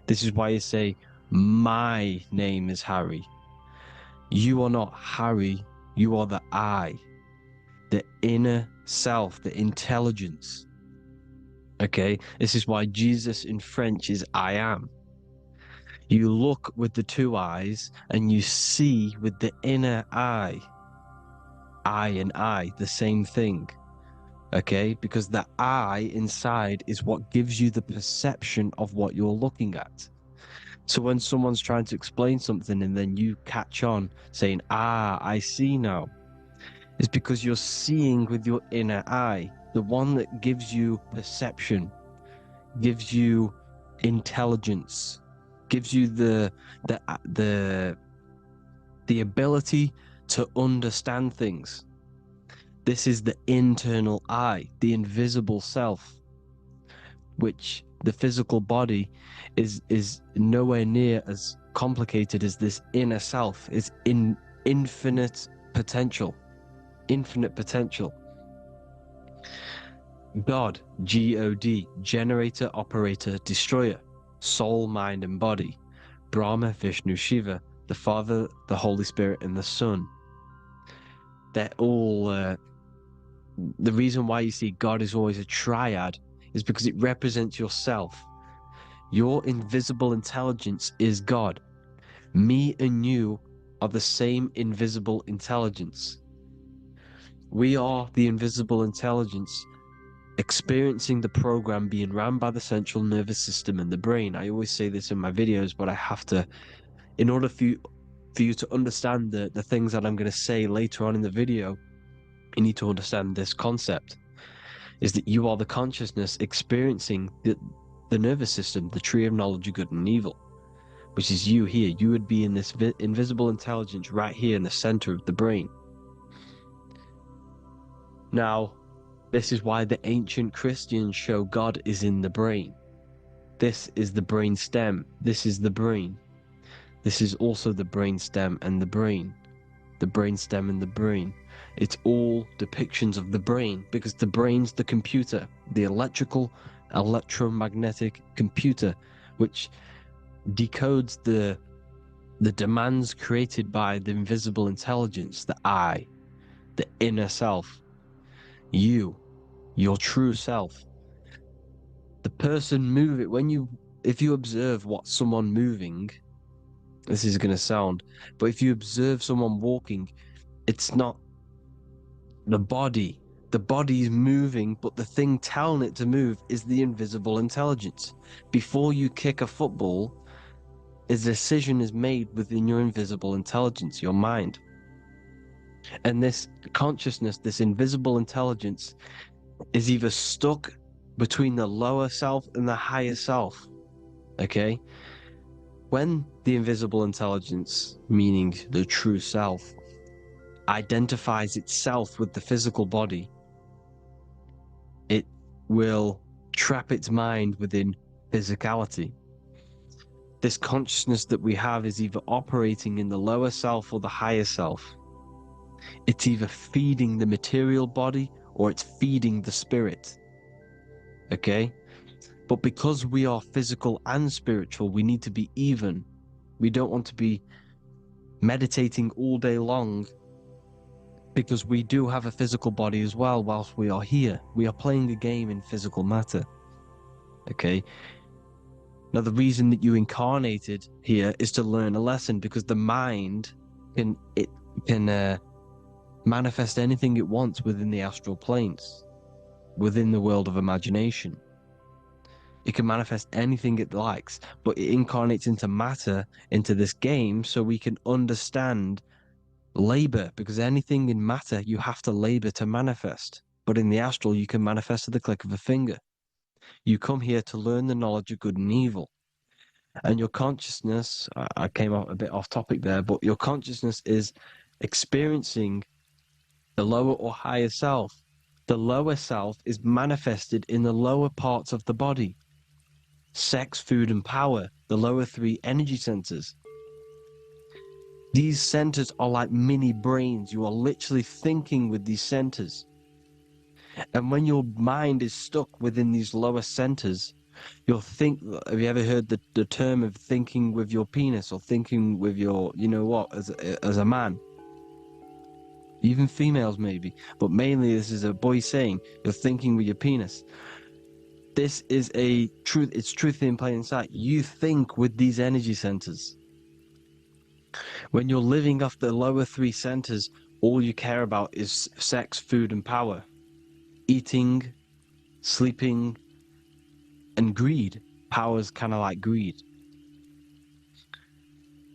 This is why you say, my name is Harry. You are not Harry, you are the I, the inner self, the intelligence. Okay, this is why Jesus in French is I am. You look with the two eyes and you see with the inner eye. I and I, the same thing. Okay, because the I inside is what gives you the perception of what you're looking at. So when someone's trying to explain something and then you catch on saying, I see now, it's because you're seeing with your inner eye, the one that gives you perception, gives you intelligence, gives you the ability to understand things. This is the internal I, the invisible self, which the physical body is nowhere near as complicated as this inner self. Is in infinite potential. God, G-O-D, generator, operator, destroyer, soul, mind, and body. Brahma, Vishnu, Shiva, the Father, the Holy Spirit, and the Son. They're all, the reason why you see God is always a triad is because it represents yourself. Your invisible intelligence is God. Me and you are the same invisible intelligence. We are the invisible intelligence experiencing the program being ran by the central nervous system and the brain. I always say this in my videos, but I have to, in order for you to understand the things that I'm going to say later on in the video, you need to understand this concept, is that you are the consciousness experiencing the nervous system, the tree of knowledge of good and evil, which is you here. You would be in this invisible intelligence right here in the center of the brain. Now, this is why the ancient Christians show God is in the brain. This is the brain stem. This is the brain. This is also the brain stem and the brain. The brain stem and the brain. It's all depictions of the brain because the brain's the computer, the electromagnetic computer, which decodes the demands created by the invisible intelligence, the I, the inner self, you, your true self. The person if you observe what someone moving, this is going to sound, but if you observe someone walking, it's not the body. The body is moving, but the thing telling it to move is the invisible intelligence. Before you kick a football, a decision is made within your invisible intelligence, your mind. And this consciousness, this invisible intelligence, is either stuck between the lower self and the higher self. Okay? When the invisible intelligence, meaning the true self, identifies itself with the physical body, it will trap its mind within physicality. This consciousness that we have is either operating in the lower self or the higher self. It's either feeding the material body or it's feeding the spirit. Okay? But because we are physical and spiritual, we need to be even. We don't want to be meditating all day long because we do have a physical body as well whilst we are here. We are playing a game in physical matter. Okay? Now, the reason that you incarnated here is to learn a lesson because the mind can manifest anything it wants within the astral planes, within the world of imagination. It can manifest anything it likes, but it incarnates into matter, into this game, so we can understand labor, because anything in matter you have to labor to manifest. But in the astral, you can manifest at the click of a finger. You come here to learn the knowledge of good and evil. And your consciousness, I came out a bit off topic there, but your consciousness is experiencing the lower or higher self. The lower self is manifested in the lower parts of the body. Sex, food, and power, the lower three energy centers. These centers are like mini brains. You are literally thinking with these centers. And when your mind is stuck within these lower centers, have you ever heard the term of thinking with your penis or thinking with your, as a man? Even females maybe, but mainly this is a boy saying, you're thinking with your penis. This is it's truth in plain sight. You think with these energy centers. When you're living off the lower three centers, all you care about is sex, food, and power. Eating, sleeping, and greed. Power's kind of like greed.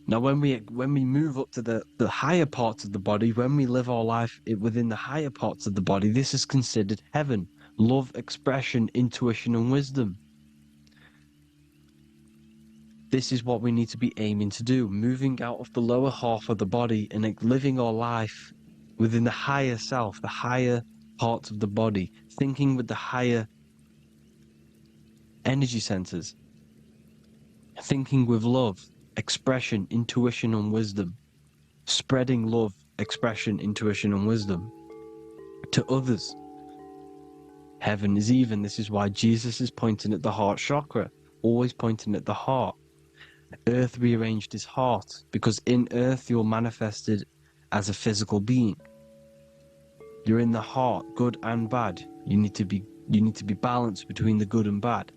Now, when we move up to the higher parts of the body, when we live our life within the higher parts of the body, this is considered heaven. Love, expression, intuition, and wisdom. This is what we need to be aiming to do, moving out of the lower half of the body and living our life within the higher self, the higher parts of the body, thinking with the higher energy centers, thinking with love, expression, intuition, and wisdom, spreading love, expression, intuition, and wisdom to others. Heaven is even. This is why Jesus is pointing at the heart chakra, always pointing at the heart. Earth rearranged his heart because in earth you're manifested as a physical being. You're in the heart, good and bad. You need to be balanced between the good and bad.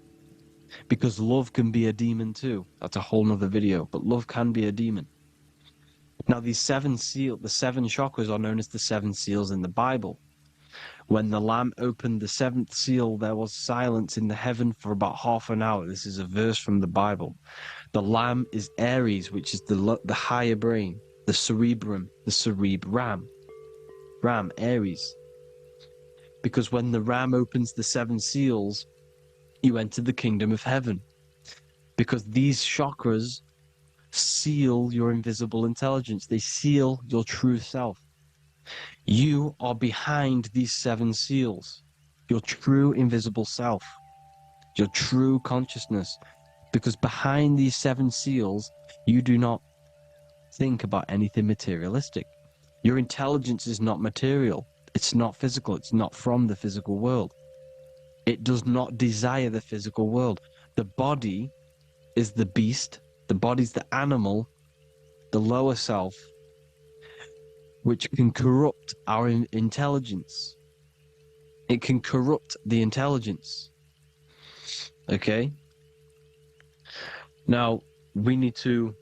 Because love can be a demon too. That's a whole nother video, but love can be a demon. Now the seven chakras are known as the seven seals in the Bible. When the Lamb opened the seventh seal, there was silence in the heaven for about half an hour. This is a verse from the Bible. The Lamb is Aries, which is the higher brain, the cerebrum, Ram, Aries. Because when the Ram opens the seven seals, you enter the kingdom of heaven. Because these chakras seal your invisible intelligence. They seal your true self. You are behind these 7 seals, your true invisible self, your true consciousness, because behind these 7 seals, you do not think about anything materialistic. Your intelligence is not material. It's not physical. It's not from the physical world. It does not desire the physical world. The body is the beast. The body's the animal, the lower self, which can corrupt our intelligence. It can corrupt the intelligence. Okay? Now, we need to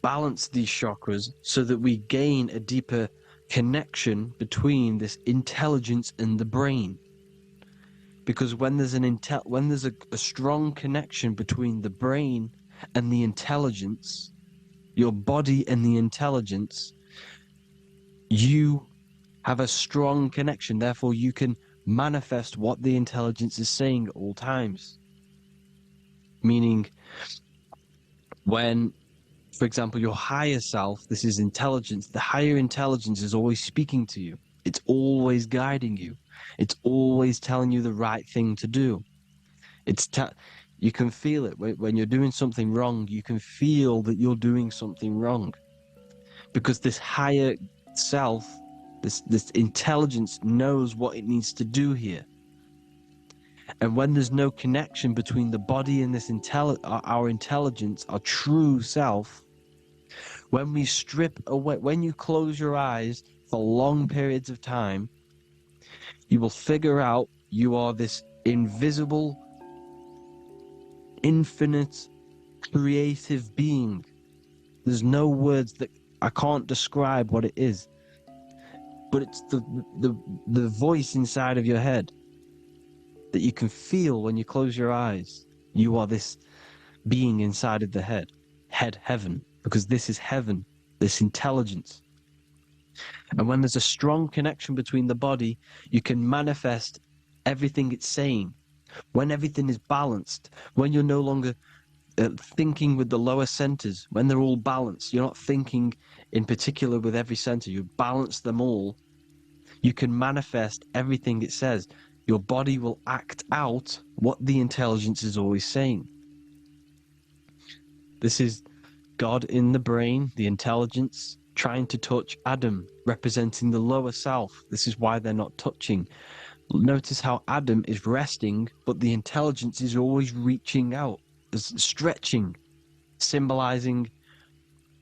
balance these chakras so that we gain a deeper connection between this intelligence and the brain. Because when there's a strong connection between the brain and the intelligence, your body and the intelligence, you have a strong connection. Therefore, you can manifest what the intelligence is saying at all times. Meaning, when, for example, your higher self, this is intelligence, the higher intelligence is always speaking to you. It's always guiding you. It's always telling you the right thing to do. You can feel it when you're doing something wrong. You can feel that you're doing something wrong, because this higher self, this intelligence knows what it needs to do here. And when there's no connection between the body and this our intelligence, our true self, when we strip away, when you close your eyes for long periods of time, you will figure out you are this invisible, infinite, creative being. There's no words that I can't describe what it is, but it's the voice inside of your head that you can feel when you close your eyes. You are this being inside of the head, heaven, because this is heaven, this intelligence. And when there's a strong connection between the body, you can manifest everything it's saying. When everything is balanced, when you're no longer thinking with the lower centers, when they're all balanced, you're not thinking in particular with every center, you balance them all, you can manifest everything it says. Your body will act out what the intelligence is always saying. This is God in the brain, the intelligence, trying to touch Adam, representing the lower self. This is why they're not touching. Notice how Adam is resting, but the intelligence is always reaching out, stretching, symbolizing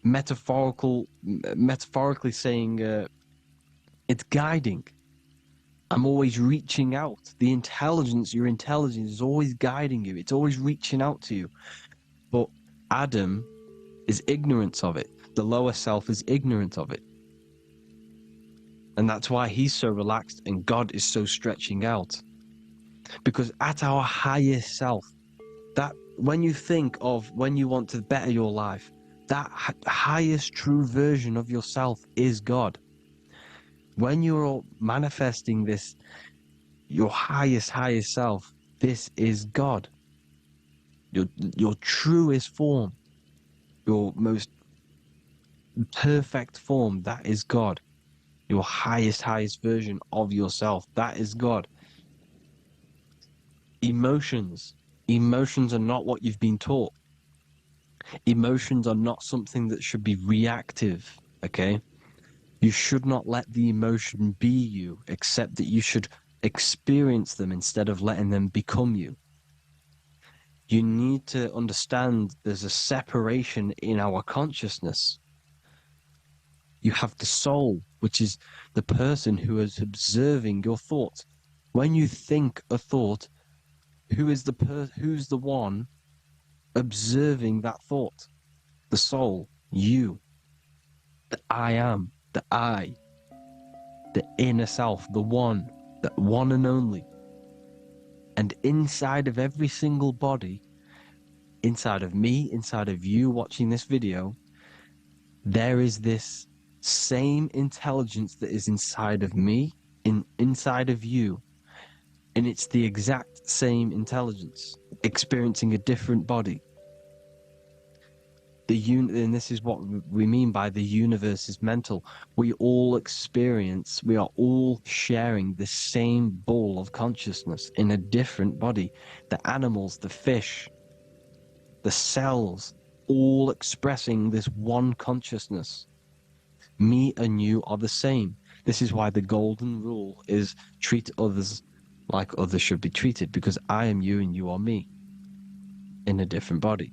metaphorically saying it's guiding. I'm always reaching out. The intelligence, your intelligence is always guiding you. It's always reaching out to you. But Adam is ignorant of it. The lower self is ignorant of it. And that's why he's so relaxed and God is so stretching out. Because at our highest self, that when you think of when you want to better your life, that highest true version of yourself is God. When you're manifesting this, your highest self, this is God. Your truest form, your most perfect form, that is God. Your highest version of yourself, that is God. Emotions are not what you've been taught. Emotions are not something that should be reactive, okay? You should not let the emotion be you, except that you should experience them instead of letting them become you. You need to understand there's a separation in our consciousness. You have the soul, which is the person who is observing your thoughts. When you think a thought, who's the one observing that thought? The soul, you. The I am, the I, the inner self, the one and only. And inside of every single body, inside of me, inside of you watching this video, there is this same intelligence that is inside of me, inside of you. And it's the exact same intelligence, experiencing a different body. And this is what we mean by the universe is mental. We are all sharing the same ball of consciousness in a different body. The animals, the fish, the cells, all expressing this one consciousness. Me and you are the same. This is why the golden rule is treat others like others should be treated, because I am you and you are me in a different body.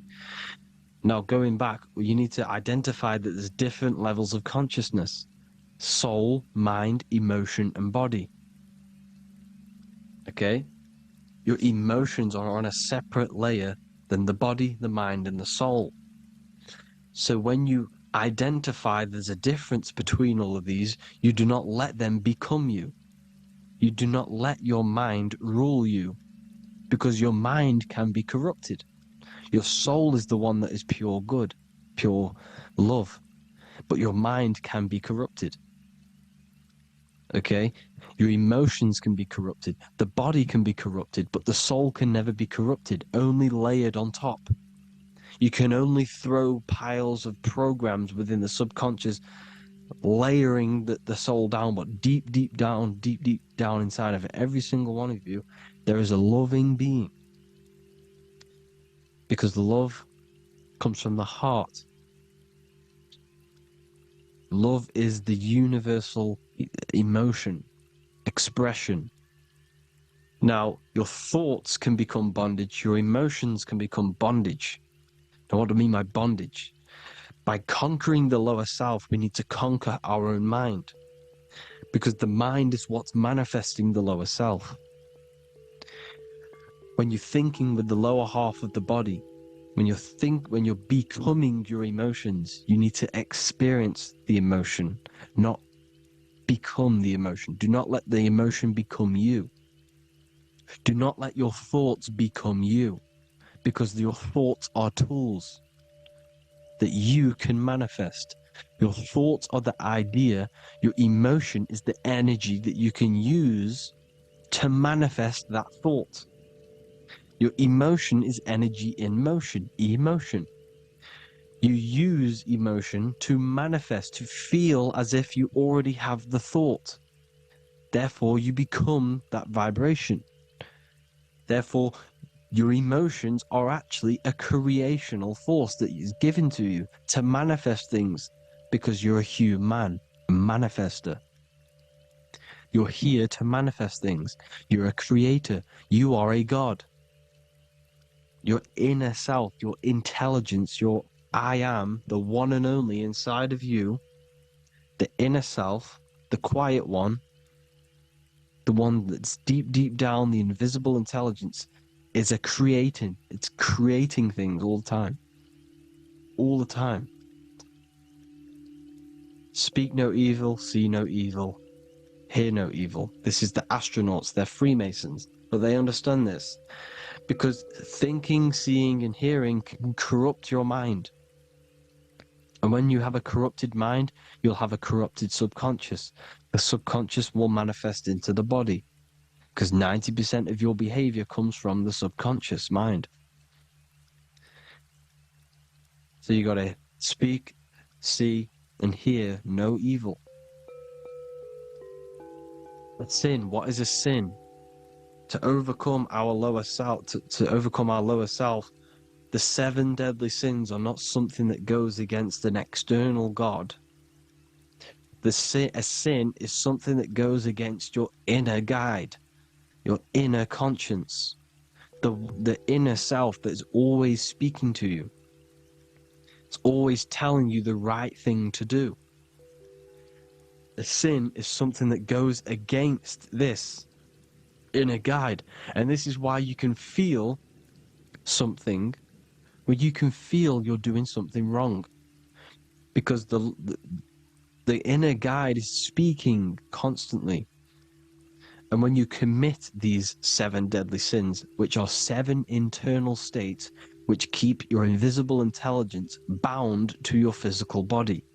Now, going back, you need to identify that there's different levels of consciousness: soul, mind, emotion, and body. Okay? Your emotions are on a separate layer than the body, the mind, and the soul. So when you identify there's a difference between all of these, you do not let them become you. You do not let your mind rule you, because your mind can be corrupted. Your soul is the one that is pure good, pure love, but your mind can be corrupted. Okay? Your emotions can be corrupted. The body can be corrupted, but the soul can never be corrupted, only layered on top. You can only throw piles of programs within the subconscious, layering the soul down, but deep, deep down inside of every single one of you, there is a loving being. Because the love comes from the heart. Love is the universal emotion, expression. Now, your thoughts can become bondage, your emotions can become bondage. Now, what do I mean by bondage? By conquering the lower self, we need to conquer our own mind, because the mind is what's manifesting the lower self. When you're thinking with the lower half of the body, when you're becoming your emotions, you need to experience the emotion, not become the emotion. Do not let the emotion become you. Do not let your thoughts become you, because your thoughts are tools that you can manifest. Your thoughts are the idea. Your emotion is the energy that you can use to manifest that thought. Your emotion is energy in motion, emotion. You use emotion to manifest, to feel as if you already have the thought. Therefore, you become that vibration. Therefore, your emotions are actually a creational force that is given to you to manifest things, because you're a human, a manifester. You're here to manifest things. You're a creator. You are a god. Your inner self, your intelligence, your I am, the one and only inside of you, the inner self, the quiet one, the one that's deep, deep down, the invisible intelligence, is it's creating things all the time. All the time. Speak no evil, see no evil, hear no evil. This is the astronauts, they're Freemasons, but they understand this. Because thinking, seeing, and hearing can corrupt your mind. And when you have a corrupted mind, you'll have a corrupted subconscious. The subconscious will manifest into the body, because 90% of your behavior comes from the subconscious mind. So you got to speak, see, and hear no evil. But sin, what is a sin? To overcome our lower self, to overcome our lower self, the 7 deadly sins are not something that goes against an external God. A sin is something that goes against your inner guide, your inner conscience, the inner self that is always speaking to you. It's always telling you the right thing to do. A sin is something that goes against this inner guide. And this is why you can feel something where you can feel you're doing something wrong, because the inner guide is speaking constantly. And when you commit these 7 deadly sins, which are 7 internal states which keep your invisible intelligence bound to your physical body.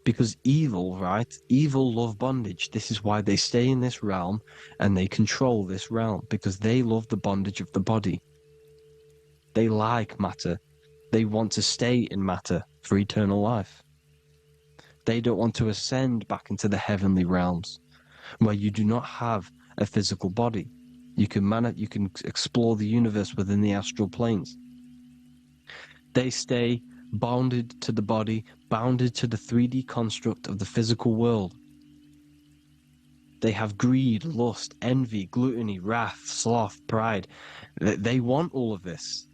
Because evil, right? Evil love bondage. This is why they stay in this realm and they control this realm, because they love the bondage of the body. They like matter. They want to stay in matter for eternal life. They don't want to ascend back into the heavenly realms where you do not have a physical body. You can explore the universe within the astral planes. They stay bounded to the body, bounded to the 3D construct of the physical world. They have greed, lust, envy, gluttony, wrath, sloth, pride. They want all of this.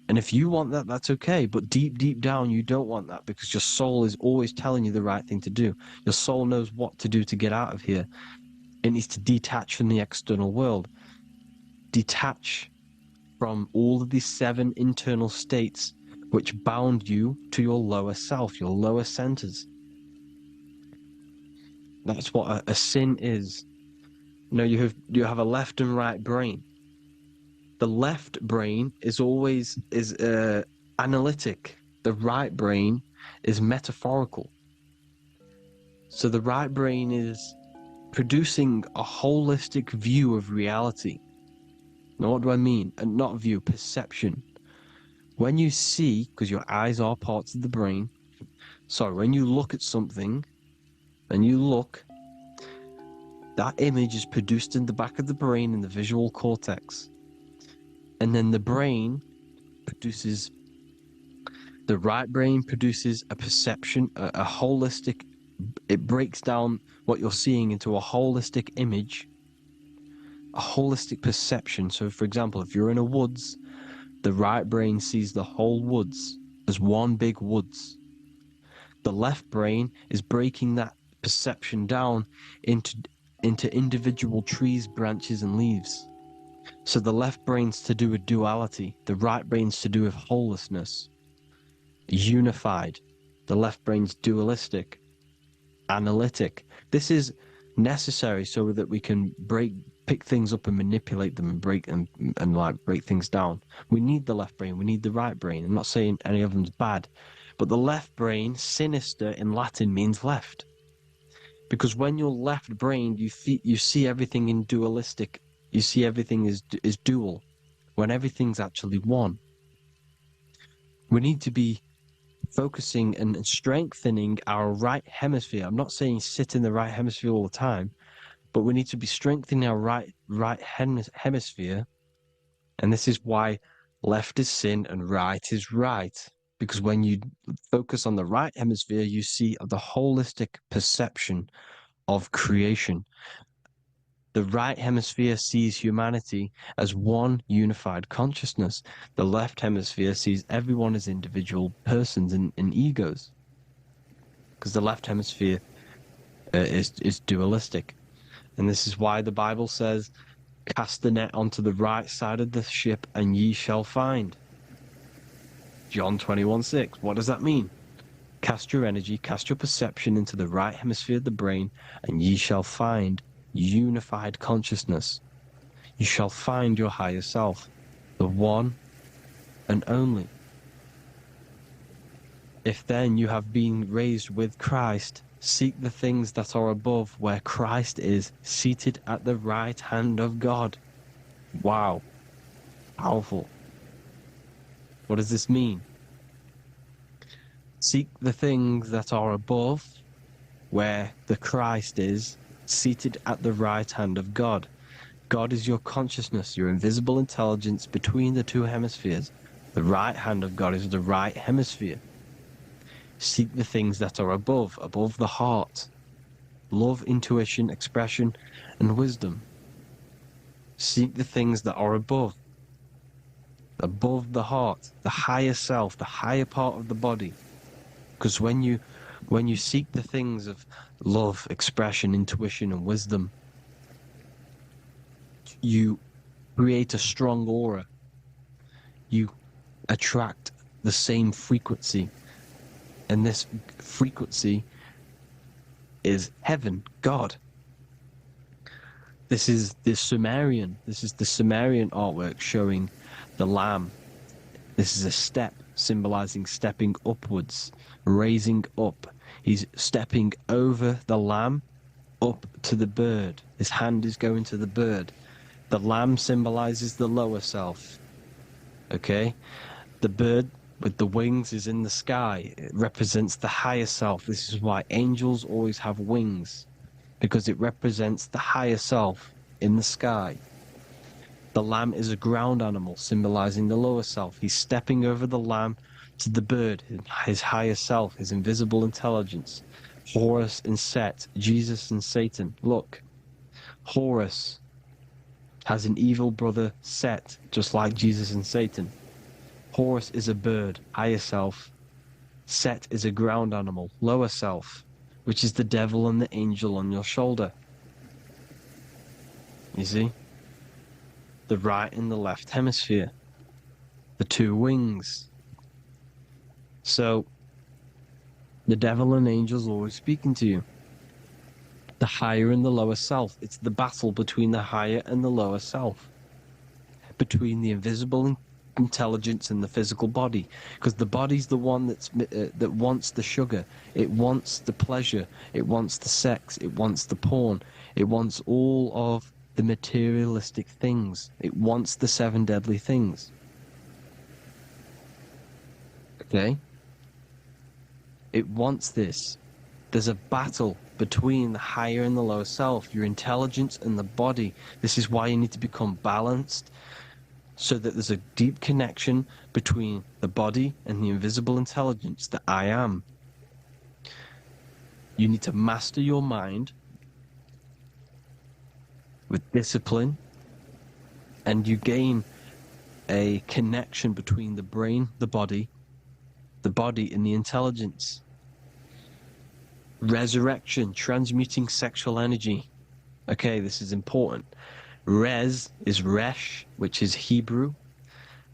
And if you want that, that's okay. But deep, deep down, you don't want that because your soul is always telling you the right thing to do. Your soul knows what to do to get out of here. It needs to detach from the external world. Detach from all of these 7 internal states which bound you to your lower self, your lower centers. That's what a sin is. You know, you have a left and right brain. The left brain is always analytic. The right brain is metaphorical. So the right brain is producing a holistic view of reality. Now, what do I mean? And not view, perception. When you see, because your eyes are parts of the brain, when you look at something and you look, that image is produced in the back of the brain in the visual cortex. And then the right brain produces a perception, a holistic, it breaks down what you're seeing into a holistic image, a holistic perception. So for example, if you're in a woods, the right brain sees the whole woods as one big woods. The left brain is breaking that perception down into individual trees, branches, and leaves. So the left brain's to do with duality, the right brain's to do with wholeness, unified. The left brain's dualistic, analytic. This is necessary so that we can pick things up and manipulate them and break things down. We need the left brain, we need the right brain. I'm not saying any of them's bad, but the left brain, sinister in Latin, means left. Because when you're left-brained, you see everything in dualistic. You see everything is dual, when everything's actually one. We need to be focusing and strengthening our right hemisphere. I'm not saying sit in the right hemisphere all the time, but we need to be strengthening our right hemisphere. And this is why left is sin and right is right. Because when you focus on the right hemisphere, you see the holistic perception of creation. The right hemisphere sees humanity as one unified consciousness. The left hemisphere sees everyone as individual persons and egos. Because the left hemisphere is dualistic. And this is why the Bible says, cast the net onto the right side of the ship and ye shall find. John 21:6. What does that mean? Cast your energy, cast your perception into the right hemisphere of the brain, and ye shall find unified consciousness. You shall find your higher self, the one and only. If then you have been raised with Christ, seek the things that are above, where Christ is seated at the right hand of God. Wow. Powerful. What does this mean? Seek the things that are above, where the Christ is seated at the right hand of God. God is your consciousness, your invisible intelligence between the 2 hemispheres. The right hand of God is the right hemisphere. Seek the things that are above the heart. Love, intuition, expression, and wisdom. Seek the things that are above the heart, the higher self, the higher part of the body. Because when you seek the things of love, expression, intuition, and wisdom, you create a strong aura. You attract the same frequency. And this frequency is heaven, God. This is the Sumerian artwork showing the Lamb. This is a step symbolizing stepping upwards, raising up. He's stepping over the Lamb up to the bird. His hand is going to the bird. The Lamb symbolizes the lower self. Okay? The bird with the wings is in the sky. It represents the higher self. This is why angels always have wings, because it represents the higher self in the sky. The lamb is a ground animal, symbolizing the lower self. He's stepping over the lamb to the bird, his higher self, his invisible intelligence. Horus and Set, Jesus and Satan. Look, Horus has an evil brother, Set, just like Jesus and Satan. Horus is a bird, higher self. Set is a ground animal, lower self, which is the devil and the angel on your shoulder. You see? The right and the left hemisphere. The two wings. So, the devil and angels always speaking to you. The higher and the lower self. It's the battle between the higher and the lower self. Between the invisible intelligence and the physical body. Because the body's the one that wants the sugar. It wants the pleasure. It wants the sex. It wants the porn. It wants all of the materialistic things. It wants the 7 deadly things. Okay? It wants this. There's a battle between the higher and the lower self, your intelligence and the body. This is why you need to become balanced, so that there's a deep connection between the body and the invisible intelligence, the I am. You need to master your mind with discipline, and you gain a connection between the brain, the body and the intelligence. Resurrection, transmuting sexual energy. Okay, this is important. Res is Resh, which is Hebrew.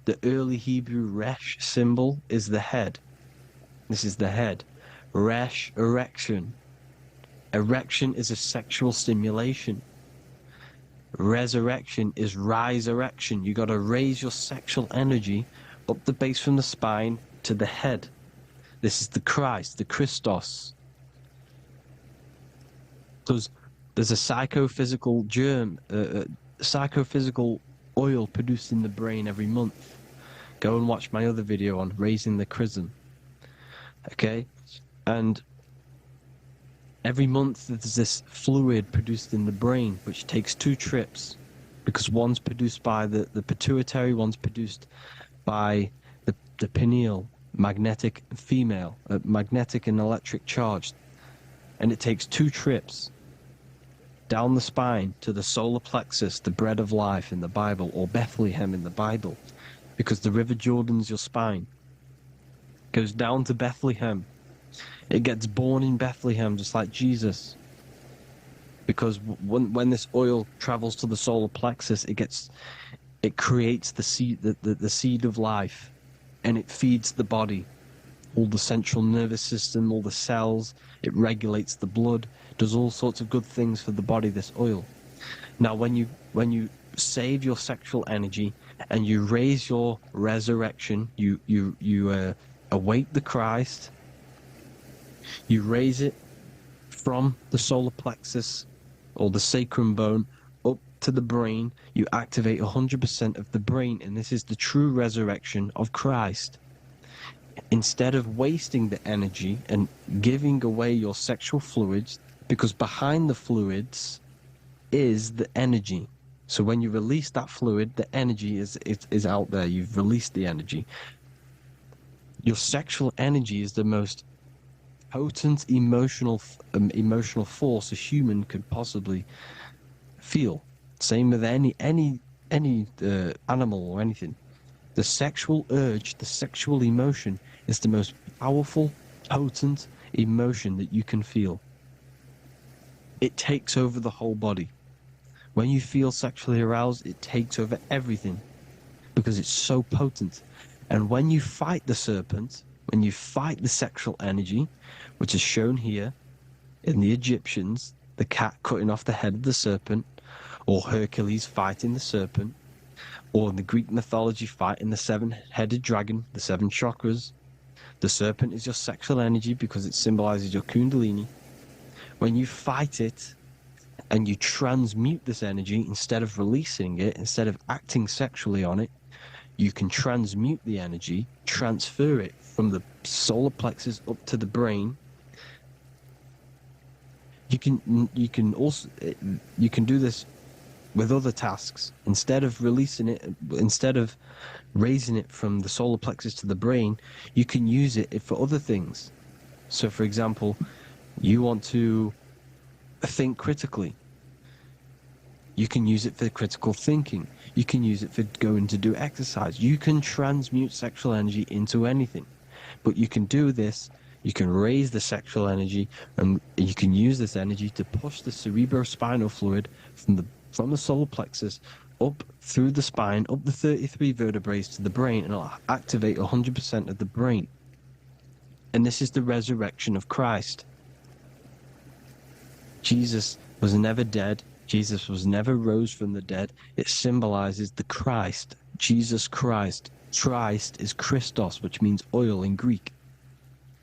The early Hebrew Resh symbol is the head. This is the head. Resh, erection. Erection is a sexual stimulation. Resurrection is rise erection. You got to raise your sexual energy up the base from the spine to the head. This is the Christ, the Christos. Because there's a psychophysical germ, psychophysical oil produced in the brain every month. Go and watch my other video on raising the chrism. Okay? And every month there's this fluid produced in the brain, which takes 2 trips, because one's produced by the pituitary, one's produced by the pineal, magnetic female, magnetic and electric charge. And it takes 2 trips down the spine to the solar plexus, the bread of life in the Bible, or Bethlehem in the Bible, because the River Jordan's your spine. It goes down to Bethlehem. It gets born in Bethlehem, just like Jesus. Because when this oil travels to the solar plexus, it creates the seed, the seed of life, and it feeds the body, all the central nervous system, all the cells. It regulates the blood, does all sorts of good things for the body, this oil. Now, when you save your sexual energy and you raise your resurrection, you awake the Christ, you raise it from the solar plexus or the sacrum bone up to the brain, you activate 100% of the brain, and this is the true resurrection of Christ. Instead of wasting the energy and giving away your sexual fluids, because behind the fluids is the energy. So when you release that fluid, the energy is out there. You've released the energy. Your sexual energy is the most potent emotional force a human could possibly feel. Same with any animal or anything. The sexual urge, the sexual emotion is the most powerful, potent emotion that you can feel. It takes over the whole body. When you feel sexually aroused, it takes over everything because it's so potent. And when you fight the serpent, when you fight the sexual energy, which is shown here in the Egyptians, the cat cutting off the head of the serpent, or Hercules fighting the serpent, or in the Greek mythology fighting the 7-headed dragon, the 7 chakras. The serpent is your sexual energy because it symbolizes your kundalini. When you fight it and you transmute this energy, instead of releasing it, instead of acting sexually on it, You can transmute the energy, transfer it from the solar plexus up to the brain. You can also do this with other tasks. Instead of raising it from the solar plexus to the brain, you can use it for other things. So, for example, you want to think critically. You can use it for critical thinking. You can use it for going to do exercise. You can transmute sexual energy into anything. But you can do this, you can raise the sexual energy, and you can use this energy to push the cerebrospinal fluid from the solar plexus up through the spine, up the 33 vertebrae to the brain, and it'll activate 100% of the brain. And this is the resurrection of Christ. Jesus was never dead. Jesus was never rose from the dead. It symbolizes the Christ, Jesus Christ. Christ is Christos, which means oil in Greek.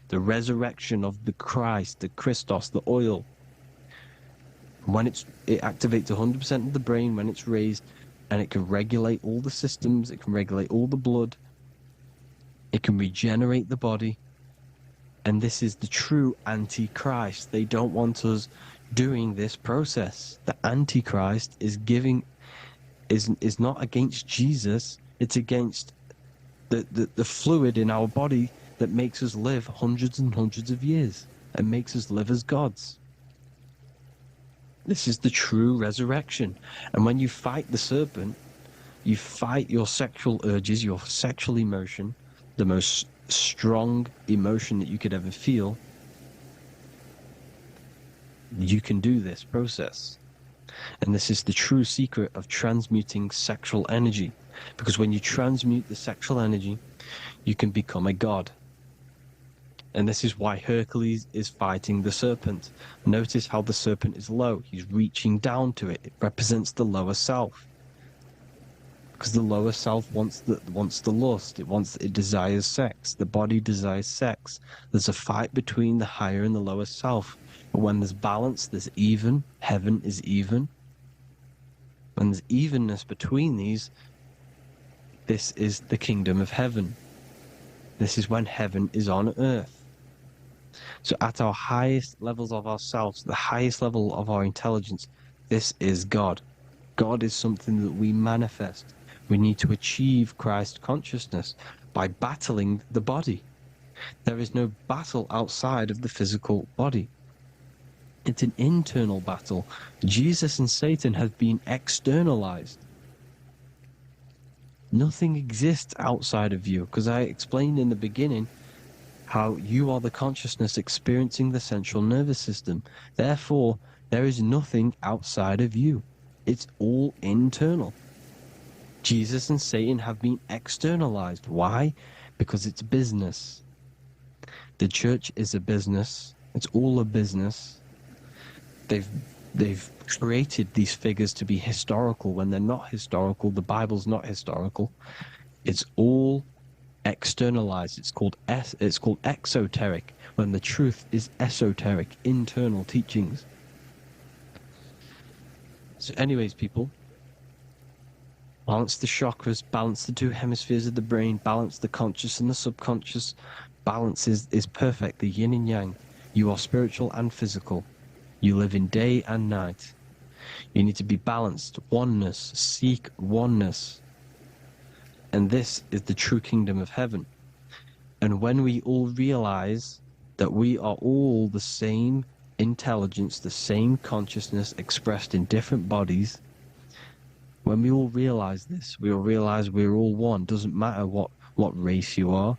The resurrection of the Christ, the Christos, the oil. When it activates 100% of the brain when it's raised, and it can regulate all the systems, it can regulate all the blood, it can regenerate the body. And this is the true Antichrist. They don't want us doing this process. The Antichrist is not against Jesus, it's against the fluid in our body that makes us live hundreds and hundreds of years and makes us live as gods. This is the true resurrection. And when you fight the serpent, you fight your sexual urges, your sexual emotion, the most strong emotion that you could ever feel. You can do this process. And this is the true secret of transmuting sexual energy. Because when you transmute the sexual energy, you can become a god. And this is why Hercules is fighting the serpent. Notice how the serpent is low. He's reaching down to it. It represents the lower self. Because the lower self wants the lust. It desires sex. The body desires sex. There's a fight between the higher and the lower self. But when there's balance, there's even. Heaven is even. When there's evenness between these, this is the kingdom of heaven. This is when heaven is on earth. So at our highest levels of ourselves, the highest level of our intelligence, this is God. God is something that we manifest. We need to achieve Christ consciousness by battling the body. There is no battle outside of the physical body. It's an internal battle. Jesus and Satan have been externalized. Nothing exists outside of you, because I explained in the beginning how you are the consciousness experiencing the central nervous system. Therefore, there is nothing outside of you. It's all internal. Jesus and Satan have been externalized. Why? Because it's business. The church is a business. It's all a business. They've created these figures to be historical when they're not historical. The Bible's not historical. It's all externalized. It's called exoteric, when the truth is esoteric, internal teachings. So anyways, people, balance the chakras, balance the two hemispheres of the brain, balance the conscious and the subconscious. Balance is perfect, the yin and yang. You are spiritual and physical. You live in day and night. You need to be balanced. Oneness. Seek oneness. And this is the true kingdom of heaven. And when we all realize that we are all the same intelligence, the same consciousness expressed in different bodies, when we all realize this, we all realize we're all one. Doesn't matter what race you are.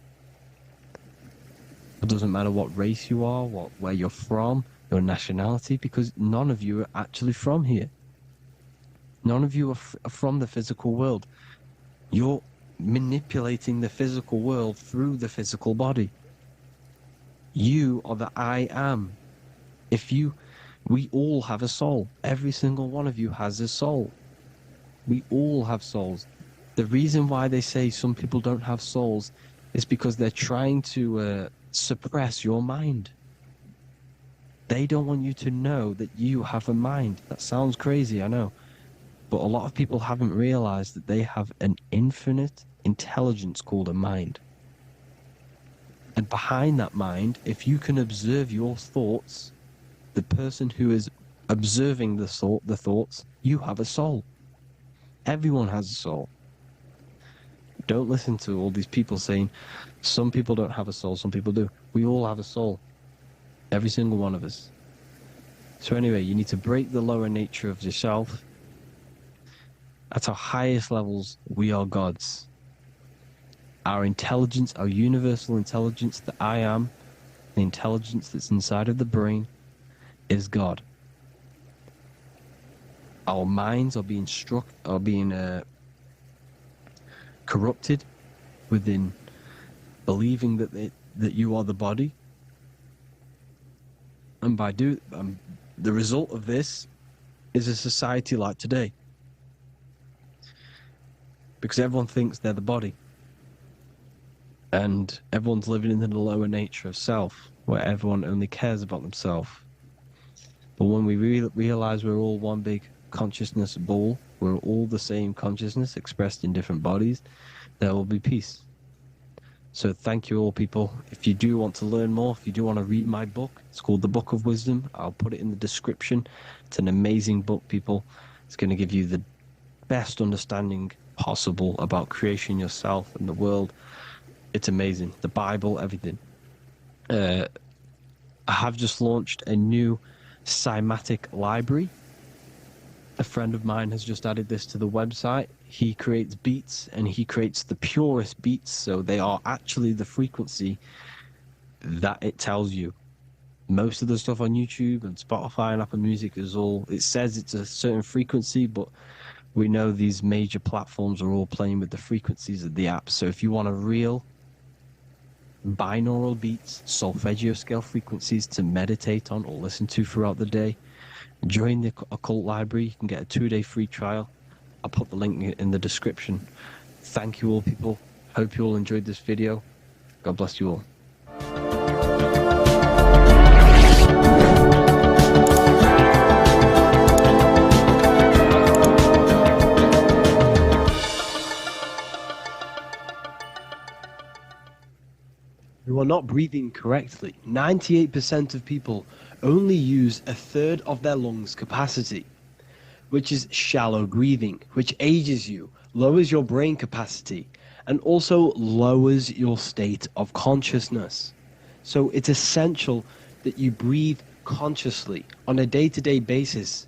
It doesn't matter what race you are, where you're from, your nationality, because none of you are actually from here. None of you are from the physical world. You're manipulating the physical world through the physical body. You are the I am. We all have a soul. Every single one of you has a soul. We all have souls. The reason why they say some people don't have souls is because they're trying to suppress your mind. They don't want you to know that you have a mind. That sounds crazy, I know. But a lot of people haven't realized that they have an infinite intelligence called a mind. And behind that mind, if you can observe your thoughts, the person who is observing the thoughts, you have a soul. Everyone has a soul. Don't listen to all these people saying some people don't have a soul, some people do. We all have a soul. Every single one of us. So anyway, you need to break the lower nature of yourself. At our highest levels, we are gods. Our intelligence, our universal intelligence, the I am, the intelligence that's inside of the brain, is God. Our minds are being corrupted within believing that you are the body, and by the result of this is a society like today, because everyone thinks they're the body, and everyone's living in the lower nature of self, where everyone only cares about themselves. But when we realize we're all one big consciousness ball, we're all the same consciousness expressed in different bodies, there will be peace. So thank you all, people. If you do want to learn more, if you do want to read my book, it's called The Book of Wisdom. I'll put it in the description. It's an amazing book, people. It's going to give you the best understanding possible about creation, yourself, and the world. It's amazing. The Bible, everything. I have just launched a new cymatic library. A friend of mine has just added this to the website. He creates beats, and he creates the purest beats, so they are actually the frequency that it tells you. Most of the stuff on YouTube and Spotify and Apple Music is all, it says it's a certain frequency, but we know these major platforms are all playing with the frequencies of the apps. So if you want a real binaural beats, solfeggio scale frequencies to meditate on or listen to throughout the day, join the Occult Library. You can get a 2-day free trial. I'll put the link in the description. Thank you all, people. Hope you all enjoyed this video. God bless you all. You are not breathing correctly. 98% of people only use a third of their lungs capacity, which is shallow breathing, which ages you, lowers your brain capacity, and also lowers your state of consciousness. So it's essential that you breathe consciously on a day-to-day basis,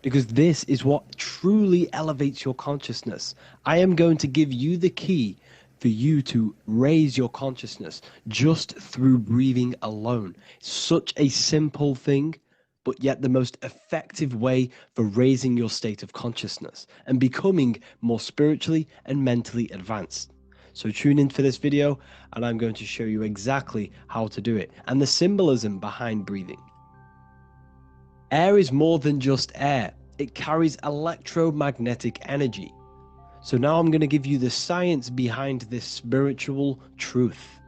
because this is what truly elevates your consciousness. I am going to give you the key for you to raise your consciousness just through breathing alone. Such a simple thing, but yet the most effective way for raising your state of consciousness and becoming more spiritually and mentally advanced. So tune in for this video, and I'm going to show you exactly how to do it and the symbolism behind breathing. Air is more than just air. It carries electromagnetic energy. So now I'm going to give you the science behind this spiritual truth.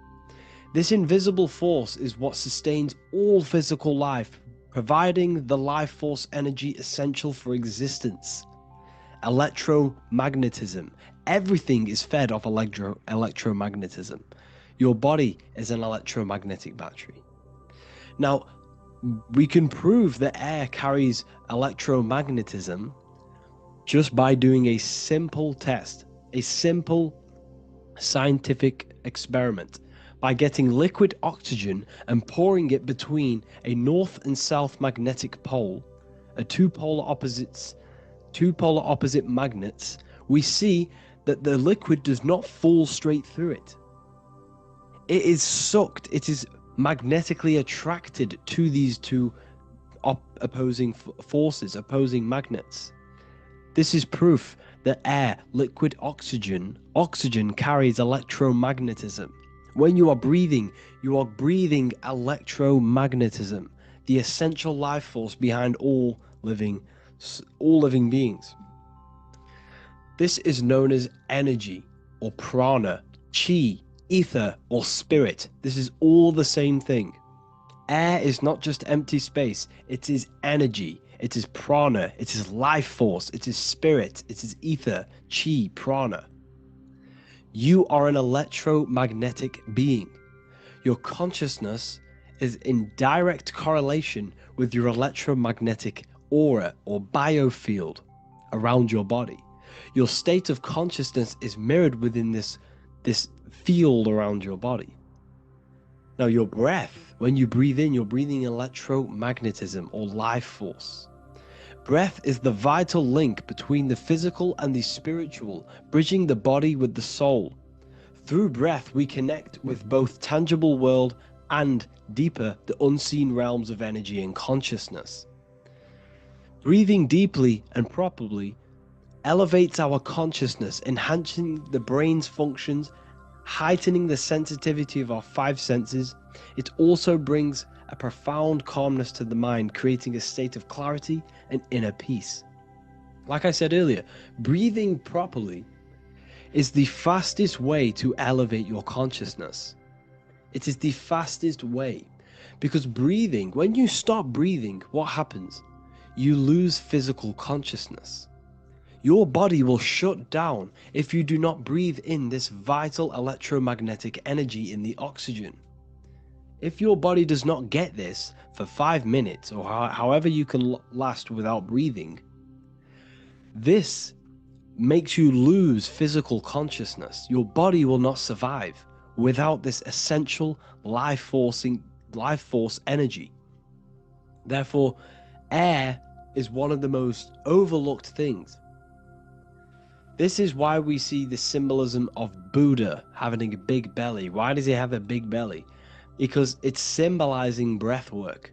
This invisible force is what sustains all physical life, providing the life force energy essential for existence. Electromagnetism. Everything is fed off electromagnetism. Your body is an electromagnetic battery. Now, we can prove that air carries electromagnetism just by doing a simple test, a simple scientific experiment, by getting liquid oxygen and pouring it between a north and south magnetic pole, two polar opposite magnets. We see that the liquid does not fall straight through it. It is sucked, it is magnetically attracted to these two opposing forces, opposing magnets. This is proof that air, liquid oxygen carries electromagnetism. When you are breathing electromagnetism, the essential life force behind all living beings. This is known as energy or prana, chi, ether or spirit. This is all the same thing. Air is not just empty space, it is energy, it is prana, it is life force, it is spirit, it is ether, chi, prana. You are an electromagnetic being. Your consciousness is in direct correlation with your electromagnetic aura or biofield around your body. Your state of consciousness is mirrored within this field around your body. Now, your breath, when you breathe in, you're breathing electromagnetism or life force. Breath is the vital link between the physical and the spiritual, bridging the body with the soul. Through breath, we connect with both tangible world and deeper, the unseen realms of energy and consciousness. Breathing deeply and properly elevates our consciousness, enhancing the brain's functions, heightening the sensitivity of our five senses. It also brings a profound calmness to the mind, creating a state of clarity and inner peace. Like I said earlier, breathing properly is the fastest way to elevate your consciousness. It is the fastest way, because breathing, when you stop breathing, what happens? You lose physical consciousness. Your body will shut down if you do not breathe in this vital electromagnetic energy in the oxygen. If your body does not get this for 5 minutes or however you can last without breathing, this makes you lose physical consciousness. Your body will not survive without this essential life force energy. Therefore, air is one of the most overlooked things. This is why we see the symbolism of Buddha having a big belly. Why does he have a big belly? Because it's symbolizing breath work,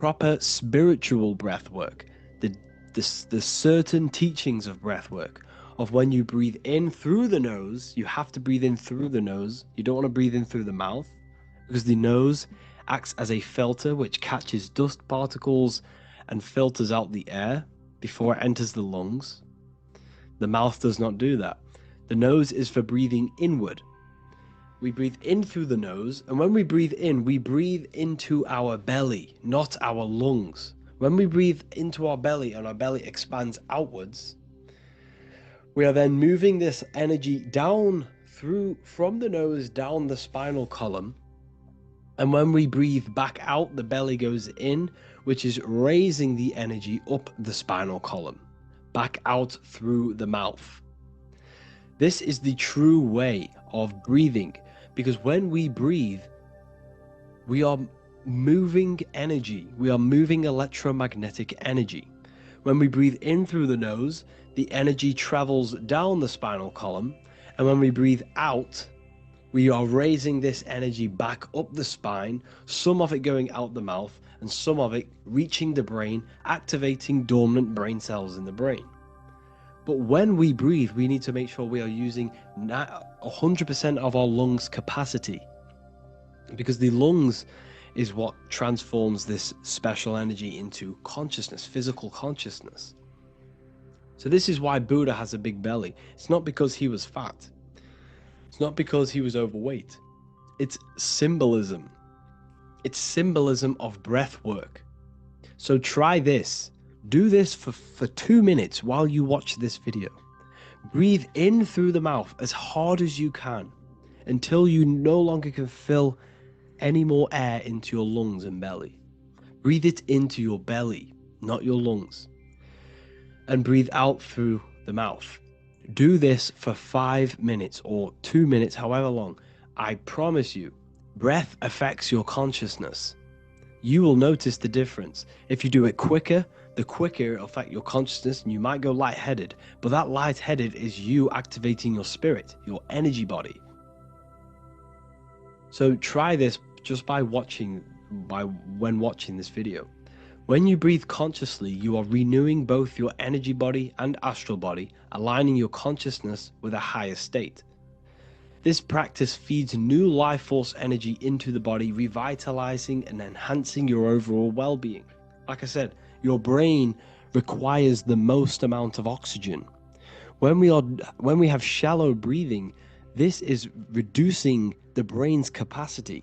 proper spiritual breath work, the certain teachings of breath work, of when you breathe in through the nose, you have to breathe in through the nose. You don't want to breathe in through the mouth, because the nose acts as a filter which catches dust particles and filters out the air before it enters the lungs. The mouth does not do that. The nose is for breathing inward. We breathe in through the nose, and when we breathe in, we breathe into our belly, not our lungs. When we breathe into our belly and our belly expands outwards, we are then moving this energy down from the nose down the spinal column. And when we breathe back out, the belly goes in, which is raising the energy up the spinal column, back out through the mouth. This is the true way of breathing, because when we breathe, we are moving energy. We are moving electromagnetic energy. When we breathe in through the nose, the energy travels down the spinal column. And when we breathe out, we are raising this energy back up the spine, some of it going out the mouth, and some of it reaching the brain, activating dormant brain cells in the brain. But when we breathe, we need to make sure we are using 100% of our lungs' capacity, because the lungs is what transforms this special energy into consciousness, physical consciousness. So this is why Buddha has a big belly. It's not because he was fat. It's not because he was overweight. It's symbolism. It's symbolism of breath work. So try this. Do this for 2 minutes while you watch this video. Breathe in through the mouth as hard as you can until you no longer can fill any more air into your lungs and belly. Breathe it into your belly, not your lungs. And breathe out through the mouth. Do this for 5 minutes or 2 minutes, however long. I promise you, breath affects your consciousness. You will notice the difference. If you do it quicker, the quicker it'll affect your consciousness, and you might go lightheaded. But that lightheaded is you activating your spirit, your energy body. So try this just when watching this video. When you breathe consciously, you are renewing both your energy body and astral body, aligning your consciousness with a higher state. This practice feeds new life force energy into the body, revitalizing and enhancing your overall well-being. Like I said, your brain requires the most amount of oxygen. When we have shallow breathing, this is reducing the brain's capacity.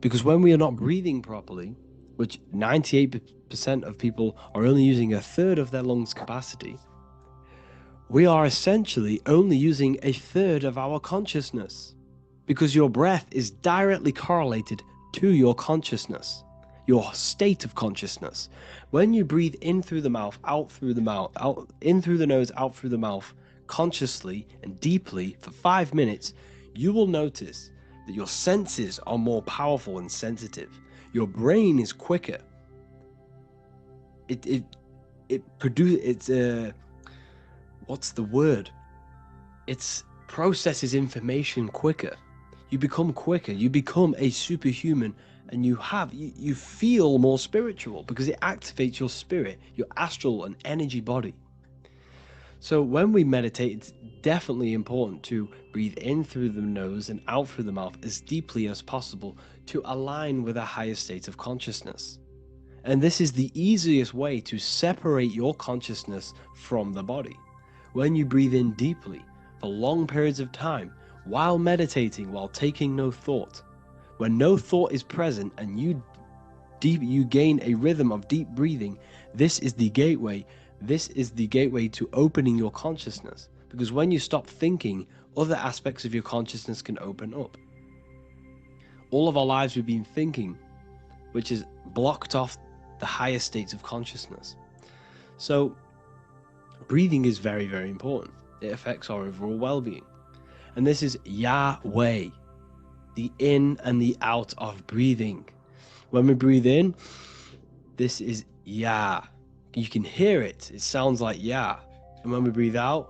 Because when we are not breathing properly, which 98% of people are only using a third of their lungs capacity, we are essentially only using a third of our consciousness, because your breath is directly correlated to your consciousness, your state of consciousness. When you breathe in through the mouth, out through the mouth, out in through the nose, out through the mouth, consciously and deeply for 5 minutes, you will notice that your senses are more powerful and sensitive. Your brain is quicker. What's the word? It processes information quicker. You become quicker. You become a superhuman, and you feel more spiritual because it activates your spirit, your astral and energy body. So when we meditate, it's definitely important to breathe in through the nose and out through the mouth as deeply as possible to align with a higher state of consciousness. And this is the easiest way to separate your consciousness from the body. When you breathe in deeply for long periods of time, while meditating, while taking no thought, when no thought is present and you gain a rhythm of deep breathing, this is the gateway. This is the gateway to opening your consciousness. Because when you stop thinking, other aspects of your consciousness can open up. All of our lives we've been thinking, which has blocked off the higher states of consciousness. So breathing is very, very important. It affects our overall well-being. And this is Yahweh, the in and the out of breathing. When we breathe in, this is Yah. You can hear it. It sounds like Yah. And when we breathe out,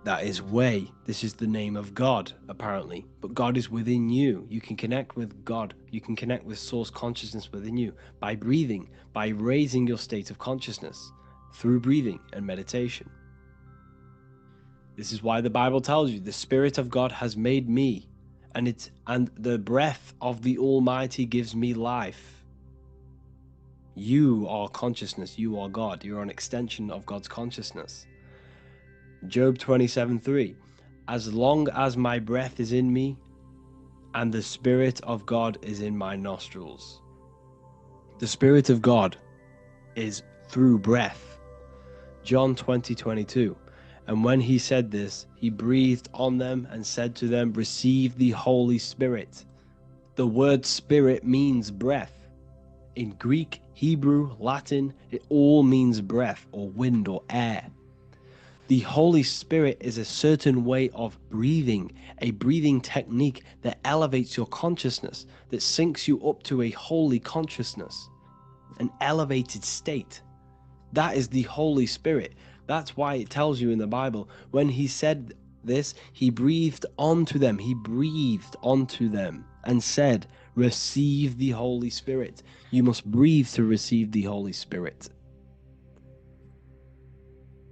that is Way. This is the name of God, apparently. But God is within you. You can connect with God. You can connect with source consciousness within you by breathing, by raising your state of consciousness through breathing and meditation. This is why the Bible tells you the Spirit of God has made me, and the breath of the Almighty gives me life. You are consciousness. You are God. You're an extension of God's consciousness. Job 27:3. As long as my breath is in me and the Spirit of God is in my nostrils. The Spirit of God is through breath. John 20:22. And when he said this, he breathed on them and said to them, receive the Holy Spirit. The word spirit means breath. In Greek, Hebrew, Latin, it all means breath or wind or air. The Holy Spirit is a certain way of breathing, a breathing technique that elevates your consciousness, that syncs you up to a holy consciousness, an elevated state. That is the Holy Spirit. That's why it tells you in the Bible, when he said this, he breathed onto them. He breathed onto them and said, receive the Holy Spirit. You must breathe to receive the Holy Spirit.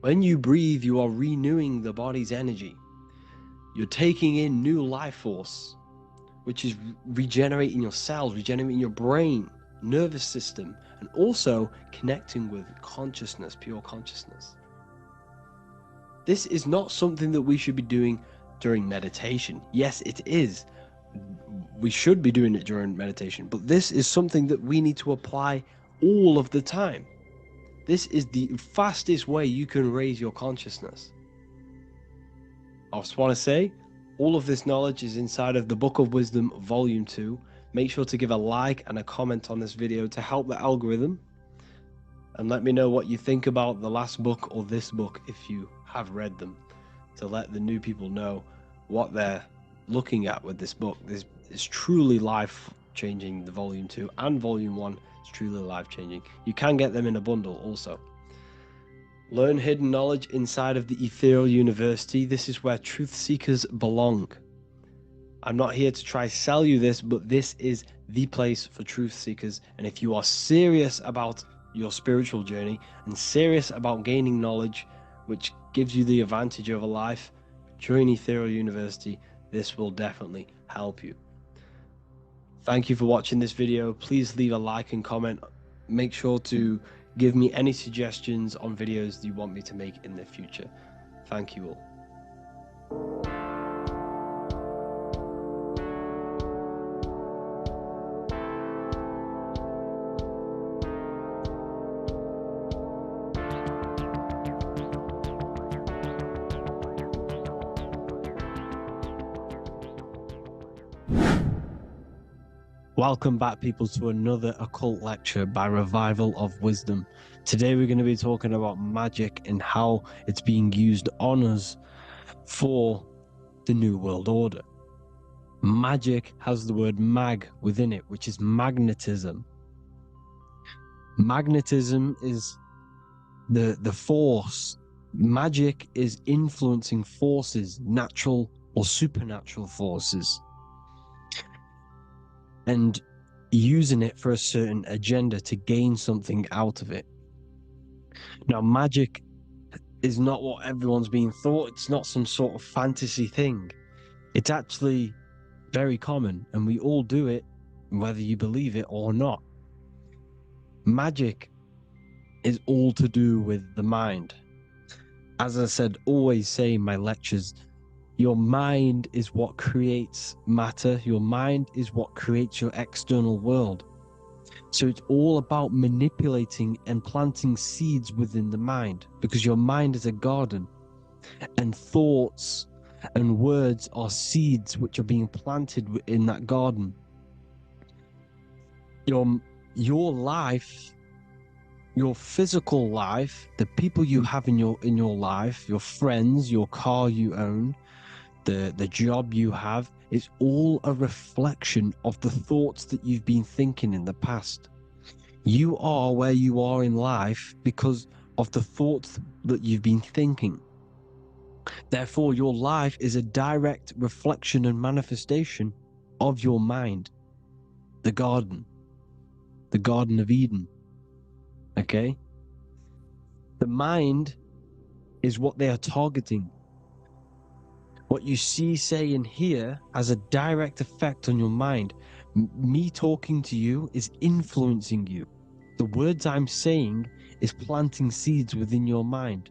When you breathe, you are renewing the body's energy. You're taking in new life force, which is regenerating your cells, regenerating your brain, nervous system, and also connecting with consciousness, pure consciousness. This is not something that we should be doing during meditation. Yes, it is. We should be doing it during meditation, but this is something that we need to apply all of the time. This is the fastest way you can raise your consciousness. I just want to say, all of this knowledge is inside of the Book of Wisdom, Volume 2. Make sure to give a like and a comment on this video to help the algorithm. And let me know what you think about the last book or this book if you have read them, to let the new people know what they're looking at with this book. This is truly life-changing. The Volume 2 and Volume 1 is truly life-changing. You can get them in a bundle also. Learn hidden knowledge inside of the Ethereal University. This is where truth seekers belong. I'm not here to try sell you this, but this is the place for truth seekers. And if you are serious about your spiritual journey and serious about gaining knowledge, which gives you the advantage of a life, join Ethereal University. This will definitely help you. Thank you for watching this video. Please leave a like and comment. Make sure to give me any suggestions on videos you want me to make in the future. Thank you all. Welcome back, people, to another occult lecture by Revival of Wisdom. Today we're going to be talking about magic and how it's being used on us for the New World Order. Magic has the word mag within it, which is magnetism. Magnetism is the force. Magic is influencing forces, natural or supernatural forces, and using it for a certain agenda to gain something out of it. Now, magic is not what everyone's being thought. It's not some sort of fantasy thing. It's actually very common, and we all do it, whether you believe it or not. Magic is all to do with the mind. As I said, always say in my lectures, your mind is what creates matter. Your mind is what creates your external world. So it's all about manipulating and planting seeds within the mind, because your mind is a garden, and thoughts and words are seeds which are being planted in that garden. Your life, your physical life, the people you have in your life, your friends, your car you own, the job you have, is all a reflection of the thoughts that you've been thinking in the past. You are where you are in life because of the thoughts that you've been thinking. Therefore, your life is a direct reflection and manifestation of your mind. The Garden of Eden. Okay? The mind is what they are targeting. What you see, say, and hear has a direct effect on your mind. Me talking to you is influencing you. The words I'm saying is planting seeds within your mind.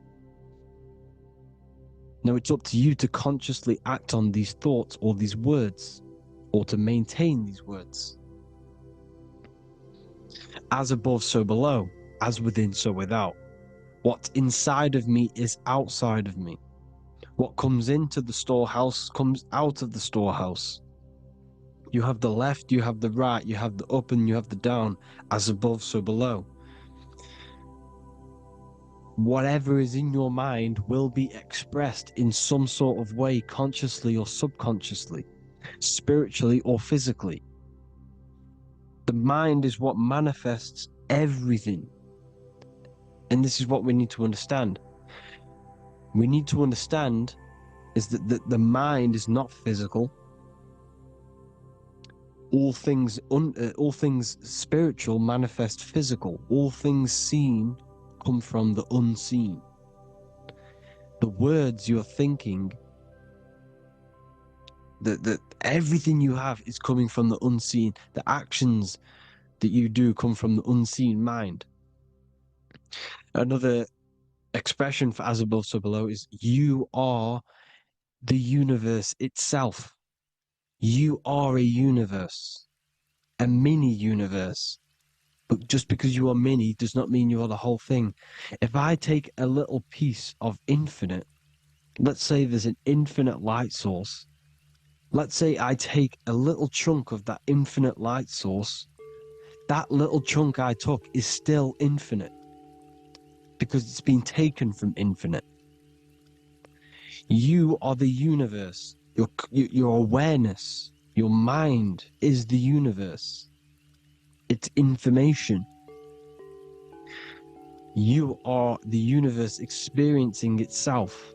Now it's up to you to consciously act on these thoughts or these words, or to maintain these words. As above, so below. As within, so without. What's inside of me is outside of me. What comes into the storehouse comes out of the storehouse. You have the left, you have the right, you have the up and you have the down. As above, so below. Whatever is in your mind will be expressed in some sort of way, consciously or subconsciously, spiritually or physically. The mind is what manifests everything. And this is what we need to understand. We need to understand is that the mind is not physical. All things spiritual manifest physical. All things seen come from the unseen. The words you're thinking, that everything you have is coming from the unseen. The actions that you do come from the unseen mind. Another expression for as above, so below is you are the universe itself. You are a universe, a mini universe. But just because you are mini does not mean you are the whole thing. If I take a little piece of infinite, let's say there's an infinite light source. Let's say I take a little chunk of that infinite light source. That little chunk I took is still infinite because it's been taken from infinite. You are the universe. Your awareness, your mind is the universe. It's information. You are the universe experiencing itself.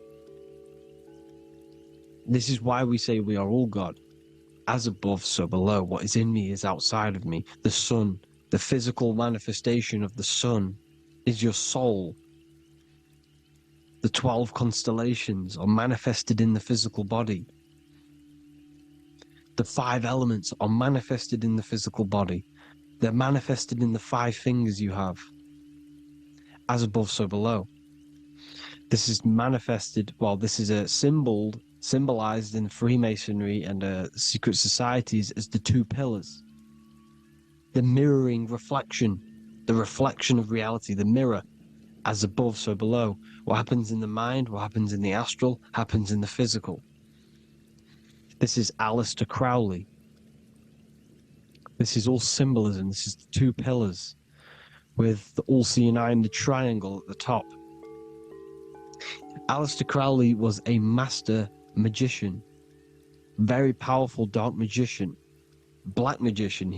This is why we say we are all God. As above, so below. What is in me is outside of me. The sun, the physical manifestation of the sun, is your soul. The 12 constellations are manifested in the physical body. The 5 elements are manifested in the physical body. They're manifested in the 5 fingers you have. As above, so below. This is manifested, well, this is a symbolized in Freemasonry and secret societies as the 2 pillars. The mirroring reflection, the reflection of reality, the mirror. As above, so below. What happens in the mind, what happens in the astral, happens in the physical. This is Aleister Crowley. This is all symbolism. This is the two pillars with the all-seeing eye and the triangle at the top. Aleister Crowley was a master magician, very powerful dark magician, black magician.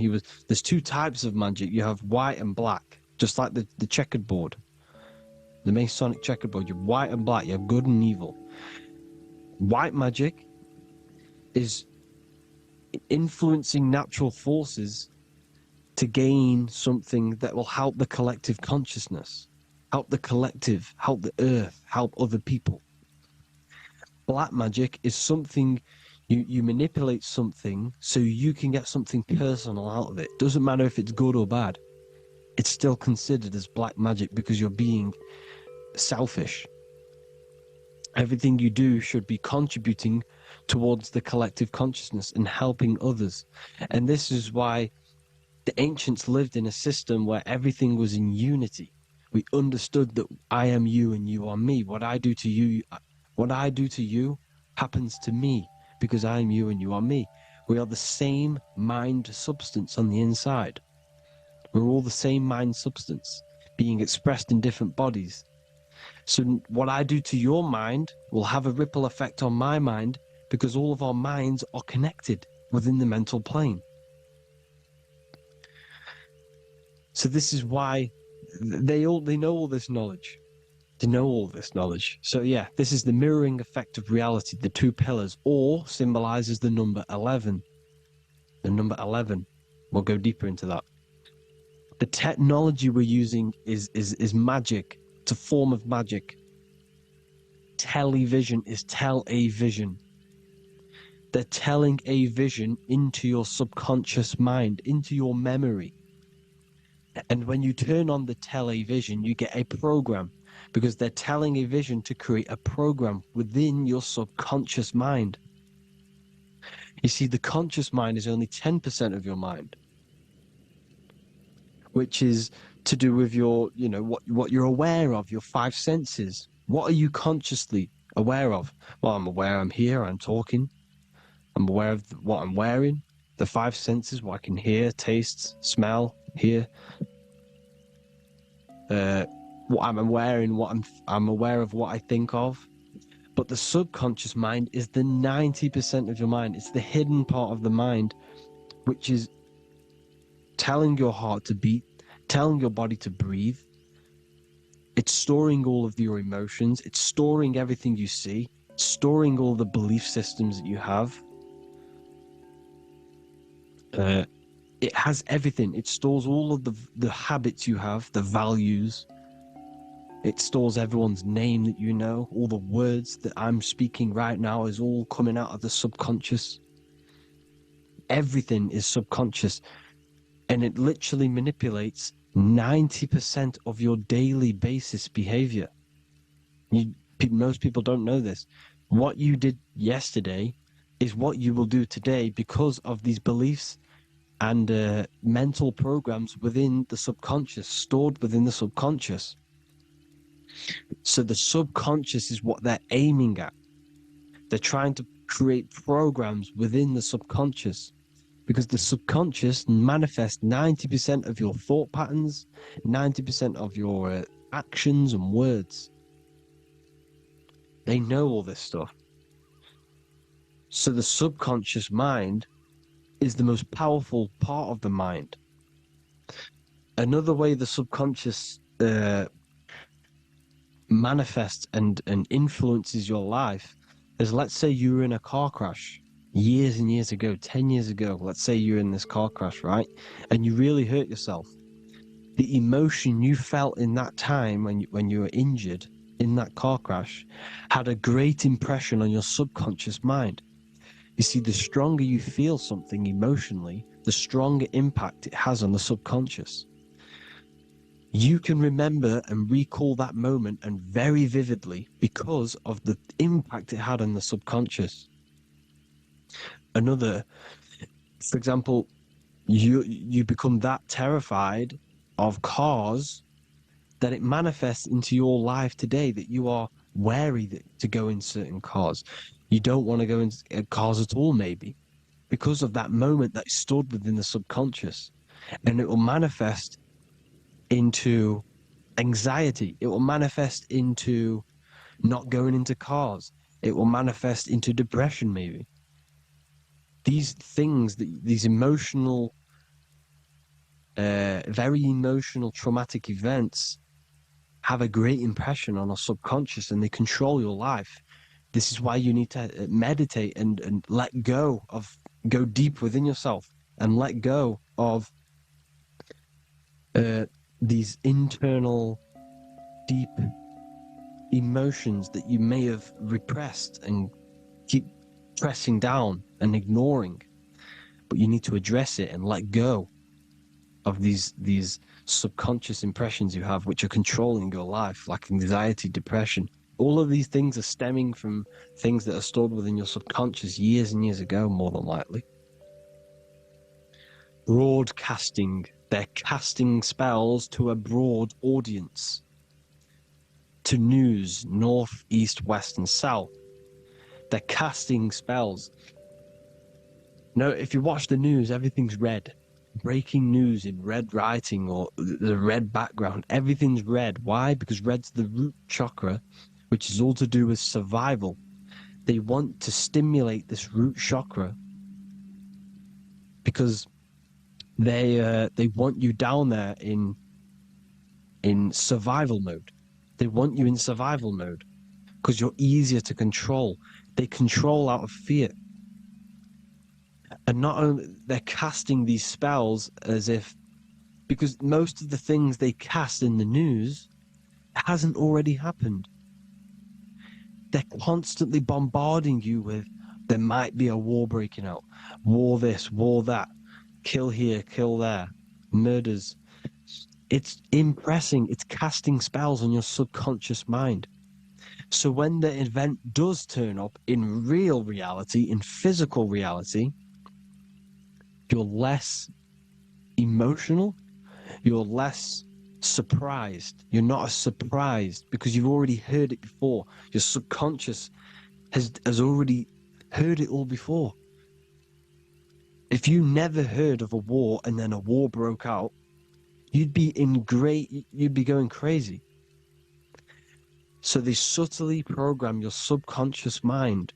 There's two types of magic. You have white and black, just like the checkered board, the Masonic checkered board. You have white and black. You have good and evil. White magic is influencing natural forces to gain something that will help the collective consciousness, help the collective, help the earth, help other people. Black magic is something you manipulate something so you can get something personal out of it. Doesn't matter if it's good or bad. It's still considered as black magic because you're being selfish. Everything you do should be contributing towards the collective consciousness and helping others. And this is why the ancients lived in a system where everything was in unity. We understood that I am you and you are me. What I do to you happens to me because I am you and you are me. We are the same mind substance on the inside. We're all the same mind substance being expressed in different bodies. So what I do to your mind will have a ripple effect on my mind because all of our minds are connected within the mental plane. So this is why they know all this knowledge. They know all this knowledge. So yeah, this is the mirroring effect of reality, the two pillars, or symbolizes the number 11. The number 11. We'll go deeper into that. The technology we're using is magic. It's a form of magic. Television is tell a vision. They're telling a vision into your subconscious mind, into your memory. And when you turn on the television, you get a program because they're telling a vision to create a program within your subconscious mind. You see, the conscious mind is only 10% of your mind, which is to do with your, what you're aware of, your five senses. What are you consciously aware of? Well, I'm aware I'm here, I'm talking. I'm aware of what I'm wearing, the five senses, what I can hear, taste, smell, hear. What I'm wearing, I'm aware of what I think of. But the subconscious mind is the 90% of your mind. It's the hidden part of the mind, which is telling your heart to beat, telling your body to breathe. It's storing all of your emotions. It's storing everything you see, storing all the belief systems that you have. It has everything. It stores all of the habits you have, the values. It stores everyone's name that you know. All the words that I'm speaking right now is all coming out of the subconscious. Everything is subconscious. And it literally manipulates 90% of your daily basis behavior. Most people don't know this. What you did yesterday is what you will do today because of these beliefs and mental programs within the subconscious, stored within the subconscious. So the subconscious is what they're aiming at. They're trying to create programs within the subconscious because the subconscious manifests 90% of your thought patterns, 90% of your actions and words. They know all this stuff. So the subconscious mind is the most powerful part of the mind. Another way the subconscious manifests and influences your life is, let's say you were in a car crash years and years ago, 10 years ago. Let's say you're in this car crash, right? And you really hurt yourself. The emotion you felt in that time when you were injured in that car crash had a great impression on your subconscious mind. You see, the stronger you feel something emotionally, the stronger impact it has on the subconscious. You can remember and recall that moment and very vividly because of the impact it had on the subconscious. For example, you become that terrified of cars that it manifests into your life today, that you are wary to go in certain cars. You don't want to go in cars at all, maybe. because of that moment that is stored within the subconscious. And it will manifest into anxiety. It will manifest into not going into cars. It will manifest into depression, maybe. These things, these emotional, very emotional, traumatic events have a great impression on our subconscious, and they control your life. This is why you need to meditate and let go deep within yourself and let go of these internal, deep emotions that you may have repressed and keep pressing down and ignoring. But you need to address it and let go of these subconscious impressions you have, which are controlling your life, like anxiety, depression. All of these things are stemming from things that are stored within your subconscious years and years ago, more than likely. Broadcasting. They're casting spells to a broad audience. To news, north, east, west, and south. They're casting spells. No, if you watch the news, everything's red. Breaking news in red writing or the red background. Everything's red. Why? Because red's the root chakra, which is all to do with survival. They want to stimulate this root chakra because they want you down there in survival mode. They want you in survival mode because you're easier to control. They control out of fear. And not only they're casting these spells as if, because most of the things they cast in the news hasn't already happened. They're constantly bombarding you with, there might be a war breaking out, war this, war that, kill here, kill there, murders. It's impressing, it's casting spells on your subconscious mind. So when the event does turn up in real reality, in physical reality, you're less emotional, you're less surprised. You're not as surprised because you've already heard it before. Your subconscious has already heard it all before. If you never heard of a war and then a war broke out, you'd be going crazy. So they subtly program your subconscious mind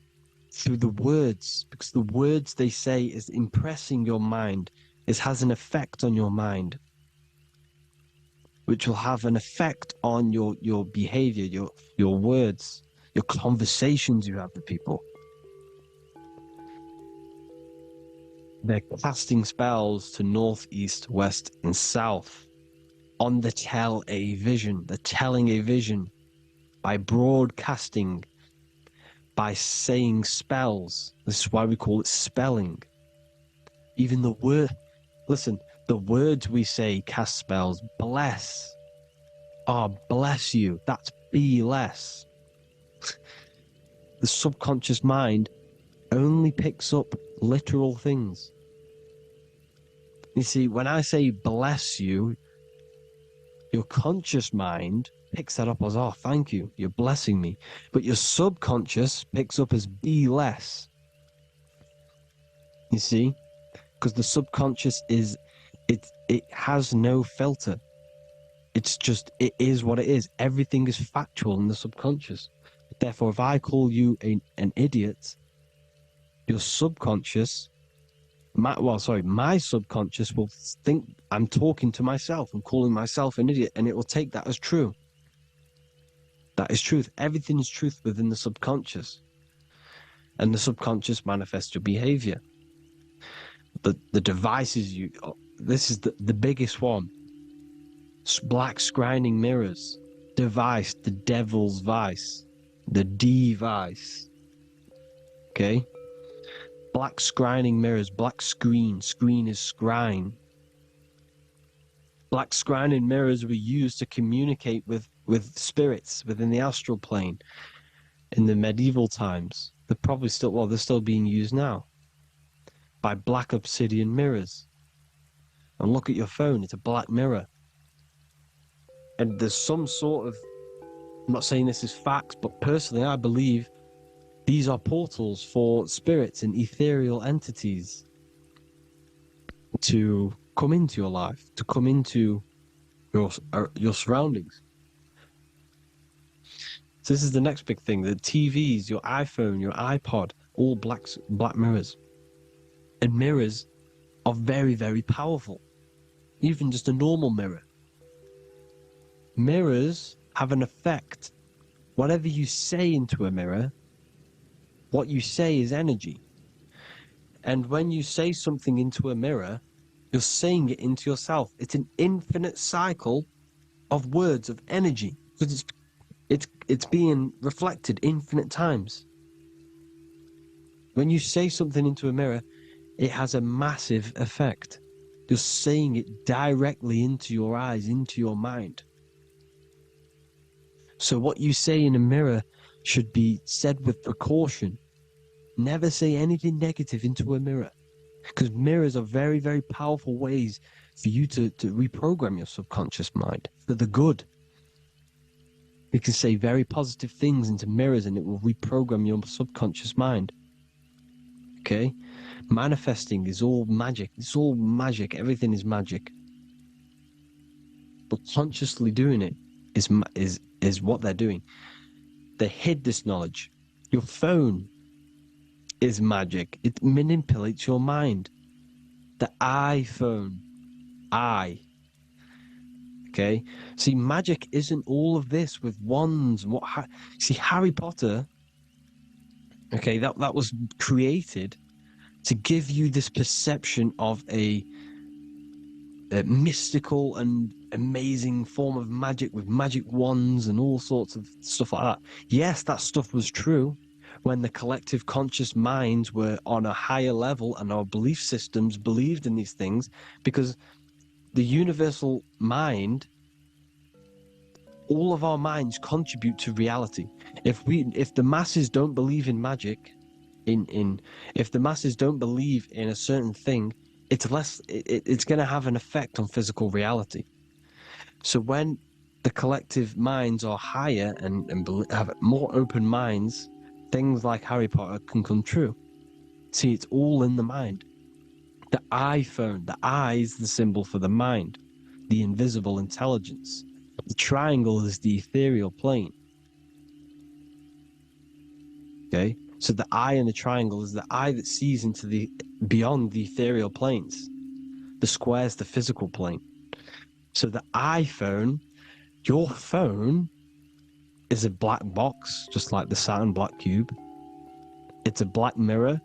through the words, because the words they say is impressing your mind. It has an effect on your mind, which will have an effect on your behavior, your words, your conversations you have with people. They're casting spells to north, east, west, and south on the They're telling a vision by broadcasting, by saying spells. This is why we call it spelling. Even the words we say cast spells. Bless. Bless you. That's be less. The subconscious mind only picks up literal things. You see, when I say bless you, your conscious mind picks that up as, oh, thank you, you're blessing me. But your subconscious picks up as be less. You see? Because the subconscious it has no filter. It's just, it is what it is. Everything is factual in the subconscious. Therefore, if I call you an idiot, your subconscious, my subconscious will think I'm talking to myself. I'm calling myself an idiot, and it will take that as true. That is truth. Everything is truth within the subconscious. And the subconscious manifests your behavior. The devices this is the biggest one. Black scrying mirrors. Device, the devil's vice. The device. Okay? Black scrying mirrors, black screen. Screen is scrying. Black scrying mirrors were used to communicate with spirits within the astral plane in the medieval times. They're still being used now by black obsidian mirrors. And look at your phone, it's a black mirror. And there's some sort of, I'm not saying this is facts, but personally I believe These are portals for spirits and ethereal entities to come into your life, to come into your surroundings. So this is the next big thing: the TVs, your iPhone, your iPod, all black mirrors. And mirrors are very, very powerful. Even just a normal mirror. Mirrors have an effect. Whatever you say into a mirror, what you say is energy. And when you say something into a mirror, you're saying it into yourself. It's an infinite cycle of words, of energy, because it's being reflected infinite times. When you say something into a mirror, it has a massive effect. You're saying it directly into your eyes, into your mind. So what you say in a mirror should be said with precaution. Never say anything negative into a mirror, because mirrors are very, very powerful ways for you to reprogram your subconscious mind for the good. You can say very positive things into mirrors and it will reprogram your subconscious mind. Okay? Manifesting is all magic. It's all magic. Everything is magic. But consciously doing it is what they're doing. They hid this knowledge. Your phone is magic. It manipulates your mind. The iPhone. Okay? See, magic isn't all of this with wands. See, Harry Potter, okay, that was created to give you this perception of a mystical and amazing form of magic with magic wands and all sorts of stuff like that. Yes, that stuff was true when the collective conscious minds were on a higher level and our belief systems believed in these things, because the universal mind, all of our minds contribute to reality. If the masses don't believe in magic, if the masses don't believe in a certain thing, it's going to have an effect on physical reality. So when the collective minds are higher and have more open minds, things like Harry Potter can come true. See, it's all in the mind. The iPhone, the I is the symbol for the mind, the invisible intelligence. The triangle is the ethereal plane. Okay? So the eye in the triangle is the eye that sees into the beyond the ethereal planes. The square is the physical plane. So the iPhone, your phone, is a black box, just like the Saturn black cube. It's a black mirror.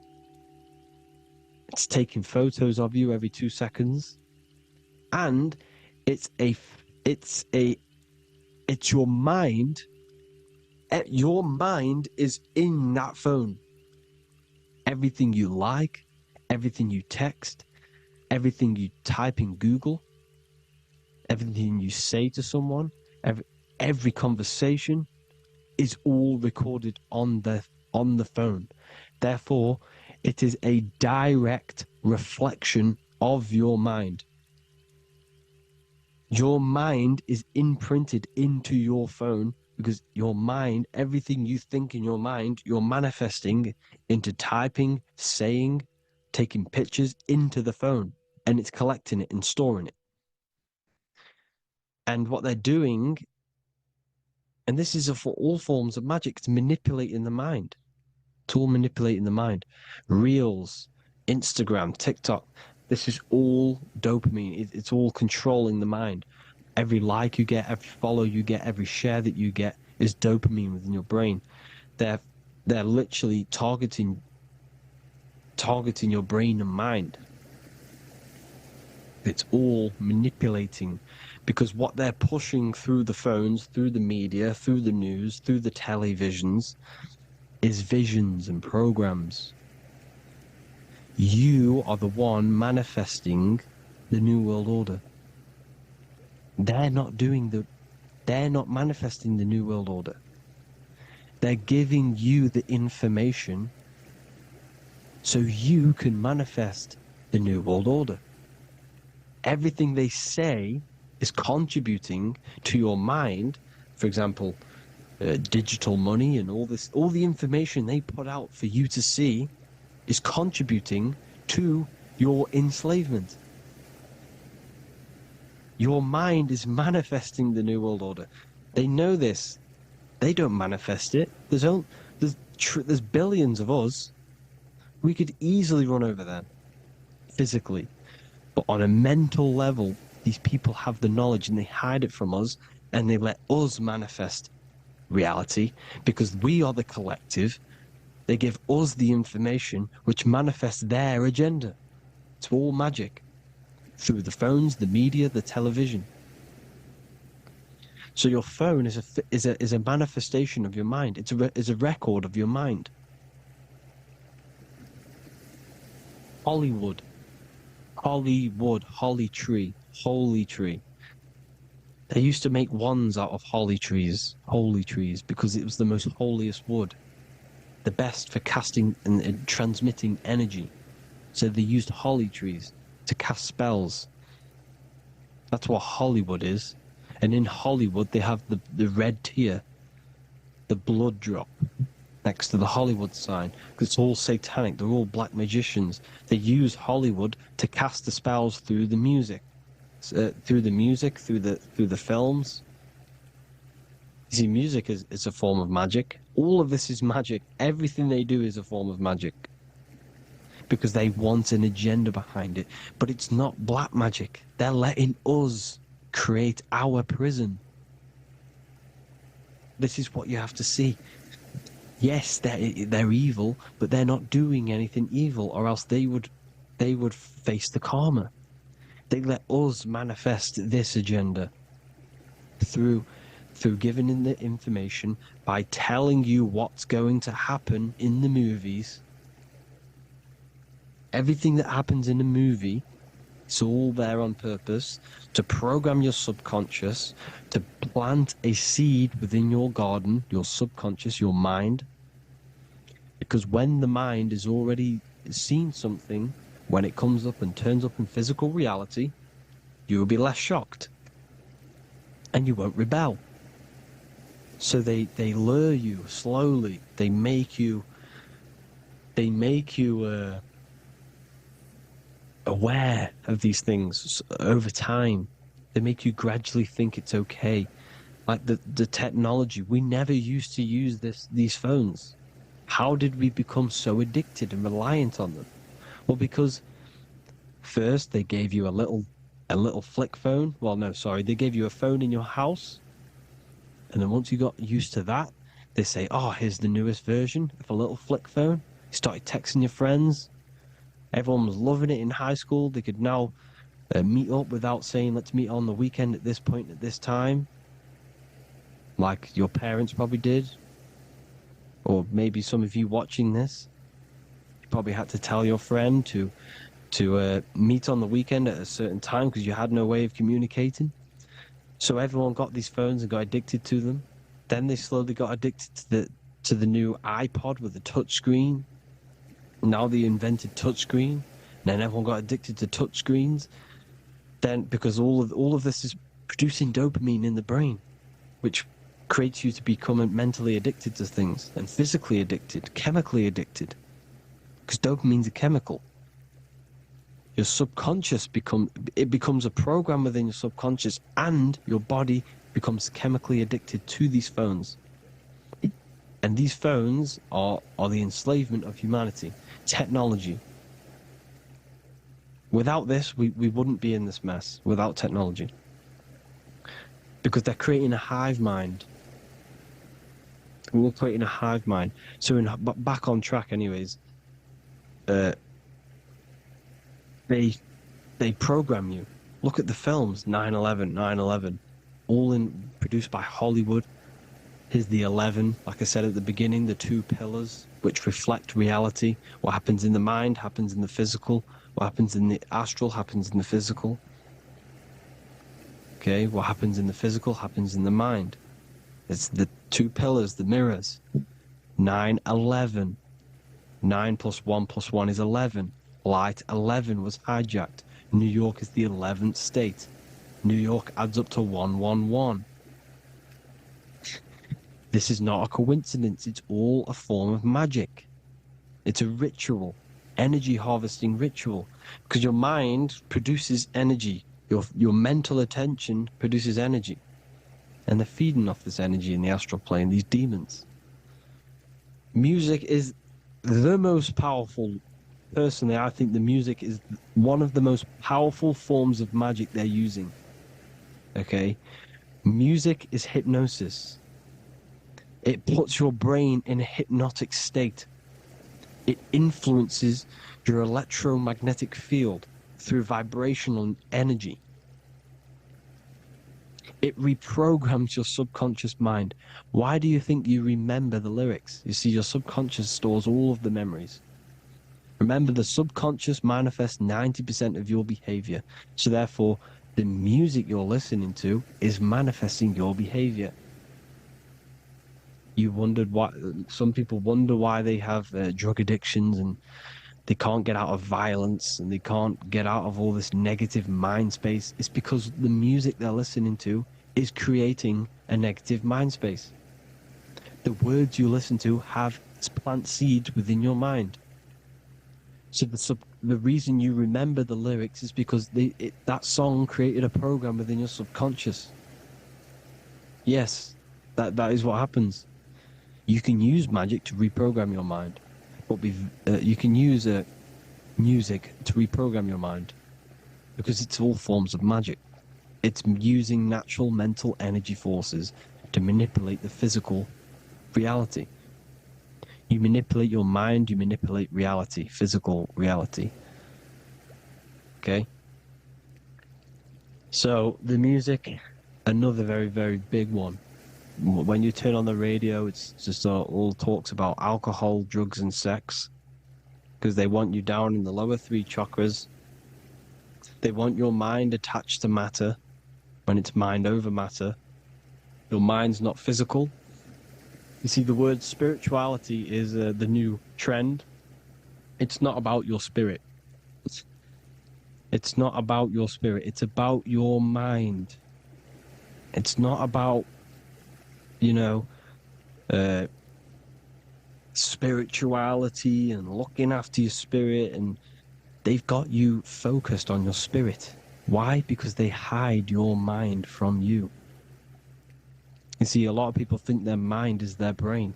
It's taking photos of you every 2 seconds. And it's your mind. Your mind is in that phone. Everything you like, everything you text, everything you type in Google, everything you say to someone, every conversation is all recorded on the phone. Therefore, it is a direct reflection of your mind. Your mind is imprinted into your phone because your mind, everything you think in your mind, you're manifesting into typing, saying, taking pictures into the phone, and it's collecting it and storing it. And what they're doing, and this is for all forms of magic, it's manipulating the mind. It's all manipulating the mind. Reels, Instagram, TikTok, this is all dopamine. It's all controlling the mind. Every like you get, every follow you get, every share that you get is dopamine within your brain. They're literally targeting your brain and mind. It's all manipulating, because what they're pushing through the phones, through the media, through the news, through the televisions, is visions and programs. You are the one manifesting the New World Order. They're not manifesting the New World Order. They're giving you the information so you can manifest the New World Order. Everything they say is contributing to your mind. For example, digital money and all the information they put out for you to see is contributing to your enslavement. Your mind is manifesting the New World Order. They know this. They don't manifest it. There's billions of us. We could easily run over them physically. But on a mental level, these people have the knowledge and they hide it from us and they let us manifest reality because we are the collective. They give us the information which manifests their agenda. It's all magic through the phones, the media, the television. So your phone is a manifestation of your mind. It's a record of your mind. Hollywood, holly tree, holy tree. They used to make wands out of holy trees, because it was the most holiest wood, the best for casting and transmitting energy. So they used holly trees to cast spells. That's what Hollywood is. And in Hollywood, they have the red tear, the blood drop, next to the Hollywood sign, because it's all satanic. They're all black magicians. They use Hollywood to cast the spells through the music, through the films. You see, music is a form of magic. All of this is magic. Everything they do is a form of magic, because they want an agenda behind it. But it's not black magic. They're letting us create our prison. This is what you have to see. Yes, they're evil, but they're not doing anything evil, or else they would face the karma. They let us manifest this agenda through giving in the information, by telling you what's going to happen in the movies. Everything that happens in a movie, it's all there on purpose to program your subconscious, to plant a seed within your garden, your subconscious, your mind. Because when the mind has already seen something, when it comes up and turns up in physical reality, you will be less shocked and you won't rebel. So they lure you slowly. They make you aware of these things over time. They make you gradually think it's okay. Like the technology, we never used to use these phones. How did we become so addicted and reliant on them? Well, because first they gave you a little flick phone. Well, no, sorry, they gave you a phone in your house, and then once you got used to that, they say, oh, here's the newest version of a little flick phone. You started texting your friends. Everyone was loving it in high school. They could now meet up without saying, let's meet on the weekend at this point at this time, like your parents probably did. Or maybe some of you watching this, you probably had to tell your friend to meet on the weekend at a certain time because you had no way of communicating. So everyone got these phones and got addicted to them. Then they slowly got addicted to the new iPod with the touch screen. Now they invented touchscreen, and then everyone got addicted to touchscreens. Then, because all of this is producing dopamine in the brain, which creates you to become mentally addicted to things, and physically addicted, chemically addicted, because dopamine's a chemical. Your subconscious becomes a program within your subconscious, and your body becomes chemically addicted to these phones. And these phones are the enslavement of humanity. Technology. Without this, we wouldn't be in this mess, without technology. Because they're creating a hive mind. We're creating a hive mind. So back on track anyways, they program you. Look at the films, 9/11, all produced by Hollywood. Here's the 11, like I said at the beginning, the two pillars which reflect reality. What happens in the mind happens in the physical. What happens in the astral happens in the physical. Okay, what happens in the physical happens in the mind. It's the two pillars, the mirrors. 9/11. 9 plus 1 plus 1 is 11. Flight 11 was hijacked. New York is the 11th state. New York adds up to 111. This is not a coincidence. It's all a form of magic. It's a ritual, energy harvesting ritual, because your mind produces energy. Your mental attention produces energy, and they're feeding off this energy in the astral plane, these demons. Music is the most powerful. Personally, I think the music is one of the most powerful forms of magic they're using. Okay? Music is hypnosis. It puts your brain in a hypnotic state. It influences your electromagnetic field through vibrational energy. It reprograms your subconscious mind. Why do you think you remember the lyrics? You see, your subconscious stores all of the memories. Remember, the subconscious manifests 90% of your behavior. So therefore, the music you're listening to is manifesting your behavior. You wondered why some people wonder why they have drug addictions and they can't get out of violence and they can't get out of all this negative mind space. It's because the music they're listening to is creating a negative mind space. The words you listen to have plant seeds within your mind. So the reason you remember the lyrics is because that song created a program within your subconscious. Yes, that is what happens. You can use magic to reprogram your mind, but you can use music to reprogram your mind because it's all forms of magic. It's using natural mental energy forces to manipulate the physical reality. You manipulate your mind, you manipulate reality, physical reality. Okay? So the music, another very, very big one. When you turn on the radio, it's just all talks about alcohol, drugs, and sex. Because they want you down in the lower three chakras. They want your mind attached to matter when it's mind over matter. Your mind's not physical. You see, the word spirituality is the new trend. It's not about your spirit. It's not about your spirit. It's about your mind. It's not about, spirituality and looking after your spirit. And they've got you focused on your spirit. Why? Because they hide your mind from you. You see, a lot of people think their mind is their brain,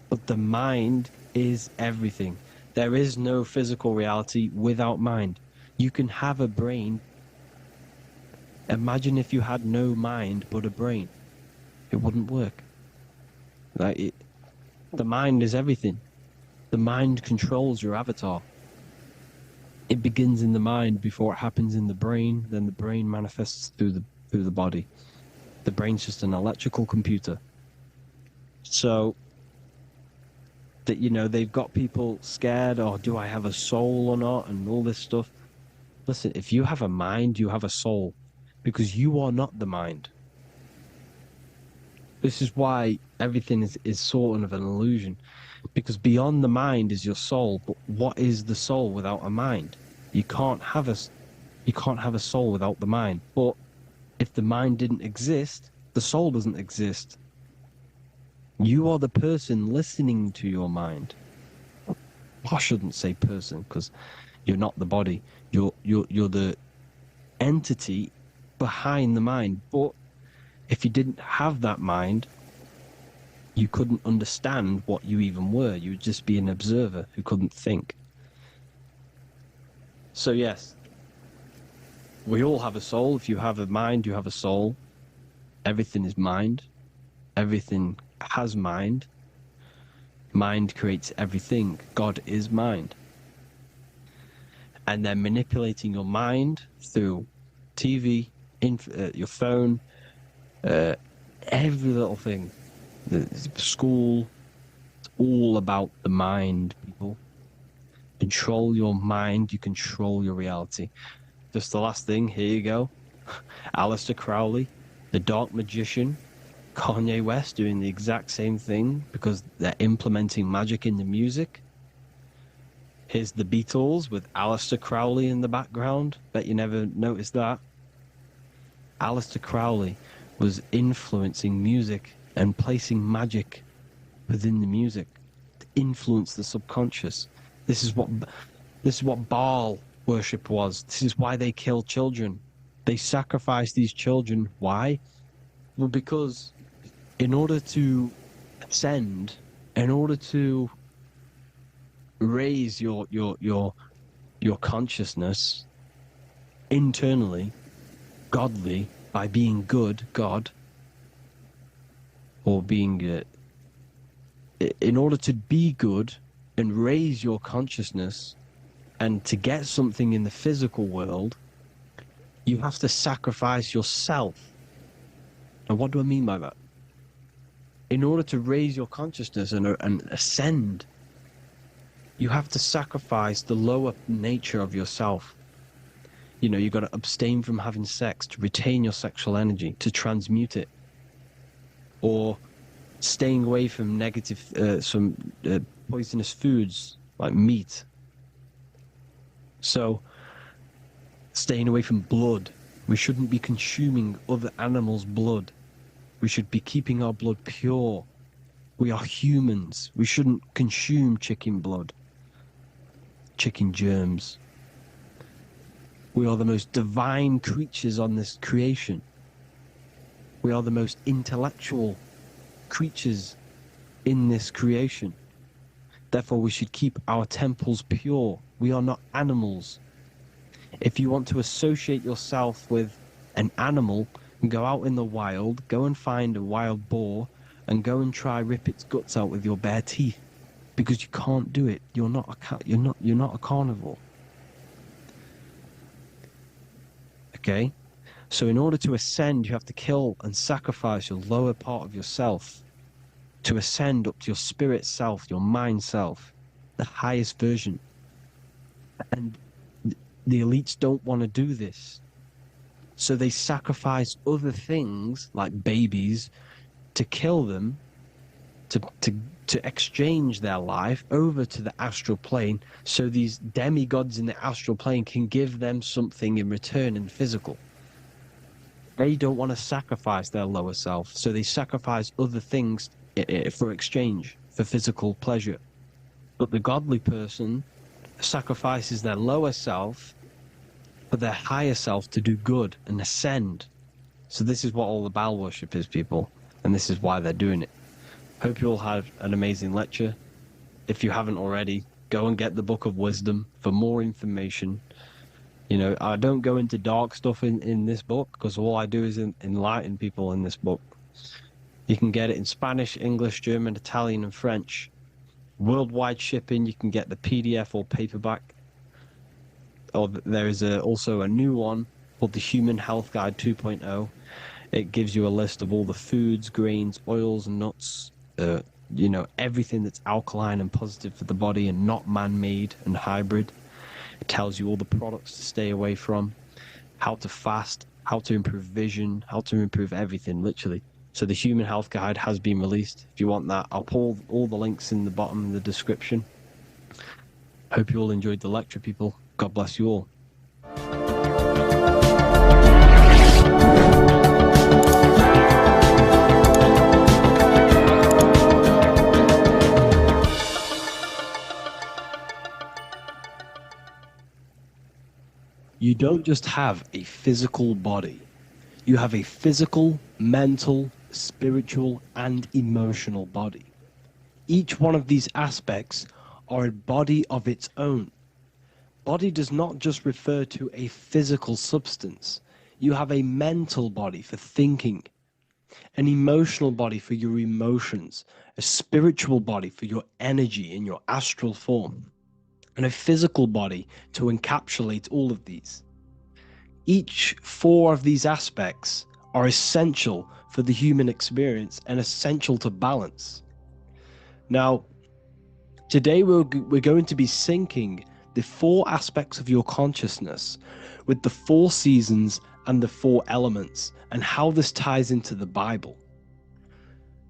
but the mind is everything. There is no physical reality without mind. You can have a brain. Imagine if you had no mind but a brain. It wouldn't work. The mind is everything. The mind controls your avatar. It begins in the mind before it happens in the brain, then the brain manifests through the body. The brain's just an electrical computer. So that, they've got people scared, or do I have a soul or not, and all this stuff. Listen, if you have a mind, you have a soul, because you are not the mind. This is why everything is sort of an illusion, because beyond the mind is your soul. But what is the soul without a mind? You can't have a soul without the mind. But if the mind didn't exist, the soul doesn't exist. You are the person listening to your mind. I shouldn't say person, because you're not the body. You're the entity behind the mind. But if you didn't have that mind, you couldn't understand what you even were. You would just be an observer who couldn't think. So yes, we all have a soul. If you have a mind, you have a soul. Everything is mind. Everything has mind. Mind creates everything. God is mind. And they're manipulating your mind through TV, your phone, every little thing. The school. It's all about the mind, people. Control your mind, you control your reality. Just the last thing, here you go. Aleister Crowley, the Dark Magician, Kanye West doing the exact same thing because they're implementing magic in the music. Here's the Beatles with Aleister Crowley in the background. Bet you never noticed that. Aleister Crowley was influencing music and placing magic within the music to influence the subconscious. This is what Baal worship was. This is why they kill children. They sacrifice these children. Why? Well, because in order to ascend, in order to raise your consciousness internally, godly, by being good, God, or being in order to be good and raise your consciousness and to get something in the physical world, you have to sacrifice yourself. And what do I mean by that? In order to raise your consciousness and ascend, you have to sacrifice the lower nature of yourself. You know, you've got to abstain from having sex to retain your sexual energy, to transmute it. Or staying away from poisonous foods like meat. So, staying away from blood. We shouldn't be consuming other animals' blood. We should be keeping our blood pure. We are humans. We shouldn't consume chicken blood, chicken germs. We are the most divine creatures on this creation. We are the most intellectual creatures in this creation. Therefore, we should keep our temples pure. We are not animals. If you want to associate yourself with an animal, go out in the wild, go and find a wild boar, and go and try rip its guts out with your bare teeth, because you can't do it. You're not a carnivore. Okay? So in order to ascend, you have to kill and sacrifice your lower part of yourself to ascend up to your spirit self, your mind self, the highest version. And the elites don't want to do this. So they sacrifice other things, like babies, to kill them, to exchange their life over to the astral plane, so these demigods in the astral plane can give them something in return in physical. They don't want to sacrifice their lower self, so they sacrifice other things for exchange, for physical pleasure. But the godly person sacrifices their lower self for their higher self to do good and ascend. So this is what all the Baal worship is, people, and this is why they're doing it. Hope you all had an amazing lecture. If you haven't already, go and get the Book of Wisdom for more information. You know, I don't go into dark stuff in this book, because all I do is enlighten people in this book. You can get it in Spanish, English, German, Italian, and French. Worldwide shipping. You can get the PDF or paperback. Or there is also a new one called the Human Health Guide 2.0. It gives you a list of all the foods, grains, oils, and nuts. You know, everything that's alkaline and positive for the body and not man-made and hybrid. It tells you all the products to stay away from, how to fast, how to improve vision, how to improve everything, literally. So the Human Health Guide has been released. If you want that, I'll put all the links in the bottom of the description. Hope you all enjoyed the lecture, people. God bless you all. You don't just have a physical body. You have a physical, mental, spiritual, and emotional body. Each one of these aspects are a body of its own. Body does not just refer to a physical substance. You have a mental body for thinking, an emotional body for your emotions, a spiritual body for your energy in your astral form, and a physical body to encapsulate all of these. Each four of these aspects are essential for the human experience and essential to balance. Now, today we're going to be syncing the four aspects of your consciousness with the four seasons and the four elements, and how this ties into the Bible.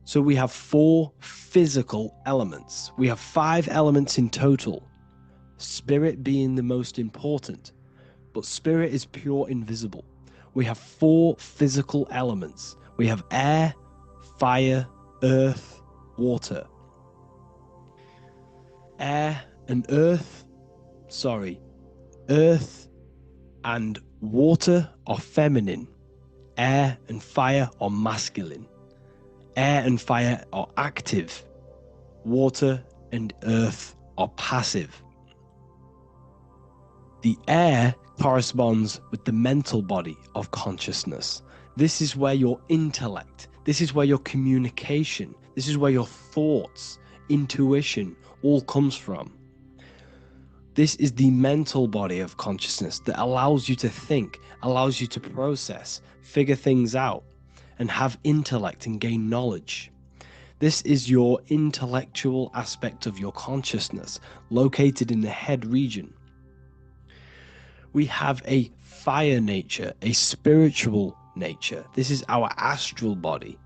So we have four physical elements. We have 5 elements in total, spirit being the most important, but spirit is pure invisible. We have 4 physical elements. We have air, fire, earth, water. Earth and water are feminine. Air and fire are masculine. Air and fire are active. Water and earth are passive. The air corresponds with the mental body of consciousness. This is where your intellect, this is where your communication, this is where your thoughts, intuition all comes from. This is the mental body of consciousness that allows you to think, allows you to process, figure things out, and have intellect and gain knowledge. This is your intellectual aspect of your consciousness, located in the head region. We have a fire nature, a spiritual nature. This is our astral body.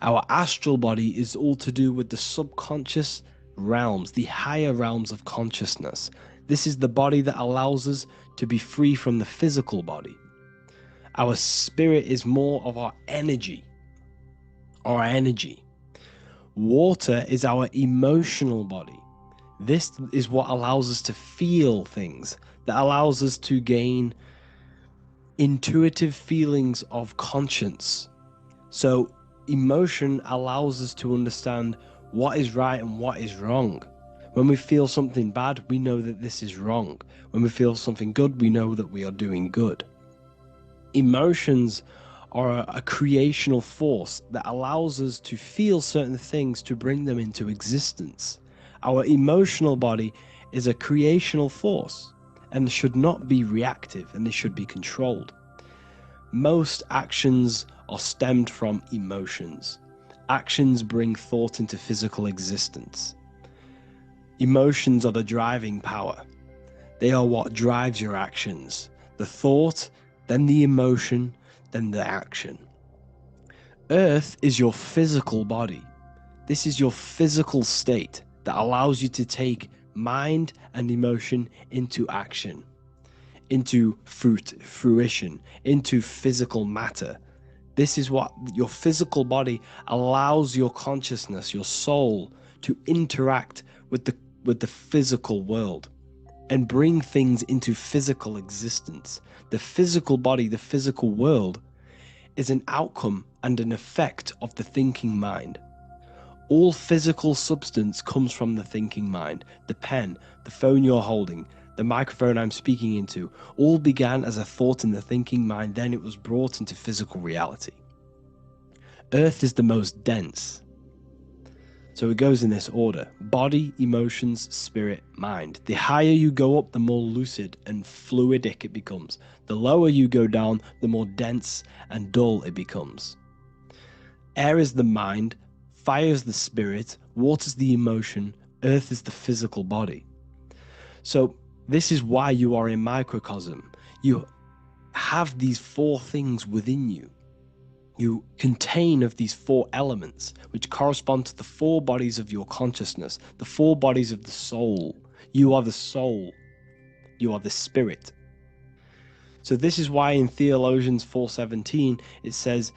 Our astral body is all to do with the subconscious realms, the higher realms of consciousness. This is the body that allows us to be free from the physical body. Our spirit is more of our energy. Water is our emotional body. This is what allows us to feel things, that allows us to gain intuitive feelings of conscience. So emotion allows us to understand what is right and what is wrong. When we feel something bad, we know that this is wrong. When we feel something good, we know that we are doing good. Emotions are a creational force that allows us to feel certain things to bring them into existence. Our emotional body is a creational force and should not be reactive, and they should be controlled. Most actions are stemmed from emotions. Actions bring thought into physical existence. Emotions are the driving power. They are what drives your actions. The thought, then the emotion, then the action. Earth is your physical body. This is your physical state that allows you to take mind and emotion into action, into fruition, into physical matter. This is what your physical body allows your consciousness, your soul, to interact with the physical world and bring things into physical existence. The physical body, the physical world, is an outcome and an effect of the thinking mind. All physical substance comes from the thinking mind. The pen, the phone you're holding, the microphone I'm speaking into, all began as a thought in the thinking mind, then it was brought into physical reality. Earth is the most dense. So it goes in this order: body, emotions, spirit, mind. The higher you go up, the more lucid and fluidic it becomes. The lower you go down, the more dense and dull it becomes. Air is the mind, fire is the spirit, water is the emotion, earth is the physical body. So this is why you are a microcosm. You have these four things within you. You contain of these four elements, which correspond to the four bodies of your consciousness, the four bodies of the soul. You are the soul. You are the spirit. So this is why in Theologians 4:17 it says,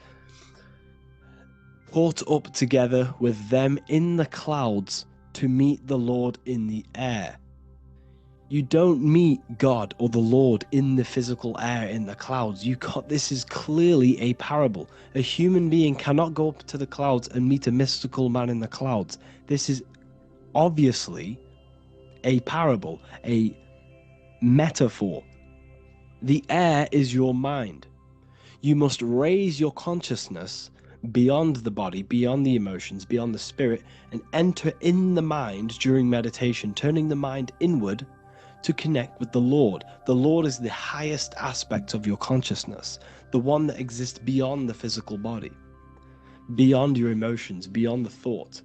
"Caught up together with them in the clouds to meet the Lord in the air." You don't meet God or the Lord in the physical air, in the clouds. This is clearly a parable. A human being cannot go up to the clouds and meet a mystical man in the clouds. This is obviously a parable, a metaphor. The air is your mind. You must raise your consciousness beyond the body, beyond the emotions, beyond the spirit, and enter in the mind during meditation, turning the mind inward to connect with the Lord. The Lord is the highest aspect of your consciousness, the one that exists beyond the physical body, beyond your emotions, beyond the thought.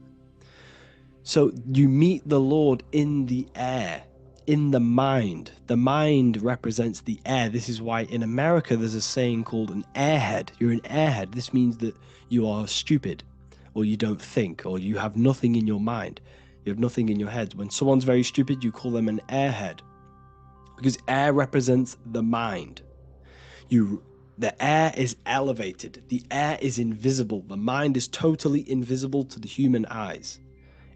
So you meet the Lord in the air, in the mind. The mind represents the air. This is why in America there's a saying called an airhead. You're an airhead. This means that you are stupid, or you don't think, or you have nothing in your mind. You have nothing in your head. When someone's very stupid, you call them an airhead, because air represents the mind. The air is elevated. The air is invisible. The mind is totally invisible to the human eyes.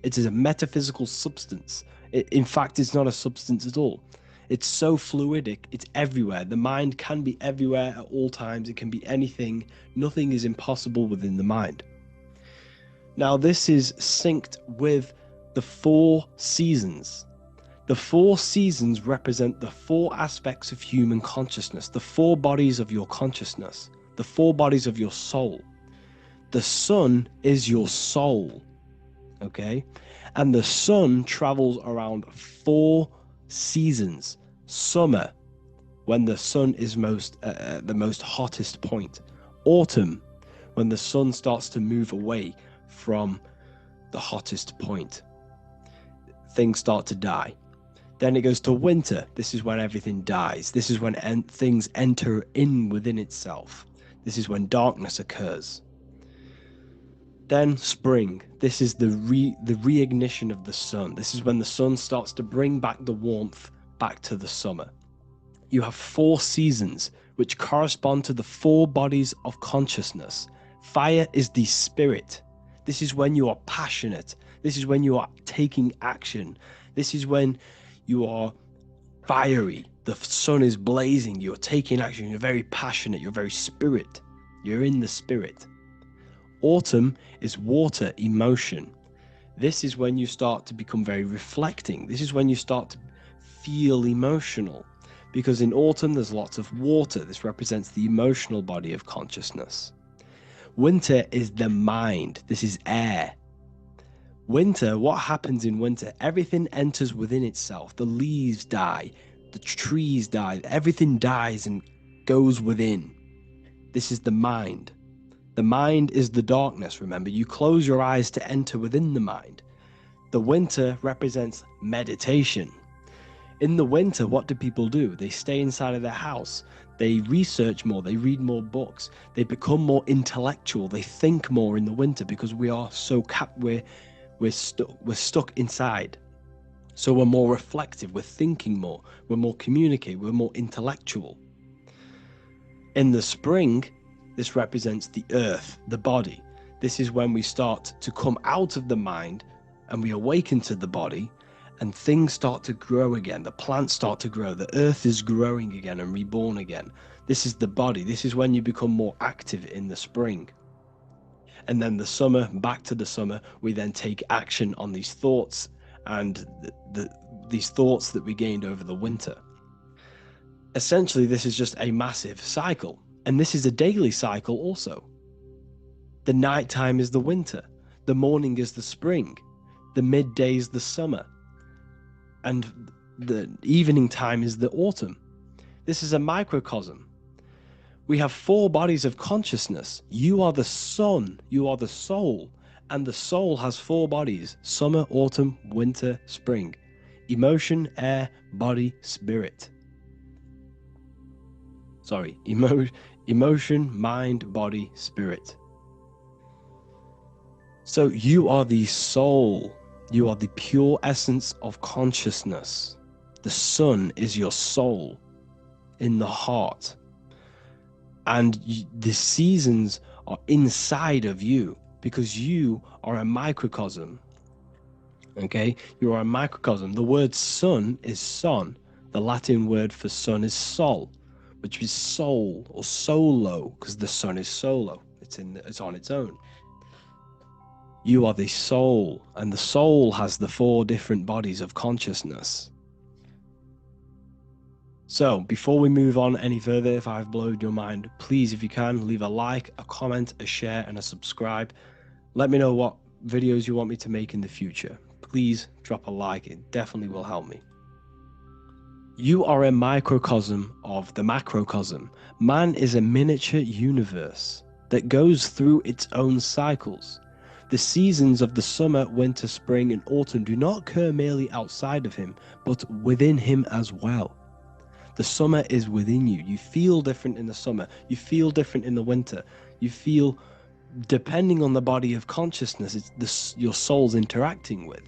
It is a metaphysical substance. In fact, it's not a substance at all. It's so fluidic, it's everywhere. The mind can be everywhere at all times. It can be anything. Nothing is impossible within the mind. Now, this is synced with the 4 seasons. The 4 seasons represent the 4 aspects of human consciousness, the 4 bodies of your consciousness, the 4 bodies of your soul. The sun is your soul, okay? And the sun travels around 4 seasons. Summer, when the sun is the most hottest point. Autumn, when the sun starts to move away from the hottest point. Things start to die. Then it goes to winter. This is when everything dies. This is when things enter in within itself. This is when darkness occurs. Then spring. This is the reignition of the sun. This is when the sun starts to bring back the warmth back to the summer. You have 4 seasons which correspond to the 4 bodies of consciousness. Fire is the spirit. This is when you are passionate. This is when you are taking action. This is when you are fiery. The sun is blazing. You're taking action. You're very passionate. You're very spirit. You're in the spirit. Autumn is water, emotion. This is when you start to become very reflecting. This is when you start to feel emotional. Because in autumn, there's lots of water. This represents the emotional body of consciousness. Winter is the mind. This is air. Winter, what happens in winter? Everything enters within itself. The leaves die. The trees die. Everything dies and goes within. This is the mind. The mind is the darkness, remember. You close your eyes to enter within the mind. The winter represents meditation. In the winter, what do people do? They stay inside of their house. They research more. They read more books. They become more intellectual. They think more in the winter because we are so we're stuck inside. So we're more reflective. We're thinking more. We're more communicative. We're more intellectual. In the spring, this represents the earth, the body. This is when we start to come out of the mind and we awaken to the body and things start to grow again. The plants start to grow. The earth is growing again and reborn again. This is the body. This is when you become more active in the spring. And then the summer, back to the summer, we then take action on these thoughts and these thoughts that we gained over the winter. Essentially, this is just a massive cycle. And this is a daily cycle also. The nighttime is the winter. The morning is the spring. The midday is the summer. And the evening time is the autumn. This is a microcosm. We have 4 bodies of consciousness. You are the sun. You are the soul. And the soul has 4 bodies: summer, autumn, winter, spring. Emotion, air, body, spirit. Sorry, emotion, mind, body, spirit. So you are the soul. You are the pure essence of consciousness. The sun is your soul in the heart. And the seasons are inside of you because you are a microcosm. Okay? You are a microcosm. The word sun is son. The Latin word for sun is sol, which is soul or solo, because the sun is solo. It's on its own. You are the soul, and the soul has the 4 different bodies of consciousness. So, before we move on any further, if I've blown your mind, please, if you can, leave a like, a comment, a share, and a subscribe. Let me know what videos you want me to make in the future. Please drop a like. It definitely will help me. You are a microcosm of the macrocosm. Man is a miniature universe that goes through its own cycles. The seasons of the summer, winter, spring, and autumn do not occur merely outside of him, but within him as well. The summer is within you. You feel different in the summer. You feel different in the winter. You feel, depending on the body of consciousness, it's your soul's interacting with.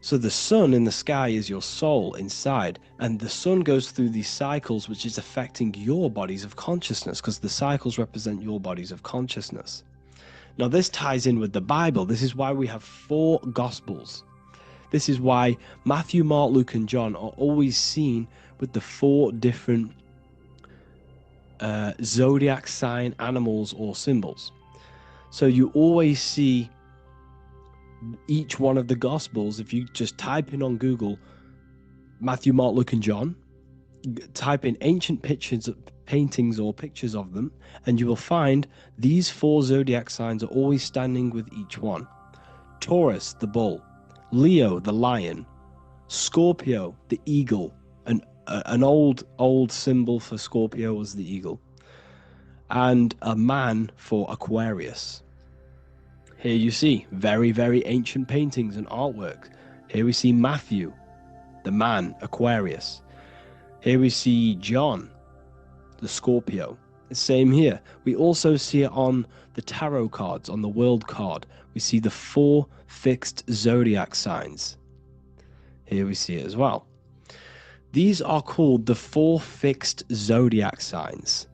So the sun in the sky is your soul inside, and the sun goes through these cycles, which is affecting your bodies of consciousness, because the cycles represent your bodies of consciousness. Now, this ties in with the Bible. This is why we have 4 Gospels. This is why Matthew, Mark, Luke, and John are always seen with the 4 different zodiac sign animals or symbols. So you always see each one of the Gospels. If you just type in on Google Matthew, Mark, Luke, and John, type in ancient pictures, paintings or pictures of them, and you will find these 4 zodiac signs are always standing with each one. Taurus, the bull; Leo, the lion; Scorpio, the eagle. An old symbol for Scorpio was the eagle, and a man for Aquarius. Here you see very, very ancient paintings and artwork. Here we see Matthew, the man, Aquarius. Here we see John, the Scorpio. The same here. We also see it on the tarot cards, on the world card. We see the 4 fixed zodiac signs. Here we see it as well. These are called the 4 fixed zodiac signs.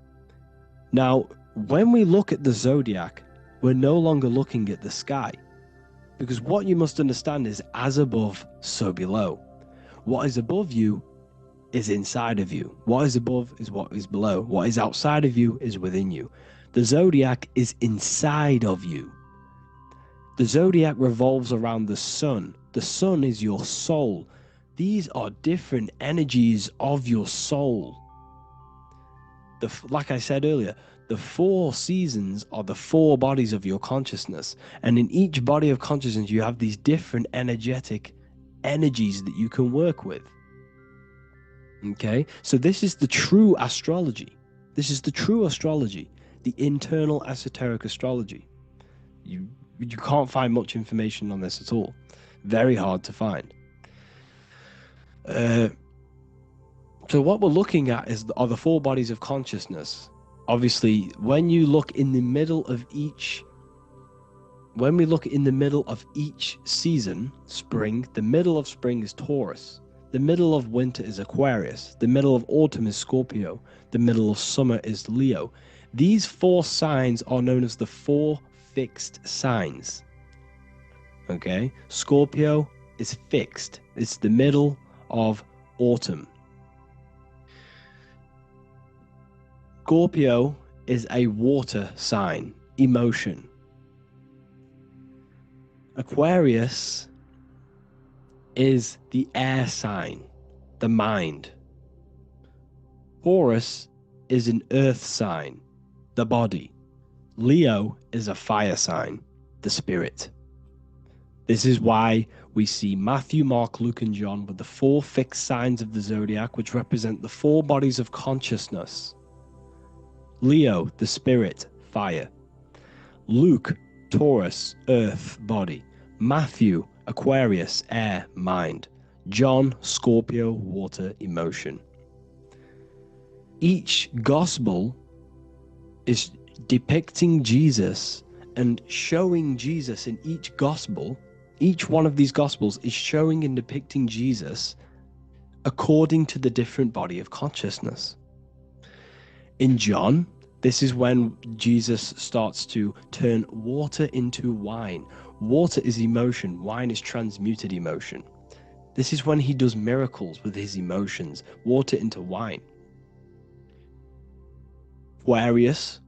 Now, when we look at the zodiac, we're no longer looking at the sky, because what you must understand is as above, so below. What is above you is inside of you. What is above is what is below. What is outside of you is within you. The zodiac is inside of you. The zodiac revolves around the sun. The sun is your soul. These are different energies of your soul. Like I said earlier, the 4 seasons are the 4 bodies of your consciousness. And in each body of consciousness, you have these different energetic energies that you can work with. Okay, so this is the true astrology. This is the true astrology, the internal esoteric astrology. You can't find much information on this at all. Very hard to find. So what we're looking at are the 4 bodies of consciousness. Obviously, when you look in the middle of each, when we look in the middle of each season, spring, the middle of spring is Taurus. The middle of winter is Aquarius. The middle of autumn is Scorpio. The middle of summer is Leo. These 4 signs are known as the 4 fixed signs. Okay, Scorpio is fixed. It's the middle of autumn. Scorpio is a water sign, emotion. Aquarius is the air sign, the mind. Taurus is an earth sign, the body. Leo is a fire sign, the spirit. This is why we see Matthew, Mark, Luke, and John with the 4 fixed signs of the zodiac, which represent the 4 bodies of consciousness. Leo, the spirit, fire. Luke, Taurus, earth, body. Matthew, Aquarius, air, mind. John, Scorpio, water, emotion. Each gospel is depicting Jesus and showing Jesus in each gospel. Each one of these gospels is showing and depicting Jesus according to the different body of consciousness. In John, this is when Jesus starts to turn water into wine. Water is emotion, wine is transmuted emotion. This is when he does miracles with his emotions, water into wine. Aquarius,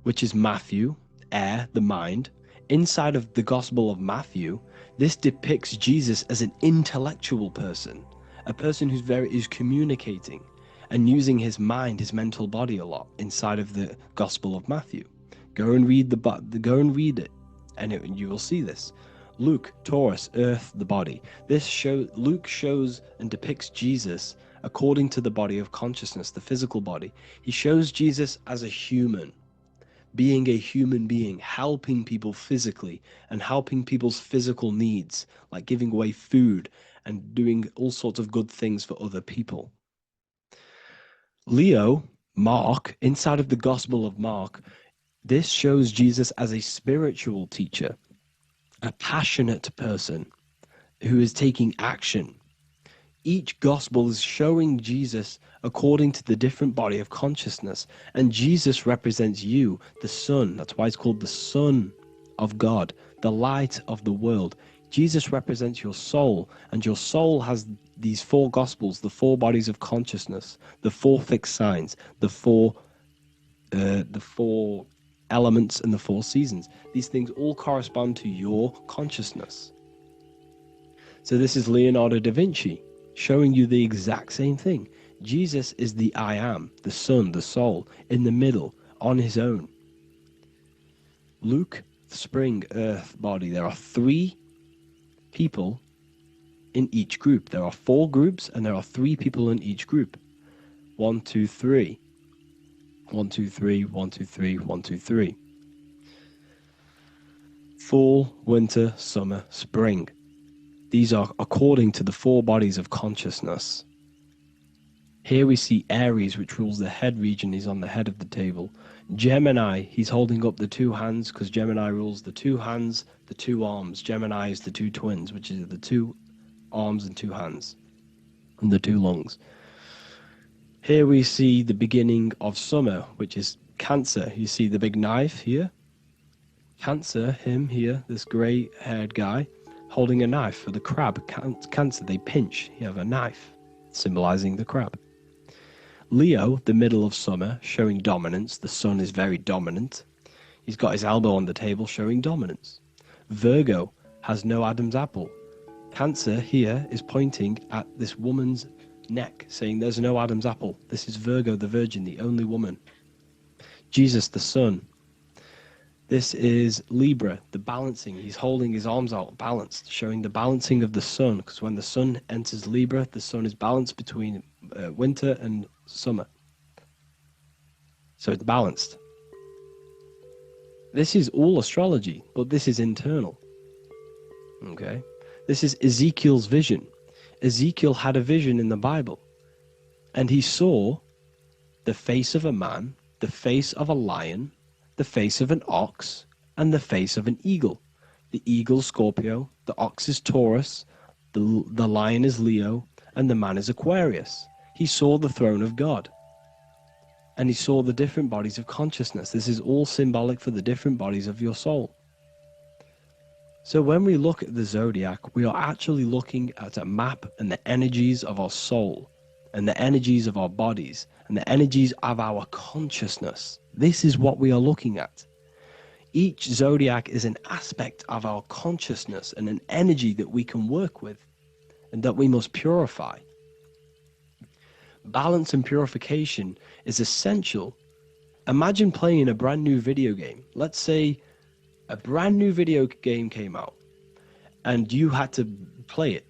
which is Matthew, air, the mind. Inside of the Gospel of Matthew, this depicts Jesus as an intellectual person, a person who's communicating and using his mind, his mental body a lot inside of the Gospel of Matthew. Go and read it, and you will see this. Luke, Taurus, earth, the body. Luke shows and depicts Jesus according to the body of consciousness, the physical body. He shows Jesus as a human, being a human being, helping people physically and helping people's physical needs, like giving away food and doing all sorts of good things for other people. Leo, Mark, inside of the Gospel of Mark, this shows Jesus as a spiritual teacher, a passionate person, who is taking action. Each gospel is showing Jesus according to the different body of consciousness. And Jesus represents you, the Son. That's why it's called the Son of God, the light of the world. Jesus represents your soul, and your soul has these four gospels, the four bodies of consciousness, the four fixed signs, the four elements, and the four seasons. These things all correspond to your consciousness. So this is Leonardo da Vinci showing you the exact same thing. Jesus is the I am, the Son, the soul, in the middle, on his own. Luke, spring, earth, body. There are three people in each group. There are four groups, and there are three people in each group. 1, 2, 3. 1, 2, 3, 1, 2, 3, 1, 2, 3. Fall, winter, summer, spring. These are according to the four bodies of consciousness. Here we see Aries, which rules the head region. He's on the head of the table. Gemini, he's holding up the two hands because Gemini rules the two hands, the two arms. Gemini is the two twins, which is the two arms and two hands, and the two lungs. Here we see the beginning of summer, which is Cancer. You see the big knife here? Cancer, him here, this grey-haired guy, holding a knife for the crab. Cancer, they pinch. You have a knife, symbolizing the crab. Leo, the middle of summer, showing dominance. The sun is very dominant. He's got his elbow on the table, showing dominance. Virgo has no Adam's apple. Cancer here is pointing at this woman's neck, saying there's no Adam's apple. This is Virgo, the virgin, the only woman. Jesus, the sun. This is Libra, the balancing. He's holding his arms out, balanced, showing the balancing of the sun, because when the sun enters Libra, the sun is balanced between winter and summer. So it's balanced. This is all astrology, but this is internal. Okay? This is Ezekiel's vision. Ezekiel had a vision in the Bible, and he saw the face of a man, the face of a lion, the face of an ox, and the face of an eagle. The eagle, Scorpio, the ox is Taurus, the lion is Leo, and the man is Aquarius. He saw the throne of God, and he saw the different bodies of consciousness. This is all symbolic for the different bodies of your soul. So when we look at the zodiac, we are actually looking at a map and the energies of our soul, and the energies of our bodies, and the energies of our consciousness. This is what we are looking at. Each zodiac is an aspect of our consciousness and an energy that we can work with and that we must purify. Balance and purification is essential. Imagine playing a brand new video game. Let's say a brand new video game came out and you had to play it.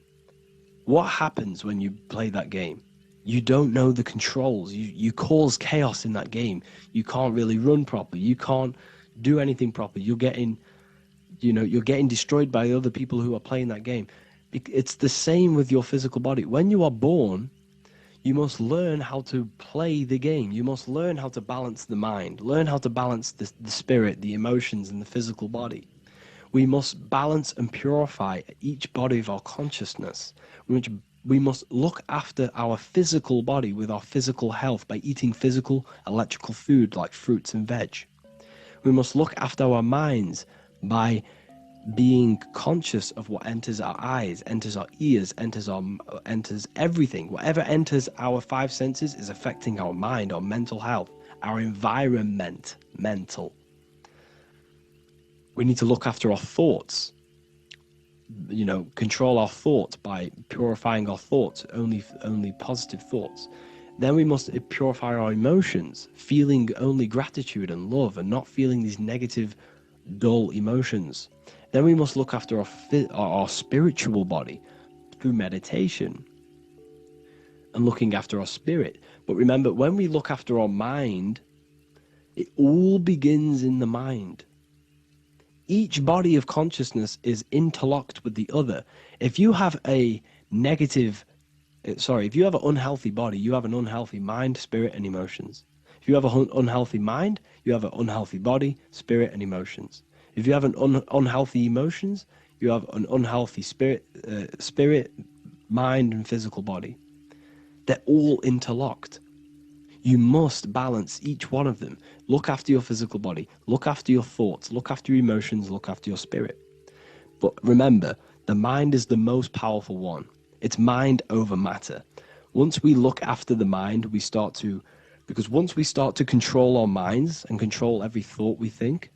What happens when you play that game? You don't know the controls. You cause chaos in that game. You can't really run properly. You can't do anything properly. You're getting destroyed by other people who are playing that game. It's the same with your physical body. When you are born, you must learn how to play the game. You must learn how to balance the mind, learn how to balance the spirit, the emotions, and the physical body. We must balance and purify each body of our consciousness, which we must look after our physical body with our physical health by eating physical, electrical food like fruits and veg. We must look after our minds by being conscious of what enters our eyes, enters our ears, enters everything. Whatever enters our five senses is affecting our mind, our mental health, our environment, mental. We need to look after our thoughts. Control our thoughts by purifying our thoughts, only positive thoughts. Then we must purify our emotions, feeling only gratitude and love and not feeling these negative, dull emotions. Then we must look after our spiritual body through meditation and looking after our spirit. But remember, when we look after our mind, it all begins in the mind. Each body of consciousness is interlocked with the other. If you have an unhealthy body, you have an unhealthy mind, spirit, and emotions. If you have an unhealthy mind, you have an unhealthy body, spirit, and emotions. If you have an unhealthy emotions, you have an unhealthy spirit, mind, and physical body. They're all interlocked. You must balance each one of them. Look after your physical body, look after your thoughts, look after your emotions, look after your spirit. But remember, the mind is the most powerful one. It's mind over matter. Once we look after the mind, because once we start to control our minds and control every thought we think,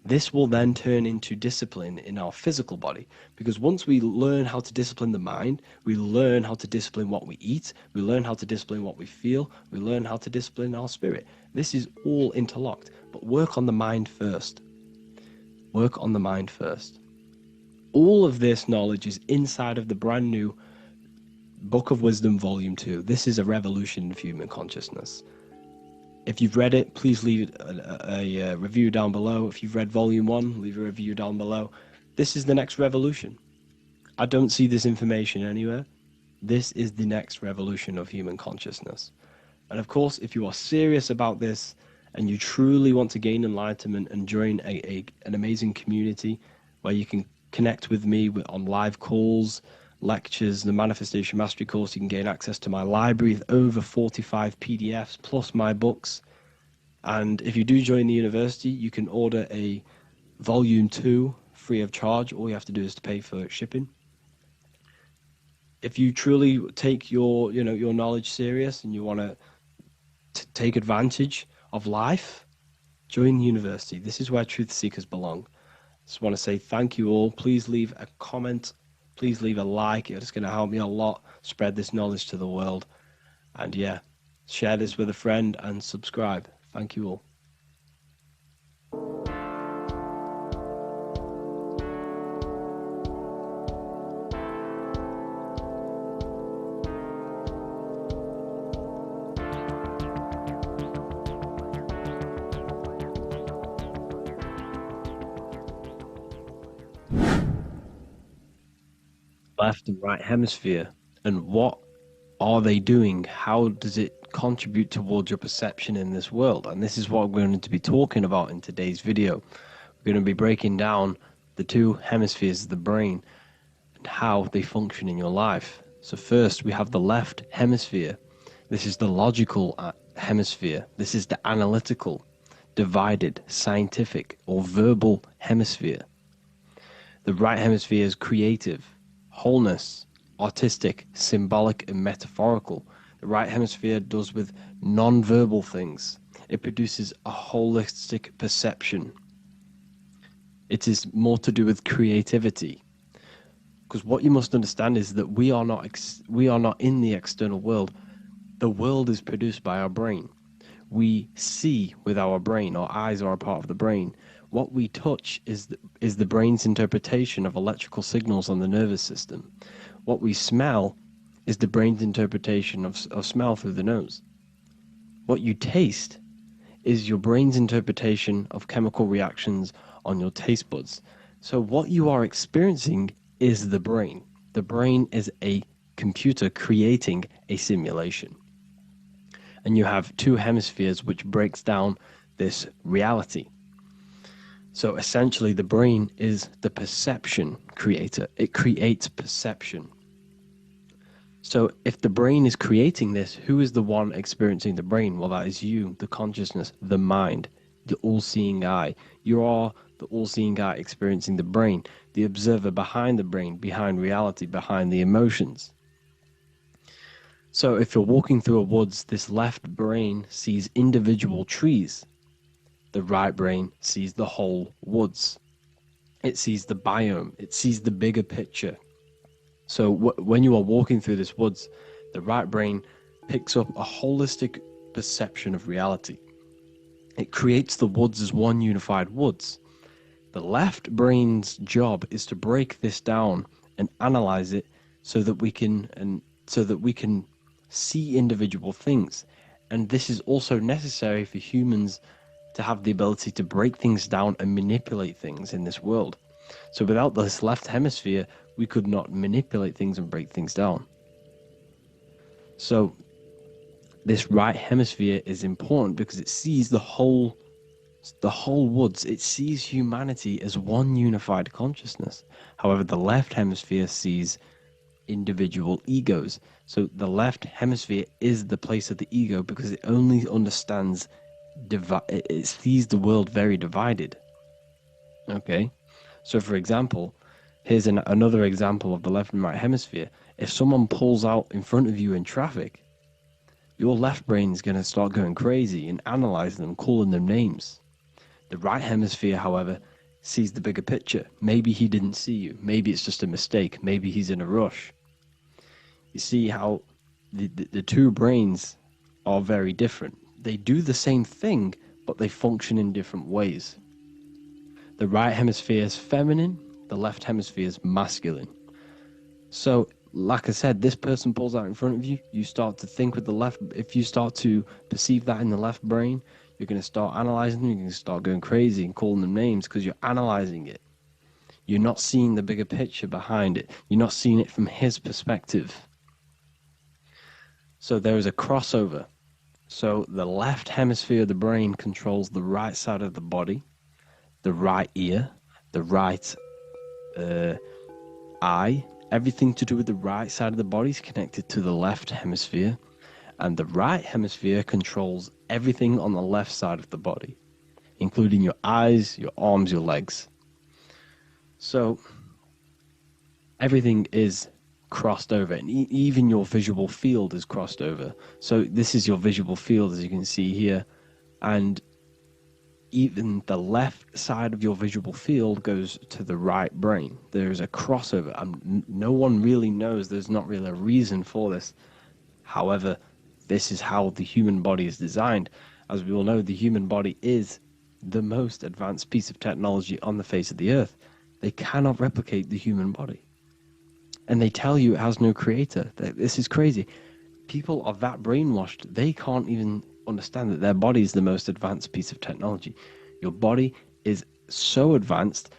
this will then turn into discipline in our physical body. Because once we learn how to discipline the mind, we learn how to discipline what we eat, we learn how to discipline what we feel, we learn how to discipline our spirit. This is all interlocked, but work on the mind first. Work on the mind first. All of this knowledge is inside of the brand new Book of Wisdom, Volume 2. This is a revolution of human consciousness. If you've read it, please leave a review down below. If you've read Volume 1, leave a review down below. This is the next revolution. I don't see this information anywhere. This is the next revolution of human consciousness. And of course, if you are serious about this and you truly want to gain enlightenment and join an amazing community where you can connect with me on live calls, lectures, the Manifestation Mastery course, you can gain access to my library with over 45 PDFs plus my books. And if you do join the university, you can order a Volume 2 free of charge. All you have to do is to pay for shipping. If you truly take your knowledge serious and you want to take advantage of life, join the university. This is where truth seekers belong. Just want to say thank you all. Please leave a comment. Please leave a like. It's going to help me a lot spread this knowledge to the world. And yeah, share this with a friend and subscribe. Thank you all. Left and right hemisphere, and what are they doing? How does it contribute towards your perception in this world? And this is what we're going to be talking about in today's video. We're going to be breaking down the two hemispheres of the brain and how they function in your life. So first, we have the left hemisphere. This is the logical hemisphere. This is the analytical, divided, scientific, or verbal hemisphere. The right hemisphere is creative, wholeness, artistic, symbolic, and metaphorical. The right hemisphere does with non-verbal things. It produces a holistic perception. It is more to do with creativity. Because what you must understand is that we are not in the external world. The world is produced by our brain. We see with our brain. Our eyes are a part of the brain. What we touch is the brain's interpretation of electrical signals on the nervous system. What we smell is the brain's interpretation of smell through the nose. What you taste is your brain's interpretation of chemical reactions on your taste buds. So what you are experiencing is the brain. The brain is a computer creating a simulation. And you have two hemispheres which breaks down this reality. So essentially, the brain is the perception creator. It creates perception. So if the brain is creating this, who is the one experiencing the brain? Well, that is you, the consciousness, the mind, the all-seeing eye. You are the all-seeing eye experiencing the brain, the observer behind the brain, behind reality, behind the emotions. So if you're walking through a woods, this left brain sees individual trees. The right brain sees the whole woods. It sees the biome. It sees the bigger picture. So when you are walking through this woods, the right brain picks up a holistic perception of reality. It creates the woods as one unified woods. The left brain's job is to break this down and analyze it so that we can see individual things. And this is also necessary for humans to have the ability to break things down and manipulate things in this world. So without this left hemisphere, we could not manipulate things and break things down. So this right hemisphere is important because it sees the whole The whole woods, it sees humanity as one unified consciousness. However, the left hemisphere sees individual egos. So the left hemisphere is the place of the ego because it only understands, it sees the world very divided. Okay, so for example, here's another example of the left and right hemisphere. If someone pulls out in front of you in traffic, your left brain is going to start going crazy and analyzing them, calling them names. The right hemisphere, however, sees the bigger picture. Maybe he didn't see you. Maybe it's just a mistake. Maybe he's in a rush. You see how the two brains are very different. They do the same thing, but they function in different ways. The right hemisphere is feminine, the left hemisphere is masculine. So, like I said, this person pulls out in front of you, you start to think with the left. If you start to perceive that in the left brain, you're going to start analyzing them, you're going to start going crazy and calling them names because you're analyzing it. You're not seeing the bigger picture behind it. You're not seeing it from his perspective. So there is a crossover. So the left hemisphere of the brain controls the right side of the body, the right ear, the right eye. Everything to do with the right side of the body is connected to the left hemisphere, and the right hemisphere controls everything on the left side of the body, including your eyes, your arms, your legs. So everything is crossed over, and even your visual field is crossed over. So this is your visual field, as you can see here, and even the left side of your visual field goes to the right brain. There's a crossover. No one really knows. There's not really a reason for this. However, this is how the human body is designed. As we all know, the human body is the most advanced piece of technology on the face of the earth. They cannot replicate the human body. And they tell you it has no creator. This is crazy. People are that brainwashed, they can't even understand that their body is the most advanced piece of technology. Your body is so advanced,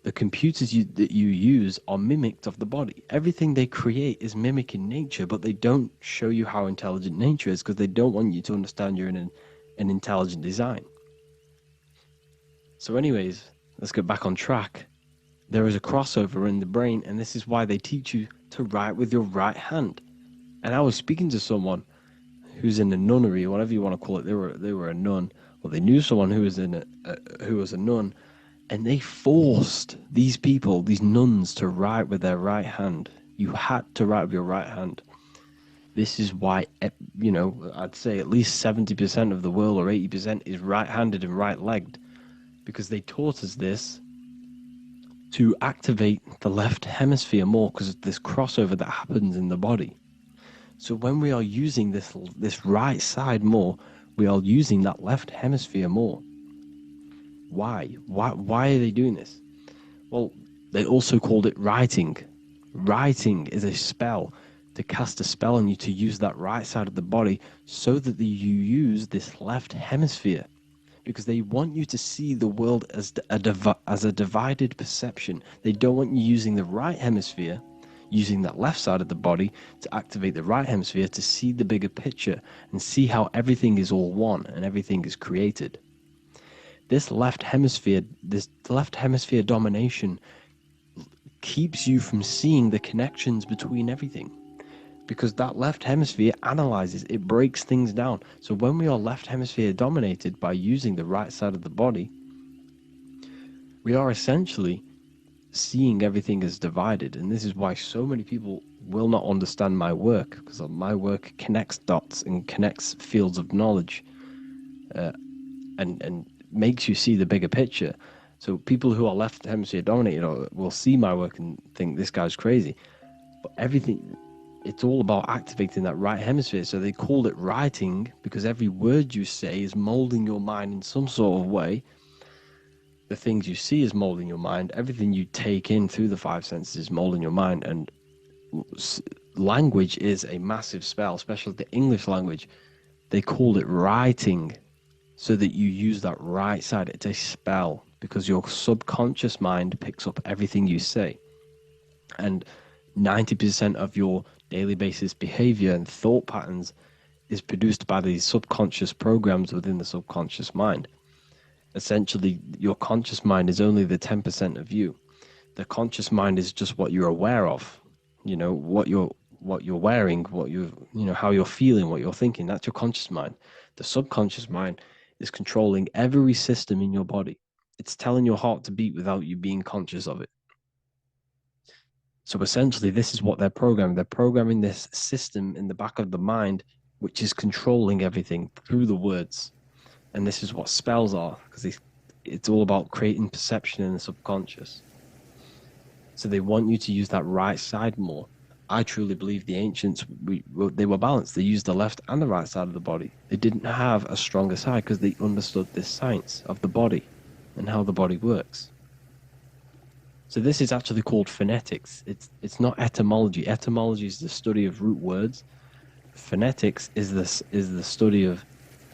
the computers that you use are mimicked of the body. Everything they create is mimicking nature, but they don't show you how intelligent nature is because they don't want you to understand you're in an intelligent design. So anyways, let's get back on track. There is a crossover in the brain, and this is why they teach you to write with your right hand. And I was speaking to someone who's in a nunnery, or whatever you want to call it. They were a nun, or they knew someone who was who was a nun, and they forced these people, these nuns, to write with their right hand. You had to write with your right hand. This is why, I'd say at least 70% of the world, or 80%, is right-handed and right-legged, because they taught us this to activate the left hemisphere more, because of this crossover that happens in the body. So when we are using this right side more, we are using that left hemisphere more. Why? Why are they doing this? Well, they also called it writing. Writing is a spell, to cast a spell on you, to use that right side of the body so that you use this left hemisphere, because they want you to see the world as a divided perception. They don't want you using the right hemisphere, using that left side of the body to activate the right hemisphere to see the bigger picture and see how everything is all one and everything is created. This left hemisphere domination keeps you from seeing the connections between everything, because that left hemisphere analyzes, it breaks things down. So when we are left hemisphere dominated by using the right side of the body, we are essentially seeing everything as divided. And this is why so many people will not understand my work, because my work connects dots and connects fields of knowledge, and makes you see the bigger picture. So people who are left hemisphere dominated will see my work and think this guy's crazy. But everything, it's all about activating that right hemisphere. So they called it writing, because every word you say is molding your mind in some sort of way. The things you see is molding your mind. Everything you take in through the five senses is molding your mind. And language is a massive spell, especially the English language. They called it writing so that you use that right side. It's a spell, because your subconscious mind picks up everything you say. And 90% of your daily basis behavior and thought patterns is produced by these subconscious programs within the subconscious mind. Essentially, your conscious mind is only the 10% of you. The conscious mind is just what you're aware of. You know, what you're wearing, how you're feeling, what you're thinking. That's your conscious mind. The subconscious mind is controlling every system in your body. It's telling your heart to beat without you being conscious of it. So essentially, this is what they're programming. They're programming this system in the back of the mind, which is controlling everything through the words. And this is what spells are, because it's all about creating perception in the subconscious. So they want you to use that right side more. I truly believe the ancients, they were balanced. They used the left and the right side of the body. They didn't have a stronger side because they understood this science of the body and how the body works. So this is actually called phonetics. It's not etymology. Etymology is the study of root words. Phonetics is the study of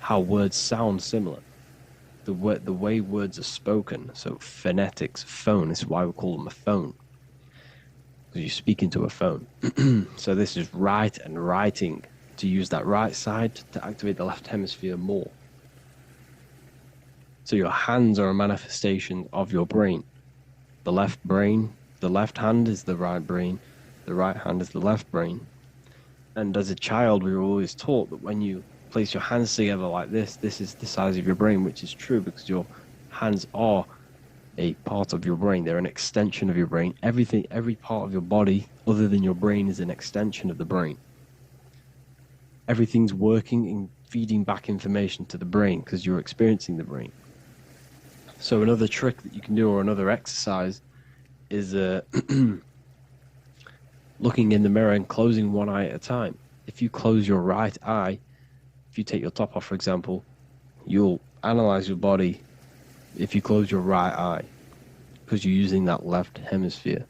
how words sound similar. The way words are spoken. So phonetics, phone, is why we call them a phone. Because you speak into a phone. So this is write and writing, to use that right side to activate the left hemisphere more. So your hands are a manifestation of your brain. The left hand is the right brain, the right hand is the left brain. And as a child, we were always taught that when you place your hands together like this is the size of your brain, which is true because your hands are a part of your brain. They're an extension of your brain. Every part of your body other than your brain is an extension of the brain. Everything's working and feeding back information to the brain because you're experiencing the brain. So another trick that you can do, or another exercise, is looking in the mirror and closing one eye at a time. If you close your right eye, if you take your top off, for example, you'll analyze your body if you close your right eye because you're using that left hemisphere.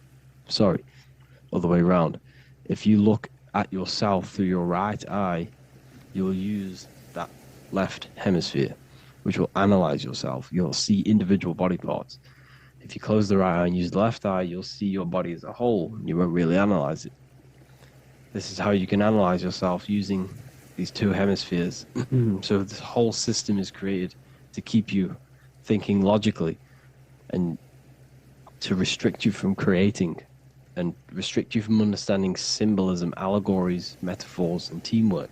Sorry, other way around. If you look at yourself through your right eye, you'll use that left hemisphere, which will analyze yourself. You'll see individual body parts. If you close the right eye and use the left eye, you'll see your body as a whole. You won't really analyze it. This is how you can analyze yourself using these two hemispheres. So this whole system is created to keep you thinking logically and to restrict you from creating and restrict you from understanding symbolism, allegories, metaphors, and teamwork.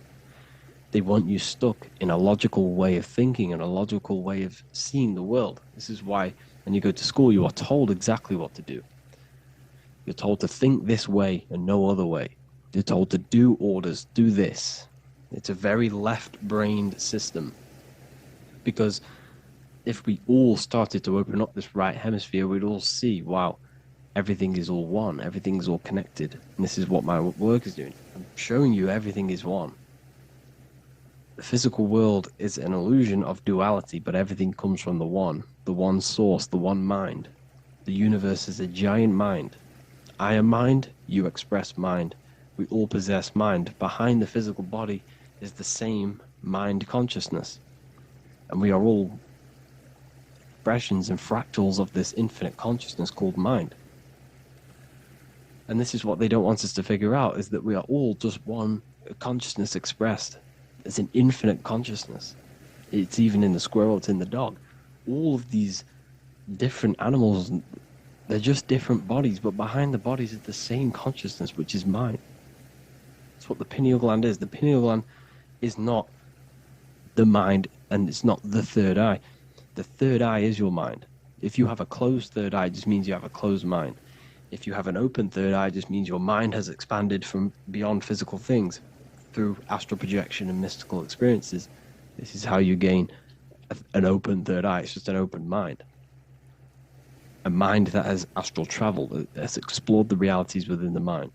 They want you stuck in a logical way of thinking and a logical way of seeing the world. This is why when you go to school, you are told exactly what to do. You're told to think this way and no other way. You're told to do orders, do this. It's a very left-brained system. Because if we all started to open up this right hemisphere, we'd all see, wow, everything is all one, everything is all connected. And this is what my work is doing. I'm showing you everything is one. The physical world is an illusion of duality, but everything comes from the one source, the one mind. The universe is a giant mind. I am mind, you express mind. We all possess mind. Behind the physical body is the same mind consciousness. And we are all expressions and fractals of this infinite consciousness called mind. And this is what they don't want us to figure out, is that we are all just one consciousness expressed. It's an infinite consciousness. It's even in the squirrel, it's in the dog. All of these different animals, they're just different bodies, but behind the bodies is the same consciousness, which is mind. That's what the pineal gland is. The pineal gland is not the mind, and it's not the third eye. The third eye is your mind. If you have a closed third eye, it just means you have a closed mind. If you have an open third eye, it just means your mind has expanded from beyond physical things through astral projection and mystical experiences. This is how you gain an open third eye. It's just an open mind. A mind that has astral traveled, that has explored the realities within the mind.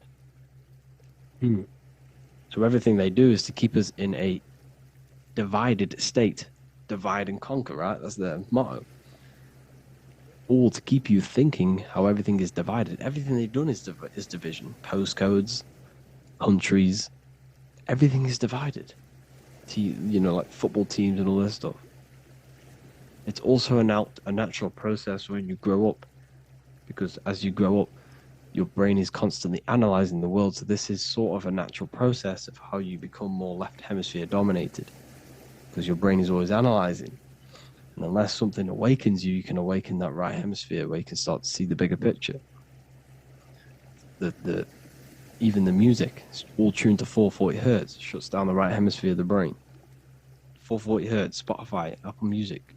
So everything they do is to keep us in a divided state. Divide and conquer, right? That's their motto. All to keep you thinking how everything is divided. Everything they've done is division. Postcodes, countries, everything is divided. Like football teams and all this stuff. It's also a natural process when you grow up, because as you grow up, your brain is constantly analyzing the world. So this is sort of a natural process of how you become more left hemisphere dominated, because your brain is always analyzing. And unless something awakens you, you can awaken that right hemisphere where you can start to see the bigger picture. Even the music is all tuned to 440 hertz, shuts down the right hemisphere of the brain. 440 hertz, Spotify, Apple Music,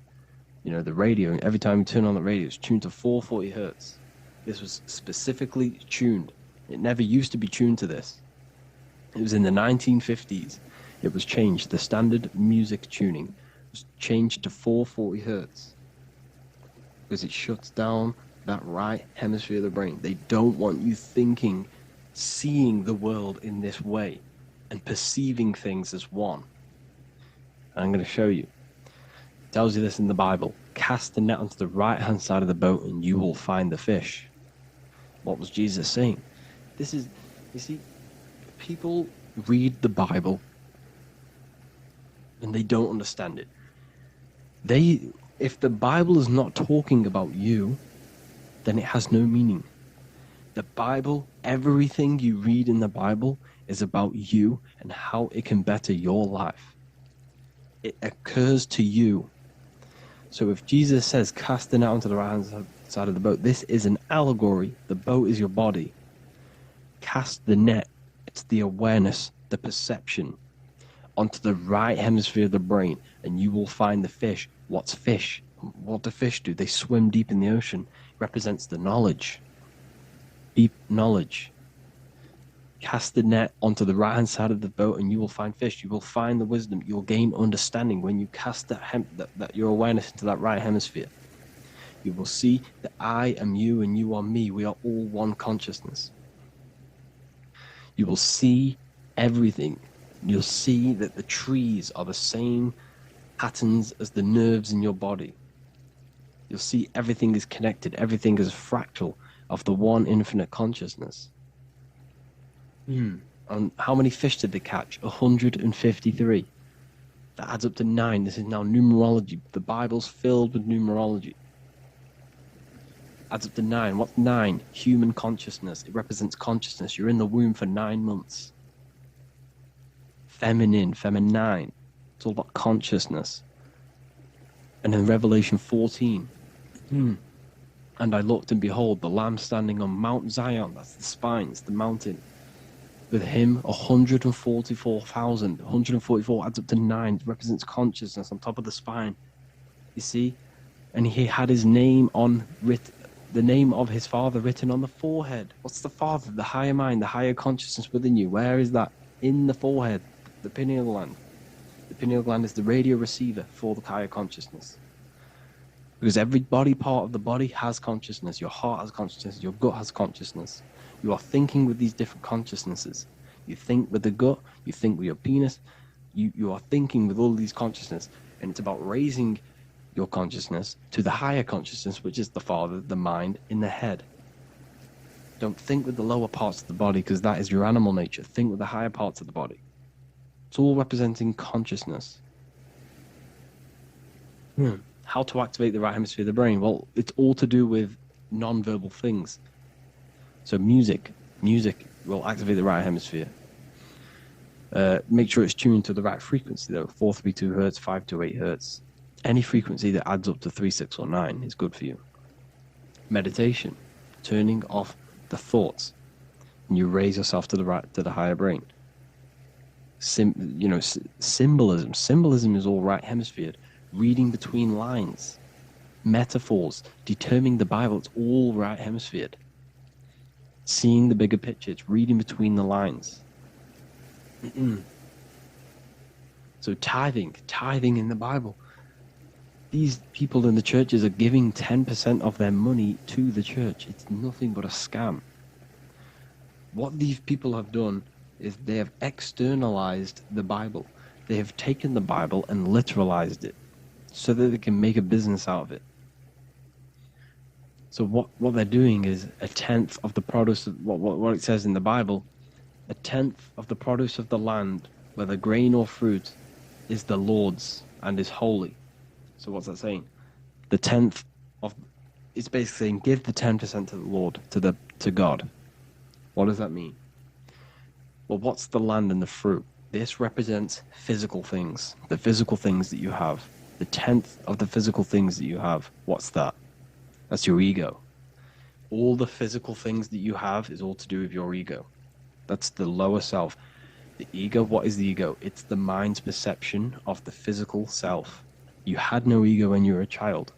the radio, every time you turn on the radio, it's tuned to 440 hertz. This was specifically tuned. It never used to be tuned to this. It was in the 1950s. It was changed. The standard music tuning was changed to 440 hertz because it shuts down that right hemisphere of the brain. They don't want you thinking, seeing the world in this way and perceiving things as one. I'm going to show you. It tells you this in the Bible. Cast the net onto the right-hand side of the boat and you will find the fish. What was Jesus saying? You see, people read the Bible and they don't understand it. If the Bible is not talking about you, then it has no meaning. The Bible, everything you read in the Bible is about you and how it can better your life. It occurs to you. So if Jesus says, cast the net onto the right-hand side of the boat, this is an allegory. The boat is your body. Cast the net, it's the awareness, the perception, onto the right hemisphere of the brain, and you will find the fish. What's fish? What do fish do? They swim deep in the ocean. It represents the knowledge. Deep knowledge. Cast the net onto the right-hand side of the boat and you will find fish. You will find the wisdom. You'll gain understanding when you cast that your awareness into that right hemisphere. You will see that I am you and you are me. We are all one consciousness. You will see everything. You'll see that the trees are the same patterns as the nerves in your body. You'll see everything is connected. Everything is a fractal of the one infinite consciousness. And how many fish did they catch? 153. That adds up to 9. This is now numerology. The Bible's filled with numerology. Adds up to 9. What's 9? Human consciousness. It represents consciousness. You're in the womb for 9 months. Feminine. It's all about consciousness. And in Revelation 14, and I looked and behold, the Lamb standing on Mount Zion. That's the spines, the mountain. With him, 144,000. 144 adds up to 9. It represents consciousness on top of the spine. You see? And he had his name the name of his Father written on the forehead. What's the Father? The higher mind, the higher consciousness within you. Where is that? In the forehead, the pineal gland. The pineal gland is the radio receiver for the higher consciousness. Because every body part of the body has consciousness. Your heart has consciousness. Your gut has consciousness. You are thinking with these different consciousnesses. You think with the gut. You think with your penis. You are thinking with all these consciousness. And it's about raising your consciousness to the higher consciousness, which is the Father, the mind, in the head. Don't think with the lower parts of the body because that is your animal nature. Think with the higher parts of the body. It's all representing consciousness. How to activate the right hemisphere of the brain? Well, it's all to do with non-verbal things. So music will activate the right hemisphere. Make sure it's tuned to the right frequency though. 432 hertz, 528 hertz. Any frequency that adds up to 3, 6, or 9 is good for you. Meditation, turning off the thoughts, and you raise yourself to the higher brain. Symbolism. Symbolism is all right hemisphered. Reading between lines, metaphors, determining the Bible. It's all right hemisphered. Seeing the bigger picture. It's reading between the lines. So tithing in the Bible. These people in the churches are giving 10% of their money to the church. It's nothing but a scam. What these people have done is they have externalized the Bible. They have taken the Bible and literalized it so that they can make a business out of it. So what they're doing is 1/10 of the produce of what it says in the Bible, 1/10 of the produce of the land, whether grain or fruit, is the Lord's and is holy. So what's that saying? The 10th of, it's basically saying give the 10% to the Lord, to God. What does that mean? Well, what's the land and the fruit? This represents physical things, the physical things that you have. The 10th of the physical things that you have. What's that? That's your ego. All the physical things that you have is all to do with your ego. That's the lower self. The ego, what is the ego? It's the mind's perception of the physical self. You had no ego when you were a child.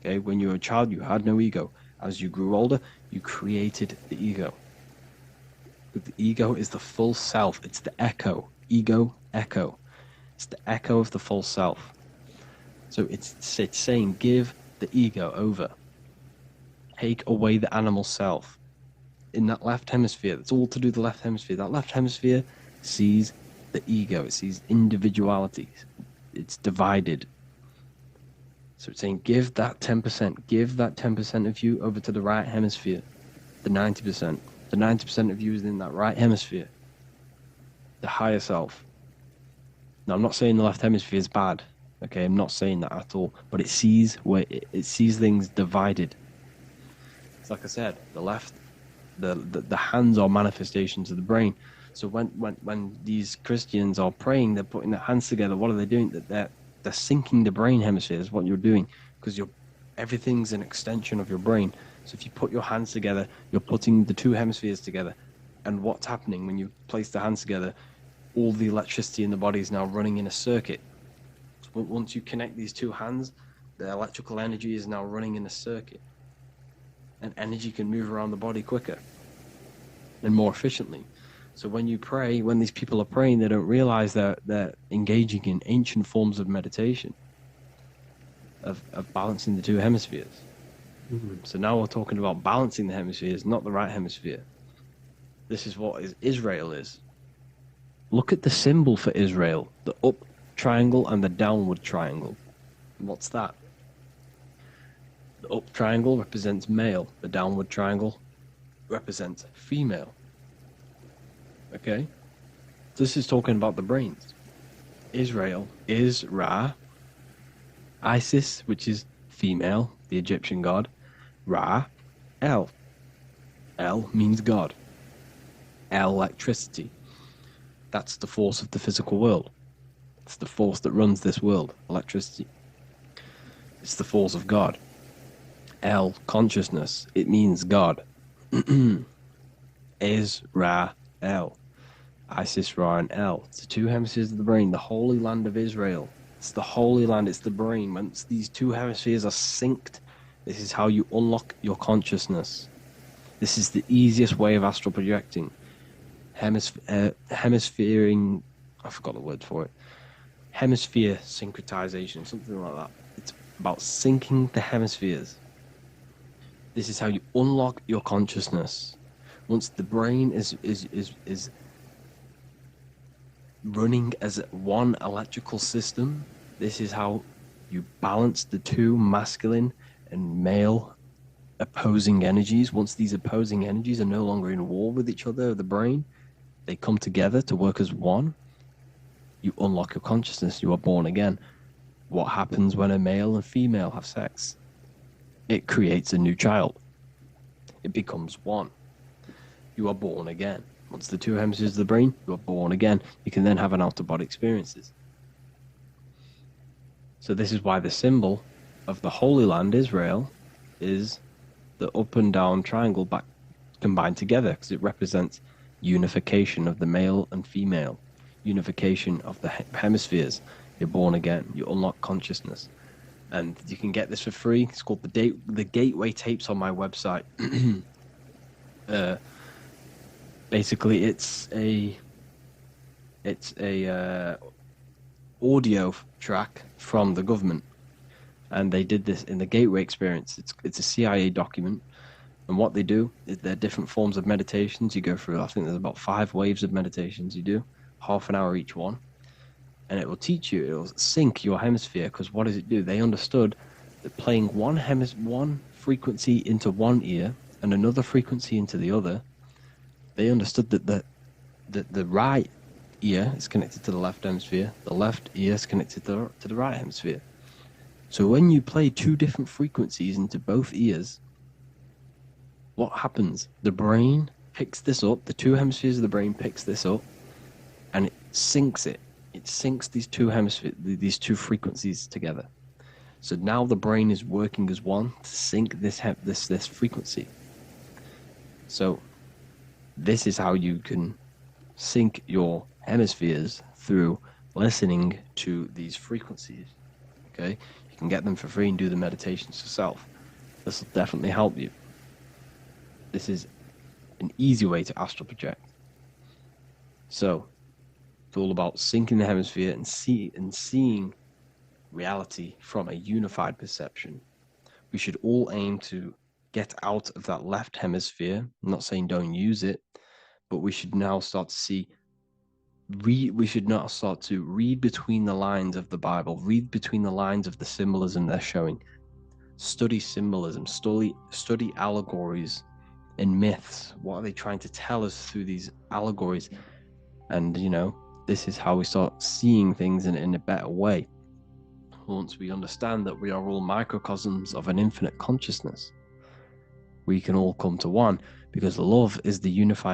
Okay, when you were a child, you had no ego. As you grew older, you created the ego. But the ego is the full self. It's the echo. Ego, echo. It's the echo of the full self. So it's saying, give the ego over. Take away the animal self. In that left hemisphere, that's all to do with the left hemisphere. That left hemisphere sees the ego. It sees individuality. It's divided. So it's saying, give that 10%. Give that 10% of you over to the right hemisphere. The 90%. The 90% of you is in that right hemisphere. The higher self. Now, I'm not saying the left hemisphere is bad. Okay, I'm not saying that at all. But it sees where it sees things divided. It's like I said, the left, the hands are manifestations of the brain. So when these Christians are praying, they're putting their hands together. What are they doing? They're syncing the brain hemisphere is what you're doing, because everything's an extension of your brain. So if you put your hands together, you're putting the two hemispheres together. And what's happening when you place the hands together? All the electricity in the body is now running in a circuit. So once you connect these two hands, the electrical energy is now running in a circuit. And energy can move around the body quicker and more efficiently. So when you pray, when these people are praying, they don't realize that they're engaging in ancient forms of meditation, of balancing the two hemispheres. Mm-hmm. So now we're talking about balancing the hemispheres, not the right hemisphere. This is what Israel is. Look at the symbol for Israel, the up triangle and the downward triangle. What's that? The up triangle represents male. The downward triangle represents female. Okay? This is talking about the brains. Israel is Ra. Isis, which is female, the Egyptian god. Ra, El. El means God. Electricity. That's the force of the physical world. It's the force that runs this world, electricity. It's the force of God. El, consciousness. It means God. Is, Ra, El. Isis, Ra, and El. It's the two hemispheres of the brain, the holy land of Israel. It's the holy land, it's the brain. Once these two hemispheres are synced, this is how you unlock your consciousness. This is the easiest way of astral projecting. Hemisphering, I forgot the word for it. Hemisphere syncretization, something like that. It's about syncing the hemispheres. This is how you unlock your consciousness. Once the brain is running as one electrical system, this is how you balance the two masculine and male opposing energies. Once these opposing energies are no longer in war with each other, the brain, they come together to work as one. You unlock your consciousness. You are born again. What happens when a male and female have sex? It creates a new child. It becomes one. You are born again. Once the two hemispheres of the brain, you are born again. You can then have an out-of-body experiences. So this is why the symbol of the Holy Land, Israel, is the up and down triangle back combined together, because it represents unification of the male and female, unification of the hemispheres. You're born again. You unlock consciousness. And you can get this for free. It's called the Gateway Tapes on my website. Basically, it's a audio track from the government, and they did this in the Gateway Experience. It's a CIA document, and what they do is there are different forms of meditations you go through. I think there's about 5 waves of meditations you do, half an hour each one, and it will teach you. It will sync your hemisphere, because what does it do? They understood that playing one frequency into one ear and another frequency into the other. They understood that the right ear is connected to the left hemisphere, the left ear is connected to the right hemisphere. So when you play 2 different frequencies into both ears, what happens? The brain picks this up, the 2 hemispheres of the brain picks this up, and it syncs it. it syncs these two hemispheres, these two frequencies together. So now the brain is working as one to sync this frequency. So this is how you can sync your hemispheres through listening to these frequencies. Okay, you can get them for free and do the meditations yourself. This will definitely help you. This is an easy way to astral project. So it's all about syncing the hemisphere and seeing reality from a unified perception. We should all aim to get out of that left hemisphere. I'm not saying don't use it, but we should now start to read between the lines of the Bible, read between the lines of the symbolism they're showing. Study symbolism, study allegories and myths. What are they trying to tell us through these allegories? And, this is how we start seeing things in a better way. Once we understand that we are all microcosms of an infinite consciousness, we can all come to one, because love is the unifying